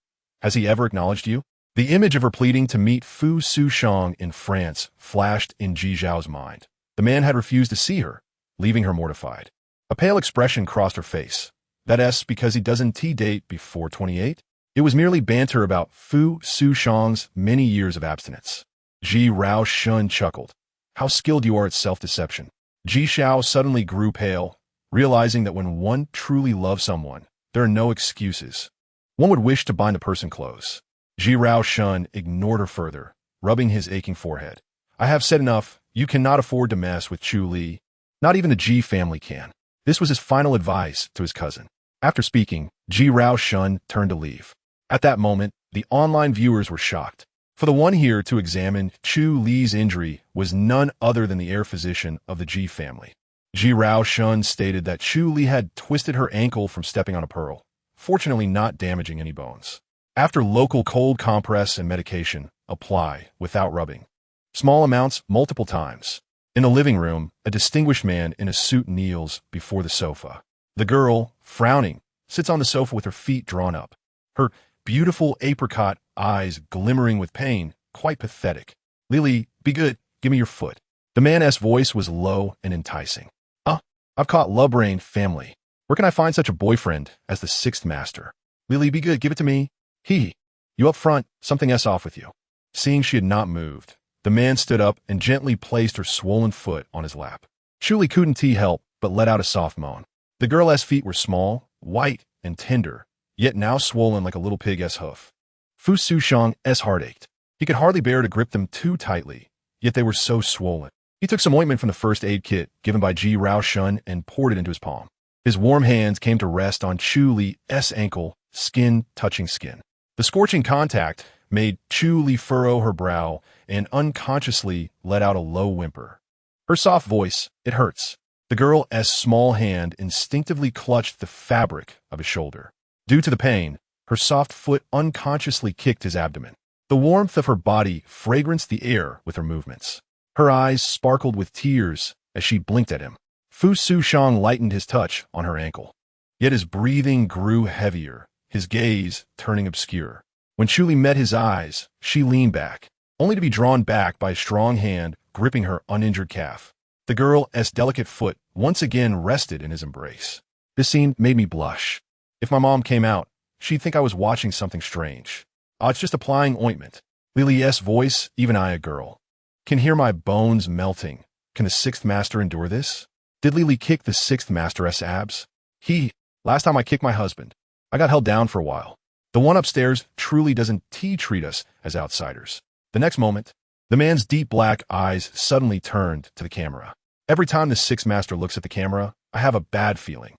Has he ever acknowledged you? The image of her pleading to meet Fu Shang in France flashed in Ji Xiao's mind. The man had refused to see her, leaving her mortified. A pale expression crossed her face. That's because he doesn't date before 28? It was merely banter about Fu Shang's many years of abstinence. Ji Raoshun chuckled. How skilled you are at self-deception. Ji Xiao suddenly grew pale, realizing that when one truly loves someone, there are no excuses. One would wish to bind the person close. Ji Raoshun ignored her further, rubbing his aching forehead. I have said enough. You cannot afford to mess with Chu Li. Not even the Ji family can. This was his final advice to his cousin. After speaking, Ji Raoshun turned to leave. At that moment, the online viewers were shocked. For the one here to examine Chu Li's injury was none other than the heir physician of the Ji family. Ji Raoshun stated that Chu Li had twisted her ankle from stepping on a pearl, fortunately not damaging any bones. After local cold compress and medication, apply without rubbing. Small amounts multiple times. In the living room, a distinguished man in a suit kneels before the sofa. The girl, frowning, sits on the sofa with her feet drawn up. Her beautiful apricot eyes glimmering with pain, quite pathetic. Lily, be good, give me your foot. The man's voice was low and enticing. I've caught love brain family. Where can I find such a boyfriend as the sixth master? Lily, be good, give it to me. You up front, something off with you. Seeing she had not moved, the man stood up and gently placed her swollen foot on his lap. Chu Li couldn't help but let out a soft moan. The girl's feet were small, white, and tender, yet now swollen like a little pig's hoof. Fu Shang's heart ached. He could hardly bear to grip them too tightly, yet they were so swollen. He took some ointment from the first aid kit given by Ji Raoshun and poured it into his palm. His warm hands came to rest on Chu Li's ankle, skin touching skin. The scorching contact made Chu Li furrow her brow and unconsciously let out a low whimper. Her soft voice, "It hurts." The girl's small hand instinctively clutched the fabric of his shoulder. Due to the pain, her soft foot unconsciously kicked his abdomen. The warmth of her body fragranced the air with her movements. Her eyes sparkled with tears as she blinked at him. Fu Shang lightened his touch on her ankle. Yet his breathing grew heavier, his gaze turning obscure. When Chu Li met his eyes, she leaned back, only to be drawn back by a strong hand gripping her uninjured calf. The girl's delicate foot once again rested in his embrace. This scene made me blush. If my mom came out, she'd think I was watching something strange. It's just applying ointment. Lily's voice, even I, a girl, can hear my bones melting. Can the sixth master endure this? Did Lily kick the sixth master's abs? Last time I kicked my husband, I got held down for a while. The one upstairs truly doesn't treat us as outsiders. The next moment, the man's deep black eyes suddenly turned to the camera. Every time the Six Master looks at the camera, I have a bad feeling.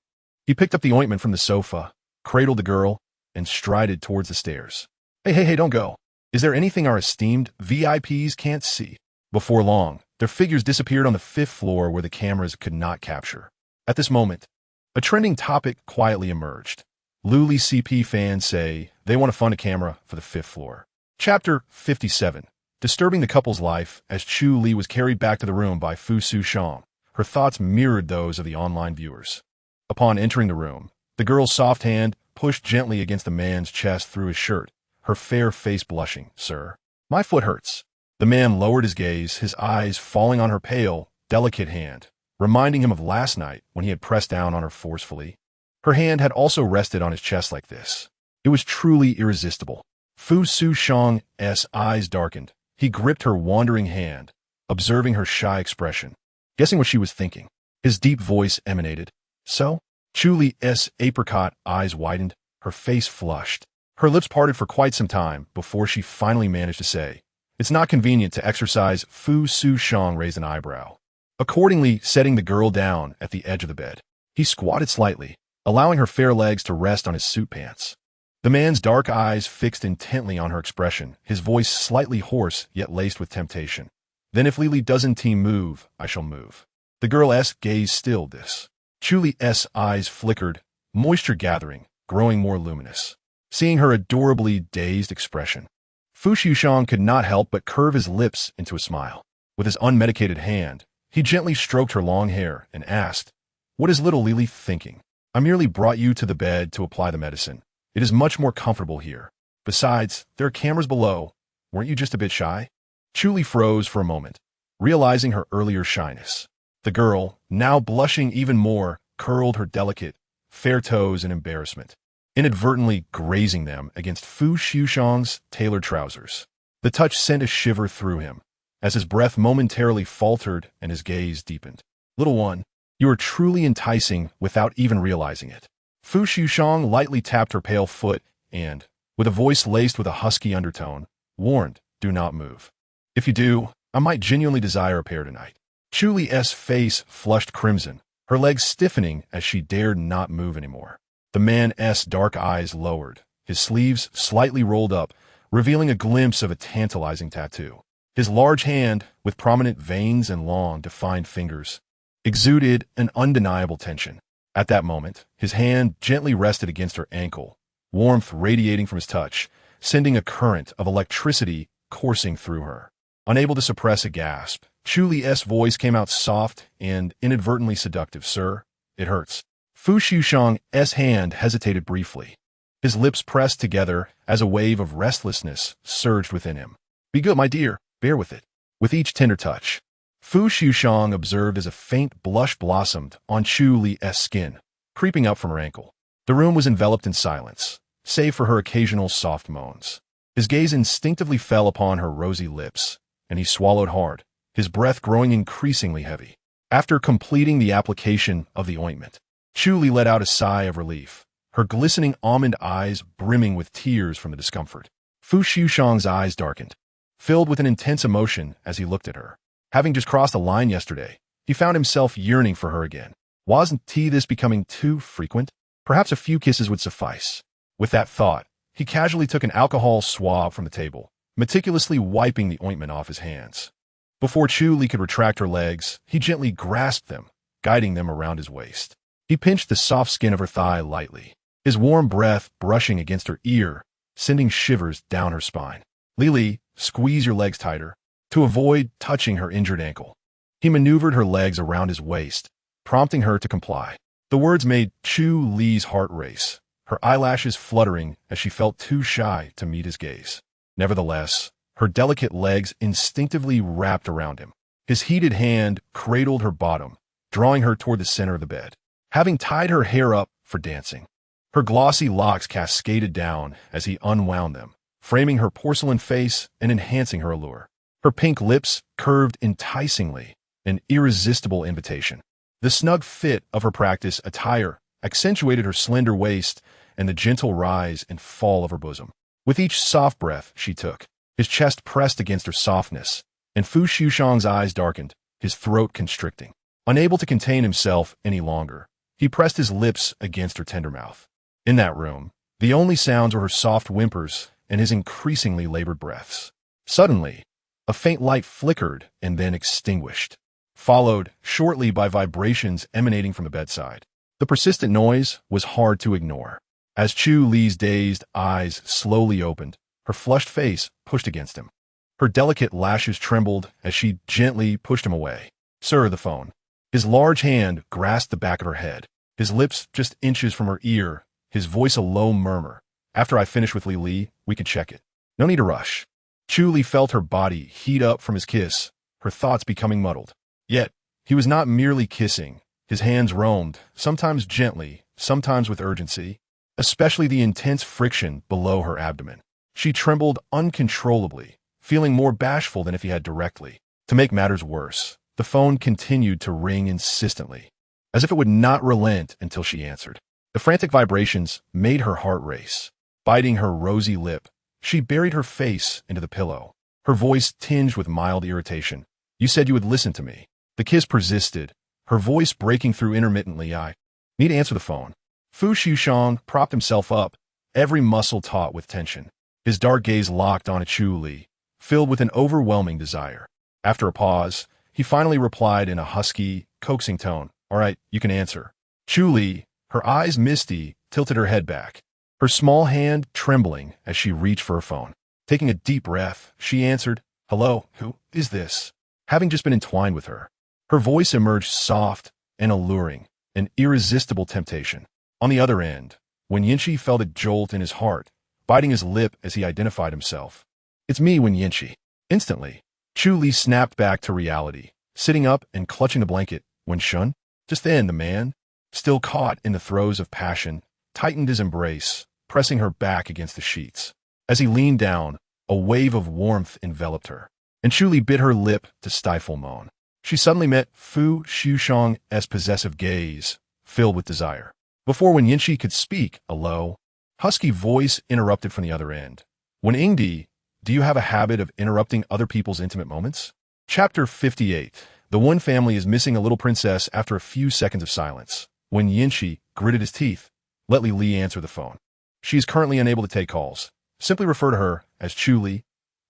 He picked up the ointment from the sofa, cradled the girl, and strided towards the stairs. Hey, don't go. Is there anything our esteemed VIPs can't see? Before long, their figures disappeared on the 5th floor where the cameras could not capture. At this moment, a trending topic quietly emerged. Luli CP fans say they want to fund a camera for the 5th floor. Chapter 57. Disturbing the couple's life as Chu Li was carried back to the room by Fu Liujie. Her thoughts mirrored those of the online viewers. Upon entering the room, the girl's soft hand pushed gently against the man's chest through his shirt, her fair face blushing. Sir, my foot hurts. The man lowered his gaze, his eyes falling on her pale, delicate hand, reminding him of last night when he had pressed down on her forcefully. Her hand had also rested on his chest like this. It was truly irresistible. Fu Liujie's eyes darkened. He gripped her wandering hand, observing her shy expression, guessing what she was thinking. His deep voice emanated. So? Chu Li's apricot eyes widened, her face flushed. Her lips parted for quite some time before she finally managed to say, "It's not convenient to exercise." Fu Liujie raised an eyebrow. Accordingly, setting the girl down at the edge of the bed, he squatted slightly, allowing her fair legs to rest on his suit pants. The man's dark eyes fixed intently on her expression, his voice slightly hoarse yet laced with temptation. Then if Lili doesn't move, I shall move. The girl's gaze stilled this. Chu Li's eyes flickered, moisture gathering, growing more luminous. Seeing her adorably dazed expression, Fu Liujie could not help but curve his lips into a smile. With his unmedicated hand, he gently stroked her long hair and asked, "What is little Lili thinking? I merely brought you to the bed to apply the medicine. It is much more comfortable here. Besides, there are cameras below. Weren't you just a bit shy?" Chu Li froze for a moment, realizing her earlier shyness. The girl, now blushing even more, curled her delicate, fair toes in embarrassment, inadvertently grazing them against Fu Liujie's tailored trousers. The touch sent a shiver through him, as his breath momentarily faltered and his gaze deepened. "Little one, you are truly enticing without even realizing it." Fu Liujie lightly tapped her pale foot and, with a voice laced with a husky undertone, warned, "Do not move. If you do, I might genuinely desire a pair tonight." Chu Li's face flushed crimson, her legs stiffening as she dared not move anymore. The man's dark eyes lowered, his sleeves slightly rolled up, revealing a glimpse of a tantalizing tattoo. His large hand, with prominent veins and long, defined fingers, exuded an undeniable tension. At that moment, his hand gently rested against her ankle, warmth radiating from his touch, sending a current of electricity coursing through her. Unable to suppress a gasp, Chu Li's voice came out soft and inadvertently seductive. "Sir, it hurts." Fu Liujie's hand hesitated briefly. His lips pressed together as a wave of restlessness surged within him. "Be good, my dear. Bear with it." With each tender touch, Fu Liujie observed as a faint blush blossomed on Chu Li's skin, creeping up from her ankle. The room was enveloped in silence, save for her occasional soft moans. His gaze instinctively fell upon her rosy lips, and he swallowed hard, his breath growing increasingly heavy. After completing the application of the ointment, Chu Li let out a sigh of relief, her glistening almond eyes brimming with tears from the discomfort. Fu Liujie's eyes darkened, filled with an intense emotion as he looked at her. Having just crossed a line yesterday, he found himself yearning for her again. Wasn't this becoming too frequent? Perhaps a few kisses would suffice. With that thought, he casually took an alcohol swab from the table, meticulously wiping the ointment off his hands. Before Chu Li could retract her legs, he gently grasped them, guiding them around his waist. He pinched the soft skin of her thigh lightly, his warm breath brushing against her ear, sending shivers down her spine. "Lili, squeeze your legs tighter." To avoid touching her injured ankle, he maneuvered her legs around his waist, prompting her to comply. The words made Chu Li's heart race, her eyelashes fluttering as she felt too shy to meet his gaze. Nevertheless, her delicate legs instinctively wrapped around him. His heated hand cradled her bottom, drawing her toward the center of the bed. Having tied her hair up for dancing, her glossy locks cascaded down as he unwound them, framing her porcelain face and enhancing her allure. Her pink lips curved enticingly, an irresistible invitation. The snug fit of her practice attire accentuated her slender waist and the gentle rise and fall of her bosom. With each soft breath she took, his chest pressed against her softness, and Fu Liujie's eyes darkened, his throat constricting. Unable to contain himself any longer, he pressed his lips against her tender mouth. In that room, the only sounds were her soft whimpers and his increasingly labored breaths. Suddenly, a faint light flickered and then extinguished, followed shortly by vibrations emanating from the bedside. The persistent noise was hard to ignore. As Chu Li's dazed eyes slowly opened, her flushed face pushed against him. Her delicate lashes trembled as she gently pushed him away. "Sir," the phone. His large hand grasped the back of her head, his lips just inches from her ear, his voice a low murmur. "After I finish with Li, we can check it. No need to rush." Chu Li felt her body heat up from his kiss, her thoughts becoming muddled. Yet, he was not merely kissing. His hands roamed, sometimes gently, sometimes with urgency, especially the intense friction below her abdomen. She trembled uncontrollably, feeling more bashful than if he had directly. To make matters worse, the phone continued to ring insistently, as if it would not relent until she answered. The frantic vibrations made her heart race. Biting her rosy lip, she buried her face into the pillow, her voice tinged with mild irritation. "You said you would listen to me." The kiss persisted, her voice breaking through intermittently. "I need to answer the phone." Fu Liujie propped himself up, every muscle taut with tension. His dark gaze locked on Chu Li, filled with an overwhelming desire. After a pause, he finally replied in a husky, coaxing tone, "All right, you can answer." Chu Li, her eyes misty, tilted her head back, her small hand trembling as she reached for her phone. Taking a deep breath, she answered, "Hello, who is this?" Having just been entwined with her, her voice emerged soft and alluring, an irresistible temptation. On the other end, Wen Yinchi felt a jolt in his heart, biting his lip as he identified himself. "It's me, Wen Yinchi." Instantly, Chu Li snapped back to reality, sitting up and clutching the blanket. "Wen Shun?" Just then, the man, still caught in the throes of passion, tightened his embrace, pressing her back against the sheets. As he leaned down, a wave of warmth enveloped her, and Chu Li bit her lip to stifle moan. She suddenly met Fu Liujie's possessive gaze, filled with desire. Before Wen Yinchi could speak, a low, husky voice interrupted from the other end. "Wen Yingdi, do you have a habit of interrupting other people's intimate moments?" Chapter 58. The Wen family is missing a little princess after a few seconds of silence. Wen Yinchi gritted his teeth. "Let Li answer the phone. She is currently unable to take calls. Simply refer to her as Chu Li."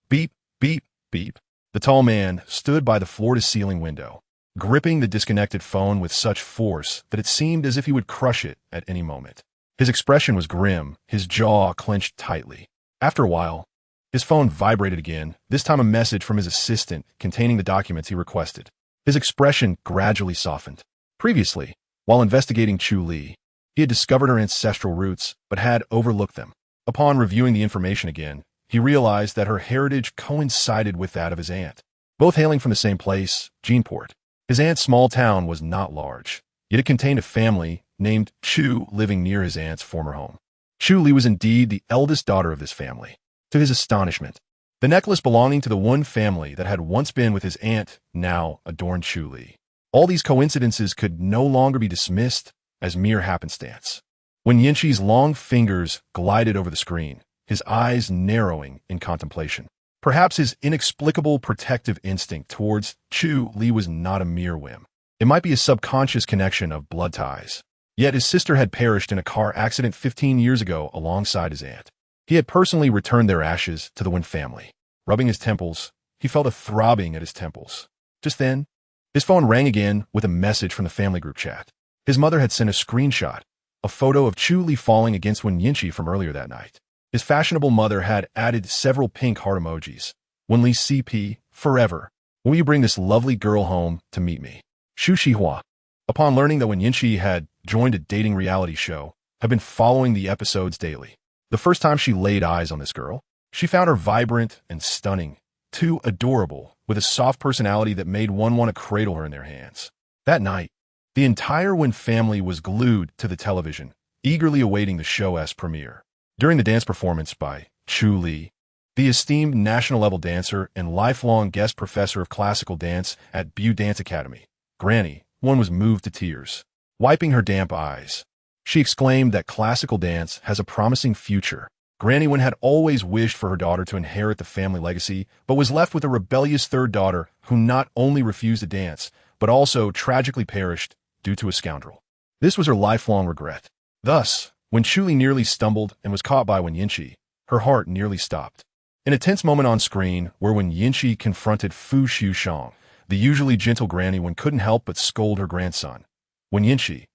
Beep, beep, beep. The tall man stood by the floor-to-ceiling window, gripping the disconnected phone with such force that it seemed as if he would crush it at any moment. His expression was grim, his jaw clenched tightly. After a while, his phone vibrated again, this time a message from his assistant containing the documents he requested. His expression gradually softened. Previously, while investigating Chu Li, he had discovered her ancestral roots, but had overlooked them. Upon reviewing the information again, he realized that her heritage coincided with that of his aunt. Both hailing from the same place, Jeanport, his aunt's small town was not large, yet it contained a family named Chu living near his aunt's former home. Chu Li was indeed the eldest daughter of this family. To his astonishment, the necklace belonging to the one family that had once been with his aunt now adorned Chu Li. All these coincidences could no longer be dismissed as mere happenstance. When Yinchi's long fingers glided over the screen, his eyes narrowing in contemplation. Perhaps his inexplicable protective instinct towards Chu Li was not a mere whim. It might be a subconscious connection of blood ties. Yet his sister had perished in a car accident 15 years ago alongside his aunt. He had personally returned their ashes to the Wen family. Rubbing his temples, he felt a throbbing at his temples. Just then, his phone rang again with a message from the family group chat. His mother had sent a screenshot, a photo of Chu Li falling against Wen Yinchi from earlier that night. His fashionable mother had added several pink heart emojis. "Wen Li CP, forever. Will you bring this lovely girl home to meet me? Xu Xihua." Upon learning that Wen Yinchi had joined a dating reality show, had been following the episodes daily. The first time she laid eyes on this girl, she found her vibrant and stunning, too adorable, with a soft personality that made one want to cradle her in their hands. That night, the entire Wen family was glued to the television, eagerly awaiting the show's premiere. During the dance performance by Chu Li, the esteemed national-level dancer and lifelong guest professor of classical dance at Bu Dance Academy, Granny, one was moved to tears. Wiping her damp eyes, She exclaimed that classical dance has a promising future. Granny Wen had always wished for her daughter to inherit the family legacy, but was left with a rebellious third daughter who not only refused to dance, but also tragically perished due to a scoundrel. This was her lifelong regret. Thus, when Chu Li nearly stumbled and was caught by Wen Yinchi, her heart nearly stopped. In a tense moment on screen, where Wen Yinchi confronted Fu Liujie, the usually gentle Granny Wen couldn't help but scold her grandson. Wen Yinchi,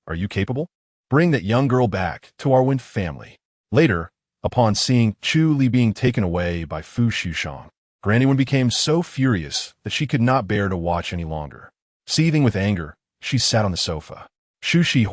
are you capable? Bring that young girl back to our Wen family. Later, upon seeing Chu Li being taken away by Fu Liujie, Granny Wen became so furious that she could not bear to watch any longer. Seething with anger, she sat on the sofa. Chu Li,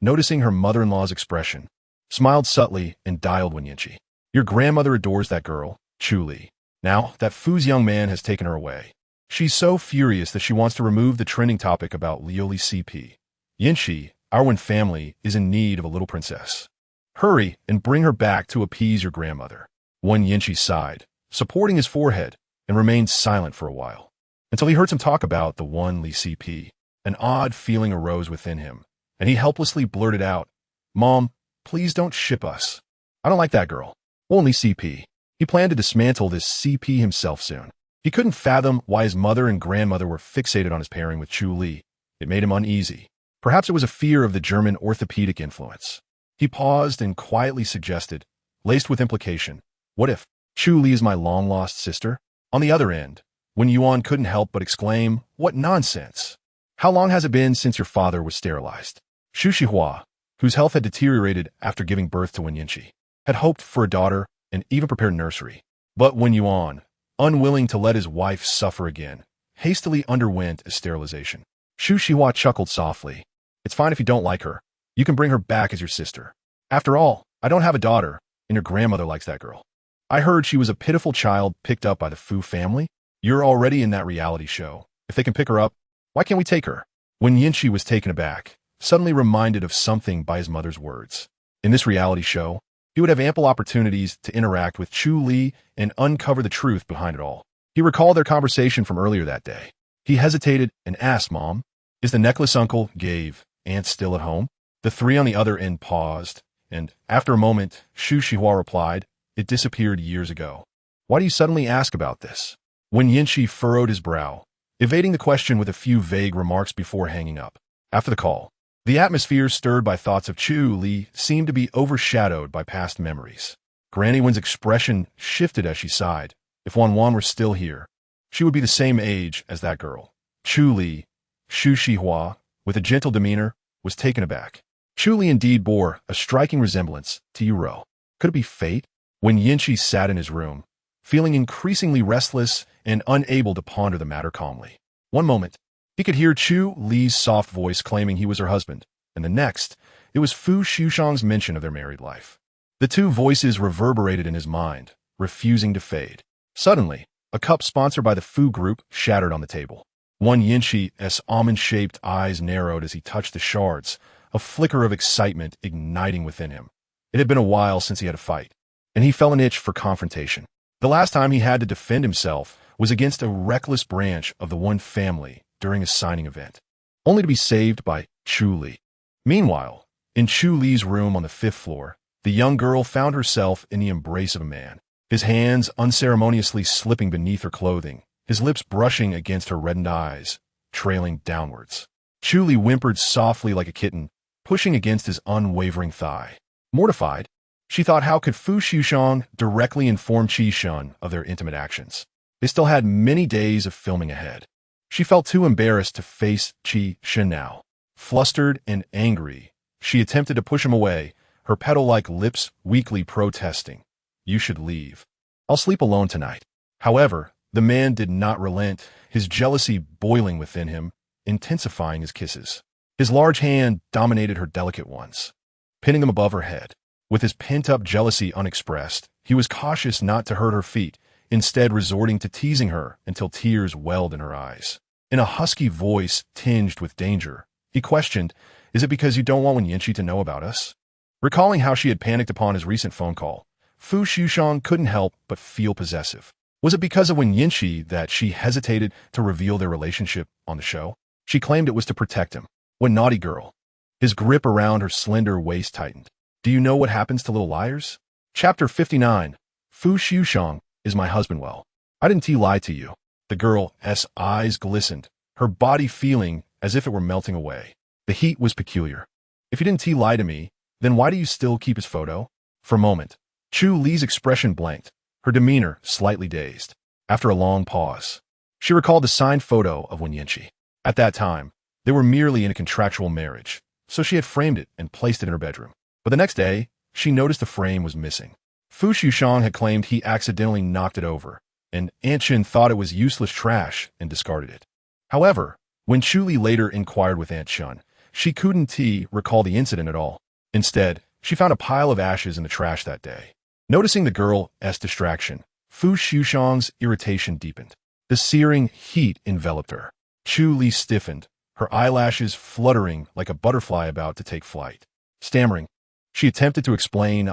noticing her mother-in-law's expression, smiled subtly and dialed Wen Yinchi. Your grandmother adores that girl, Chu Li. Now that Fu's young man has taken her away, she's so furious that she wants to remove the trending topic about Lioli CP. Yinchi, our Wen family, is in need of a little princess. Hurry and bring her back to appease your grandmother. Wen Yinchi sighed, supporting his forehead, and remained silent for a while, until he heard some talk about the one Li CP. An odd feeling arose within him, and he helplessly blurted out, Mom, please don't ship us. I don't like that girl. Only CP. He planned to dismantle this CP himself soon. He couldn't fathom why his mother and grandmother were fixated on his pairing with Chu Li. It made him uneasy. Perhaps it was a fear of the German orthopedic influence. He paused and quietly suggested, laced with implication, what if Chu Li is my long-lost sister? On the other end, Wen Yuan couldn't help but exclaim, what nonsense! How long has it been since your father was sterilized? Chu Li, whose health had deteriorated after giving birth to Wen Yinchi, had hoped for a daughter and even prepared nursery. But Wen Yuan, unwilling to let his wife suffer again, hastily underwent a sterilization. Chu Li chuckled softly. It's fine if you don't like her. You can bring her back as your sister. After all, I don't have a daughter, and your grandmother likes that girl. I heard she was a pitiful child picked up by the Fu family. You're already in that reality show. If they can pick her up, why can't we take her? Wen Yinchi was taken aback, suddenly reminded of something by his mother's words. In this reality show, he would have ample opportunities to interact with Chu Li and uncover the truth behind it all. He recalled their conversation from earlier that day. He hesitated and asked Mom, is the necklace Uncle gave Aunt still at home? The three on the other end paused, and after a moment, Chu Li replied, it disappeared years ago. Why do you suddenly ask about this? Wen Yinchi furrowed his brow, evading the question with a few vague remarks before hanging up. After the call, the atmosphere stirred by thoughts of Chu Li seemed to be overshadowed by past memories. Granny Wen's expression shifted as she sighed. If Wan Wan were still here, she would be the same age as that girl. Chu Li, Chu Li, with a gentle demeanor, was taken aback. Chu Li indeed bore a striking resemblance to Yuro. Could it be fate? When Yinchi sat in his room, feeling increasingly restless and unable to ponder the matter calmly. One moment, he could hear Chu Li's soft voice claiming he was her husband, and the next, it was Fu Liujie's mention of their married life. The two voices reverberated in his mind, refusing to fade. Suddenly, a cup sponsored by the Fu group shattered on the table. Wen Yinchi's almond-shaped eyes narrowed as he touched the shards, a flicker of excitement igniting within him. It had been a while since he had a fight, and he felt an itch for confrontation. The last time he had to defend himself was against a reckless branch of the Wen family during a signing event, only to be saved by Chu Li. Meanwhile, in Chu Li's room on the 5th floor, the young girl found herself in the embrace of a man, his hands unceremoniously slipping beneath her clothing, his lips brushing against her reddened eyes, trailing downwards. Chu Li whimpered softly like a kitten, pushing against his unwavering thigh. Mortified, she thought how could Fu Liujie directly inform Qi Shun of their intimate actions. They still had many days of filming ahead. She felt too embarrassed to face Qi Shun now. Flustered and angry, she attempted to push him away, her petal-like lips weakly protesting. You should leave. I'll sleep alone tonight. However, the man did not relent, his jealousy boiling within him, intensifying his kisses. His large hand dominated her delicate ones, pinning them above her head. With his pent-up jealousy unexpressed, he was cautious not to hurt her feet, instead resorting to teasing her until tears welled in her eyes. In a husky voice tinged with danger, he questioned, is it because you don't want Wen Yinchi to know about us? Recalling how she had panicked upon his recent phone call, Fu Liujie couldn't help but feel possessive. Was it because of Wen Yinchi that she hesitated to reveal their relationship on the show? She claimed it was to protect him. What naughty girl. His grip around her slender waist tightened. Do you know what happens to little liars? Chapter 59. Fu Liujie is my husband well. I didn't lie to you. The girl's eyes glistened, her body feeling as if it were melting away. The heat was peculiar. If you didn't lie to me, then why do you still keep his photo? For a moment, Chu Li's expression blanked, her demeanor slightly dazed. After a long pause, she recalled the signed photo of Wen Yinqi. At that time, they were merely in a contractual marriage, so she had framed it and placed it in her bedroom. But the next day, she noticed the frame was missing. Fu Liujie had claimed he accidentally knocked it over, and Aunt Chen thought it was useless trash and discarded it. However, when Chu Li later inquired with Aunt Chen, she couldn't recall the incident at all. Instead, she found a pile of ashes in the trash that day. Noticing the girl's distraction, Fu Liujie's irritation deepened. The searing heat enveloped her. Chu Li stiffened, her eyelashes fluttering like a butterfly about to take flight. Stammering, she attempted to explain,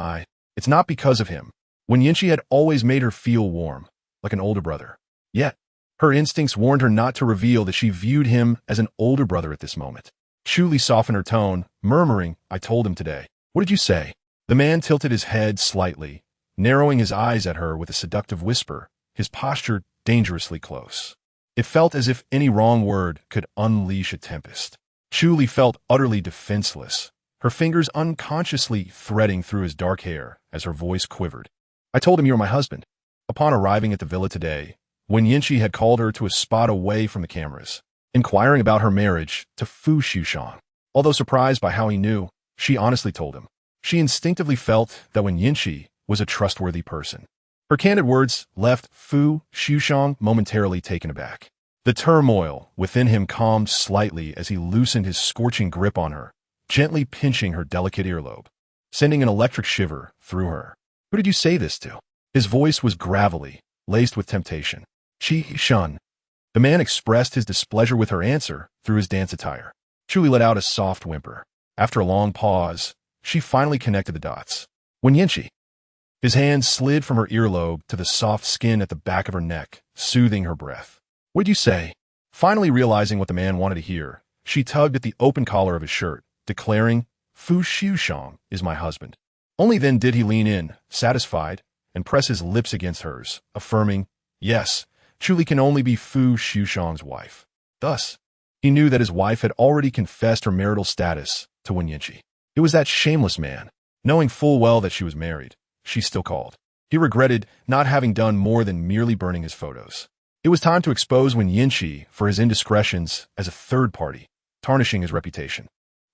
it's not because of him. Wen Yinqi had always made her feel warm, like an older brother. Yet, her instincts warned her not to reveal that she viewed him as an older brother at this moment. Chu Li softened her tone, murmuring, I told him today. What did you say? The man tilted his head slightly, narrowing his eyes at her with a seductive whisper, his posture dangerously close. It felt as if any wrong word could unleash a tempest. Chu Li felt utterly defenseless, her fingers unconsciously threading through his dark hair as her voice quivered. I told him you were my husband. Upon arriving at the villa today, Wen Yinqi had called her to a spot away from the cameras, inquiring about her marriage to Fu Liujie. Although surprised by how he knew, she honestly told him. She instinctively felt that Wen Yinqi was a trustworthy person. Her candid words left Fu Liujie momentarily taken aback. The turmoil within him calmed slightly as he loosened his scorching grip on her, gently pinching her delicate earlobe, sending an electric shiver through her. Who did you say this to? His voice was gravelly, laced with temptation. Liujie. The man expressed his displeasure with her answer through his dance attire. Chu Li let out a soft whimper. After a long pause, she finally connected the dots. Wen Yinqi. His hand slid from her earlobe to the soft skin at the back of her neck, soothing her breath. What did you say? Finally realizing what the man wanted to hear, she tugged at the open collar of his shirt, declaring, Fu Liujie is my husband. Only then did he lean in, satisfied, and press his lips against hers, affirming, yes, Chu Li can only be Fu Liujie's wife. Thus, he knew that his wife had already confessed her marital status to Wen Yinqi. It was that shameless man, knowing full well that she was married, she still called. He regretted not having done more than merely burning his photos. It was time to expose Wen Yinqi for his indiscretions as a third party, tarnishing his reputation.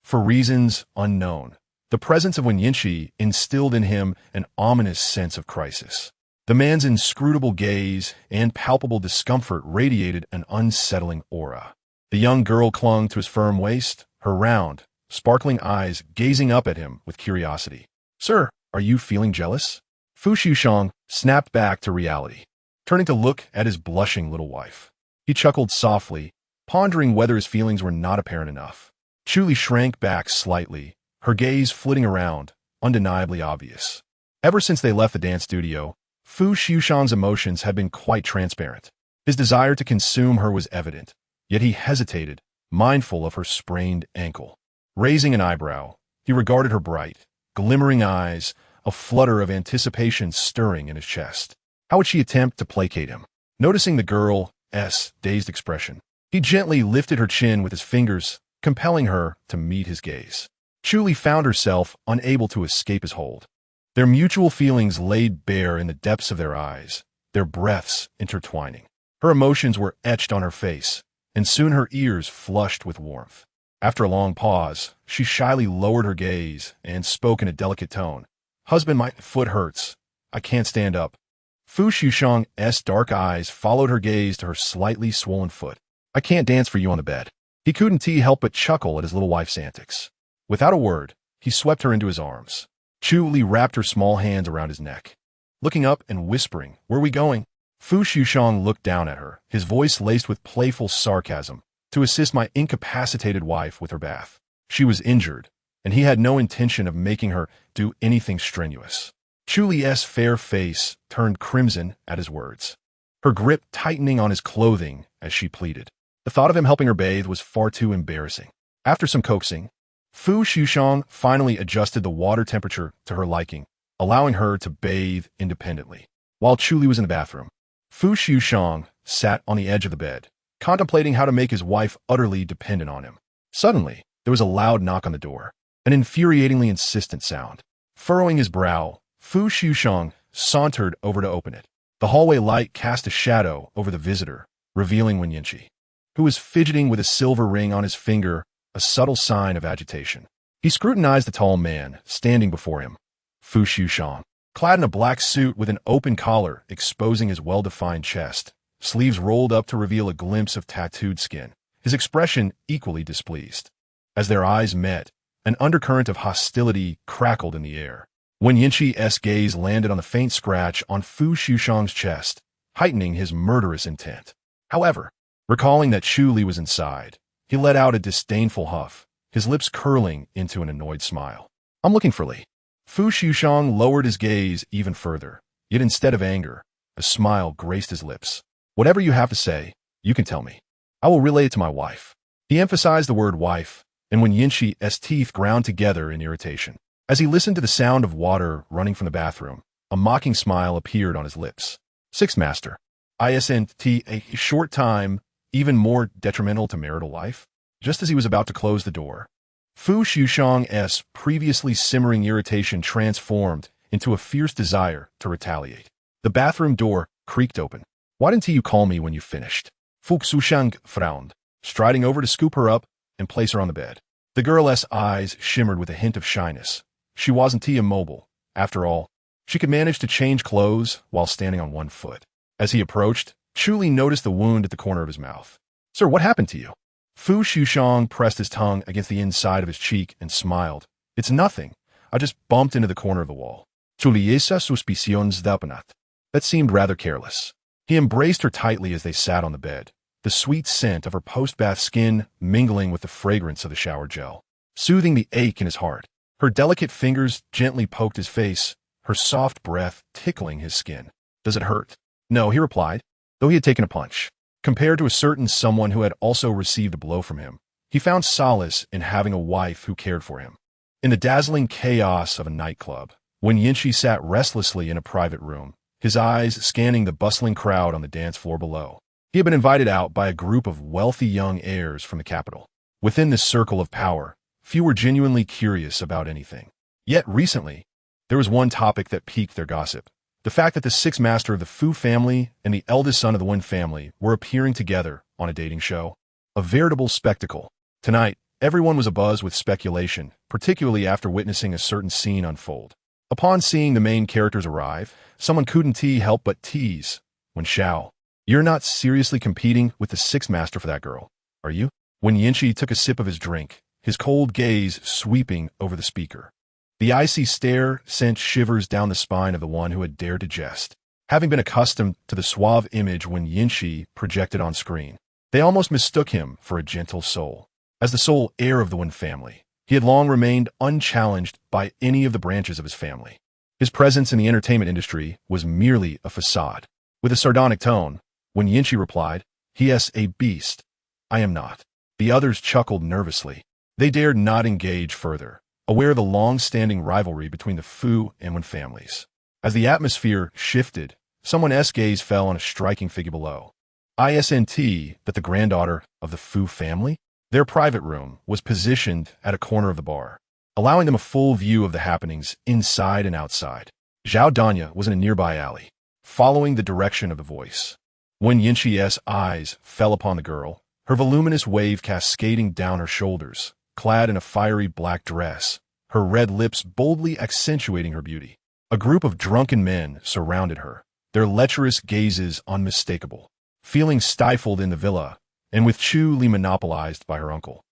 For reasons unknown, the presence of Wen Yinqi instilled in him an ominous sense of crisis. The man's inscrutable gaze and palpable discomfort radiated an unsettling aura. The young girl clung to his firm waist, her round, sparkling eyes gazing up at him with curiosity. Sir, are you feeling jealous? Fu Liujie snapped back to reality, turning to look at his blushing little wife. He chuckled softly, pondering whether his feelings were not apparent enough. Chu Li shrank back slightly, her gaze flitting around, undeniably obvious. Ever since they left the dance studio, Fu Liujie's emotions had been quite transparent. His desire to consume her was evident, yet he hesitated, mindful of her sprained ankle. Raising an eyebrow, he regarded her bright, glimmering eyes, a flutter of anticipation stirring in his chest. How would she attempt to placate him? Noticing the girl's dazed expression, he gently lifted her chin with his fingers, compelling her to meet his gaze. Chu Li found herself unable to escape his hold. Their mutual feelings laid bare in the depths of their eyes, their breaths intertwining. Her emotions were etched on her face, and soon her ears flushed with warmth. After a long pause, she shyly lowered her gaze and spoke in a delicate tone. Husband, my foot hurts. I can't stand up. Fu Liujie's dark eyes followed her gaze to her slightly swollen foot. I can't dance for you on the bed. He couldn't help but chuckle at his little wife's antics. Without a word, he swept her into his arms. Chu Li wrapped her small hands around his neck. Looking up and whispering, where are we going? Fu Liujie looked down at her, his voice laced with playful sarcasm, to assist my incapacitated wife with her bath. She was injured, and he had no intention of making her do anything strenuous. Chu Li's fair face turned crimson at his words, her grip tightening on his clothing as she pleaded. The thought of him helping her bathe was far too embarrassing. After some coaxing, Fu Liujie finally adjusted the water temperature to her liking, allowing her to bathe independently. While Chu Li was in the bathroom, Fu Liujie sat on the edge of the bed, contemplating how to make his wife utterly dependent on him. Suddenly, there was a loud knock on the door, an infuriatingly insistent sound. Furrowing his brow, Fu Liujie sauntered over to open it. The hallway light cast a shadow over the visitor, revealing Wen Yinchi, who was fidgeting with a silver ring on his finger, a subtle sign of agitation. He scrutinized the tall man standing before him, Fu Liujie, clad in a black suit with an open collar exposing his well-defined chest, sleeves rolled up to reveal a glimpse of tattooed skin, his expression equally displeased. As their eyes met, an undercurrent of hostility crackled in the air. Wen Yinchi's gaze landed on the faint scratch on Fu Liujie's chest, heightening his murderous intent. However, recalling that Chu Li was inside, he let out a disdainful huff, his lips curling into an annoyed smile. "I'm looking for Li." Fu Liujie lowered his gaze even further, yet instead of anger, a smile graced his lips. "Whatever you have to say, you can tell me. I will relay it to my wife." He emphasized the word wife, and Wen Yinchi's teeth ground together in irritation. As he listened to the sound of water running from the bathroom, a mocking smile appeared on his lips. "Sixth Master, isn't a short time even more detrimental to marital life?" Just as he was about to close the door, Fu Liujie's previously simmering irritation transformed into a fierce desire to retaliate. The bathroom door creaked open. "Why didn't you call me when you finished?" Fu Liujie frowned, striding over to scoop her up and place her on the bed. The girl's eyes shimmered with a hint of shyness. She wasn't immobile. After all, she could manage to change clothes while standing on one foot. As he approached, Chu Li noticed the wound at the corner of his mouth. "Sir, what happened to you?" Fu Liujie pressed his tongue against the inside of his cheek and smiled. "It's nothing. I just bumped into the corner of the wall." Tuliesa suspicions dapanat. That seemed rather careless. He embraced her tightly as they sat on the bed, the sweet scent of her post-bath skin mingling with the fragrance of the shower gel, soothing the ache in his heart. Her delicate fingers gently poked his face, her soft breath tickling his skin. "Does it hurt?" "No," he replied, though he had taken a punch. Compared to a certain someone who had also received a blow from him, he found solace in having a wife who cared for him. In the dazzling chaos of a nightclub, Wen Yinchi sat restlessly in a private room, his eyes scanning the bustling crowd on the dance floor below. He had been invited out by a group of wealthy young heirs from the capital. Within this circle of power, few were genuinely curious about anything. Yet recently, there was one topic that piqued their gossip. The fact that the sixth master of the Fu family and the eldest son of the Wen family were appearing together on a dating show. A veritable spectacle. Tonight, everyone was abuzz with speculation, particularly after witnessing a certain scene unfold. Upon seeing the main characters arrive, someone couldn't help but tease. "Wen Xiao, you're not seriously competing with the sixth master for that girl, are you?" Wen Yinchi took a sip of his drink, his cold gaze sweeping over the speaker. The icy stare sent shivers down the spine of the one who had dared to jest. Having been accustomed to the suave image Wen Yinchi projected on screen, they almost mistook him for a gentle soul. As the sole heir of the Wen family, he had long remained unchallenged by any of the branches of his family. His presence in the entertainment industry was merely a facade. With a sardonic tone, Wen Yinchi replied, "He is a beast. I am not." The others chuckled nervously. They dared not engage further, aware of the long-standing rivalry between the Fu and Wen families. As the atmosphere shifted, someone's gaze fell on a striking figure below. Isn't that the granddaughter of the Fu family? Their private room was positioned at a corner of the bar, allowing them a full view of the happenings inside and outside. Zhao Danya was in a nearby alley, following the direction of the voice. Wen Yinchi's eyes fell upon the girl, her voluminous wave cascading down her shoulders, clad in a fiery black dress, her red lips boldly accentuating her beauty. A group of drunken men surrounded her, their lecherous gazes unmistakable. Feeling stifled in the villa, and with Chu Li monopolized by her uncle,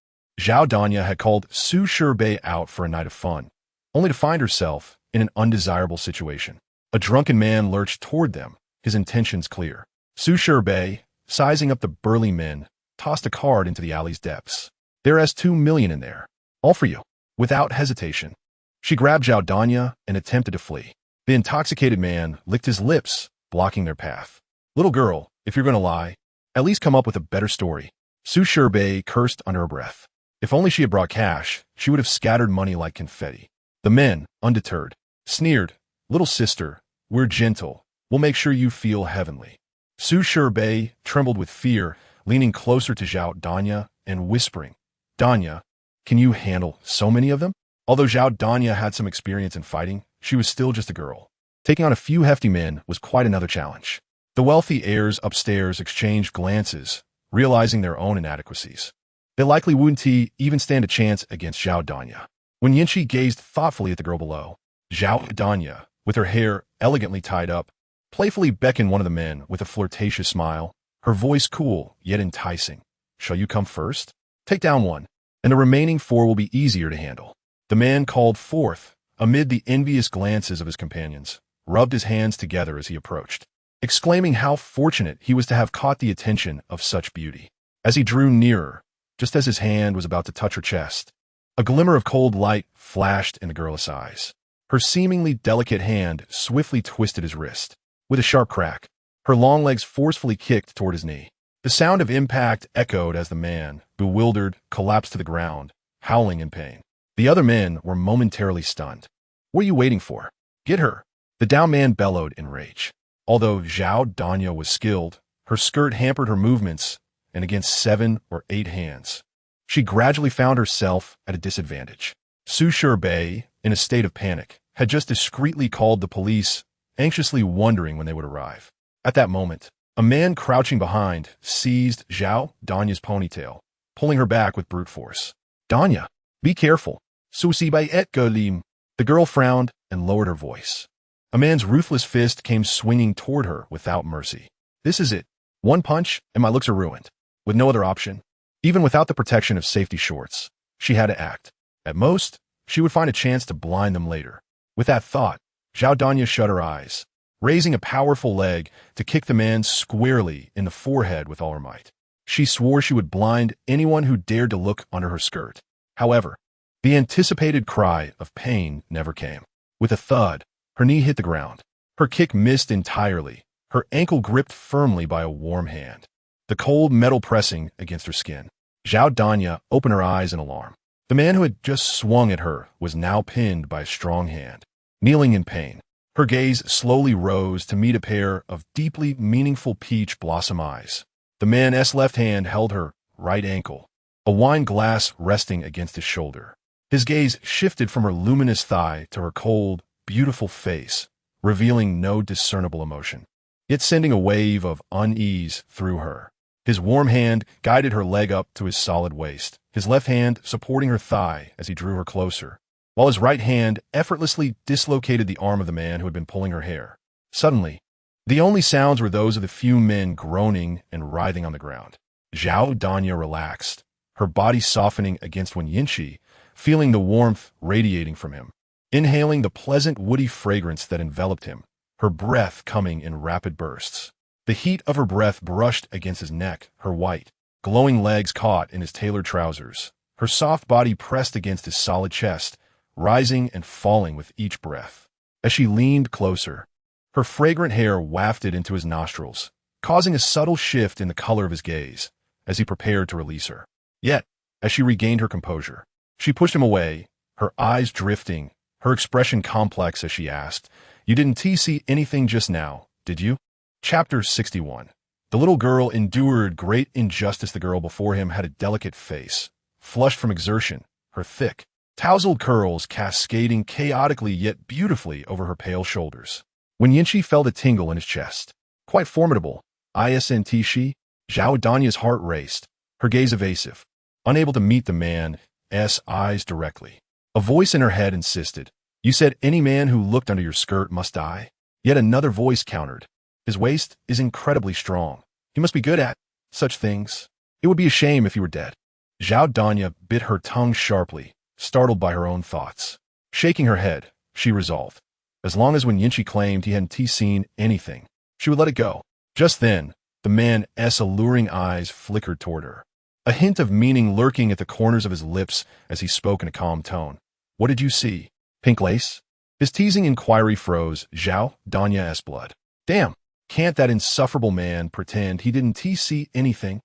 Zhao Danya had called Su Shirbei out for a night of fun, only to find herself in an undesirable situation. A drunken man lurched toward them, his intentions clear. Su Shirbei, sizing up the burly men, tossed a card into the alley's depths. "There's 2 million in there. All for you." Without hesitation, she grabbed Zhao Danya and attempted to flee. The intoxicated man licked his lips, blocking their path. "Little girl, if you're going to lie, at least come up with a better story." Su Shirbei cursed under her breath. If only she had brought cash, she would have scattered money like confetti. The men, undeterred, sneered, "Little sister, we're gentle. We'll make sure you feel heavenly." Su Bei trembled with fear, leaning closer to Zhao Danya and whispering, "Danya, can you handle so many of them?" Although Zhao Danya had some experience in fighting, she was still just a girl. Taking on a few hefty men was quite another challenge. The wealthy heirs upstairs exchanged glances, realizing their own inadequacies. They likely wouldn't even stand a chance against Zhao Danya. When Yinshi gazed thoughtfully at the girl below, Zhao Danya, with her hair elegantly tied up, playfully beckoned one of the men with a flirtatious smile, her voice cool yet enticing. "Shall you come first? Take down one, and the remaining four will be easier to handle." The man called forth, amid the envious glances of his companions, rubbed his hands together as he approached, exclaiming how fortunate he was to have caught the attention of such beauty. As he drew nearer, just as his hand was about to touch her chest, a glimmer of cold light flashed in the girl's eyes. Her seemingly delicate hand swiftly twisted his wrist. With a sharp crack, her long legs forcefully kicked toward his knee. The sound of impact echoed as the man, bewildered, collapsed to the ground, howling in pain. The other men were momentarily stunned. "What are you waiting for? Get her!" The down man bellowed in rage. Although Zhao Danya was skilled, her skirt hampered her movements, and against 7 or 8 hands, she gradually found herself at a disadvantage. Su Bei, in a state of panic, had just discreetly called the police, anxiously wondering when they would arrive. At that moment, a man crouching behind seized Zhao Danya's ponytail, pulling her back with brute force. "Danya, be careful. Susi Bei et Golim." The girl frowned and lowered her voice. A man's ruthless fist came swinging toward her without mercy. "This is it. One punch, and my looks are ruined." With no other option, even without the protection of safety shorts, she had to act. At most, she would find a chance to blind them later. With that thought, Zhao Danya shut her eyes, raising a powerful leg to kick the man squarely in the forehead with all her might. She swore she would blind anyone who dared to look under her skirt. However, the anticipated cry of pain never came. With a thud, her knee hit the ground. Her kick missed entirely, her ankle gripped firmly by a warm hand, the cold metal pressing against her skin. Zhao Danya opened her eyes in alarm. The man who had just swung at her was now pinned by a strong hand. Kneeling in pain, her gaze slowly rose to meet a pair of deeply meaningful peach blossom eyes. The man's left hand held her right ankle, a wine glass resting against his shoulder. His gaze shifted from her luminous thigh to her cold, beautiful face, revealing no discernible emotion, yet sending a wave of unease through her. His warm hand guided her leg up to his solid waist, his left hand supporting her thigh as he drew her closer, while his right hand effortlessly dislocated the arm of the man who had been pulling her hair. Suddenly, the only sounds were those of the few men groaning and writhing on the ground. Zhao Danya relaxed, her body softening against Wen Yinshi, feeling the warmth radiating from him, inhaling the pleasant woody fragrance that enveloped him, her breath coming in rapid bursts. The heat of her breath brushed against his neck, her white, glowing legs caught in his tailored trousers, her soft body pressed against his solid chest, rising and falling with each breath. As she leaned closer, her fragrant hair wafted into his nostrils, causing a subtle shift in the color of his gaze as he prepared to release her. Yet, as she regained her composure, she pushed him away, her eyes drifting, her expression complex as she asked, "You didn't see anything just now, did you?" Chapter 61. The little girl endured great injustice. The girl before him had a delicate face, flushed from exertion, her thick, tousled curls cascading chaotically yet beautifully over her pale shoulders. When Yinshi felt a tingle in his chest, quite formidable, isn't she? Zhao Danya's heart raced, her gaze evasive, unable to meet the man's eyes directly. A voice in her head insisted, "You said any man who looked under your skirt must die?" Yet another voice countered, "His waist is incredibly strong. He must be good at such things. It would be a shame if he were dead." Zhao Danya bit her tongue sharply, startled by her own thoughts. Shaking her head, she resolved, as long as when Yinshi claimed he hadn't seen anything, she would let it go. Just then, the man's alluring eyes flickered toward her, a hint of meaning lurking at the corners of his lips as he spoke in a calm tone. "What did you see? Pink lace?" His teasing inquiry froze Zhao Danya's blood. Damn, can't that insufferable man pretend he didn't see anything?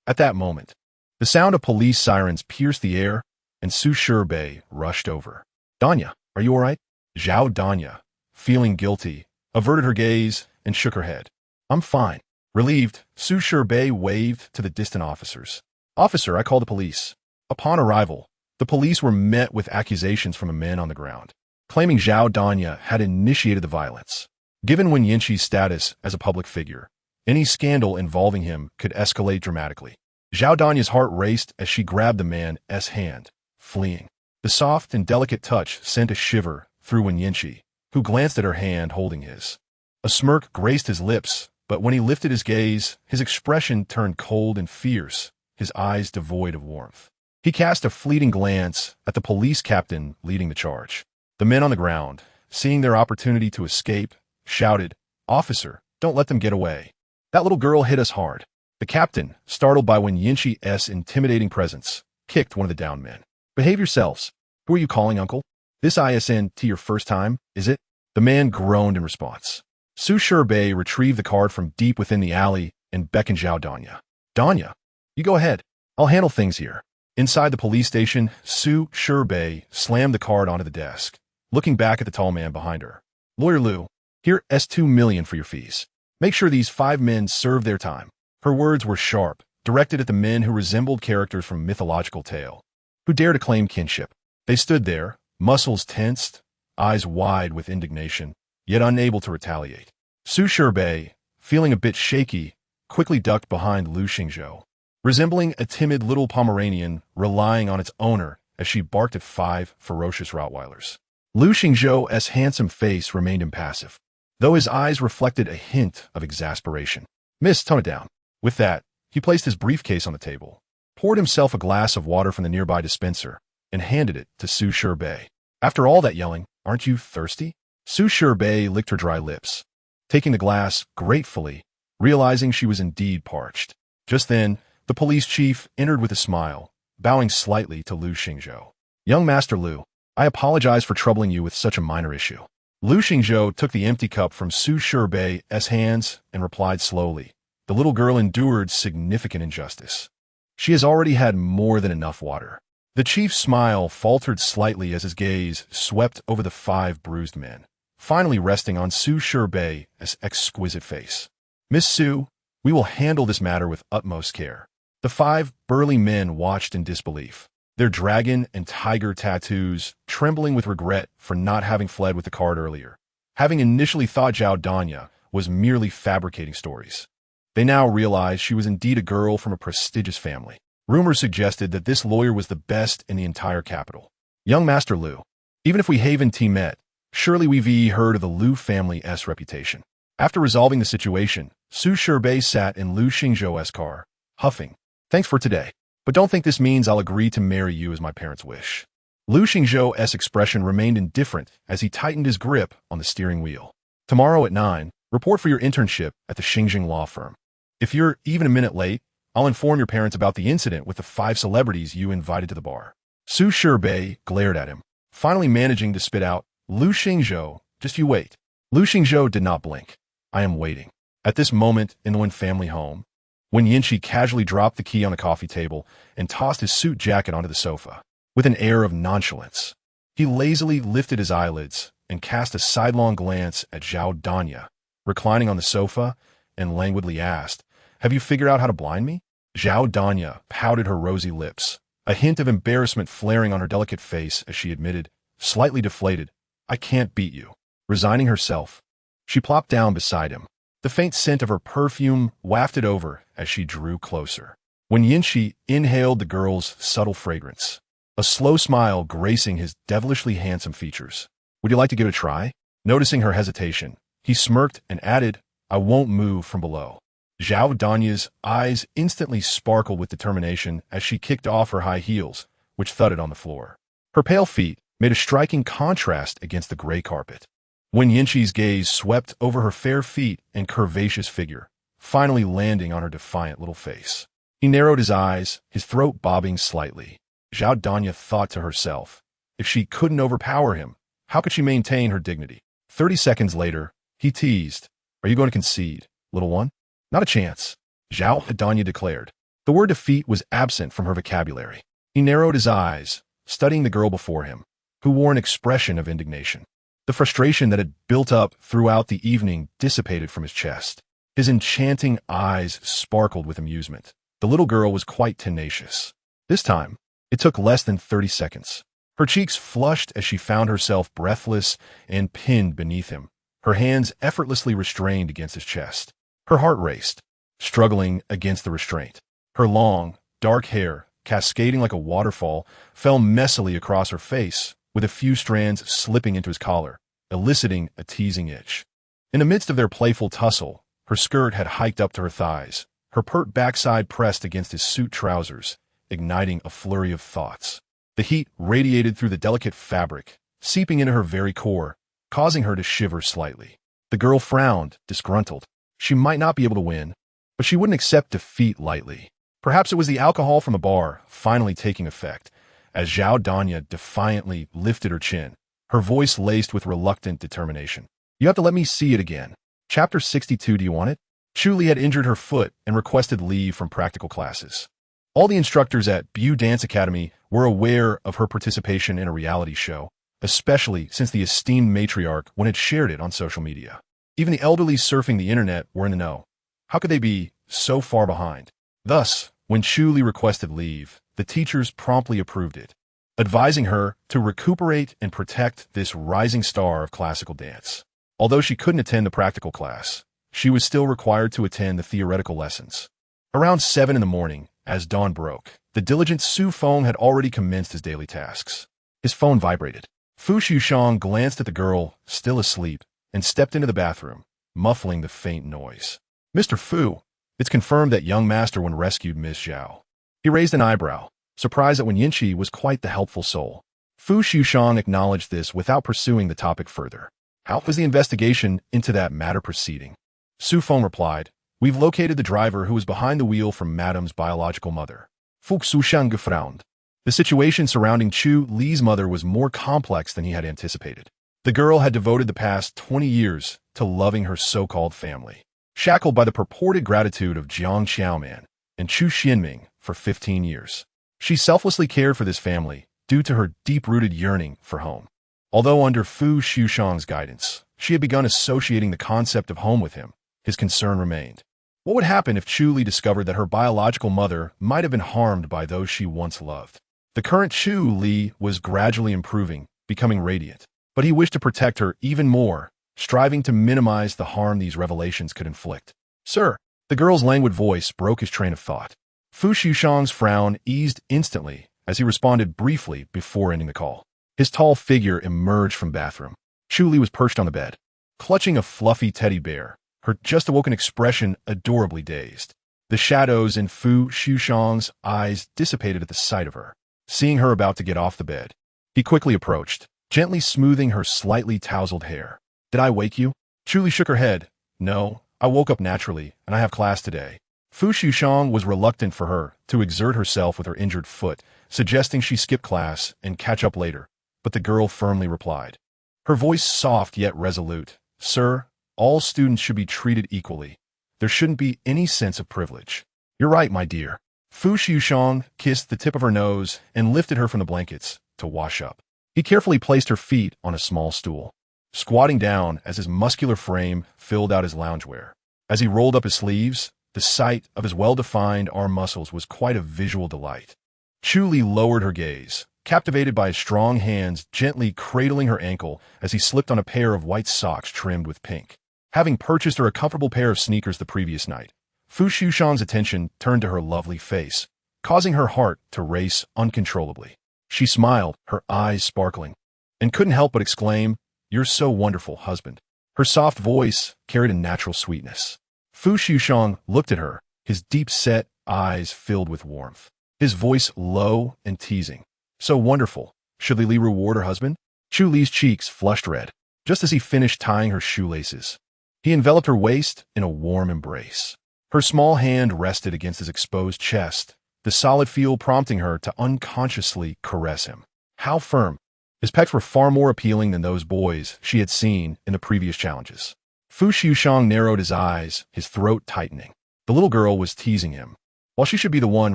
At that moment, The sound of police sirens pierced the air, and Su Shibei rushed over. Danya, are you all right? Zhao Danya, feeling guilty, averted her gaze and shook her head. I'm fine. Relieved, Su Shibei waved to the distant officers. Officer, I called the police. Upon arrival, the police were met with accusations from the men on the ground, claiming Zhao Danya had initiated the violence. Given Wen Yinqi's status as a public figure, any scandal involving him could escalate dramatically. Zhao Danya's heart raced as she grabbed the man's hand, fleeing. The soft and delicate touch sent a shiver through Wen Yinqi, who glanced at her hand holding his. A smirk graced his lips, but when he lifted his gaze, his expression turned cold and fierce, his eyes devoid of warmth. He cast a fleeting glance at the police captain leading the charge. The men on the ground, seeing their opportunity to escape, shouted, "Officer, don't let them get away. That little girl hit us hard." The captain, startled by Wen Yinqi's intimidating presence, kicked one of the downed men. "Behave yourselves. Who are you calling, uncle? This isn't your first time, is it?" The man groaned in response. Su Shibei retrieved the card from deep within the alley and beckoned Zhao Danya. "Danya, you go ahead. I'll handle things here." Inside the police station, Su Shibei slammed the card onto the desk, looking back at the tall man behind her. "Lawyer Liu, here's 2 million for your fees. Make sure these 5 men serve their time." Her words were sharp, directed at the men who resembled characters from mythological tale. Who dare to claim kinship? They stood there, muscles tensed, eyes wide with indignation, yet unable to retaliate. Su Shibei, feeling a bit shaky, quickly ducked behind Lu Xingzhou, resembling a timid little Pomeranian relying on its owner as she barked at 5 ferocious Rottweilers. Lu Xingzhou's handsome face remained impassive, though his eyes reflected a hint of exasperation. "Miss, tone it down." With that, he placed his briefcase on the table, poured himself a glass of water from the nearby dispenser, and handed it to Su Shibei. "After all that yelling, aren't you thirsty?" Su Shibei licked her dry lips, taking the glass gratefully, realizing she was indeed parched. Just then, the police chief entered with a smile, bowing slightly to Lu Xingzhou. "Young Master Lu, I apologize for troubling you with such a minor issue." Lu Xingzhou took the empty cup from Su Shibei's hands and replied slowly, "The little girl endured significant injustice. She has already had more than enough water." The chief's smile faltered slightly as his gaze swept over the 5 bruised men, finally resting on Su Shibei's exquisite face. "Miss Su, we will handle this matter with utmost care." The 5 burly men watched in disbelief, their dragon and tiger tattoos trembling with regret for not having fled with the card earlier, having initially thought Zhao Danya was merely fabricating stories. They now realized she was indeed a girl from a prestigious family. Rumors suggested that this lawyer was the best in the entire capital. "Young Master Liu, even if we haven't met, surely we've heard of the Liu family's reputation." After resolving the situation, Su Shibei sat in Lu Xingzhou's car, huffing. "Thanks for today, but don't think this means I'll agree to marry you as my parents wish." Lu Xingzhou's expression remained indifferent as he tightened his grip on the steering wheel. "Tomorrow at 9, report for your internship at the Xingjing law firm. If you're even a minute late, I'll inform your parents about the incident with the 5 celebrities you invited to the bar." Su Shibei glared at him, finally managing to spit out, "Lu Xingzhou, just you wait." Lu Xingzhou did not blink. "I am waiting." At this moment in the Wen family home, Wen Yinqi casually dropped the key on the coffee table and tossed his suit jacket onto the sofa. With an air of nonchalance, he lazily lifted his eyelids and cast a sidelong glance at Zhao Danya, reclining on the sofa, and languidly asked, "Have you figured out how to blind me?" Zhao Danya pouted her rosy lips, a hint of embarrassment flaring on her delicate face as she admitted, slightly deflated, "I can't beat you." Resigning herself, she plopped down beside him. The faint scent of her perfume wafted over as she drew closer. Wen Yinqi inhaled the girl's subtle fragrance, a slow smile gracing his devilishly handsome features. "Would you like to give it a try?" Noticing her hesitation, he smirked and added, "I won't move from below." Zhao Danya's eyes instantly sparkled with determination as she kicked off her high heels, which thudded on the floor. Her pale feet made a striking contrast against the gray carpet. Wen Yinqi's gaze swept over her fair feet and curvaceous figure, finally landing on her defiant little face. He narrowed his eyes, his throat bobbing slightly. Zhao Danya thought to herself, if she couldn't overpower him, how could she maintain her dignity? 30 seconds later, he teased, "Are you going to concede, little one?" "Not a chance," Zhao Danya declared, The word defeat was absent from her vocabulary. He narrowed his eyes, studying the girl before him, who wore an expression of indignation. The frustration that had built up throughout the evening dissipated from his chest. His enchanting eyes sparkled with amusement. The little girl was quite tenacious. This time, it took less than 30 seconds. Her cheeks flushed as she found herself breathless and pinned beneath him, her hands effortlessly restrained against his chest. Her heart raced, struggling against the restraint. Her long, dark hair, cascading like a waterfall, fell messily across her face, with a few strands slipping into his collar, eliciting a teasing itch. In the midst of their playful tussle, her skirt had hiked up to her thighs, her pert backside pressed against his suit trousers, igniting a flurry of thoughts. The heat radiated through the delicate fabric, seeping into her very core, causing her to shiver slightly. The girl frowned, disgruntled. She might not be able to win, but she wouldn't accept defeat lightly. Perhaps it was the alcohol from the bar finally taking effect, as Zhao Danya defiantly lifted her chin, her voice laced with reluctant determination. You have to let me see it again. Chapter 62, do you want it? Chu Li had injured her foot and requested leave from practical classes. All the instructors at Bu Dance Academy were aware of her participation in a reality show, especially since the esteemed matriarch had shared it on social media. Even the elderly surfing the internet were in the know. How could they be so far behind? Thus, when Chu Li requested leave, the teachers promptly approved it, advising her to recuperate and protect this rising star of classical dance. Although she couldn't attend the practical class, she was still required to attend the theoretical lessons. Around 7 in the morning, as dawn broke, the diligent Su Feng had already commenced his daily tasks. His phone vibrated. Fu Xiushang glanced at the girl, still asleep, and stepped into the bathroom, muffling the faint noise. Mr. Fu, it's confirmed that young master rescued Miss Zhao. He raised an eyebrow, surprised that Yinchi was quite the helpful soul. Fu Xiushang acknowledged this without pursuing the topic further. How was the investigation into that matter proceeding? Su Feng replied, We've located the driver who was behind the wheel from Madame's biological mother. Fu Xiushang gefrowned. The situation surrounding Chu Li's mother was more complex than he had anticipated. The girl had devoted the past 20 years to loving her so-called family, shackled by the purported gratitude of Jiang Xiaoman and Chu Xianming for 15 years. She selflessly cared for this family due to her deep-rooted yearning for home. Although under Fu Xiushang's guidance, she had begun associating the concept of home with him, his concern remained. What would happen if Chu Li discovered that her biological mother might have been harmed by those she once loved? The current Chu Li was gradually improving, becoming radiant, but he wished to protect her even more, striving to minimize the harm these revelations could inflict. Sir, the girl's languid voice broke his train of thought. Fu Xiushang's frown eased instantly as he responded briefly before ending the call. His tall figure emerged from the bathroom. Chu Li was perched on the bed, clutching a fluffy teddy bear, her just-awoken expression adorably dazed. The shadows in Fu Xiushang's eyes dissipated at the sight of her. Seeing her about to get off the bed, he quickly approached, gently smoothing her slightly tousled hair. Did I wake you? Chu Li shook her head. No, I woke up naturally, and I have class today. Fu Xiushang was reluctant for her to exert herself with her injured foot, suggesting she skip class and catch up later, but the girl firmly replied. Her voice soft yet resolute. Sir, all students should be treated equally. There shouldn't be any sense of privilege. You're right, my dear. Fu Xiushang kissed the tip of her nose and lifted her from the blankets to wash up. He carefully placed her feet on a small stool, squatting down as his muscular frame filled out his loungewear. As he rolled up his sleeves, the sight of his well-defined arm muscles was quite a visual delight. Chu Li lowered her gaze, captivated by his strong hands gently cradling her ankle as he slipped on a pair of white socks trimmed with pink. Having purchased her a comfortable pair of sneakers the previous night, Fu Xiushang's attention turned to her lovely face, causing her heart to race uncontrollably. She smiled, her eyes sparkling, and couldn't help but exclaim, You're so wonderful, husband. Her soft voice carried a natural sweetness. Fu Xiushang looked at her, his deep-set eyes filled with warmth, his voice low and teasing. So wonderful. Should Li reward her husband? Chu Li's cheeks flushed red, just as he finished tying her shoelaces. He enveloped her waist in a warm embrace. Her small hand rested against his exposed chest, the solid feel prompting her to unconsciously caress him. How firm! His pecs were far more appealing than those boys she had seen in the previous challenges. Fu Xiushang narrowed his eyes, his throat tightening. The little girl was teasing him, while she should be the one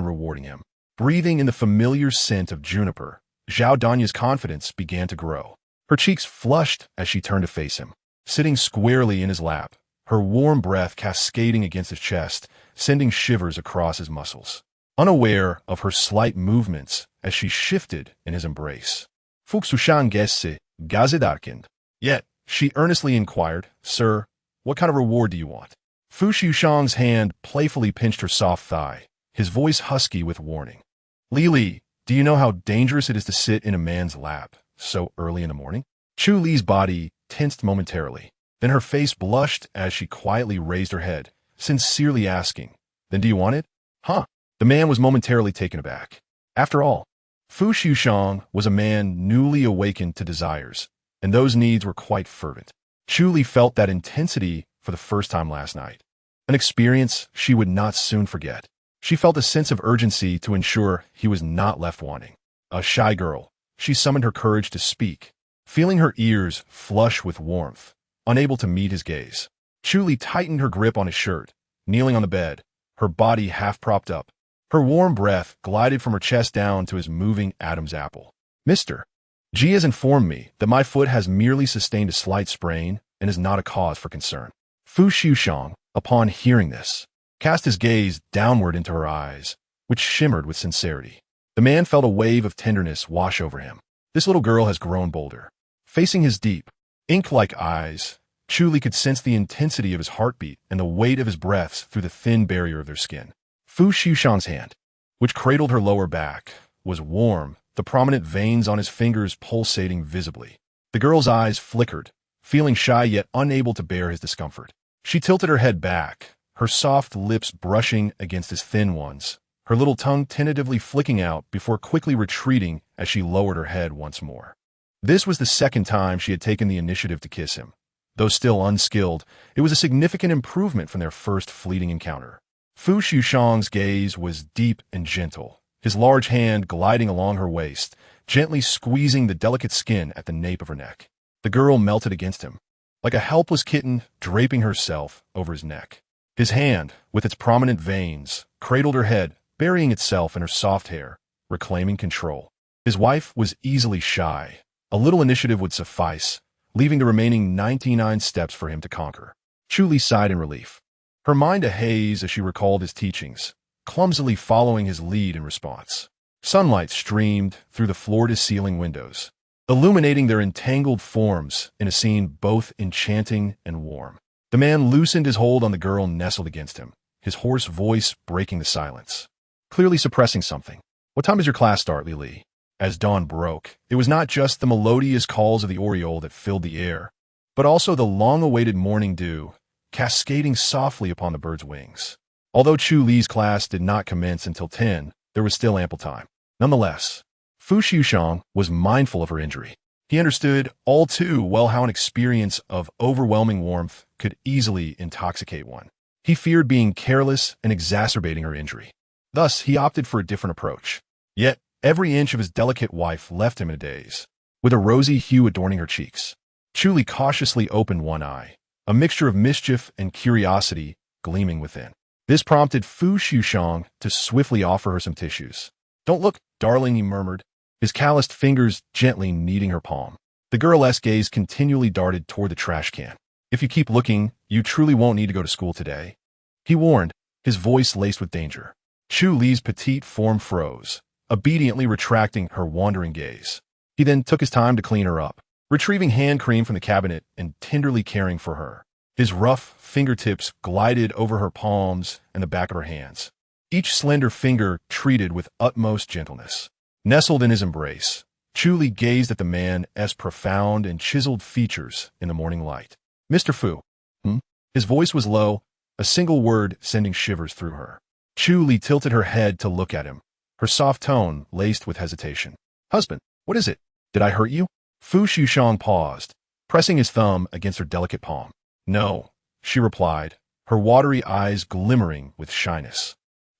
rewarding him. Breathing in the familiar scent of juniper, Zhao Danya's confidence began to grow. Her cheeks flushed as she turned to face him. Sitting squarely in his lap, her warm breath cascading against his chest, sending shivers across his muscles. Unaware of her slight movements as she shifted in his embrace. Fuxushan gesse, gazedarkind. Yet, she earnestly inquired, Sir, what kind of reward do you want? Fu Xiushang's hand playfully pinched her soft thigh, his voice husky with warning. Li, do you know how dangerous it is to sit in a man's lap so early in the morning? Chu Li's body tensed momentarily. Then her face blushed as she quietly raised her head, sincerely asking, Then do you want it? Huh? The man was momentarily taken aback. After all, Fu Xiushang was a man newly awakened to desires, and those needs were quite fervent. Chu Li felt that intensity for the first time last night, an experience she would not soon forget. She felt a sense of urgency to ensure he was not left wanting. A shy girl, she summoned her courage to speak, feeling her ears flush with warmth, unable to meet his gaze. Chu Li tightened her grip on his shirt, kneeling on the bed, her body half propped up. Her warm breath glided from her chest down to his moving Adam's apple. Mr. G has informed me that my foot has merely sustained a slight sprain and is not a cause for concern. Fu Xiushang, upon hearing this, cast his gaze downward into her eyes, which shimmered with sincerity. The man felt a wave of tenderness wash over him. This little girl has grown bolder. Facing his deep, ink-like eyes, Chu Li could sense the intensity of his heartbeat and the weight of his breaths through the thin barrier of their skin. Fu Xiushang's hand, which cradled her lower back, was warm, the prominent veins on his fingers pulsating visibly. The girl's eyes flickered, feeling shy yet unable to bear his discomfort. She tilted her head back, her soft lips brushing against his thin ones, her little tongue tentatively flicking out before quickly retreating as she lowered her head once more. This was the second time she had taken the initiative to kiss him. Though still unskilled, it was a significant improvement from their first fleeting encounter. Fu Xiushang's gaze was deep and gentle, his large hand gliding along her waist, gently squeezing the delicate skin at the nape of her neck. The girl melted against him, like a helpless kitten draping herself over his neck. His hand, with its prominent veins, cradled her head, burying itself in her soft hair, reclaiming control. His wife was easily shy. A little initiative would suffice, leaving the remaining 99 steps for him to conquer. Chu Li sighed in relief, her mind a haze as she recalled his teachings, clumsily following his lead in response. Sunlight streamed through the floor-to-ceiling windows, illuminating their entangled forms in a scene both enchanting and warm. The man loosened his hold on the girl nestled against him, his hoarse voice breaking the silence, clearly suppressing something. What time does your class start, Li? As dawn broke, it was not just the melodious calls of the oriole that filled the air, but also the long-awaited morning dew, cascading softly upon the bird's wings. Although Chu Li's class did not commence until 10, there was still ample time. Nonetheless, Fu Xiushang was mindful of her injury. He understood all too well how an experience of overwhelming warmth could easily intoxicate one. He feared being careless and exacerbating her injury. Thus, he opted for a different approach. Yet, every inch of his delicate wife left him in a daze, with a rosy hue adorning her cheeks. Chu Li cautiously opened one eye, a mixture of mischief and curiosity gleaming within. This prompted Fu Xiushang to swiftly offer her some tissues. Don't look, darling, he murmured, his calloused fingers gently kneading her palm. The girl's gaze continually darted toward the trash can. If you keep looking, you truly won't need to go to school today, he warned, his voice laced with danger. Chu Li's petite form froze, obediently retracting her wandering gaze. He then took his time to clean her up, retrieving hand cream from the cabinet and tenderly caring for her. His rough fingertips glided over her palms and the back of her hands, each slender finger treated with utmost gentleness. Nestled in his embrace, Chu Li gazed at the man's profound and chiseled features in the morning light. Mr. Fu. His voice was low, a single word sending shivers through her. Chu Li tilted her head to look at him, her soft tone laced with hesitation. Husband, what is it? Did I hurt you? Fu Xiushang paused, pressing his thumb against her delicate palm. No, she replied, her watery eyes glimmering with shyness,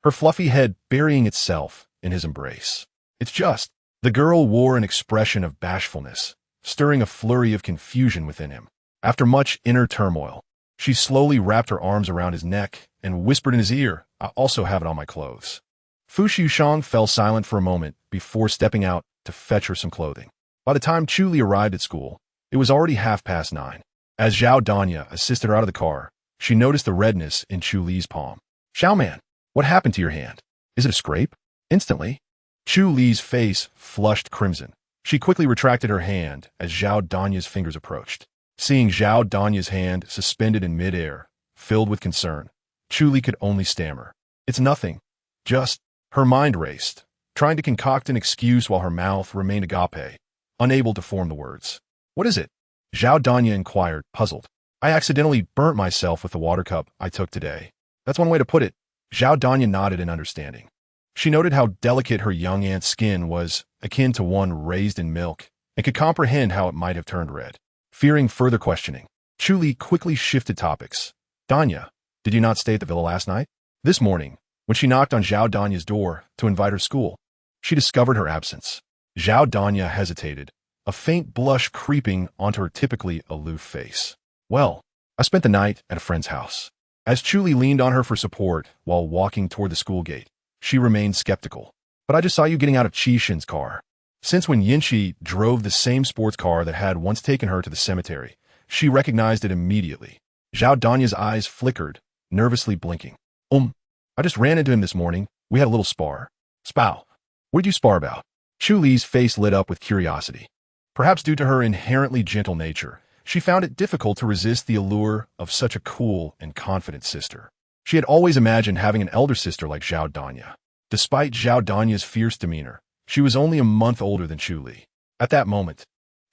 her fluffy head burying itself in his embrace. It's just. The girl wore an expression of bashfulness, stirring a flurry of confusion within him. After much inner turmoil, she slowly wrapped her arms around his neck and whispered in his ear, "I also have it on my clothes." Fu Liujie fell silent for a moment before stepping out to fetch her some clothing. By the time Chu Li arrived at school, it was already 9:30. As Zhao Danya assisted her out of the car, she noticed the redness in Chu Li's palm. "Xiao man, what happened to your hand? Is it a scrape?" Instantly, Chu Li's face flushed crimson. She quickly retracted her hand as Zhao Danya's fingers approached. Seeing Zhao Danya's hand suspended in midair, filled with concern, Chu Li could only stammer, "It's nothing. Just..." Her mind raced, trying to concoct an excuse while her mouth remained agape, unable to form the words. "What is it?" Zhao Danya inquired, puzzled. "I accidentally burnt myself with the water cup I took today." "That's one way to put it." Zhao Danya nodded in understanding. She noted how delicate her young aunt's skin was, akin to one raised in milk, and could comprehend how it might have turned red. Fearing further questioning, Chu Li quickly shifted topics. "Danya, did you not stay at the villa last night?" This morning, when she knocked on Zhao Danya's door to invite her school, she discovered her absence. Zhao Danya hesitated, a faint blush creeping onto her typically aloof face. "Well, I spent the night at a friend's house." As Chu Li leaned on her for support while walking toward the school gate, she remained skeptical. "But I just saw you getting out of Qixin's car." Since when Yinxi drove the same sports car that had once taken her to the cemetery, she recognized it immediately. Zhao Danya's eyes flickered, nervously blinking. I just ran into him this morning. We had a little spar." "Spow. What did you spar about?" Chu Li's face lit up with curiosity. Perhaps due to her inherently gentle nature, she found it difficult to resist the allure of such a cool and confident sister. She had always imagined having an elder sister like Zhao Danya. Despite Zhao Danya's fierce demeanor, she was only a month older than Chu Li. At that moment,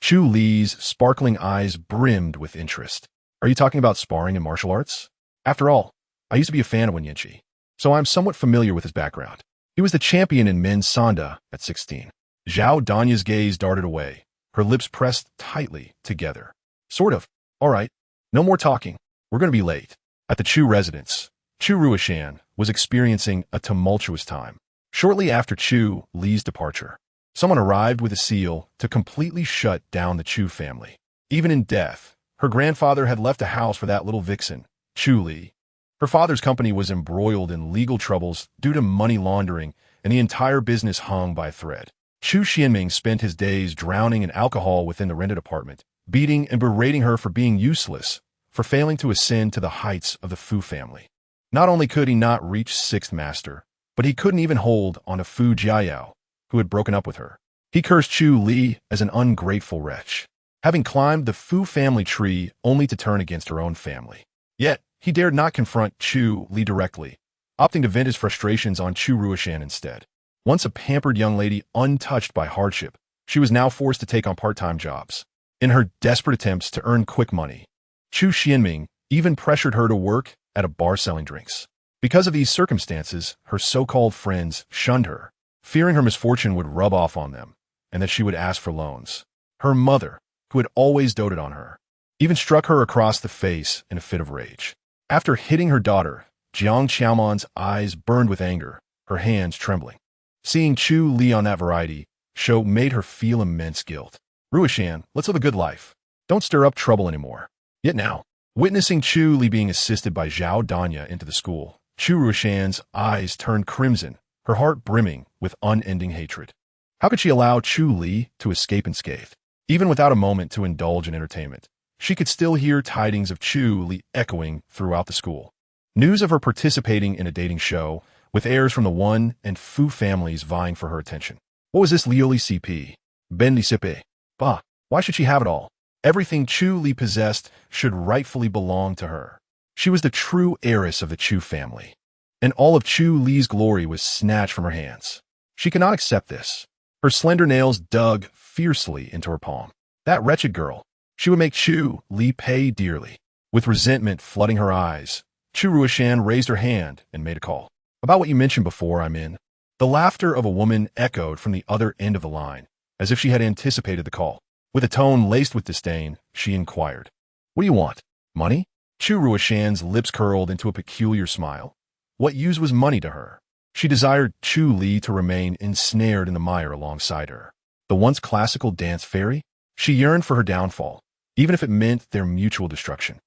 Chu Li's sparkling eyes brimmed with interest. "Are you talking about sparring in martial arts?" "After all, I used to be a fan of Yinxi, so I'm somewhat familiar with his background. He was the champion in men's sanda at 16. Zhao Danya's gaze darted away, her lips pressed tightly together. "Sort of. All right. No more talking. We're going to be late." At the Chu residence, Chu Liujie was experiencing a tumultuous time. Shortly after Chu Li's departure, someone arrived with a seal to completely shut down the Chu family. Even in death, her grandfather had left a house for that little vixen, Chu Li. Her father's company was embroiled in legal troubles due to money laundering, and the entire business hung by a thread. Chu Xianming spent his days drowning in alcohol within the rented apartment, beating and berating her for being useless, for failing to ascend to the heights of the Fu family. Not only could he not reach sixth master, but he couldn't even hold on to Fu Jiayao, who had broken up with her. He cursed Chu Li as an ungrateful wretch, having climbed the Fu family tree only to turn against her own family. Yet, he dared not confront Chu Li directly, opting to vent his frustrations on Chu Liujie instead. Once a pampered young lady untouched by hardship, she was now forced to take on part-time jobs. In her desperate attempts to earn quick money, Chu Xianming even pressured her to work at a bar selling drinks. Because of these circumstances, her so-called friends shunned her, fearing her misfortune would rub off on them, and that she would ask for loans. Her mother, who had always doted on her, even struck her across the face in a fit of rage. After hitting her daughter, Jiang Qiaoman's eyes burned with anger, her hands trembling. Seeing Chu Li on that variety show made her feel immense guilt. "Ruishan, let's live a good life. Don't stir up trouble anymore." Yet now, witnessing Chu Li being assisted by Zhao Danya into the school, Chu Ruishan's eyes turned crimson, her heart brimming with unending hatred. How could she allow Chu Li to escape unscathed? Even without a moment to indulge in entertainment, she could still hear tidings of Chu Li echoing throughout the school. News of her participating in a dating show, with heirs from the Wan and Fu families vying for her attention. What was this Liuli CP? Ben Li Sipe? Bah, why should she have it all? Everything Chu Li possessed should rightfully belong to her. She was the true heiress of the Chu family, and all of Chu Li's glory was snatched from her hands. She could not accept this. Her slender nails dug fiercely into her palm. That wretched girl. She would make Chu Li pay dearly. With resentment flooding her eyes, Chu Ruishan raised her hand and made a call. "About what you mentioned before, I'm in." The laughter of a woman echoed from the other end of the line, as if she had anticipated the call. With a tone laced with disdain, she inquired, "What do you want? Money?" Chu Ruishan's lips curled into a peculiar smile. What use was money to her? She desired Chu Li to remain ensnared in the mire alongside her. The once classical dance fairy? She yearned for her downfall, even if it meant their mutual destruction.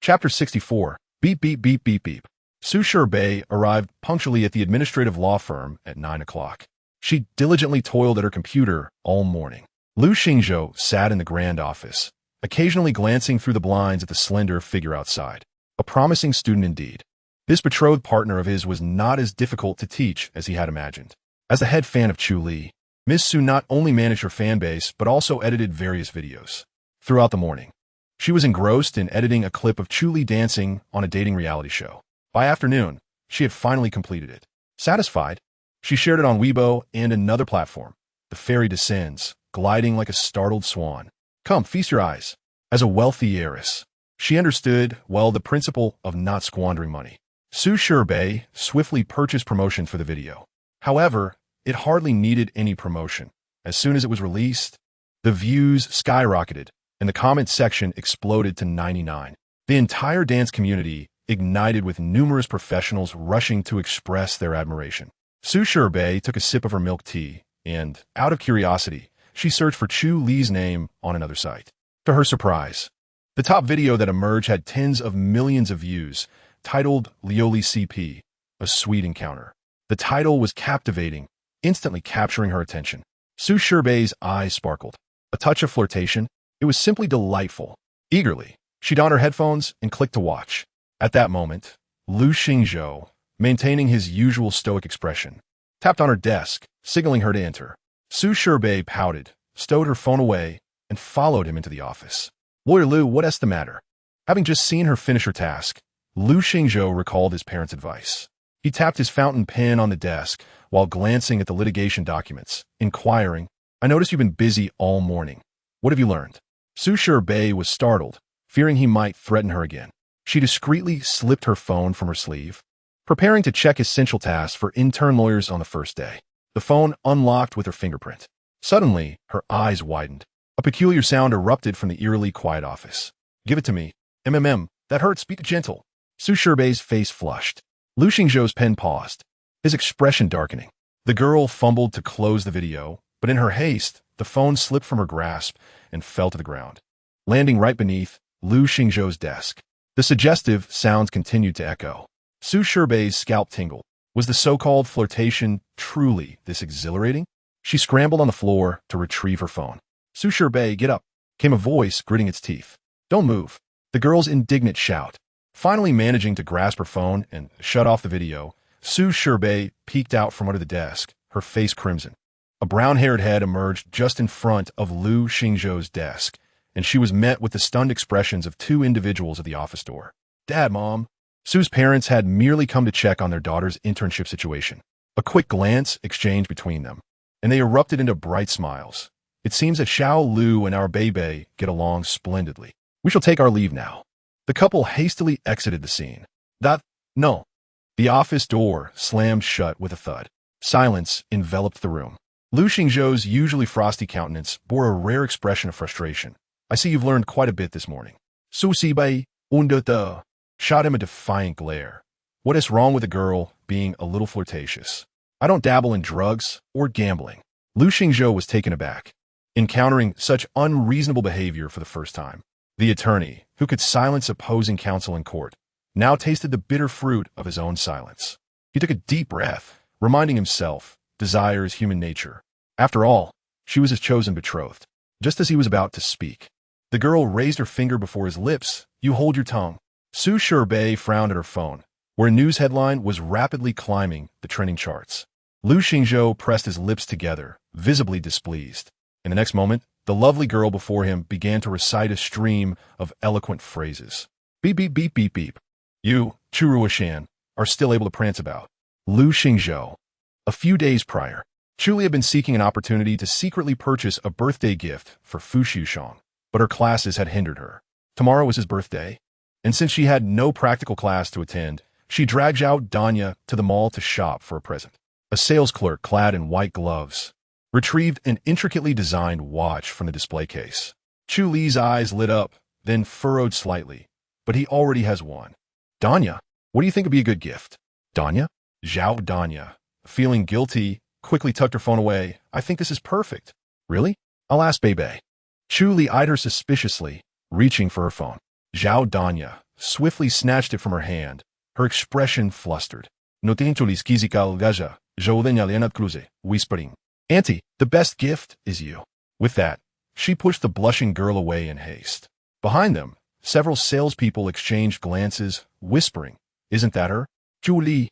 Chapter 64. Beep beep beep beep beep. Su Bei arrived punctually at the administrative law firm at 9 o'clock. She diligently toiled at her computer all morning. Lu Xingzhou sat in the grand office, occasionally glancing through the blinds at the slender figure outside. A promising student indeed. This betrothed partner of his was not as difficult to teach as he had imagined. As the head fan of Chu Li, Ms. Su not only managed her fan base but also edited various videos. Throughout the morning, she was engrossed in editing a clip of Chu Li dancing on a dating reality show. By afternoon, she had finally completed it. Satisfied, she shared it on Weibo and another platform. The fairy descends, gliding like a startled swan. Come, feast your eyes. As a wealthy heiress, she understood, well, the principle of not squandering money. Su Bei swiftly purchased promotion for the video. However, it hardly needed any promotion. As soon as it was released, the views skyrocketed, and the comment section exploded to 99. The entire dance community ignited with numerous professionals rushing to express their admiration. Su Bei took a sip of her milk tea, and, out of curiosity, she searched for Chu Li's name on another site. To her surprise, the top video that emerged had tens of millions of views, titled Lioli CP, A Sweet Encounter. The title was captivating, instantly capturing her attention. Su Bei's eyes sparkled. A touch of flirtation. It was simply delightful. Eagerly, she donned her headphones and clicked to watch. At that moment, Lu Xingzhou, maintaining his usual stoic expression, tapped on her desk, signaling her to enter. Su Bei pouted, stowed her phone away, and followed him into the office. Lawyer Lu, what's the matter? Having just seen her finish her task, Lu Xingzhou recalled his parents' advice. He tapped his fountain pen on the desk while glancing at the litigation documents, inquiring, I noticed you've been busy all morning. What have you learned? Su Bei was startled, fearing he might threaten her again. She discreetly slipped her phone from her sleeve, preparing to check essential tasks for intern lawyers on the first day. The phone unlocked with her fingerprint. Suddenly, her eyes widened. A peculiar sound erupted from the eerily quiet office. Give it to me. That hurts, speak gentle. Su Bei's face flushed. Lu Xingzhou's pen paused, his expression darkening. The girl fumbled to close the video, but in her haste, the phone slipped from her grasp and fell to the ground, landing right beneath Lu Xingzhou's desk. The suggestive sounds continued to echo. Su Bei's scalp tingled. Was the so-called flirtation truly this exhilarating? She scrambled on the floor to retrieve her phone. Su Bei, get up, came a voice gritting its teeth. Don't move. The girl's indignant shout. Finally managing to grasp her phone and shut off the video, Su Bei peeked out from under the desk, her face crimson. A brown-haired head emerged just in front of Lu Xingzhou's desk, and she was met with the stunned expressions of two individuals at the office door. Dad, Mom. Su's parents had merely come to check on their daughter's internship situation. A quick glance exchanged between them, and they erupted into bright smiles. It seems that Xiao Lu and our Bei get along splendidly. We shall take our leave now. The couple hastily exited the scene. No. The office door slammed shut with a thud. Silence enveloped the room. Lu Xingzhou's usually frosty countenance bore a rare expression of frustration. I see you've learned quite a bit this morning. Su Bei, unde shot him a defiant glare. What is wrong with a girl being a little flirtatious? I don't dabble in drugs or gambling. Lu Xingzhou was taken aback, encountering such unreasonable behavior for the first time. The attorney, who could silence opposing counsel in court, now tasted the bitter fruit of his own silence. He took a deep breath, reminding himself, desire is human nature. After all, she was his chosen betrothed. Just as he was about to speak, the girl raised her finger before his lips. You hold your tongue. Su Bei frowned at her phone, where a news headline was rapidly climbing the trending charts. Lu Xingzhou pressed his lips together, visibly displeased. In the next moment, the lovely girl before him began to recite a stream of eloquent phrases. Beep, beep, beep, beep, beep. You, Chu Li, are still able to prance about. Lu Xingzhou. A few days prior, Chu Li had been seeking an opportunity to secretly purchase a birthday gift for Fu Liujie, but her classes had hindered her. Tomorrow was his birthday, and since she had no practical class to attend, she dragged out Danya to the mall to shop for a present. A sales clerk clad in white gloves retrieved an intricately designed watch from the display case. Chu Li's eyes lit up, then furrowed slightly, but he already has one. Danya, what do you think would be a good gift? Danya? Zhao Danya, feeling guilty, quickly tucked her phone away. I think this is perfect. Really? I'll ask Bei. Chu Li eyed her suspiciously, reaching for her phone. Zhao Danya swiftly snatched it from her hand, her expression flustered. No tengo lisquisical gaja, joleñalianat cruze, whispering. Auntie, the best gift is you. With that, she pushed the blushing girl away in haste. Behind them, several salespeople exchanged glances, whispering, Isn't that her? Chu Li.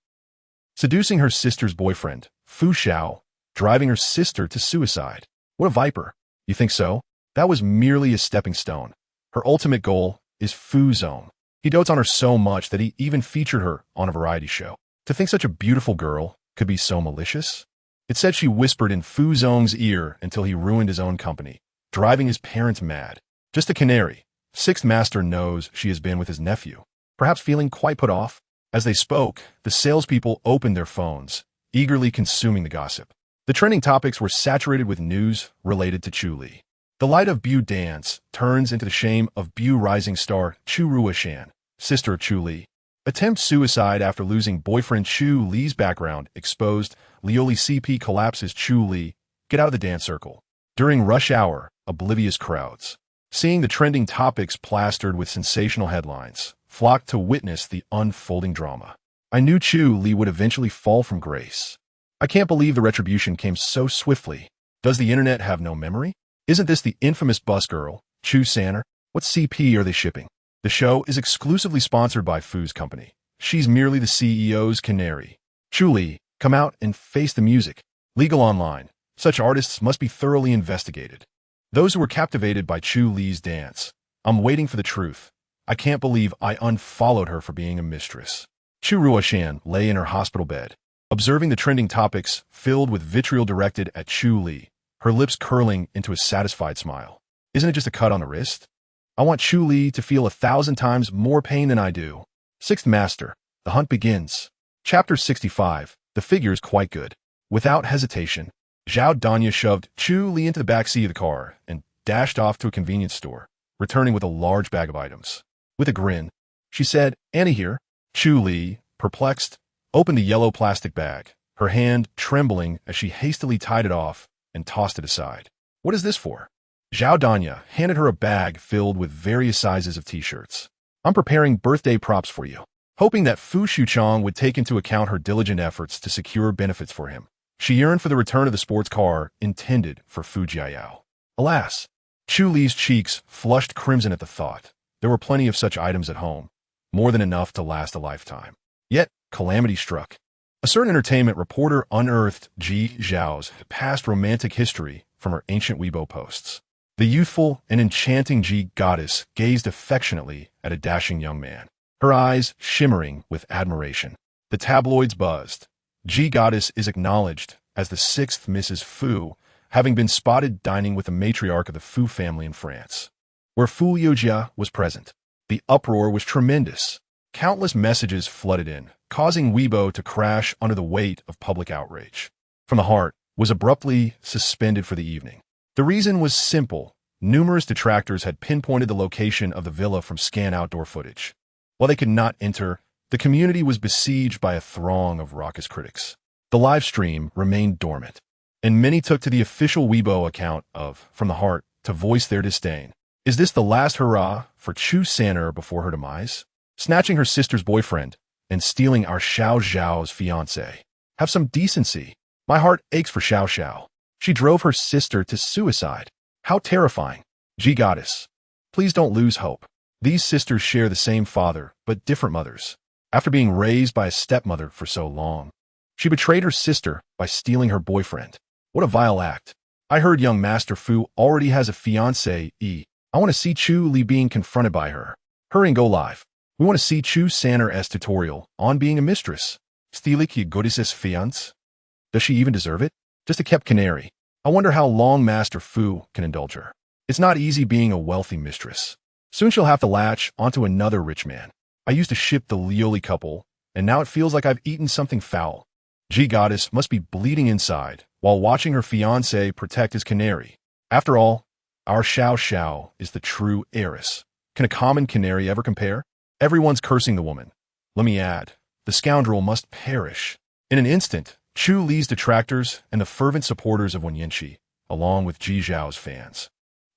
Seducing her sister's boyfriend, Fu Xiao, driving her sister to suicide. What a viper. You think so? That was merely a stepping stone. Her ultimate goal is Fu's own. He dotes on her so much that he even featured her on a variety show. To think such a beautiful girl could be so malicious? It said she whispered in Fu Zong's ear until he ruined his own company, driving his parents mad. Just a canary. Sixth Master knows she has been with his nephew, perhaps feeling quite put off. As they spoke, the salespeople opened their phones, eagerly consuming the gossip. The trending topics were saturated with news related to Chu Li. The light of Bu dance turns into the shame of Bu rising star Chu Ruishan, sister of Chu Li. Attempt suicide after losing boyfriend Chu Li's background exposed. Lioli CP collapses Chu Li. Get out of the dance circle. During rush hour, oblivious crowds, seeing the trending topics plastered with sensational headlines, flocked to witness the unfolding drama. I knew Chu Li would eventually fall from grace. I can't believe the retribution came so swiftly. Does the internet have no memory? Isn't this the infamous bus girl, Chu Sanner? What CP are they shipping? The show is exclusively sponsored by Fu's company. She's merely the CEO's canary. Chu Li, come out and face the music. Legal online. Such artists must be thoroughly investigated. Those who were captivated by Chu Li's dance. I'm waiting for the truth. I can't believe I unfollowed her for being a mistress. Chu Ruishan lay in her hospital bed, observing the trending topics filled with vitriol directed at Chu Li, her lips curling into a satisfied smile. Isn't it just a cut on the wrist? I want Chu Li to feel 1,000 times more pain than I do. Sixth Master, the hunt begins. Chapter 65, the figure is quite good. Without hesitation, Zhao Danya shoved Chu Li into the backseat of the car and dashed off to a convenience store, returning with a large bag of items. With a grin, she said, Annie here. Chu Li, perplexed, opened the yellow plastic bag, her hand trembling as she hastily tied it off and tossed it aside. What is this for? Zhao Danya handed her a bag filled with various sizes of t-shirts. I'm preparing birthday props for you. Hoping that Fu Shuchong would take into account her diligent efforts to secure benefits for him. She yearned for the return of the sports car intended for Fu Jiayao. Alas, Chu Li's cheeks flushed crimson at the thought. There were plenty of such items at home, more than enough to last a lifetime. Yet, calamity struck. A certain entertainment reporter unearthed Ji Zhao's past romantic history from her ancient Weibo posts. The youthful and enchanting Ji goddess gazed affectionately at a dashing young man, her eyes shimmering with admiration. The tabloids buzzed. Ji goddess is acknowledged as the sixth Mrs. Fu, having been spotted dining with the matriarch of the Fu family in France, where Fu Liujie was present. The uproar was tremendous. Countless messages flooded in, causing Weibo to crash under the weight of public outrage. From the Heart was abruptly suspended for the evening. The reason was simple. Numerous detractors had pinpointed the location of the villa from scan outdoor footage. While they could not enter, the community was besieged by a throng of raucous critics. The live stream remained dormant, and many took to the official Weibo account of From the Heart to voice their disdain. Is this the last hurrah for Chu Sanner before her demise? Snatching her sister's boyfriend and stealing our Xiao Zhao's fiancé. Have some decency. My heart aches for Xiao Xiao. She drove her sister to suicide. How terrifying. Ji goddess, please don't lose hope. These sisters share the same father, but different mothers. After being raised by a stepmother for so long, she betrayed her sister by stealing her boyfriend. What a vile act. I heard young Master Fu already has a fiancé. I want to see Chu Li being confronted by her. Hurry and go live. We want to see Chu Sanner's tutorial on being a mistress. Stilik goddess's fiance? Does she even deserve it? Just a kept canary. I wonder how long Master Fu can indulge her. It's not easy being a wealthy mistress. Soon she'll have to latch onto another rich man. I used to ship the Lioli couple, and now it feels like I've eaten something foul. Ji goddess must be bleeding inside while watching her fiancé protect his canary. After all, our Xiao Xiao is the true heiress. Can a common canary ever compare? Everyone's cursing the woman. Let me add, the scoundrel must perish. In an instant, Chu Li's detractors and the fervent supporters of Wenyanxi, along with Ji Zhao's fans,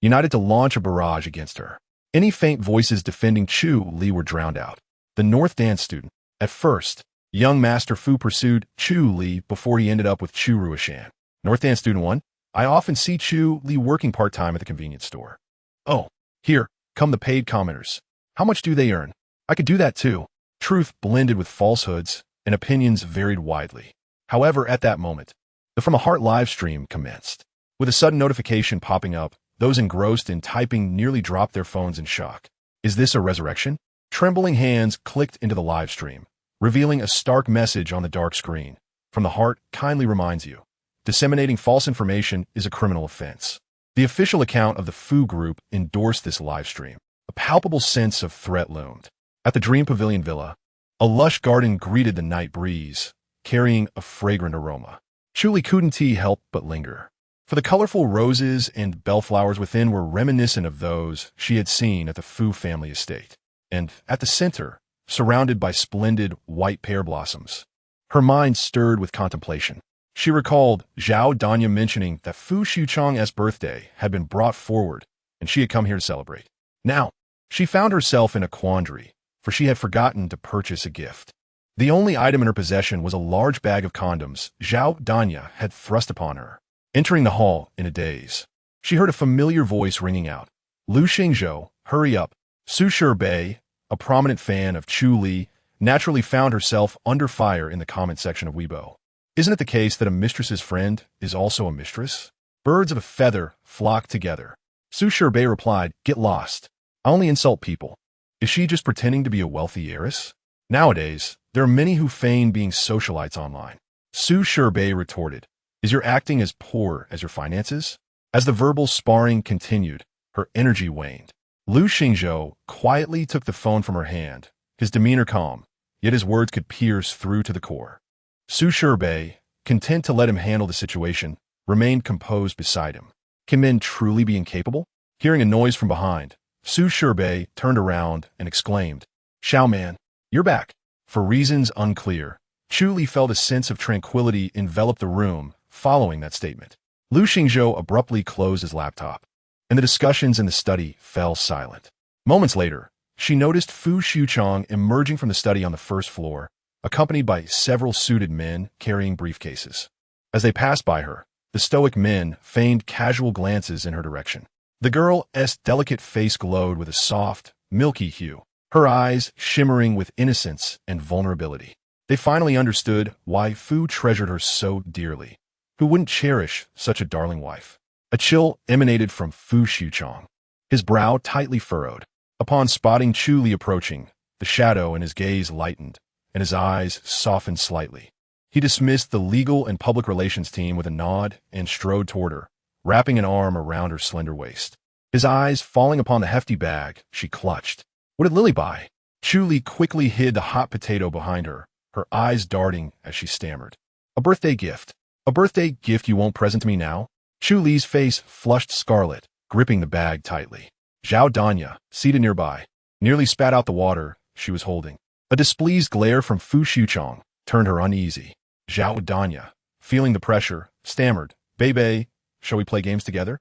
united to launch a barrage against her. Any faint voices defending Chu Li were drowned out. The North Dance student, At first, young Master Fu pursued Chu Li before he ended up with Chu Ruishan. North End Student 1, I often see Chu Li working part-time at the convenience store. Oh, here come the paid commenters. How much do they earn? I could do that too. Truth blended with falsehoods, and opinions varied widely. However, at that moment, the From a Heart live stream commenced. With a sudden notification popping up, those engrossed in typing nearly dropped their phones in shock. Is this a resurrection? Trembling hands clicked into the live stream, revealing a stark message on the dark screen. From the Heart kindly reminds you, disseminating false information is a criminal offense. The official account of the Fu Group endorsed this live stream. A palpable sense of threat loomed. At the Dream Pavilion Villa, a lush garden greeted the night breeze, carrying a fragrant aroma. Chu Li couldn't help but linger, for the colorful roses and bellflowers within were reminiscent of those she had seen at the Fu family estate. And at the center, surrounded by splendid white pear blossoms, her mind stirred with contemplation. She recalled Zhao Danya mentioning that Fu Xiuchang's birthday had been brought forward, and she had come here to celebrate. Now, she found herself in a quandary, for she had forgotten to purchase a gift. The only item in her possession was a large bag of condoms Zhao Danya had thrust upon her. Entering the hall in a daze, she heard a familiar voice ringing out. Lu Xingzhou, hurry up. Su Shibei, a prominent fan of Chu Li, naturally found herself under fire in the comment section of Weibo. Isn't it the case that a mistress's friend is also a mistress? Birds of a feather flock together. Su Shibei replied, get lost. I only insult people. Is she just pretending to be a wealthy heiress? Nowadays, there are many who feign being socialites online. Su Shibei retorted, is your acting as poor as your finances? As the verbal sparring continued, her energy waned. Lu Xingzhou quietly took the phone from her hand, his demeanor calm, yet his words could pierce through to the core. Su Shibei, content to let him handle the situation, remained composed beside him. Can men truly be incapable? Hearing a noise from behind, Su Shibei turned around and exclaimed, Xiao man, you're back. For reasons unclear, Chu Li felt a sense of tranquility envelop the room following that statement. Lu Xingzhou abruptly closed his laptop, and the discussions in the study fell silent. Moments later, she noticed Fu Xiuchang emerging from the study on the first floor, accompanied by several suited men carrying briefcases. As they passed by her, the stoic men feigned casual glances in her direction. The girl's delicate face glowed with a soft, milky hue, her eyes shimmering with innocence and vulnerability. They finally understood why Fu treasured her so dearly. Who wouldn't cherish such a darling wife? A chill emanated from Fu Xiuchang, his brow tightly furrowed. Upon spotting Chu Li approaching, the shadow in his gaze lightened, and his eyes softened slightly. He dismissed the legal and public relations team with a nod and strode toward her, wrapping an arm around her slender waist. His eyes falling upon the hefty bag she clutched. What did Lily buy? Chu Li quickly hid the hot potato behind her, her eyes darting as she stammered. A birthday gift. A birthday gift you won't present to me now? Chu Li's face flushed scarlet, gripping the bag tightly. Zhao Danya, seated nearby, nearly spat out the water she was holding. A displeased glare from Fu Xiuchang turned her uneasy. Zhao Danya, feeling the pressure, stammered, Bebe, shall we play games together?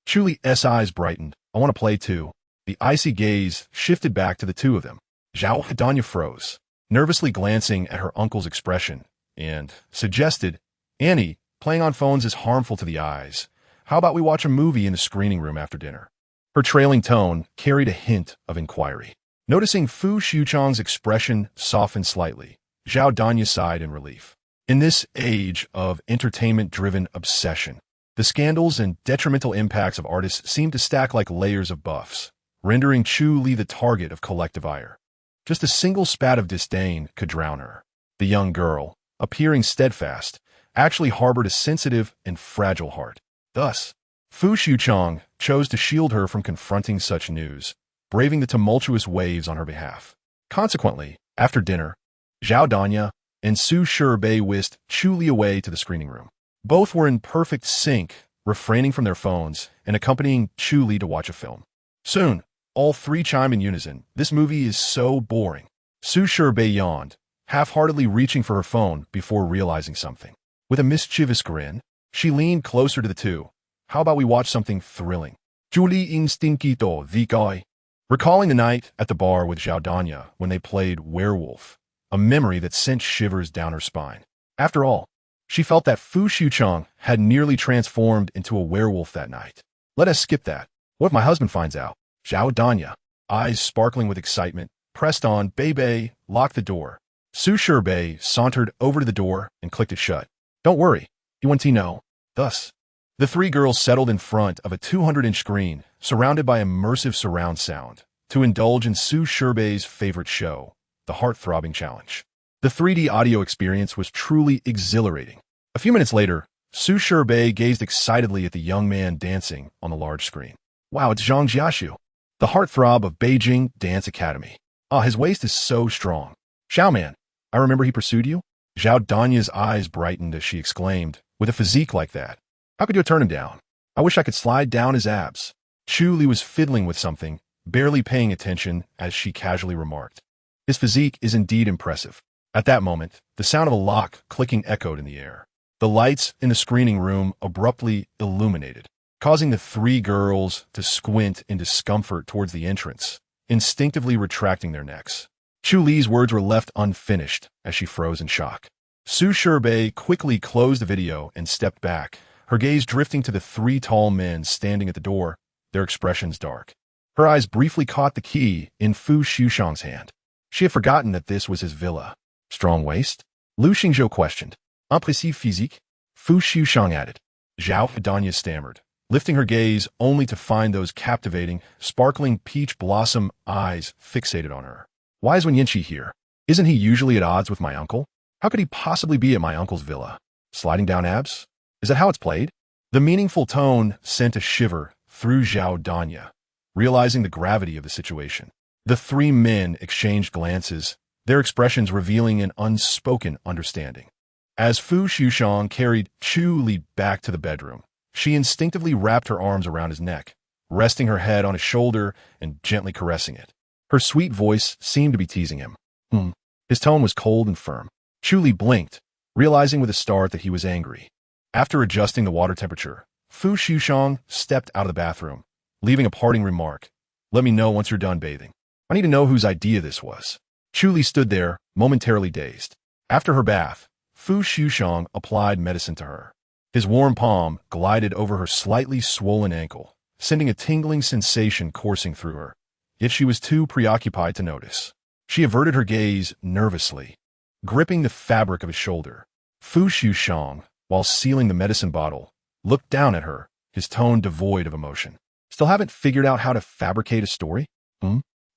Chu Li's eyes brightened. I want to play too. The icy gaze shifted back to the two of them. Zhao Danya froze, nervously glancing at her uncle's expression, and suggested, Annie, playing on phones is harmful to the eyes. How about we watch a movie in the screening room after dinner? Her trailing tone carried a hint of inquiry. Noticing Fu Xiuchang's expression soften slightly, Zhao Danya sighed in relief. In this age of entertainment-driven obsession, the scandals and detrimental impacts of artists seem to stack like layers of buffs, rendering Chu Li the target of collective ire. Just a single spat of disdain could drown her. The young girl, appearing steadfast, actually harbored a sensitive and fragile heart. Thus, Fu Xiuchang chose to shield her from confronting such news, braving the tumultuous waves on her behalf. Consequently, after dinner, Zhao Danya and Su Shibei whisked Chu Li away to the screening room. Both were in perfect sync, refraining from their phones and accompanying Chu Li to watch a film. Soon, all three chimed in unison, this movie is so boring. Su Shibei yawned, half-heartedly reaching for her phone before realizing something. With a mischievous grin, she leaned closer to the two. How about we watch something thrilling? Julie Instinquito, the guy. Recalling the night at the bar with Zhao Danya when they played Werewolf, a memory that sent shivers down her spine. After all, she felt that Fu Liujie had nearly transformed into a werewolf that night. Let us skip that. What if my husband finds out? Zhao Danya, eyes sparkling with excitement, pressed on, Bei, lock the door. Su Shibei sauntered over to the door and clicked it shut. Don't worry, he won't know. Thus, the three girls settled in front of a 200-inch screen, surrounded by immersive surround sound, to indulge in Su Shibei's favorite show, the heart-throbbing challenge. The 3D audio experience was truly exhilarating. A few minutes later, Su Shibei gazed excitedly at the young man dancing on the large screen. Wow, it's Zhang Jiaxu, the heartthrob of Beijing Dance Academy. Ah, his waist is so strong. Xiao man, I remember he pursued you? Zhao Danya's eyes brightened as she exclaimed, with a physique like that. How could you turn him down? I wish I could slide down his abs. Chu Li was fiddling with something, barely paying attention as she casually remarked. His physique is indeed impressive. At that moment, the sound of a lock clicking echoed in the air. The lights in the screening room abruptly illuminated, causing the three girls to squint in discomfort towards the entrance, instinctively retracting their necks. Chu Li's words were left unfinished as she froze in shock. Su Shibei quickly closed the video and stepped back, her gaze drifting to the three tall men standing at the door, their expressions dark. Her eyes briefly caught the key in Fu Liujie's hand. She had forgotten that this was his villa. Strong waist? Lu Xingzhou questioned. Impressive physique? Fu Liujie added. Zhao Danya stammered, lifting her gaze only to find those captivating, sparkling peach blossom eyes fixated on her. Why is Wenyanqi here? Isn't he usually at odds with my uncle? How could he possibly be at my uncle's villa? Sliding down abs? Is that how it's played? The meaningful tone sent a shiver through Zhao Danya, realizing the gravity of the situation. The three men exchanged glances, their expressions revealing an unspoken understanding. As Fu Liujie carried Chu Li back to the bedroom, she instinctively wrapped her arms around his neck, resting her head on his shoulder and gently caressing it. Her sweet voice seemed to be teasing him. His tone was cold and firm. Chu Li blinked, realizing with a start that he was angry. After adjusting the water temperature, Fu Liujie stepped out of the bathroom, leaving a parting remark. Let me know once you're done bathing. I need to know whose idea this was. Chu Li stood there, momentarily dazed. After her bath, Fu Liujie applied medicine to her. His warm palm glided over her slightly swollen ankle, sending a tingling sensation coursing through her. Yet she was too preoccupied to notice. She averted her gaze nervously, gripping the fabric of his shoulder. Fu Liujie, while sealing the medicine bottle, looked down at her, his tone devoid of emotion. Still haven't figured out how to fabricate a story?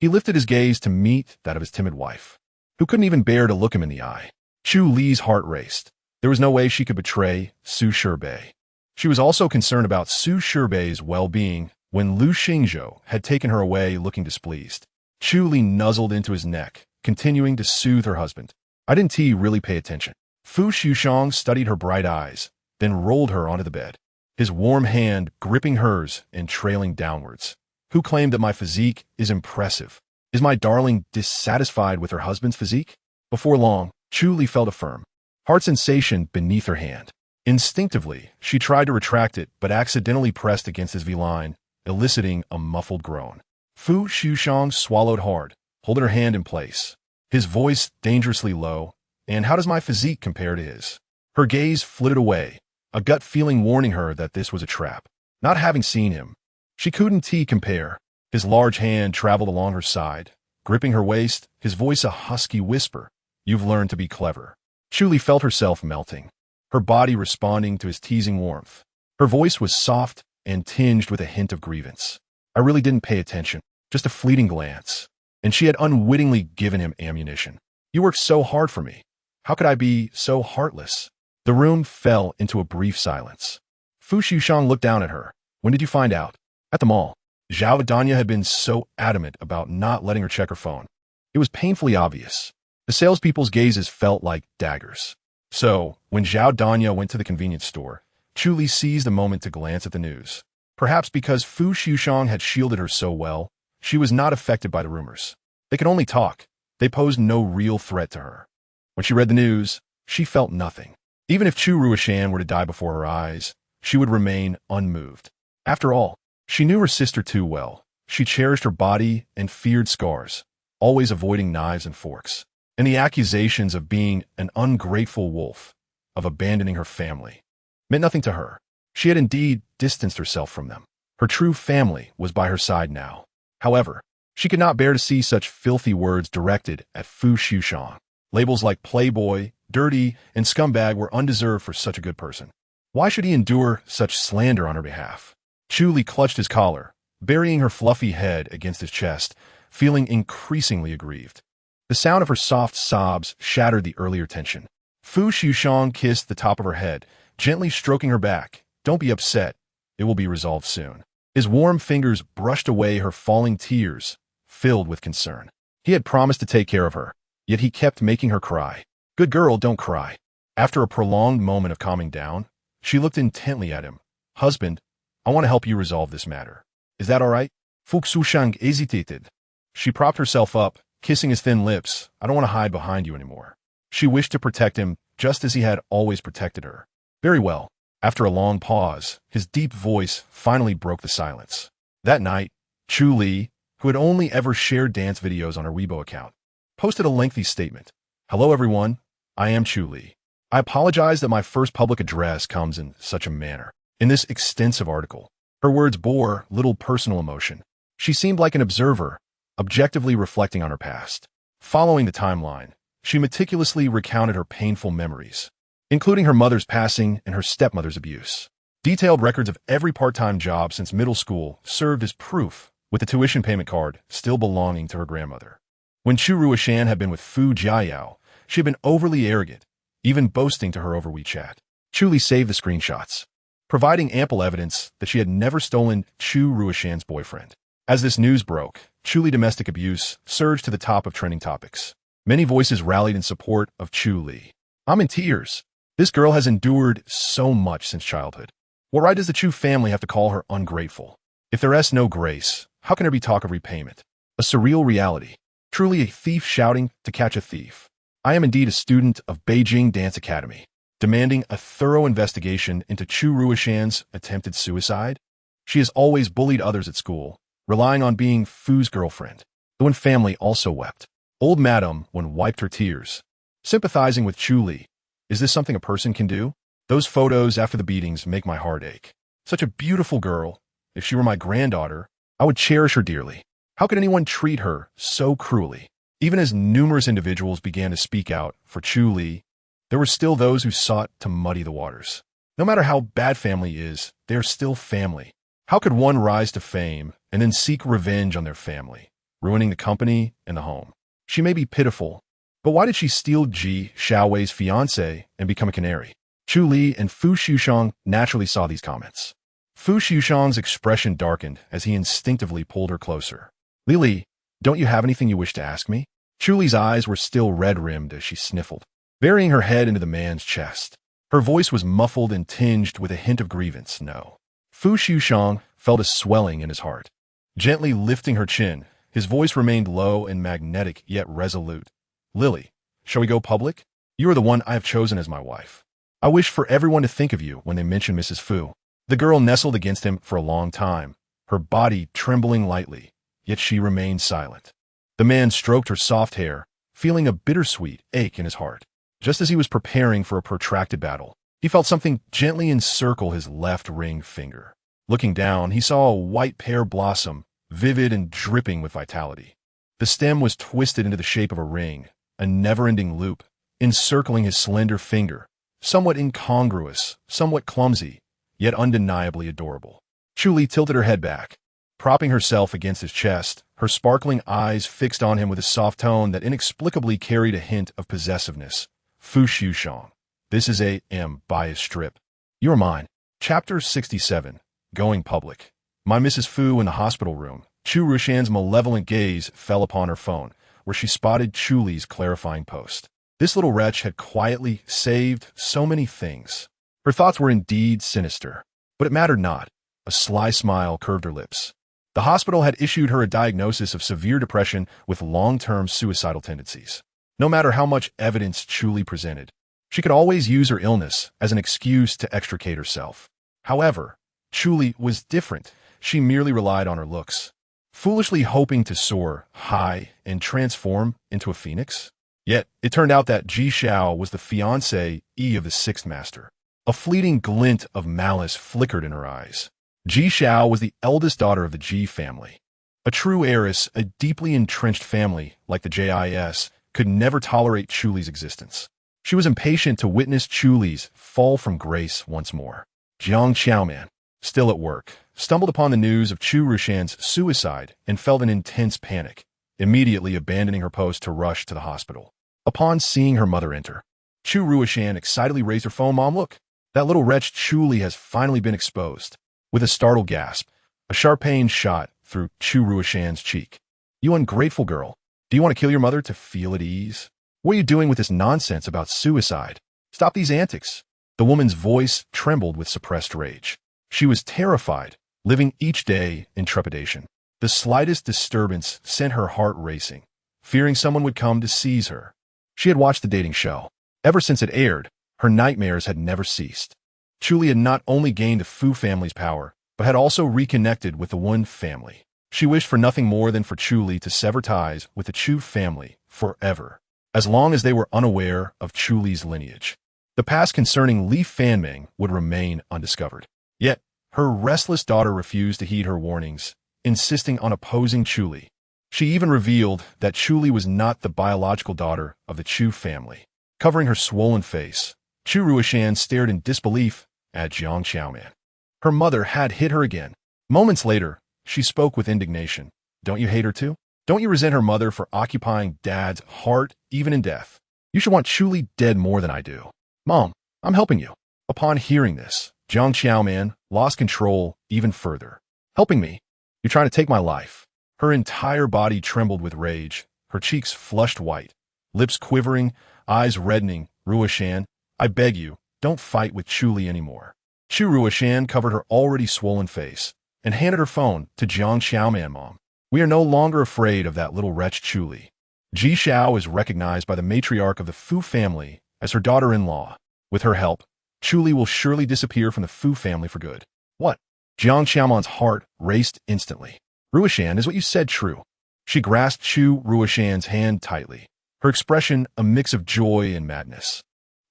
He lifted his gaze to meet that of his timid wife, who couldn't even bear to look him in the eye. Chu Li's heart raced. There was no way she could betray Su Shibei. She was also concerned about Su Shibei's well-being when Lu Xingzhou had taken her away looking displeased. Chu Li nuzzled into his neck, continuing to soothe her husband. I didn't really pay attention. Fu Liujie studied her bright eyes, then rolled her onto the bed, his warm hand gripping hers and trailing downwards. Who claimed that my physique is impressive? Is my darling dissatisfied with her husband's physique? Before long, Chu Li felt a firm heart sensation beneath her hand. Instinctively, she tried to retract it, but accidentally pressed against his V-line, eliciting a muffled groan. Fu Liujie swallowed hard, holding her hand in place, his voice dangerously low. And how does my physique compare to his? Her gaze flitted away, a gut feeling warning her that this was a trap. Not having seen him, she couldn't compare. His large hand traveled along her side, gripping her waist, his voice a husky whisper. You've learned to be clever. Chu Li felt herself melting, her body responding to his teasing warmth. Her voice was soft and tinged with a hint of grievance. I really didn't pay attention, just a fleeting glance. And she had unwittingly given him ammunition. You worked so hard for me. How could I be so heartless? The room fell into a brief silence. Fu Liujie looked down at her. When did you find out? At the mall. Zhao Danya had been so adamant about not letting her check her phone. It was painfully obvious. The salespeople's gazes felt like daggers. So, when Zhao Danya went to the convenience store, Chu Li seized a moment to glance at the news. Perhaps because Fu Liujie had shielded her so well, she was not affected by the rumors. They could only talk. They posed no real threat to her. When she read the news, she felt nothing. Even if Chu Ruishan were to die before her eyes, she would remain unmoved. After all, she knew her sister too well. She cherished her body and feared scars, always avoiding knives and forks. and the accusations of being an ungrateful wolf, of abandoning her family, meant nothing to her. She had indeed distanced herself from them. Her true family was by her side now. However, she could not bear to see such filthy words directed at Fu Liujie. Labels like playboy, dirty, and scumbag were undeserved for such a good person. Why should he endure such slander on her behalf? Chu Li clutched his collar, burying her fluffy head against his chest, feeling increasingly aggrieved. The sound of her soft sobs shattered the earlier tension. Fu Liujie kissed the top of her head, gently stroking her back. Don't be upset. It will be resolved soon. His warm fingers brushed away her falling tears, filled with concern. He had promised to take care of her, yet he kept making her cry. Good girl, don't cry. After a prolonged moment of calming down, she looked intently at him. Husband, I want to help you resolve this matter. Is that all right? Fu Liujie hesitated. She propped herself up, kissing his thin lips. I don't want to hide behind you anymore. She wished to protect him just as he had always protected her. Very well. After a long pause, his deep voice finally broke the silence. That night, Chu Li, who had only ever shared dance videos on her Weibo account, posted a lengthy statement. Hello everyone, I am Chu Li. I apologize that my first public address comes in such a manner. In this extensive article, her words bore little personal emotion. She seemed like an observer, objectively reflecting on her past. Following the timeline, she meticulously recounted her painful memories, including her mother's passing and her stepmother's abuse. Detailed records of every part-time job since middle school served as proof, with the tuition payment card still belonging to her grandmother. When Chu Liujie had been with Fu Liujie, she had been overly arrogant, even boasting to her over WeChat. Chu Li saved the screenshots, providing ample evidence that she had never stolen Chu Liujie's boyfriend. As this news broke, Chu Li domestic abuse surged to the top of trending topics. Many voices rallied in support of Chu Li. I'm in tears. This girl has endured so much since childhood. What right does the Chu family have to call her ungrateful? If there is no grace, how can there be talk of repayment? A surreal reality. Truly a thief shouting to catch a thief. I am indeed a student of Beijing Dance Academy, demanding a thorough investigation into Chu Liujie's attempted suicide. She has always bullied others at school, relying on being Fu's girlfriend. The Wen family also wept. Old Madame Wen wiped her tears, sympathizing with Chu Li. Is this something a person can do? Those photos after the beatings make my heart ache. Such a beautiful girl. If she were my granddaughter, I would cherish her dearly. How could anyone treat her so cruelly? Even as numerous individuals began to speak out for Chu Li, there were still those who sought to muddy the waters. No matter how bad family is, they are still family. How could one rise to fame and then seek revenge on their family, ruining the company and the home? She may be pitiful, but why did she steal Ji Xiaowei's fiancé and become a canary? Chu Li and Fu Liujie naturally saw these comments. Fu Liujie's expression darkened as he instinctively pulled her closer. Lili, don't you have anything you wish to ask me? Chu Li's eyes were still red-rimmed as she sniffled, burying her head into the man's chest. Her voice was muffled and tinged with a hint of grievance. No. Fu Liujie felt a swelling in his heart. Gently lifting her chin, his voice remained low and magnetic yet resolute. Lily, shall we go public? You are the one I have chosen as my wife. I wish for everyone to think of you when they mention Mrs. Fu. The girl nestled against him for a long time, her body trembling lightly, yet she remained silent. The man stroked her soft hair, feeling a bittersweet ache in his heart. Just as he was preparing for a protracted battle, he felt something gently encircle his left ring finger. Looking down, he saw a white pear blossom, vivid and dripping with vitality. The stem was twisted into the shape of a ring, a never-ending loop, encircling his slender finger, somewhat incongruous, somewhat clumsy, yet undeniably adorable. Chu Li tilted her head back, propping herself against his chest, her sparkling eyes fixed on him with a soft tone that inexplicably carried a hint of possessiveness. Fu Liujie, this is a biased strip. You are mine. Chapter 67. Going public. My Mrs. Fu in the hospital room. Chu Liujie's malevolent gaze fell upon her phone, where she spotted Chu Li's clarifying post. This little wretch had quietly saved so many things. Her thoughts were indeed sinister, but it mattered not. A sly smile curved her lips. The hospital had issued her a diagnosis of severe depression with long-term suicidal tendencies. No matter how much evidence Chu Li presented, she could always use her illness as an excuse to extricate herself. However, Chu Li was different. She merely relied on her looks, foolishly hoping to soar high and transform into a phoenix. Yet, it turned out that Ji Xiao was the fiancée of the sixth master. A fleeting glint of malice flickered in her eyes. Ji Xiao was the eldest daughter of the Ji family. A true heiress, a deeply entrenched family like the JIS, could never tolerate Chu Li's existence. She was impatient to witness Chu Li's fall from grace once more. Jiang Xiaoman, still at work, stumbled upon the news of Chu Rushan's suicide and felt an intense panic, immediately abandoning her post to rush to the hospital. Upon seeing her mother enter, Chu Rushan excitedly raised her phone. "Mom, look, that little wretch Chu Li has finally been exposed." With a startled gasp, a sharp pain shot through Chu Rushan's cheek. "You ungrateful girl. Do you want to kill your mother to feel at ease? What are you doing with this nonsense about suicide? Stop these antics." The woman's voice trembled with suppressed rage. She was terrified, living each day in trepidation. The slightest disturbance sent her heart racing, fearing someone would come to seize her. She had watched the dating show. Ever since it aired, her nightmares had never ceased. Chu Li had not only gained the Fu family's power, but had also reconnected with the Wen family. She wished for nothing more than for Chu Li to sever ties with the Chu family forever, as long as they were unaware of Chu Li's lineage. The past concerning Li Fanming would remain undiscovered. Yet, her restless daughter refused to heed her warnings, insisting on opposing Chu Li. She even revealed that Chu Li was not the biological daughter of the Chu family. Covering her swollen face, Chu Rushan stared in disbelief at Jiang Xiaoman. Her mother had hit her again. Moments later, she spoke with indignation. "Don't you hate her too? Don't you resent her mother for occupying Dad's heart even in death? You should want Chu Li dead more than I do." "Mom, I'm helping you." Upon hearing this, Jiang Xiaoman lost control even further. "Helping me? You're trying to take my life." Her entire body trembled with rage, her cheeks flushed white, lips quivering, eyes reddening. "Rushan, I beg you, don't fight with Chu Li anymore." Chu Rushan covered her already swollen face and handed her phone to Jiang Xiaoman. "Mom, we are no longer afraid of that little wretch Chu Li. Ji Xiao is recognized by the matriarch of the Fu family as her daughter-in-law. With her help, Chu Li will surely disappear from the Fu family for good." "What?" Jiang Xiaoman's heart raced instantly. "Rushan, is what you said true?" She grasped Chu Rushan's hand tightly, her expression a mix of joy and madness.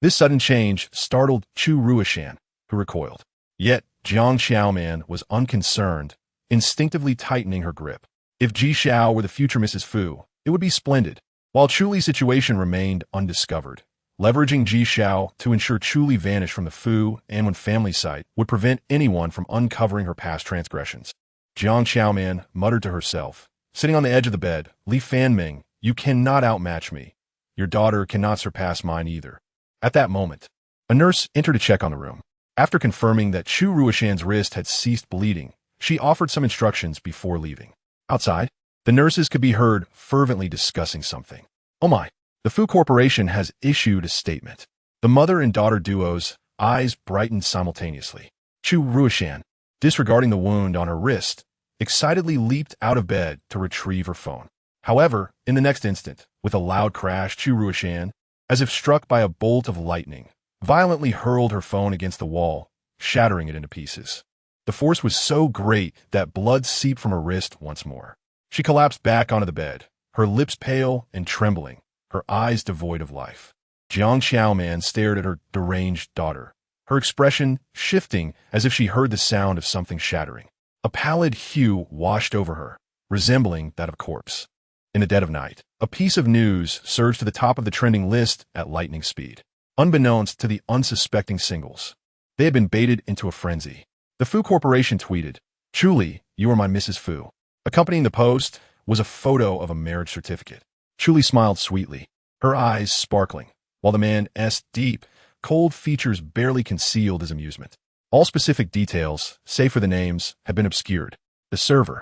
This sudden change startled Chu Rushan, who recoiled. Yet, Jiang Xiaoman was unconcerned, instinctively tightening her grip. If Ji Xiao were the future Mrs. Fu, it would be splendid. While Chu Li's situation remained undiscovered, leveraging Ji Xiao to ensure Chu Li vanished from the Fu and Wen family site would prevent anyone from uncovering her past transgressions. Jiang Xiaoman muttered to herself, sitting on the edge of the bed, "Li Fanming, you cannot outmatch me. Your daughter cannot surpass mine either." At that moment, a nurse entered to check on the room. After confirming that Chu Rushan's wrist had ceased bleeding, she offered some instructions before leaving. Outside, the nurses could be heard fervently discussing something. "Oh my, the Fu Corporation has issued a statement." The mother and daughter duo's eyes brightened simultaneously. Chu Rushan, disregarding the wound on her wrist, excitedly leaped out of bed to retrieve her phone. However, in the next instant, with a loud crash, Chu Rushan, as if struck by a bolt of lightning, violently hurled her phone against the wall, shattering it into pieces. The force was so great that blood seeped from her wrist once more. She collapsed back onto the bed, her lips pale and trembling, her eyes devoid of life. Jiang Xiaoman stared at her deranged daughter, her expression shifting as if she heard the sound of something shattering. A pallid hue washed over her, resembling that of a corpse. In the dead of night, a piece of news surged to the top of the trending list at lightning speed. Unbeknownst to the unsuspecting singles, they had been baited into a frenzy. The Fu Corporation tweeted, "Chu Li, you are my Mrs. Fu." Accompanying the post was a photo of a marriage certificate. Chu Li smiled sweetly, her eyes sparkling, while the man's deep, cold features barely concealed his amusement. All specific details, save for the names, had been obscured. The server,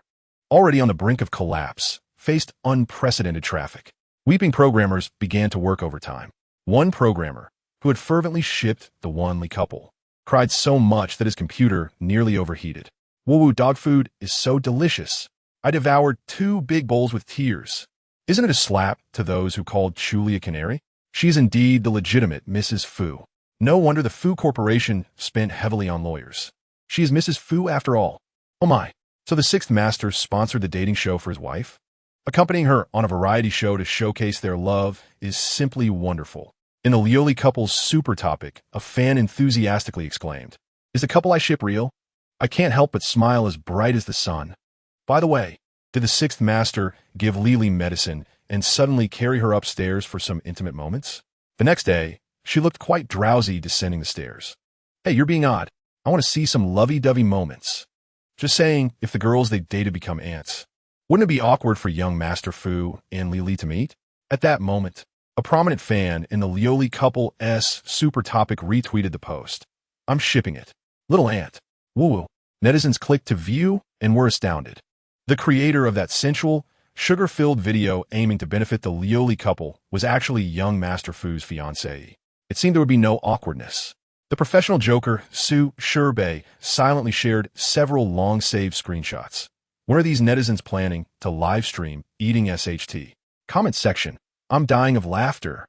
already on the brink of collapse, faced unprecedented traffic. Weeping programmers began to work overtime. One programmer, who had fervently shipped the Wan Li couple, cried so much that his computer nearly overheated. "Woo dog food is so delicious. I devoured 2 big bowls with tears." Isn't it a slap to those who called Chu Li a canary? She is indeed the legitimate Mrs. Fu. No wonder the Fu Corporation spent heavily on lawyers. She is Mrs. Fu after all. Oh my, so the sixth master sponsored the dating show for his wife? Accompanying her on a variety show to showcase their love is simply wonderful. In the Liujie couple's super topic, a fan enthusiastically exclaimed, "Is the couple I ship real? I can't help but smile as bright as the sun." By the way, did the sixth master give Lily medicine and suddenly carry her upstairs for some intimate moments? The next day, she looked quite drowsy descending the stairs. "Hey, you're being odd. I want to see some lovey-dovey moments." Just saying, if the girls they dated become ants. Wouldn't it be awkward for young Master Fu and Lily to meet? At that moment, a prominent fan in the Liujie couple's super topic retweeted the post. "I'm shipping it. Little ant. Woo-woo." Netizens clicked to view and were astounded. The creator of that sensual, sugar-filled video aiming to benefit the Liujie couple was actually young Master Fu's fiancée. It seemed there would be no awkwardness. The professional joker, Chu Li, silently shared several long-saved screenshots. When are these netizens planning to livestream eating SHT? Comment section. I'm dying of laughter.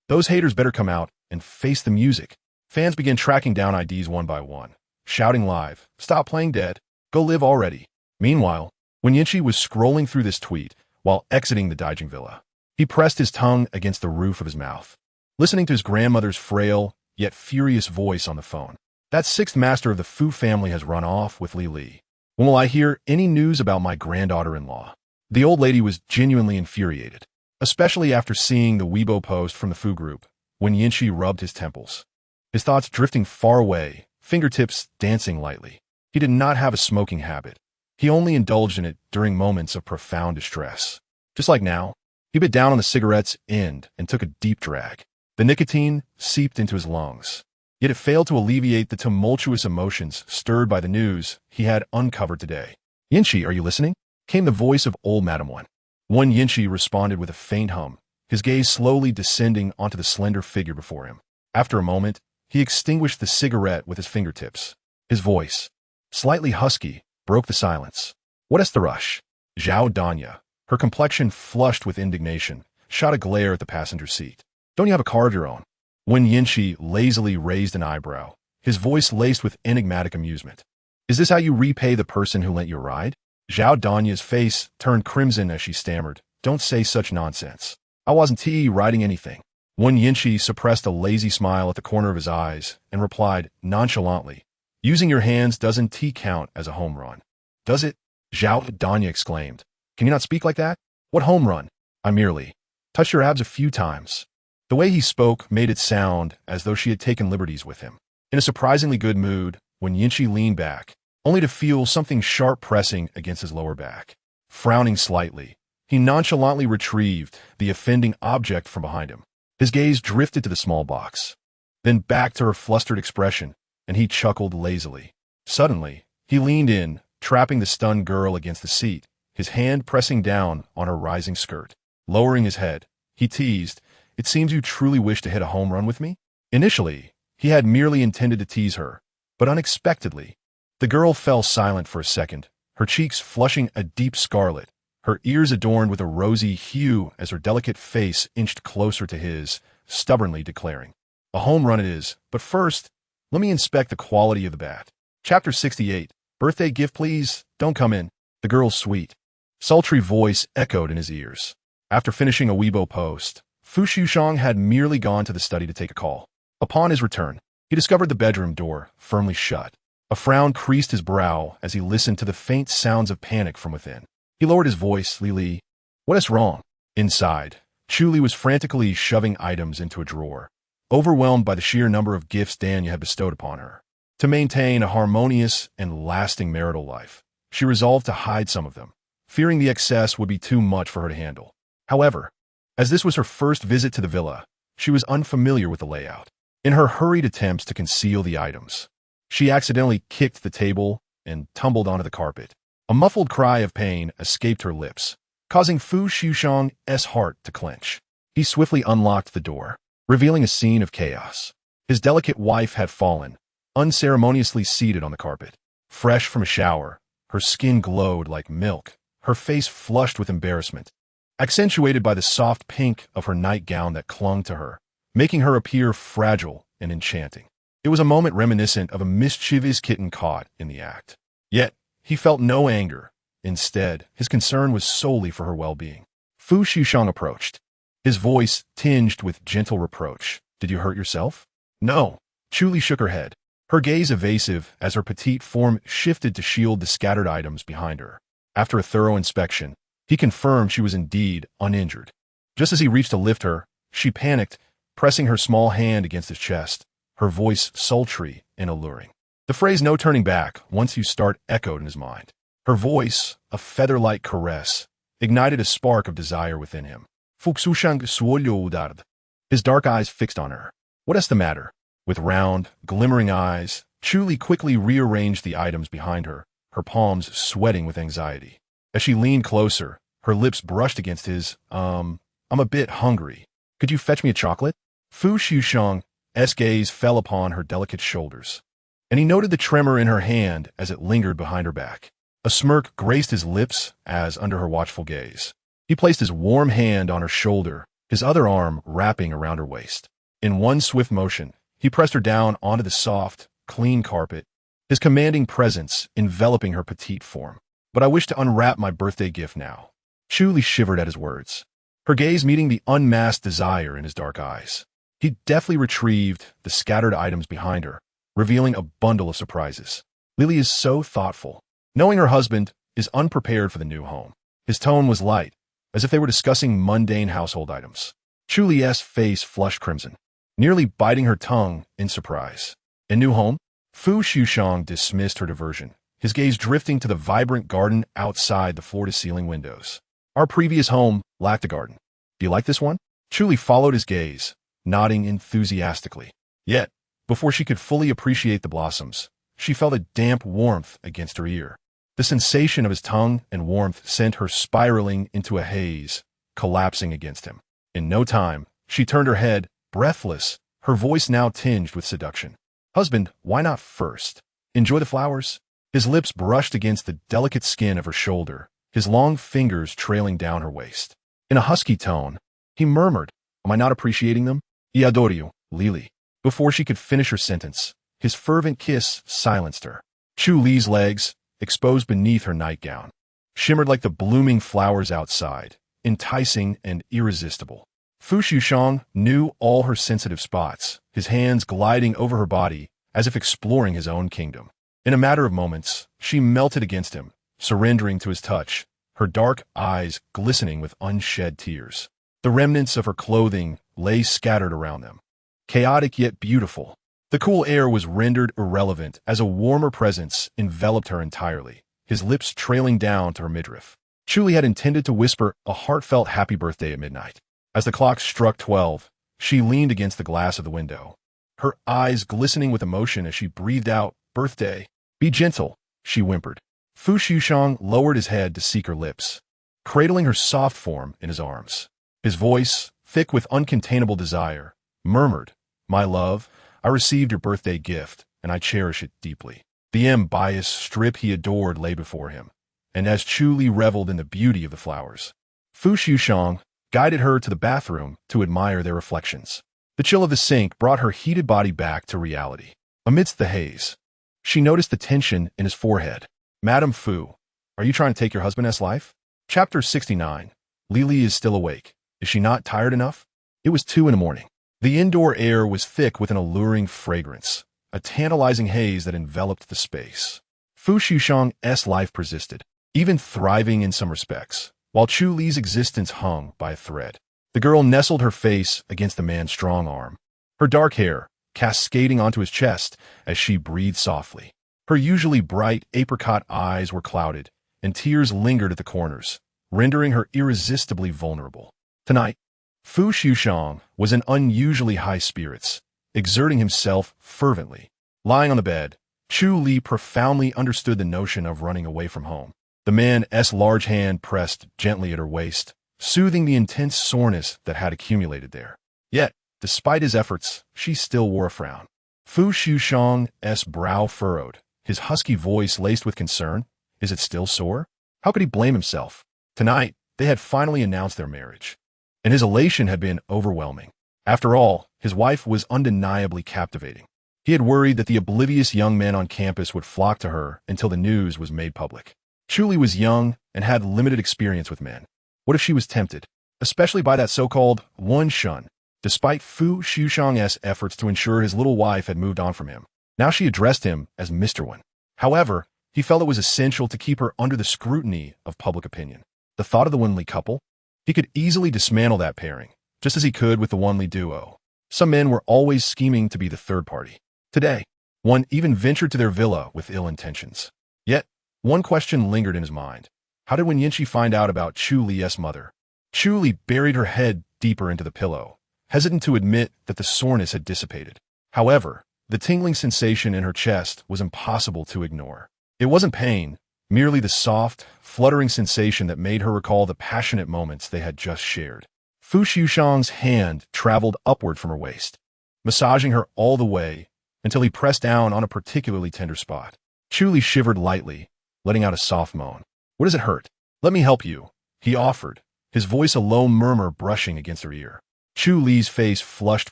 Those haters better come out and face the music. Fans began tracking down IDs one by one, shouting live, "Stop playing dead. Go live already." Meanwhile, when Yinchi was scrolling through this tweet while exiting the Daijing villa, he pressed his tongue against the roof of his mouth, listening to his grandmother's frail yet furious voice on the phone. "That sixth master of the Fu family has run off with Li. When will I hear any news about my granddaughter-in-law?" The old lady was genuinely infuriated, especially after seeing the Weibo post from the Fu group, when Yinchi rubbed his temples, his thoughts drifting far away, fingertips dancing lightly. He did not have a smoking habit. He only indulged in it during moments of profound distress. Just like now, he bit down on the cigarette's end and took a deep drag. The nicotine seeped into his lungs. Yet it failed to alleviate the tumultuous emotions stirred by the news he had uncovered today. "Yinchi, are you listening?" came the voice of old Madam One. One Yinchi responded with a faint hum, his gaze slowly descending onto the slender figure before him. After a moment, he extinguished the cigarette with his fingertips. His voice, slightly husky, broke the silence. "What is the rush?" Zhao Danya, her complexion flushed with indignation, shot a glare at the passenger seat. "Don't you have a car of your own?" When Yinchi lazily raised an eyebrow, his voice laced with enigmatic amusement. "Is this how you repay the person who lent you a ride?" Zhao Danya's face turned crimson as she stammered, "Don't say such nonsense. I wasn't riding anything." When Yinchi suppressed a lazy smile at the corner of his eyes and replied nonchalantly, "Using your hands doesn't count as a home run, does it?" Zhao Danya exclaimed, "Can you not speak like that? What home run? I merely touched your abs a few times." The way he spoke made it sound as though she had taken liberties with him. In a surprisingly good mood, when Yinchi leaned back, only to feel something sharp pressing against his lower back. Frowning slightly, he nonchalantly retrieved the offending object from behind him. His gaze drifted to the small box, then back to her flustered expression, and he chuckled lazily. Suddenly, he leaned in, trapping the stunned girl against the seat, his hand pressing down on her rising skirt. Lowering his head, he teased, "It seems you truly wish to hit a home run with me?" Initially, he had merely intended to tease her, but unexpectedly, the girl fell silent for a second, her cheeks flushing a deep scarlet, her ears adorned with a rosy hue as her delicate face inched closer to his, stubbornly declaring, "A home run it is, but first, let me inspect the quality of the bat." Chapter 68, "Birthday gift please, don't come in." The girl's sweet, sultry voice echoed in his ears. After finishing a Weibo post, Fu Liujie had merely gone to the study to take a call. Upon his return, he discovered the bedroom door firmly shut. A frown creased his brow as he listened to the faint sounds of panic from within. He lowered his voice, "Lili, what is wrong?" Inside, Chu Li was frantically shoving items into a drawer, overwhelmed by the sheer number of gifts Danya had bestowed upon her. To maintain a harmonious and lasting marital life, she resolved to hide some of them, fearing the excess would be too much for her to handle. However, as this was her first visit to the villa, she was unfamiliar with the layout. In her hurried attempts to conceal the items, she accidentally kicked the table and tumbled onto the carpet. A muffled cry of pain escaped her lips, causing Fu Liujie's heart to clench. He swiftly unlocked the door, revealing a scene of chaos. His delicate wife had fallen, unceremoniously seated on the carpet. Fresh from a shower, her skin glowed like milk, her face flushed with embarrassment, accentuated by the soft pink of her nightgown that clung to her, making her appear fragile and enchanting. It was a moment reminiscent of a mischievous kitten caught in the act. Yet, he felt no anger. Instead, his concern was solely for her well-being. Fu Liujie approached, his voice tinged with gentle reproach. Did you hurt yourself? No. Chu Li shook her head, her gaze evasive as her petite form shifted to shield the scattered items behind her. After a thorough inspection, he confirmed she was indeed uninjured. Just as he reached to lift her, she panicked, pressing her small hand against his chest, her voice sultry and alluring. The phrase "no turning back" once you start echoed in his mind. Her voice, a feather-like caress, ignited a spark of desire within him. Fu Liujie, his dark eyes fixed on her. What is the matter? With round, glimmering eyes, Chu Li quickly rearranged the items behind her, her palms sweating with anxiety. As she leaned closer, her lips brushed against his, I'm a bit hungry. Could you fetch me a chocolate? Fu Liujie's gaze fell upon her delicate shoulders, and he noted the tremor in her hand as it lingered behind her back. A smirk graced his lips as, under her watchful gaze, he placed his warm hand on her shoulder, his other arm wrapping around her waist. In one swift motion, he pressed her down onto the soft, clean carpet, his commanding presence enveloping her petite form. But I wish to unwrap my birthday gift now. Chu Li shivered at his words, her gaze meeting the unmasked desire in his dark eyes. He deftly retrieved the scattered items behind her, revealing a bundle of surprises. Lily is so thoughtful, knowing her husband is unprepared for the new home. His tone was light, as if they were discussing mundane household items. Chu Li's face flushed crimson, nearly biting her tongue in surprise. A new home? Fu Liujie dismissed her diversion, his gaze drifting to the vibrant garden outside the floor-to-ceiling windows. Our previous home lacked a garden. Do you like this one? Chu Li followed his gaze, nodding enthusiastically. Yet, before she could fully appreciate the blossoms, she felt a damp warmth against her ear. The sensation of his tongue and warmth sent her spiraling into a haze, collapsing against him. In no time, she turned her head, breathless, her voice now tinged with seduction. Husband, why not first? Enjoy the flowers? His lips brushed against the delicate skin of her shoulder, his long fingers trailing down her waist. In a husky tone, he murmured, Am I not appreciating them? I adoro you, Lily. Before she could finish her sentence, his fervent kiss silenced her. Chu Li's legs, exposed beneath her nightgown, shimmered like the blooming flowers outside, enticing and irresistible. Fu Liujie knew all her sensitive spots, his hands gliding over her body as if exploring his own kingdom. In a matter of moments, she melted against him, surrendering to his touch, her dark eyes glistening with unshed tears. The remnants of her clothing lay scattered around them, chaotic yet beautiful. The cool air was rendered irrelevant as a warmer presence enveloped her entirely, his lips trailing down to her midriff. Chu Li had intended to whisper a heartfelt happy birthday at midnight. As the clock struck 12, she leaned against the glass of the window, her eyes glistening with emotion as she breathed out, Birthday. Be gentle, she whimpered. Fu Liujie lowered his head to seek her lips, cradling her soft form in his arms. His voice, thick with uncontainable desire, murmured, My love, I received your birthday gift, and I cherish it deeply. The ambitious strip he adored lay before him, and as Chu Li reveled in the beauty of the flowers, Fu Liujie guided her to the bathroom to admire their reflections. The chill of the sink brought her heated body back to reality. Amidst the haze, she noticed the tension in his forehead. Madame Fu, are you trying to take your husband's life? Chapter 69. Lily is still awake. Is she not tired enough? It was 2 a.m. The indoor air was thick with an alluring fragrance, a tantalizing haze that enveloped the space. Fu Liujie's life persisted, even thriving in some respects, while Chu Li's existence hung by a thread. The girl nestled her face against the man's strong arm, her dark hair cascading onto his chest as she breathed softly. Her usually bright apricot eyes were clouded, and tears lingered at the corners, rendering her irresistibly vulnerable. Tonight, Fu Liujie was in unusually high spirits, exerting himself fervently. Lying on the bed, Chu Li profoundly understood the notion of running away from home. The man's large hand pressed gently at her waist, soothing the intense soreness that had accumulated there. Yet, despite his efforts, she still wore a frown. Fu Liujie's brow furrowed, his husky voice laced with concern. Is it still sore? How could he blame himself? Tonight, they had finally announced their marriage, and his elation had been overwhelming. After all, his wife was undeniably captivating. He had worried that the oblivious young men on campus would flock to her until the news was made public. Chu Li was young and had limited experience with men. What if she was tempted? especially by that so-called one shun. Despite Fu Liujie's efforts to ensure his little wife had moved on from him, now she addressed him as Mr. Wen. However, he felt it was essential to keep her under the scrutiny of public opinion. The thought of the Wen Li couple? He could easily dismantle that pairing, just as he could with the Wen Li duo. Some men were always scheming to be the third party. Today, one even ventured to their villa with ill intentions. Yet, one question lingered in his mind. How did Wen Yinxi find out about Chu Li's mother? Chu Li buried her head deeper into the pillow, hesitant to admit that the soreness had dissipated. However, the tingling sensation in her chest was impossible to ignore. It wasn't pain, merely the soft, fluttering sensation that made her recall the passionate moments they had just shared. Fu Liujie's hand traveled upward from her waist, massaging her all the way until he pressed down on a particularly tender spot. Chu Li shivered lightly, letting out a soft moan. "What does it hurt? Let me help you," he offered, his voice a low murmur brushing against her ear. Chu Li's face flushed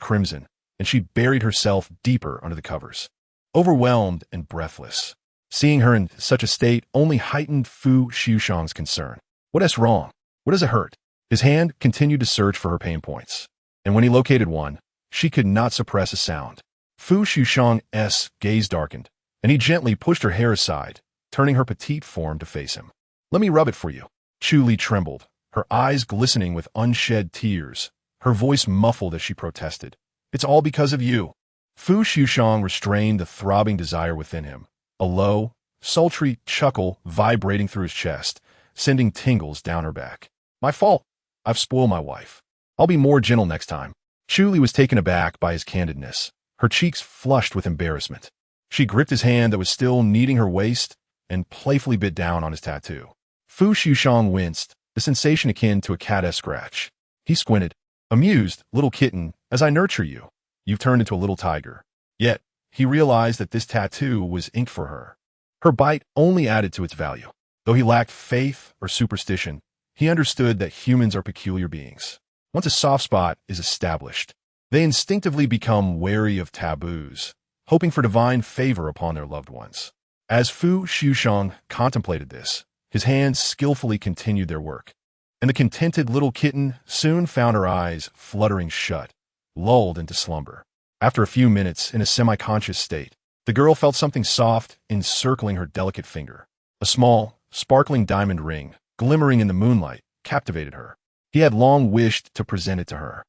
crimson, and she buried herself deeper under the covers, overwhelmed and breathless. Seeing her in such a state only heightened Fu Liujie's concern. "What is wrong? What does it hurt?" His hand continued to search for her pain points, and when he located one, she could not suppress a sound. Fu Liujie's gaze darkened, and he gently pushed her hair aside, turning her petite form to face him. "Let me rub it for you." Chu Li trembled, her eyes glistening with unshed tears, her voice muffled as she protested. "It's all because of you." Fu Liujie restrained the throbbing desire within him, a low, sultry chuckle vibrating through his chest, sending tingles down her back. "My fault. I've spoiled my wife. I'll be more gentle next time." Chu Li was taken aback by his candidness, her cheeks flushed with embarrassment. She gripped his hand that was still kneading her waist and playfully bit down on his tattoo. Fu Liujie winced, the sensation akin to a cat scratch. He squinted. "Amused, little kitten, as I nurture you, you've turned into a little tiger." Yet, he realized that this tattoo was ink for her. Her bite only added to its value. Though he lacked faith or superstition, he understood that humans are peculiar beings. Once a soft spot is established, they instinctively become wary of taboos, hoping for divine favor upon their loved ones. As Fu Liujie contemplated this, his hands skillfully continued their work, and the contented little kitten soon found her eyes fluttering shut, lulled into slumber. After a few minutes in a semi-conscious state, the girl felt something soft encircling her delicate finger. A small, sparkling diamond ring, glimmering in the moonlight, captivated her. He had long wished to present it to her,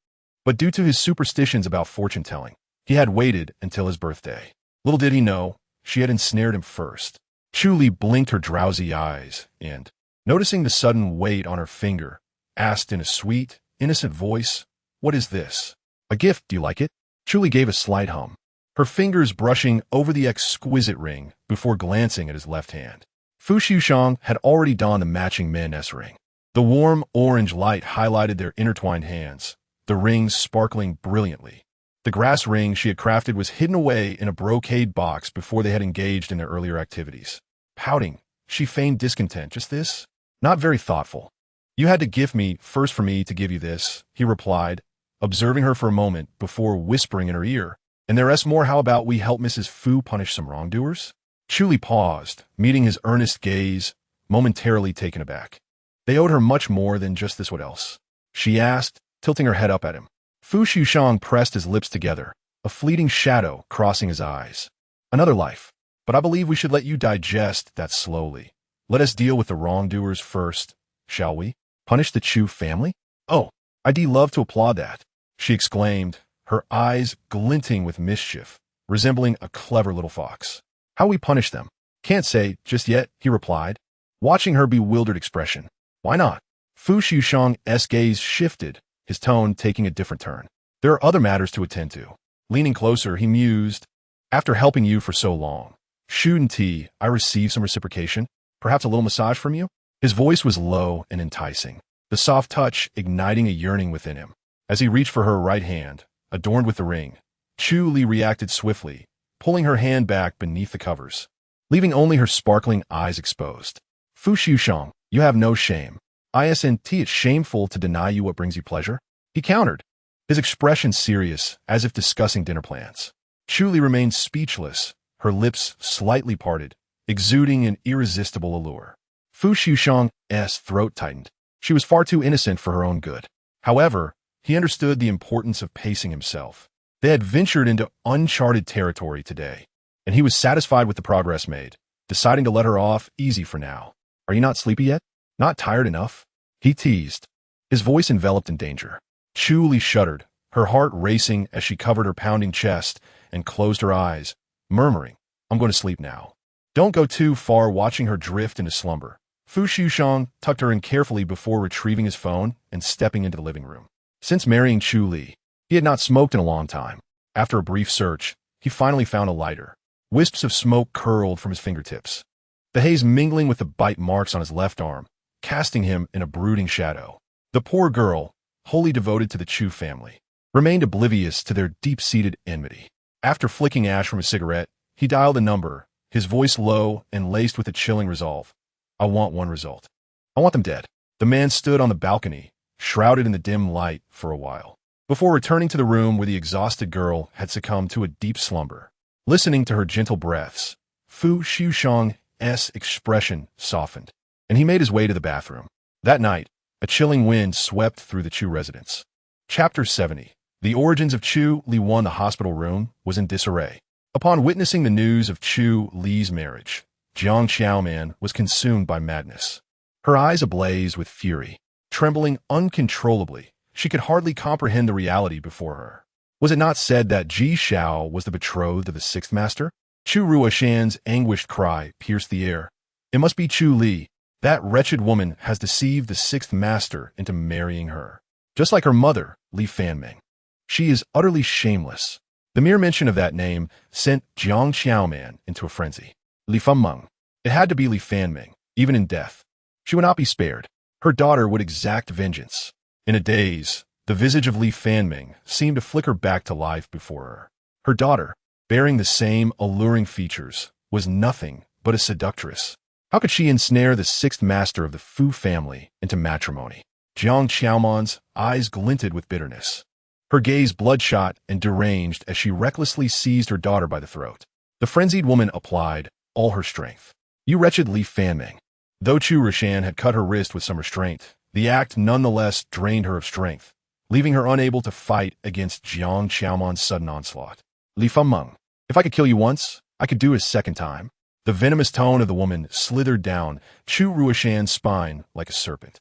but due to his superstitions about fortune-telling, he had waited until his birthday. Little did he know, she had ensnared him first. Chu Li blinked her drowsy eyes and, noticing the sudden weight on her finger, asked in a sweet, innocent voice, "What is this?" "A gift, do you like it?" Chu Li gave a slight hum, her fingers brushing over the exquisite ring before glancing at his left hand. Fu Liujie had already donned the matching men's ring. The warm orange light highlighted their intertwined hands, the rings sparkling brilliantly. The grass ring she had crafted was hidden away in a brocade box before they had engaged in their earlier activities. Pouting, she feigned discontent. "Just this? Not very thoughtful." "You had to gift me first for me to give you this," he replied, observing her for a moment before whispering in her ear, "And there is more. How about we help Mrs. Fu punish some wrongdoers?" Chu Li paused, meeting his earnest gaze, momentarily taken aback. They owed her much more than just this. "What else?" she asked, tilting her head up at him. Fu Liujie pressed his lips together, a fleeting shadow crossing his eyes. "Another life. But I believe we should let you digest that slowly. Let us deal with the wrongdoers first, shall we? Punish the Chu family?" "Oh, I'd love to applaud that," she exclaimed, her eyes glinting with mischief, resembling a clever little fox. "How we punish them?" "Can't say just yet," he replied, watching her bewildered expression. "Why not?" Fu Liujie's gaze shifted, his tone taking a different turn. "There are other matters to attend to." Leaning closer, he mused, "After helping you for so long, shouldn't I receive some reciprocation? Perhaps a little massage from you?" His voice was low and enticing, the soft touch igniting a yearning within him. As he reached for her right hand, adorned with the ring, Chu Li reacted swiftly, pulling her hand back beneath the covers, leaving only her sparkling eyes exposed. "Fu Liujie, you have no shame. Isn't it shameful to deny you what brings you pleasure?" he countered, his expression serious, as if discussing dinner plans. Chu Li remained speechless, her lips slightly parted, exuding an irresistible allure. Fu Liujie's throat tightened. She was far too innocent for her own good. However, he understood the importance of pacing himself. They had ventured into uncharted territory today, and he was satisfied with the progress made, deciding to let her off easy for now. "Are you not sleepy yet? Not tired enough?" he teased, his voice enveloped in danger. Chu Li shuddered, her heart racing as she covered her pounding chest and closed her eyes, murmuring, "I'm going to sleep now." "Don't go too far," watching her drift into slumber. Fu Liujie tucked her in carefully before retrieving his phone and stepping into the living room. Since marrying Chu Li, he had not smoked in a long time. After a brief search, he finally found a lighter. Wisps of smoke curled from his fingertips, the haze mingling with the bite marks on his left arm, casting him in a brooding shadow. The poor girl, wholly devoted to the Chu family, remained oblivious to their deep-seated enmity. After flicking ash from his cigarette, he dialed a number, his voice low and laced with a chilling resolve. "I want one result. I want them dead." The man stood on the balcony, shrouded in the dim light, for a while, before returning to the room where the exhausted girl had succumbed to a deep slumber. Listening to her gentle breaths, Fu Liujie's expression softened, and he made his way to the bathroom. That night, a chilling wind swept through the Chu residence. Chapter 70. The origins of Chu Li. The hospital room was in disarray. Upon witnessing the news of Chu Li's marriage, Jiang Xiaoman was consumed by madness. Her eyes ablaze with fury. Trembling uncontrollably, she could hardly comprehend the reality before her. Was it not said that Ji Xiao was the betrothed of the sixth master? Chu Ruoshan's anguished cry pierced the air. "It must be Chu Li. That wretched woman has deceived the sixth master into marrying her. Just like her mother, Li Fanming. She is utterly shameless." The mere mention of that name sent Jiang Xiaoman into a frenzy. Li Fanming. It had to be Li Fanming, even in death. She would not be spared. Her daughter would exact vengeance. In a daze, the visage of Li Fanming seemed to flicker back to life before her. Her daughter, bearing the same alluring features, was nothing but a seductress. How could she ensnare the sixth master of the Fu family into matrimony? Jiang Xiaoman's eyes glinted with bitterness, her gaze bloodshot and deranged as she recklessly seized her daughter by the throat. The frenzied woman applied all her strength. "You wretched Li Fanming." Though Chu Ruoshan had cut her wrist with some restraint, the act nonetheless drained her of strength, leaving her unable to fight against Jiang Xiaoman's sudden onslaught. "Li Fanming, if I could kill you once, I could do it a second time." The venomous tone of the woman slithered down Chu Ruoshan's spine like a serpent.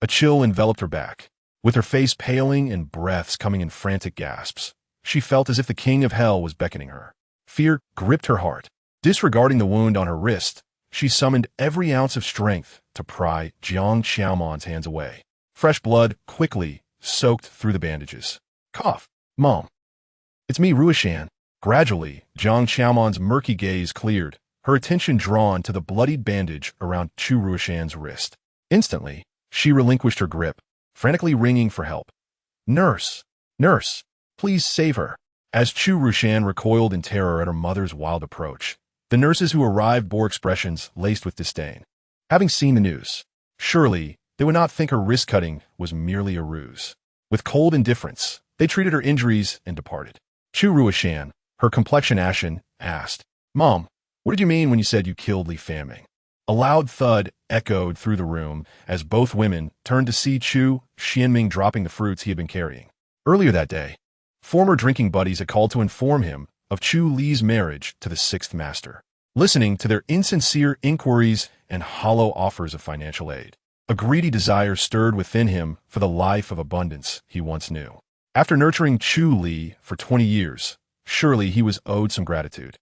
A chill enveloped her back. With her face paling and breaths coming in frantic gasps, she felt as if the king of hell was beckoning her. Fear gripped her heart. Disregarding the wound on her wrist, she summoned every ounce of strength to pry Jiang Xiaoman's hands away. Fresh blood quickly soaked through the bandages. "Cough, Mom. It's me, Ruoshan." Gradually, Jiang Xiaoman's murky gaze cleared, her attention drawn to the bloodied bandage around Chu Ruoshan's wrist. Instantly, she relinquished her grip, frantically ringing for help. "Nurse! Nurse! Please save her!" As Chu Ruoshan recoiled in terror at her mother's wild approach, the nurses who arrived bore expressions laced with disdain. Having seen the news, surely they would not think her wrist-cutting was merely a ruse. With cold indifference, they treated her injuries and departed. Chu Ruoshan, her complexion ashen, asked, "Mom, what did you mean when you said you killed Li Fanming?" A loud thud echoed through the room as both women turned to see Chu Xianming dropping the fruits he had been carrying. Earlier that day, former drinking buddies had called to inform him of Chu Li's marriage to the sixth master. Listening to their insincere inquiries and hollow offers of financial aid, a greedy desire stirred within him for the life of abundance he once knew. After nurturing Chu Li for 20 years, surely he was owed some gratitude.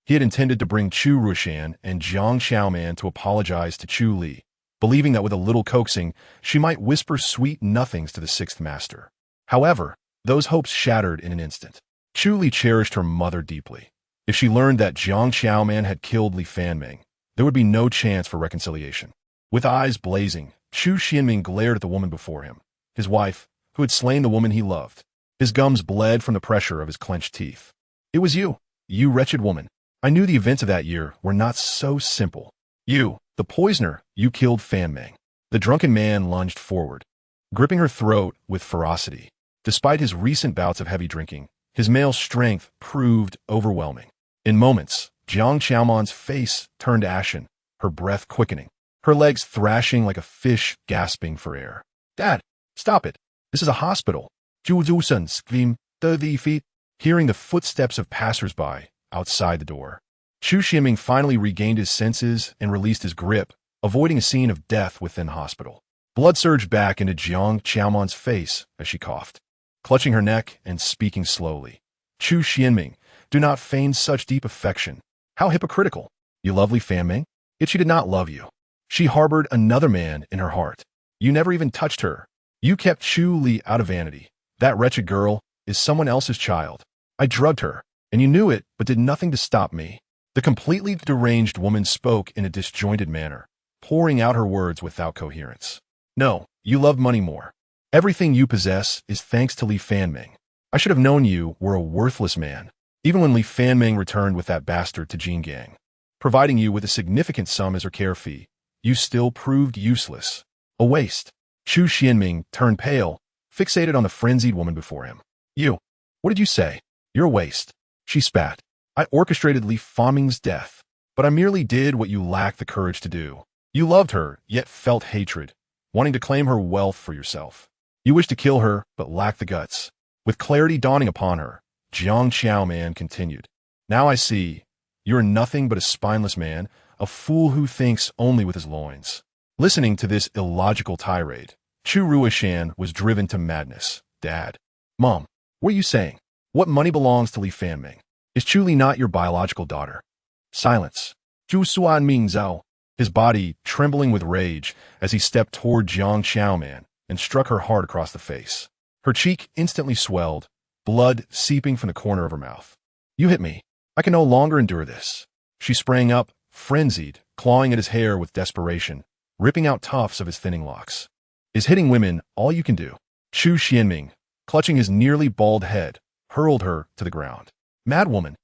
He had intended to bring Chu Ruoshan and Jiang Xiaoman to apologize to Chu Li, believing that with a little coaxing, she might whisper sweet nothings to the sixth master. However, those hopes shattered in an instant. Chu Li cherished her mother deeply. If she learned that Jiang Xiaoman had killed Li Fanming, there would be no chance for reconciliation. With eyes blazing, Chu Xianming glared at the woman before him, his wife, who had slain the woman he loved. His gums bled from the pressure of his clenched teeth. "It was you, you wretched woman. I knew the events of that year were not so simple. You, the poisoner, you killed Fanming." The drunken man lunged forward, gripping her throat with ferocity. Despite his recent bouts of heavy drinking, his male strength proved overwhelming. In moments, Jiang Xiaoman's face turned ashen, her breath quickening, her legs thrashing like a fish gasping for air. "Dad, stop it. This is a hospital. Zhu Zusen screamed 30 feet, hearing the footsteps of passers-by outside the door. Chu Xianming finally regained his senses and released his grip, avoiding a scene of death within the hospital. Blood surged back into Jiang Qiaoman's face as she coughed, clutching her neck and speaking slowly. Chu Xianming, do not feign such deep affection. How hypocritical. You lovely Fanming? Yet she did not love you. She harbored another man in her heart. You never even touched her. You kept Chu Li out of vanity. That wretched girl is someone else's child. I drugged her, and you knew it, but did nothing to stop me. The completely deranged woman spoke in a disjointed manner, pouring out her words without coherence. No, you love money more. Everything you possess is thanks to Li Fanming. I should have known you were a worthless man. Even when Li Fanming returned with that bastard to Jingang, providing you with a significant sum as her care fee, you still proved useless. A waste. Chu Xianming turned pale, fixated on the frenzied woman before him. You. What did you say? You're a waste. She spat. I orchestrated Li Fanming's death, but I merely did what you lacked the courage to do. You loved her, yet felt hatred, wanting to claim her wealth for yourself. You wished to kill her, but lacked the guts. With clarity dawning upon her, Jiang Qiaoman continued. Now I see. You're nothing but a spineless man, a fool who thinks only with his loins. Listening to this illogical tirade, Chu Ruishan was driven to madness. Dad. Mom, what are you saying? What money belongs to Li Fanming? Is Chu Li not your biological daughter? Silence. Zhu Suan Ming Zhao, his body trembling with rage as he stepped toward Jiang Qiaoman and struck her hard across the face. Her cheek instantly swelled, blood seeping from the corner of her mouth. You hit me. I can no longer endure this. She sprang up, frenzied, clawing at his hair with desperation, ripping out tufts of his thinning locks. Is hitting women all you can do? Chu Xianming, clutching his nearly bald head, hurled her to the ground. Mad woman.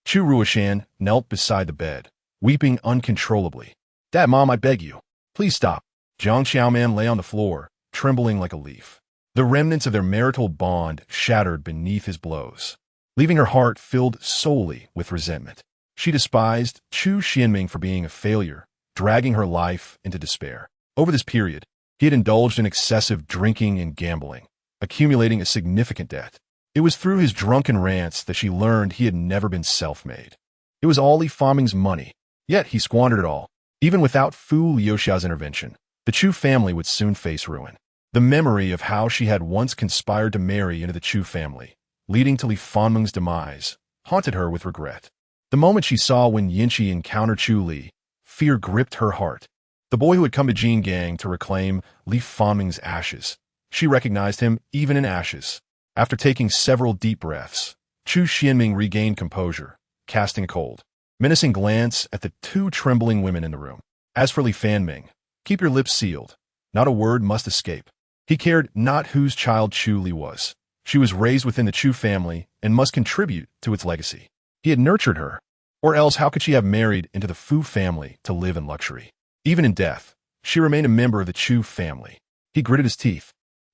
Chu Ruishan knelt beside the bed, weeping uncontrollably. Dad, Mom, I beg you. Please stop. Jiang Qiaoman lay on the floor, trembling like a leaf. The remnants of their marital bond shattered beneath his blows, leaving her heart filled solely with resentment. She despised Chu Xianming for being a failure, dragging her life into despair. Over this period, he had indulged in excessive drinking and gambling, accumulating a significant debt. It was through his drunken rants that she learned he had never been self-made. It was all Li Fanming's money, yet he squandered it all. Even without Fu Liujie's intervention, the Chu family would soon face ruin. The memory of how she had once conspired to marry into the Chu family, leading to Li Fanming's demise, haunted her with regret. The moment she saw Wen Yinchi encounter Chu Li, fear gripped her heart. The boy who had come to Jingang to reclaim Li Fanming's ashes. She recognized him even in ashes. After taking several deep breaths, Chu Xianming regained composure, casting a cold, menacing glance at the two trembling women in the room. As for Li Fanming, keep your lips sealed. Not a word must escape. He cared not whose child Chu Li was. She was raised within the Chu family and must contribute to its legacy. He had nurtured her, or else how could she have married into the Fu family to live in luxury? Even in death, she remained a member of the Chu family. He gritted his teeth.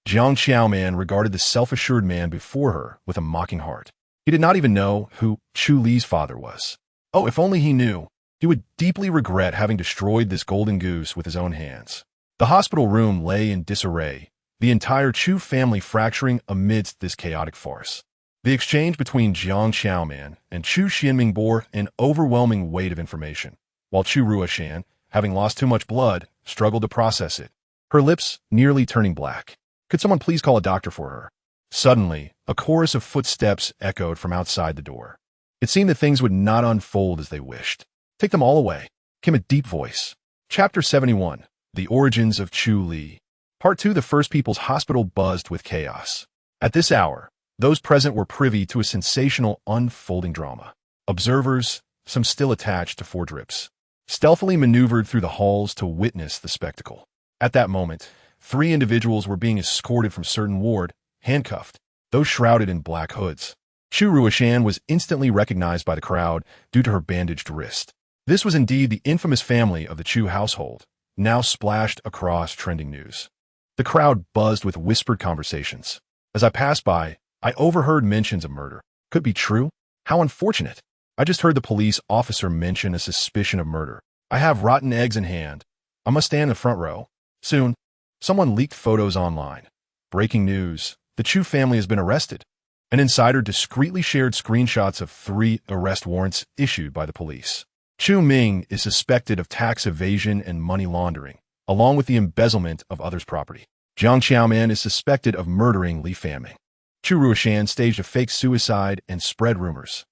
Jiang Qiaoman regarded the self-assured man before her with a mocking heart. He did not even know who Chu Li's father was. Oh, if only he knew, he would deeply regret having destroyed this golden goose with his own hands. The hospital room lay in disarray, the entire Chu family fracturing amidst this chaotic farce. The exchange between Jiang Qiaoman and Chu Xianming bore an overwhelming weight of information, while Chu Ruishan, having lost too much blood, struggled to process it, her lips nearly turning black. Could someone please call a doctor for her? Suddenly, a chorus of footsteps echoed from outside the door. It seemed that things would not unfold as they wished. Take them all away, came a deep voice. Chapter 71, The Origins of Chu Li. Part 2, The First People's Hospital buzzed with chaos. At this hour, those present were privy to a sensational unfolding drama. Observers, some still attached to 4 drips, stealthily maneuvered through the halls to witness the spectacle. At that moment, 3 individuals were being escorted from certain ward, handcuffed, those shrouded in black hoods. Chu Ruishan was instantly recognized by the crowd due to her bandaged wrist. This was indeed the infamous family of the Chu household, now splashed across trending news. The crowd buzzed with whispered conversations. As I passed by, I overheard mentions of murder. Could be true? How unfortunate. I just heard the police officer mention a suspicion of murder. I have rotten eggs in hand. I must stand in the front row. Soon. Someone leaked photos online. Breaking news. The Chu family has been arrested. An insider discreetly shared screenshots of 3 arrest warrants issued by the police. Chu Ming is suspected of tax evasion and money laundering, along with the embezzlement of others' property. Jiang Xiaoman is suspected of murdering Li Fanming. Chu Ruishan staged a fake suicide and spread rumors.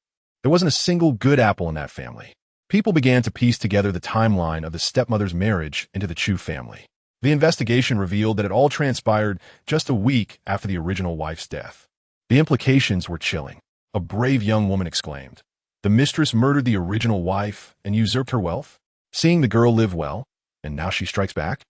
There wasn't a single good apple in that family. People began to piece together the timeline of the stepmother's marriage into the Chu family. The investigation revealed that it all transpired just a week after the original wife's death. The implications were chilling. A brave young woman exclaimed. The mistress murdered the original wife and usurped her wealth? Seeing the girl live well, and now she strikes back?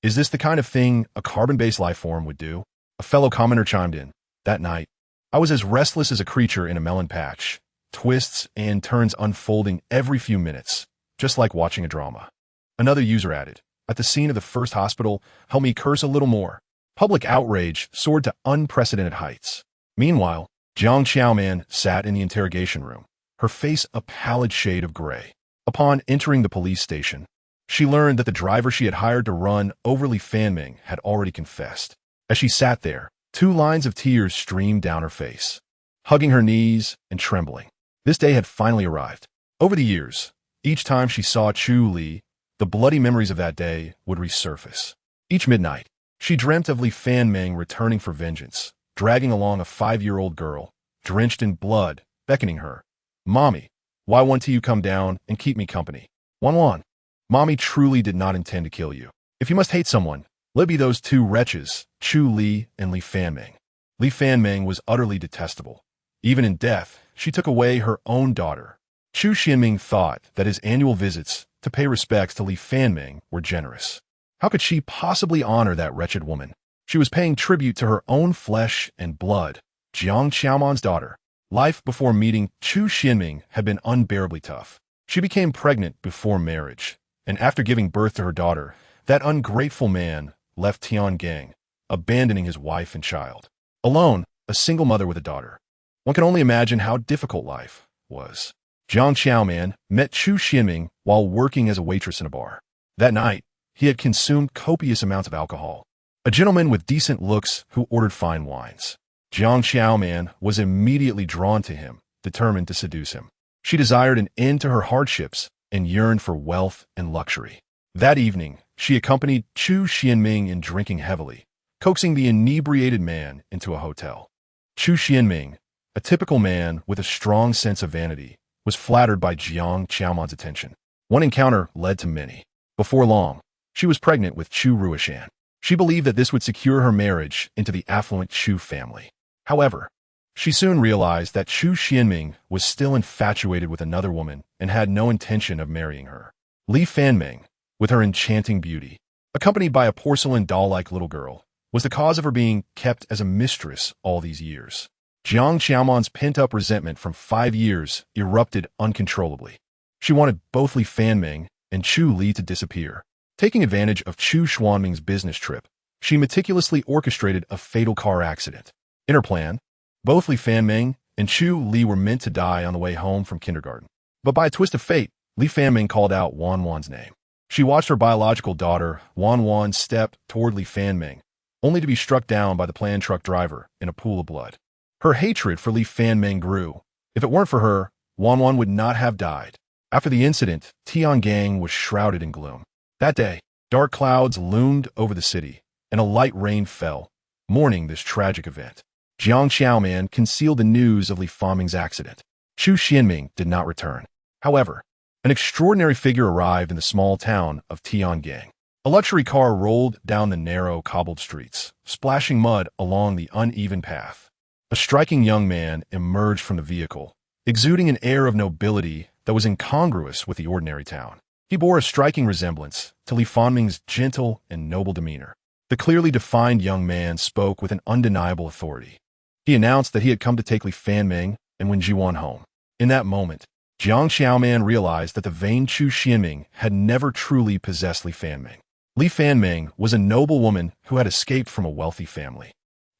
Is this the kind of thing a carbon-based life form would do? A fellow commenter chimed in. That night, I was as restless as a creature in a melon patch, twists and turns unfolding every few minutes, just like watching a drama. Another user added, at the scene of the first hospital, help me curse a little more. Public outrage soared to unprecedented heights. Meanwhile, Jiang Xiaoman sat in the interrogation room, her face a pallid shade of gray. Upon entering the police station, she learned that the driver she had hired to run over Li Fanming had already confessed. As she sat there, 2 lines of tears streamed down her face, hugging her knees and trembling. This day had finally arrived. Over the years, each time she saw Chu Li, the bloody memories of that day would resurface. Each midnight, she dreamt of Li Fanming returning for vengeance, dragging along a 5-year-old girl, drenched in blood, beckoning her. Mommy, why won't you come down and keep me company? Wan. Mommy truly did not intend to kill you. If you must hate someone, let it be those 2 wretches, Chu Li and Li Fanming. Li Fanming was utterly detestable. Even in death, she took away her own daughter. Chu Xianming thought that his annual visits to pay respects to Li Fanming were generous. How could she possibly honor that wretched woman? She was paying tribute to her own flesh and blood, Jiang Xiaoman's daughter. Life before meeting Chu Xianming had been unbearably tough. She became pregnant before marriage, and after giving birth to her daughter, that ungrateful man left Tiangang, abandoning his wife and child. Alone, a single mother with a daughter. One can only imagine how difficult life was. Jiang Xiaoman met Chu Xianming while working as a waitress in a bar. That night, he had consumed copious amounts of alcohol. A gentleman with decent looks who ordered fine wines. Jiang Xiaoman was immediately drawn to him, determined to seduce him. She desired an end to her hardships and yearned for wealth and luxury. That evening, she accompanied Chu Xianming in drinking heavily, coaxing the inebriated man into a hotel. Chu Xianming, a typical man with a strong sense of vanity, was flattered by Jiang Xiaoman's attention. One encounter led to many. Before long, she was pregnant with Chu Ruishan. She believed that this would secure her marriage into the affluent Chu family. However, she soon realized that Chu Xianming was still infatuated with another woman and had no intention of marrying her. Li Fanming, with her enchanting beauty, accompanied by a porcelain doll-like little girl, was the cause of her being kept as a mistress all these years. Jiang Xiaoman's pent-up resentment from 5 years erupted uncontrollably. She wanted both Li Fanming and Chu Li to disappear. Taking advantage of Chu Xuanming's business trip, she meticulously orchestrated a fatal car accident. In her plan, both Li Fanming and Chu Li were meant to die on the way home from kindergarten. But by a twist of fate, Li Fanming called out Wan's name. She watched her biological daughter, Wan, step toward Li Fanming, only to be struck down by the planned truck driver in a pool of blood. Her hatred for Li Fanming grew. If it weren't for her, Wan would not have died. After the incident, Tiangang was shrouded in gloom. That day, dark clouds loomed over the city, and a light rain fell, mourning this tragic event. Jiang Xiaoman concealed the news of Li Fanming's accident. Chu Xianming did not return. However, an extraordinary figure arrived in the small town of Tiangang. A luxury car rolled down the narrow, cobbled streets, splashing mud along the uneven path. A striking young man emerged from the vehicle, exuding an air of nobility that was incongruous with the ordinary town. He bore a striking resemblance to Li Fanming's gentle and noble demeanor. The clearly defined young man spoke with an undeniable authority. He announced that he had come to take Li Fanming and Wen Jiwan home. In that moment, Jiang Xiaoman realized that the vain Chu Xianming had never truly possessed Li Fanming. Li Fanming was a noble woman who had escaped from a wealthy family.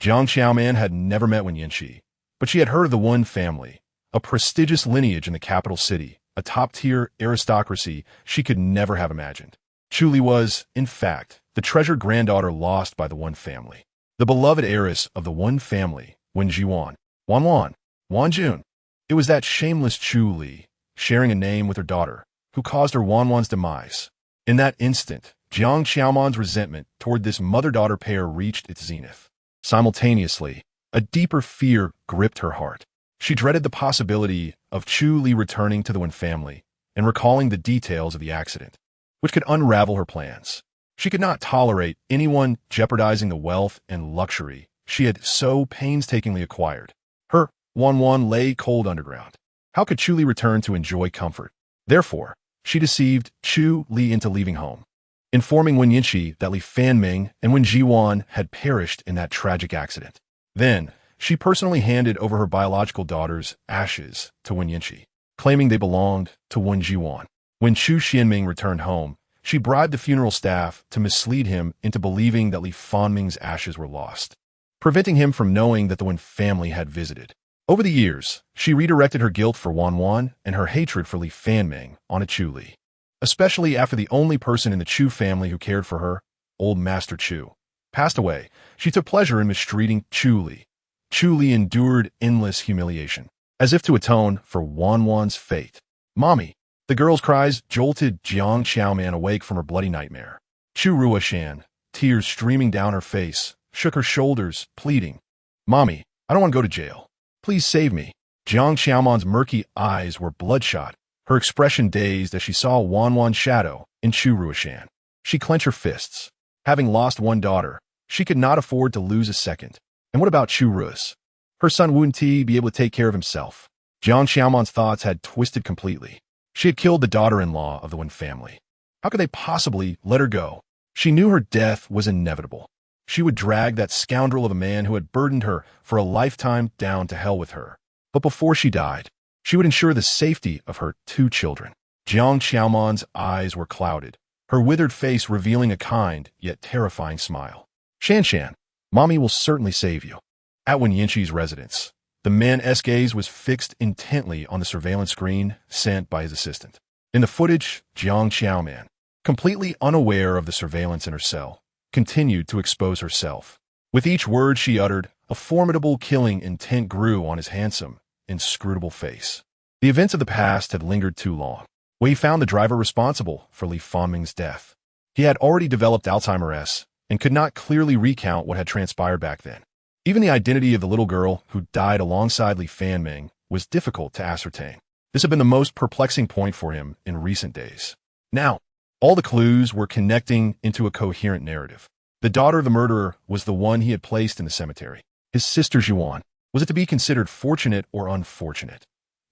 Jiang Xiaoman had never met Wen Yanqi, but she had heard of the Wen family, a prestigious lineage in the capital city, a top-tier aristocracy she could never have imagined. Chu Li was, in fact, the treasured granddaughter lost by the Wen family. the beloved heiress of the Wen family, Wen Jiwan, Wan Jun. It was that shameless Chu Li, sharing a name with her daughter, who caused her Wan's demise. In that instant, Jiang Xiaoman's resentment toward this mother-daughter pair reached its zenith. Simultaneously, a deeper fear gripped her heart. She dreaded the possibility of Chu Li returning to the Wen family and recalling the details of the accident, which could unravel her plans. She could not tolerate anyone jeopardizing the wealth and luxury she had so painstakingly acquired. Her Wan lay cold underground. How could Chu Li return to enjoy comfort? Therefore, she deceived Chu Li into leaving home, informing Wen Yinxi that Li Fanming and Wen Jiwan had perished in that tragic accident. Then, she personally handed over her biological daughter's ashes to Wen Yinxi, claiming they belonged to Wen Jiwan. When Chu Xianming returned home, she bribed the funeral staff to mislead him into believing that Li Fanming's ashes were lost, preventing him from knowing that the Wen family had visited. Over the years, she redirected her guilt for Wan and her hatred for Li Fanming onto Chu Li, especially after the only person in the Chu family who cared for her, old Master Chu, passed away. She took pleasure in mistreating Chu Li. Chu Li endured endless humiliation, as if to atone for Wan's fate. "Mommy!" The girl's cries jolted Jiang Xiaoman awake from her bloody nightmare. Chu Ruoshan, tears streaming down her face, shook her shoulders, pleading, "Mommy, I don't want to go to jail. Please save me." Jiang Xiaoman's murky eyes were bloodshot, her expression dazed as she saw Wan's shadow in Chu Ruoshan. She clenched her fists. Having lost one daughter, she could not afford to lose a second. And what about Chu Ruos? Her son wouldn't he be able to take care of himself? Jiang Xiaoman's thoughts had twisted completely. She had killed the daughter-in-law of the Wen family. How could they possibly let her go? She knew her death was inevitable. She would drag that scoundrel of a man who had burdened her for a lifetime down to hell with her. But before she died, she would ensure the safety of her 2 children. Jiang Xiaoman's eyes were clouded, her withered face revealing a kind yet terrifying smile. "Shanshan, Mommy will certainly save you." At Wen Yinxi's residence, the man's gaze was fixed intently on the surveillance screen sent by his assistant. In the footage, Jiang Xiaoman, completely unaware of the surveillance in her cell, continued to expose herself. With each word she uttered, a formidable killing intent grew on his handsome, inscrutable face. The events of the past had lingered too long. Wei found the driver responsible for Li Fanming's death. He had already developed Alzheimer's and could not clearly recount what had transpired back then. Even the identity of the little girl who died alongside Li Fanming was difficult to ascertain. This had been the most perplexing point for him in recent days. Now, all the clues were connecting into a coherent narrative. The daughter of the murderer was the one he had placed in the cemetery. His sister Jiwan. Was it to be considered fortunate or unfortunate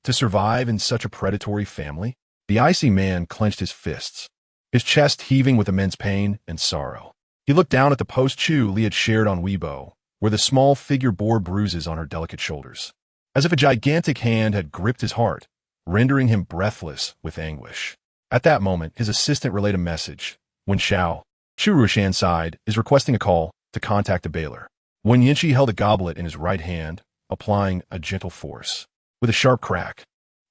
to survive in such a predatory family? The icy man clenched his fists, his chest heaving with immense pain and sorrow. He looked down at the post Chu Li had shared on Weibo, where the small figure bore bruises on her delicate shoulders, as if a gigantic hand had gripped his heart, rendering him breathless with anguish. At that moment, his assistant relayed a message. When Chu Ruoshan's side is requesting a call to contact a bailer. Wen Yinxi held a goblet in his right hand, applying a gentle force. With a sharp crack,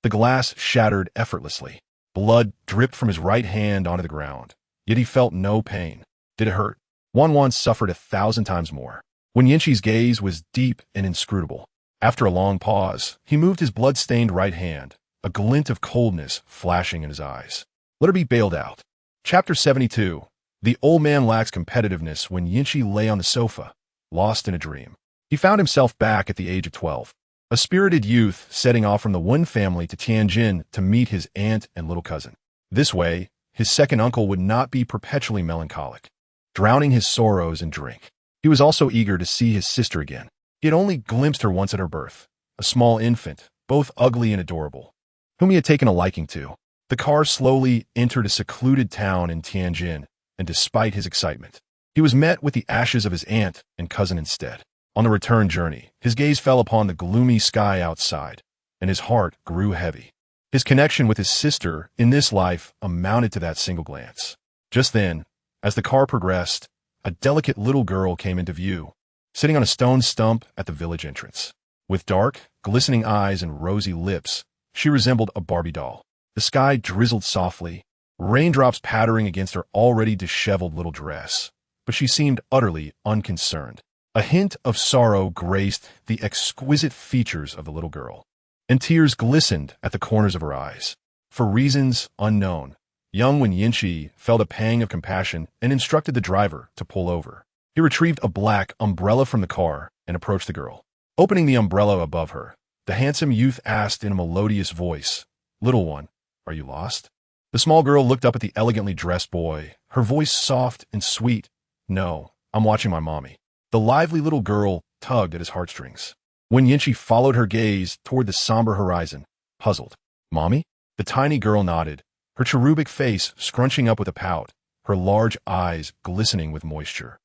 the glass shattered effortlessly. Blood dripped from his right hand onto the ground, yet he felt no pain. Did it hurt? Wan suffered 1,000 times more. Wen Yinxi's gaze was deep and inscrutable. After a long pause, he moved his blood-stained right hand, a glint of coldness flashing in his eyes. Let her be bailed out. Chapter 72. The old man lacks competitiveness. When Yinxi lay on the sofa, lost in a dream. He found himself back at the age of 12, a spirited youth setting off from the Wen family to Tianjin to meet his aunt and little cousin. This way, his second uncle would not be perpetually melancholic, drowning his sorrows in drink. He was also eager to see his sister again. He had only glimpsed her once at her birth, a small infant, both ugly and adorable, whom he had taken a liking to. The car slowly entered a secluded town in Tianjin, and despite his excitement, he was met with the ashes of his aunt and cousin instead. On the return journey, his gaze fell upon the gloomy sky outside, and his heart grew heavy. His connection with his sister in this life amounted to that single glance. Just then, as the car progressed, a delicate little girl came into view, sitting on a stone stump at the village entrance. With dark, glistening eyes and rosy lips, she resembled a Barbie doll. The sky drizzled softly, raindrops pattering against her already disheveled little dress, but she seemed utterly unconcerned. A hint of sorrow graced the exquisite features of the little girl, and tears glistened at the corners of her eyes. For reasons unknown, young Wen Yinchi felt a pang of compassion and instructed the driver to pull over. He retrieved a black umbrella from the car and approached the girl. Opening the umbrella above her, the handsome youth asked in a melodious voice, "Little one, are you lost?" The small girl looked up at the elegantly dressed boy, her voice soft and sweet. "No, I'm watching my mommy." The lively little girl tugged at his heartstrings. Wen Yinchi followed her gaze toward the somber horizon, puzzled. "Mommy?" The tiny girl nodded, her cherubic face scrunching up with a pout, her large eyes glistening with moisture.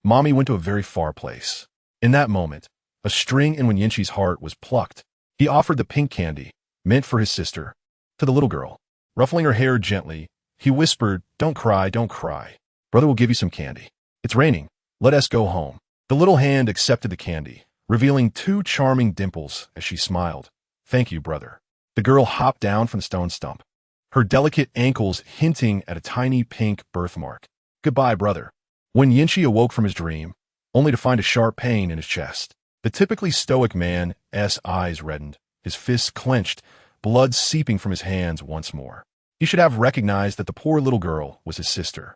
Mommy went to a very far place. In that moment, a string in Wen Yinchi's heart was plucked. He offered the pink candy, meant for his sister, to the little girl. Ruffling her hair gently, he whispered, don't cry, Brother will give you some candy. It's raining. Let us go home." The little hand accepted the candy, revealing 2 charming dimples as she smiled. "Thank you, brother." The girl hopped down from the stone stump, her delicate ankles hinting at a tiny pink birthmark. "Goodbye, brother." When Yinchi awoke from his dream, only to find a sharp pain in his chest, the typically stoic man's eyes reddened, his fists clenched, blood seeping from his hands once more. He should have recognized that the poor little girl was his sister.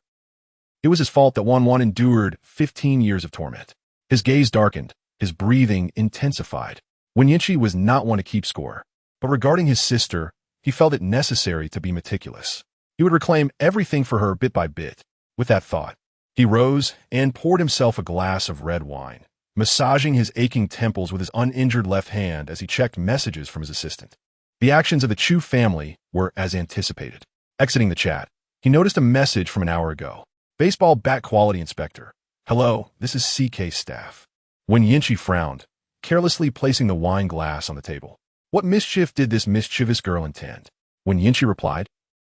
It was his fault that Wan endured 15 years of torment. His gaze darkened, his breathing intensified. Wen Yinchi was not one to keep score, but regarding his sister, he felt it necessary to be meticulous. He would reclaim everything for her bit by bit. With that thought, he rose and poured himself a glass of red wine, massaging his aching temples with his uninjured left hand as he checked messages from his assistant. The actions of the Chu family were as anticipated. Exiting the chat, he noticed a message from an hour ago. Baseball bat quality inspector. "Hello, this is CK staff." When Yinchi frowned, carelessly placing the wine glass on the table. What mischief did this mischievous girl intend? When Yinchi replied,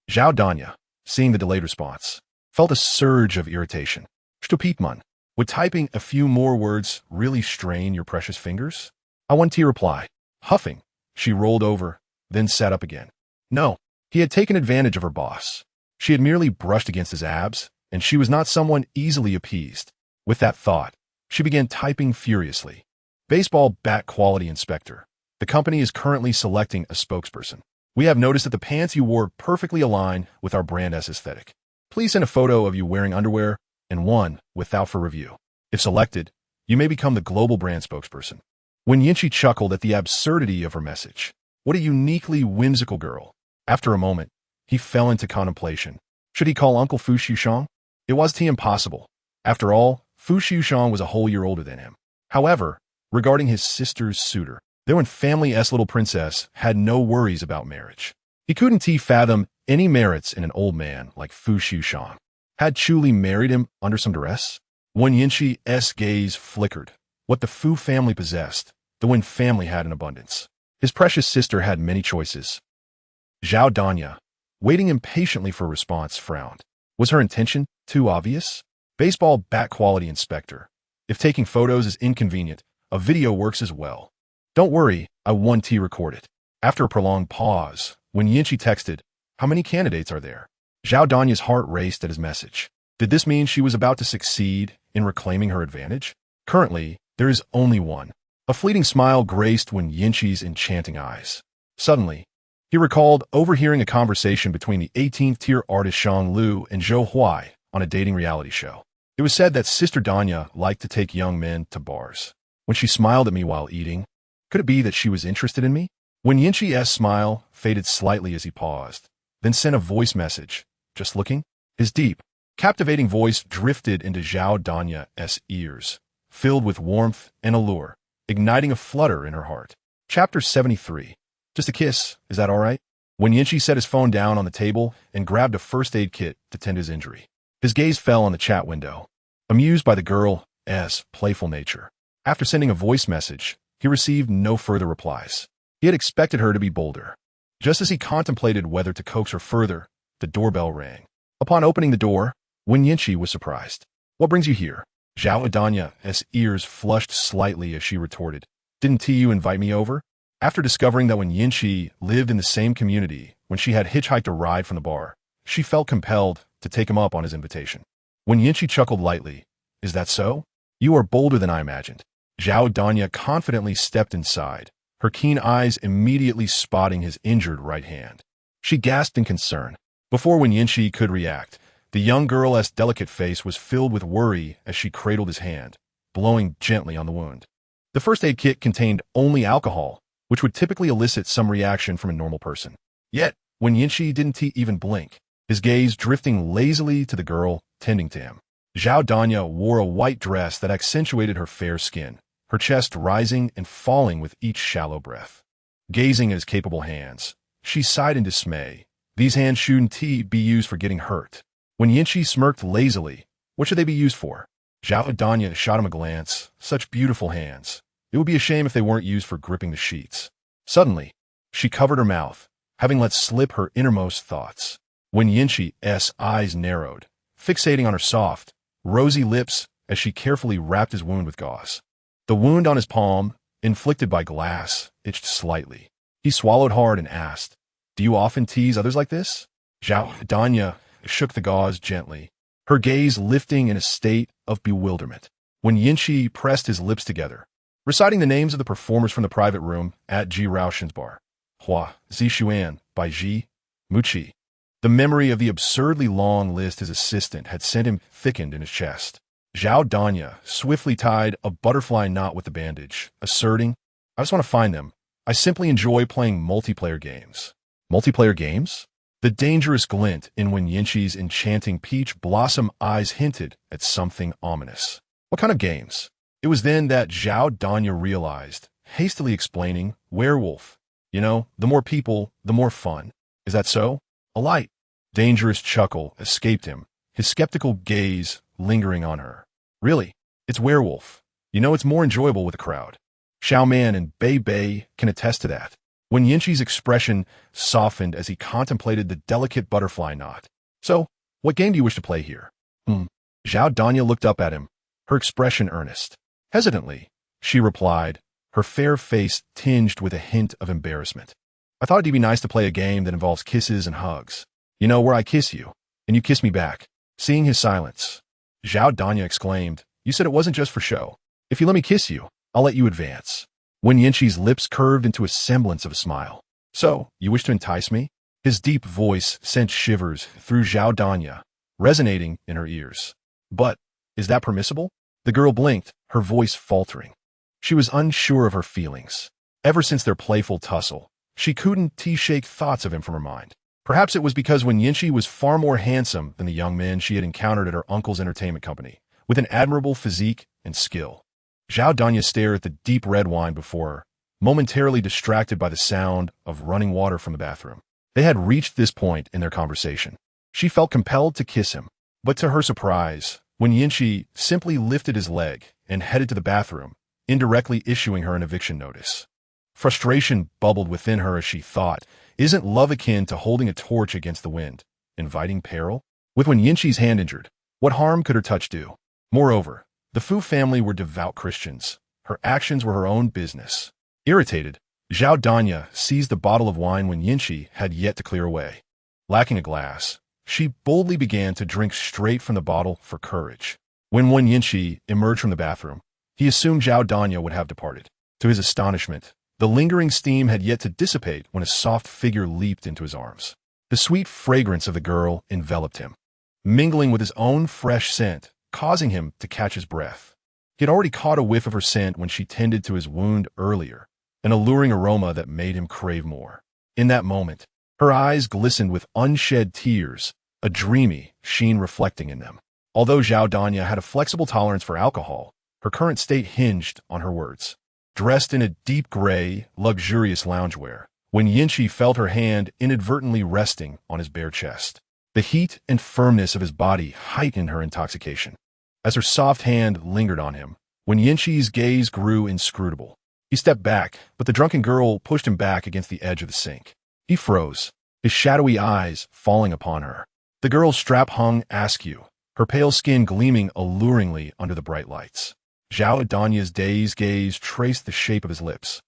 Zhao Danya, seeing the delayed response, felt a surge of irritation. Stupidman, would typing a few more words really strain your precious fingers? I want to reply. Huffing, she rolled over, then sat up again. No, he had taken advantage of her boss. She had merely brushed against his abs, and she was not someone easily appeased. With that thought, she began typing furiously. Baseball bat quality inspector. The company is currently selecting a spokesperson. We have noticed that the pants you wore perfectly align with our brand aesthetic. Please send a photo of you wearing underwear and one without for review. If selected, you may become the global brand spokesperson. When Yinchi chuckled at the absurdity of her message. What a uniquely whimsical girl. After a moment, he fell into contemplation. Should he call Uncle Fu Xiushang? It was impossible. After all, Fu Xiushang was a whole year older than him. However, regarding his sister's suitor, their family's little princess had no worries about marriage. He couldn't fathom any merits in an old man like Fu Xiushang. Had Chu Li married him under some duress? When Yinchi's gaze flickered, what the Fu family possessed, the Wen family had in abundance. His precious sister had many choices. Zhao Danya, waiting impatiently for a response, frowned. Was her intention too obvious? Baseball bat quality inspector. If taking photos is inconvenient, a video works as well. Don't worry, I want to record it. After a prolonged pause, when Yinchi texted, how many candidates are there? Zhao Danya's heart raced at his message. Did this mean she was about to succeed in reclaiming her advantage? Currently, there is only one. A fleeting smile graced Wen Yinchi's enchanting eyes. Suddenly, he recalled overhearing a conversation between the 18th-tier artist Shang Lu and Zhou Huai on a dating reality show. It was said that Sister Danya liked to take young men to bars. When she smiled at me while eating, could it be that she was interested in me? When Yinchi's smile faded slightly as he paused, then sent a voice message. Just looking? His deep, captivating voice drifted into Zhao Danya's ears, filled with warmth and allure, igniting a flutter in her heart. Chapter 73. Just a kiss, is that all right? When Yinchi set his phone down on the table and grabbed a first aid kit to tend his injury, his gaze fell on the chat window, amused by the girl's playful nature. After sending a voice message, he received no further replies. He had expected her to be bolder. Just as he contemplated whether to coax her further, the doorbell rang. Upon opening the door, Wen Yinchi was surprised. What brings you here? Zhao Danya's ears flushed slightly as she retorted. Didn't you invite me over? After discovering that Wen Yinchi lived in the same community when she had hitchhiked a ride from the bar, she felt compelled to take him up on his invitation. Wen Yinchi chuckled lightly. Is that so? You are bolder than I imagined. Zhao Danya confidently stepped inside, her keen eyes immediately spotting his injured right hand. She gasped in concern. Before Wen Yinxi could react, the young girl's delicate face was filled with worry as she cradled his hand, blowing gently on the wound. The first aid kit contained only alcohol, which would typically elicit some reaction from a normal person. Yet, Wen Yinxi didn't even blink, his gaze drifting lazily to the girl tending to him. Zhao Danya wore a white dress that accentuated her fair skin, her chest rising and falling with each shallow breath. Gazing at his capable hands, she sighed in dismay. These hands shouldn't be used for getting hurt. When Yinxi smirked lazily, what should they be used for? Zhao Danya shot him a glance. Such beautiful hands. It would be a shame if they weren't used for gripping the sheets. Suddenly, she covered her mouth, having let slip her innermost thoughts. When Yinxi's eyes narrowed, fixating on her soft, rosy lips as she carefully wrapped his wound with gauze. The wound on his palm, inflicted by glass, itched slightly. He swallowed hard and asked, "Do you often tease others like this?" Zhao Danya shook the gauze gently, her gaze lifting in a state of bewilderment. When Yinxi pressed his lips together, reciting the names of the performers from the private room at Ji Raoshen's bar. Hua, Zixuan, by Ji, Muqi. The memory of the absurdly long list his assistant had sent him thickened in his chest. Zhao Danya swiftly tied a butterfly knot with the bandage, asserting, "I just want to find them. I simply enjoy playing multiplayer games." Multiplayer games? The dangerous glint in Wen Yinxi's enchanting peach blossom eyes hinted at something ominous. What kind of games? It was then that Zhao Danya realized, hastily explaining, "Werewolf. You know, the more people, the more fun." "Is that so?" A light, dangerous chuckle escaped him, his skeptical gaze lingering on her. "Really? It's werewolf. You know, it's more enjoyable with a crowd. Xiao Man and Bei Bei can attest to that." When Yinxi's expression softened as he contemplated the delicate butterfly knot. "So, what game do you wish to play here?" Zhao Danya looked up at him, her expression earnest. Hesitantly, she replied, her fair face tinged with a hint of embarrassment. "I thought it'd be nice to play a game that involves kisses and hugs. You know, where I kiss you, and you kiss me back." Seeing his silence, Zhao Danya exclaimed, "You said it wasn't just for show. If you let me kiss you, I'll let you advance." When Yinxi's lips curved into a semblance of a smile. "So, you wish to entice me?" His deep voice sent shivers through Zhao Danya, resonating in her ears. "But, is that permissible?" The girl blinked, her voice faltering. She was unsure of her feelings. Ever since their playful tussle, she couldn't shake thoughts of him from her mind. Perhaps it was because Wen Yinxi was far more handsome than the young men she had encountered at her uncle's entertainment company, with an admirable physique and skill. Zhao Danya stared at the deep red wine before her, momentarily distracted by the sound of running water from the bathroom. They had reached this point in their conversation. She felt compelled to kiss him, but to her surprise, Wen Yinxi simply lifted his leg and headed to the bathroom, indirectly issuing her an eviction notice. Frustration bubbled within her as she thought, isn't love akin to holding a torch against the wind, inviting peril? With Wen Yinxi's hand injured, what harm could her touch do? Moreover, the Fu family were devout Christians. Her actions were her own business. Irritated, Zhao Danya seized the bottle of wine Wen Yinxi had yet to clear away. Lacking a glass, she boldly began to drink straight from the bottle for courage. When Wen Yinxi emerged from the bathroom, he assumed Zhao Danya would have departed. To his astonishment, the lingering steam had yet to dissipate when a soft figure leaped into his arms. The sweet fragrance of the girl enveloped him, mingling with his own fresh scent, causing him to catch his breath. He had already caught a whiff of her scent when she tended to his wound earlier, an alluring aroma that made him crave more. In that moment, her eyes glistened with unshed tears, a dreamy sheen reflecting in them. Although Zhao Danya had a flexible tolerance for alcohol, her current state hinged on her words. Dressed in a deep gray, luxurious loungewear, Wen Yinxi felt her hand inadvertently resting on his bare chest. The heat and firmness of his body heightened her intoxication. As her soft hand lingered on him, Wen Yinxi's gaze grew inscrutable. He stepped back, but the drunken girl pushed him back against the edge of the sink. He froze, his shadowy eyes falling upon her. The girl's strap hung askew, her pale skin gleaming alluringly under the bright lights. Zhao Danya's dazed gaze traced the shape of his lips.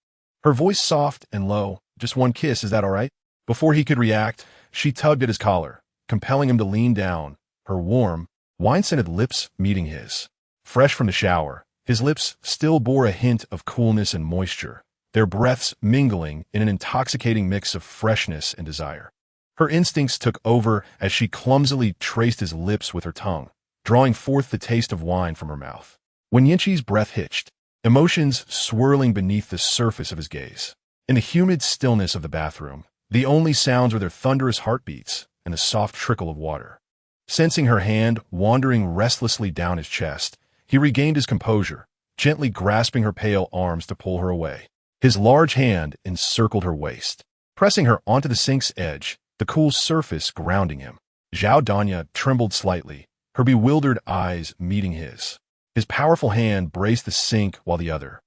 Her voice soft and low, "Just one kiss, is that all right?" Before he could react, she tugged at his collar, compelling him to lean down, her warm, wine-scented lips meeting his. Fresh from the shower, his lips still bore a hint of coolness and moisture, their breaths mingling in an intoxicating mix of freshness and desire. Her instincts took over as she clumsily traced his lips with her tongue, drawing forth the taste of wine from her mouth. When Yinchi's breath hitched, emotions swirling beneath the surface of his gaze. In the humid stillness of the bathroom, the only sounds were their thunderous heartbeats and the soft trickle of water. Sensing her hand wandering restlessly down his chest, he regained his composure, gently grasping her pale arms to pull her away. His large hand encircled her waist, pressing her onto the sink's edge, the cool surface grounding him. Zhao Danya trembled slightly, her bewildered eyes meeting his. His powerful hand braced the sink while the other,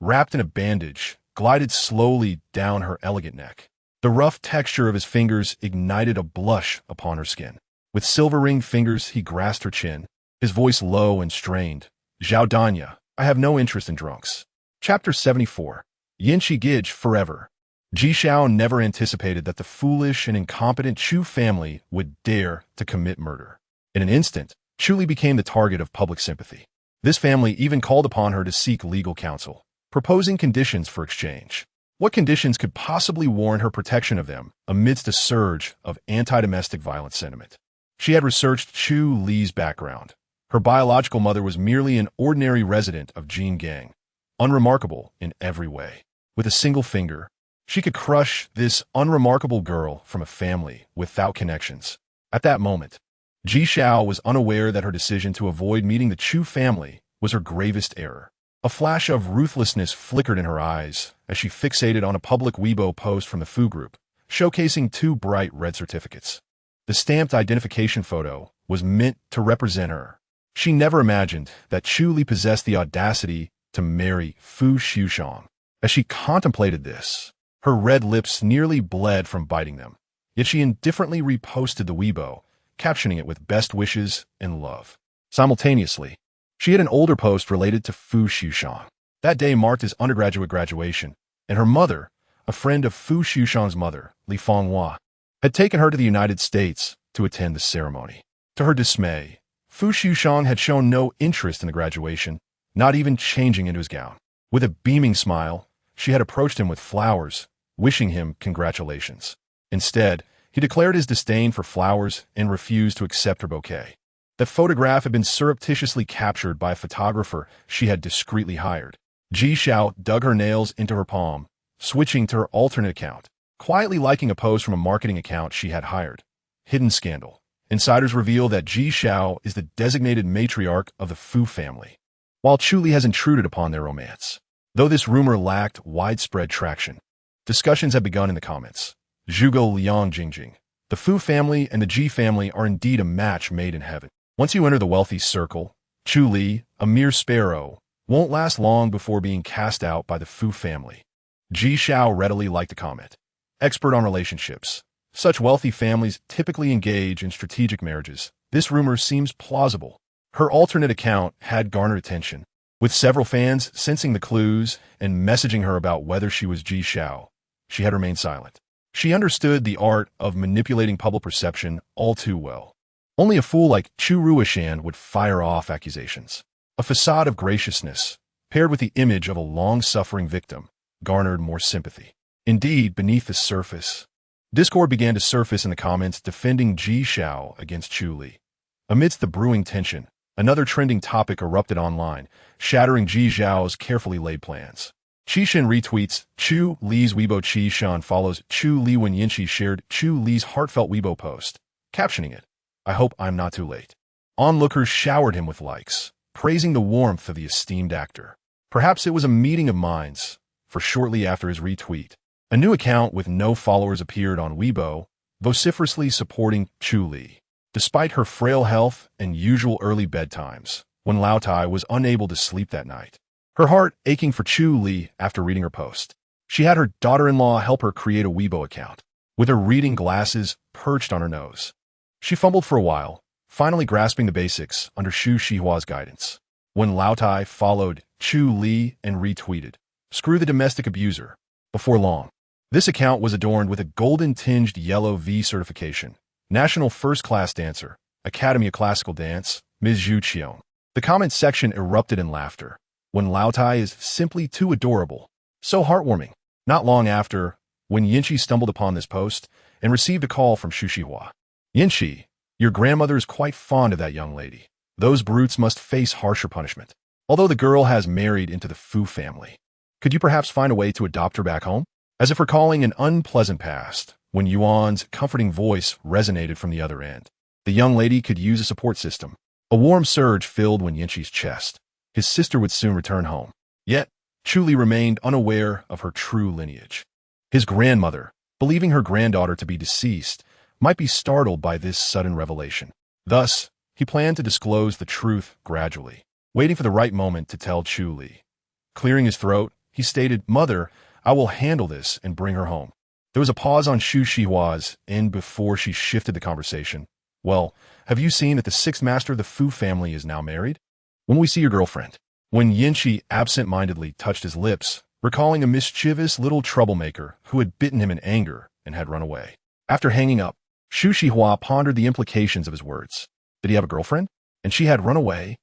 wrapped in a bandage, glided slowly down her elegant neck. The rough texture of his fingers ignited a blush upon her skin. With silver-ringed fingers, he grasped her chin, his voice low and strained. Zhao Danya, I have no interest in drunks. Chapter 74. Yinchi Gij Forever. Ji Xiao never anticipated that the foolish and incompetent Chu family would dare to commit murder. In an instant, Chu Li became the target of public sympathy. This family even called upon her to seek legal counsel, proposing conditions for exchange. What conditions could possibly warrant her protection of them amidst a surge of anti-domestic violence sentiment? She had researched Chu Li's background. Her biological mother was merely an ordinary resident of Jin Gang, unremarkable in every way. With a single finger, she could crush this unremarkable girl from a family without connections. At that moment, Ji Xiao was unaware that her decision to avoid meeting the Chu family was her gravest error. A flash of ruthlessness flickered in her eyes as she fixated on a public Weibo post from the Fu group, showcasing two bright red certificates. The stamped identification photo was meant to represent her. She never imagined that Chu Li possessed the audacity to marry Fu Liujie. As she contemplated this, her red lips nearly bled from biting them. Yet she indifferently reposted the Weibo, captioning it with best wishes and love. Simultaneously, she had an older post related to Fu Liujie. That day marked his undergraduate graduation, and her mother, a friend of Fu Liujie's mother, Li Fenghua, had taken her to the United States to attend the ceremony. To her dismay, Fu Liujie had shown no interest in the graduation, not even changing into his gown. With a beaming smile, she had approached him with flowers, wishing him congratulations. Instead, he declared his disdain for flowers and refused to accept her bouquet. The photograph had been surreptitiously captured by a photographer she had discreetly hired. Ji Xiao dug her nails into her palm, switching to her alternate account, quietly liking a post from a marketing account she had hired. Hidden scandal. Insiders reveal that Ji Xiao is the designated matriarch of the Fu family, while Chu Li has intruded upon their romance. Though this rumor lacked widespread traction, discussions have begun in the comments. Zhuge Liang Jingjing. The Fu family and the Ji family are indeed a match made in heaven. Once you enter the wealthy circle, Chu Li, a mere sparrow, won't last long before being cast out by the Fu family. Ji Xiao readily liked the comment. Expert on relationships. Such wealthy families typically engage in strategic marriages. This rumor seems plausible. Her alternate account had garnered attention, with several fans sensing the clues and messaging her about whether she was Ji Xiao. She had remained silent. She understood the art of manipulating public perception all too well. Only a fool like Chu Ruishan would fire off accusations. A facade of graciousness, paired with the image of a long-suffering victim, garnered more sympathy. Indeed, beneath the surface, discord began to surface in the comments defending Ji Xiao against Chu Li. Amidst the brewing tension, another trending topic erupted online, shattering Ji Xiao's carefully laid plans. Qishan retweets Chu Li's Weibo. Qishan follows Chu Li when Yinchi shared Chu Li's heartfelt Weibo post, captioning it, "I hope I'm not too late." Onlookers showered him with likes, praising the warmth of the esteemed actor. Perhaps it was a meeting of minds, for shortly after his retweet, a new account with no followers appeared on Weibo, vociferously supporting Chu Li. Despite her frail health and usual early bedtimes, when Lao Tai was unable to sleep that night, her heart aching for Chu Li after reading her post, she had her daughter-in-law help her create a Weibo account, with her reading glasses perched on her nose. She fumbled for a while, finally grasping the basics under Xu Xihua's guidance. When Lao Tai followed Chu Li and retweeted, "Screw the domestic abuser," before long, this account was adorned with a golden-tinged yellow V certification. National First Class Dancer, Academy of Classical Dance, Ms. Zhu Qiong. The comment section erupted in laughter, when Lao Tai is simply too adorable. So heartwarming. Not long after, when Yinchi stumbled upon this post and received a call from Xu Shihua. Yinchi, your grandmother is quite fond of that young lady. Those brutes must face harsher punishment. Although the girl has married into the Fu family, could you perhaps find a way to adopt her back home? As if recalling an unpleasant past, when Yuan's comforting voice resonated from the other end. The young lady could use a support system. A warm surge filled Yinchi's chest. His sister would soon return home. Yet, Chu Li remained unaware of her true lineage. His grandmother, believing her granddaughter to be deceased, might be startled by this sudden revelation. Thus, he planned to disclose the truth gradually, waiting for the right moment to tell Chu Li. Clearing his throat, he stated, "Mother, I will handle this and bring her home." There was a pause on Xu Shihua's end before she shifted the conversation. "Well, have you seen that the sixth master of the Fu family is now married? When will we see your girlfriend?" When Yinchi absent-mindedly touched his lips, recalling a mischievous little troublemaker who had bitten him in anger and had run away. After hanging up, Xu Shihua pondered the implications of his words. Did he have a girlfriend? And she had run away?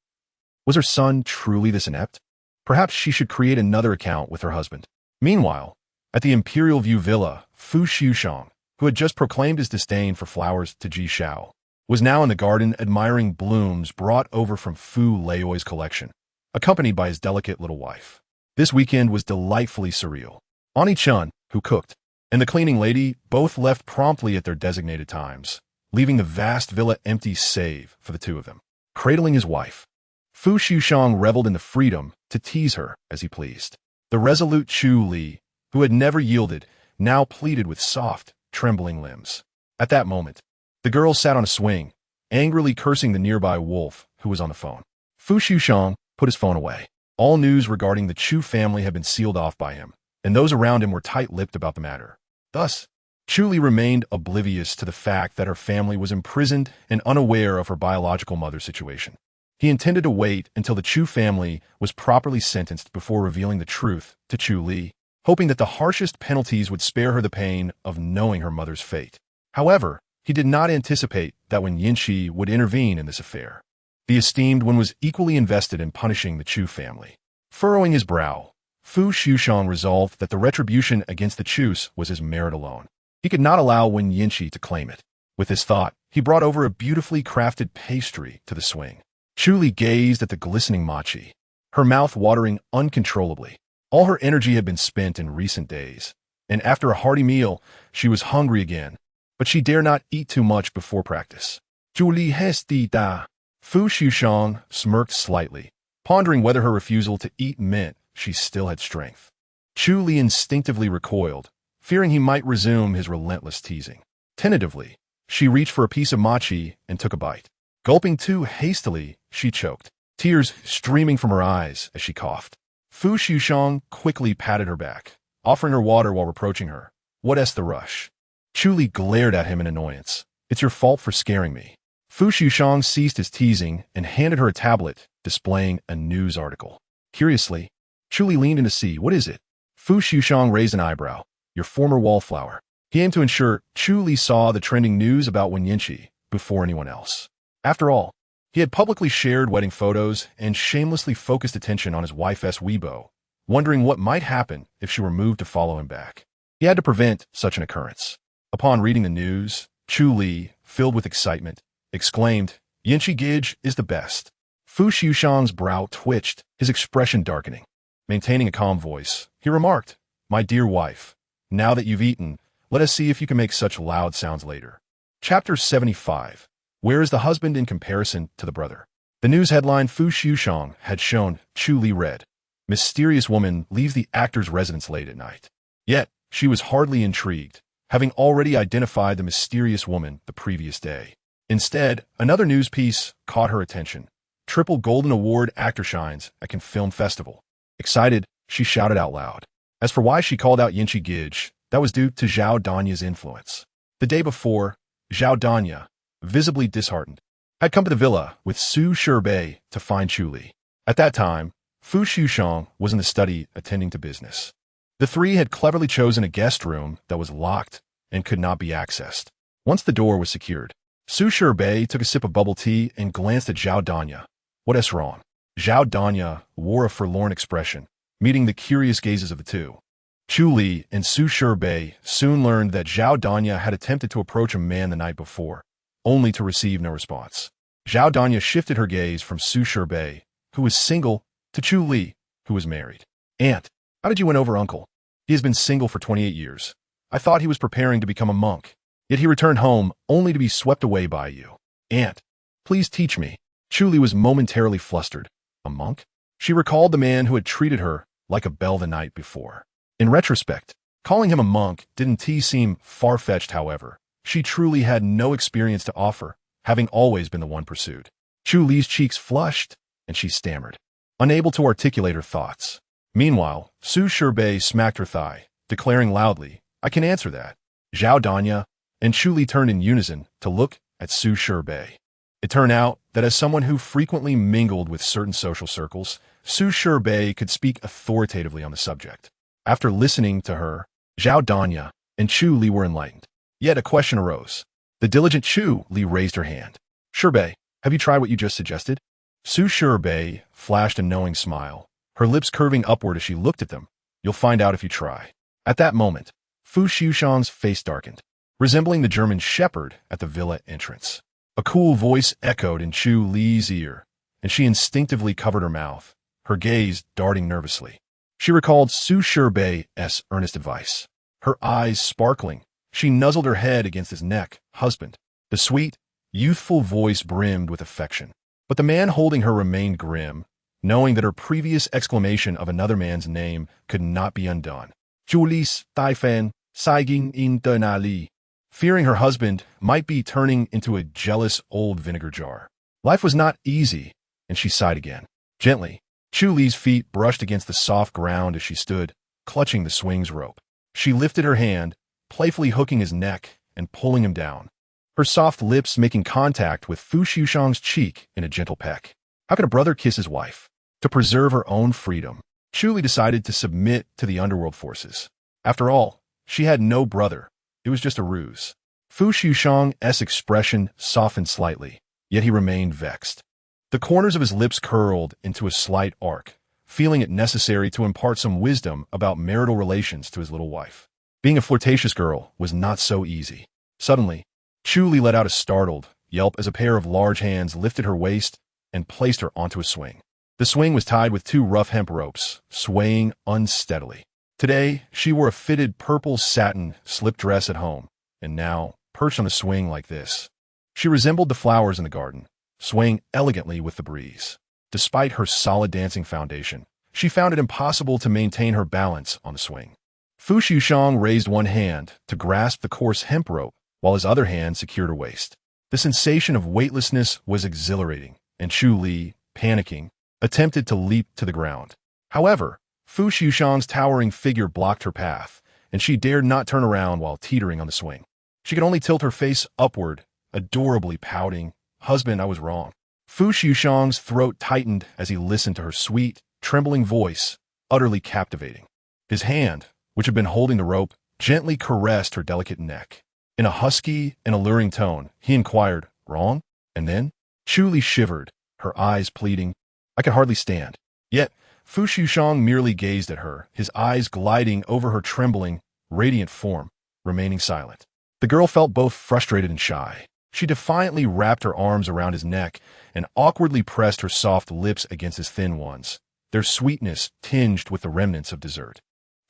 Was her son truly this inept? Perhaps she should create another account with her husband. Meanwhile, at the Imperial View Villa, Fu Xiushang, who had just proclaimed his disdain for flowers to Ji Shao, was now in the garden admiring blooms brought over from Fu Liujie's collection, accompanied by his delicate little wife. This weekend was delightfully surreal. Ani Chun, who cooked, and the cleaning lady both left promptly at their designated times, leaving the vast villa empty save for the two of them. Cradling his wife, Fu Xiushang reveled in the freedom to tease her as he pleased. The resolute Chu Li, who had never yielded, now pleaded with soft, trembling limbs. At that moment, the girl sat on a swing, angrily cursing the nearby wolf who was on the phone. Fu Xiushang put his phone away. All news regarding the Chu family had been sealed off by him, and those around him were tight-lipped about the matter. Thus, Chu Li remained oblivious to the fact that her family was imprisoned and unaware of her biological mother's situation. He intended to wait until the Chu family was properly sentenced before revealing the truth to Chu Li, hoping that the harshest penalties would spare her the pain of knowing her mother's fate. However, he did not anticipate that when Yinchi would intervene in this affair. The esteemed one was equally invested in punishing the Chu family. Furrowing his brow, Fu Xiushang resolved that the retribution against the Chus was his merit alone. He could not allow Wen Yinchi to claim it. With this thought, he brought over a beautifully crafted pastry to the swing. Chu Li gazed at the glistening mochi, her mouth watering uncontrollably. All her energy had been spent in recent days, and after a hearty meal, she was hungry again, but she dare not eat too much before practice. Chu Li hesti da. Fu Xiushang smirked slightly, pondering whether her refusal to eat meant she still had strength. Chu Li instinctively recoiled, fearing he might resume his relentless teasing. Tentatively, she reached for a piece of mochi and took a bite. Gulping too hastily, she choked, tears streaming from her eyes as she coughed. Fu Xiushang quickly patted her back, offering her water while reproaching her. "What's the rush?" Chu Li glared at him in annoyance. "It's your fault for scaring me." Fu Xiushang ceased his teasing and handed her a tablet displaying a news article. Curiously, Chu Li leaned in to see. "What is it?" Fu Xiushang raised an eyebrow. "Your former wallflower." He aimed to ensure Chu Li saw the trending news about Wen Yinchi before anyone else. After all, he had publicly shared wedding photos and shamelessly focused attention on his wife's Weibo, wondering what might happen if she were moved to follow him back. He had to prevent such an occurrence. Upon reading the news, Chu Li, filled with excitement, exclaimed, "Yinchi Gij is the best." Fu Xiushang's brow twitched, his expression darkening. Maintaining a calm voice, he remarked, "My dear wife, now that you've eaten, let us see if you can make such loud sounds later." Chapter 75. Where is the husband in comparison to the brother? The news headline Fu Xiushang had shown Chu Li read, "Mysterious woman leaves the actor's residence late at night." Yet, she was hardly intrigued, having already identified the mysterious woman the previous day. Instead, another news piece caught her attention. Triple Golden Award actor shines at Cannes Film Festival. Excited, she shouted out loud. As for why she called out Yinchi Gij, that was due to Zhao Danya's influence. The day before, Zhao Danya, visibly disheartened, had come to the villa with Su Shirbei to find Chu Li. At that time, Fu Xiushang was in the study attending to business. The three had cleverly chosen a guest room that was locked and could not be accessed. Once the door was secured, Su Shirbei took a sip of bubble tea and glanced at Zhao Danya, What is wrong? Zhao Danya wore a forlorn expression, meeting the curious gazes of the two. Chu Li and Su Shibei soon learned that Zhao Danya had attempted to approach a man the night before, only to receive no response. Zhao Danya shifted her gaze from Su Shibei, who was single, to Chu Li, who was married. Aunt, how did you win over uncle? He has been single for 28 years. I thought he was preparing to become a monk, yet he returned home only to be swept away by you. Aunt, please teach me. Chu Li was momentarily flustered. A monk? She recalled the man who had treated her like a belle the night before. In retrospect, calling him a monk didn't seem far-fetched, however. She truly had no experience to offer, having always been the one pursued. Chu Li's cheeks flushed, and she stammered, unable to articulate her thoughts. Meanwhile, Su Shibei smacked her thigh, declaring loudly, I can answer that. Zhao Danya and Chu Li turned in unison to look at Su Shibei. It turned out that as someone who frequently mingled with certain social circles, Su Shibei could speak authoritatively on the subject. After listening to her, Zhao Danya and Chu Li were enlightened. Yet a question arose. The diligent Chu Li raised her hand. Shibei, have you tried what you just suggested? Su Shibei flashed a knowing smile, her lips curving upward as she looked at them. You'll find out if you try. At that moment, Fu Liujie's face darkened, resembling the German shepherd at the villa entrance. A cool voice echoed in Chu Li's ear, and she instinctively covered her mouth, her gaze darting nervously. She recalled Su Shibei's earnest advice. Her eyes sparkling, she nuzzled her head against his neck. Husband. The sweet, youthful voice brimmed with affection. But the man holding her remained grim, knowing that her previous exclamation of another man's name could not be undone. Chu Li's Taifan, Saiging internally. Fearing her husband might be turning into a jealous old vinegar jar. Life was not easy, and she sighed again. Gently, Chu Li's feet brushed against the soft ground as she stood, clutching the swing's rope. She lifted her hand, playfully hooking his neck and pulling him down, her soft lips making contact with Fu Liujie's cheek in a gentle peck. How could a brother kiss his wife? To preserve her own freedom, Chu Li decided to submit to the underworld forces. After all, she had no brother. It was just a ruse. Fu Liujie's expression softened slightly, yet he remained vexed. The corners of his lips curled into a slight arc, feeling it necessary to impart some wisdom about marital relations to his little wife. Being a flirtatious girl was not so easy. Suddenly, Chu Li let out a startled yelp as a pair of large hands lifted her waist and placed her onto a swing. The swing was tied with two rough hemp ropes, swaying unsteadily. Today, she wore a fitted purple satin slip dress at home, and now, perched on a swing like this, she resembled the flowers in the garden, swaying elegantly with the breeze. Despite her solid dancing foundation, she found it impossible to maintain her balance on the swing. Fu Liujie raised one hand to grasp the coarse hemp rope, while his other hand secured her waist. The sensation of weightlessness was exhilarating, and Chu Li, panicking, attempted to leap to the ground. However, Fu Liujie's towering figure blocked her path, and she dared not turn around while teetering on the swing. She could only tilt her face upward, adorably pouting, Husband, I was wrong. Fu Liujie's throat tightened as he listened to her sweet, trembling voice, utterly captivating. His hand, which had been holding the rope, gently caressed her delicate neck. In a husky and alluring tone, he inquired, Wrong? And then? Chu Li shivered, her eyes pleading. I could hardly stand. Yet, Fu Liujie merely gazed at her, his eyes gliding over her trembling, radiant form, remaining silent. The girl felt both frustrated and shy. She defiantly wrapped her arms around his neck and awkwardly pressed her soft lips against his thin ones, their sweetness tinged with the remnants of dessert.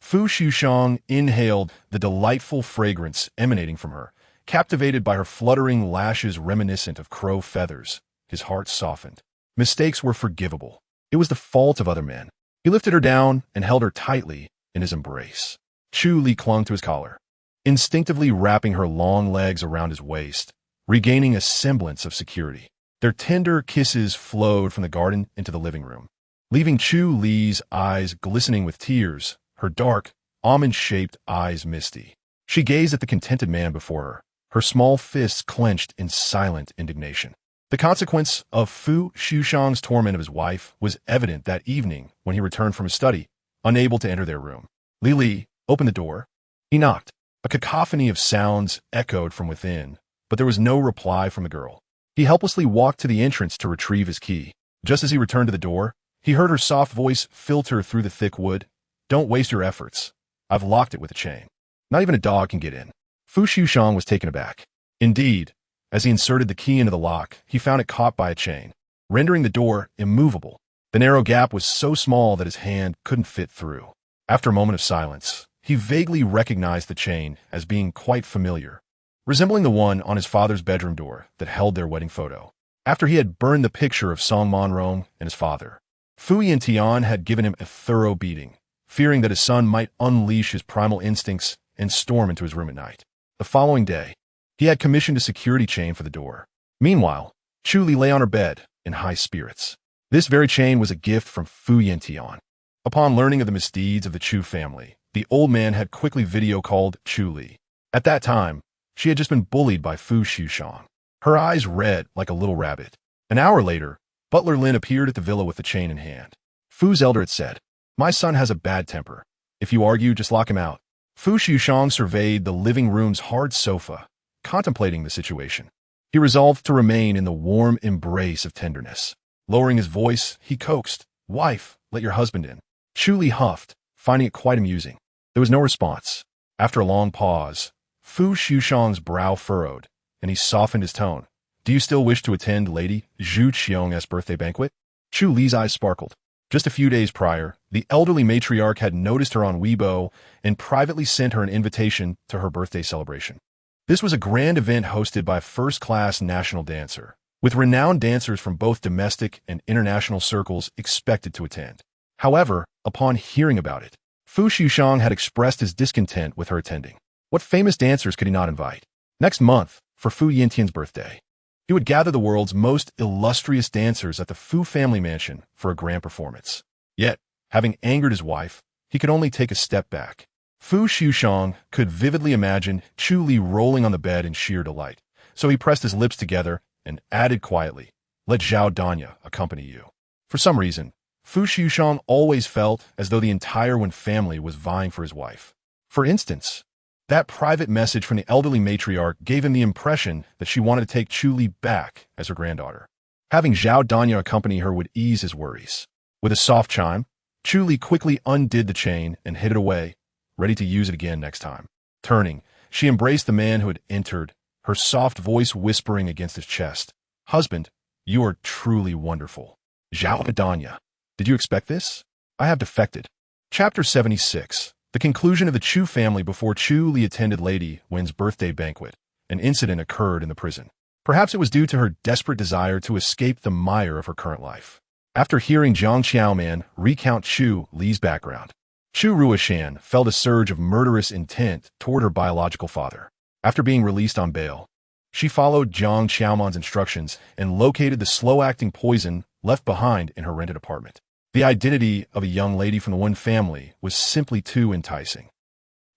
Fu Liujie inhaled the delightful fragrance emanating from her, captivated by her fluttering lashes reminiscent of crow feathers. His heart softened. Mistakes were forgivable. It was the fault of other men. He lifted her down and held her tightly in his embrace. Chu Li clung to his collar, instinctively wrapping her long legs around his waist, regaining a semblance of security. Their tender kisses flowed from the garden into the living room, leaving Chu Li's eyes glistening with tears, her dark, almond-shaped eyes misty. She gazed at the contented man before her, her small fists clenched in silent indignation. The consequence of Fu Liujie's torment of his wife was evident that evening when he returned from his study, unable to enter their room. Li opened the door. He knocked. A cacophony of sounds echoed from within, but there was no reply from the girl. He helplessly walked to the entrance to retrieve his key. Just as he returned to the door, he heard her soft voice filter through the thick wood. "Don't waste your efforts. I've locked it with a chain. Not even a dog can get in." Fu Liujie was taken aback. Indeed, as he inserted the key into the lock, he found it caught by a chain, rendering the door immovable. The narrow gap was so small that his hand couldn't fit through. After a moment of silence, he vaguely recognized the chain as being quite familiar, resembling the one on his father's bedroom door that held their wedding photo. After he had burned the picture of Song Monrong and his father, Fu Liujie had given him a thorough beating, fearing that his son might unleash his primal instincts and storm into his room at night. The following day, he had commissioned a security chain for the door. Meanwhile, Chu Li lay on her bed in high spirits. This very chain was a gift from Fu Liujie. Upon learning of the misdeeds of the Chu family, the old man had quickly video-called Chu Li. At that time, she had just been bullied by Fu Liujie. Her eyes red like a little rabbit. An hour later, Butler Lin appeared at the villa with the chain in hand. Fu's elder had said, "My son has a bad temper. If you argue, just lock him out." Fu Liujie surveyed the living room's hard sofa, contemplating the situation. He resolved to remain in the warm embrace of tenderness. Lowering his voice, he coaxed, "Wife, let your husband in." Chu Li huffed, finding it quite amusing. There was no response. After a long pause, Fu Liujie's brow furrowed, and he softened his tone. "Do you still wish to attend Lady Zhu Qiong's birthday banquet?" Chu Li's eyes sparkled. Just a few days prior, the elderly matriarch had noticed her on Weibo and privately sent her an invitation to her birthday celebration. This was a grand event hosted by a first-class national dancer, with renowned dancers from both domestic and international circles expected to attend. However, upon hearing about it, Fu Liujie had expressed his discontent with her attending. What famous dancers could he not invite? Next month, for Fu Yintian's birthday, he would gather the world's most illustrious dancers at the Fu family mansion for a grand performance. Yet, having angered his wife, he could only take a step back. Fu Liujie could vividly imagine Chu Li rolling on the bed in sheer delight, so he pressed his lips together and added quietly, "Let Zhao Danya accompany you." For some reason, Fu Liujie always felt as though the entire Wen family was vying for his wife. For instance, that private message from the elderly matriarch gave him the impression that she wanted to take Chu Li back as her granddaughter. Having Zhao Danya accompany her would ease his worries. With a soft chime, Chu Li quickly undid the chain and hid it away, ready to use it again next time. Turning, she embraced the man who had entered, her soft voice whispering against his chest, "Husband, you are truly wonderful." "Zhao Danya, did you expect this? I have defected." Chapter 76. The conclusion of the Chu family before Chu Li attended Lady Wen's birthday banquet. An incident occurred in the prison. Perhaps it was due to her desperate desire to escape the mire of her current life. After hearing Jiang Qiaoman recount Chu Li's background, Chu Ruishan felt a surge of murderous intent toward her biological father. After being released on bail, she followed Jiang Qiaoman's instructions and located the slow-acting poison left behind in her rented apartment. The identity of a young lady from the Wen family was simply too enticing.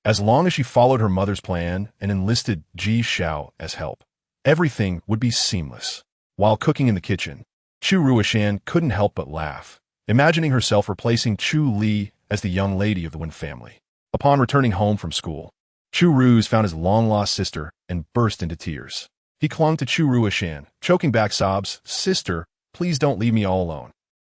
As long as she followed her mother's plan and enlisted Ji Xiao as help, everything would be seamless. While cooking in the kitchen, Chu Ruishan couldn't help but laugh, imagining herself replacing Chu Li as the young lady of the Wen family. Upon returning home from school, Chu Ruz found his long-lost sister and burst into tears. He clung to Chu Ruishan, choking back sobs, "Sister, please don't leave me all alone."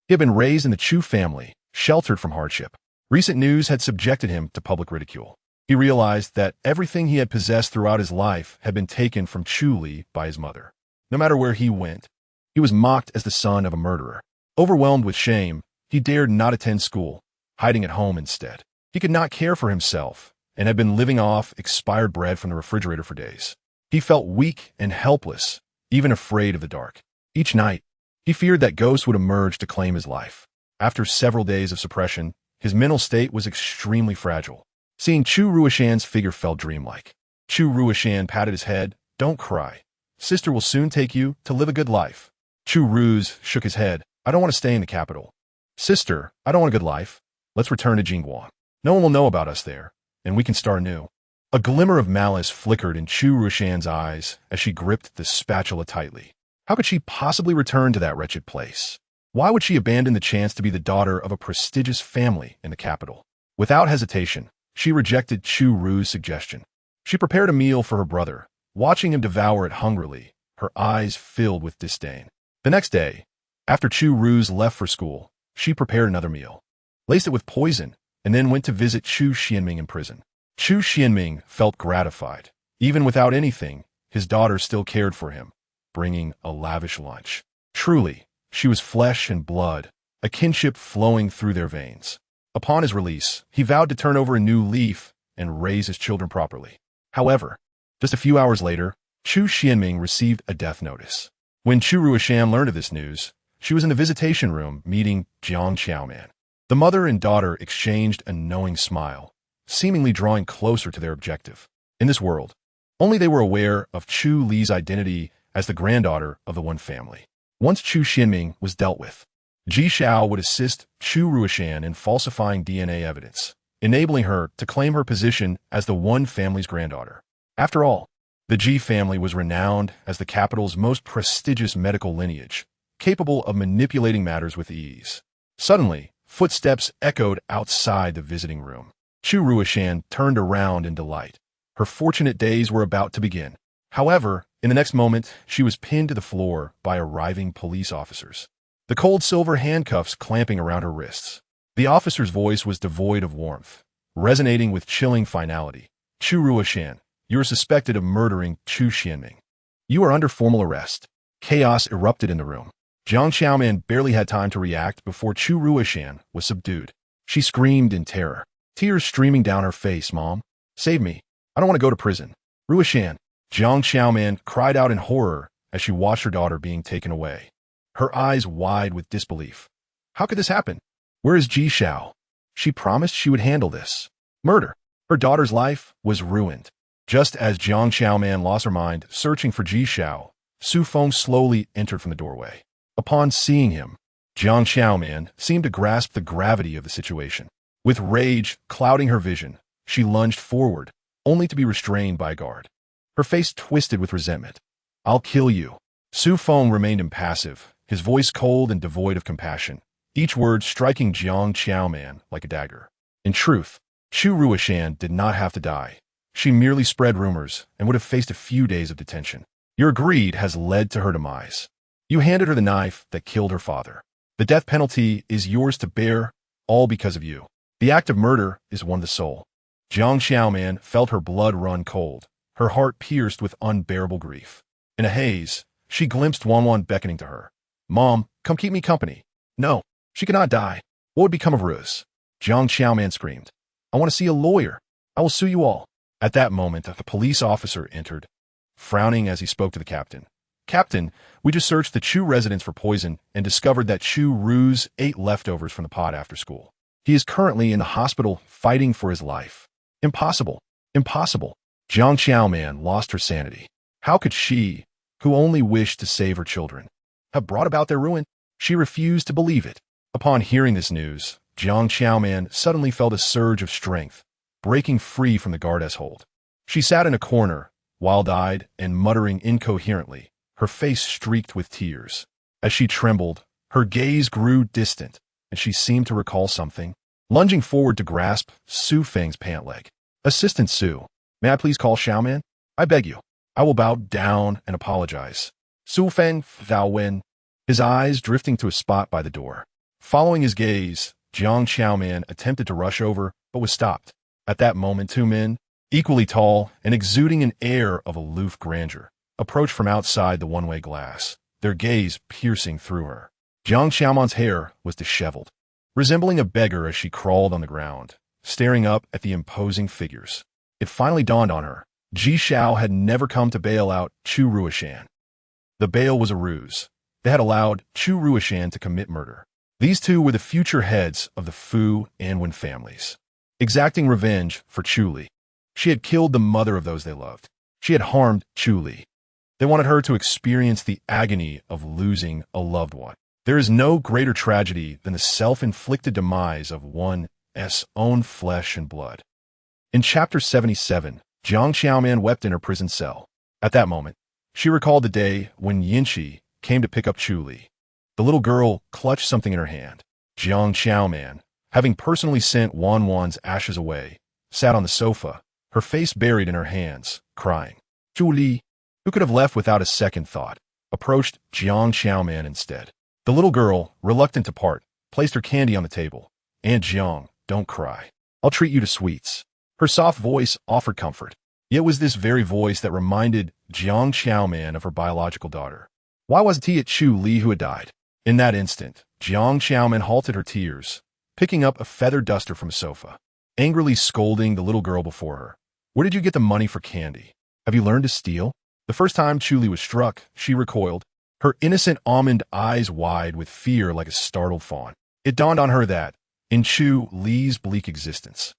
He had been raised in the Chu family, sheltered from hardship. Recent news had subjected him to public ridicule. He realized that everything he had possessed throughout his life had been taken from Chu Li by his mother. No matter where he went, he was mocked as the son of a murderer. Overwhelmed with shame, he dared not attend school, hiding at home instead. He could not care for himself and had been living off expired bread from the refrigerator for days. He felt weak and helpless, even afraid of the dark. Each night, he feared that ghosts would emerge to claim his life. After several days of suppression, his mental state was extremely fragile. Seeing Chu Ruishan's figure felt dreamlike. Chu Ruishan patted his head. "Don't cry. Sister will soon take you to live a good life." Chu Ruz shook his head. "I don't want to stay in the capital. Sister, I don't want a good life. Let's return to Jingguan. No one will know about us there, and we can start anew." A glimmer of malice flickered in Chu Ruishan's eyes as she gripped the spatula tightly. How could she possibly return to that wretched place? Why would she abandon the chance to be the daughter of a prestigious family in the capital? Without hesitation, she rejected Chu Ru's suggestion. She prepared a meal for her brother, watching him devour it hungrily, her eyes filled with disdain. The next day, After Chu Ru's left for school, she prepared another meal, laced it with poison, and then went to visit Chu Xianming in prison. Chu Xianming felt gratified. Even without anything, his daughter still cared for him, bringing a lavish lunch. Truly, she was flesh and blood, a kinship flowing through their veins. Upon his release, he vowed to turn over a new leaf and raise his children properly. However, just a few hours later, Chu Xianming received a death notice. When Chu Ruishan learned of this news, she was in the visitation room meeting Jiang Xiaoman. The mother and daughter exchanged a knowing smile, seemingly drawing closer to their objective. In this world, only they were aware of Chu Li's identity as the granddaughter of the one family. Once Chu Xianming was dealt with, Ji Xiao would assist Chu Ruishan in falsifying DNA evidence, enabling her to claim her position as the one family's granddaughter. After all, the Ji family was renowned as the capital's most prestigious medical lineage, capable of manipulating matters with ease. Suddenly, footsteps echoed outside the visiting room. Chu Ruishan turned around in delight. Her fortunate days were about to begin. However, in the next moment, she was pinned to the floor by arriving police officers, the cold silver handcuffs clamping around her wrists. The officer's voice was devoid of warmth, resonating with chilling finality. Chu Ruishan, you are suspected of murdering Chu Xianming. You are under formal arrest. Chaos erupted in the room. Jiang Xiaoman barely had time to react before Chu Ruishan was subdued. She screamed in terror, tears streaming down her face. Mom, save me. I don't want to go to prison. Ruishan, Jiang Xiaoman cried out in horror as she watched her daughter being taken away, her eyes wide with disbelief. How could this happen? Where is Ji Xiao? She promised she would handle this. Murder. Her daughter's life was ruined. Just as Jiang Xiaoman lost her mind searching for Ji Xiao, Su Feng slowly entered from the doorway. Upon seeing him, Jiang Xiaoman seemed to grasp the gravity of the situation. With rage clouding her vision, she lunged forward, only to be restrained by a guard. Her face twisted with resentment. I'll kill you. Su Feng remained impassive, his voice cold and devoid of compassion, each word striking Jiang Xiaoman like a dagger. In truth, Chu Ruishan did not have to die. She merely spread rumors and would have faced a few days of detention. Your greed has led to her demise. You handed her the knife that killed her father. The death penalty is yours to bear, all because of you. The act of murder is one of the soul. Jiang Xiaoman felt her blood run cold, her heart pierced with unbearable grief. In a haze, she glimpsed Wanwan beckoning to her. Mom, come keep me company. No, she cannot die. What would become of Ruz? Jiang Xiaoman screamed. I want to see a lawyer. I will sue you all. At that moment, a police officer entered, frowning as he spoke to the captain. Captain, we just searched the Chu residence for poison and discovered that Chu Ruz ate leftovers from the pot after school. He is currently in the hospital fighting for his life. Impossible. Impossible. Jiang Xiaoman lost her sanity. How could she, who only wished to save her children, have brought about their ruin? She refused to believe it. Upon hearing this news, Jiang Xiaoman suddenly felt a surge of strength, breaking free from the guard's hold. She sat in a corner, wild-eyed and muttering incoherently, her face streaked with tears. As she trembled, her gaze grew distant, and she seemed to recall something. Lunging forward to grasp Su Feng's pant leg. Assistant Su, may I please call Xiaoman? I beg you. I will bow down and apologize. Su Feng Thou Wen, his eyes drifting to a spot by the door. Following his gaze, Jiang Xiaoman attempted to rush over, but was stopped. At that moment, two men, equally tall and exuding an air of aloof grandeur, approached from outside the one-way glass, their gaze piercing through her. Jiang Xiaoman's hair was disheveled, resembling a beggar as she crawled on the ground, staring up at the imposing figures. It finally dawned on her. Ji Xiao had never come to bail out Chu Ruishan. The bail was a ruse. They had allowed Chu Ruishan to commit murder. These two were the future heads of the Fu and Wen families, exacting revenge for Chu Li. She had killed the mother of those they loved. She had harmed Chu Li. They wanted her to experience the agony of losing a loved one. There is no greater tragedy than the self-inflicted demise of one's own flesh and blood. In Chapter 77, Jiang Xiaoman wept in her prison cell. At that moment, she recalled the day when Yinshi came to pick up Chu Li. The little girl clutched something in her hand. Jiang Xiaoman, having personally sent Wanwan's ashes away, sat on the sofa, her face buried in her hands, crying. Chu Li, who could have left without a second thought, approached Jiang Xiaoman instead. The little girl, reluctant to part, placed her candy on the table. Aunt Jiang, don't cry. I'll treat you to sweets. Her soft voice offered comfort. Yet it was this very voice that reminded Jiang Xiaoman of her biological daughter. Why wasn't he at Chu Li who had died? In that instant, Jiang Xiaoman halted her tears, picking up a feather duster from a sofa, angrily scolding the little girl before her. Where did you get the money for candy? Have you learned to steal? The first time Chu Li was struck, she recoiled, her innocent almond eyes wide with fear like a startled fawn. It dawned on her that, in Chu Li's bleak existence,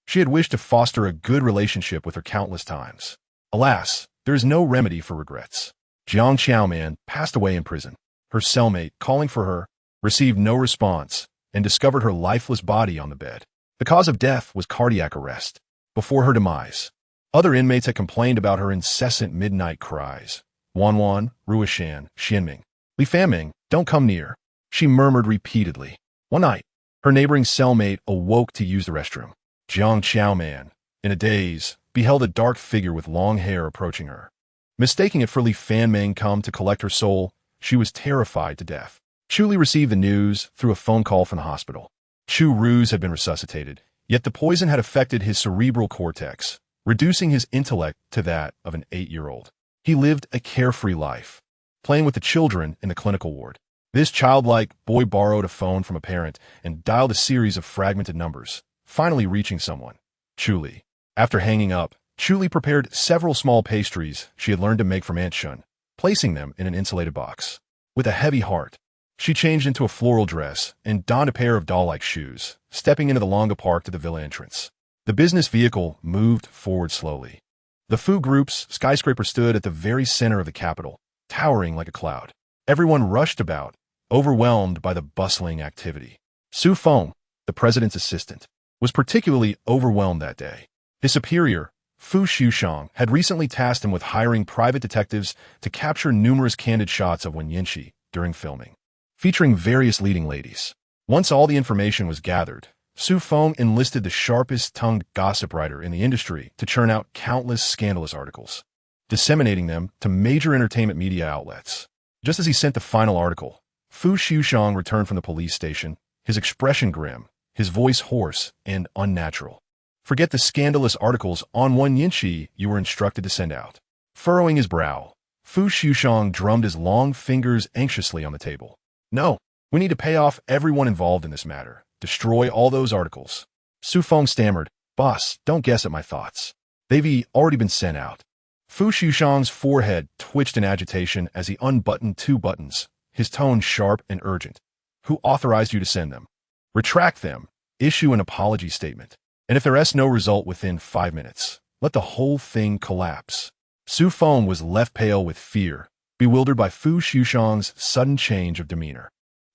she had wished to foster a good relationship with her countless times. Alas, there is no remedy for regrets. Jiang Xiaoman passed away in prison. Her cellmate, calling for her, received no response and discovered her lifeless body on the bed. The cause of death was cardiac arrest. Before her demise, other inmates had complained about her incessant midnight cries. Wanwan, Ruishan, Xianming, Li Fanming, don't come near, she murmured repeatedly. One night, her neighboring cellmate awoke to use the restroom. Jiang Xiaoman, in a daze, beheld a dark figure with long hair approaching her. Mistaking it for Li Fanming come to collect her soul, she was terrified to death. Chu Li received the news through a phone call from the hospital. Chu Ruse had been resuscitated, yet the poison had affected his cerebral cortex, reducing his intellect to that of an 8-year-old. He lived a carefree life, playing with the children in the clinical ward. This childlike boy borrowed a phone from a parent and dialed a series of fragmented numbers, finally reaching someone. Chu Li. After hanging up, Chu Li prepared several small pastries she had learned to make from Aunt Shun, placing them in an insulated box. With a heavy heart, she changed into a floral dress and donned a pair of doll-like shoes, stepping into the Longa Park to the villa entrance. The business vehicle moved forward slowly. The Fu Group's skyscraper stood at the very center of the capital, towering like a cloud. Everyone rushed about, overwhelmed by the bustling activity. Su Feng, the president's assistant, was particularly overwhelmed that day. His superior, Fu Xushang, had recently tasked him with hiring private detectives to capture numerous candid shots of Wen Yinxi during filming, featuring various leading ladies. Once all the information was gathered, Su Feng enlisted the sharpest-tongued gossip writer in the industry to churn out countless scandalous articles, disseminating them to major entertainment media outlets. Just as he sent the final article, Fu Xushang returned from the police station, his expression grim, his voice hoarse and unnatural. Forget the scandalous articles on Wen Yinxi you were instructed to send out. Furrowing his brow, Fu Xushang drummed his long fingers anxiously on the table. No, we need to pay off everyone involved in this matter. Destroy all those articles. Su Feng stammered, Boss, don't guess at my thoughts. They've already been sent out. Fu Xushang's forehead twitched in agitation as he unbuttoned 2 buttons, his tone sharp and urgent. Who authorized you to send them? Retract them. Issue an apology statement. And if there's no result within 5 minutes, let the whole thing collapse. Su Feng was left pale with fear, bewildered by Fu Xushang's sudden change of demeanor.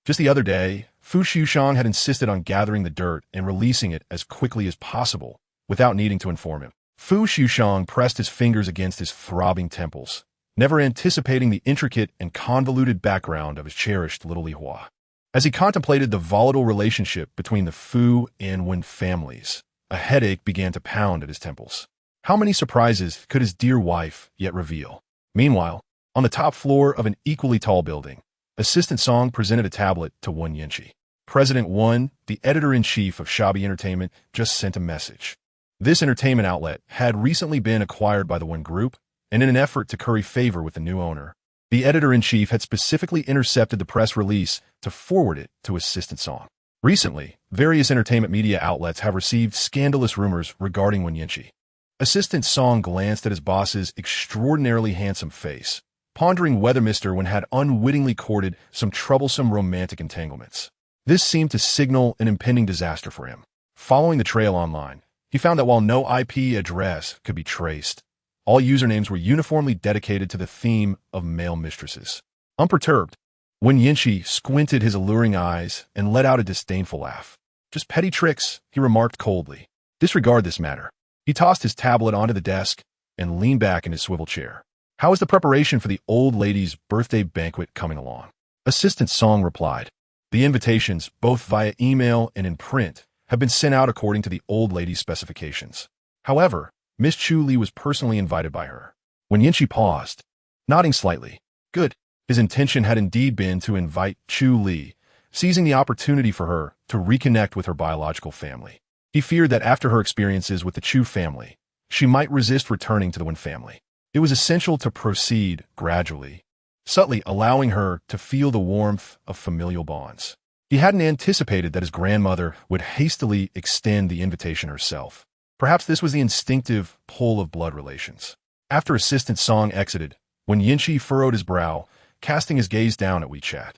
Just the other day, Fu Xushang had insisted on gathering the dirt and releasing it as quickly as possible, without needing to inform him. Fu Xushang pressed his fingers against his throbbing temples, never anticipating the intricate and convoluted background of his cherished little Li Hua. As he contemplated the volatile relationship between the Fu and Wen families, a headache began to pound at his temples. How many surprises could his dear wife yet reveal? Meanwhile, on the top floor of an equally tall building, Assistant Song presented a tablet to Wen Yinxi. President Wen, the editor-in-chief of Shabi Entertainment, just sent a message. This entertainment outlet had recently been acquired by the Wen Group, and in an effort to curry favor with the new owner, the editor-in-chief had specifically intercepted the press release to forward it to Assistant Song. Recently, various entertainment media outlets have received scandalous rumors regarding Wen Yinxi. Assistant Song glanced at his boss's extraordinarily handsome face, pondering whether Mr. Wen had unwittingly courted some troublesome romantic entanglements. This seemed to signal an impending disaster for him. Following the trail online, he found that while no IP address could be traced, all usernames were uniformly dedicated to the theme of male mistresses. Unperturbed, Wen Yinxi squinted his alluring eyes and let out a disdainful laugh. Just petty tricks, he remarked coldly. Disregard this matter. He tossed his tablet onto the desk and leaned back in his swivel chair. How is the preparation for the old lady's birthday banquet coming along? Assistant Song replied. The invitations, both via email and in print, have been sent out according to the old lady's specifications. However, Miss Chu Li was personally invited by her. When Yinxi paused, nodding slightly. Good. His intention had indeed been to invite Chu Li, seizing the opportunity for her to reconnect with her biological family. He feared that after her experiences with the Chu family, she might resist returning to the Wen family. It was essential to proceed gradually, subtly allowing her to feel the warmth of familial bonds. He hadn't anticipated that his grandmother would hastily extend the invitation herself. Perhaps this was the instinctive pull of blood relations. After Assistant Song exited, when Yinchi furrowed his brow, casting his gaze down at WeChat,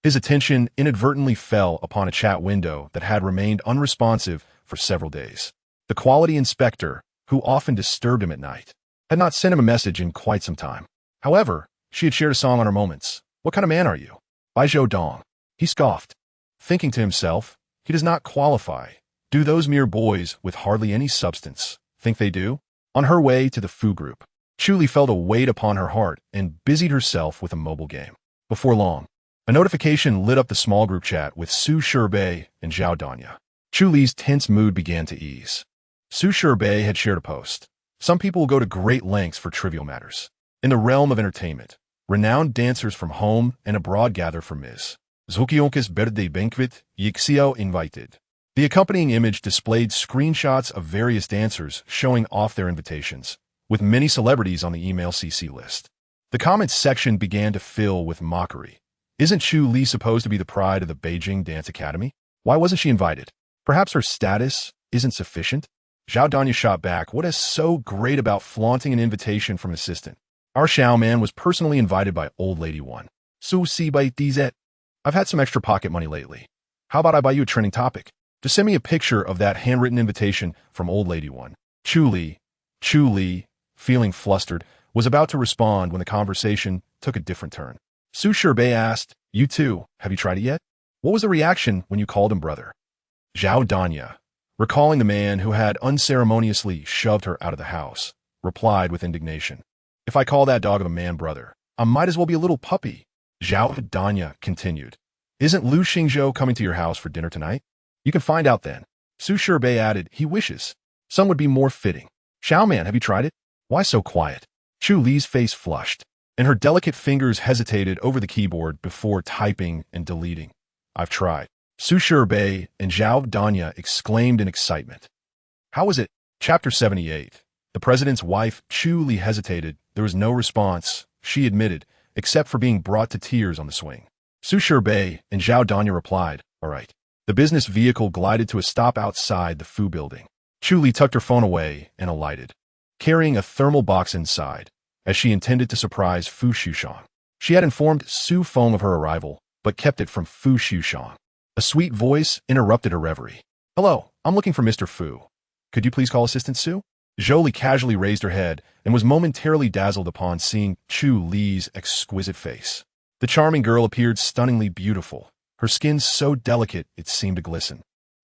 his attention inadvertently fell upon a chat window that had remained unresponsive for several days. The quality inspector, who often disturbed him at night, had not sent him a message in quite some time. However, she had shared a song on her moments. "What kind of man are you?" by Zhou Dong. He scoffed, thinking to himself, he does not qualify. Do those mere boys with hardly any substance think they do? On her way to the Fu group, Chu Li felt a weight upon her heart and busied herself with a mobile game. Before long, a notification lit up the small group chat with Su Shirbei and Zhao Danya. Chu Li's tense mood began to ease. Su Shirbei had shared a post. Some people will go to great lengths for trivial matters. In the realm of entertainment, renowned dancers from home and abroad gather for Ms. Zhukionka's birthday banquet, Yixiao invited. The accompanying image displayed screenshots of various dancers showing off their invitations, with many celebrities on the email CC list. The comments section began to fill with mockery. Isn't Chu Li supposed to be the pride of the Beijing Dance Academy? Why wasn't she invited? Perhaps her status isn't sufficient? Zhao Danya shot back, what is so great about flaunting an invitation from an assistant? Our Xiao man was personally invited by Old Lady 1. Su si bai dz. I've had some extra pocket money lately. How about I buy you a trending topic? Just send me a picture of that handwritten invitation from Old Lady 1. Chu Li, feeling flustered, was about to respond when the conversation took a different turn. Su Shirbei asked, "You too, have you tried it yet? What was the reaction when you called him brother?" Zhao Danya, recalling the man who had unceremoniously shoved her out of the house, replied with indignation, "If I call that dog of a man brother, I might as well be a little puppy." Zhao Danya continued, "Isn't Lu Xingzhou coming to your house for dinner tonight? You can find out then." Su Shirbei added, "He wishes. Some would be more fitting." "Xiao man, have you tried it? Why so quiet?" Chu Li's face flushed, and her delicate fingers hesitated over the keyboard before typing and deleting. "I've tried." Su Shirbei and Zhao Danya exclaimed in excitement. "How was it?" Chapter 78. The president's wife, Chu Li, hesitated. There was no response, she admitted, except for being brought to tears on the swing. Su Shirbei and Zhao Danya replied, "All right." The business vehicle glided to a stop outside the Fu building. Chu Li tucked her phone away and alighted, carrying a thermal box inside, as she intended to surprise Fu Xushang. She had informed Su Feng of her arrival, but kept it from Fu Xushang. A sweet voice interrupted her reverie. "Hello, I'm looking for Mr. Fu. Could you please call Assistant Su?" Zhou Li casually raised her head and was momentarily dazzled upon seeing Chu Li's exquisite face. The charming girl appeared stunningly beautiful, her skin so delicate it seemed to glisten.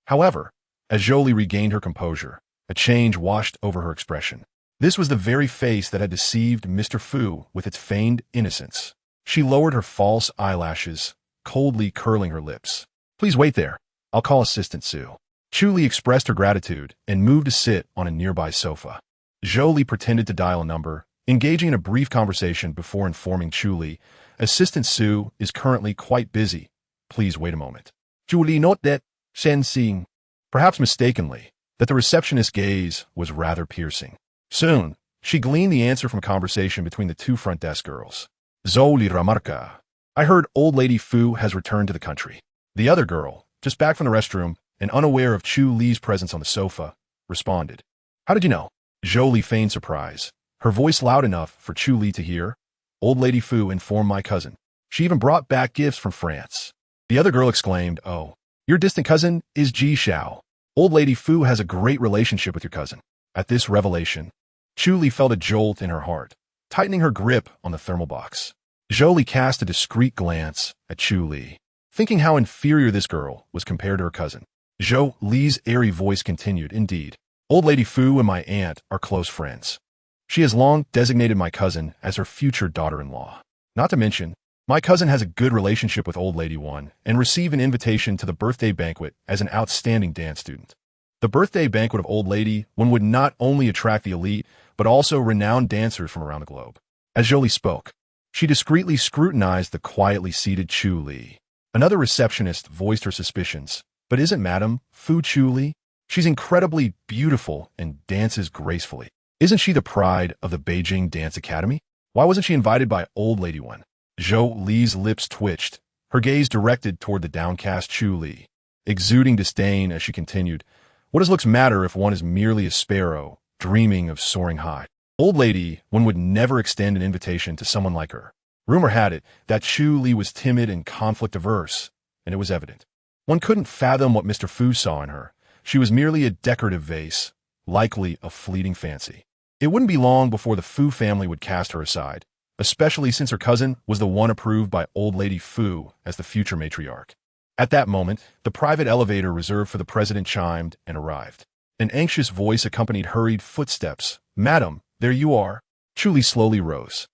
However, as Zhou Li regained her composure, a change washed over her expression. This was the very face that had deceived Mr. Fu with its feigned innocence. She lowered her false eyelashes, coldly curling her lips. "Please wait there. I'll call Assistant Su." Chu Li expressed her gratitude and moved to sit on a nearby sofa. Zhou Li pretended to dial a number, engaging in a brief conversation before informing Chu Li, "Assistant Su is currently quite busy. Please wait a moment." Chu Li noted that, sensing, perhaps mistakenly, that the receptionist's gaze was rather piercing. Soon, she gleaned the answer from conversation between the two front desk girls. "Zhou Li Ramarka. I heard Old Lady Fu has returned to the country." The other girl, just back from the restroom and unaware of Chu Li's presence on the sofa, responded. "How did you know?" Zhou Li feigned surprise, her voice loud enough for Chu Li to hear. "Old Lady Fu informed my cousin. She even brought back gifts from France." The other girl exclaimed, "Oh, your distant cousin is Ji Xiao. Old Lady Fu has a great relationship with your cousin." At this revelation, Chu Li felt a jolt in her heart, tightening her grip on the thermal box. Zhou Li cast a discreet glance at Chu Li, thinking how inferior this girl was compared to her cousin. Zhou Li's airy voice continued, "Indeed, Old Lady Fu and my aunt are close friends. She has long designated my cousin as her future daughter-in-law. Not to mention, my cousin has a good relationship with Old Lady 1 and received an invitation to the birthday banquet as an outstanding dance student. The birthday banquet of Old Lady 1 would not only attract the elite, but also renowned dancers from around the globe." As Zhou Li spoke, She discreetly scrutinized the quietly seated Chu Li. Another receptionist voiced her suspicions. But isn't Madame Fu Li? She's incredibly beautiful and dances gracefully. Isn't she the pride of the Beijing Dance Academy? Why wasn't she invited by Old Lady One? Zhou Li's lips twitched, her gaze directed toward the downcast Chu Li, exuding disdain as she continued, "What does looks matter if one is merely a sparrow, dreaming of soaring high? Old Lady One would never extend an invitation to someone like her." Rumor had it that Chu Li was timid and conflict-averse, and it was evident. One couldn't fathom what Mr. Fu saw in her. She was merely a decorative vase, likely a fleeting fancy. It wouldn't be long before the Fu family would cast her aside, especially since her cousin was the one approved by Old Lady Fu as the future matriarch. At that moment, the private elevator reserved for the president chimed and arrived. An anxious voice accompanied hurried footsteps. "Madam, there you are." Chu Li slowly rose.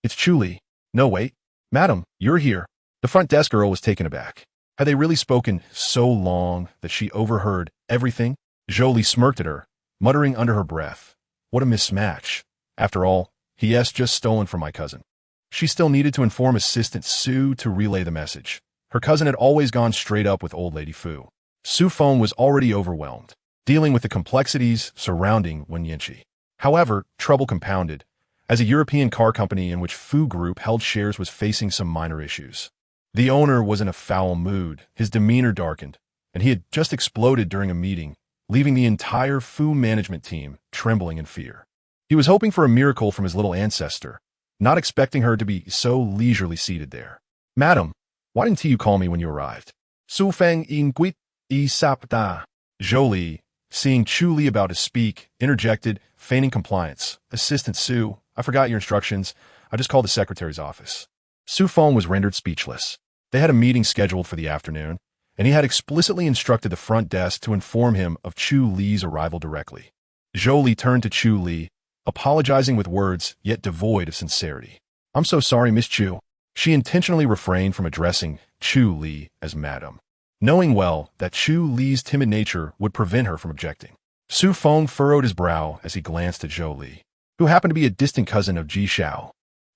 It's Chu Li. No, wait. Madam, you're here." The front desk girl was taken aback. Had they really spoken so long that she overheard everything? Zhou Li smirked at her, muttering under her breath, "What a mismatch. After all, he has just stolen from my cousin." She still needed to inform Assistant Su to relay the message. Her cousin had always gone straight up with Old Lady Fu. Su Feng was already overwhelmed, dealing with the complexities surrounding Wen Yanqi. However, trouble compounded, as a European car company in which Fu Group held shares was facing some minor issues. The owner was in a foul mood, his demeanor darkened, and he had just exploded during a meeting, leaving the entire Fu management team trembling in fear. He was hoping for a miracle from his little ancestor, not expecting her to be so leisurely seated there. "Madam, why didn't you call me when you arrived?" "Su Feng inquit I sapta." Zhou Li, seeing Chu Li about to speak, interjected, feigning compliance. "Assistant Su, I forgot your instructions. I just called the secretary's office." Su Feng was rendered speechless. They had a meeting scheduled for the afternoon, and he had explicitly instructed the front desk to inform him of Chu Li's arrival directly. Zhou Li turned to Chu Li, apologizing with words yet devoid of sincerity. "I'm so sorry, Miss Chu." She intentionally refrained from addressing Chu Li as Madam, knowing well that Chu Li's timid nature would prevent her from objecting. Su Feng furrowed his brow as he glanced at Zhou Li, who happened to be a distant cousin of Ji Xiao.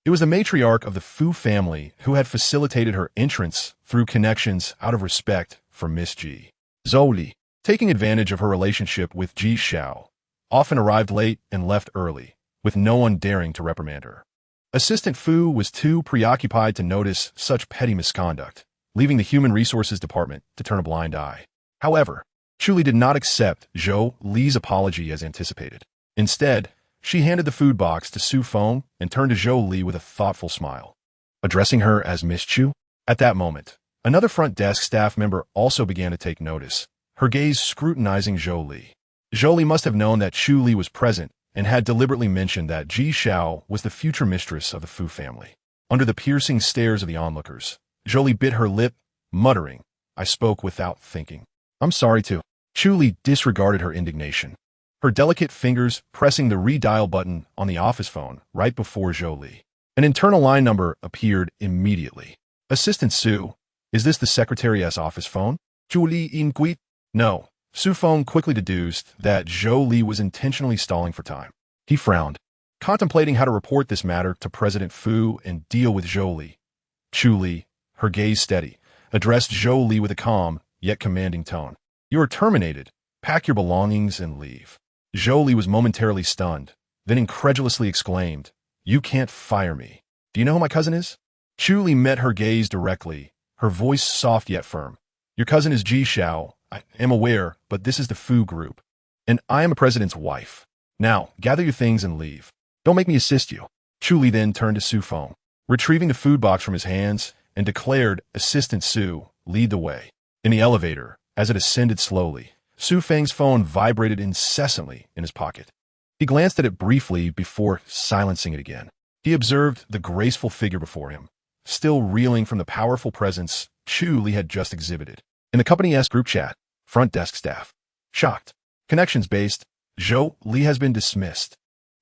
It was the matriarch of the Fu family who had facilitated her entrance through connections out of respect for Miss Ji. Zhou Li, taking advantage of her relationship with Ji Xiao, often arrived late and left early, with no one daring to reprimand her. Assistant Fu was too preoccupied to notice such petty misconduct, leaving the Human Resources Department to turn a blind eye. However, Chu Li did not accept Zhou Li's apology as anticipated. Instead, she handed the food box to Su Feng and turned to Zhou Li with a thoughtful smile, addressing her as Miss Chu. At that moment, another front desk staff member also began to take notice, her gaze scrutinizing Zhou Li. Zhou Li must have known that Chu Li was present and had deliberately mentioned that Ji Xiao was the future mistress of the Fu family. Under the piercing stares of the onlookers, Zhou Li bit her lip, muttering, "I spoke without thinking. I'm sorry too." Chu Li disregarded her indignation, her delicate fingers pressing the redial button on the office phone right before Zhou Li. An internal line number appeared immediately. "Assistant Su, is this the Secretary's office phone?" "Chu Li inquit." No. Su Feng quickly deduced that Zhou Li was intentionally stalling for time. He frowned, contemplating how to report this matter to President Fu and deal with Zhou Li. Chu Li, her gaze steady, addressed Zhou Li with a calm, yet commanding tone. "You are terminated. Pack your belongings and leave." Zhou Li was momentarily stunned, then incredulously exclaimed, "You can't fire me. Do you know who my cousin is?" Chu Li met her gaze directly, her voice soft yet firm. "Your cousin is Ji Xiao. I am aware, but this is the Fu Group, and I am a president's wife. Now, gather your things and leave. Don't make me assist you." Chu Li then turned to Su Feng, retrieving the food box from his hands, and declared, "Assistant Su, lead the way." In the elevator, as it ascended slowly, Su Feng's phone vibrated incessantly in his pocket. He glanced at it briefly before silencing it again. He observed the graceful figure before him, still reeling from the powerful presence Chu Li had just exhibited. In the company's group chat, front desk staff, shocked. Connections based, Zhou Li has been dismissed.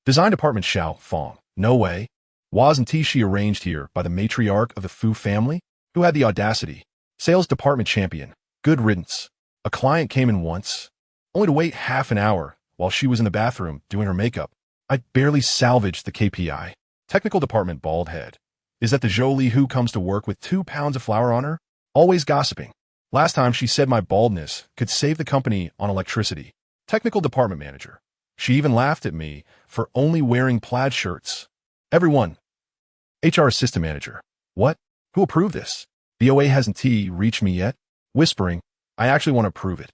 Design department Xiao Feng, no way. Was and Tishi arranged here by the matriarch of the Fu family, who had the audacity. Sales department champion, good riddance. A client came in once, only to wait half an hour while she was in the bathroom doing her makeup. I barely salvaged the KPI. Technical department bald head. Is that the Chu Li who comes to work with 2 pounds of flour on her? Always gossiping. Last time she said my baldness could save the company on electricity. Technical department manager. She even laughed at me for only wearing plaid shirts. Everyone. HR assistant manager. What? Who approved this? The OA hasn't reached me yet? Whispering, I actually want to prove it.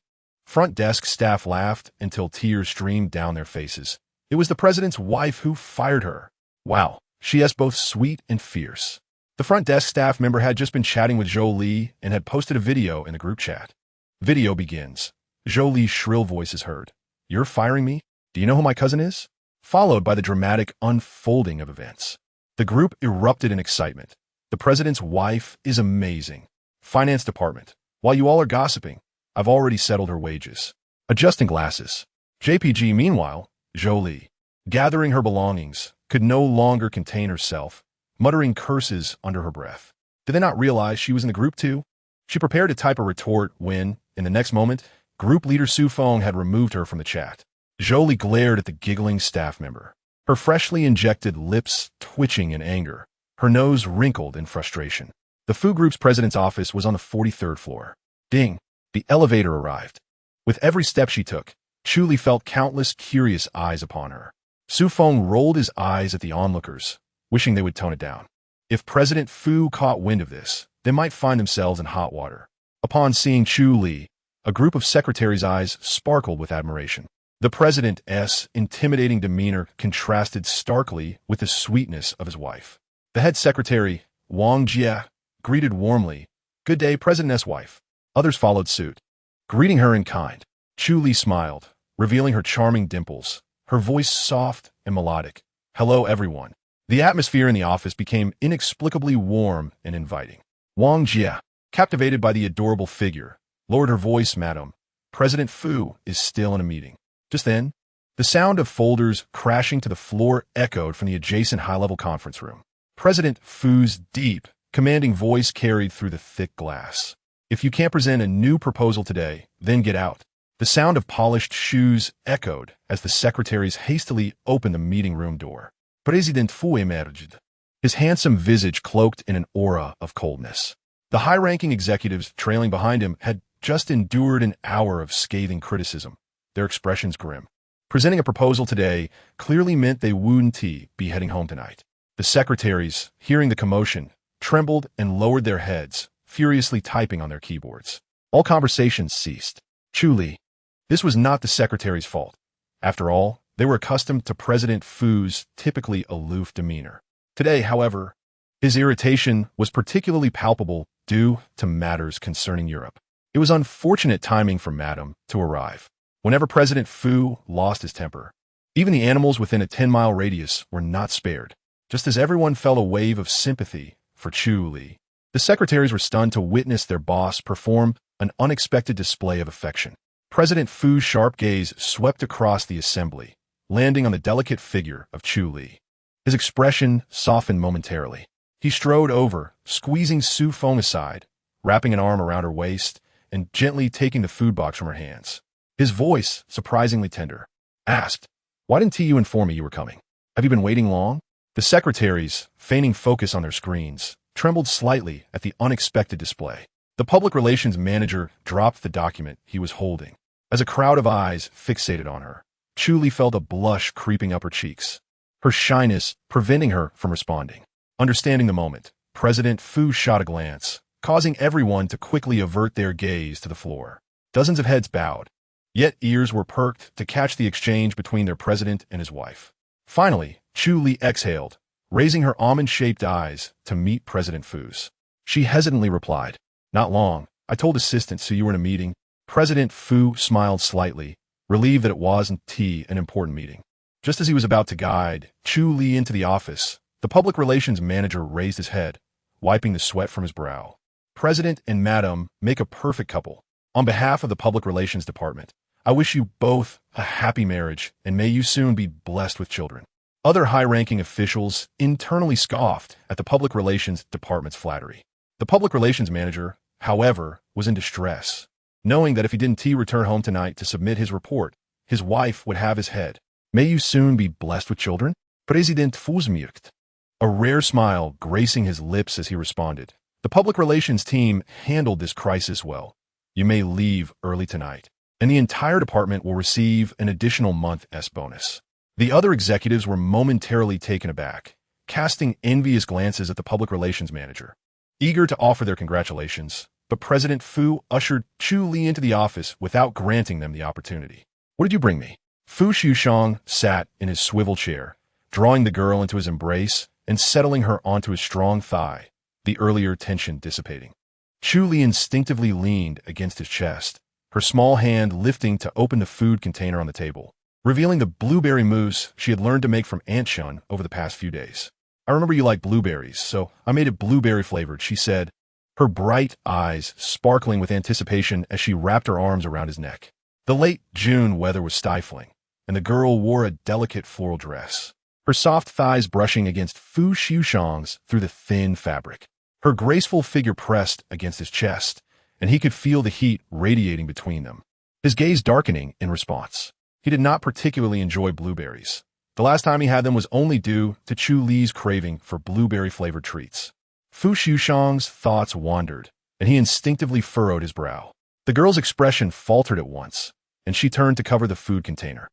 Front desk staff laughed until tears streamed down their faces. It was the president's wife who fired her. Wow, she is both sweet and fierce. The front desk staff member had just been chatting with Chu Li and had posted a video in the group chat. Video begins. Chu Li's shrill voice is heard. You're firing me? Do you know who my cousin is? Followed by the dramatic unfolding of events. The group erupted in excitement. The president's wife is amazing. Finance department. While you all are gossiping, I've already settled her wages. Adjusting glasses. JPG meanwhile, Chu Li, gathering her belongings, could no longer contain herself, muttering curses under her breath. Did they not realize she was in the group too? She prepared to type a retort when, in the next moment, group leader Su Feng had removed her from the chat. Chu Li glared at the giggling staff member, her freshly injected lips twitching in anger, her nose wrinkled in frustration. The Fu Group's president's office was on the 43rd floor. Ding! The elevator arrived. With every step she took, Chu Li felt countless curious eyes upon her. Su Feng rolled his eyes at the onlookers, wishing they would tone it down. If President Fu caught wind of this, they might find themselves in hot water. Upon seeing Chu Li, a group of secretaries' eyes sparkled with admiration. The president's intimidating demeanor contrasted starkly with the sweetness of his wife. The head secretary, Wang Jie, greeted warmly, "Good day, President's wife." Others followed suit, greeting her in kind. Chu Li smiled, revealing her charming dimples, her voice soft and melodic. "Hello, everyone." The atmosphere in the office became inexplicably warm and inviting. Wang Jie, captivated by the adorable figure, lowered her voice, "Madam, President Fu is still in a meeting." Just then, the sound of folders crashing to the floor echoed from the adjacent high-level conference room. President Fu's deep, commanding voice carried through the thick glass. "If you can't present a new proposal today, then get out." The sound of polished shoes echoed as the secretaries hastily opened the meeting room door. President Fu emerged, his handsome visage cloaked in an aura of coldness. The high-ranking executives trailing behind him had just endured an hour of scathing criticism, their expressions grim. Presenting a proposal today clearly meant they wouldn't be heading home tonight. The secretaries, hearing the commotion, trembled and lowered their heads, furiously typing on their keyboards. All conversations ceased. Chu Li. This was not the secretary's fault. After all, they were accustomed to President Fu's typically aloof demeanor. Today, however, his irritation was particularly palpable due to matters concerning Europe. It was unfortunate timing for Madame to arrive. Whenever President Fu lost his temper, even the animals within a 10-mile radius were not spared. Just as everyone felt a wave of sympathy for Chu Li, the secretaries were stunned to witness their boss perform an unexpected display of affection. President Fu's sharp gaze swept across the assembly, landing on the delicate figure of Chu Li. His expression softened momentarily. He strode over, squeezing Su Feng aside, wrapping an arm around her waist, and gently taking the food box from her hands. His voice, surprisingly tender, asked, "Why didn't you inform me you were coming? Have you been waiting long?" The secretaries, feigning focus on their screens, trembled slightly at the unexpected display. The public relations manager dropped the document he was holding. As a crowd of eyes fixated on her, Chu Li felt a blush creeping up her cheeks, her shyness preventing her from responding. Understanding the moment, President Fu shot a glance, causing everyone to quickly avert their gaze to the floor. Dozens of heads bowed, yet ears were perked to catch the exchange between their president and his wife. Finally, Chu Li exhaled, raising her almond-shaped eyes to meet President Fu's. She hesitantly replied, "Not long. I told assistants so you were in a meeting." President Fu smiled slightly, relieved that it wasn't an important meeting. Just as he was about to guide Chu Li into the office, the public relations manager raised his head, wiping the sweat from his brow. "President and Madam make a perfect couple. On behalf of the public relations department, I wish you both a happy marriage and may you soon be blessed with children." Other high-ranking officials internally scoffed at the public relations department's flattery. The public relations manager, however, was in distress, knowing that if he didn't return home tonight to submit his report, his wife would have his head. "May you soon be blessed with children?" President Fu smirked. a rare smile gracing his lips as he responded. The public relations team handled this crisis well. You may leave early tonight, and the entire department will receive an additional month's bonus. The other executives were momentarily taken aback, casting envious glances at the public relations manager, eager to offer their congratulations. But President Fu ushered Chu Li into the office without granting them the opportunity. What did you bring me? Fu Xiushang sat in his swivel chair, drawing the girl into his embrace and settling her onto his strong thigh, the earlier tension dissipating. Chu Li instinctively leaned against his chest, her small hand lifting to open the food container on the table, revealing the blueberry mousse she had learned to make from Aunt Shun over the past few days. I remember you like blueberries, so I made it blueberry flavored, she said, her bright eyes sparkling with anticipation as she wrapped her arms around his neck. The late June weather was stifling, and the girl wore a delicate floral dress, her soft thighs brushing against Fu Xiushang's through the thin fabric. Her graceful figure pressed against his chest, and he could feel the heat radiating between them, his gaze darkening in response. He did not particularly enjoy blueberries. The last time he had them was only due to Chu Li's craving for blueberry-flavored treats. Fu Xiushang's thoughts wandered, and he instinctively furrowed his brow. The girl's expression faltered at once, and she turned to cover the food container.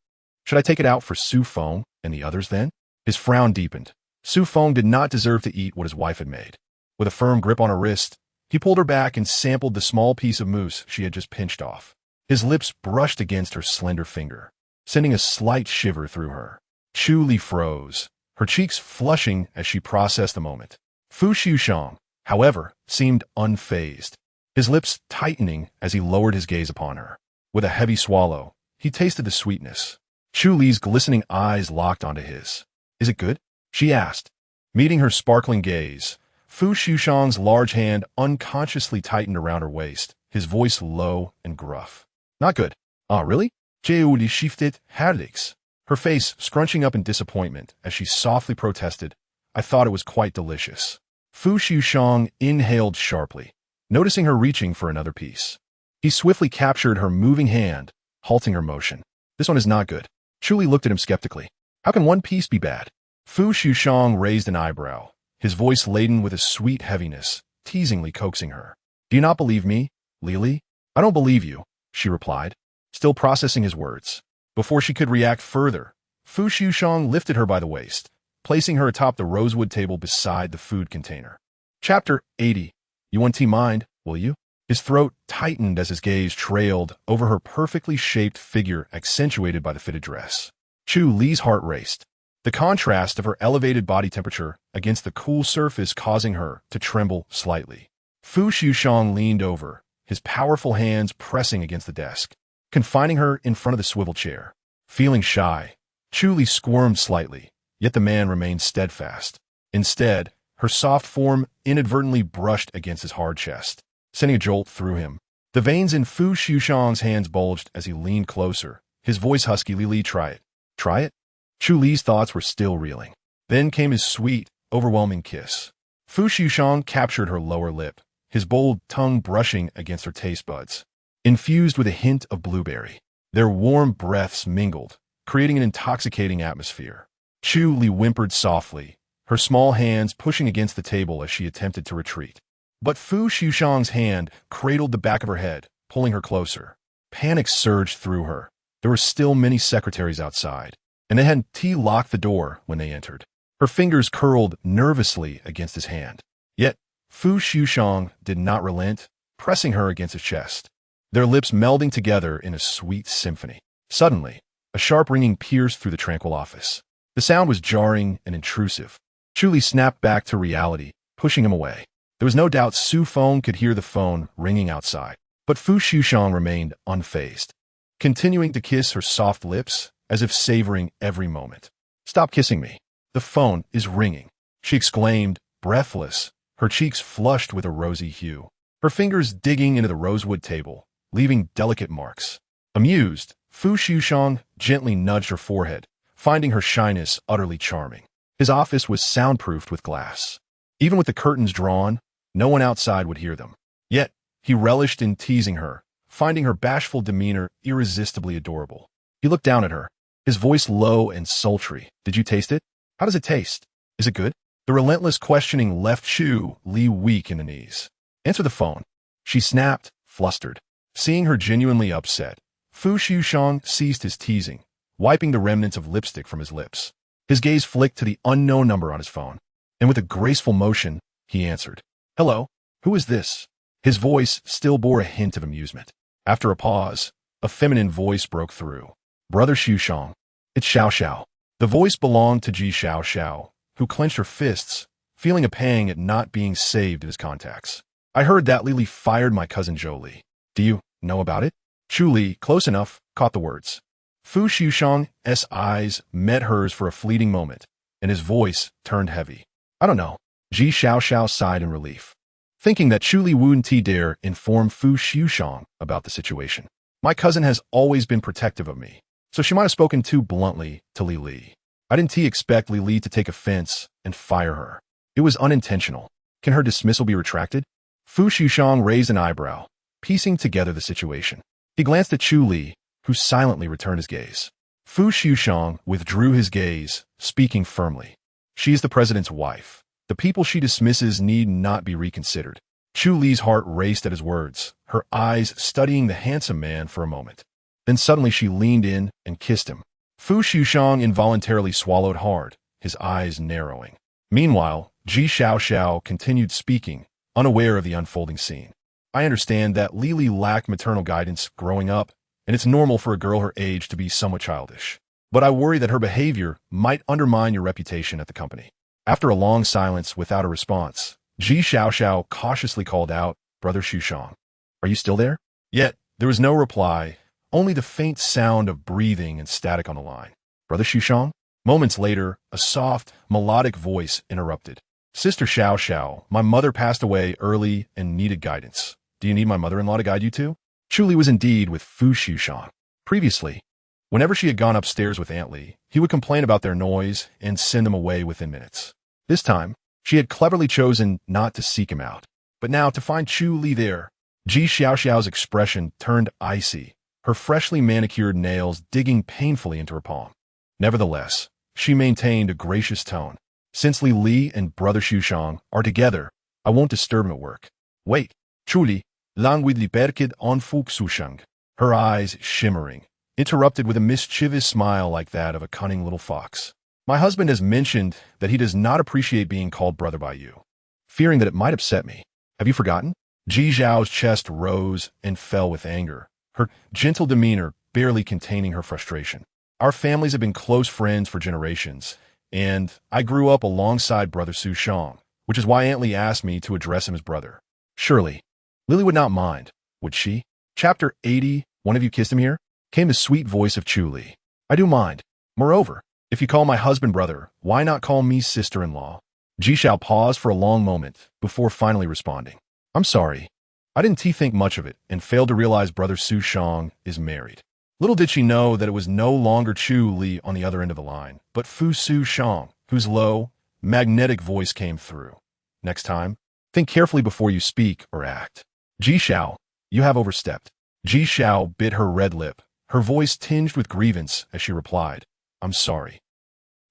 Should I take it out for Su Feng and the others then? His frown deepened. Su Feng did not deserve to eat what his wife had made. With a firm grip on her wrist, he pulled her back and sampled the small piece of mousse she had just pinched off. His lips brushed against her slender finger, sending a slight shiver through her. Chu Li froze, her cheeks flushing as she processed the moment. Fu Xiushang, however, seemed unfazed, his lips tightening as he lowered his gaze upon her. With a heavy swallow, he tasted the sweetness. Chu Li's glistening eyes locked onto his. Is it good? She asked. Meeting her sparkling gaze, Fu Xiushang's large hand unconsciously tightened around her waist, his voice low and gruff. Not good. Ah, really? Chu Li shifted headaches, her face scrunching up in disappointment as she softly protested. I thought it was quite delicious. Fu Xiushang inhaled sharply, noticing her reaching for another piece. He swiftly captured her moving hand, halting her motion. This one is not good. Chu Li looked at him skeptically. How can one piece be bad? Fu Xiushang raised an eyebrow, his voice laden with a sweet heaviness, teasingly coaxing her. Do you not believe me, Lili? I don't believe you, she replied, still processing his words. Before she could react further, Fu Xiushang lifted her by the waist, placing her atop the rosewood table beside the food container. Chapter 80. You won't mind, will you? His throat tightened as his gaze trailed over her perfectly shaped figure accentuated by the fitted dress. Chu Li's heart raced, the contrast of her elevated body temperature against the cool surface causing her to tremble slightly. Fu Xiushang leaned over, his powerful hands pressing against the desk, confining her in front of the swivel chair. Feeling shy, Chu Li squirmed slightly, yet the man remained steadfast. Instead, her soft form inadvertently brushed against his hard chest, sending a jolt through him. The veins in Fu Xiushang's hands bulged as he leaned closer, his voice husky. Lili, try it. Try it? Chu Li's thoughts were still reeling. Then came his sweet, overwhelming kiss. Fu Xiushang captured her lower lip, his bold tongue brushing against her taste buds, infused with a hint of blueberry. Their warm breaths mingled, creating an intoxicating atmosphere. Chu Li whimpered softly, her small hands pushing against the table as she attempted to retreat. But Fu Xiushang's hand cradled the back of her head, pulling her closer. Panic surged through her. There were still many secretaries outside, and they had locked the door when they entered. Her fingers curled nervously against his hand. Yet, Fu Xiushang did not relent, pressing her against his chest, their lips melding together in a sweet symphony. Suddenly, a sharp ringing pierced through the tranquil office. The sound was jarring and intrusive. Chu Li snapped back to reality, pushing him away. There was no doubt Su Feng could hear the phone ringing outside, but Fu Xiushang remained unfazed, continuing to kiss her soft lips as if savoring every moment. Stop kissing me. The phone is ringing, she exclaimed, breathless, her cheeks flushed with a rosy hue, her fingers digging into the rosewood table, leaving delicate marks. Amused, Fu Xiushang gently nudged her forehead, finding her shyness utterly charming. His office was soundproofed with glass. Even with the curtains drawn, no one outside would hear them. Yet, he relished in teasing her, finding her bashful demeanor irresistibly adorable. He looked down at her, his voice low and sultry. Did you taste it? How does it taste? Is it good? The relentless questioning left Chu Li weak in the knees. "Answer the phone," she snapped, flustered. Seeing her genuinely upset, Fu Liujie ceased his teasing, wiping the remnants of lipstick from his lips. His gaze flicked to the unknown number on his phone, and with a graceful motion, he answered. "Hello, who is this?" His voice still bore a hint of amusement. After a pause, a feminine voice broke through. "Brother Liujie, it's Xiao Xiao." The voice belonged to Ji Xiao Xiao, who clenched her fists, feeling a pang at not being saved in his contacts. "I heard that Li Li fired my cousin Chu Li. Do you know about it?" Chu Li, close enough, caught the words. Fu Liujie's eyes met hers for a fleeting moment, and his voice turned heavy. "I don't know." Ji Xiao Xiao sighed in relief, thinking that Chu Li wouldn't dare inform Fu Liujie about the situation. "My cousin has always been protective of me, so she might have spoken too bluntly to Li Li. I didn't expect Li Li to take offense and fire her. It was unintentional. Can her dismissal be retracted?" Fu Liujie raised an eyebrow, piecing together the situation. He glanced at Chu Li, who silently returned his gaze. Fu Liujie withdrew his gaze, speaking firmly. "She is the president's wife. The people she dismisses need not be reconsidered." Chu Li's heart raced at his words, her eyes studying the handsome man for a moment. Then suddenly she leaned in and kissed him. Fu Liujie involuntarily swallowed hard, his eyes narrowing. Meanwhile, Ji Xiao Xiao continued speaking, unaware of the unfolding scene. "I understand that Li Li lacked maternal guidance growing up, and it's normal for a girl her age to be somewhat childish. But I worry that her behavior might undermine your reputation at the company." After a long silence without a response, Ji Xiao Xiao cautiously called out, "Brother Liujie, are you still there?" Yet, there was no reply, only the faint sound of breathing and static on the line. "Brother Liujie?" Moments later, a soft, melodic voice interrupted. "Sister Xiao Xiao, my mother passed away early and needed guidance. Do you need my mother-in-law to guide you too?" Chu Li was indeed with Fu Liujie. Previously, whenever she had gone upstairs with Aunt Li, he would complain about their noise and send them away within minutes. This time, she had cleverly chosen not to seek him out. But now, to find Chu Li there, Ji Xiao Xiao's expression turned icy, her freshly manicured nails digging painfully into her palm. Nevertheless, she maintained a gracious tone. "Since Li Li and Brother Liujie are together, I won't disturb him at work." "Wait, Chu Li, languidly perked on Fu Liujie." Her eyes shimmering, interrupted with a mischievous smile like that of a cunning little fox. "My husband has mentioned that he does not appreciate being called brother by you, fearing that it might upset me. Have you forgotten?" Ji Zhao's chest rose and fell with anger, her gentle demeanor barely containing her frustration. "Our families have been close friends for generations, and I grew up alongside Brother Liujie, which is why Aunt Li asked me to address him as brother. Surely, Lily would not mind, would she?" Chapter 80, "One of you kissed him here?" came the sweet voice of Chu Li. "I do mind. Moreover, if you call my husband brother, why not call me sister-in-law?" Ji Xiao paused for a long moment before finally responding. "I'm sorry. I didn't think much of it and failed to realize Brother Liujie is married." Little did she know that it was no longer Chu Li on the other end of the line, but Fu Liujie, whose low, magnetic voice came through. "Next time, think carefully before you speak or act. Ji Xiao, you have overstepped." Ji Xiao bit her red lip, her voice tinged with grievance as she replied, "I'm sorry."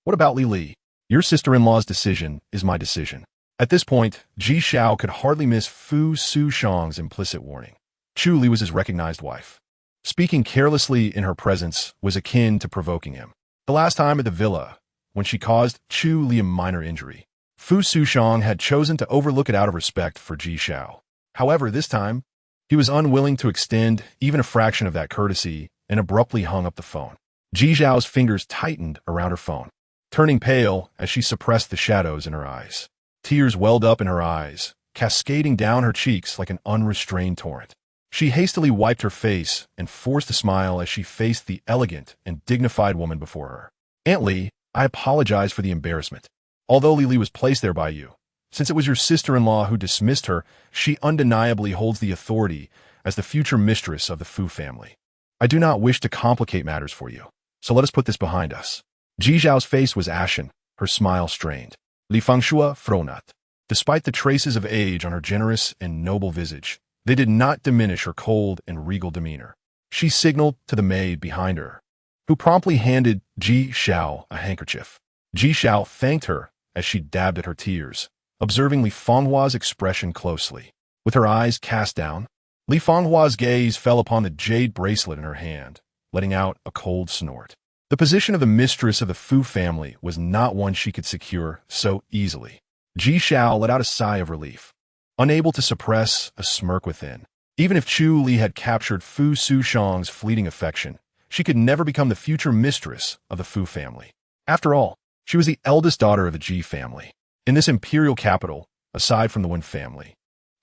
"What about Li Li? Your sister-in-law's decision is my decision." At this point, Ji Xiao could hardly miss Fu Liujie's implicit warning. Chu Li was his recognized wife. Speaking carelessly in her presence was akin to provoking him. The last time at the villa, when she caused Chu Li a minor injury, Fu Liujie had chosen to overlook it out of respect for Ji Xiao. However, this time, he was unwilling to extend even a fraction of that courtesy and abruptly hung up the phone. Ji Zhao's fingers tightened around her phone, turning pale as she suppressed the shadows in her eyes. Tears welled up in her eyes, cascading down her cheeks like an unrestrained torrent. She hastily wiped her face and forced a smile as she faced the elegant and dignified woman before her. "Aunt Li, I apologize for the embarrassment. Although Li Li was placed there by you, since it was your sister-in-law who dismissed her, she undeniably holds the authority as the future mistress of the Fu family. I do not wish to complicate matters for you, so let us put this behind us." Ji Zhao's face was ashen, her smile strained. Li Fangshua fronat. Despite the traces of age on her generous and noble visage, they did not diminish her cold and regal demeanor. She signaled to the maid behind her, who promptly handed Ji Xiao a handkerchief. Ji Xiao thanked her as she dabbed at her tears, observing Li Fenghua's expression closely. With her eyes cast down, Li Fenghua's gaze fell upon the jade bracelet in her hand, letting out a cold snort. The position of the mistress of the Fu family was not one she could secure so easily. Ji Xiao let out a sigh of relief, unable to suppress a smirk within. Even if Chu Li had captured Fu Sushang's fleeting affection, she could never become the future mistress of the Fu family. After all, she was the eldest daughter of the Ji family. In this imperial capital, aside from the Wen family,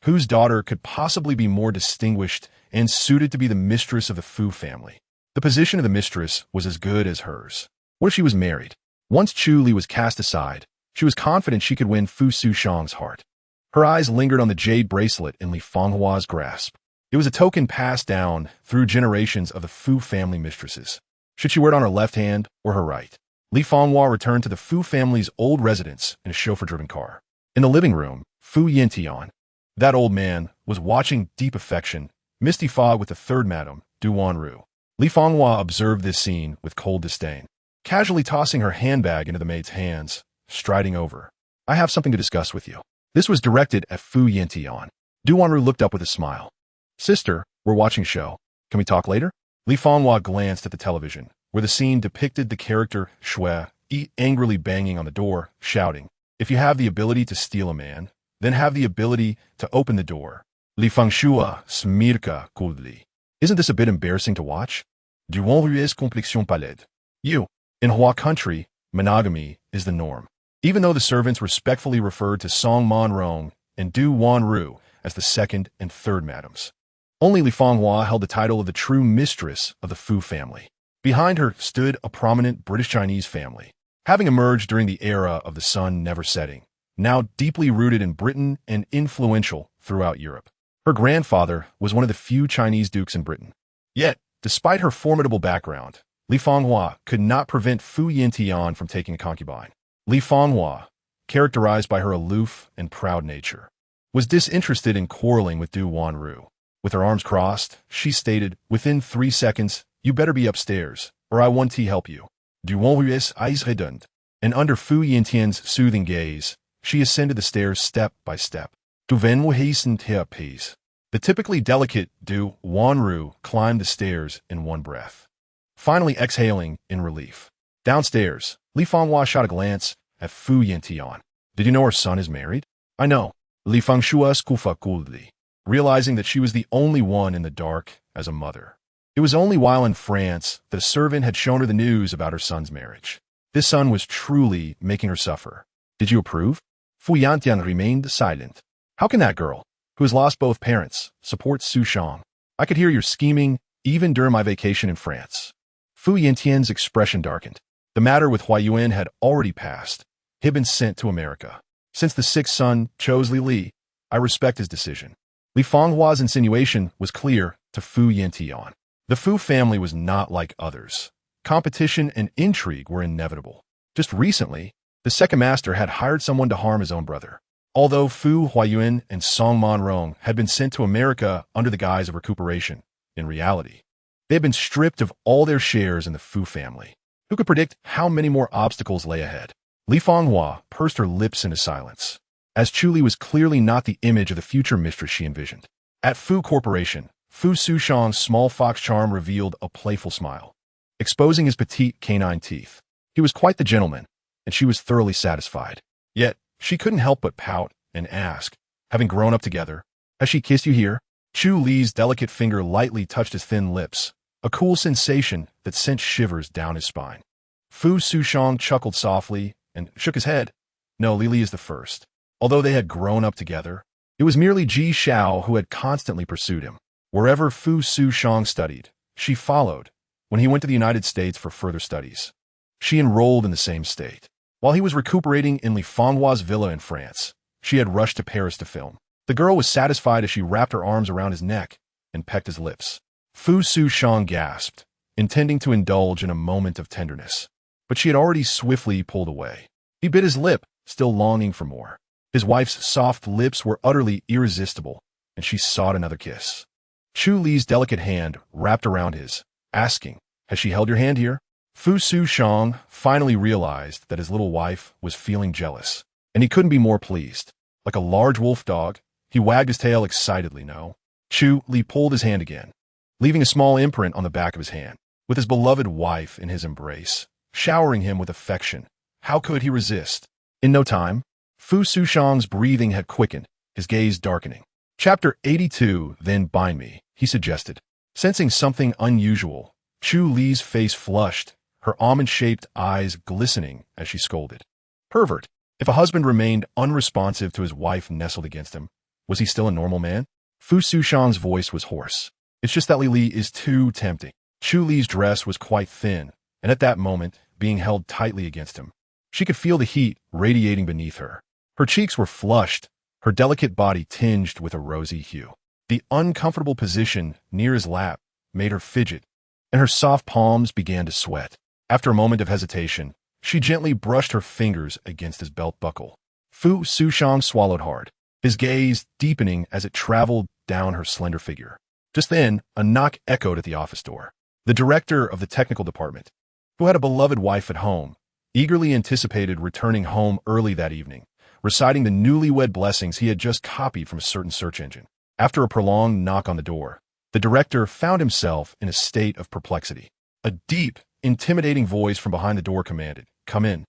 whose daughter could possibly be more distinguished and suited to be the mistress of the Fu family? The position of the mistress was as good as hers. What if she was married? Once Chu Li was cast aside, she was confident she could win Fu Sushang's heart. Her eyes lingered on the jade bracelet in Li Fenghua's grasp. It was a token passed down through generations of the Fu family mistresses. Should she wear it on her left hand or her right? Li Fenghua returned to the Fu family's old residence in a chauffeur-driven car. In the living room, Fu Yintian, that old man, was watching deep affection, mystified with the third madam, Du Wanru. Li Fenghua observed this scene with cold disdain, casually tossing her handbag into the maid's hands, striding over. I have something to discuss with you. This was directed at Fu Yintian. Du Wanru looked up with a smile. Sister, we're watching a show. Can we talk later? Li Fenghua glanced at the television, where the scene depicted the character Shui angrily banging on the door, shouting, if you have the ability to steal a man, then have the ability to open the door. Li Fengshua smirka coldly. Isn't this a bit embarrassing to watch? Du Wanru's complexion pâlide. In Hua country, monogamy is the norm. Even though the servants respectfully referred to Song Man Rong and Du Wanru as the second and third madams. Only Li Fenghua held the title of the true mistress of the Fu family. Behind her stood a prominent British-Chinese family, having emerged during the era of the sun never setting, now deeply rooted in Britain and influential throughout Europe. Her grandfather was one of the few Chinese dukes in Britain. Yet, despite her formidable background, Li Fenghua could not prevent Fu Yintian from taking a concubine. Li Fenghua, characterized by her aloof and proud nature, was disinterested in quarreling with Du Wanru. With her arms crossed, she stated, within 3 seconds, you better be upstairs, or I want to help you. Du Wanru's eyes redoubled, and under Fu Yintian's soothing gaze, she ascended the stairs step by step. Du Wanru hastened her pace. The typically delicate Du Wanru climbed the stairs in one breath, finally exhaling in relief. Downstairs, Li Fenghua shot a glance at Fu Yintian. Did you know her son is married? I know. Li Fengshua skufa coldly, realizing that she was the only one in the dark as a mother. It was only while in France that a servant had shown her the news about her son's marriage. This son was truly making her suffer. Did you approve? Fu Yantian remained silent. How can that girl, who has lost both parents, support Su Shang? I could hear your scheming even during my vacation in France. Fu Yintian's expression darkened. The matter with Huayuan had already passed. He had been sent to America. Since the sixth son chose Li, I respect his decision. Li Fenghua's insinuation was clear to Fu Yintian. The Fu family was not like others. Competition and intrigue were inevitable. Just recently, the second master had hired someone to harm his own brother. Although Fu Huayuan and Song Man Rong had been sent to America under the guise of recuperation, in reality, they had been stripped of all their shares in the Fu family. Who could predict how many more obstacles lay ahead? Li Fenghua pursed her lips into silence, as Chu Li was clearly not the image of the future mistress she envisioned. At Fu Corporation, Fu Sushang's small fox charm revealed a playful smile, exposing his petite canine teeth. He was quite the gentleman, and she was thoroughly satisfied. Yet, she couldn't help but pout and ask, having grown up together, has she kissed you here? Chu Li's delicate finger lightly touched his thin lips, a cool sensation that sent shivers down his spine. Fu Sushang chuckled softly and shook his head. No, Li is the first. Although they had grown up together, it was merely Ji Xiao who had constantly pursued him. Wherever Fu Sushang studied, she followed. When he went to the United States for further studies, she enrolled in the same state. While he was recuperating in Li Fenghua's villa in France, she had rushed to Paris to film. The girl was satisfied as she wrapped her arms around his neck and pecked his lips. Fu Sushang gasped, intending to indulge in a moment of tenderness, but she had already swiftly pulled away. He bit his lip, still longing for more. His wife's soft lips were utterly irresistible, and she sought another kiss. Chu Li's delicate hand wrapped around his, asking, has she held your hand here? Fu Liujie finally realized that his little wife was feeling jealous, and he couldn't be more pleased. Like a large wolf dog, he wagged his tail excitedly. No. Chu Li pulled his hand again, leaving a small imprint on the back of his hand, with his beloved wife in his embrace, showering him with affection. How could he resist? In no time, Fu Liujie's breathing had quickened, his gaze darkening. Chapter 82, Then bind me, he suggested. Sensing something unusual, Chu Li's face flushed, her almond-shaped eyes glistening as she scolded. Pervert! If a husband remained unresponsive to his wife nestled against him, was he still a normal man? Fu Liujie's voice was hoarse. It's just that Li is too tempting. Chu Li's dress was quite thin, and at that moment, being held tightly against him. She could feel the heat radiating beneath her. Her cheeks were flushed, her delicate body tinged with a rosy hue. The uncomfortable position near his lap made her fidget, and her soft palms began to sweat. After a moment of hesitation, she gently brushed her fingers against his belt buckle. Fu Liujie swallowed hard, his gaze deepening as it traveled down her slender figure. Just then, a knock echoed at the office door. The director of the technical department, who had a beloved wife at home, eagerly anticipated returning home early that evening, reciting the newlywed blessings he had just copied from a certain search engine. After a prolonged knock on the door, the director found himself in a state of perplexity. A deep, intimidating voice from behind the door commanded, "Come in."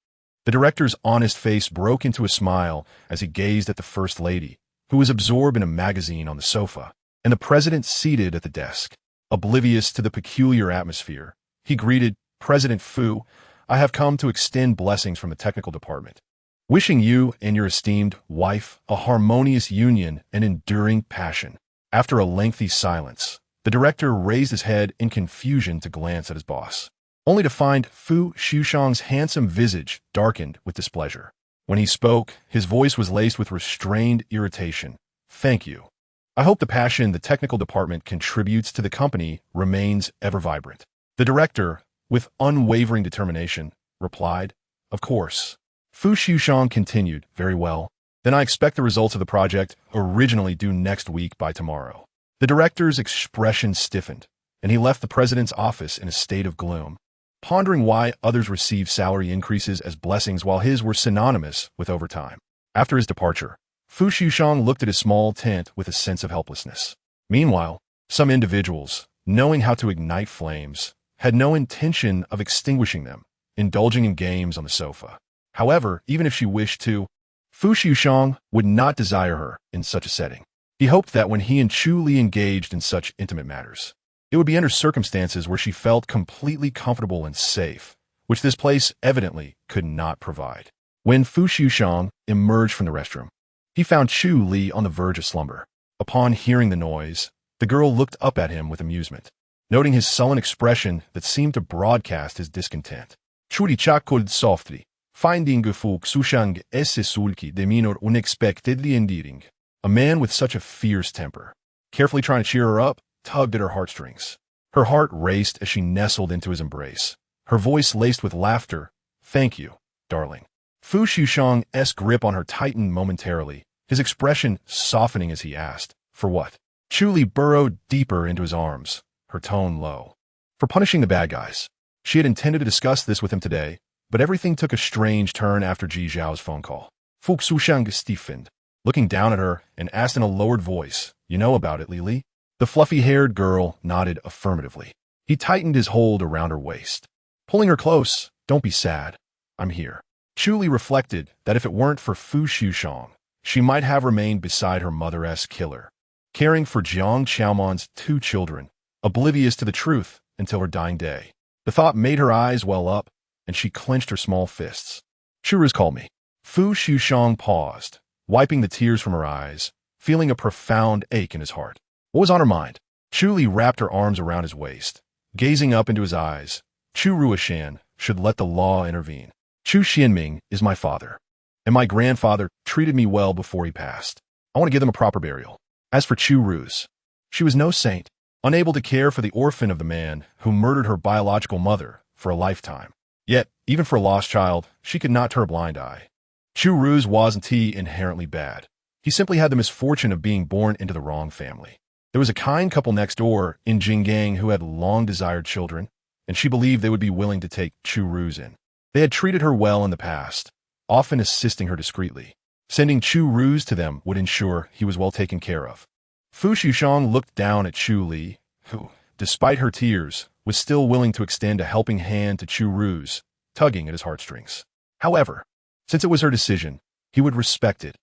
The director's honest face broke into a smile as he gazed at the First Lady, who was absorbed in a magazine on the sofa, and the president seated at the desk. Oblivious to the peculiar atmosphere, he greeted, "President Fu, I have come to extend blessings from the technical department, wishing you and your esteemed wife a harmonious union and enduring passion." After a lengthy silence, the director raised his head in confusion to glance at his boss, only to find Fu Liujie's handsome visage darkened with displeasure. When he spoke, his voice was laced with restrained irritation. "Thank you. I hope the passion the technical department contributes to the company remains ever vibrant." The director, with unwavering determination, replied, "Of course." Fu Liujie continued, "Very well. Then I expect the results of the project, originally due next week, by tomorrow." The director's expression stiffened, and he left the president's office in a state of gloom, pondering why others received salary increases as blessings while his were synonymous with overtime. After his departure, Fu Liujie looked at his small tent with a sense of helplessness. Meanwhile, some individuals, knowing how to ignite flames, had no intention of extinguishing them, indulging in games on the sofa. However, even if she wished to, Fu Liujie would not desire her in such a setting. He hoped that when he and Chu Li engaged in such intimate matters, it would be under circumstances where she felt completely comfortable and safe, which this place evidently could not provide. When Fu Liujie emerged from the restroom, he found Chu Li on the verge of slumber. Upon hearing the noise, the girl looked up at him with amusement, noting his sullen expression that seemed to broadcast his discontent. "Chu Li chuckled softly, finding Fu Liujie esse sulky demeanor unexpectedly endearing." A man with such a fierce temper, carefully trying to cheer her up, tugged at her heartstrings. Her heart raced as she nestled into his embrace, her voice laced with laughter. "Thank you, darling." Fu Liujie's grip on her tightened momentarily, his expression softening as he asked, "For what?" Chu Li burrowed deeper into his arms, her tone low. "For punishing the bad guys." She had intended to discuss this with him today, but everything took a strange turn after Ji Zhao's phone call. Fu Liujie stiffened, looking down at her, and asked in a lowered voice, "You know about it, Li?" The fluffy-haired girl nodded affirmatively. He tightened his hold around her waist, pulling her close. "Don't be sad. I'm here." Chu Li reflected that if it weren't for Fu Liujie, she might have remained beside her mother-esque killer, caring for Jiang Qiaomon's 2 children, oblivious to the truth until her dying day. The thought made her eyes well up, and she clenched her small fists. "Churu's called me." Fu Liujie paused, wiping the tears from her eyes, feeling a profound ache in his heart. What was on her mind? Chu Li wrapped her arms around his waist, gazing up into his eyes. "Chu Ruishan should let the law intervene. Chu Xianming is my father, and my grandfather treated me well before he passed. I want to give them a proper burial." As for Chu Ruse, she was no saint, unable to care for the orphan of the man who murdered her biological mother for a lifetime. Yet, even for a lost child, she could not turn a blind eye. Chu Ruse wasn't inherently bad. He simply had the misfortune of being born into the wrong family. There was a kind couple next door in Jinggang who had long desired children, and she believed they would be willing to take Chu Ru's in. They had treated her well in the past, often assisting her discreetly. Sending Chu Ru's to them would ensure he was well taken care of. Fu Liujie looked down at Chu Li, who, despite her tears, was still willing to extend a helping hand to Chu Ru's, tugging at his heartstrings. However, since it was her decision, he would respect it,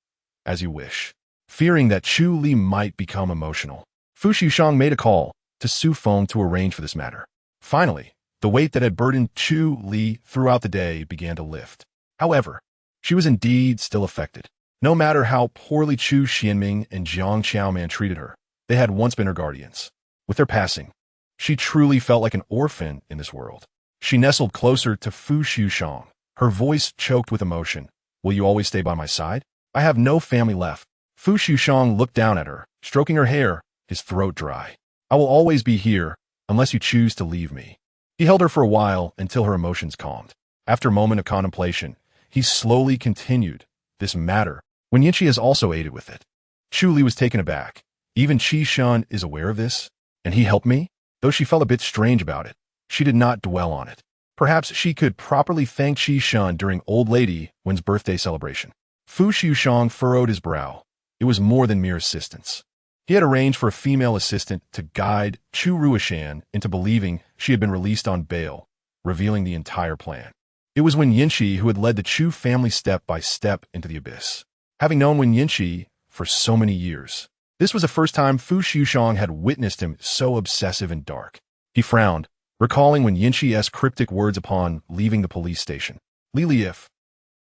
as you wish. Fearing that Chu Li might become emotional, Fu Liujie made a call to Su Feng to arrange for this matter. Finally, the weight that had burdened Chu Li throughout the day began to lift. However, she was indeed still affected. No matter how poorly Chu Xianming and Jiang Qiaoman treated her, they had once been her guardians. With their passing, she truly felt like an orphan in this world. She nestled closer to Fu Liujie, her voice choked with emotion. Will you always stay by my side? I have no family left. Fu Liujie looked down at her, stroking her hair, his throat dry. I will always be here, unless you choose to leave me. He held her for a while until her emotions calmed. After a moment of contemplation, he slowly continued, this matter, when Yinchi has also aided with it. Chu Li was taken aback. Even Qi Shan is aware of this? And he helped me? Though she felt a bit strange about it, she did not dwell on it. Perhaps she could properly thank Qi Shan during Old Lady Wen's birthday celebration. Fu Liujie furrowed his brow. It was more than mere assistance. He had arranged for a female assistant to guide Chu Ruishan into believing she had been released on bail, revealing the entire plan. It was Wen Yinchi who had led the Chu family step by step into the abyss. Having known Wen Yinchi for so many years, this was the first time Fu Liujie had witnessed him so obsessive and dark. He frowned, recalling Wen Yinchi's cryptic words upon leaving the police station. Li Liif.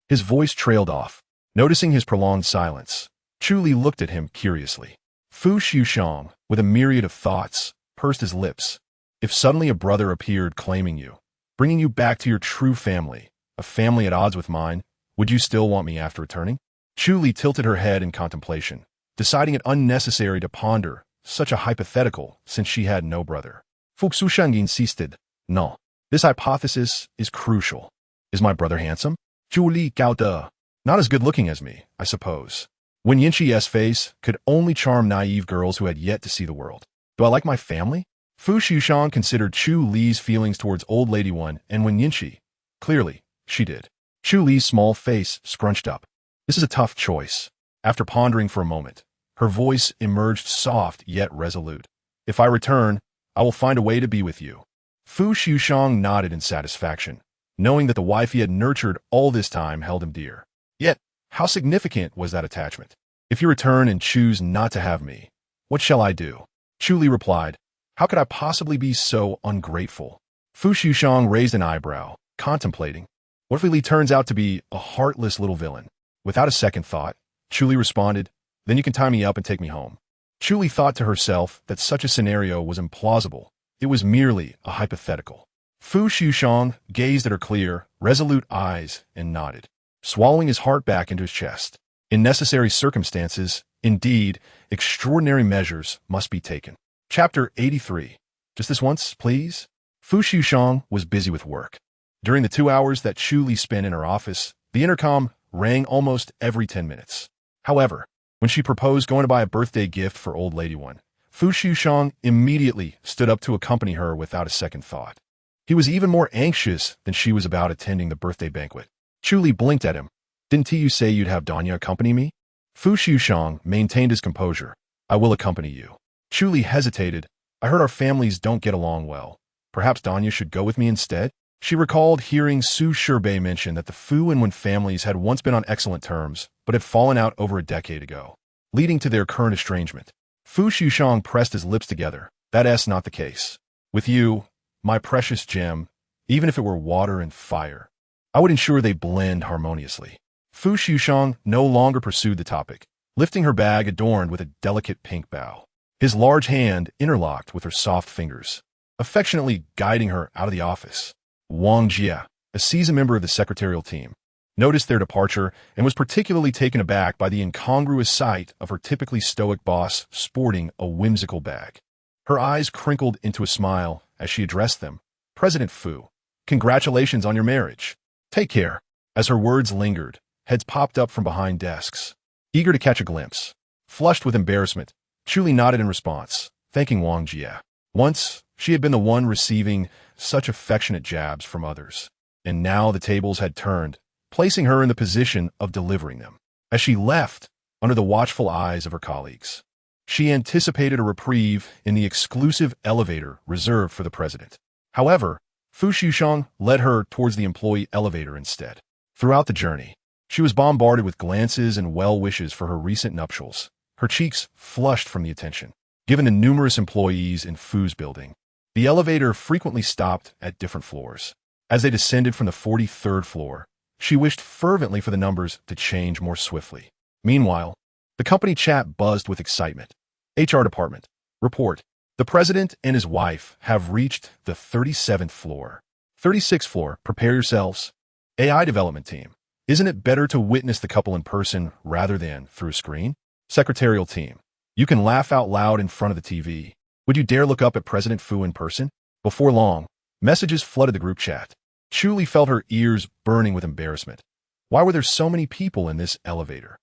His voice trailed off. Noticing his prolonged silence, Chu Li looked at him curiously. Fu Liujie, with a myriad of thoughts, pursed his lips. If suddenly a brother appeared claiming you, bringing you back to your true family, a family at odds with mine, would you still want me after returning? Chu Li tilted her head in contemplation, deciding it unnecessary to ponder such a hypothetical since she had no brother. Fu Liujie insisted, no, this hypothesis is crucial. Is my brother handsome? Chu Li gao de. Not as good looking as me, I suppose. Wen Yinchi's face could only charm naive girls who had yet to see the world. Do I like my family? Fu Liujie considered Chu Li's feelings towards Old Lady One and Wen Yinchi. Clearly, she did. Chu Li's small face scrunched up. This is a tough choice. After pondering for a moment, her voice emerged soft yet resolute. If I return, I will find a way to be with you. Fu Liujie nodded in satisfaction, knowing that the wife he had nurtured all this time held him dear. Yet, how significant was that attachment? If you return and choose not to have me, what shall I do? Chu Li replied, how could I possibly be so ungrateful? Fu Liujie raised an eyebrow, contemplating. What if Li turns out to be a heartless little villain? Without a second thought, Chu Li responded, then you can tie me up and take me home. Chu Li thought to herself that such a scenario was implausible. It was merely a hypothetical. Fu Liujie gazed at her clear, resolute eyes and nodded, swallowing his heart back into his chest. In necessary circumstances, indeed, extraordinary measures must be taken. Chapter 83. Just this once, please? Fu Liujie was busy with work. During the 2 hours that Chu Li spent in her office, the intercom rang almost every 10 minutes. However, when she proposed going to buy a birthday gift for Old Lady One, Fu Liujie immediately stood up to accompany her without a second thought. He was even more anxious than she was about attending the birthday banquet. Chu Li blinked at him. Didn't you say you'd have Danya accompany me? Fu Liujie maintained his composure. I will accompany you. Chu Li hesitated. I heard our families don't get along well. Perhaps Danya should go with me instead? She recalled hearing Su Shirbei mention that the Fu and Wen families had once been on excellent terms, but had fallen out over a decade ago, leading to their current estrangement. Fu Liujie pressed his lips together. That's not the case. With you, my precious gem, even if it were water and fire, I would ensure they blend harmoniously. Fu Liujie no longer pursued the topic, lifting her bag adorned with a delicate pink bow. His large hand interlocked with her soft fingers, affectionately guiding her out of the office. Wang Jia, a seasoned member of the secretarial team, noticed their departure and was particularly taken aback by the incongruous sight of her typically stoic boss sporting a whimsical bag. Her eyes crinkled into a smile as she addressed them. President Fu, congratulations on your marriage. Take care. As her words lingered, heads popped up from behind desks, eager to catch a glimpse. Flushed with embarrassment, Chu Li nodded in response, thanking Wang Jia. Once, she had been the one receiving such affectionate jabs from others. And now the tables had turned, placing her in the position of delivering them. As she left, under the watchful eyes of her colleagues, she anticipated a reprieve in the exclusive elevator reserved for the president. However, Fu Liujie led her towards the employee elevator instead. Throughout the journey, she was bombarded with glances and well wishes for her recent nuptials, her cheeks flushed from the attention. Given the numerous employees in Fu's building, the elevator frequently stopped at different floors. As they descended from the 43rd floor, she wished fervently for the numbers to change more swiftly. Meanwhile, the company chat buzzed with excitement. HR department. Report. The president and his wife have reached the 37th floor. 36th floor. Prepare yourselves. AI development team. Isn't it better to witness the couple in person rather than through a screen? Secretarial team. You can laugh out loud in front of the TV. Would you dare look up at President Fu in person? Before long, messages flooded the group chat. Chu Li felt her ears burning with embarrassment. Why were there so many people in this elevator?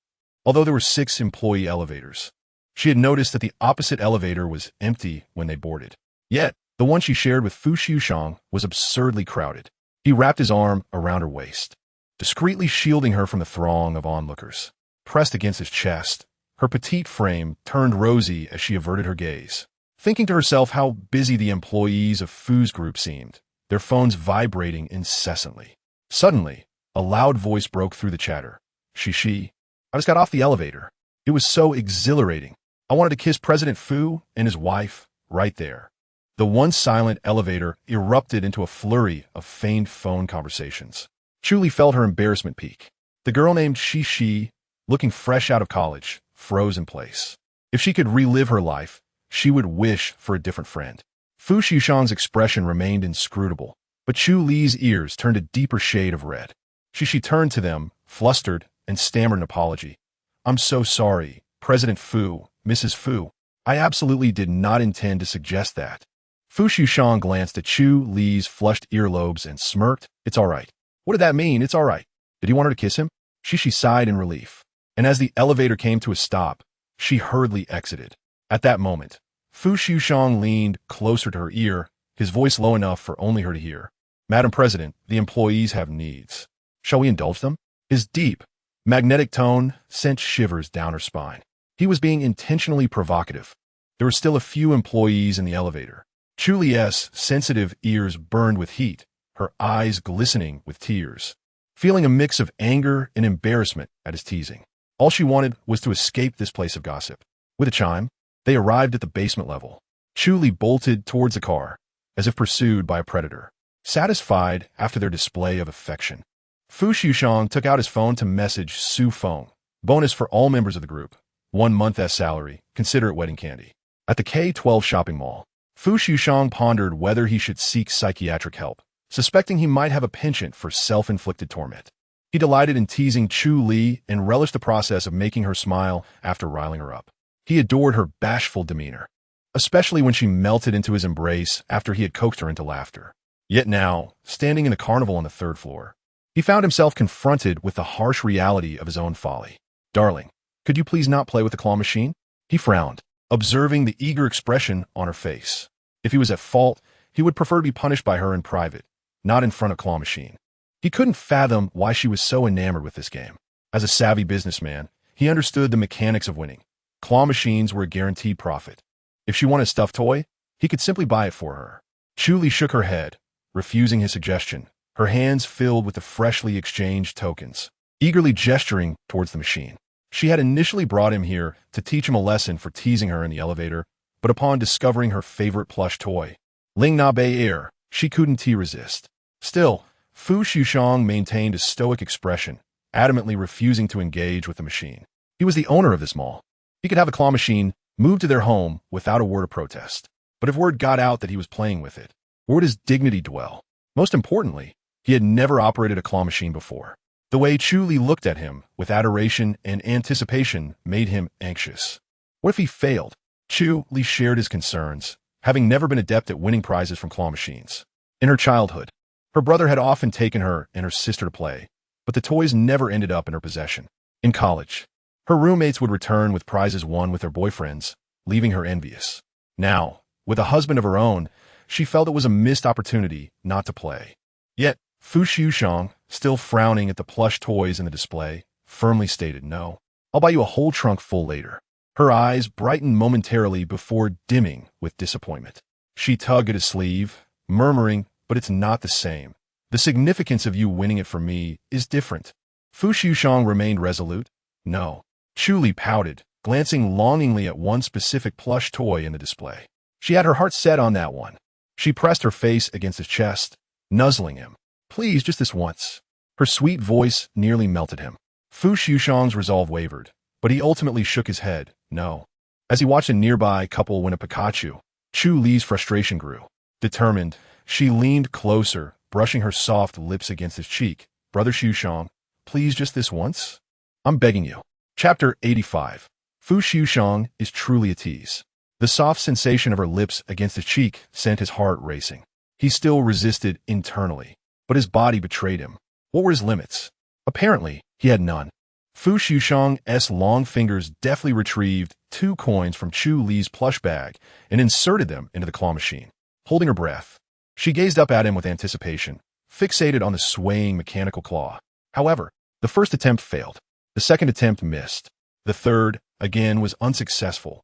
Although there were 6 employee elevators, she had noticed that the opposite elevator was empty when they boarded. Yet, the one she shared with Fu Liujie was absurdly crowded. He wrapped his arm around her waist, discreetly shielding her from the throng of onlookers. Pressed against his chest, her petite frame turned rosy as she averted her gaze. Thinking to herself how busy the employees of Fu's group seemed, their phones vibrating incessantly. Suddenly, a loud voice broke through the chatter. She. I just got off the elevator. It was so exhilarating. I wanted to kiss President Fu and his wife right there. The once silent elevator erupted into a flurry of feigned phone conversations. Chu Li felt her embarrassment peak. The girl named Shi, looking fresh out of college, froze in place. If she could relive her life, she would wish for a different friend. Fu Liujie's expression remained inscrutable, but Chu Li's ears turned a deeper shade of red. She turned to them, flustered, and stammered an apology. I'm so sorry, President Fu, Mrs. Fu. I absolutely did not intend to suggest that. Fu Liujie glanced at Chu Li's flushed earlobes and smirked. It's all right. What did that mean? It's all right. Did he want her to kiss him? She sighed in relief. And as the elevator came to a stop, she hurriedly exited. At that moment, Fu Liujie leaned closer to her ear, his voice low enough for only her to hear. Madam President, the employees have needs. Shall we indulge them? His deep, magnetic tone sent shivers down her spine. He was being intentionally provocative. There were still a few employees in the elevator. Chu Li's sensitive ears burned with heat, her eyes glistening with tears, feeling a mix of anger and embarrassment at his teasing. All she wanted was to escape this place of gossip. With a chime, they arrived at the basement level. Chu Li bolted towards the car, as if pursued by a predator, satisfied after their display of affection. Fu Liujie took out his phone to message Su Feng. Bonus for all members of the group. 1 month as salary. Consider it wedding candy. At the K-12 shopping mall, Fu Liujie pondered whether he should seek psychiatric help, suspecting he might have a penchant for self-inflicted torment. He delighted in teasing Chu Li and relished the process of making her smile after riling her up. He adored her bashful demeanor, especially when she melted into his embrace after he had coaxed her into laughter. Yet now, standing in the carnival on the 3rd floor, he found himself confronted with the harsh reality of his own folly. Darling, could you please not play with the claw machine? He frowned, observing the eager expression on her face. If he was at fault, he would prefer to be punished by her in private, not in front of claw machine. He couldn't fathom why she was so enamored with this game. As a savvy businessman, he understood the mechanics of winning. Claw machines were a guaranteed profit. If she wanted a stuffed toy, he could simply buy it for her. Chu Li shook her head, refusing his suggestion, her hands filled with the freshly exchanged tokens, eagerly gesturing towards the machine. She had initially brought him here to teach him a lesson for teasing her in the elevator, but upon discovering her favorite plush toy, Ling Na Bei Air, she couldn't resist. Still, Fu Liujie maintained a stoic expression, adamantly refusing to engage with the machine. He was the owner of this mall. He could have the claw machine moved to their home without a word of protest. But if word got out that he was playing with it, where would his dignity dwell? Most importantly, he had never operated a claw machine before. The way Chu Li looked at him with adoration and anticipation made him anxious. What if he failed? Chu Li shared his concerns, having never been adept at winning prizes from claw machines. In her childhood, her brother had often taken her and her sister to play, but the toys never ended up in her possession. In college, her roommates would return with prizes won with their boyfriends, leaving her envious. Now, with a husband of her own, she felt it was a missed opportunity not to play. Yet, Fu Liujie, still frowning at the plush toys in the display, firmly stated, "No, I'll buy you a whole trunk full later." Her eyes brightened momentarily before dimming with disappointment. She tugged at his sleeve, murmuring, "But it's not the same. The significance of you winning it for me is different." Fu Liujie remained resolute. "No." Chu Li pouted, glancing longingly at one specific plush toy in the display. She had her heart set on that one. She pressed her face against his chest, nuzzling him. "Please, just this once." Her sweet voice nearly melted him. Fu Liujie's resolve wavered, but he ultimately shook his head, "No." As he watched a nearby couple win a Pikachu, Chu Li's frustration grew. Determined, she leaned closer, brushing her soft lips against his cheek. "Brother Liujie, please just this once? I'm begging you." Chapter 85. Fu Liujie is truly a tease. The soft sensation of her lips against his cheek sent his heart racing. He still resisted internally, but his body betrayed him. What were his limits? Apparently, he had none. Fu Liujie's long fingers deftly retrieved 2 coins from Chu Li's plush bag and inserted them into the claw machine. Holding her breath, she gazed up at him with anticipation, fixated on the swaying mechanical claw. However, the first attempt failed. The second attempt missed. The third, again, was unsuccessful.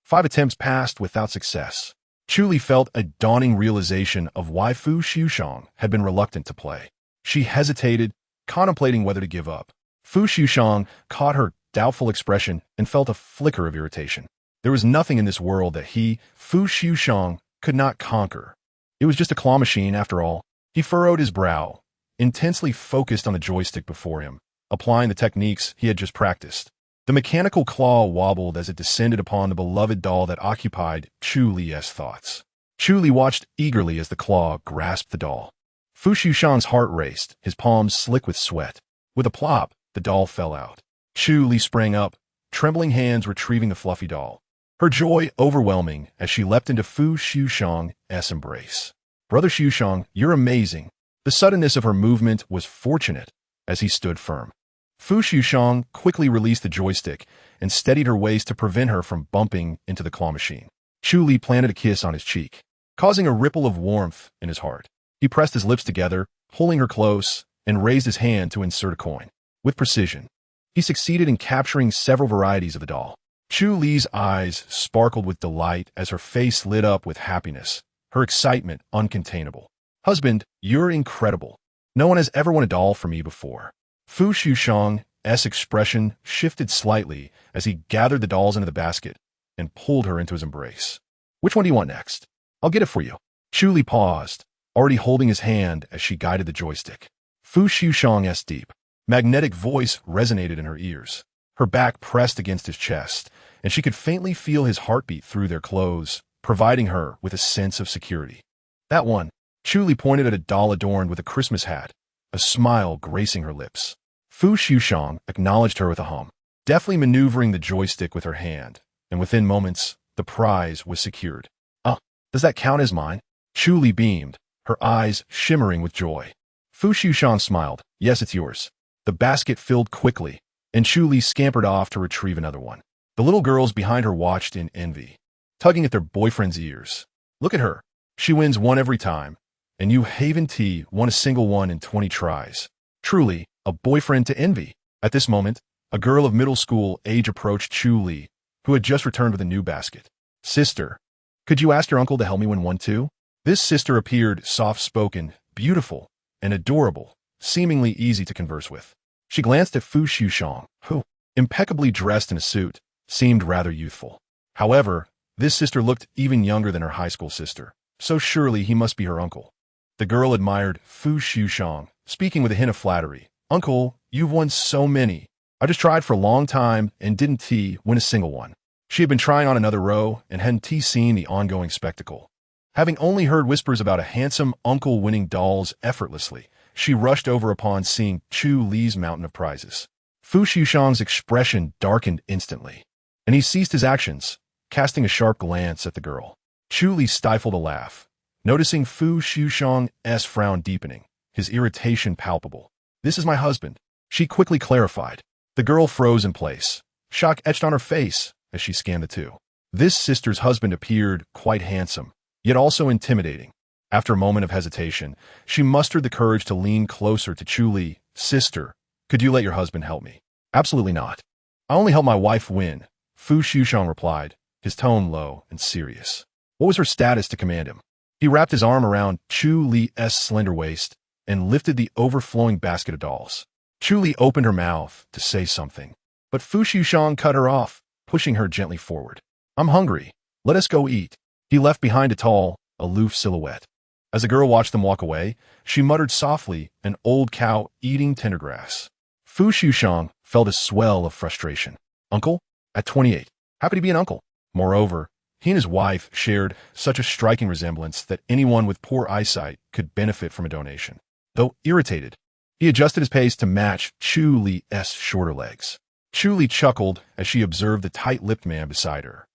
5 attempts passed without success. Chu Li felt a dawning realization of why Fu Liujie had been reluctant to play. She hesitated, contemplating whether to give up. Fu Liujie caught her doubtful expression and felt a flicker of irritation. There was nothing in this world that he, Fu Liujie, could not conquer. It was just a claw machine, after all. He furrowed his brow, intensely focused on the joystick before him, applying the techniques he had just practiced. The mechanical claw wobbled as it descended upon the beloved doll that occupied Chu Li's thoughts. Chu Li watched eagerly as the claw grasped the doll. Fu Liujie's heart raced, his palms slick with sweat. With a plop, the doll fell out. Chu Li sprang up, trembling hands retrieving the fluffy doll. Her joy overwhelming as she leapt into Fu Liujie's embrace. "Brother Liujie, you're amazing." The suddenness of her movement was fortunate as he stood firm. Fu Liujie quickly released the joystick and steadied her waist to prevent her from bumping into the claw machine. Chu Li planted a kiss on his cheek, causing a ripple of warmth in his heart. He pressed his lips together, holding her close, and raised his hand to insert a coin. With precision, he succeeded in capturing several varieties of the doll. Chu Li's eyes sparkled with delight as her face lit up with happiness, her excitement uncontainable. "Husband, you're incredible. No one has ever won a doll for me before." Fu Liujie's expression shifted slightly as he gathered the dolls into the basket and pulled her into his embrace. "Which one do you want next? I'll get it for you." Chu Li paused, already holding his hand as she guided the joystick. Fu Liujie's deep, magnetic voice resonated in her ears. Her back pressed against his chest, and she could faintly feel his heartbeat through their clothes, providing her with a sense of security. "That one." Chu Li pointed at a doll adorned with a Christmas hat, a smile gracing her lips. Fu Liujie acknowledged her with a hum, deftly maneuvering the joystick with her hand, and within moments, the prize was secured. Does that count as mine?" Chu Li beamed, her eyes shimmering with joy. Fu Liujie smiled. "Yes, it's yours." The basket filled quickly, and Chu Li scampered off to retrieve another one. The little girls behind her watched in envy, tugging at their boyfriend's ears. "Look at her. She wins one every time, and you Haven T won a single one in 20 tries. Truly, a boyfriend to envy." At this moment, a girl of middle school age approached Chu Li, who had just returned with a new basket. "Sister, could you ask your uncle to help me win one too?" This sister appeared soft-spoken, beautiful, and adorable, seemingly easy to converse with. She glanced at Fu Liujie, who, impeccably dressed in a suit, seemed rather youthful. However, this sister looked even younger than her high school sister, so surely he must be her uncle. The girl admired Fu Liujie, speaking with a hint of flattery. "Uncle, you've won so many. I just tried for a long time and didn't win a single one." She had been trying on another row and hadn't seen the ongoing spectacle. Having only heard whispers about a handsome uncle winning dolls effortlessly, she rushed over upon seeing Chu Li's mountain of prizes. Fu Liujie's expression darkened instantly, and he ceased his actions, casting a sharp glance at the girl. Chu Li stifled a laugh, noticing Fu Liujie's frown deepening, his irritation palpable. "This is my husband," she quickly clarified. The girl froze in place, shock etched on her face as she scanned the two. This sister's husband appeared quite handsome, yet also intimidating. After a moment of hesitation, she mustered the courage to lean closer to Chu Li. Sister, could you let your husband help me? Absolutely not. I only help my wife win, Fu Liujie replied, his tone low and serious. What was her status to command him? He wrapped his arm around Chu Li's slender waist and lifted the overflowing basket of dolls. Chu Li opened her mouth to say something, but Fu Liujie cut her off, pushing her gently forward. I'm hungry. Let us go eat. He left behind a tall, aloof silhouette. As the girl watched them walk away, she muttered softly, an old cow eating tender grass. Fu Liujie felt a swell of frustration. Uncle? At 28. Happy to be an uncle. Moreover, he and his wife shared such a striking resemblance that anyone with poor eyesight could benefit from a donation. Though irritated, he adjusted his pace to match Chu Li's shorter legs. Chu Li chuckled as she observed the tight-lipped man beside her,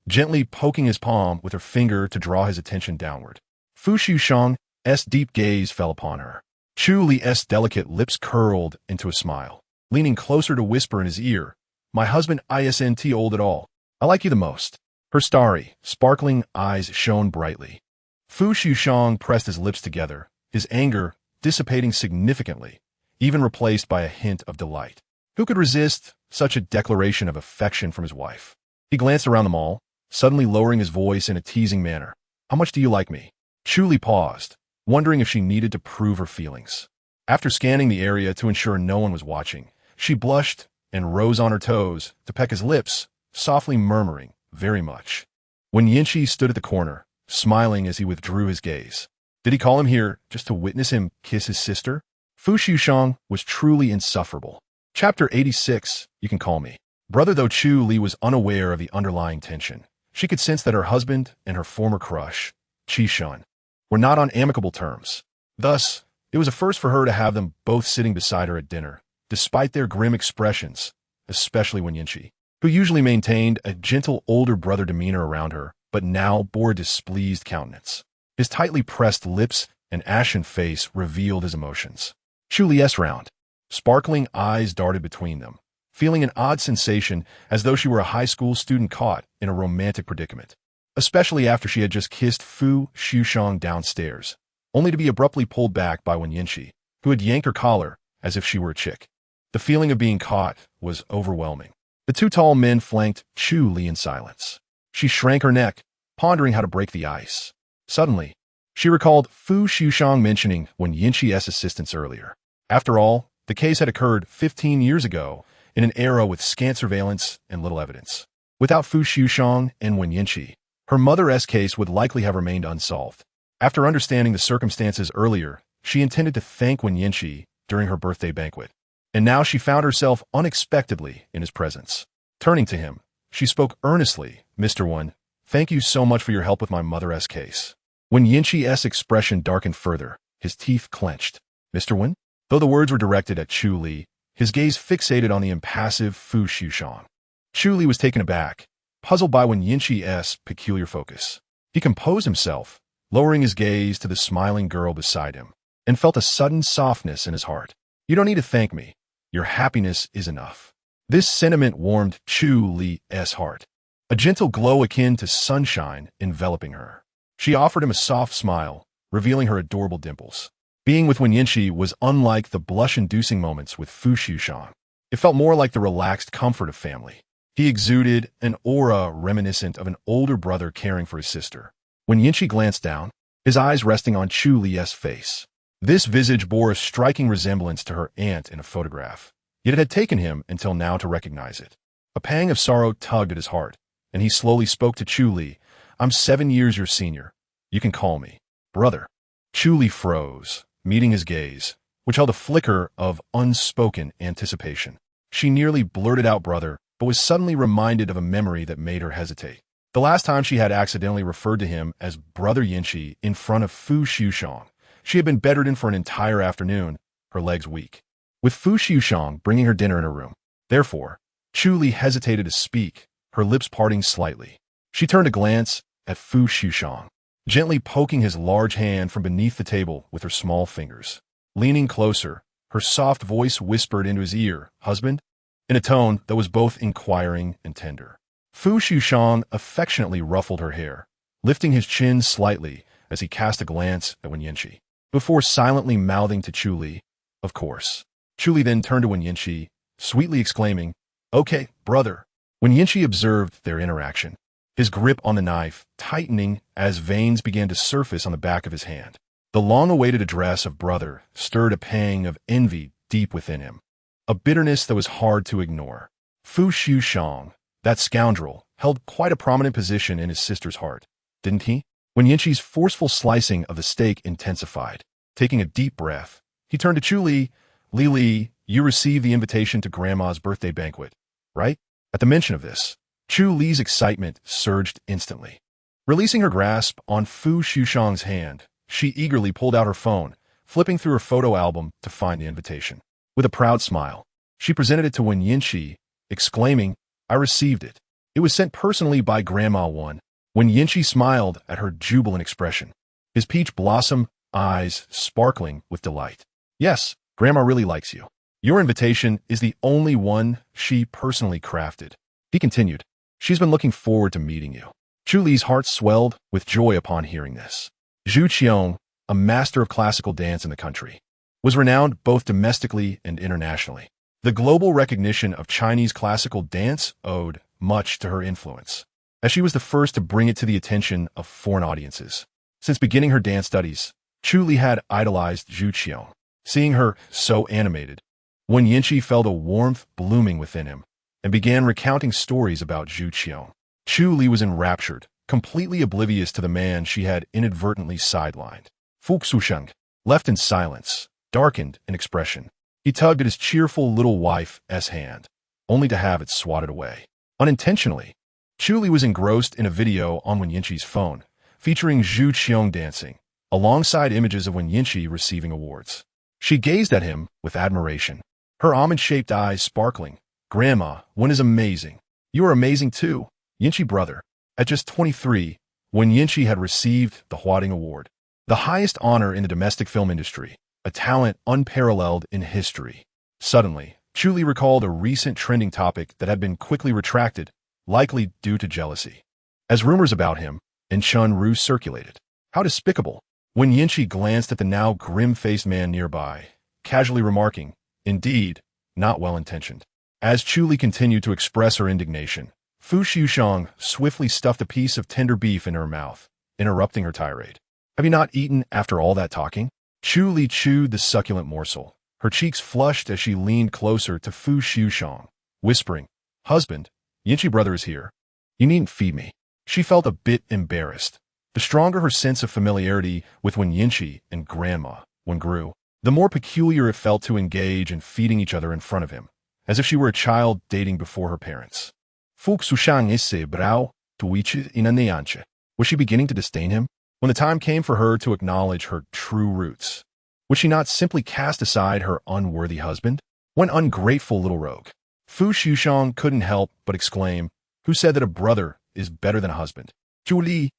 gently poking his palm with her finger to draw his attention downward. Fu Liujie's deep gaze fell upon her. Chu Li's delicate lips curled into a smile, leaning closer to whisper in his ear, My husband isn't old at all. I like you the most. Her starry, sparkling eyes shone brightly. Fu Liujie pressed his lips together, his anger dissipating significantly, even replaced by a hint of delight. Who could resist such a declaration of affection from his wife? He glanced around them all, suddenly lowering his voice in a teasing manner. How much do you like me? Chu Li paused, wondering if she needed to prove her feelings. After scanning the area to ensure no one was watching, she blushed and rose on her toes to peck his lips, softly murmuring, very much. When Yinchi stood at the corner, smiling as he withdrew his gaze. Did he call him here just to witness him kiss his sister? Fu Liujie was truly insufferable. Chapter 86, You Can Call Me. Brother. Though Chu Li was unaware of the underlying tension, she could sense that her husband and her former crush, Qi Shun, were not on amicable terms. Thus, it was a first for her to have them both sitting beside her at dinner, despite their grim expressions, especially when Yinchi, who usually maintained a gentle older brother demeanor around her, but now bore a displeased countenance. His tightly pressed lips and ashen face revealed his emotions. Chu Li's round, sparkling eyes darted between them, feeling an odd sensation as though she were a high school student caught in a romantic predicament, especially after she had just kissed Fu Liujie downstairs, only to be abruptly pulled back by Wen Yinchi, who had yanked her collar as if she were a chick. The feeling of being caught was overwhelming. The two tall men flanked Chu Li in silence. She shrank her neck, pondering how to break the ice. Suddenly, she recalled Fu Liujie mentioning Wen Yinchi's assistance earlier. After all, the case had occurred 15 years ago, in an era with scant surveillance and little evidence. Without Fu Liujie and Wen Yinchi, her mother's case would likely have remained unsolved. After understanding the circumstances earlier, she intended to thank Wen Yinchi during her birthday banquet. And now she found herself unexpectedly in his presence. Turning to him, she spoke earnestly, Mr. Wen, thank you so much for your help with my mother's case. Wen Yinchi's expression darkened further, his teeth clenched. Mr. Wen? Though the words were directed at Chu Li, his gaze fixated on the impassive Fu Liujie. Chu Li was taken aback, puzzled by Wen Yinchi's peculiar focus. He composed himself, lowering his gaze to the smiling girl beside him, and felt a sudden softness in his heart. You don't need to thank me. Your happiness is enough. This sentiment warmed Chu Li's heart, a gentle glow akin to sunshine enveloping her. She offered him a soft smile, revealing her adorable dimples. Being with Wen Yinchi was unlike the blush-inducing moments with Fu Liujie. It felt more like the relaxed comfort of family. He exuded an aura reminiscent of an older brother caring for his sister. When Yinchi glanced down, his eyes resting on Chu Li's face. This visage bore a striking resemblance to her aunt in a photograph, yet it had taken him until now to recognize it. A pang of sorrow tugged at his heart, and he slowly spoke to Chu Li. I'm 7 years your senior. You can call me brother. Chu Li froze, meeting his gaze, which held a flicker of unspoken anticipation. She nearly blurted out brother, but was suddenly reminded of a memory that made her hesitate. The last time she had accidentally referred to him as Brother Yinchi in front of Fu Liujie, she had been bedridden for an entire afternoon, her legs weak, with Fu Liujie bringing her dinner in her room. Therefore, Chu Li hesitated to speak, her lips parting slightly. She turned a glance at Fu Liujie, gently poking his large hand from beneath the table with her small fingers. Leaning closer, her soft voice whispered into his ear, husband, in a tone that was both inquiring and tender. Fu Liujie affectionately ruffled her hair, lifting his chin slightly as he cast a glance at Wen Yinchi, before silently mouthing to Chu Li, "Of course." Chu Li then turned to Wen Yinchi, sweetly exclaiming, "Okay, brother." Wen Yinchi observed their interaction, his grip on the knife tightening as veins began to surface on the back of his hand. The long-awaited address of brother stirred a pang of envy deep within him, a bitterness that was hard to ignore. Fu Liujie, that scoundrel, held quite a prominent position in his sister's heart, didn't he? When Yinchi's forceful slicing of the steak intensified, taking a deep breath, he turned to Chu Li. "Li, you received the invitation to Grandma's birthday banquet, right?" At the mention of this, Chu Li's excitement surged instantly. Releasing her grasp on Fu Liujie's hand, she eagerly pulled out her phone, flipping through her photo album to find the invitation. With a proud smile, she presented it to Wen Yinchi, exclaiming, "I received it. It was sent personally by Grandma Wen." Wen Yinchi smiled at her jubilant expression, his peach blossom eyes sparkling with delight. "Yes, Grandma really likes you. Your invitation is the only one she personally crafted." He continued, "She's been looking forward to meeting you." Chu Li's heart swelled with joy upon hearing this. Zhu Qiong, a master of classical dance in the country, was renowned both domestically and internationally. The global recognition of Chinese classical dance owed much to her influence, as she was the first to bring it to the attention of foreign audiences. Since beginning her dance studies, Chu Li had idolized Zhu Qiong. Seeing her so animated, Wen Yinchi felt a warmth blooming within him and began recounting stories about Zhu Qiong. Chu Li was enraptured, completely oblivious to the man she had inadvertently sidelined. Fu Liujie, left in silence, darkened in expression. He tugged at his cheerful little wife's hand, only to have it swatted away. Unintentionally, Chu Li was engrossed in a video on Wen Yinchi's phone, featuring Zhu Qiong dancing, alongside images of Wen Yinchi receiving awards. She gazed at him with admiration, her almond-shaped eyes sparkling. "Grandma, Wen is amazing. You are amazing too, Yinchi brother." At just 23, Wen Yinchi had received the Huading Award, the highest honor in the domestic film industry, a talent unparalleled in history. Suddenly, Chu Li recalled a recent trending topic that had been quickly retracted, likely due to jealousy. As rumors about him and Chun Ru circulated, how despicable. Wen Yinchi glanced at the now grim-faced man nearby, casually remarking, "Indeed, not well-intentioned." As Chu Li continued to express her indignation, Fu Liujie swiftly stuffed a piece of tender beef in her mouth, interrupting her tirade. "Have you not eaten after all that talking?" Chu Li chewed the succulent morsel, her cheeks flushed as she leaned closer to Fu Liujie, whispering, "Husband, Yinchi brother is here. You needn't feed me." She felt a bit embarrassed. The stronger her sense of familiarity with Wen Yinchi and Grandma Wen grew, the more peculiar it felt to engage in feeding each other in front of him, as if she were a child dating before her parents. Fu Liujie esse brau tuiche inaneanche. Was she beginning to disdain him? When the time came for her to acknowledge her true roots, would she not simply cast aside her unworthy husband? One ungrateful little rogue. Fu Liujie couldn't help but exclaim, "Who said that a brother is better than a husband?" Chu Li.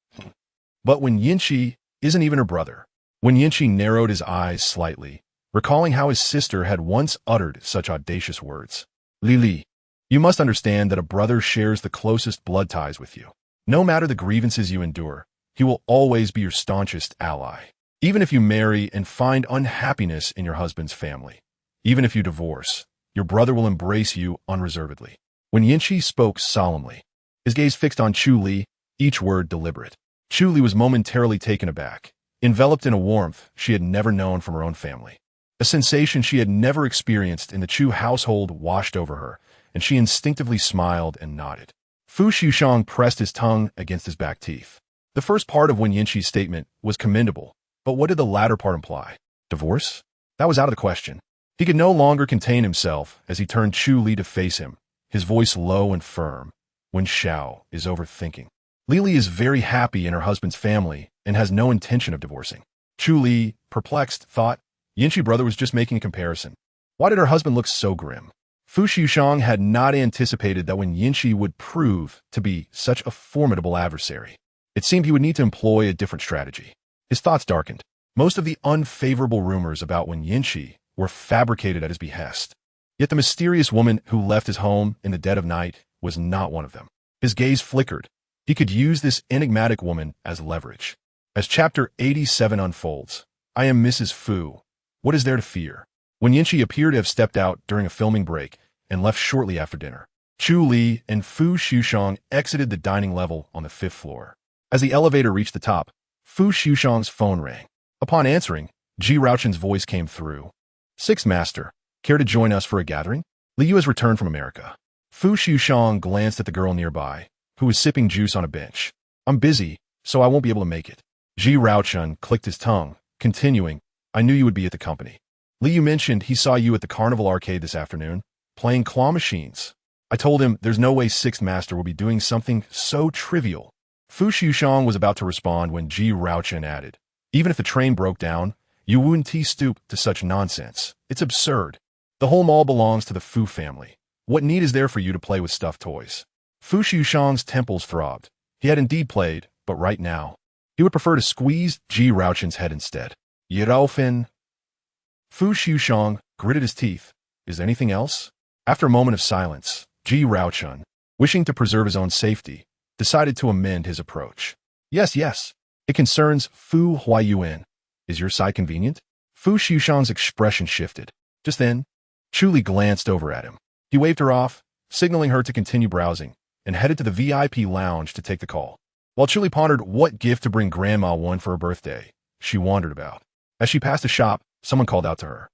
But Wen Yinchi isn't even her brother. Wen Yinchi narrowed his eyes slightly, recalling how his sister had once uttered such audacious words. "Li, you must understand that a brother shares the closest blood ties with you. No matter the grievances you endure, he will always be your staunchest ally. Even if you marry and find unhappiness in your husband's family, even if you divorce, your brother will embrace you unreservedly." Wen Yinchi spoke solemnly, his gaze fixed on Chu Li, each word deliberate. Chu Li was momentarily taken aback, enveloped in a warmth she had never known from her own family. A sensation she had never experienced in the Chu household washed over her, and she instinctively smiled and nodded. Fu Liujie pressed his tongue against his back teeth. The first part of Wen Yinchi's statement was commendable, but what did the latter part imply? Divorce? That was out of the question. He could no longer contain himself as he turned Chu Li to face him, his voice low and firm. "Wen Xiao is overthinking. Li is very happy in her husband's family and has no intention of divorcing." Chu Li, perplexed, thought Yinchi brother was just making a comparison. Why did her husband look so grim? Fu Liujie had not anticipated that Wen Yinchi would prove to be such a formidable adversary. It seemed he would need to employ a different strategy. His thoughts darkened. Most of the unfavorable rumors about Wen Yinchi were fabricated at his behest. Yet the mysterious woman who left his home in the dead of night was not one of them. His gaze flickered, He could use this enigmatic woman as leverage. As Chapter 87 unfolds, I am Mrs. Fu. What is there to fear? When Yinchi appeared to have stepped out during a filming break and left shortly after dinner, Chu Li and Fu Xuxiang exited the dining level on the 5th floor. As the elevator reached the top, Fu Xuxiang's phone rang. Upon answering, Ji Raochen's voice came through. Sixth Master, care to join us for a gathering? Liu has returned from America. Fu Xuxiang glanced at the girl nearby, who was sipping juice on a bench. I'm busy, so I won't be able to make it. Ji Raochen clicked his tongue, continuing, I knew you would be at the company. Liu mentioned he saw you at the Carnival Arcade this afternoon, playing claw machines. I told him there's no way Sixth Master will be doing something so trivial. Fu Xuxiang was about to respond when Ji Raochen added, even if the train broke down, you wouldn't stoop to such nonsense. It's absurd. The whole mall belongs to the Fu family. What need is there for you to play with stuffed toys? Fu Xuxiang's temples throbbed. He had indeed played, but right now, he would prefer to squeeze Ji Raochen's head instead. Yirao. Fu Xuxiang gritted his teeth. Is there anything else? After a moment of silence, Ji Raochen, wishing to preserve his own safety, decided to amend his approach. Yes. It concerns Fu Huayuan. Is your side convenient? Fu Xuxiang's expression shifted. Just then, Chu Li glanced over at him. He waved her off, signaling her to continue browsing, and headed to the VIP lounge to take the call. While Chu Li pondered what gift to bring Grandma one for her birthday, she wandered about. As she passed a shop, someone called out to her.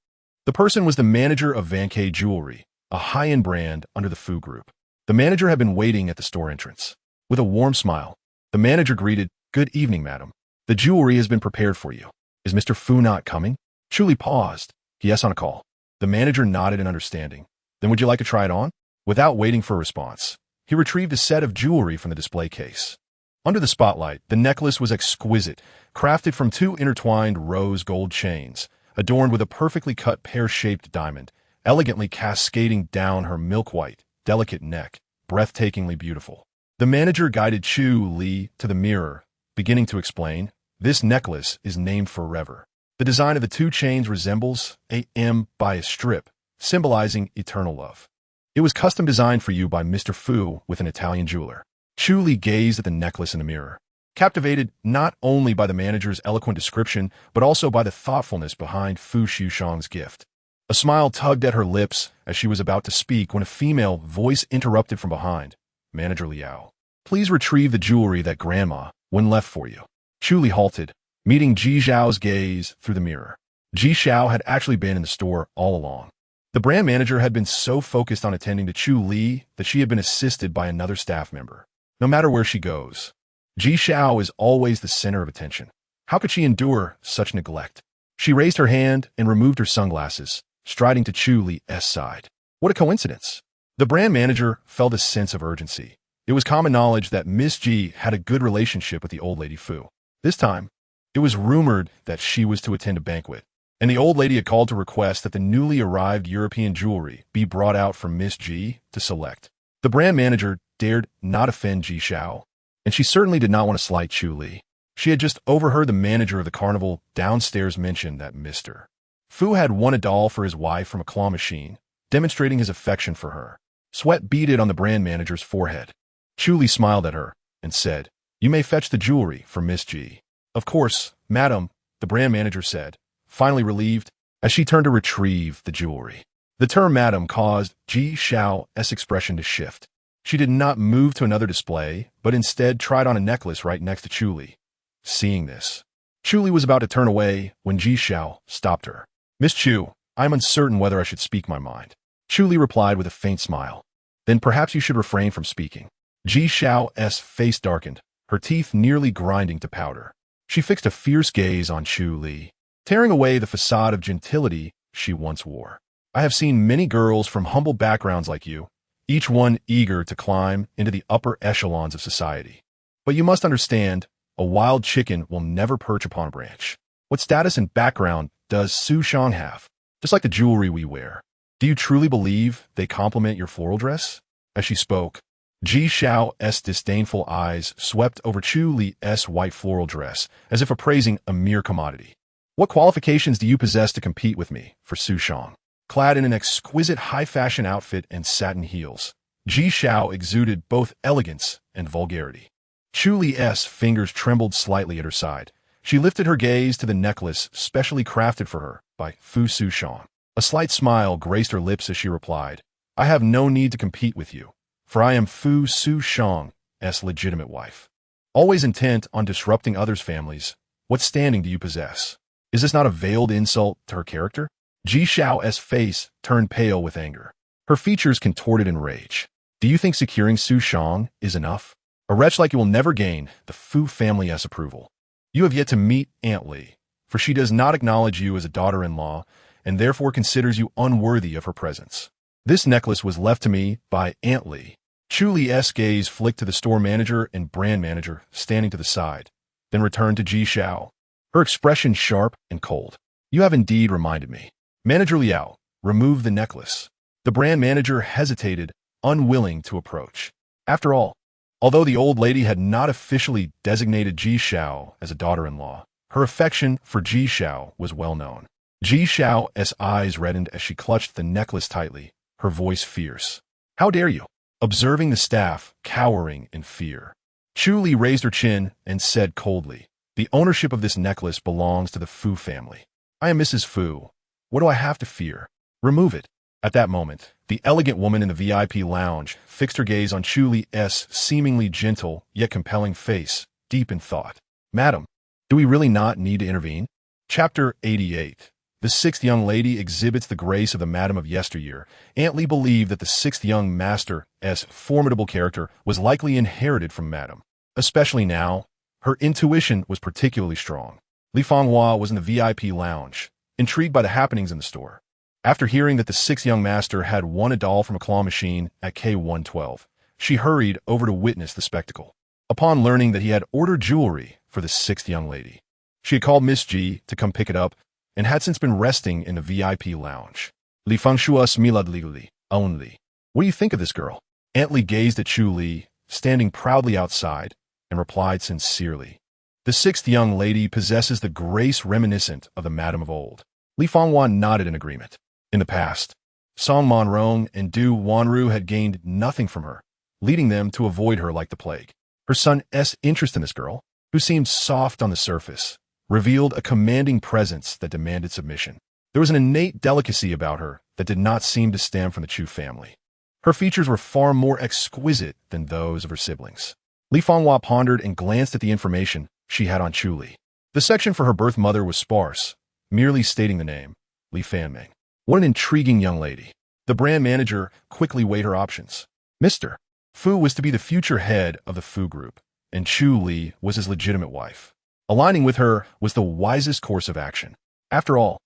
The person was the manager of Vanke Jewelry, a high-end brand under the Fu Group. The manager had been waiting at the store entrance. With a warm smile, the manager greeted, Good evening, madam. The jewelry has been prepared for you. Is Mr. Fu not coming? Chu Li paused. Yes, on a call. The manager nodded in understanding. Then would you like to try it on? Without waiting for a response, he retrieved a set of jewelry from the display case. Under the spotlight, the necklace was exquisite, crafted from 2 intertwined rose gold chains, adorned with a perfectly cut pear-shaped diamond, elegantly cascading down her milk-white, delicate neck, breathtakingly beautiful. The manager guided Chu Li to the mirror, beginning to explain, this necklace is named Forever. The design of the 2 chains resembles a M by a strip, symbolizing eternal love. It was custom designed for you by Mr. Fu with an Italian jeweler. Chu Li gazed at the necklace in the mirror, captivated not only by the manager's eloquent description, but also by the thoughtfulness behind Fu Xuxiang's gift. A smile tugged at her lips as she was about to speak when a female voice interrupted from behind. Manager Liao, please retrieve the jewelry that Grandma left for you. Chu Li halted, meeting Ji Xiao's gaze through the mirror. Ji Xiao had actually been in the store all along. The brand manager had been so focused on attending to Chu Li that she had been assisted by another staff member. No matter where she goes, Ji Xiao is always the center of attention. How could she endure such neglect? She raised her hand and removed her sunglasses, striding to Chu Li's side. What a coincidence! The brand manager felt a sense of urgency. It was common knowledge that Miss Ji had a good relationship with the old lady Fu. This time, it was rumored that she was to attend a banquet, and the old lady had called to request that the newly arrived European jewelry be brought out for Miss Ji to select. The brand manager dared not offend Ji Xiao, and she certainly did not want to slight Chu Li. She had just overheard the manager of the carnival downstairs mention that Mr. Fu had won a doll for his wife from a claw machine, demonstrating his affection for her. Sweat beaded on the brand manager's forehead. Chu Li smiled at her and said, You may fetch the jewelry for Miss Ji. Of course, madam, the brand manager said, finally relieved, as she turned to retrieve the jewelry. The term madam caused Ji Xiao's expression to shift. She did not move to another display, but instead tried on a necklace right next to Chu Li. Seeing this, Chu Li was about to turn away when Ji Xiao stopped her. Miss Chu, I am uncertain whether I should speak my mind. Chu Li replied with a faint smile. Then perhaps you should refrain from speaking. Ji Xiao's face darkened, her teeth nearly grinding to powder. She fixed a fierce gaze on Chu Li, tearing away the facade of gentility she once wore. I have seen many girls from humble backgrounds like you, each one eager to climb into the upper echelons of society. But you must understand, a wild chicken will never perch upon a branch. What status and background does Su Shang have? Just like the jewelry we wear. Do you truly believe they complement your floral dress? As she spoke, Ji Xiao's disdainful eyes swept over Chu Li's white floral dress, as if appraising a mere commodity. What qualifications do you possess to compete with me, for Su Shang? Clad in an exquisite high-fashion outfit and satin heels, Ji Xiao exuded both elegance and vulgarity. Chu Li's fingers trembled slightly at her side. She lifted her gaze to the necklace specially crafted for her by Fu Liujie. A slight smile graced her lips as she replied, I have no need to compete with you, for I am Fu Liujie's legitimate wife. Always intent on disrupting others' families, what standing do you possess? Is this not a veiled insult to her character? Ji Xiao's face turned pale with anger. Her features contorted in rage. Do you think securing Su Shang is enough? A wretch like you will never gain the Fu family's approval. You have yet to meet Aunt Li, for she does not acknowledge you as a daughter-in-law and therefore considers you unworthy of her presence. This necklace was left to me by Aunt Li. Chu Li's gaze flicked to the store manager and brand manager standing to the side, then returned to Ji Xiao, her expression sharp and cold. You have indeed reminded me. Manager Liao, remove the necklace. The brand manager hesitated, unwilling to approach. After all, although the old lady had not officially designated Ji Xiao as a daughter-in-law, her affection for Ji Xiao was well known. Ji Xiao's eyes reddened as she clutched the necklace tightly, her voice fierce. How dare you? Observing the staff, cowering in fear. Chu Li raised her chin and said coldly, the ownership of this necklace belongs to the Fu family. I am Mrs. Fu. What do I have to fear? Remove it. At that moment, the elegant woman in the VIP lounge fixed her gaze on Chu Li's seemingly gentle yet compelling face, deep in thought. Madam, do we really not need to intervene? Chapter 88. The sixth young lady exhibits the grace of the madam of yesteryear. Aunt Li believed that the sixth young master's formidable character was likely inherited from madam. Especially now, her intuition was particularly strong. Li Fanghua was in the VIP lounge, intrigued by the happenings in the store. After hearing that the sixth young master had won a doll from a claw machine at K112, she hurried over to witness the spectacle. Upon learning that he had ordered jewelry for the sixth young lady, she had called Miss Ji to come pick it up and had since been resting in the VIP lounge. Li Fangshua's miladli only. What do you think of this girl? Aunt Li gazed at Chu Li, standing proudly outside, and replied sincerely. The sixth young lady possesses the grace reminiscent of the madam of old. Li Fanghua nodded in agreement. In the past, Song Monrong and Du Wanru had gained nothing from her, leading them to avoid her like the plague. Her son's interest in this girl, who seemed soft on the surface, revealed a commanding presence that demanded submission. There was an innate delicacy about her that did not seem to stem from the Chu family. Her features were far more exquisite than those of her siblings. Li Fanghua pondered and glanced at the information she had on Chu Li. The section for her birth mother was sparse, merely stating the name, Li Fanming. What an intriguing young lady. The brand manager quickly weighed her options. Mr. Fu was to be the future head of the Fu group, and Chu Li was his legitimate wife. Aligning with her was the wisest course of action. After all,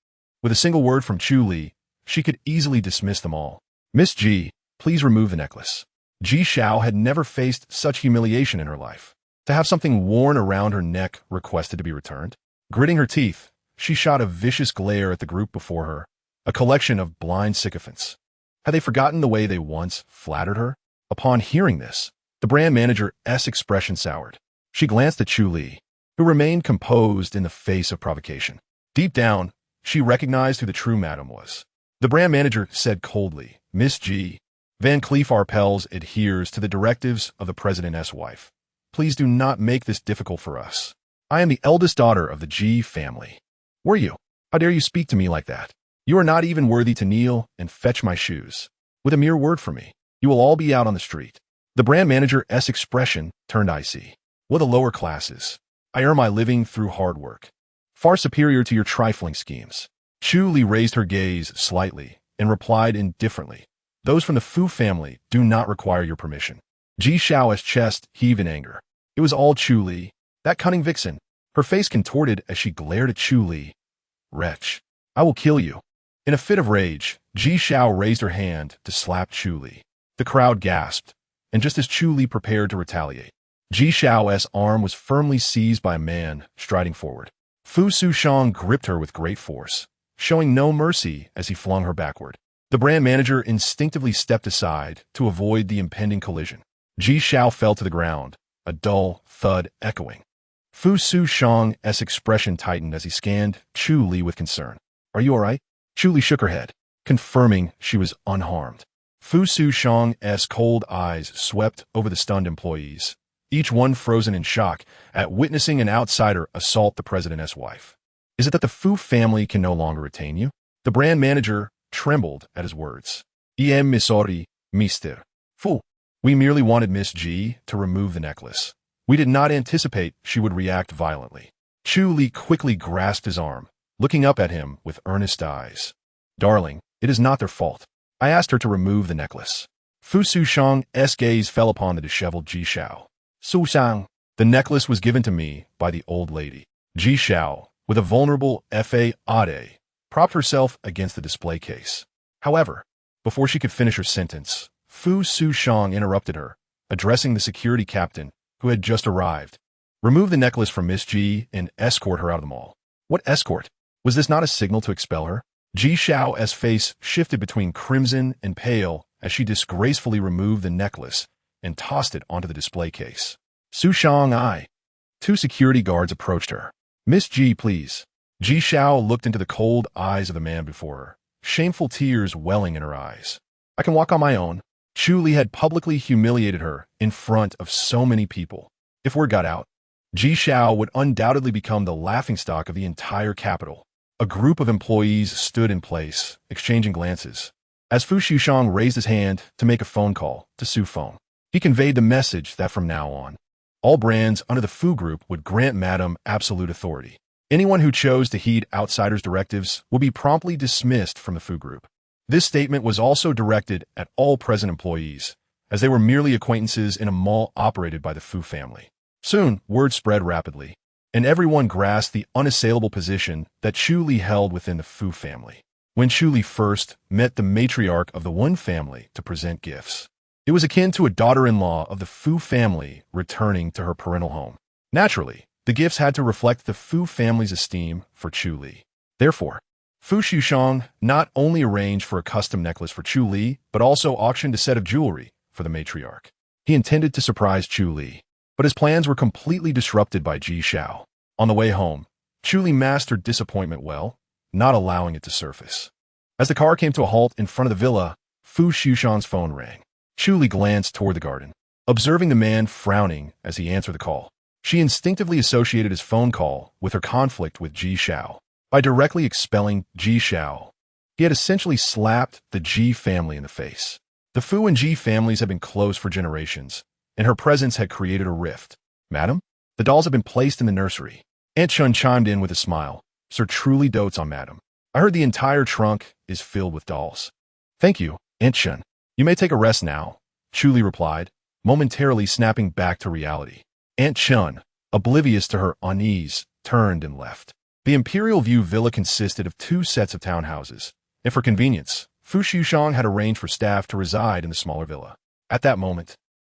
with a single word from Chu Li, she could easily dismiss them all. Miss Ji, please remove the necklace. Ji Xiao had never faced such humiliation in her life. To have something worn around her neck requested to be returned. Gritting her teeth, she shot a vicious glare at the group before her, a collection of blind sycophants. Had they forgotten the way they once flattered her? Upon hearing this, the brand manager's expression soured. She glanced at Chu Li, who remained composed in the face of provocation. Deep down, she recognized who the true madam was. The brand manager said coldly, Miss Ji, Van Cleef Arpels adheres to the directives of the president's wife. Please do not make this difficult for us. I am the eldest daughter of the Ji family. Were you? How dare you speak to me like that? You are not even worthy to kneel and fetch my shoes. With a mere word from me, you will all be out on the street. The brand manager's expression turned icy. What the lower classes. I earn my living through hard work. Far superior to your trifling schemes. Chu Li raised her gaze slightly and replied indifferently. Those from the Fu family do not require your permission. Ji Xiao's chest heaved in anger. It was all Chu Li, that cunning vixen. Her face contorted as she glared at Chu Li. Wretch, I will kill you. In a fit of rage, Ji Xiao raised her hand to slap Chu Li. The crowd gasped, and just as Chu Li prepared to retaliate, Ji Xiao's arm was firmly seized by a man striding forward. Fu Liujie gripped her with great force, showing no mercy as he flung her backward. The brand manager instinctively stepped aside to avoid the impending collision. Ji Xiao fell to the ground, a dull thud echoing. Fu Liujie's expression tightened as he scanned Chu Li with concern. Are you all right? Chu Li shook her head, confirming she was unharmed. Fu Liujie's cold eyes swept over the stunned employees, each one frozen in shock at witnessing an outsider assault the president's wife. Is it that the Fu family can no longer retain you? The brand manager trembled at his words. I'm sorry, Mr. Fu. We merely wanted Miss G to remove the necklace. We did not anticipate she would react violently. Chu Li quickly grasped his arm, looking up at him with earnest eyes. Darling, it is not their fault. I asked her to remove the necklace. Fu Sushang's gaze fell upon the disheveled Ji Xiao. Sushang, the necklace was given to me by the old lady. Ji Xiao, with a vulnerable fa-ade, propped herself against the display case. However, before she could finish her sentence, Fu Sushang interrupted her, addressing the security captain who had just arrived. Remove the necklace from Miss G and escort her out of the mall. What escort? Was this not a signal to expel her? Ji Xiao's face shifted between crimson and pale as she disgracefully removed the necklace and tossed it onto the display case. Sushang I. Two security guards approached her. Miss G, please. Ji Xiao looked into the cold eyes of the man before her, shameful tears welling in her eyes. I can walk on my own. Chu Li had publicly humiliated her in front of so many people. If word got out, Ji Xiao would undoubtedly become the laughingstock of the entire capital. A group of employees stood in place, exchanging glances. As Fu Xushang raised his hand to make a phone call to Su Feng, he conveyed the message that from now on, all brands under the Fu Group would grant Madam absolute authority. Anyone who chose to heed outsiders' directives will be promptly dismissed from the Fu Group. This statement was also directed at all present employees, as they were merely acquaintances in a mall operated by the Fu family. Soon, word spread rapidly, and everyone grasped the unassailable position that Chu Li held within the Fu family. When Chu Li first met the matriarch of the Wen family to present gifts, it was akin to a daughter-in-law of the Fu family returning to her parental home. Naturally, the gifts had to reflect the Fu family's esteem for Chu Li. Therefore, Fu Xushang not only arranged for a custom necklace for Chu Li, but also auctioned a set of jewelry for the matriarch. He intended to surprise Chu Li, but his plans were completely disrupted by Ji Xiao. On the way home, Chu Li mastered disappointment well, not allowing it to surface. As the car came to a halt in front of the villa, Fu Xushang's phone rang. Chu Li glanced toward the garden, observing the man frowning as he answered the call. She instinctively associated his phone call with her conflict with Ji Xiao. By directly expelling Ji Xiao, he had essentially slapped the Ji family in the face. The Fu and Ji families had been close for generations, and her presence had created a rift. Madam, the dolls have been placed in the nursery. Aunt Chun chimed in with a smile. Sir truly dotes on Madam. I heard the entire trunk is filled with dolls. Thank you, Aunt Chun. You may take a rest now, Chu Li replied, momentarily snapping back to reality. Aunt Chun, oblivious to her unease, turned and left. The Imperial View Villa consisted of 2 sets of townhouses, and for convenience, Fu Xushang had arranged for staff to reside in the smaller villa. At that moment,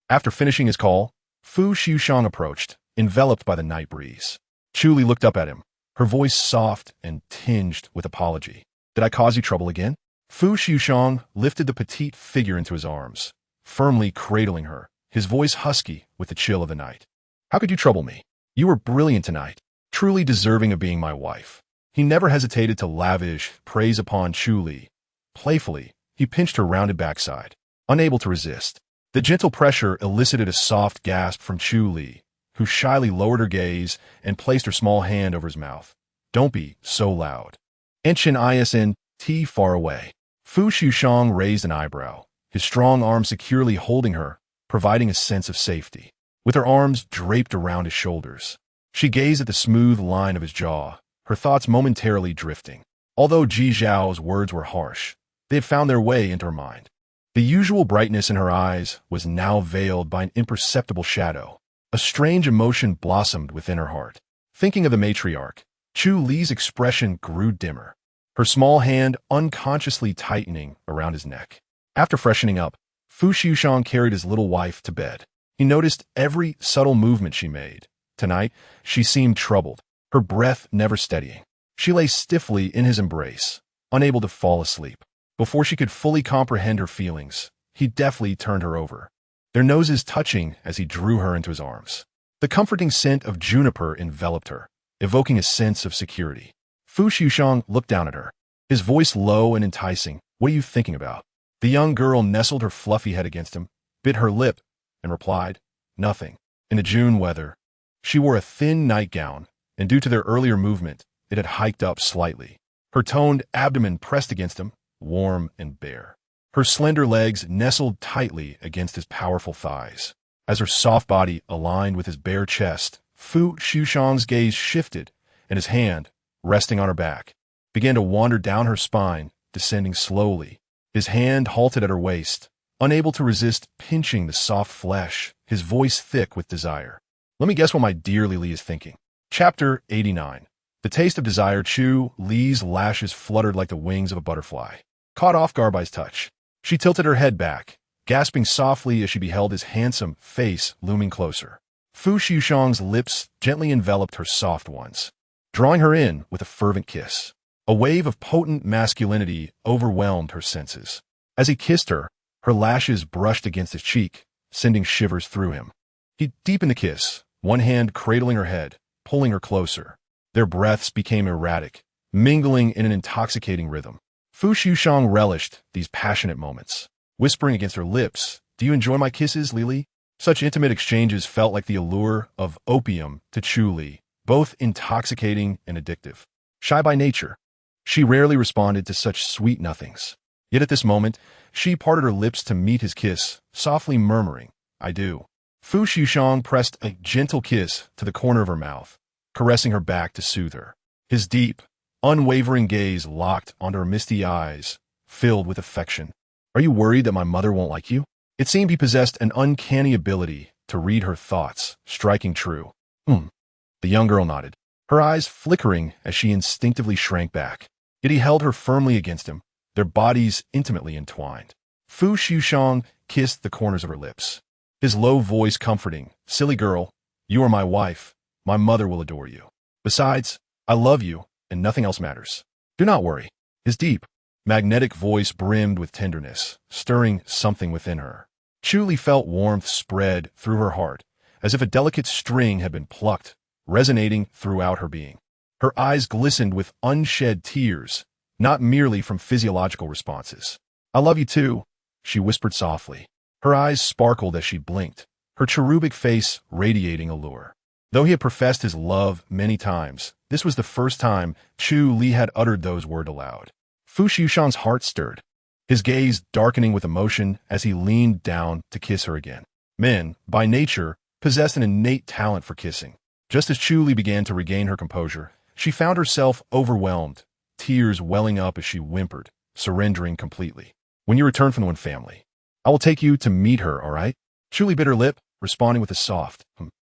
after finishing his call, Fu Xushang approached, enveloped by the night breeze. Chu Li looked up at him, her voice soft and tinged with apology. Did I cause you trouble again? Fu Xushang lifted the petite figure into his arms, firmly cradling her, his voice husky with the chill of the night. How could you trouble me? You were brilliant tonight, truly deserving of being my wife. He never hesitated to lavish praise upon Chu Li. Playfully, he pinched her rounded backside, unable to resist. The gentle pressure elicited a soft gasp from Chu Li, who shyly lowered her gaze and placed her small hand over his mouth. Don't be so loud. Ancient ISNT far away. Fu Xushang raised an eyebrow, his strong arm securely holding her, providing a sense of safety. With her arms draped around his shoulders, she gazed at the smooth line of his jaw, her thoughts momentarily drifting. Although Ji Zhao's words were harsh, they had found their way into her mind. The usual brightness in her eyes was now veiled by an imperceptible shadow. A strange emotion blossomed within her heart. Thinking of the matriarch, Chu Li's expression grew dimmer, her small hand unconsciously tightening around his neck. After freshening up, Fu Xushang carried his little wife to bed. He noticed every subtle movement she made. Tonight, she seemed troubled, her breath never steadying. She lay stiffly in his embrace, unable to fall asleep. Before she could fully comprehend her feelings, he deftly turned her over, their noses touching as he drew her into his arms. The comforting scent of juniper enveloped her, evoking a sense of security. Fu Xushang looked down at her, his voice low and enticing. What are you thinking about? The young girl nestled her fluffy head against him, bit her lip, and replied, Nothing. In the June weather, she wore a thin nightgown, and due to their earlier movement, it had hiked up slightly. Her toned abdomen pressed against him, warm and bare. Her slender legs nestled tightly against his powerful thighs. As her soft body aligned with his bare chest, Fu Liujie's gaze shifted, and his hand, resting on her back, began to wander down her spine, descending slowly. His hand halted at her waist, unable to resist pinching the soft flesh, his voice thick with desire. Let me guess what my dear Li is thinking. Chapter 89. The taste of desire. Chu Li's lashes fluttered like the wings of a butterfly. Caught off guard by his touch, she tilted her head back, gasping softly as she beheld his handsome face looming closer. Fu Liujie's lips gently enveloped her soft ones, drawing her in with a fervent kiss. A wave of potent masculinity overwhelmed her senses. As he kissed her, her lashes brushed against his cheek, sending shivers through him. He deepened the kiss, one hand cradling her head, pulling her closer. Their breaths became erratic, mingling in an intoxicating rhythm. Fu Liujie relished these passionate moments, whispering against her lips, "Do you enjoy my kisses, Li?" Such intimate exchanges felt like the allure of opium to Chu Li, both intoxicating and addictive. Shy by nature, she rarely responded to such sweet nothings. Yet at this moment, she parted her lips to meet his kiss, softly murmuring, "I do." Fu Liujie pressed a gentle kiss to the corner of her mouth, caressing her back to soothe her. His deep, unwavering gaze locked onto her misty eyes, filled with affection. "Are you worried that my mother won't like you?" It seemed he possessed an uncanny ability to read her thoughts, striking true. The young girl nodded, her eyes flickering as she instinctively shrank back. Yet he held her firmly against him, their bodies intimately entwined. Fu Liujie kissed the corners of her lips, his low voice comforting, "Silly girl, you are my wife. My mother will adore you. Besides, I love you, and nothing else matters. Do not worry." His deep, magnetic voice brimmed with tenderness, stirring something within her. Chu Li felt warmth spread through her heart, as if a delicate string had been plucked, resonating throughout her being. Her eyes glistened with unshed tears, not merely from physiological responses. "I love you too," she whispered softly. Her eyes sparkled as she blinked, her cherubic face radiating allure. Though he had professed his love many times, this was the first time Chu Li had uttered those words aloud. Fu Liujie's heart stirred, his gaze darkening with emotion as he leaned down to kiss her again. Men, by nature, possessed an innate talent for kissing. Just as Chu Li began to regain her composure, she found herself overwhelmed, tears welling up as she whimpered, surrendering completely. "When you return from the Wen family, I will take you to meet her, all right?" Chu Li bit her lip, responding with a soft,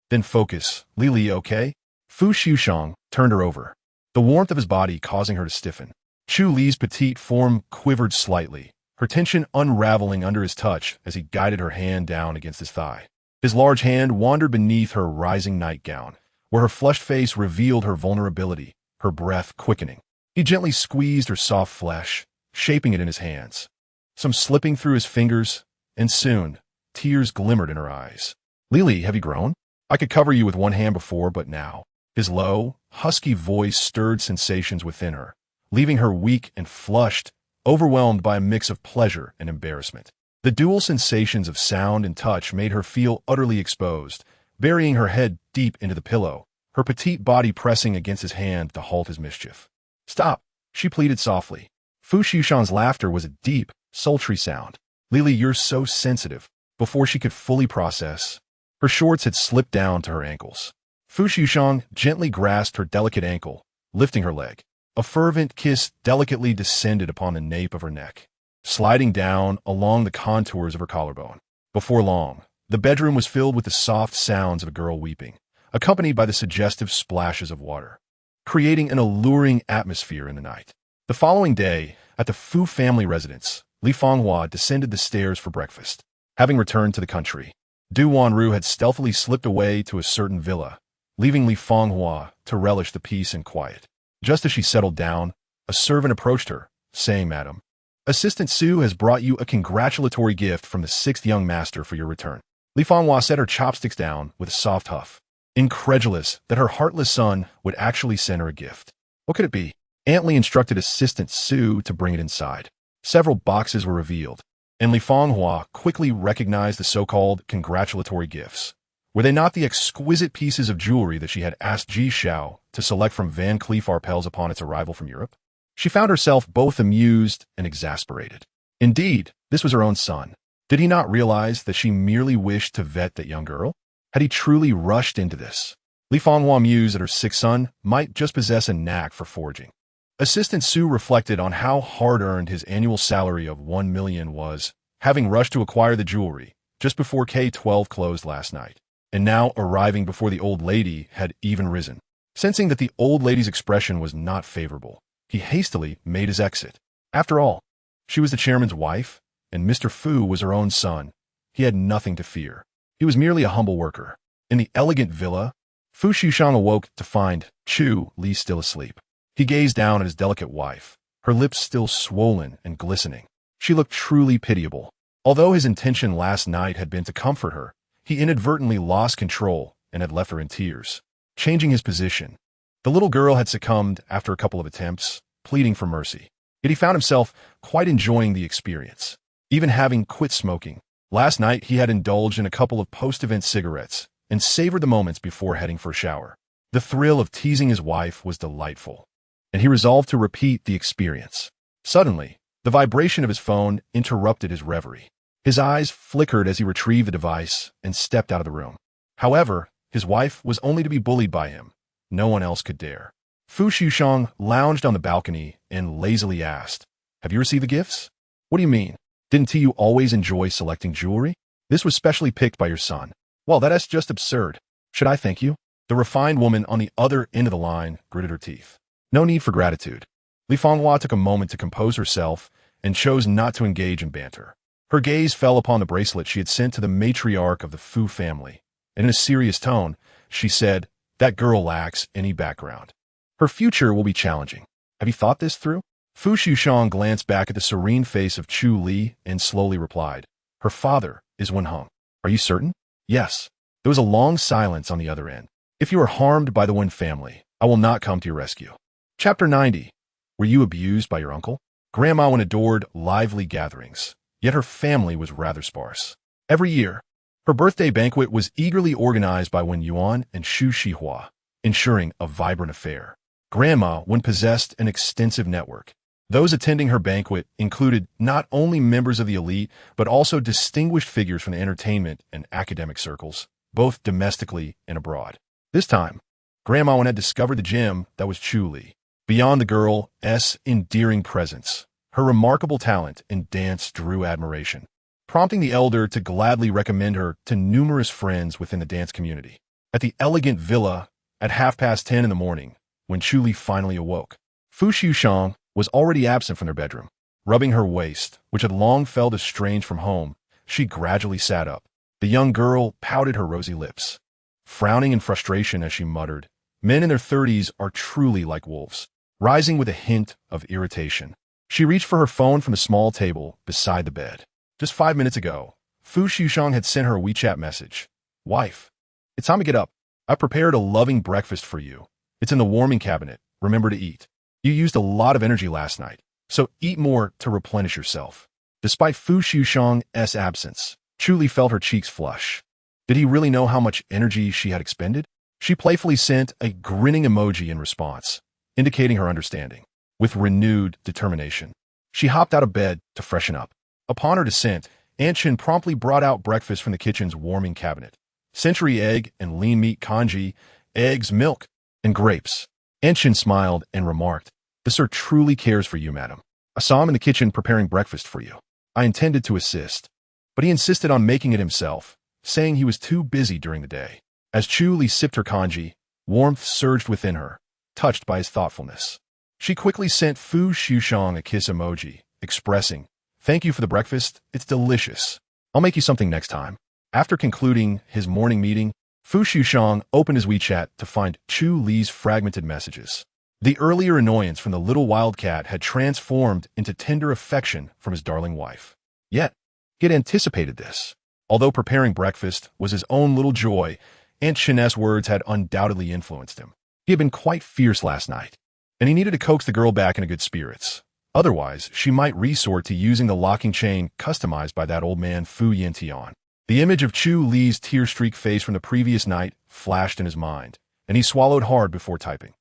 "Then focus. Li, okay?" Fu Liujie turned her over, the warmth of his body causing her to stiffen. Chu Li's petite form quivered slightly, her tension unraveling under his touch as he guided her hand down against his thigh. His large hand wandered beneath her rising nightgown, where her flushed face revealed her vulnerability, her breath quickening. He gently squeezed her soft flesh, shaping it in his hands, some slipping through his fingers, and soon, tears glimmered in her eyes. "Li, have you grown? I could cover you with one hand before, but now." His low, husky voice stirred sensations within her, leaving her weak and flushed, overwhelmed by a mix of pleasure and embarrassment. The dual sensations of sound and touch made her feel utterly exposed, burying her head deep into the pillow, her petite body pressing against his hand to halt his mischief. "Stop," she pleaded softly. Fu Liujie's laughter was a deep, sultry sound. "Li, you're so sensitive." Before she could fully process, her shorts had slipped down to her ankles. Fu Liujie gently grasped her delicate ankle, lifting her leg. A fervent kiss delicately descended upon the nape of her neck, sliding down along the contours of her collarbone. Before long, the bedroom was filled with the soft sounds of a girl weeping, accompanied by the suggestive splashes of water, creating an alluring atmosphere in the night. The following day, at the Fu family residence, Li Fanghua descended the stairs for breakfast. Having returned to the country, Du Wanru had stealthily slipped away to a certain villa, leaving Li Fanghua to relish the peace and quiet. Just as she settled down, a servant approached her, saying, "Madam, Assistant Su has brought you a congratulatory gift from the 6th young master for your return." Li Fanghua set her chopsticks down with a soft huff, incredulous that her heartless son would actually send her a gift. What could it be? Aunt Li instructed Assistant Su to bring it inside. Several boxes were revealed, and Li Fanghua quickly recognized the so-called congratulatory gifts. Were they not the exquisite pieces of jewelry that she had asked Ji Xiao to select from Van Cleef Arpels upon its arrival from Europe? She found herself both amused and exasperated. Indeed, this was her own son. Did he not realize that she merely wished to vet that young girl? Had he truly rushed into this? Li Fanghua mused that her sick son might just possess a knack for forging. Assistant Su reflected on how hard-earned his annual salary of 1 million was, having rushed to acquire the jewelry just before K-12 closed last night, and now arriving before the old lady had even risen. Sensing that the old lady's expression was not favorable, he hastily made his exit. After all, she was the chairman's wife, and Mr. Fu was her own son. He had nothing to fear. He was merely a humble worker. In the elegant villa, Fu Xushang awoke to find Chu Li still asleep. He gazed down at his delicate wife, her lips still swollen and glistening. She looked truly pitiable. Although his intention last night had been to comfort her, he inadvertently lost control and had left her in tears. Changing his position, the little girl had succumbed after a couple of attempts, pleading for mercy. Yet he found himself quite enjoying the experience. Even having quit smoking, last night he had indulged in a couple of post-event cigarettes and savored the moments before heading for a shower. The thrill of teasing his wife was delightful, and he resolved to repeat the experience. Suddenly, the vibration of his phone interrupted his reverie. His eyes flickered as he retrieved the device and stepped out of the room. However, his wife was only to be bullied by him. No one else could dare. Fu Xushang lounged on the balcony and lazily asked, "Have you received the gifts?" "What do you mean? Didn't you always enjoy selecting jewelry? This was specially picked by your son." "Well, that's just absurd. Should I thank you?" The refined woman on the other end of the line gritted her teeth. "No need for gratitude." Li Fanghua took a moment to compose herself and chose not to engage in banter. Her gaze fell upon the bracelet she had sent to the matriarch of the Fu family, and in a serious tone, she said, "That girl lacks any background. Her future will be challenging. Have you thought this through?" Fu Xushang glanced back at the serene face of Chu Li and slowly replied, "Her father is Wen Heng." "Are you certain?" "Yes." There was a long silence on the other end. "If you are harmed by the Wen family, I will not come to your rescue." Chapter 90. Were you abused by your uncle? Grandma Wen adored lively gatherings, yet her family was rather sparse. Every year, her birthday banquet was eagerly organized by Wen Yuan and Xu Shihua, ensuring a vibrant affair. Grandma Wen possessed an extensive network. Those attending her banquet included not only members of the elite, but also distinguished figures from the entertainment and academic circles, both domestically and abroad. This time, Grandma Wen had discovered the gem that was Chu Li. Beyond the girl's endearing presence, her remarkable talent in dance drew admiration, prompting the elder to gladly recommend her to numerous friends within the dance community. At the elegant villa, at 10:30 in the morning, when Chu Li finally awoke, Fu Xushang was already absent from their bedroom. Rubbing her waist, which had long felt estranged from home, she gradually sat up. The young girl pouted her rosy lips, frowning in frustration as she muttered, "Men in their 30s are truly like wolves." Rising with a hint of irritation, she reached for her phone from the small table beside the bed. Just 5 minutes ago, Fu Xushang had sent her a WeChat message. "Wife, it's time to get up. I prepared a loving breakfast for you. It's in the warming cabinet. Remember to eat. You used a lot of energy last night, so eat more to replenish yourself." Despite Fu Xushang's absence, Chu Li felt her cheeks flush. Did he really know how much energy she had expended? She playfully sent a grinning emoji in response, indicating her understanding. With renewed determination, she hopped out of bed to freshen up. Upon her descent, Aunt Chin promptly brought out breakfast from the kitchen's warming cabinet. Century egg and lean meat congee, eggs, milk, and grapes. Aunt Chin smiled and remarked, "The sir truly cares for you, madam. I saw him in the kitchen preparing breakfast for you. I intended to assist, but he insisted on making it himself, saying he was too busy during the day." As Chu Li sipped her congee, warmth surged within her, touched by his thoughtfulness. She quickly sent Fu Xushang a kiss emoji, expressing, "Thank you for the breakfast. It's delicious. I'll make you something next time." After concluding his morning meeting, Fu Xushang opened his WeChat to find Chu Li's fragmented messages. The earlier annoyance from the little wildcat had transformed into tender affection from his darling wife. Yet, he had anticipated this. Although preparing breakfast was his own little joy, Aunt Chin's words had undoubtedly influenced him. He had been quite fierce last night, and he needed to coax the girl back into good spirits. Otherwise, she might resort to using the locking chain customized by that old man Fu Yintian. The image of Chu Li's tear-streaked face from the previous night flashed in his mind, and he swallowed hard before typing.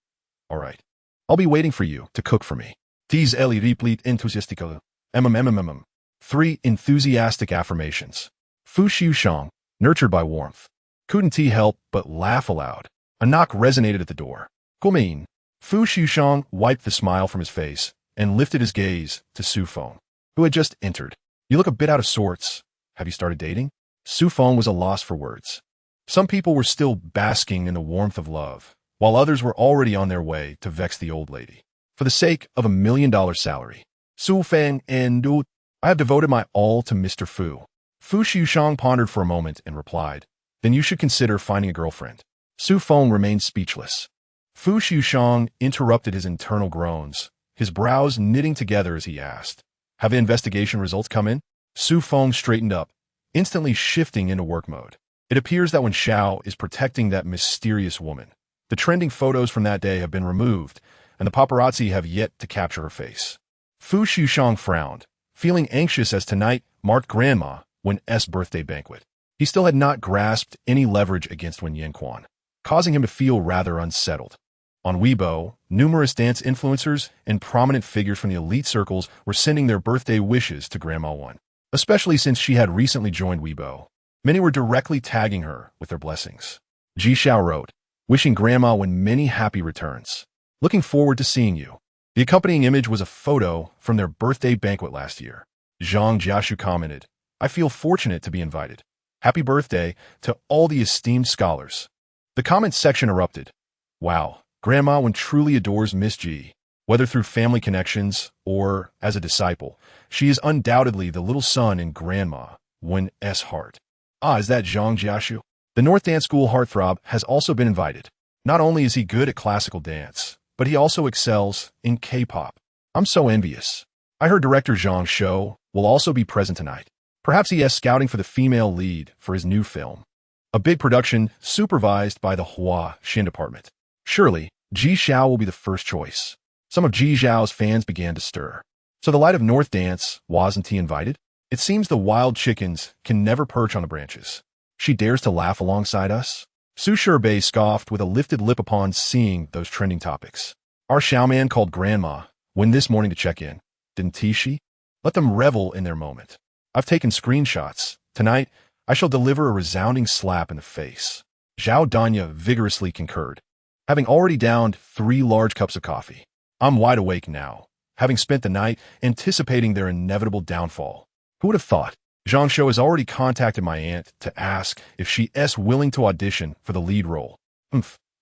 All right. I'll be waiting for you to cook for me. Tis eli replete enthusiastico. 3 enthusiastic affirmations. Fu Liujie, nurtured by warmth. Couldn't he help but laugh aloud. A knock resonated at the door. Come. Fu Liujie wiped the smile from his face and lifted his gaze to Su Feng, who had just entered. You look a bit out of sorts. Have you started dating? Su Feng was a loss for words. Some people were still basking in the warmth of love, while others were already on their way to vex the old lady. For the sake of $1 million salary, Su Feng and I have devoted my all to Mr. Fu. Fu Liujie pondered for a moment and replied, then you should consider finding a girlfriend. Su Feng remained speechless. Fu Liujie interrupted his internal groans, his brows knitting together as he asked, have the investigation results come in? Su Feng straightened up, instantly shifting into work mode. It appears that when Xiao is protecting that mysterious woman, the trending photos from that day have been removed, and the paparazzi have yet to capture her face. Fu Liujie frowned, feeling anxious as tonight marked Grandma Wen's birthday banquet. He still had not grasped any leverage against Wen Yanquan, causing him to feel rather unsettled. On Weibo, numerous dance influencers and prominent figures from the elite circles were sending their birthday wishes to Grandma Wen, especially since she had recently joined Weibo. Many were directly tagging her with their blessings. Ji Xiao wrote, wishing Grandma Wen many happy returns. Looking forward to seeing you. The accompanying image was a photo from their birthday banquet last year. Zhang Jiashu commented, I feel fortunate to be invited. Happy birthday to all the esteemed scholars. The comment section erupted. Wow, Grandma Wen truly adores Miss Ji. Whether through family connections or as a disciple, she is undoubtedly the little son in Grandma Wen's heart. Ah, is that Zhang Jiashu? The North Dance School heartthrob has also been invited. Not only is he good at classical dance, but he also excels in K-pop. I'm so envious. I heard director Zhang Shou will also be present tonight. Perhaps he is scouting for the female lead for his new film. A big production supervised by the Hua Xin department. Surely, Ji Xiao will be the first choice. Some of Ji Xiao's fans began to stir. So the light of North Dance, wasn't he invited? It seems the wild chickens can never perch on the branches. She dares to laugh alongside us? Su Shirbei scoffed with a lifted lip upon seeing those trending topics. Our Xiaoman called Grandma Wen this morning to check in, didn't she? Let them revel in their moment. I've taken screenshots. Tonight, I shall deliver a resounding slap in the face. Zhao Danya vigorously concurred. Having already downed 3 large cups of coffee, I'm wide awake now, having spent the night anticipating their inevitable downfall. Who would have thought? Zhang Shou has already contacted my aunt to ask if she is willing to audition for the lead role.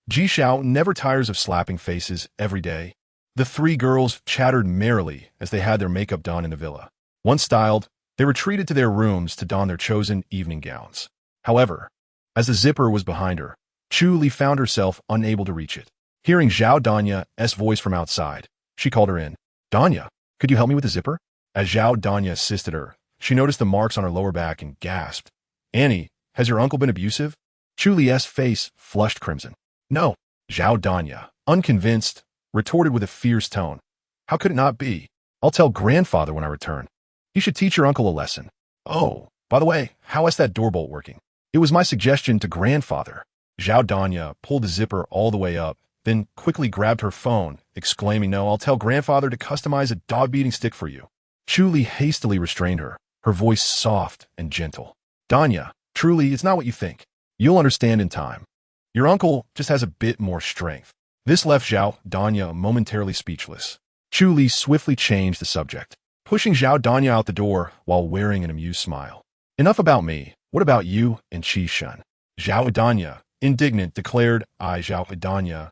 Ji Xiao never tires of slapping faces every day. The 3 girls chattered merrily as they had their makeup done in the villa. Once styled, they retreated to their rooms to don their chosen evening gowns. However, as the zipper was behind her, Chu Li found herself unable to reach it. Hearing Zhao Danya's voice from outside, she called her in. Danya, could you help me with the zipper? As Zhao Danya assisted her, she noticed the marks on her lower back and gasped. Annie, has your uncle been abusive? Chu Li's face flushed crimson. No. Zhao Danya, unconvinced, retorted with a fierce tone. How could it not be? I'll tell grandfather when I return. He should teach your uncle a lesson. Oh, by the way, how is that door bolt working? It was my suggestion to grandfather. Zhao Danya pulled the zipper all the way up, then quickly grabbed her phone, exclaiming, no, I'll tell grandfather to customize a dog-beating stick for you. Chu Li hastily restrained her, her voice soft and gentle. Danya, truly, it's not what you think. You'll understand in time. Your uncle just has a bit more strength. This left Zhao Danya momentarily speechless. Chu Li swiftly changed the subject, pushing Zhao Danya out the door while wearing an amused smile. Enough about me. What about you and Qi Shen? Zhao Danya, indignant, declared, I, Zhao Danya,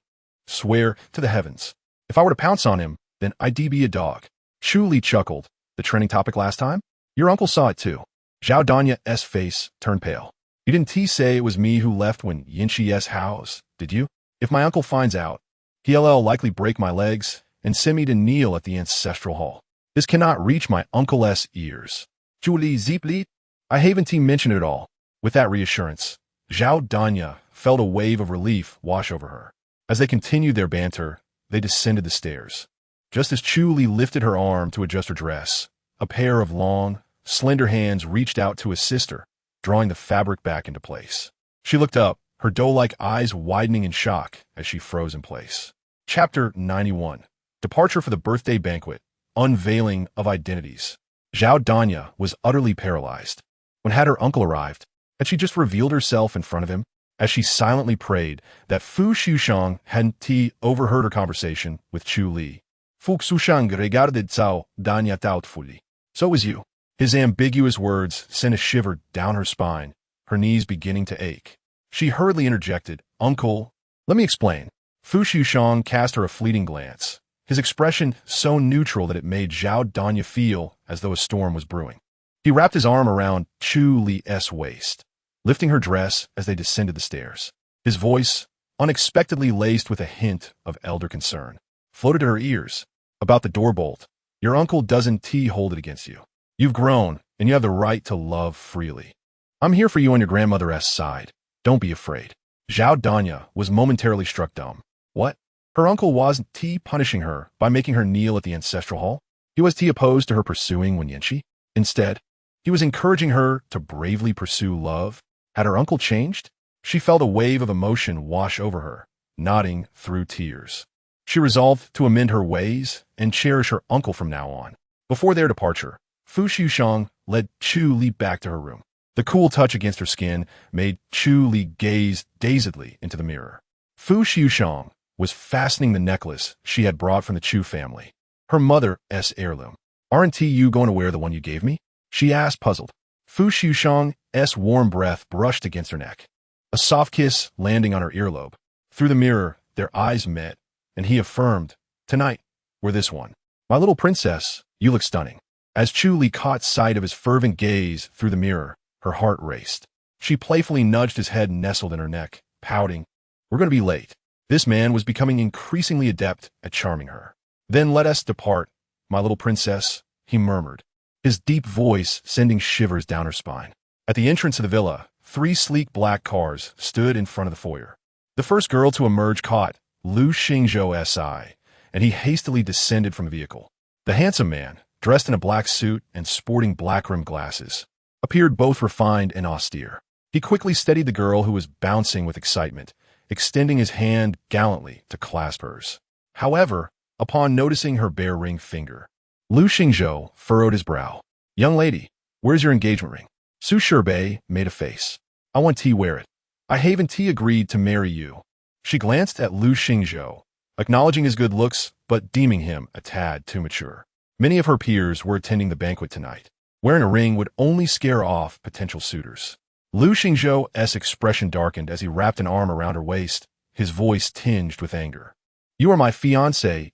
swear to the heavens. If I were to pounce on him, then I'd be a dog. Chu Li chuckled. The trending topic last time? Your uncle saw it too. Zhao Danya's face turned pale. You didn't say it was me who left when Yinxi's house, did you? If my uncle finds out, he'll likely break my legs and send me to kneel at the ancestral hall. This cannot reach my uncle's ears. Chu Li Zipli? I haven't mentioned it all. With that reassurance, Zhao Danya felt a wave of relief wash over her. As they continued their banter, they descended the stairs. Just as Chu Li lifted her arm to adjust her dress, a pair of long, slender hands reached out to assist her, drawing the fabric back into place. She looked up, her doe-like eyes widening in shock as she froze in place. Chapter 91. Departure for the birthday banquet. Unveiling of identities. Zhao Danya was utterly paralyzed. When had her uncle arrived? Had she just revealed herself in front of him? As she silently prayed that Fu Liujie hadn't overheard her conversation with Chu Li. Fu Liujie regarded Zhao Danya doubtfully. So was you. His ambiguous words sent a shiver down her spine, her knees beginning to ache. She hurriedly interjected, "Uncle, let me explain." Fu Liujie cast her a fleeting glance, his expression so neutral that it made Zhao Danya feel as though a storm was brewing. He wrapped his arm around Chu Li's waist, lifting her dress as they descended the stairs. His voice, unexpectedly laced with a hint of elder concern, floated to her ears. "About the door bolt. Your uncle doesn't hold it against you. You've grown, and you have the right to love freely. I'm here for you on your grandmother's side. Don't be afraid." Zhao Danya was momentarily struck dumb. What? Her uncle wasn't punishing her by making her kneel at the ancestral hall? He was opposed to her pursuing Wen Yanqi? Instead, he was encouraging her to bravely pursue love. Had her uncle changed? She felt a wave of emotion wash over her, nodding through tears. She resolved to amend her ways and cherish her uncle from now on. Before their departure, Fu Liujie led Chu Li back to her room. The cool touch against her skin made Chu Li gaze dazedly into the mirror. Fu Liujie was fastening the necklace she had brought from the Chu family, her mother's heirloom. "Aren't you going to wear the one you gave me?" she asked, puzzled. Fu Liujie's warm breath brushed against her neck, a soft kiss landing on her earlobe. Through the mirror, their eyes met, and he affirmed, "Tonight, we're this one. My little princess, you look stunning." As Chu Li caught sight of his fervent gaze through the mirror, her heart raced. She playfully nudged his head nestled in her neck, pouting, "We're going to be late." This man was becoming increasingly adept at charming her. "Then let us depart, my little princess," he murmured, his deep voice sending shivers down her spine. At the entrance of the villa, 3 sleek black cars stood in front of the foyer. The first girl to emerge caught Lu Xingzhou's eye, and he hastily descended from the vehicle. The handsome man, dressed in a black suit and sporting black-rimmed glasses, appeared both refined and austere. He quickly steadied the girl who was bouncing with excitement, extending his hand gallantly to clasp hers. However, upon noticing her bare ring finger, Lu Xingzhou furrowed his brow. "Young lady, where's your engagement ring?" Su Shirbei made a face. "I want to wear it. I haven't agreed to marry you." She glanced at Lu Xingzhou, acknowledging his good looks, but deeming him a tad too mature. Many of her peers were attending the banquet tonight. Wearing a ring would only scare off potential suitors. Lu Xingzhou's expression darkened as he wrapped an arm around her waist, his voice tinged with anger. "You are my fiancée,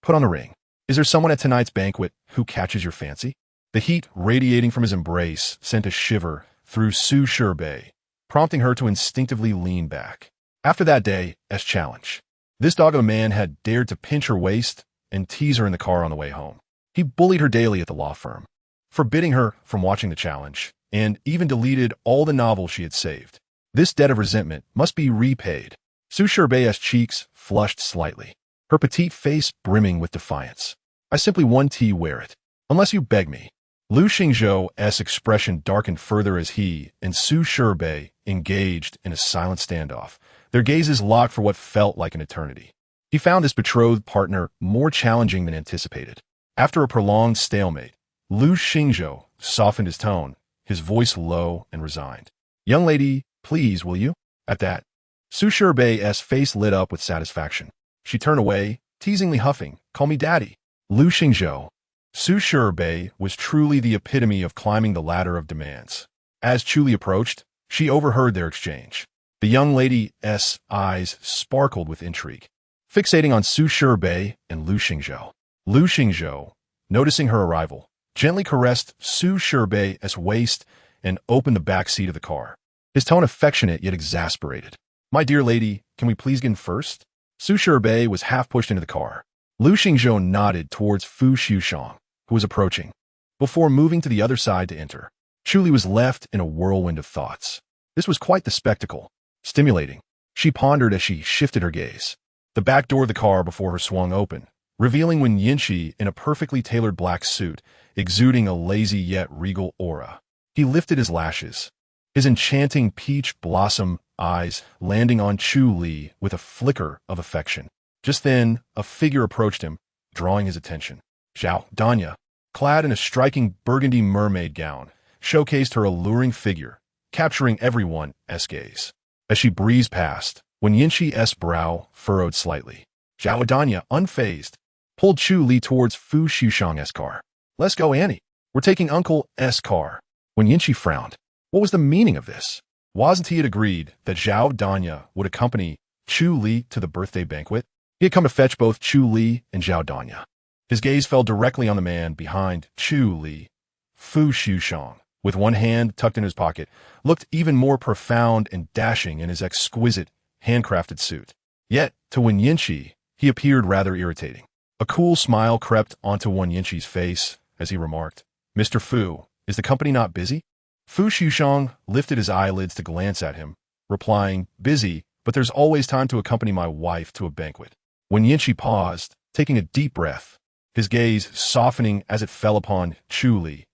put on the ring. Is there someone at tonight's banquet who catches your fancy?" The heat radiating from his embrace sent a shiver through Su Shirbei, prompting her to instinctively lean back. After that day's challenge, this dog of a man had dared to pinch her waist and tease her in the car on the way home. He bullied her daily at the law firm, forbidding her from watching the challenge, and even deleted all the novels she had saved. This debt of resentment must be repaid. Su Shirbei's cheeks flushed slightly, her petite face brimming with defiance. "I simply want to wear it, unless you beg me." Lu Xingzhou's expression darkened further as he and Su Shirbei engaged in a silent standoff, their gazes locked for what felt like an eternity. He found his betrothed partner more challenging than anticipated. After a prolonged stalemate, Lu Xingzhou softened his tone, his voice low and resigned. "Young lady, please, will you?" At that, Su Shirbei's face lit up with satisfaction. She turned away, teasingly huffing, "Call me daddy." Lu Xingzhou. Su Shirbei was truly the epitome of climbing the ladder of demands. As Chu Li approached, she overheard their exchange. The young lady's eyes sparkled with intrigue, fixating on Su Shirbei and Lu Xingzhou. Lu Xingzhou, noticing her arrival, gently caressed Su Shirbei's waist and opened the back seat of the car, his tone affectionate yet exasperated. "My dear lady, can we please get in first?" Su Shirbei was half pushed into the car. Lu Xingzhou nodded towards Fu Liujie, who was approaching, before moving to the other side to enter. Chu Li was left in a whirlwind of thoughts. This was quite the spectacle, stimulating. She pondered as she shifted her gaze. The back door of the car before her swung open, revealing Wen Yanqi in a perfectly tailored black suit, exuding a lazy yet regal aura. He lifted his lashes, his enchanting peach blossom eyes landing on Chu Li with a flicker of affection. Just then, a figure approached him, drawing his attention. Zhao Danya, clad in a striking burgundy mermaid gown, showcased her alluring figure, capturing everyone's gaze. As she breezed past, Wen Yinqi's brow furrowed slightly. Zhao Danya, unfazed, pulled Chu Li towards Fu Liujie's car. "Let's go, Annie. We're taking Uncle's car." Wen Yinqi frowned. What was the meaning of this? Wasn't he had agreed that Zhao Danya would accompany Chu Li to the birthday banquet? He had come to fetch both Chu Li and Zhao Danya. His gaze fell directly on the man behind Chu Li. Fu Liujie, with one hand tucked in his pocket, looked even more profound and dashing in his exquisite, handcrafted suit. Yet, to Wen Yinqi, he appeared rather irritating. A cool smile crept onto Wen Yinqi's face as he remarked, "Mr. Fu, is the company not busy?" Fu Liujie lifted his eyelids to glance at him, replying, "Busy, but there's always time to accompany my wife to a banquet." Wen Yinqi paused, taking a deep breath, his gaze softening as it fell upon Chu Li.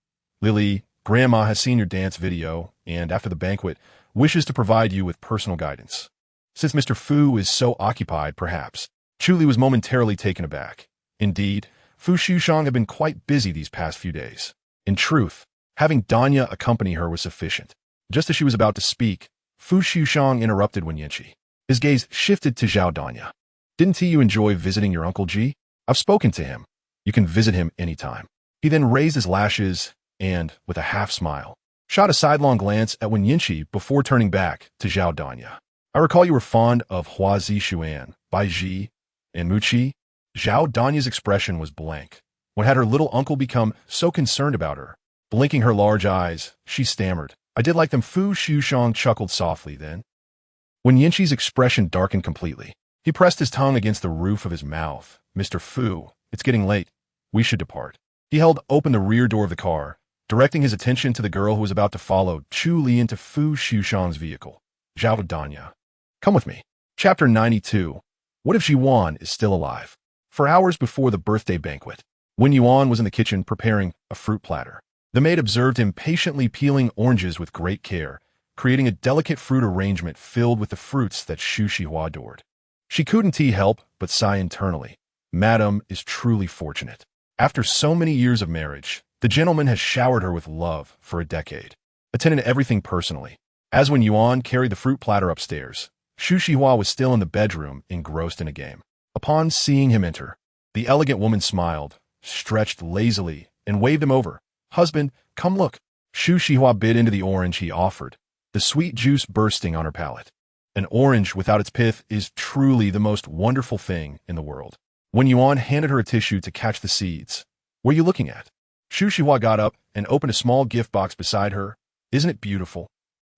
"Lily, Grandma has seen your dance video, and after the banquet, wishes to provide you with personal guidance." Since Mr. Fu is so occupied, perhaps, Chu Li was momentarily taken aback. Indeed, Fu Liujie had been quite busy these past few days. In truth, having Danya accompany her was sufficient. Just as she was about to speak, Fu Liujie interrupted Wen Yinqi. His gaze shifted to Zhao Danya. "Didn't you enjoy visiting your Uncle Ji? I've spoken to him. You can visit him anytime." He then raised his lashes and, with a half-smile, shot a sidelong glance at Wen Yinqi before turning back to Zhao Danya. "I recall you were fond of Hua Zi Xuan, Bai Ji, and Mu Qi." Zhao Danya's expression was blank. When had her little uncle become so concerned about her? Blinking her large eyes, she stammered, "I did like them." Fu Liujie chuckled softly then. Wen Yinqi's expression darkened completely. He pressed his tongue against the roof of his mouth. "Mr. Fu, it's getting late. We should depart." He held open the rear door of the car, directing his attention to the girl who was about to follow Chu Li into Fu Liujie's vehicle. "Zhao Danya, come with me." Chapter 92. What if Jiwan is still alive? For hours before the birthday banquet, Wen Yuan was in the kitchen preparing a fruit platter. The maid observed him patiently peeling oranges with great care, creating a delicate fruit arrangement filled with the fruits that Xu Xihua adored. She couldn't help but sigh internally. Madame is truly fortunate. After so many years of marriage, the gentleman has showered her with love for a decade, attending to everything personally. As when Yuan carried the fruit platter upstairs, Xu Xihua was still in the bedroom, engrossed in a game. Upon seeing him enter, the elegant woman smiled, stretched lazily, and waved him over. "Husband, come look." Xu Xihua bit into the orange he offered, the sweet juice bursting on her palate. An orange without its pith is truly the most wonderful thing in the world. When Yuan handed her a tissue to catch the seeds, "What are you looking at?" Xu Xihua got up and opened a small gift box beside her. "Isn't it beautiful?"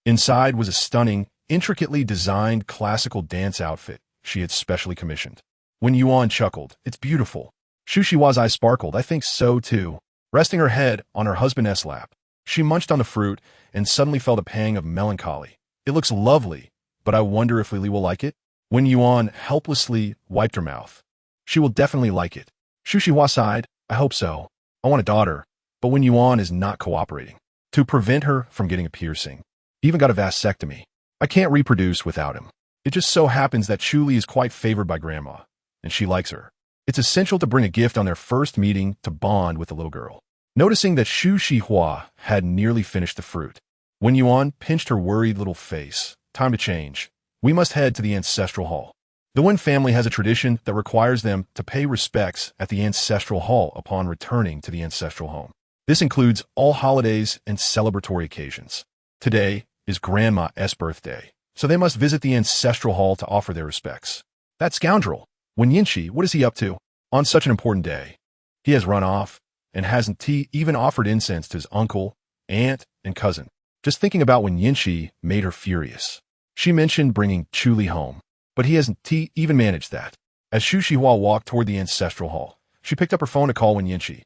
Inside was a stunning, intricately designed classical dance outfit she had specially commissioned. When Yuan chuckled, "It's beautiful." Xu Xihua's eyes sparkled. "I think so too." Resting her head on her husband's lap, she munched on the fruit and suddenly felt a pang of melancholy. "It looks lovely, but I wonder if Lily will like it." When Yuan helplessly wiped her mouth, "She will definitely like it." Xu Xihua sighed, "I hope so. I want a daughter." But when Yuan is not cooperating, to prevent her from getting a piercing, he even got a vasectomy. "I can't reproduce without him. It just so happens that Chu Li is quite favored by Grandma, and she likes her. It's essential to bring a gift on their first meeting to bond with the little girl." Noticing that Xu Xihua had nearly finished the fruit, Wen Yuan pinched her worried little face. "Time to change. We must head to the ancestral hall." The Wen family has a tradition that requires them to pay respects at the ancestral hall upon returning to the ancestral home. This includes all holidays and celebratory occasions. Today is Grandma's birthday, so they must visit the ancestral hall to offer their respects. That scoundrel, Wen Yinqi, what is he up to on such an important day? He has run off and hasn't even offered incense to his uncle, aunt, and cousin. Just thinking about Wen Yinqi made her furious. She mentioned bringing Chu Li home, but he hasn't even managed that. As Xu Xihua walked toward the ancestral hall, she picked up her phone to call Wen Yinqi.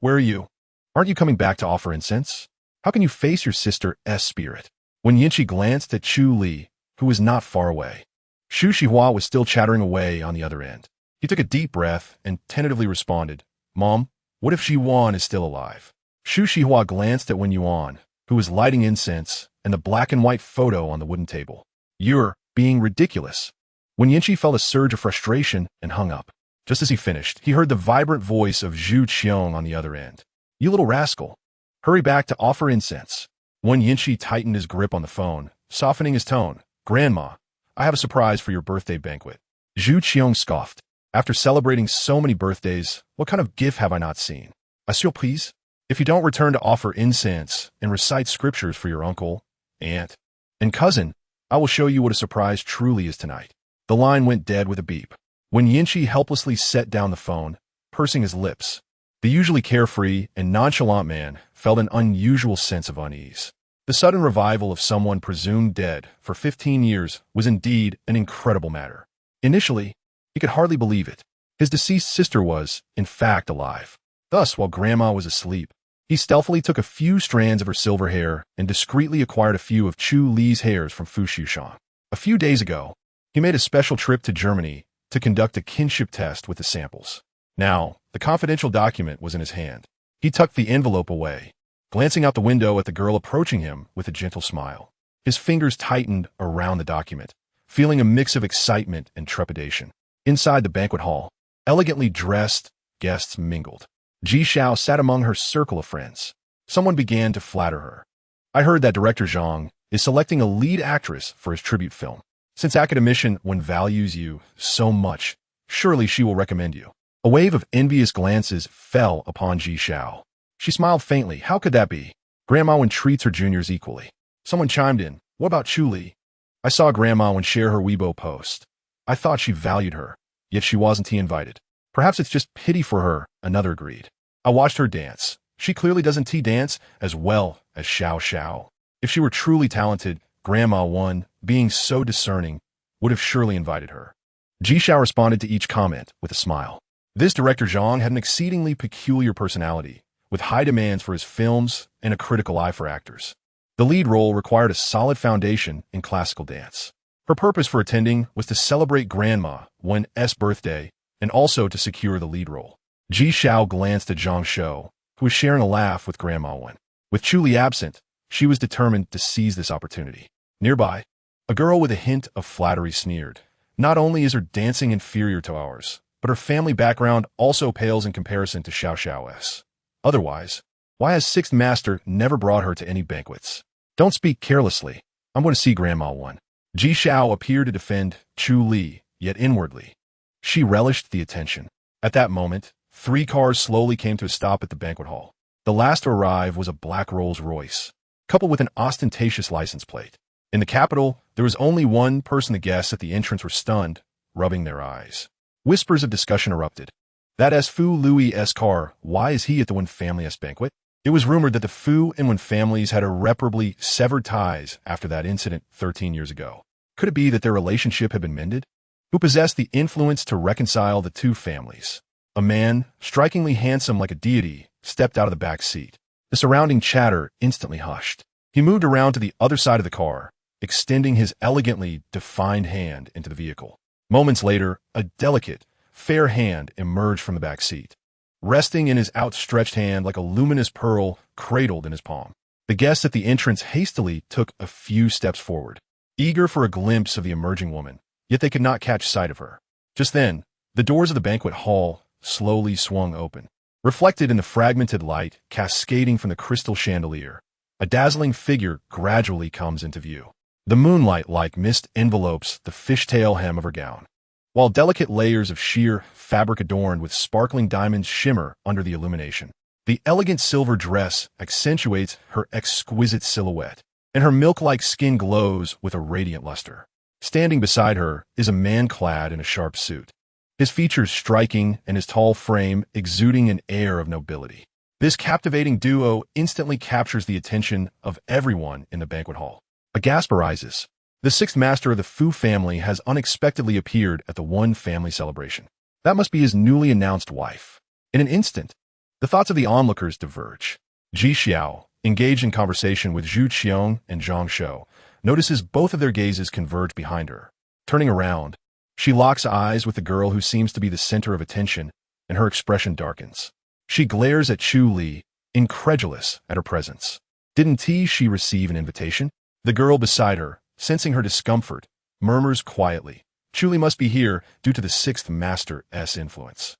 "Where are you? Aren't you coming back to offer incense? How can you face your sister's spirit?" Wen Yinqi glanced at Chu Li, who was not far away. Xu Xihua was still chattering away on the other end. He took a deep breath and tentatively responded, "Mom, what if Jiwan is still alive?" Xu Xihua glanced at Wen Yuan, who was lighting incense, and the black and white photo on the wooden table. "You're being ridiculous." Wen Yinchi felt a surge of frustration and hung up. Just as he finished, he heard the vibrant voice of Zhu Qiong on the other end. "You little rascal. Hurry back to offer incense." Wen Yinchi tightened his grip on the phone, softening his tone. "Grandma, I have a surprise for your birthday banquet." Zhu Qiong scoffed. "After celebrating so many birthdays, what kind of gift have I not seen? A surprise? If you don't return to offer incense and recite scriptures for your uncle, aunt, and cousin, I will show you what a surprise truly is tonight." The line went dead with a beep. When Yinchi helplessly set down the phone, pursing his lips, the usually carefree and nonchalant man felt an unusual sense of unease. The sudden revival of someone presumed dead for 15 years was indeed an incredible matter. Initially, he could hardly believe it. His deceased sister was, in fact, alive. Thus, while Grandma was asleep, he stealthily took a few strands of her silver hair and discreetly acquired a few of Chu Li's hairs from Fu Liujie. A few days ago, he made a special trip to Germany to conduct a kinship test with the samples. Now, the confidential document was in his hand. He tucked the envelope away, glancing out the window at the girl approaching him with a gentle smile. His fingers tightened around the document, feeling a mix of excitement and trepidation. Inside the banquet hall, elegantly dressed guests mingled. Ji Xiao sat among her circle of friends. Someone began to flatter her. "I heard that director Zhang is selecting a lead actress for his tribute film. Since Academician Wen values you so much, surely she will recommend you." A wave of envious glances fell upon Ji Xiao. She smiled faintly. How could that be? Grandma Wen treats her juniors equally. Someone chimed in. "What about Chu Li? I saw Grandma Wen share her Weibo post. I thought she valued her, yet she wasn't invited. Perhaps it's just pity for her," another agreed. "I watched her dance. She clearly doesn't dance as well as Xiao Xiao. If she were truly talented, Grandma Wen, being so discerning, would have surely invited her." Ji Xiao responded to each comment with a smile. This director Zhang had an exceedingly peculiar personality, with high demands for his films and a critical eye for actors. The lead role required a solid foundation in classical dance. Her purpose for attending was to celebrate Grandma Wen's birthday and also to secure the lead role. Ji Xiao glanced at Zhang Shou, who was sharing a laugh with Grandma Wen. With Chu Li absent, she was determined to seize this opportunity. Nearby, a girl with a hint of flattery sneered. "Not only is her dancing inferior to ours, but her family background also pales in comparison to Xiao Xiao's. Otherwise, why has Sixth Master never brought her to any banquets?" "Don't speak carelessly. I'm going to see Grandma Wen." Ji Xiao appeared to defend Chu Li, yet inwardly, she relished the attention. At that moment, 3 cars slowly came to a stop at the banquet hall. The last to arrive was a black Rolls-Royce, coupled with an ostentatious license plate. In the capital, there was only one person. The guests at the entrance were stunned, rubbing their eyes. Whispers of discussion erupted. "That Fu Liujie's car, why is he at the Wen family's banquet?" It was rumored that the Fu and Wen families had irreparably severed ties after that incident 13 years ago. Could it be that their relationship had been mended? Who possessed the influence to reconcile the two families? A man, strikingly handsome like a deity, stepped out of the back seat. The surrounding chatter instantly hushed. He moved around to the other side of the car, extending his elegantly defined hand into the vehicle. Moments later, a delicate, fair hand emerged from the back seat, resting in his outstretched hand like a luminous pearl cradled in his palm. The guests at the entrance hastily took a few steps forward, eager for a glimpse of the emerging woman, yet they could not catch sight of her. Just then, the doors of the banquet hall slowly swung open. Reflected in the fragmented light cascading from the crystal chandelier, a dazzling figure gradually comes into view. The moonlight like mist envelopes the fishtail hem of her gown, while delicate layers of sheer fabric adorned with sparkling diamonds shimmer under the illumination. The elegant silver dress accentuates her exquisite silhouette, and her milk-like skin glows with a radiant luster. Standing beside her is a man clad in a sharp suit, his features striking and his tall frame exuding an air of nobility. This captivating duo instantly captures the attention of everyone in the banquet hall. A gasp arises. The sixth master of the Fu family has unexpectedly appeared at the Wen family celebration. That must be his newly announced wife. In an instant, the thoughts of the onlookers diverge. Ji Xiao, engaged in conversation with Zhu Qiong and Zhang Shou, notices both of their gazes converge behind her. Turning around, she locks eyes with the girl who seems to be the center of attention, and her expression darkens. She glares at Chu Li, incredulous at her presence. Didn't she receive an invitation? The girl beside her, sensing her discomfort, murmurs quietly, Chu Li must be here due to the sixth master's influence.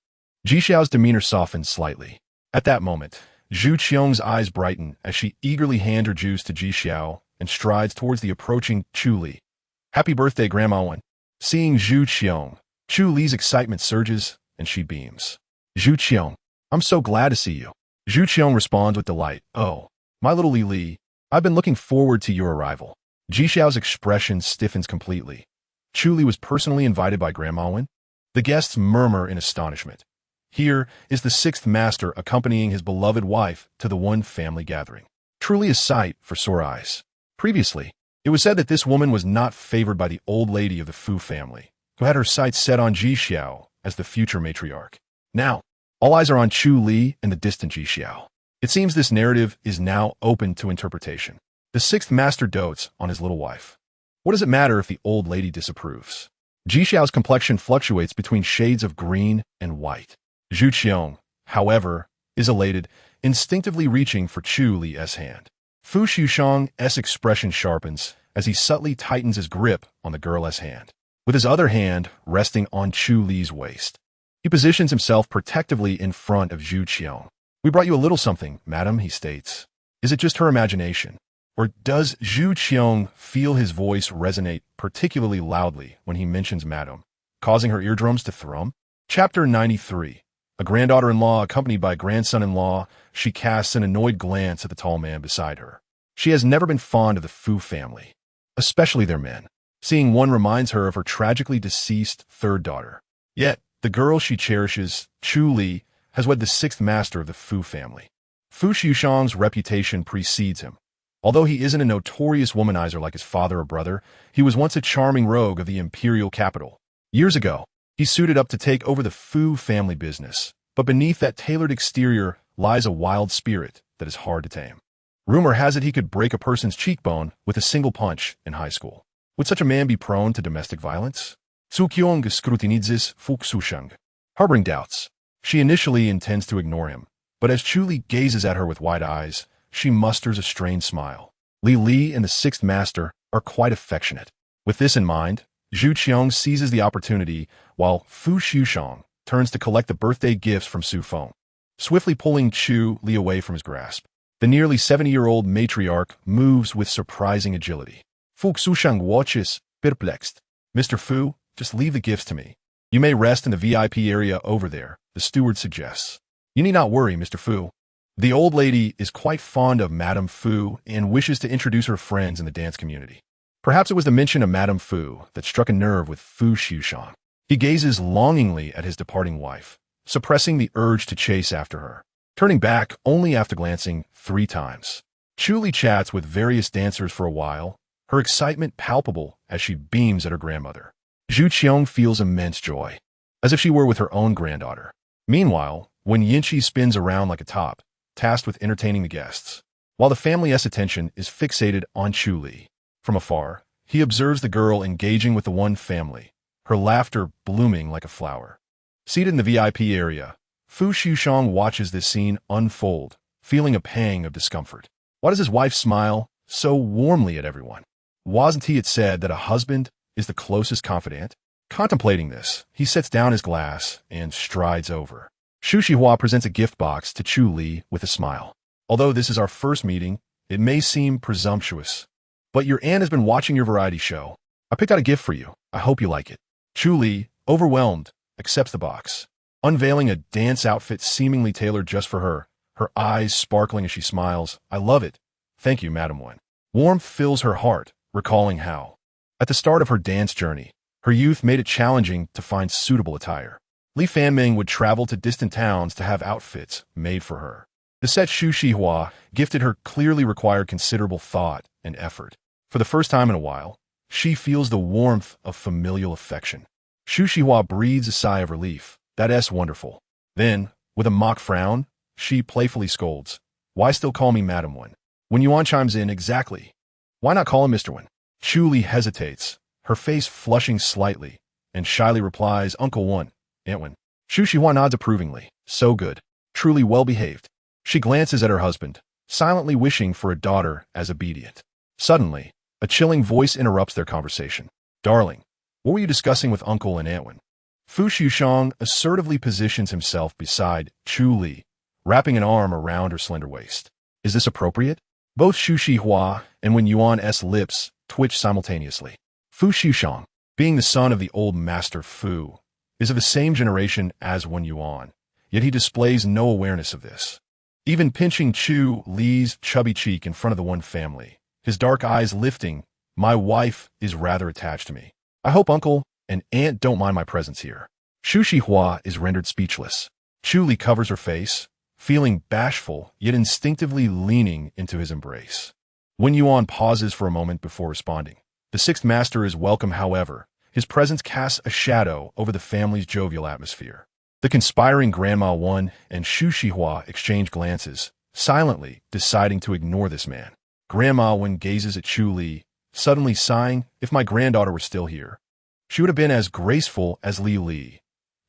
Ji Xiao's demeanor softened slightly. At that moment, Zhu Qiong's eyes brighten as she eagerly hands her juice to Ji Xiao and strides towards the approaching Chu Li. Happy birthday, Grandma Wen. Seeing Zhu Qiong, Chu Li's excitement surges and she beams. Zhu Qiong, I'm so glad to see you. Zhu Qiong responds with delight. Oh, my little Li Li, I've been looking forward to your arrival. Ji Xiao's expression stiffens completely. Chu Li was personally invited by Grandma Wen? The guests murmur in astonishment. Here is the sixth master accompanying his beloved wife to the one family gathering. Truly a sight for sore eyes. Previously, it was said that this woman was not favored by the old lady of the Fu family, who had her sights set on Ji Xiao as the future matriarch. Now, all eyes are on Chu Li and the distant Ji Xiao. It seems this narrative is now open to interpretation. The sixth master dotes on his little wife. What does it matter if the old lady disapproves? Ji Xiao's complexion fluctuates between shades of green and white. Zhu Qiong, however, is elated, instinctively reaching for Chu Li's hand. Fu Liujie's expression sharpens as he subtly tightens his grip on the girl's hand, with his other hand resting on Chu Li's waist. He positions himself protectively in front of Zhu Qiong. We brought you a little something, madam, he states. Is it just her imagination? Or does Zhu Qiong feel his voice resonate particularly loudly when he mentions madam, causing her eardrums to thrum? Chapter 93. A granddaughter-in-law accompanied by a grandson-in-law, she casts an annoyed glance at the tall man beside her. She has never been fond of the Fu family, especially their men. Seeing one reminds her of her tragically deceased third daughter. Yet, the girl she cherishes, Chu Li, has wed the sixth master of the Fu family. Fu Liujie's reputation precedes him. Although he isn't a notorious womanizer like his father or brother, he was once a charming rogue of the imperial capital. Years ago, he suited up to take over the Fu family business, but beneath that tailored exterior lies a wild spirit that is hard to tame. Rumor has it he could break a person's cheekbone with a single punch in high school. Would such a man be prone to domestic violence? Su Qiong scrutinizes Fu Xusheng, harboring doubts. She initially intends to ignore him, but as Chu Li gazes at her with wide eyes, she musters a strained smile. Li Li and the sixth master are quite affectionate. With this in mind, Zhu Qiong seizes the opportunity while Fu Xusheng turns to collect the birthday gifts from Su Feng, swiftly pulling Chu Li away from his grasp. The nearly 70-year-old matriarch moves with surprising agility. Fu Xusheng watches, perplexed. Mr. Fu, just leave the gifts to me. You may rest in the VIP area over there, the steward suggests. You need not worry, Mr. Fu. The old lady is quite fond of Madame Fu and wishes to introduce her friends in the dance community. Perhaps it was the mention of Madame Fu that struck a nerve with Fu Xusheng. He gazes longingly at his departing wife, suppressing the urge to chase after her, turning back only after glancing 3 times. Chu Li chats with various dancers for a while, her excitement palpable as she beams at her grandmother. Zhu Qiong feels immense joy, as if she were with her own granddaughter. Meanwhile, Wen Yinqi spins around like a top, tasked with entertaining the guests, while the family's attention is fixated on Chu Li. From afar, he observes the girl engaging with the one family, her laughter blooming like a flower. Seated in the VIP area, Fu Xusheng watches this scene unfold, feeling a pang of discomfort. Why does his wife smile so warmly at everyone? Wasn't it said that a husband is the closest confidant? Contemplating this, he sets down his glass and strides over. Xu Shihua presents a gift box to Chu Li with a smile. Although this is our first meeting, it may seem presumptuous, but your aunt has been watching your variety show. I picked out a gift for you. I hope you like it. Chu Li, overwhelmed, accepts the box, unveiling a dance outfit seemingly tailored just for her, her eyes sparkling as she smiles. I love it. Thank you, Madam Wen. Warmth fills her heart, recalling how, at the start of her dance journey, her youth made it challenging to find suitable attire. Li Fanming would travel to distant towns to have outfits made for her. The set Xu Shihua gifted her clearly required considerable thought and effort. For the first time in a while, she feels the warmth of familial affection. Xu Shihua breathes a sigh of relief. That's wonderful. Then, with a mock frown, she playfully scolds. Why still call me Madam Wen? When Yuan chimes in, exactly. Why not call him Mr. Wen? Chu Li hesitates, her face flushing slightly, and shyly replies, Uncle Wen, Aunt Wen. Xu Shihua nods approvingly. So good. Truly well behaved. She glances at her husband, silently wishing for a daughter as obedient. Suddenly, A chilling voice interrupts their conversation. Darling, what were you discussing with Uncle and Aunt Wen? Fu Xiuxiang assertively positions himself beside Chu Li, wrapping an arm around her slender waist. Is this appropriate? Both Xu Shihua and Wen Yuan's lips twitch simultaneously. Fu Xiuxiang, being the son of the old master Fu, is of the same generation as Wen Yuan, yet he displays no awareness of this. Even pinching Chu Li's chubby cheek in front of the Wen family, his dark eyes lifting, my wife is rather attached to me. I hope Uncle and Aunt don't mind my presence here. Xu Shihua is rendered speechless. Chu Li covers her face, feeling bashful, yet instinctively leaning into his embrace. Wen Yuan pauses for a moment before responding. The sixth master is welcome, however. His presence casts a shadow over the family's jovial atmosphere. The conspiring Grandma Wen and Xu Shihua exchange glances, silently deciding to ignore this man. Grandma Wen gazes at Chu Li, suddenly sighing, if my granddaughter were still here, she would have been as graceful as Li.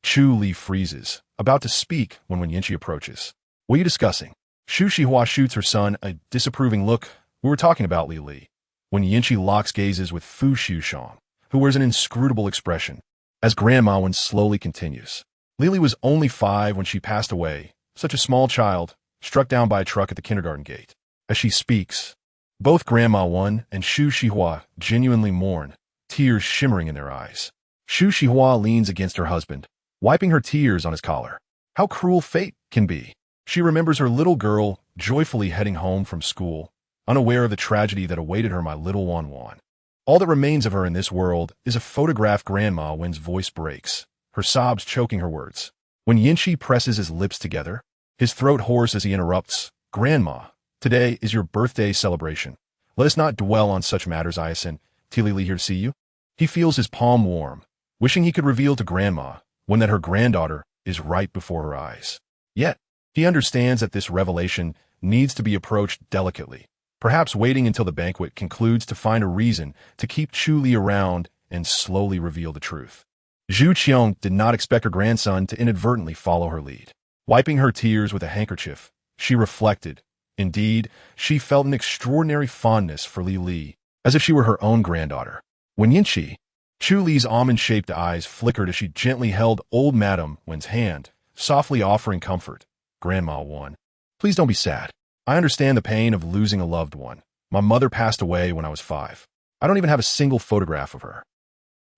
Chu Li freezes, about to speak when Wen Yinchi approaches. What are you discussing? Xu Shihua shoots her son a disapproving look. We were talking about Li. Wen Yinchi locks gazes with Fu Xiuxiang, who wears an inscrutable expression. As Grandma Wen slowly continues. Li was only 5 when she passed away, such a small child, struck down by a truck at the kindergarten gate. As she speaks, both Grandma Wen and Xu Shihua genuinely mourn, tears shimmering in their eyes. Xu Shihua leans against her husband, wiping her tears on his collar. How cruel fate can be. She remembers her little girl joyfully heading home from school, unaware of the tragedy that awaited her, my little Wan. All that remains of her in this world is a photograph. Grandma Wen's voice breaks, her sobs choking her words. When Yinchi presses his lips together, his throat hoarse as he interrupts, Grandma, today is your birthday celebration. Let us not dwell on such matters. I sent Li here to see you. He feels his palm warm, wishing he could reveal to Grandma Wen that her granddaughter is right before her eyes. Yet, he understands that this revelation needs to be approached delicately, perhaps waiting until the banquet concludes to find a reason to keep Chu Li around and slowly reveal the truth. Zhu Qiong did not expect her grandson to inadvertently follow her lead. Wiping her tears with a handkerchief, she reflected. Indeed, she felt an extraordinary fondness for Li, as if she were her own granddaughter. When Yinchi, Chu Li's almond-shaped eyes flickered as she gently held old Madame Wen's hand, softly offering comfort. Grandma Wen, please don't be sad. I understand the pain of losing a loved one. My mother passed away when I was 5. I don't even have a single photograph of her.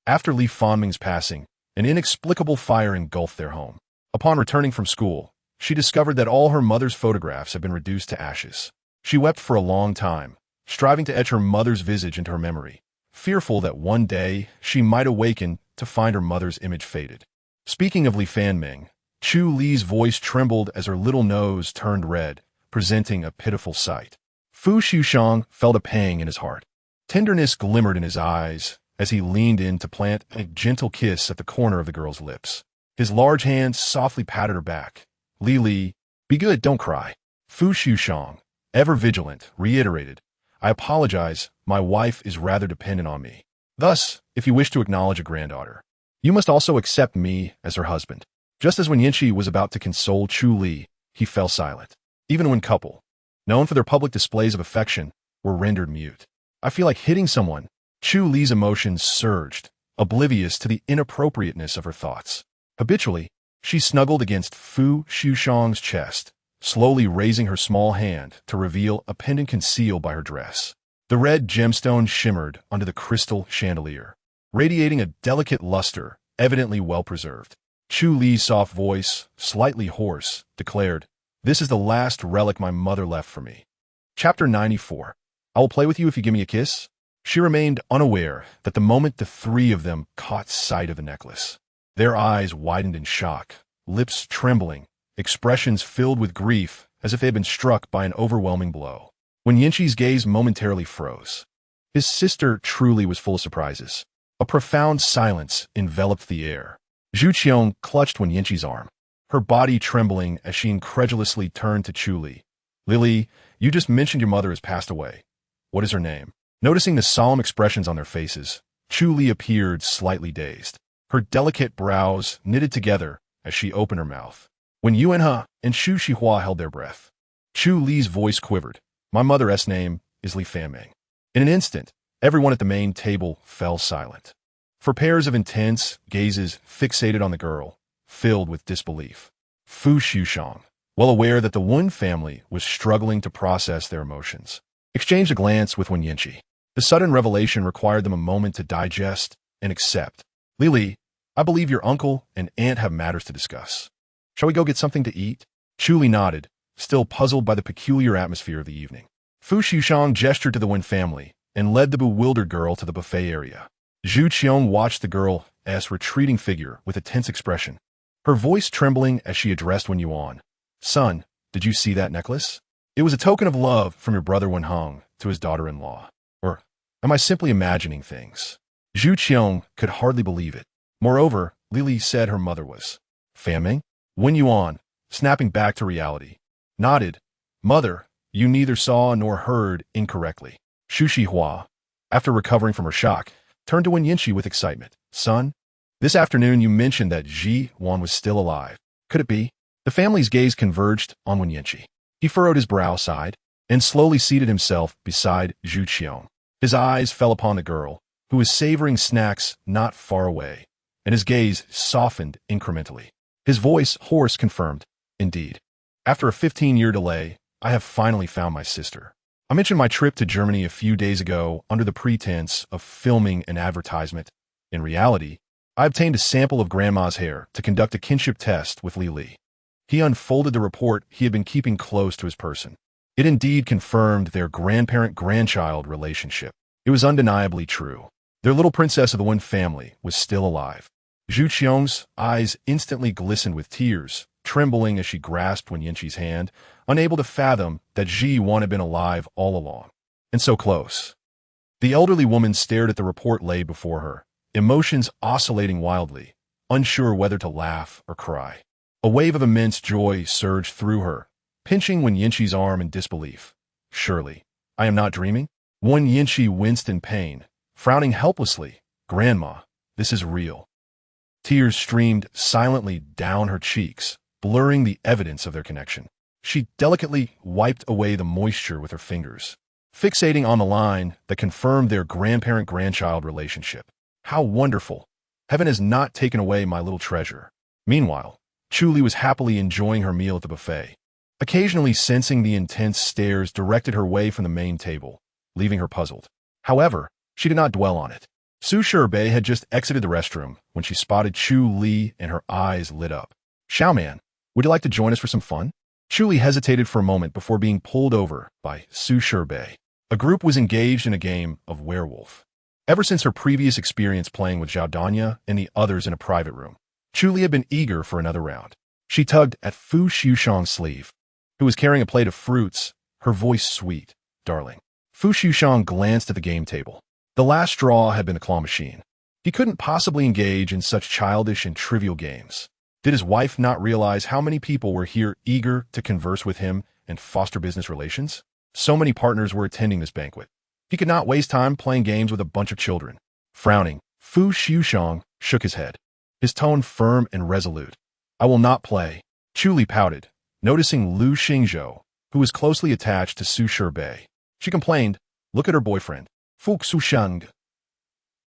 After Li Fanming's passing, an inexplicable fire engulfed their home. Upon returning from school, she discovered that all her mother's photographs had been reduced to ashes. She wept for a long time, striving to etch her mother's visage into her memory, fearful that one day she might awaken to find her mother's image faded. Speaking of Li Fanming, Chu Li's voice trembled as her little nose turned red, presenting a pitiful sight. Fu Xiuxiang felt a pang in his heart. Tenderness glimmered in his eyes as he leaned in to plant a gentle kiss at the corner of the girl's lips. His large hand softly patted her back. Li, be good, don't cry. Fu Xiuxiang, ever vigilant, reiterated, I apologize, my wife is rather dependent on me. Thus, if you wish to acknowledge a granddaughter, you must also accept me as her husband. Just as when Yinchi was about to console Chu Li, he fell silent. Even when couple, known for their public displays of affection, were rendered mute. I feel like hitting someone. Chu Li's emotions surged, oblivious to the inappropriateness of her thoughts. Habitually, she snuggled against Fu Xiuxiang's chest, slowly raising her small hand to reveal a pendant concealed by her dress. The red gemstone shimmered under the crystal chandelier, radiating a delicate luster, evidently well-preserved. Chu Li's soft voice, slightly hoarse, declared, This is the last relic my mother left for me. Chapter 94. I will play with you if you give me a kiss. She remained unaware that the moment the 3 of them caught sight of the necklace, their eyes widened in shock, lips trembling, expressions filled with grief as if they had been struck by an overwhelming blow. When Yinchi's gaze momentarily froze, his sister truly was full of surprises. A profound silence enveloped the air. Zhu Qiong clutched Wen Yinchi's arm, her body trembling as she incredulously turned to Chu Li. Li, you just mentioned your mother has passed away. What is her name? Noticing the solemn expressions on their faces, Chu Li appeared slightly dazed. Her delicate brows knitted together as she opened her mouth. When Yuanhe and Xu Shihua held their breath, Chu Li's voice quivered. My mother's name is Li Fanming. In an instant, Everyone at the main table fell silent. For pairs of intense gazes fixated on the girl, filled with disbelief. Fu Liujie, well aware that the Wen family was struggling to process their emotions, exchanged a glance with Wen Yinchi. The sudden revelation required them a moment to digest and accept. Li, I believe your uncle and aunt have matters to discuss. Shall we go get something to eat? Chu Li nodded, still puzzled by the peculiar atmosphere of the evening. Fu Liujie gestured to the Wen family and led the bewildered girl to the buffet area. Zhu Qiong watched the girl's retreating figure with a tense expression, her voice trembling as she addressed Wen Yuan. Son, did you see that necklace? It was a token of love from your brother Wen Hong to his daughter-in-law. Or am I simply imagining things? Zhu Qiong could hardly believe it. Moreover, Li said her mother was faming. Wen Yuan, snapping back to reality, nodded. Mother, you neither saw nor heard incorrectly. Xu Shihua, after recovering from her shock, turned to Wen Yinchi with excitement. Son, this afternoon you mentioned that Ji Wan was still alive. Could it be? The family's gaze converged on Wen Yinchi. He furrowed his brow, sighed, and slowly seated himself beside Zhu Qiong. His eyes fell upon the girl, who was savoring snacks not far away, and his gaze softened incrementally. His voice, hoarse, confirmed, indeed. After a 15-year delay, I have finally found my sister. I mentioned my trip to Germany a few days ago under the pretense of filming an advertisement. In reality, I obtained a sample of Grandma's hair to conduct a kinship test with Li. He unfolded the report he had been keeping close to his person. It indeed confirmed their grandparent-grandchild relationship. It was undeniably true. Their little princess of the Wen family was still alive. Zhu Qiong's eyes instantly glistened with tears, trembling as she grasped Wen Yinchi's hand, unable to fathom that Ji Wan had been alive all along. And so close. The elderly woman stared at the report laid before her, emotions oscillating wildly, unsure whether to laugh or cry. A wave of immense joy surged through her, pinching Wen Yinchi's arm in disbelief. Surely, I am not dreaming? Wen Yinchi winced in pain, frowning helplessly. Grandma, this is real. Tears streamed silently down her cheeks, blurring the evidence of their connection. She delicately wiped away the moisture with her fingers, fixating on the line that confirmed their grandparent-grandchild relationship. How wonderful! Heaven has not taken away my little treasure. Meanwhile, Chu Li was happily enjoying her meal at the buffet, occasionally sensing the intense stares directed her way from the main table, leaving her puzzled. However, she did not dwell on it. Su Shirbei had just exited the restroom when she spotted Chu Li and her eyes lit up. Xiaoman, would you like to join us for some fun? Chu Li hesitated for a moment before being pulled over by Su Shirbei. A group was engaged in a game of werewolf. Ever since her previous experience playing with Zhao Danya and the others in a private room, Chu Li had been eager for another round. She tugged at Fu Liujie's sleeve, who was carrying a plate of fruits, her voice sweet. Darling. Fu Liujie glanced at the game table. The last straw had been a claw machine. He couldn't possibly engage in such childish and trivial games. Did his wife not realize how many people were here eager to converse with him and foster business relations? So many partners were attending this banquet. He could not waste time playing games with a bunch of children. Frowning, Fu Liujie shook his head, his tone firm and resolute. I will not play. Chu Li pouted, noticing Lu Xingzhou, who was closely attached to Su Shirbei. She complained, look at her boyfriend, Fu Xusheng.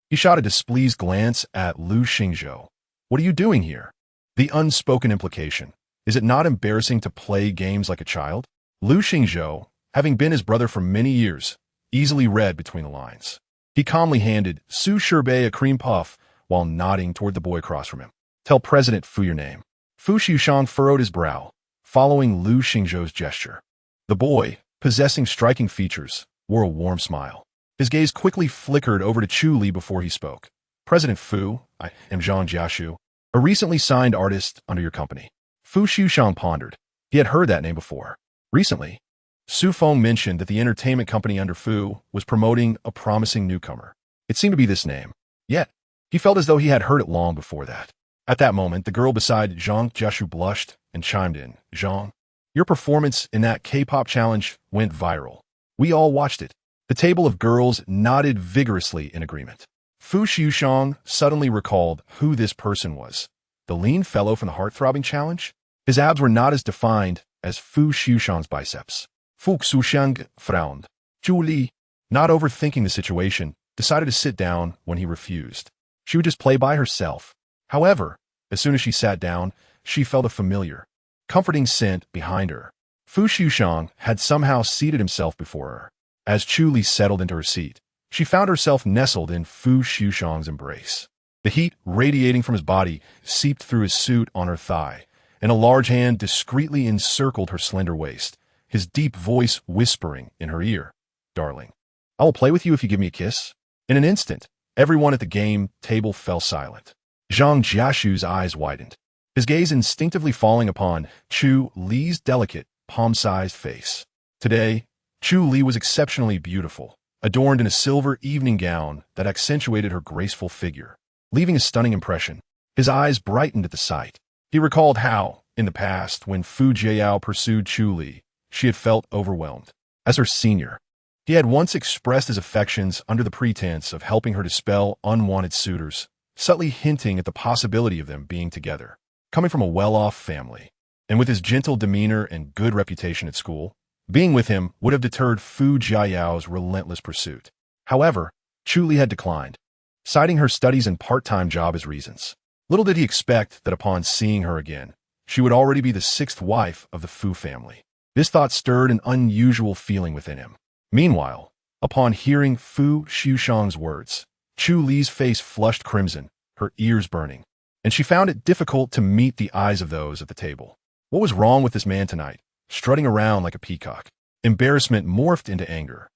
He shot a displeased glance at Lu Xingzhou. What are you doing here? The unspoken implication. Is it not embarrassing to play games like a child? Lu Xingzhou, having been his brother for many years, easily read between the lines. He calmly handed Su Shirbei a cream puff while nodding toward the boy across from him. Tell President Fu your name. Fu Liujie furrowed his brow, following Lu Xingzhou's gesture. The boy, possessing striking features, wore a warm smile. His gaze quickly flickered over to Chu Li before he spoke. President Fu, I am Zhang Jiaxu, a recently signed artist under your company. Fu Liujie pondered. He had heard that name before. Recently, Su Feng mentioned that the entertainment company under Fu was promoting a promising newcomer. It seemed to be this name. Yet, he felt as though he had heard it long before that. At that moment, the girl beside Zhang Jiaxu blushed and chimed in. Zhang, your performance in that K-pop challenge went viral. We all watched it. The table of girls nodded vigorously in agreement. Fu Liujie suddenly recalled who this person was. The lean fellow from the heart-throbbing challenge? His abs were not as defined as Fu Liujie's biceps. Fu Xusheng frowned. Chu Li, not overthinking the situation, decided to sit down when he refused. She would just play by herself. However, as soon as she sat down, she felt a familiar, comforting scent behind her. Fu Liujie had somehow seated himself before her. As Chu Li settled into her seat, she found herself nestled in Fu Liujie's embrace. The heat radiating from his body seeped through his suit on her thigh, and a large hand discreetly encircled her slender waist, his deep voice whispering in her ear, "Darling, I will play with you if you give me a kiss." In an instant, everyone at the game table fell silent. Zhang Jiashu's eyes widened, his gaze instinctively falling upon Chu Li's delicate, palm-sized face. Today, Chu Li was exceptionally beautiful, adorned in a silver evening gown that accentuated her graceful figure, leaving a stunning impression. His eyes brightened at the sight. He recalled how, in the past, when Fu Jiao pursued Chu Li, she had felt overwhelmed. As her senior, he had once expressed his affections under the pretense of helping her dispel unwanted suitors, subtly hinting at the possibility of them being together. Coming from a well-off family, and with his gentle demeanor and good reputation at school, being with him would have deterred Fu Jiao's relentless pursuit. However, Chu Li had declined, citing her studies and part-time job as reasons. Little did he expect that upon seeing her again, she would already be the sixth wife of the Fu family. This thought stirred an unusual feeling within him. Meanwhile, upon hearing Fu Liujie's words, Chu Li's face flushed crimson, her ears burning, and she found it difficult to meet the eyes of those at the table. What was wrong with this man tonight, strutting around like a peacock? Embarrassment morphed into anger.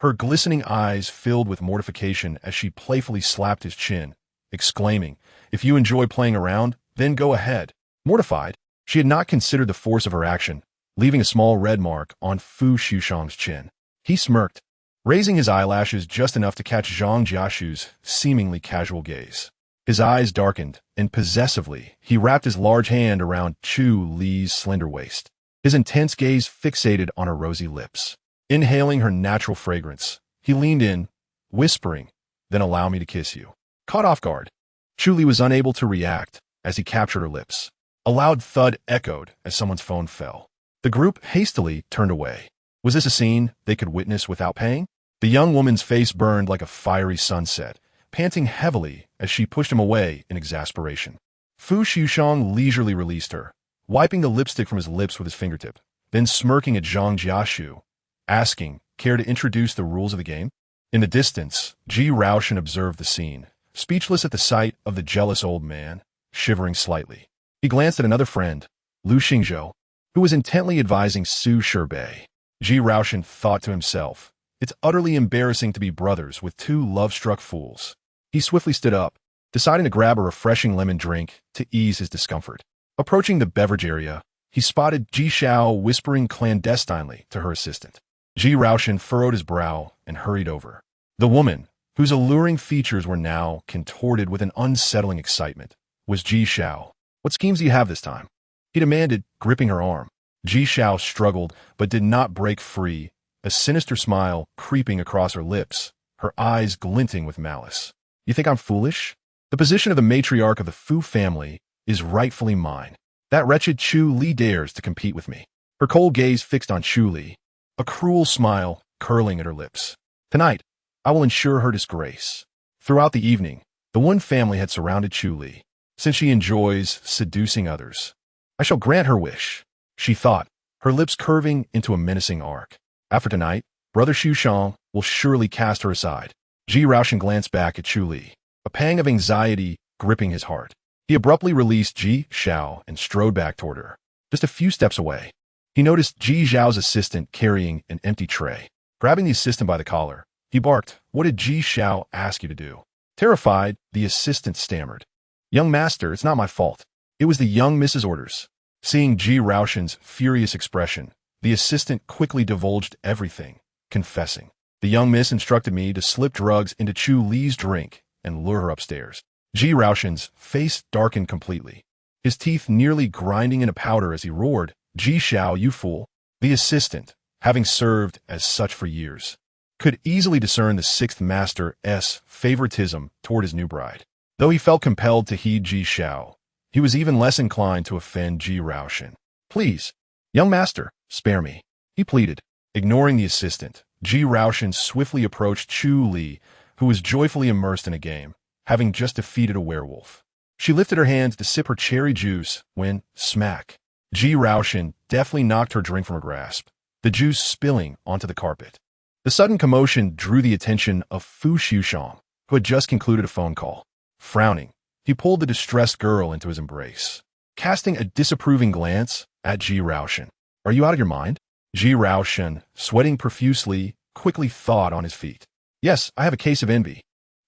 Her glistening eyes filled with mortification as she playfully slapped his chin, exclaiming, "If you enjoy playing around, then go ahead." Mortified, she had not considered the force of her action, leaving a small red mark on Fu Liujie's chin. He smirked, raising his eyelashes just enough to catch Zhang Jiashu's seemingly casual gaze. His eyes darkened, and possessively, he wrapped his large hand around Chu Li's slender waist, his intense gaze fixated on her rosy lips. Inhaling her natural fragrance, he leaned in, whispering, "Then allow me to kiss you." Caught off guard, Chu Li was unable to react as he captured her lips. A loud thud echoed as someone's phone fell. The group hastily turned away. Was this a scene they could witness without paying? The young woman's face burned like a fiery sunset, panting heavily as she pushed him away in exasperation. Fu Liujie leisurely released her, wiping the lipstick from his lips with his fingertip, then smirking at Zhang Jiashu, asking, "Care to introduce the rules of the game?" In the distance, Ji Raoshan observed the scene, speechless at the sight of the jealous old man, shivering slightly. He glanced at another friend, Lu Xingzhou, who was intently advising Su Sherbei. Ji Raoshan thought to himself, "It's utterly embarrassing to be brothers with two love-struck fools." He swiftly stood up, deciding to grab a refreshing lemon drink to ease his discomfort. Approaching the beverage area, he spotted Ji Xiao whispering clandestinely to her assistant. Ji Raoshan furrowed his brow and hurried over. The woman, whose alluring features were now contorted with an unsettling excitement, was Ji Xiao. "What schemes do you have this time?" he demanded, gripping her arm. Ji Xiao struggled but did not break free, a sinister smile creeping across her lips, her eyes glinting with malice. "You think I'm foolish? The position of the matriarch of the Fu family is rightfully mine. That wretched Chu Li dares to compete with me." Her cold gaze fixed on Chu Li, a cruel smile curling at her lips. "Tonight, I will ensure her disgrace." Throughout the evening, the Wen family had surrounded Chu Li. Since she enjoys seducing others, I shall grant her wish, she thought, her lips curving into a menacing arc. After tonight, Brother Liujie will surely cast her aside. Ji Raoshan glanced back at Chu Li, a pang of anxiety gripping his heart. He abruptly released Ji Xiao and strode back toward her. Just a few steps away, he noticed Ji Xiao's assistant carrying an empty tray. Grabbing the assistant by the collar, he barked, "What did Ji Xiao ask you to do?" Terrified, the assistant stammered, "Young master, it's not my fault. It was the young Mrs. orders." Seeing Ji Raoshan's furious expression, the assistant quickly divulged everything, confessing, "The young miss instructed me to slip drugs into Chu Li's drink and lure her upstairs." Ji Raoshan's face darkened completely, his teeth nearly grinding into powder as he roared, "Ji Xiao, you fool." The assistant, having served as such for years, could easily discern the sixth master's favoritism toward his new bride. Though he felt compelled to heed Ji Xiao, he was even less inclined to offend Ji Raoshan. "Please, young master, spare me," he pleaded, ignoring the assistant, Ji Raoshan swiftly approached Chu Li, who was joyfully immersed in a game, having just defeated a werewolf. She lifted her hand to sip her cherry juice when, smack, Ji Raoshan deftly knocked her drink from her grasp, the juice spilling onto the carpet. The sudden commotion drew the attention of Fu Liujie, who had just concluded a phone call. Frowning, he pulled the distressed girl into his embrace. Casting a disapproving glance at Ji Raoshan. "Are you out of your mind?" Ji Raoshan, sweating profusely, quickly thawed on his feet. "Yes, I have a case of envy.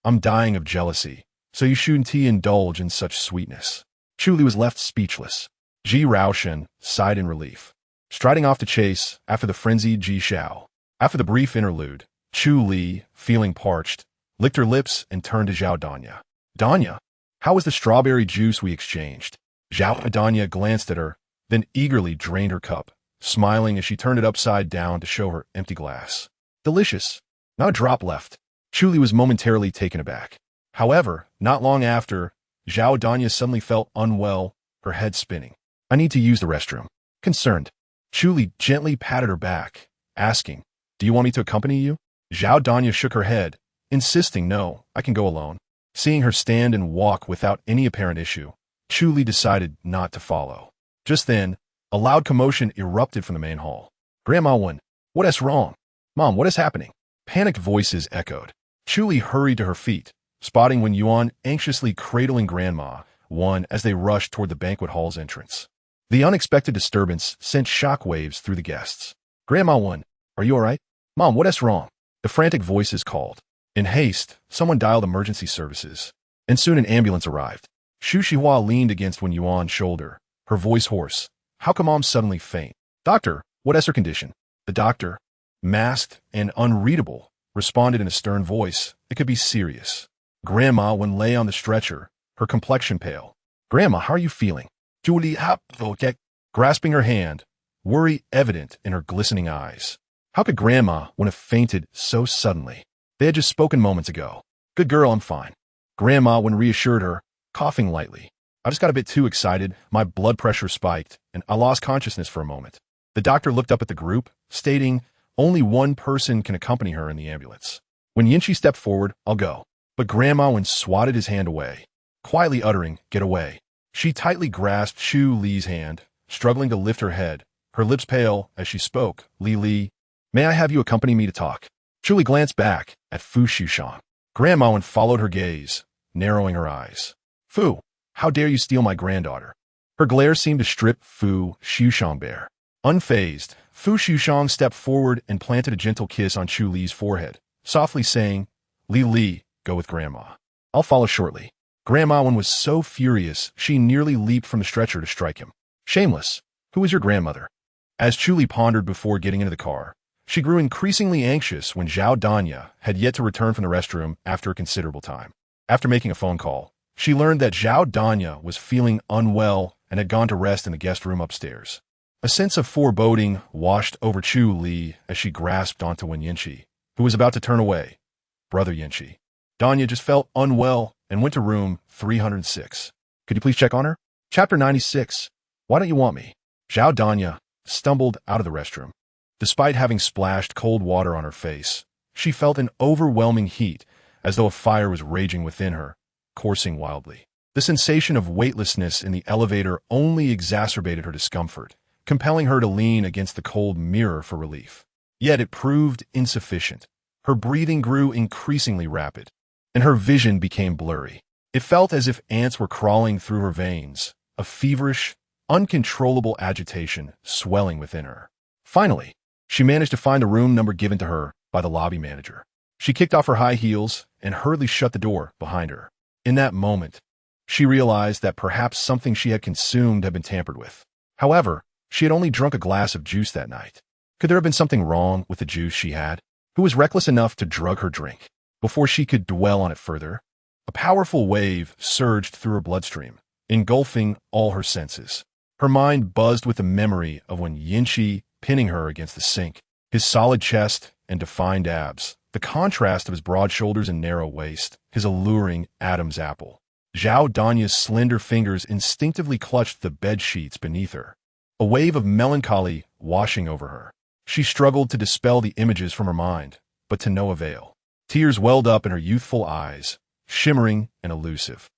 I'm dying of jealousy, so you shouldn't indulge in such sweetness." Chu Li was left speechless. Ji Raoshan sighed in relief, striding off to chase after the frenzied Ji Xiao. After the brief interlude, Chu Li, feeling parched, licked her lips and turned to Zhao Danya. "Danya, how was the strawberry juice we exchanged?" Zhao Danya glanced at her, then eagerly drained her cup, smiling as she turned it upside down to show her empty glass. "Delicious. Not a drop left." Chu Li was momentarily taken aback. However, not long after, Zhao Danya suddenly felt unwell, her head spinning. "I need to use the restroom." Concerned, Chu Li gently patted her back, asking, "Do you want me to accompany you?" Zhao Danya shook her head, insisting, "No, I can go alone." Seeing her stand and walk without any apparent issue, Chu Li decided not to follow. Just then, a loud commotion erupted from the main hall. "Grandma Wen, what is wrong? Mom, what is happening?" Panicked voices echoed. Chu Li hurried to her feet, spotting Wen Yuan anxiously cradling Grandma Wen as they rushed toward the banquet hall's entrance. The unexpected disturbance sent shockwaves through the guests. "Grandma Wen, are you all right? Mom, what is wrong?" The frantic voices called. In haste, someone dialed emergency services, and soon an ambulance arrived. Xu Shihua leaned against Wen Yuan's shoulder, her voice hoarse. "How come Mom suddenly faint?" "Doctor, what is her condition?" The doctor, masked and unreadable, responded in a stern voice. "It could be serious." Grandma Wen lay on the stretcher, her complexion pale. "Grandma, how are you feeling?" Chu Li grasping her hand, worry evident in her glistening eyes. How could Grandma Wen have fainted so suddenly? They had just spoken moments ago. "Good girl, I'm fine." Grandma Wen reassured her, coughing lightly. "I just got a bit too excited, my blood pressure spiked, and I lost consciousness for a moment." The doctor looked up at the group, stating, "Only one person can accompany her in the ambulance." When Yinchi stepped forward, "I'll go." But Grandma Wen swatted his hand away, quietly uttering, "Get away." She tightly grasped Chu Li's hand, struggling to lift her head, her lips pale as she spoke. Li, may I have you accompany me to talk?" Chu Li glanced back at Fu Liujie. Grandma Wen followed her gaze, narrowing her eyes. "Fu, how dare you steal my granddaughter?" Her glare seemed to strip Fu Liujie bare. Unfazed, Fu Liujie stepped forward and planted a gentle kiss on Chu Li's forehead, softly saying, Li, go with Grandma. I'll follow shortly." Grandma Wen was so furious, she nearly leaped from the stretcher to strike him. "Shameless, who is your grandmother?" As Chu Li pondered before getting into the car, she grew increasingly anxious when Zhao Danya had yet to return from the restroom after a considerable time. After making a phone call, she learned that Zhao Danya was feeling unwell and had gone to rest in the guest room upstairs. A sense of foreboding washed over Chu Li as she grasped onto Wen Yinchi, who was about to turn away. "Brother Yinchi." Danya just felt unwell and went to room 306. "Could you please check on her?" Chapter 96. Why don't you want me? Zhao Danya stumbled out of the restroom. Despite having splashed cold water on her face, she felt an overwhelming heat, as though a fire was raging within her, coursing wildly. The sensation of weightlessness in the elevator only exacerbated her discomfort, compelling her to lean against the cold mirror for relief. Yet it proved insufficient. Her breathing grew increasingly rapid, and her vision became blurry. It felt as if ants were crawling through her veins, a feverish, uncontrollable agitation swelling within her. Finally, she managed to find the room number given to her by the lobby manager. She kicked off her high heels and hurriedly shut the door behind her. In that moment, she realized that perhaps something she had consumed had been tampered with. However, she had only drunk a glass of juice that night. Could there have been something wrong with the juice she had? Who was reckless enough to drug her drink? Before she could dwell on it further, a powerful wave surged through her bloodstream, engulfing all her senses. Her mind buzzed with the memory of when Yinchi pinning her against the sink, his solid chest and defined abs, the contrast of his broad shoulders and narrow waist, his alluring Adam's apple. Zhao Danya's slender fingers instinctively clutched the bed sheets beneath her, a wave of melancholy washing over her. She struggled to dispel the images from her mind, but to no avail. Tears welled up in her youthful eyes, shimmering and elusive.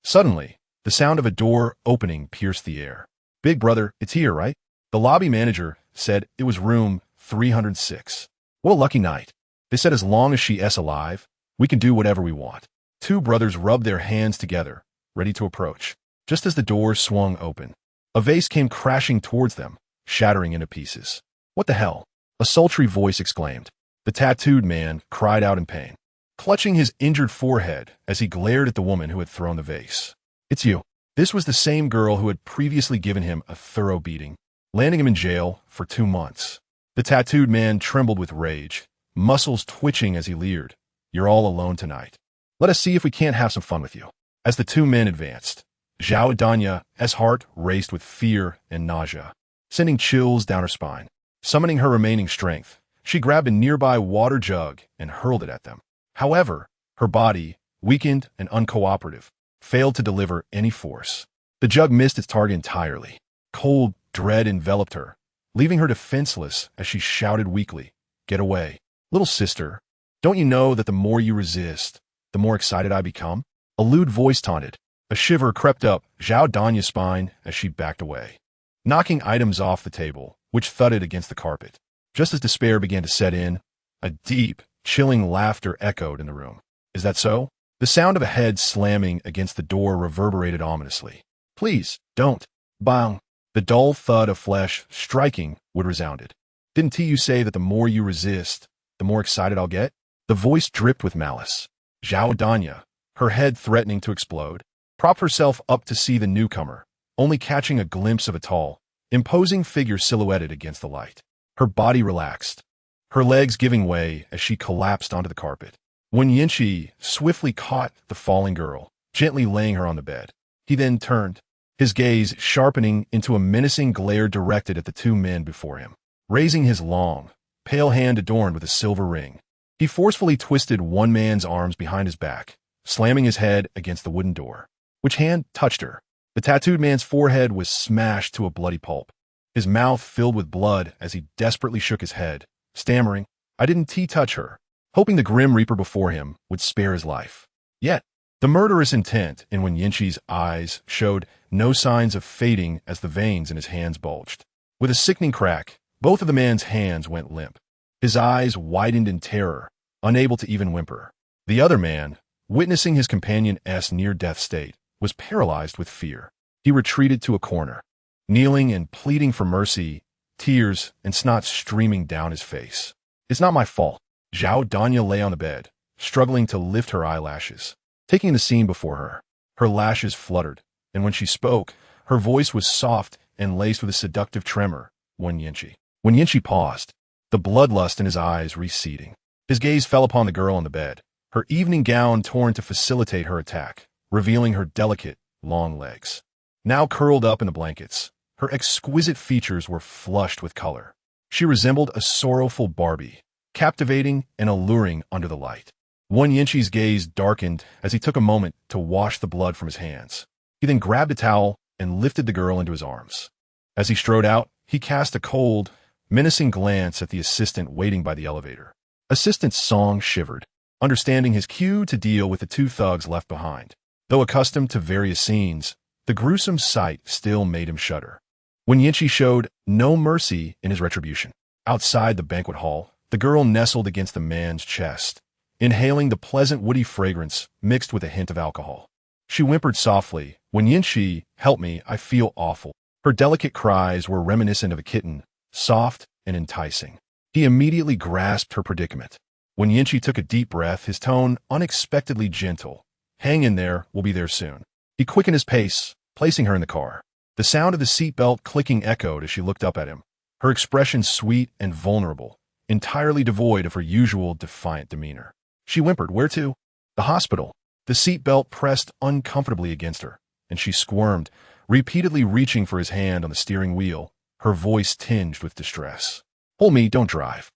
Suddenly, the sound of a door opening pierced the air. "Big brother, it's here, right?" The lobby manager said it was room 306. "What a lucky night." They said as long as she's alive, we can do whatever we want. Two brothers rubbed their hands together, ready to approach. Just as the door swung open, a vase came crashing towards them, shattering into pieces. "What the hell?" a sultry voice exclaimed. The tattooed man cried out in pain, clutching his injured forehead as he glared at the woman who had thrown the vase. "It's you." This was the same girl who had previously given him a thorough beating, landing him in jail for 2 months. The tattooed man trembled with rage, muscles twitching as he leered. "You're all alone tonight. Let us see if we can't have some fun with you." As the two men advanced, Zhao Danya's heart raced with fear and nausea, sending chills down her spine. Summoning her remaining strength, she grabbed a nearby water jug and hurled it at them. However, her body, weakened and uncooperative, failed to deliver any force. The jug missed its target entirely. Cold dread enveloped her, leaving her defenseless as she shouted weakly, "Get away. Little sister, don't you know that the more you resist, the more excited I become?" A lewd voice taunted. A shiver crept up Zhao Danya's spine as she backed away, knocking items off the table, which thudded against the carpet. Just as despair began to set in, a deep, chilling laughter echoed in the room. "Is that so?" The sound of a head slamming against the door reverberated ominously. "Please, don't." Bang! The dull thud of flesh striking wood resounded. "Didn't you say that the more you resist, the more excited I'll get?" The voice dripped with malice. Zhao Danya, her head threatening to explode, propped herself up to see the newcomer, only catching a glimpse of a tall, imposing figure silhouetted against the light. Her body relaxed, her legs giving way as she collapsed onto the carpet. Wen Yinchi swiftly caught the falling girl, gently laying her on the bed. He then turned, his gaze sharpening into a menacing glare directed at the two men before him. Raising his long, pale hand adorned with a silver ring, he forcefully twisted one man's arms behind his back, slamming his head against the wooden door. Which hand touched her? The tattooed man's forehead was smashed to a bloody pulp, his mouth filled with blood as he desperately shook his head, stammering, "I didn't touch her," hoping the grim reaper before him would spare his life. Yet, the murderous intent in Wen Yinchi's eyes showed no signs of fading as the veins in his hands bulged. With a sickening crack, both of the man's hands went limp. His eyes widened in terror, unable to even whimper. The other man, witnessing his companion's near-death state, was paralyzed with fear. He retreated to a corner, kneeling and pleading for mercy, tears and snot streaming down his face. "It's not my fault." Zhao Danya lay on the bed, struggling to lift her eyelashes, taking the scene before her. Her lashes fluttered, and when she spoke, her voice was soft and laced with a seductive tremor. Wen Yinchi. Wen Yinchi paused, the bloodlust in his eyes receding. His gaze fell upon the girl on the bed, her evening gown torn to facilitate her attack, revealing her delicate, long legs. Now curled up in the blankets, her exquisite features were flushed with color. She resembled a sorrowful Barbie, captivating and alluring under the light. Wen Yinchi's gaze darkened as he took a moment to wash the blood from his hands. He then grabbed a towel and lifted the girl into his arms. As he strode out, he cast a cold, menacing glance at the assistant waiting by the elevator. Assistant Song shivered, understanding his cue to deal with the two thugs left behind. Though accustomed to various scenes, the gruesome sight still made him shudder. Wen Yinchi showed no mercy in his retribution. Outside the banquet hall, the girl nestled against the man's chest, inhaling the pleasant woody fragrance mixed with a hint of alcohol. She whimpered softly, "Wen Yinchi, help me, I feel awful." Her delicate cries were reminiscent of a kitten, soft and enticing. He immediately grasped her predicament. Wen Yinchi took a deep breath, his tone unexpectedly gentle. "Hang in there, we'll be there soon." He quickened his pace, placing her in the car. The sound of the seatbelt clicking echoed as she looked up at him, her expression sweet and vulnerable, entirely devoid of her usual defiant demeanor. She whimpered, "Where to?" "The hospital." The seatbelt pressed uncomfortably against her, and she squirmed, repeatedly reaching for his hand on the steering wheel, her voice tinged with distress. "Hold me, don't drive."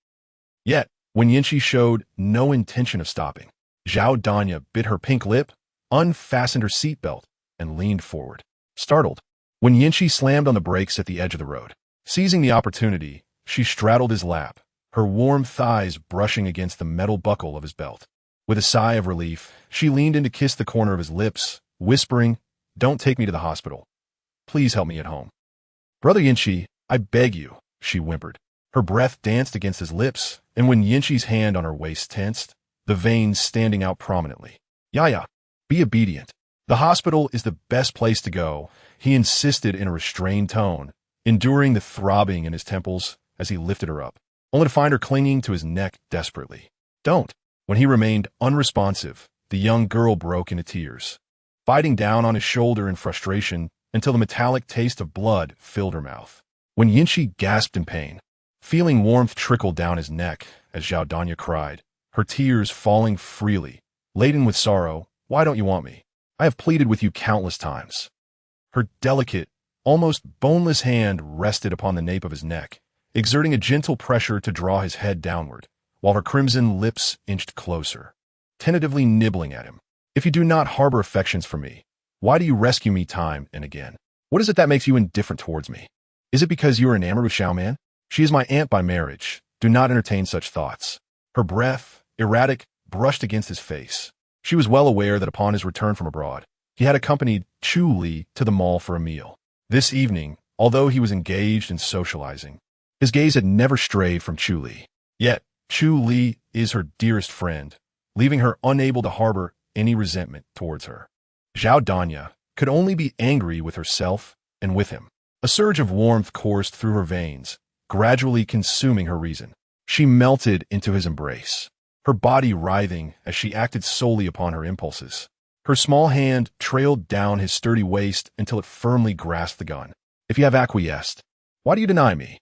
Yet, Wen Yinchi showed no intention of stopping. Zhao Danya bit her pink lip, unfastened her seatbelt, and leaned forward. Startled, Wen Yinchi slammed on the brakes at the edge of the road. Seizing the opportunity, She straddled his lap, her warm thighs brushing against the metal buckle of his belt. With a sigh of relief, she leaned in to kiss the corner of his lips, whispering, "Don't take me to the hospital. Please help me at home." "Brother Yinchi, I beg you," she whimpered. Her breath danced against his lips, and when Yinchi's hand on her waist tensed, the veins standing out prominently. "Yaya, be obedient. The hospital is the best place to go," he insisted in a restrained tone, enduring the throbbing in his temples as he lifted her up, only to find her clinging to his neck desperately. "Don't." When he remained unresponsive, the young girl broke into tears, biting down on his shoulder in frustration until the metallic taste of blood filled her mouth. When Yinchi gasped in pain, feeling warmth trickle down his neck as Zhao Danya cried, her tears falling freely, laden with sorrow, "Why don't you want me? I have pleaded with you countless times." Her delicate, almost boneless hand rested upon the nape of his neck, exerting a gentle pressure to draw his head downward, while her crimson lips inched closer, tentatively nibbling at him. "If you do not harbor affections for me, why do you rescue me time and again? What is it that makes you indifferent towards me? Is it because you are enamored with Xiaoman? She is my aunt by marriage. Do not entertain such thoughts." Her breath, erratic, brushed against his face. She was well aware that upon his return from abroad, he had accompanied Chu Li to the mall for a meal. This evening, although he was engaged in socializing, his gaze had never strayed from Chu Li. Yet, Chu Li is her dearest friend, leaving her unable to harbor any resentment towards her. Zhao Danya could only be angry with herself and with him. A surge of warmth coursed through her veins, gradually consuming her reason. She melted into his embrace, her body writhing as she acted solely upon her impulses. Her small hand trailed down his sturdy waist until it firmly grasped the gun. "If you have acquiesced, why do you deny me?